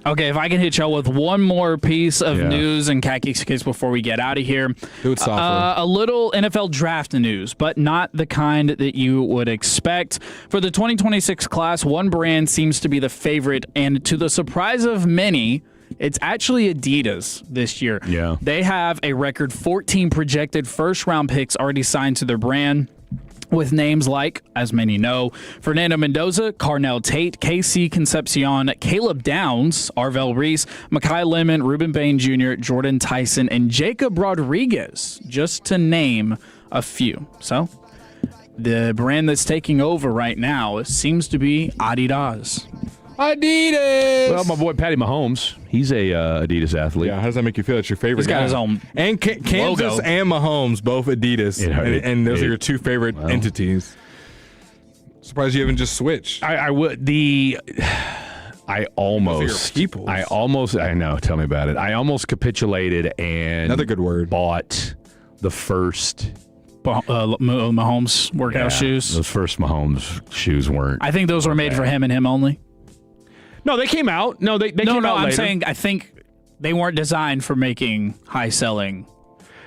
Okay, if I can hit y'all with one more piece of news and khaki kicks before we get out of here. Do it softly. A little NFL draft news, but not the kind that you would expect. For the 2026 class, one brand seems to be the favorite, and to the surprise of many, it's actually Adidas this year. Yeah. They have a record 14 projected first-round picks already signed to their brand, with names like, as many know, Fernando Mendoza, Carnell Tate, KC Concepcion, Caleb Downs, Arvell Reese, Mekhi Lemon, Ruben Bane Jr., Jordan Tyson, and Jacob Rodriguez, just to name a few. So, the brand that's taking over right now seems to be Adidas. Adidas. Well, my boy Patty Mahomes, he's a Adidas athlete. Yeah, how does that make you feel? It's your favorite. He's got guy. his own and Kansas logo. and Mahomes, both Adidas, and those are your two favorite entities. Surprised you haven't just switched. I know. Tell me about it. I almost capitulated and another good word. Bought the first Mahomes workout shoes. Those first Mahomes shoes weren't. I think those were made for him and him only. No, they came out. No, they came out later. I'm saying I think they weren't designed for making high selling.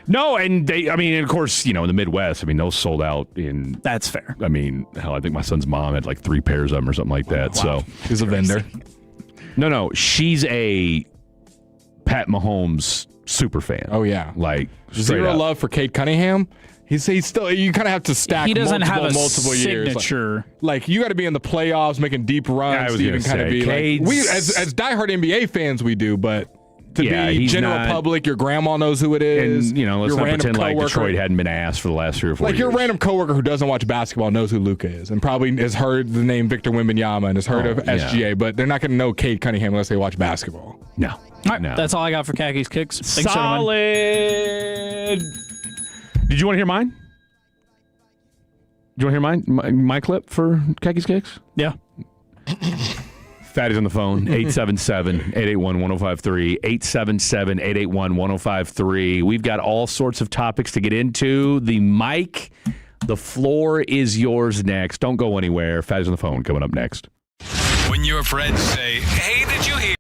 No, and of course, in the Midwest, those sold out in. That's fair. I think my son's mom had like 3 pairs of them or something like that. Wow. So she's a vendor. No, she's a Pat Mahomes super fan. Oh yeah, like zero love for Cade Cunningham. He's still. You kind of have to stack. He doesn't multiple have a years. signature. Like you got to be in the playoffs, making deep runs to even kind of be like. We as diehard NBA fans, we do, but to be general public, your grandma knows who it is. And let's not pretend like Detroit hadn't been asked for the last 3 or 4 years. Like your random coworker who doesn't watch basketball knows who Luka is, and probably has heard the name Victor Wembanyama and has heard of SGA, but they're not going to know Cade Cunningham unless they watch basketball. No. All right, that's all I got for Khakis Kicks. Thanks, Solid. Did you want to hear mine? Do you want to hear my clip for Khakis Kicks? Yeah. Fatty's on the phone, 877-881-1053, 877-881-1053. We've got all sorts of topics to get into. The floor is yours next. Don't go anywhere. Fatty's on the phone coming up next. When your friends say, hey, did you hear?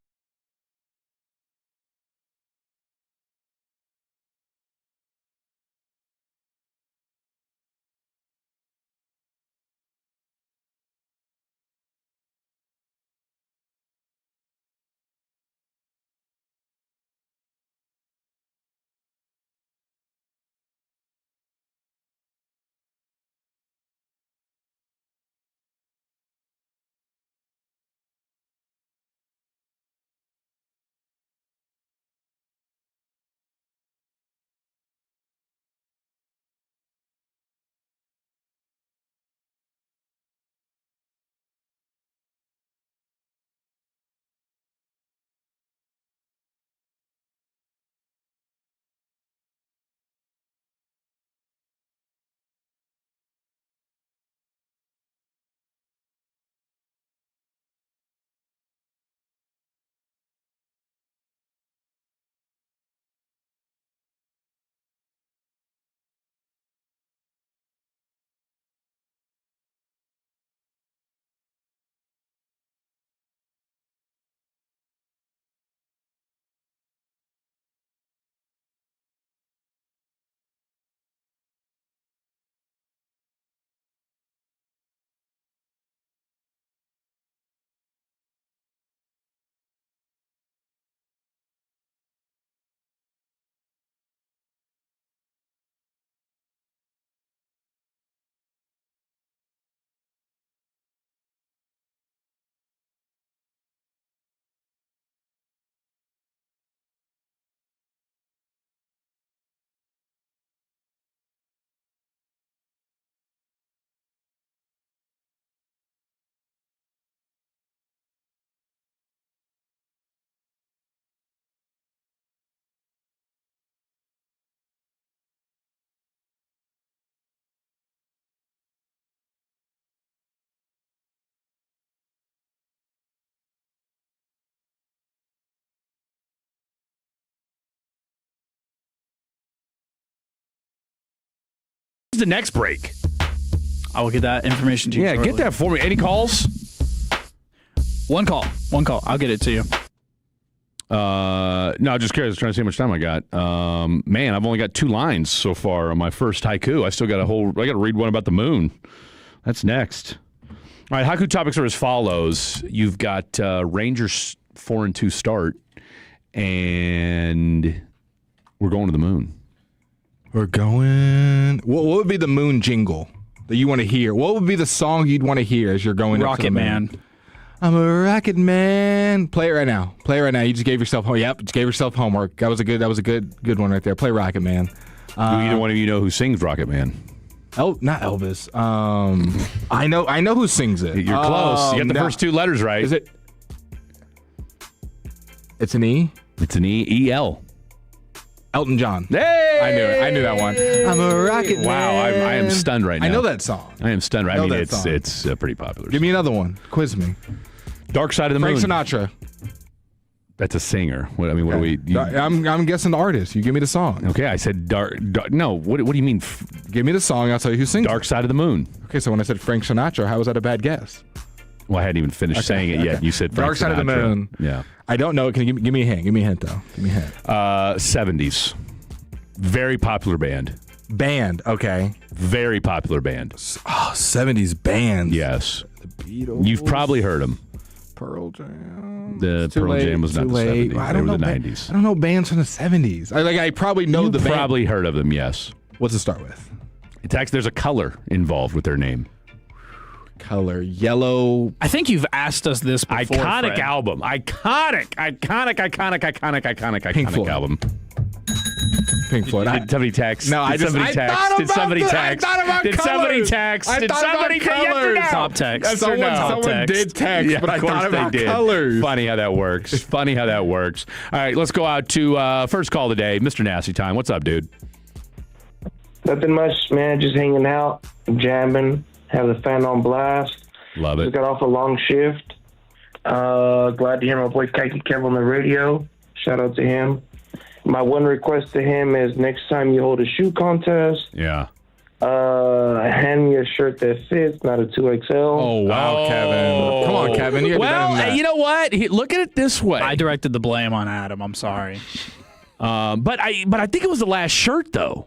The next break. I will get that information to you. Yeah, shortly. get that for me. Any calls? One call. I'll get it to you. No, just curious. Trying to see how much time I got. Man, I've only got 2 lines so far on my first haiku. I still got I got to read one about the moon. That's next. All right, haiku topics are as follows. You've got Rangers 4-2 start, and we're going to the moon. We're going. What would be the moon jingle that you want to hear? What would be the song you'd want to hear as you're going up to the moon? Rocket Man. I'm a rocket man. Play it right now. You just gave yourself just gave yourself homework. That was a good one right there. Play Rocket Man. Do either one of you know who sings Rocket Man? Not Elvis. I know who sings it. You're close. You got the first 2 letters right. Is it? It's an E? It's an E. E-L. Elton John. Hey! I knew it. I knew that one. I'm a rocket man. Wow, I am stunned right now. I know that song. I am stunned. I mean, it's pretty popular. Give me another one. Quiz me. Dark Side of the Frank Moon. Sinatra. That's a singer. What do we? I'm guessing the artist. You give me the song. Okay, I said dark. No, what do you mean? Give me the song. I'll tell you who sings. Dark Side of the Moon. Okay, so when I said Frank Sinatra, how was that a bad guess? Well, I hadn't even finished saying it yet. You said Frank Dark Side Sinatra. of the Moon. Yeah. I don't know. Can you give me a hint? Give me a hint though. Give me a hint. 70s. Very popular band. Okay. Very popular band. 70s band. Yes. The Beatles. You've probably heard them. Pearl Jam. Pearl Jam was not the 70s. I don't they know were the 90s. I don't know bands from the 70s. I probably know the band. Probably heard of them, yes. What's it start with? There's a color involved with their name. Color. Yellow. I think you've asked us this before. Iconic Fred. album. Iconic Pink Floyd. album. Pink Floyd. Did somebody text? No, Did somebody text? Did somebody text? Did somebody text? Did somebody text? Yes or no? Top text. Someone did text, but I thought about colors. Funny how that works. All right, let's go out to first call today. Mr. Nasty Time. What's up, dude? Nothing much, man. Just hanging out, jamming, have the fan on blast. Love it. Just got off a long shift. Glad to hear my boy Kiki Kev on the radio. Shout out to him. My one request to him is next time you hold a shoe contest, hand me a shirt that fits, not a 2XL. Oh, wow, Kevin. Come on, Kevin. You You know what? Look at it this way. I directed the blame on Adam. I'm sorry. But I think it was the last shirt, though.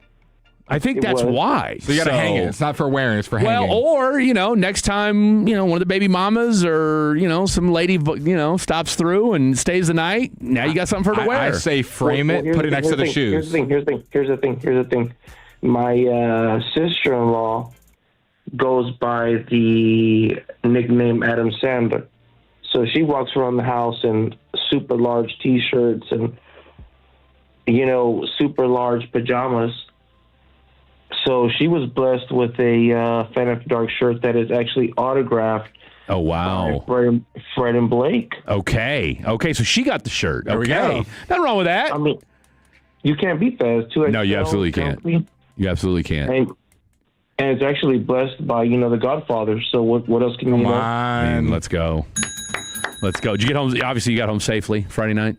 I think that's why. So you got to hang it. It's not for wearing. It's for hanging. Well, or, next time, one of the baby mamas or, some lady, stops through and stays the night, now you got something for her to wear. I say frame it, put it next to the shoes. Here's the thing. My sister-in-law goes by the nickname Adam Sandler. So she walks around the house in super large T-shirts and, super large pajamas. So she was blessed with a Fan After Dark shirt that is actually autographed. Oh, wow. By Fred and Blake. Okay, so she got the shirt. There we go. Nothing wrong with that. I mean, you can't beat that. It's 2XL. No, you absolutely can't. You absolutely can't. And it's actually blessed by, the Godfather. So what else can you know? Come on. Let's go. Did you get home? Obviously, you got home safely Friday night?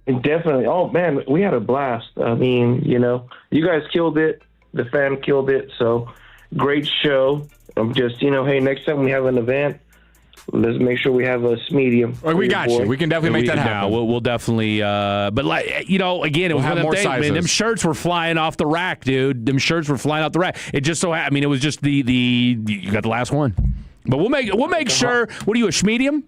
Definitely. Oh, man, we had a blast. I mean, you guys killed it. The fan killed it, so great show. I'm just, hey, next time we have an event, let's make sure we have a medium. We got you. We can definitely make that happen. We'll definitely, but again, it was one of them things, man, them shirts were flying off the rack, dude. Them shirts were flying off the rack. It just so happened, it was just you got the last one. But we'll make sure, what are you, a schmedium?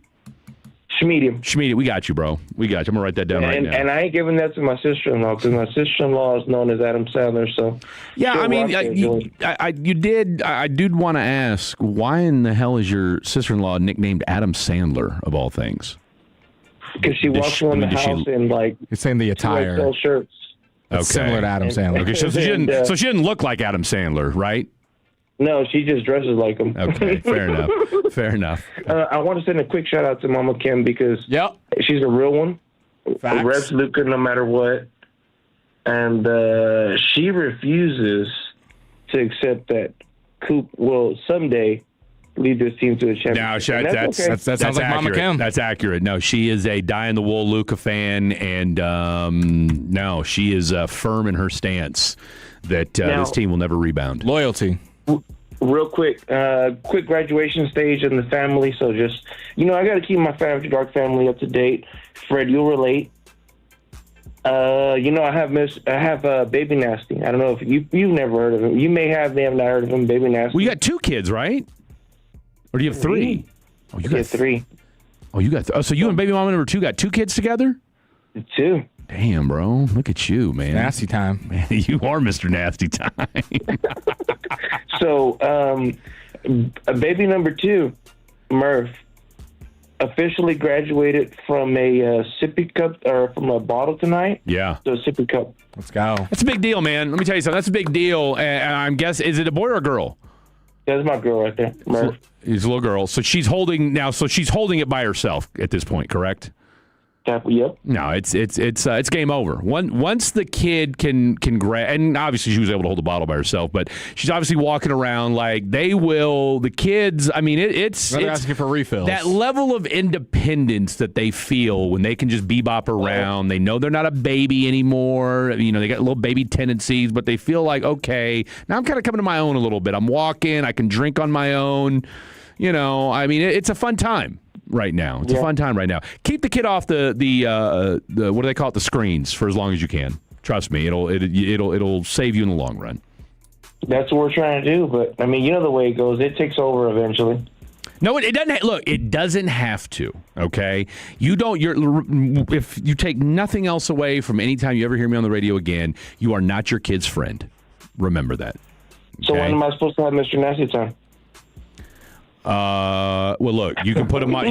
Schmedium. We got you, bro. We got you. I'm going to write that down right now. And I ain't giving that to my sister-in-law because my sister-in-law is known as Adam Sandler. So yeah, I mean, I did want to ask, why in the hell is your sister-in-law nicknamed Adam Sandler, of all things? Because she walks around the house in, it's saying the attire. 2XL shirts. It's similar to Adam Sandler. Okay, so she didn't look like Adam Sandler, right? No, she just dresses like him. Okay, fair enough. I want to send a quick shout out to Mama Kim because she's a real one. Facts. Reps Luka no matter what. And she refuses to accept that Coop will someday lead this team to a championship. No, that sounds like accurate. Mama Kim. That's accurate. No, she is a die-in-the-wool Luka fan, and no, she is firm in her stance that this team will never rebound. Loyalty. real quick graduation stage in the family. So just, I got to keep my dark family up to date. Fred, you'll relate. I have Baby Nasty. I don't know if you've never heard of him. You may have not heard of him, Baby Nasty. Well, you got 2 kids, right? Or do you have 3? Oh, you got 3. Oh, you got. So you and baby mama number 2 got 2 kids together? 2. Damn, bro. Look at you, man. Nasty time. Man, you are Mr. Nasty Time. So, baby number 2, Murph, officially graduated from a sippy cup or from a bottle tonight. Yeah. So a sippy cup. Let's go. That's a big deal, man. Let me tell you something. That's a big deal. And I'm guessing, is it a boy or a girl? That's my girl right there, Murph. It's a little girl. So she's holding it by herself at this point, correct? Yep. No, it's game over. Once the kid can grab, and obviously she was able to hold the bottle by herself, but she's obviously walking around like they will. The kids, I mean, it's asking for refills. That level of independence that they feel when they can just bebop around. They know they're not a baby anymore. They got little baby tendencies, but they feel like, okay, now I'm kind of coming to my own a little bit. I'm walking. I can drink on my own. I mean, it's a fun time. Right now, it's a fun time right now. Keep the kid off the what do they call it, the screens, for as long as you can. Trust me, it'll save you in the long run. That's what we're trying to do, but I mean, the way it goes. It takes over eventually. No, it doesn't. Look, it doesn't have to. Okay, you don't. If you take nothing else away from any time you ever hear me on the radio again, you are not your kid's friend. Remember that. Okay? So when am I supposed to have Mr. Nasty Time? Well, look, you can put them on.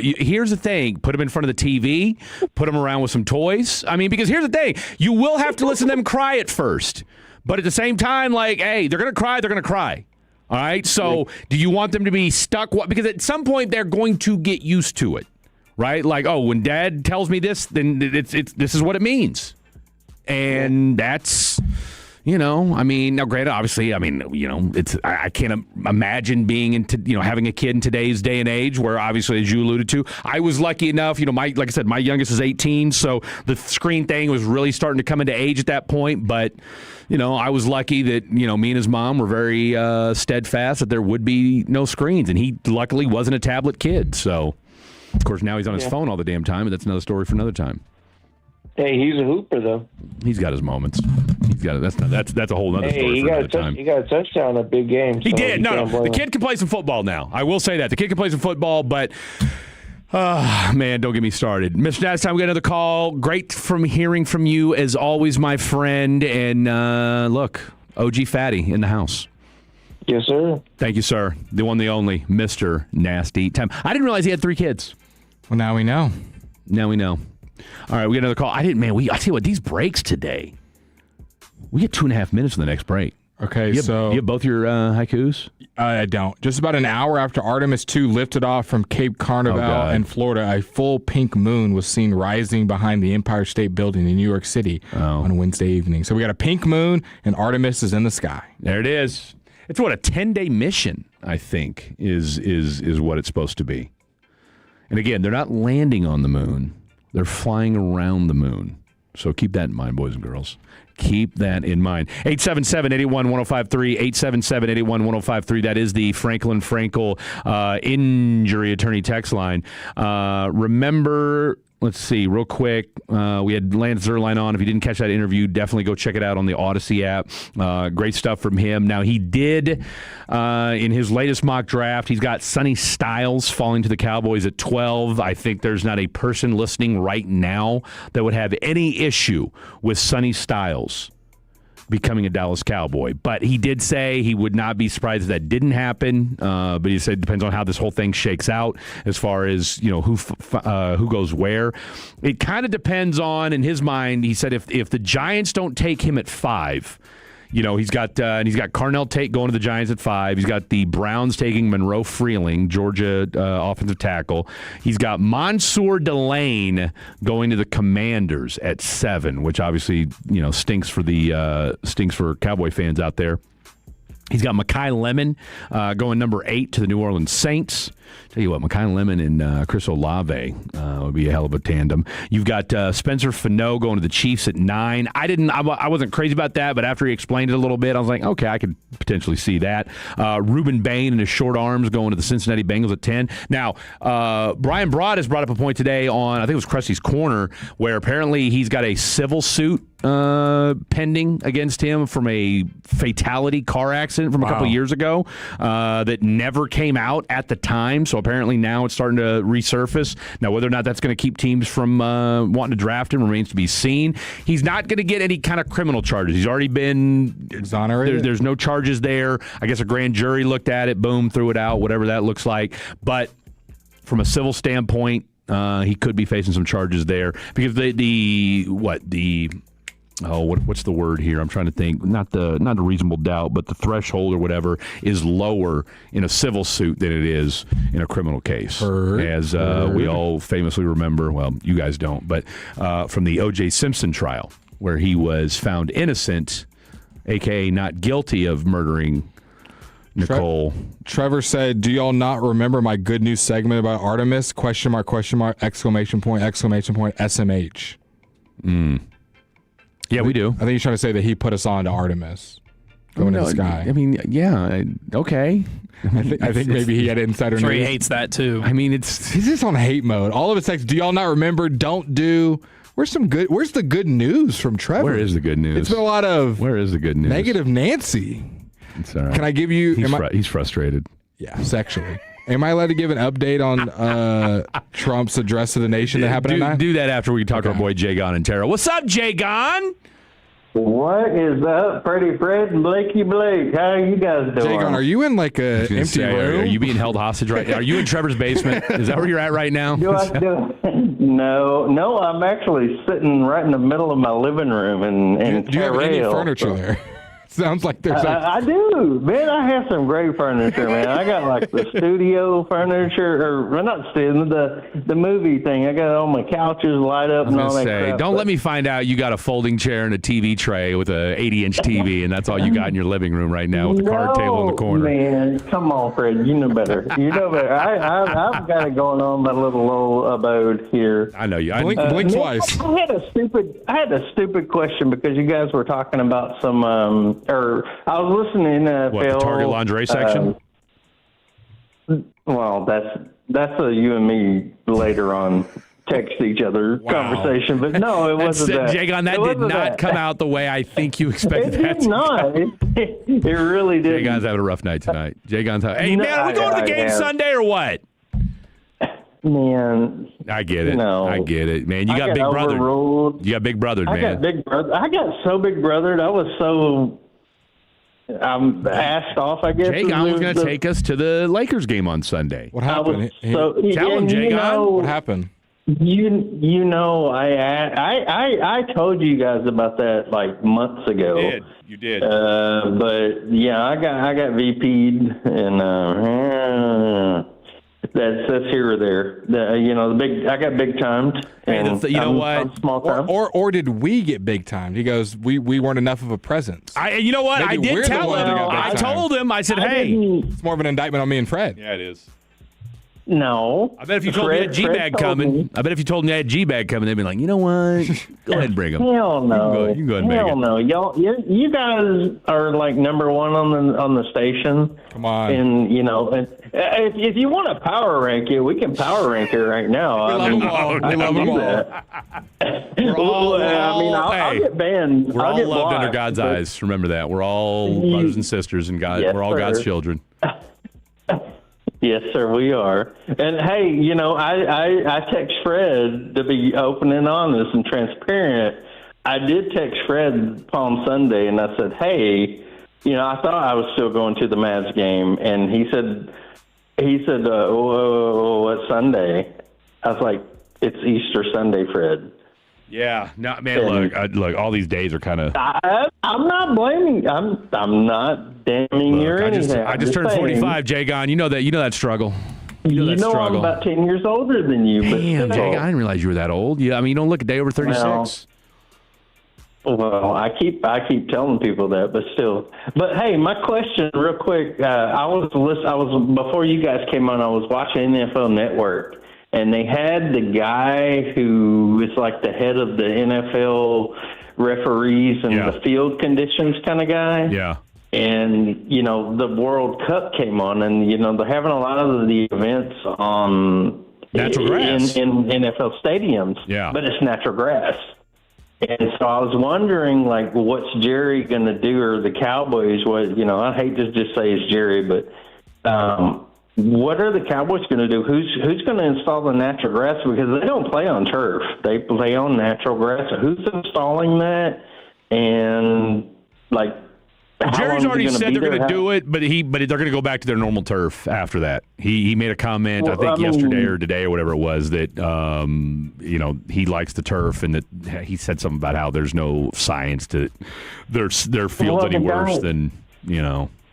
Here's the thing: put them in front of the TV, put them around with some toys. I mean, because here's the thing: you will have to listen to them cry at first, but at the same time, like, hey, they're gonna cry. They're gonna cry. All right. So, do you want them to be stuck? Because at some point, they're going to get used to it, right? Like, oh, when Dad tells me this, then this is what it means, and that's. I mean, now granted, obviously, I mean, I can't imagine being having a kid in today's day and age where obviously, as you alluded to, I was lucky enough, like I said, my youngest is 18, so the screen thing was really starting to come into age at that point, but, I was lucky that, me and his mom were very steadfast that there would be no screens, and he luckily wasn't a tablet kid, so, of course, now he's on his phone all the damn time, and that's another story for another time. Hey, he's a hooper, though. He's got his moments. He's got that's a whole other story for another time. He got a touchdown in a big game. He did. No, the kid can play some football now. I will say that. The kid can play some football, but, man, don't get me started. Mr. Nasty Time, we got another call. Great hearing from you, as always, my friend. And, look, OG Fatty in the house. Yes, sir. Thank you, sir. The one, the only, Mr. Nasty Time. I didn't realize he had 3 kids. Well, now we know. Now we know. All right, we got another call. I tell you what, these breaks today, we get 2.5 minutes for the next break. Okay, you have both your haikus? I don't. Just about an hour after Artemis II lifted off from Cape Canaveral in Florida, a full pink moon was seen rising behind the Empire State Building in New York City on a Wednesday evening. So we got a pink moon, and Artemis is in the sky. There it is. It's what, a 10-day mission, I think, is what it's supposed to be. And again, they're not landing on the moon. They're flying around the moon. So keep that in mind, boys and girls. Keep that in mind. 877-881-1053, 877-881-1053. That is the Franklin Frankel injury attorney text line. Remember, let's see, real quick, we had Lance Zierlein on. If you didn't catch that interview, definitely go check it out on the Odyssey app. Great stuff from him. Now, he did, in his latest mock draft, he's got Sonny Styles falling to the Cowboys at 12. I think there's not a person listening right now that would have any issue with Sonny Styles becoming a Dallas Cowboy. But he did say he would not be surprised if that didn't happen. But he said it depends on how this whole thing shakes out as far as, who goes where. It kind of depends on, in his mind, he said if the Giants don't take him at 5, he's got Carnell Tate going to the Giants at 5. He's got the Browns taking Monroe Freeling, Georgia offensive tackle. He's got Mansour Delane going to the Commanders at 7, which obviously stinks for Cowboy fans out there. He's got Mekhi Lemon going number 8 to the New Orleans Saints. Tell you what, Mekhi Lemon and Chris Olave would be a hell of a tandem. You've got Spencer Fano going to the Chiefs at 9. I wasn't crazy about that, but after he explained it a little bit, I was like, okay, I could potentially see that. Ruben Bane and his short arms going to the Cincinnati Bengals at 10. Now, Brian Broad has brought up a point today on, I think it was Krusty's Corner, where apparently he's got a civil suit pending against him from a fatality car accident from a couple of years ago that never came out at the time. So apparently now it's starting to resurface. Now, whether or not that's going to keep teams from wanting to draft him remains to be seen. He's not going to get any kind of criminal charges. He's already been exonerated. There's no charges there. I guess a grand jury looked at it, boom, threw it out, whatever that looks like. But from a civil standpoint, he could be facing some charges there because what's the word here? I'm trying to think. Not a reasonable doubt, but the threshold or whatever is lower in a civil suit than it is in a criminal case. As we all famously remember, well, you guys don't, but from the O.J. Simpson trial, where he was found innocent, a.k.a. not guilty of murdering Nicole. Trevor said, "Do y'all not remember my good news segment about Artemis? Question mark, exclamation point, SMH." Yeah, we do. I think he's trying to say that he put us on to Artemis going to the sky. I mean, yeah, okay. I think maybe he had insider news. He hates that too. I mean, he's just on hate mode. All of his texts. Do y'all not remember? Don't do. Where's the good news from Trevor? Where is the good news? It's been a lot of. Where is the good news? Negative Nancy. It's all right. Can I give you? He's frustrated. Yeah, sexually. Am I allowed to give an update on Trump's address to the nation that happened tonight? Do that after we talk to our boy Jagon and Tara. What's up, Jagon? What is up, Freddie Fred and Blakey Blake? How are you guys doing? Jagon, are you in like a empty room? Are you being held hostage right now? Are you in Trevor's basement? Is that where you're at right now? No, I'm actually sitting right in the middle of my living room in Do you have any furniture there? Sounds like there's I do, man. I have some great furniture, man. I got like the studio furniture, or not studio, the movie thing. I got all my couches light up and all that crap. Don't let me find out you got a folding chair and a TV tray with a 80-inch TV, and that's all you got in your living room right now with the card table in the corner. Man, come on, Fred. You know better. You know better. I've got it going on my little abode here. I know you. Blink twice. I had a stupid question because you guys were talking about some. Or I was listening to Phil, the Target lingerie section? Well, that's a you and me later on text each other conversation, but no, it wasn't that. Jagon, that did not come out the way I think you expected that to. It did not. It really did. Jagon's having a rough night tonight. Hey, man, are we going to the game Sunday or what? Man, I get it. No. I get it, man. You got big brother. You got big brother, man. I got big brother. I got so big brothered. I was so. I'm asked off, I guess. Jagon was going to take us to the Lakers game on Sunday. What happened? Tell him, Jagon. What happened? You know, I told you guys about that like months ago. You did. But yeah, I got VP'd, and that's here or there. I got big timed. And you know what? Small time. Or did we get big timed? He goes, we weren't enough of a presence. You know what? Maybe I did tell him. I told him. I said, hey. It's more of an indictment on me and Fred. Yeah, it is. No. I bet if you told me you had G-Bag coming, they'd be like, you know what? Go ahead and bring him. Hell no. You can go ahead and make it. Hell no. You guys are like number one on the station. Come on. And, if you want to power rank it, we can power rank it right now. We love them all. I'll get banned. We're all loved under God's eyes. Remember that. We're all brothers and sisters, and God. We're all God's children. Yes, sir, we are. And, hey, I text Fred to be open and honest and transparent. I did text Fred Palm Sunday, and I said, hey, I thought I was still going to the Mavs game. And he said, what Sunday? I was like, it's Easter Sunday, Fred. Yeah. No, man, look, all these days are kind of... I'm not blaming. I'm not damning you or anything. I just turned 45, Jagon. You know that struggle. You know I'm about 10 years older than you. Damn, but Jagon, I didn't realize you were that old. Yeah, I mean, you don't look a day over 36. Well, I keep telling people that, but still. But hey, my question, real quick. I was before you guys came on. I was watching NFL Network, and they had the guy who is like the head of the NFL referees and the field conditions kind of guy. Yeah. And the World Cup came on, and they're having a lot of the events on natural grass in NFL stadiums. Yeah. But it's natural grass. And so I was wondering, like, what's Jerry going to do, or the Cowboys? I hate to just say it's Jerry, but what are the Cowboys going to do? Who's going to install the natural grass? Because they don't play on turf; they play on natural grass. So who's installing that? And Jerry's already said they're going to do it, but they're going to go back to their normal turf after that. He made a comment, I think yesterday or today or whatever it was, that he likes the turf, and that he said something about how there's no science to their fields any worse than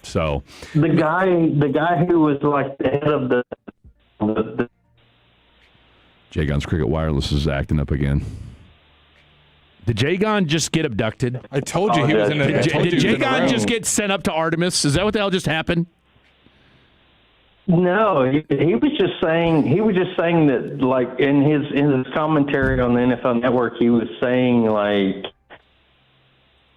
So the guy who was like the head of the Jadeon's Cricket Wireless is acting up again. Did Jadeon just get abducted? I told you he was in a Did Jadeon just get sent up to Artemis? Is that what the hell just happened? No, he was just saying that, like, in his commentary on the NFL Network, he was saying, like,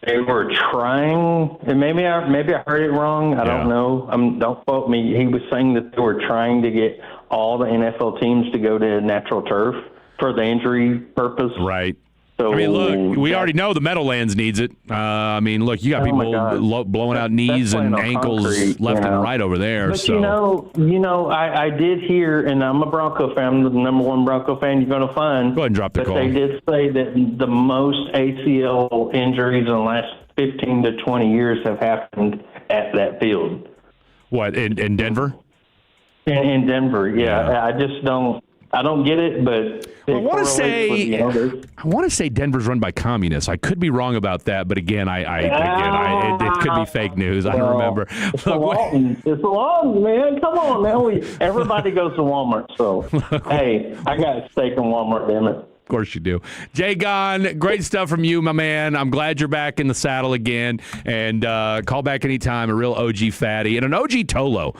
they were trying, and maybe I heard it wrong. I don't know. Don't quote me. He was saying that they were trying to get all the NFL teams to go to natural turf for the injury purpose. Right. So, I mean, look, we already know the Meadowlands needs it. Look, you got people blowing out knees and ankles concrete, left and right over there. But so I did hear, and I'm a Bronco fan, I'm the number one Bronco fan you're going to find. Go ahead and drop the but call. They did say that the most ACL injuries in the last 15 to 20 years have happened at that field. What, in Denver? In Denver, yeah. I just don't get it, but I want to say Denver's run by communists. I could be wrong about that, but again, it could be fake news. I don't remember. It's the Walton, man. Come on, man. Everybody goes to Walmart, so hey, I got a steak in Walmart, damn it. Of course you do. Jadeon, great stuff from you, my man. I'm glad you're back in the saddle again. And call back anytime. A real OG fatty. And an OG Tolo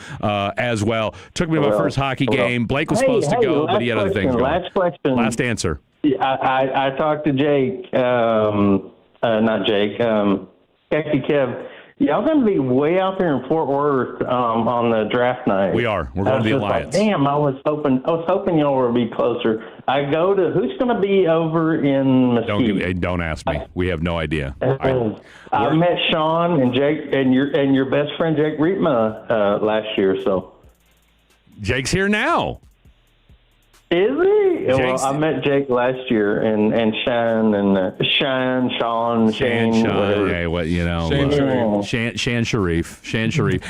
as well. Took me to my first hockey game. Blake was supposed to go, but he had other things going. Last question. Last answer. I talked to Jake, not Jake, Khaki Kev. Y'all going to be way out there in Fort Worth on the draft night. We are. We're going to the Alliance. Damn, I was hoping y'all would be closer. Who's going to be over in Mesquite? Don't ask me. We have no idea. I met Sean and Jake and your best friend Jake Rietma last year. So Jake's here now. Is he? Well, I met Jake last year, and Sean. Hey, what Shan Sharif.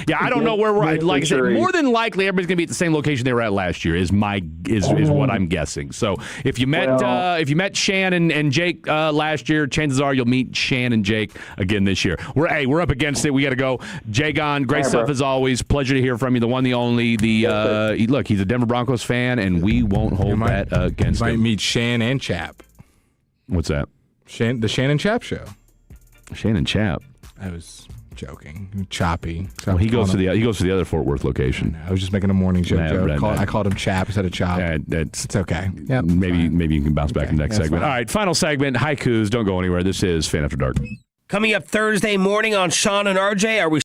Yeah, I don't know where we're at. Like I said, more than likely, everybody's gonna be at the same location they were at last year. Is what I'm guessing. So if you met Shan and Jake last year, chances are you'll meet Shan and Jake again this year. We're up against it. We got to go. Jadeon, great stuff as always. Pleasure to hear from you. The one, the only. Look, he's a Denver Broncos fan, and we won't hold that against him. Might meet Shan and Chap. What's that? The Shannon Chap show. Shannon Chap. I was joking. Choppy. Well, he goes to the other Fort Worth location. I was just making a morning joke. I called him Chap instead of Chop. It's okay. Yep, maybe you can bounce back in the next segment. Fine. All right, final segment. Haikus. Don't go anywhere. This is Fan After Dark. Coming up Thursday morning on Sean and RJ, are we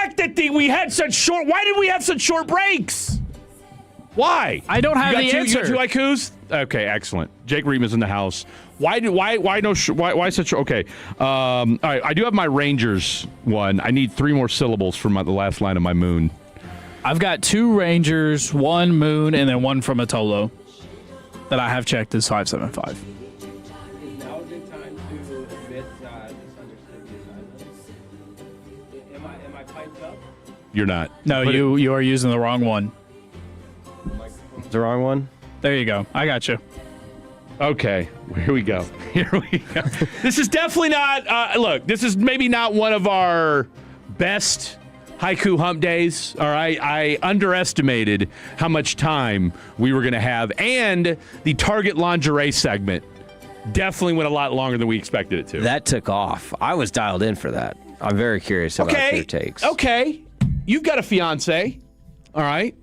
fact that we had such short. Why did we have such short breaks? Why? I don't have the answer. You got two haikus? Okay, excellent. Jake Ream is in the house. Why such? Okay. All right. I do have my Rangers one. I need 3 more syllables for the last line of my moon. I've got 2 Rangers, 1 Moon, and then 1 from Atolo that I have checked as 575. Now a good time to admit Am I piped up? You're not. No, you are using the wrong one. The wrong one? There you go. I got you. Okay, here we go. This is definitely not. Look, this is maybe not one of our best haiku hump days. All right, I underestimated how much time we were going to have, and the Target lingerie segment definitely went a lot longer than we expected it to. That took off. I was dialed in for that. I'm very curious about your takes. Okay, you've got a fiance. All right.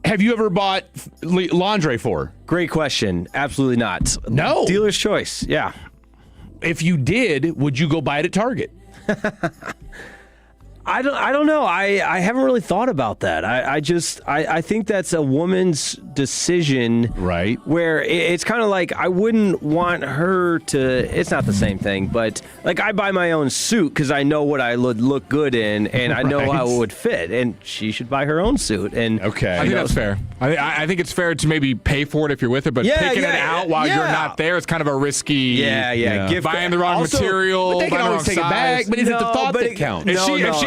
Have you ever bought lingerie for her? Great question. Absolutely not. No. Dealer's choice. Yeah. If you did, would you go buy it at Target? I don't know. I haven't really thought about that. I think that's a woman's decision, right? Where it's kind of like I wouldn't want her to. It's not the same thing, but like I buy my own suit because I know what I would look good in, and I know how it would fit. And she should buy her own suit. And okay, I think that's fair. I think it's fair to maybe pay for it if you're with her, but picking it out while you're not there is kind of a risky. Yeah. Buying the wrong material. But they can always take it back. But is it the thought that counts?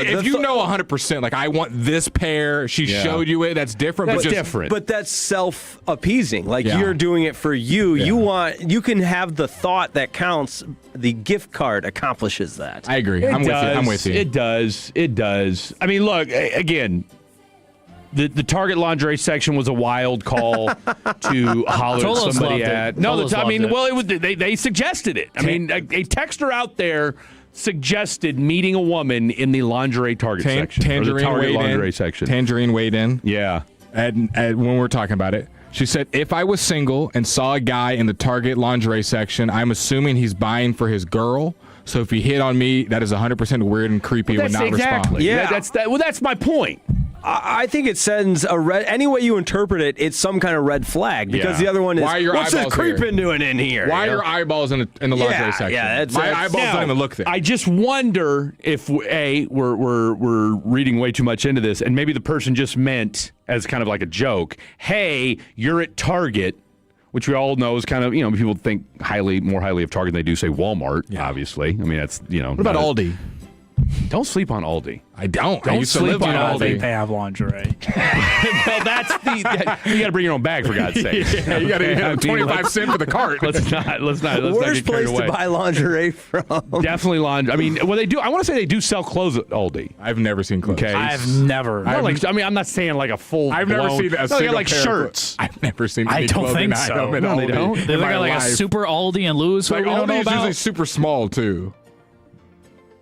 If you know 100%, like I want this pair, she showed you it. That's different. That's different. But that's self-appeasing. Like you're doing it for you. Yeah. You can have the thought that counts. The gift card accomplishes that. I agree. I'm with you. It does. I mean, look again. The Target lingerie section was a wild call to holler at somebody at. They suggested it. I mean, a texter out there suggested meeting a woman in the lingerie Target section. Tangerine weighed in. Yeah. And when we're talking about it, she said, if I was single and saw a guy in the Target lingerie section, I'm assuming he's buying for his girl. So if he hit on me, that is 100% weird and creepy and would not respond. Yeah. That's my point. I think it sends any way you interpret it, it's some kind of red flag because the other one is what's this creeping doing in here? Why are your eyeballs in the lingerie section? Yeah, my eyeballs don't even look there. I just wonder if we're reading way too much into this, and maybe the person just meant as kind of like a joke. Hey, you're at Target, which we all know is kind of people think more highly of Target than they do say Walmart. Yeah. Obviously, I mean that's What about Aldi? Don't sleep on Aldi. I don't. Don't sleep on Aldi. They have lingerie. Well, that's you got to bring your own bag for God's sake. Yeah, you got to get 25 cents for the cart. Let's not Worst get place away. to buy lingerie from. Definitely lingerie. I mean, they do. I want to say they do sell clothes at Aldi. I've never seen clothes. Okay. I've never. I'm not saying like a full. I've never seen a single like pair shirts. I've never seen. I don't think so. No, they don't. They've got like a super Aldi and Louis. Like we don't know Aldi is about. usually super small too.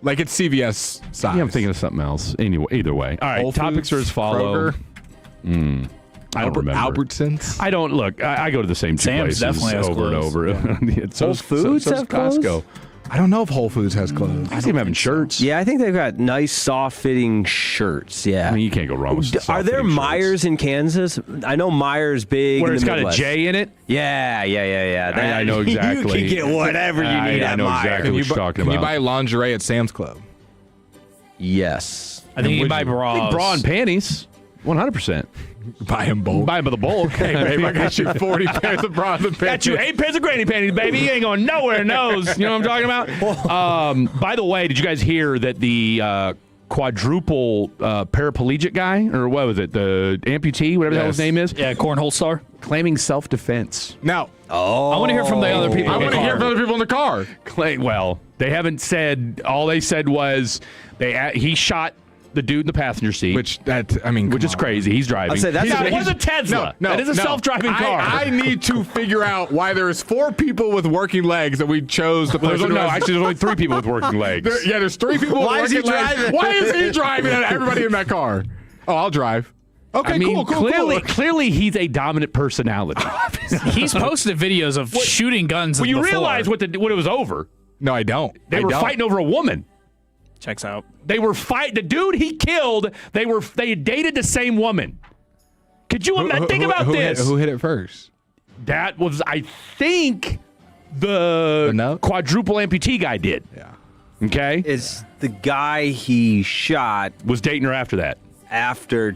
Like it's CVS size. Yeah, I'm thinking of something else. Anyway, either way. All right, Whole topics are Foods, as follow. Kroger, I don't remember. Albertsons. I don't look. I go to the same two Sam's places definitely has over and clothes. over. Yeah. Whole Foods have clothes? Costco. I don't know if Whole Foods has clothes. I see them having shirts. Yeah, I think they've got nice, soft-fitting shirts. Yeah, I mean, you can't go wrong with. Are there Myers in Kansas? I know Myers big. Where in it's the got Midwest. a J in it? Yeah. I know exactly. You can get whatever you need I at know Myers. exactly what you're talking Can about. you buy lingerie at Sam's Club? Yes. I think you can buy I bras. think bra and panties. 100%. Buy them bulk. Buy them by the bulk. Hey, babe, I got you 40 pairs of bras and panties. Got you 8 pairs of granny panties, baby. You ain't going nowhere in those. You know what I'm talking about? By the way, did you guys hear that the quadruple paraplegic guy, or what was it, the amputee, whatever the hell his name is? Yeah, cornhole star. Claiming self-defense. Now, I want to hear from the other people. I want to hear from other people in the car. Well, they haven't said. All they said was he shot the dude in the passenger seat. Which is crazy. He's driving. I'll say that's it was a Tesla. That is a self-driving car. I need to figure out why there's 4 people with working legs that we chose to place. No, actually, there's only 3 people with working legs. There's 3 people with working legs. Why is he driving and everybody in that car? Oh, I'll drive. Okay, I mean, cool. Clearly, he's a dominant personality. He's posted videos of shooting guns. Well, you before. realize what it was over. No, I don't. They were fighting over a woman. Checks out. They were the dude he killed. They dated the same woman. Could you think about this? Who hit it first? That was, I think, the quadruple amputee guy did. Yeah. Okay. Is the guy he shot was dating her after that?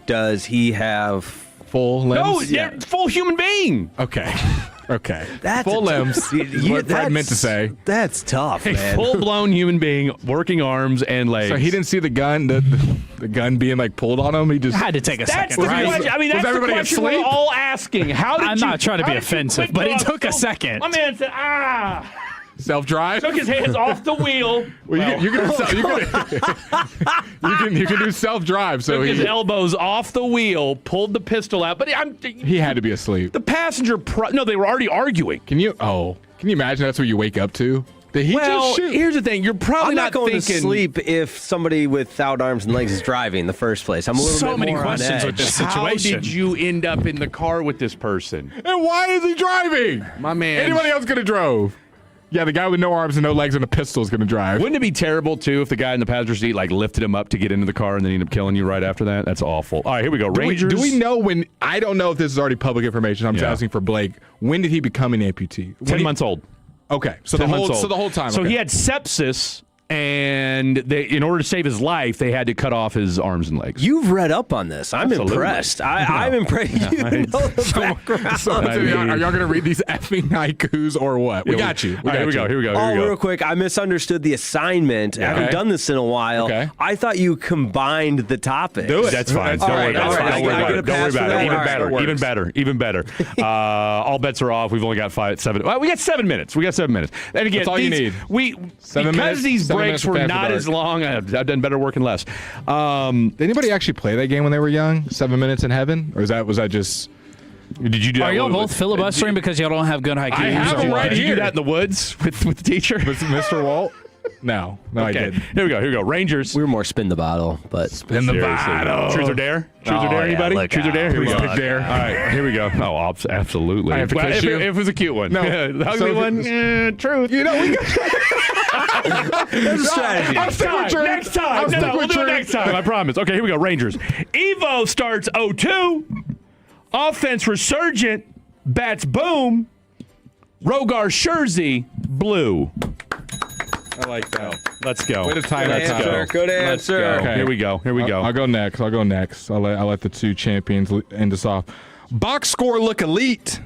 Does he have full limbs? No, full human being. Okay. That's full limbs. Is what Fred meant to say. That's tough, A man. full-blown human being, working arms and legs. So he didn't see the gun, the gun being like pulled on him. He just had to take a That's second. the question. I mean, that's the everybody question asleep? we're all asking. I'm not trying to be offensive, but it took a second. My man said, self-drive. Took his hands off the wheel. Well, you can do self-drive. So Took his elbows off the wheel, pulled the pistol out. But he had to be asleep. The passenger, no, they were already arguing. Can you imagine that's what you wake up to? Did he just shoot? Here's the thing. You're probably I'm not going thinking, to sleep if somebody without arms and legs is driving in the first place. I'm a little So bit many more questions on with edge. this How situation. did you end up in the car with this person? And why is he driving? My man. Anybody else could have drove. Yeah, the guy with no arms and no legs and a pistol is going to drive. Wouldn't it be terrible, too, if the guy in the passenger seat lifted him up to get into the car and then ended up killing you right after that? That's awful. All right, here we go. Rangers. Do we know when? I don't know if this is already public information. I'm just asking for Blake. When did he become an amputee? 10 months old. Okay, so 10 the whole months old. so the whole time. So okay. he had sepsis, and in order to save his life, they had to cut off his arms and legs. You've read up on this. I'm Absolutely. impressed. I'm impressed. You know the background. So are y'all going to read these effing haikus or what? We got you. All right, here we go. Here we go. Oh, real quick, I misunderstood the assignment. I haven't done this in a while. Okay. I thought you combined the topics. Do it. That's fine. All Don't worry right, about it. all right. Don't worry I about get it. a Don't worry pass for about that? it. Even All right, better. that works. Even better. All bets are off. We've only got 7. Well, we got 7 minutes. And again, That's all you need. Because these 7 breaks minutes of were After not Dark. as long, I've done better working less. Did anybody actually play that game when they were young? 7 minutes in heaven, or was that just? Did you do that? Are y'all both filibustering because y'all don't have good haikus? I have them right Did you here. do that in the woods with the teacher? With Mr. Walt? No, I Okay. didn't. Here we go. Rangers. We were more spin the bottle, but Spin the bottle. Truth or dare? Truth or dare, anybody? Truth or dare? Here we go. Dare. All right, here we go. Oh, absolutely. I have to kiss if you? it was a cute one. No. The ugly So one? Truth. You know, we got there's a strategy. Next time. No, we'll do it next time. I promise. Okay, here we go. Rangers. Evo starts 0-2. Offense resurgent. Bats boom. Rogar Scherzy blue. I like that. Let's go. Way to time Good that answer. time. Good Let's go. answer. Okay. Here we go. I'll go next. I'll let the two champions end us off. Box score look elite.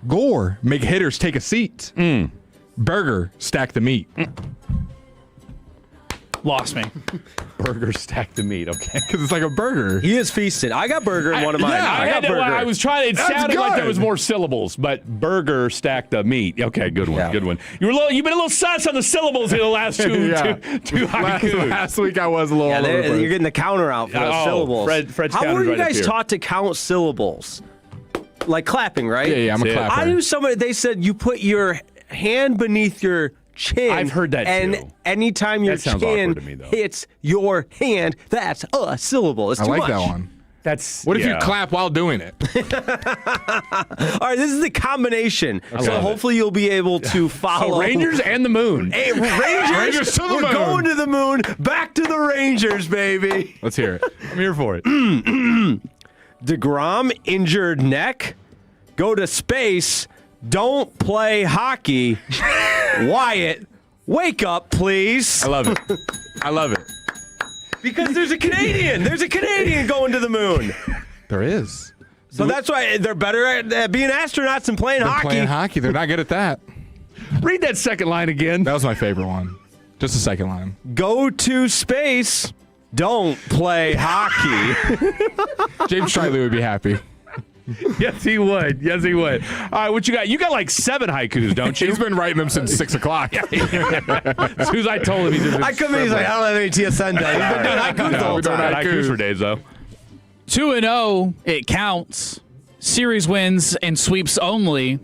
Gore make hitters take a seat. Burger stack the meat. Lost me. Burger stack the meat. Okay. Because it's like a burger. He is feasted. I got burger in one of mine. I got burger. I was trying. It That's sounded like there good. was more syllables, but burger stack the meat. Okay, good one. Yeah. Good one. You've been a little sus on the syllables in the last two Yeah. two haikus. Last week I was a little. Yeah, all over the place. you're getting the counter out for those Oh, syllables. Fred's How were counter's you right up guys here. taught to count syllables? Like clapping, right? Yeah, I'm a That's it. clapper. I knew somebody, they said you put your hand beneath your chin. I've heard that, and too. anytime your That sounds chin awkward to me, though. hits your hand, that's a syllable. It's I too like much. that one. That's What if you yeah. clap while doing it? All right, this is the combination. So love hopefully you'll be able to follow. So Rangers and the moon. Hey, Rangers to the we're moon. going to the moon. Back to the Rangers, baby. Let's hear it. I'm here for it. DeGrom injured neck. Go to space. Don't play hockey. Wyatt, wake up, please. I love it. I love it. Because there's a Canadian. There's a Canadian going to the moon. There is. So that's why they're better at being astronauts than playing They're hockey. playing hockey. They're not good at that. Read that second line again. That was my favorite one. Just the second line. Go to space. Don't play hockey. James Triley would be happy. Yes, he would. Yes, he would. All right, what you got? You got like 7 haikus, don't you? He's been writing them since 6 o'clock. As soon as I told him he's been I come in, he's like, I don't have any TSN done. He's been doing haikus the whole we don't have time. haikus for days, though. 2-0, it counts. Series wins and sweeps only.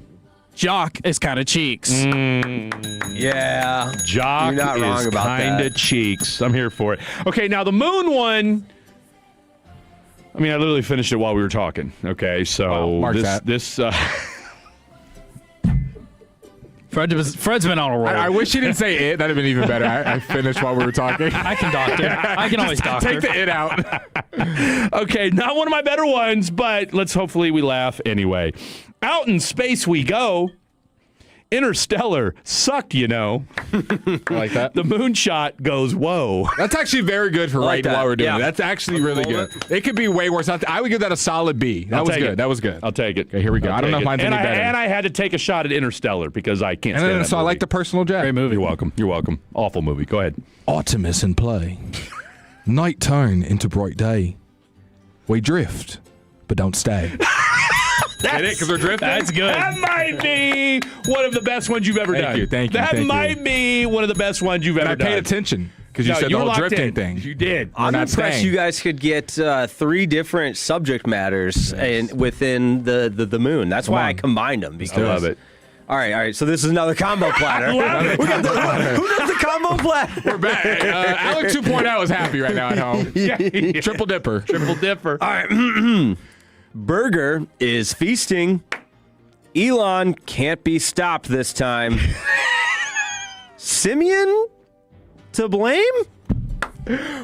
Jock is kind of cheeks. Yeah. Jock You're not wrong is about kind that. of cheeks. I'm here for it. Okay, now the moon one. I mean, I literally finished it while we were talking. Okay, so Wow, mark this that. this Fred's been on a roll. I wish you didn't say it. That'd have been even better. I finished while we were talking. I can doctor. I can always doctor. Take the it out. Okay, not one of my better ones, but hopefully we laugh anyway. Out in space we go. Interstellar sucked, I like that. The moonshot goes, whoa. That's actually very good for like while we're doing yeah. it. That's actually really good. It could be way worse. I would give that a solid B. That was good. That was good. I'll take it. Okay, here we go. I don't know if mine's any better. And I had to take a shot at Interstellar because I can't stand that So I movie. like the personal jet. Great movie. You're welcome. You're welcome. Awful movie. Go ahead. Artemis in play. Night turn into bright day. We drift, but don't stay. Get it? Because we're drifting? That's good. That might be one of the best ones you've ever done. Thank you. That might be one of the best ones you've ever done. I paid attention because you said the were whole locked drifting in. thing. You did. I'm impressed you guys could get 3 different subject matters within the moon. That's why I combined them. Because, I love it. All right. So this is another combo platter. Who does the combo platter? We're back. Alec 2.0 is happy right now at home. Triple dipper. Triple dipper. All right. Burger is feasting. Elon can't be stopped this time. Simeon to blame?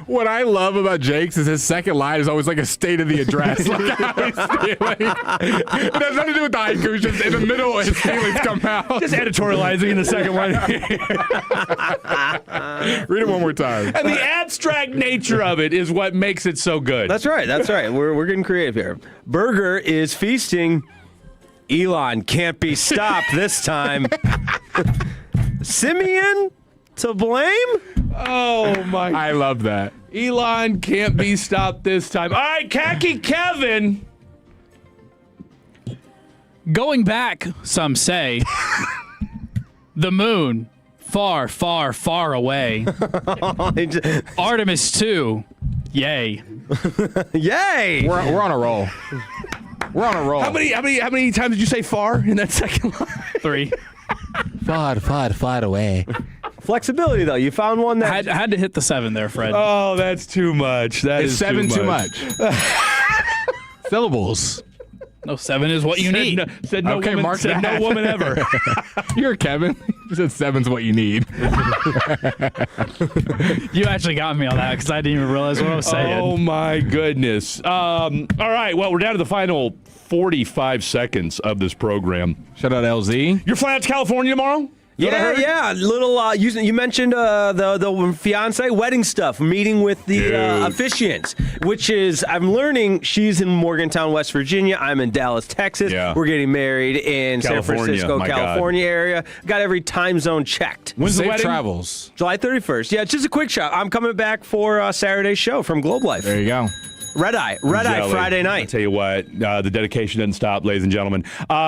What I love about Jake's is his second line is always like a state of the address. Like how he's feeling. It has nothing to do with the haiku. It's just in the middle, his feelings come out. Just editorializing in the second one. Read it one more time. And the abstract nature of it is what makes it so good. That's right. We're getting creative here. Burger is feasting. Elon can't be stopped this time. Simeon to blame? Oh, my. I love that. Elon can't be stopped this time. All right, Khaki Kevin. Going back, some say, the moon, far, far, far away. Artemis 2, yay. Yay! We're on a roll. We're on a roll. How many times did you say far in that second line? 3. Far away. Flexibility, though. You found one that had to hit the 7 there, Fred. Oh, that's too much. That is is 7 too much. Syllables. No, 7 is what you need. Said no Okay, woman, mark said that. no woman ever. You're Kevin. You said 7's what you need. You actually got me on that because I didn't even realize what I was saying. Oh, my goodness. All right, well, we're down to the final 45 seconds of this program. Shout out LZ. You're flying out to California tomorrow? Yeah. Little. You mentioned the fiance wedding stuff. Meeting with the officiant, which is I'm learning she's in Morgantown, West Virginia. I'm in Dallas, Texas. Yeah. We're getting married in California, San Francisco, my California area. Got every time zone checked. When's the Safe wedding? travels. July 31st. Yeah, it's just a quick shot. I'm coming back for Saturday's show from Globe Life. There you go. Red Eye Friday I night. tell you what, the dedication doesn't stop, ladies and gentlemen.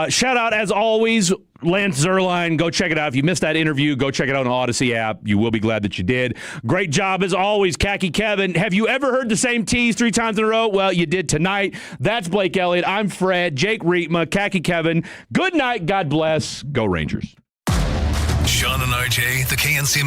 Shout out, as always, Lance Zierlein. Go check it out. If you missed that interview, go check it out on the Odyssey app. You will be glad that you did. Great job, as always, Khaki Kevin. Have you ever heard the same tease 3 times in a row? Well, you did tonight. That's Blake Elliott. I'm Fred. Jake Rietma, Khaki Kevin. Good night. God bless. Go Rangers. Sean and RJ, the KNC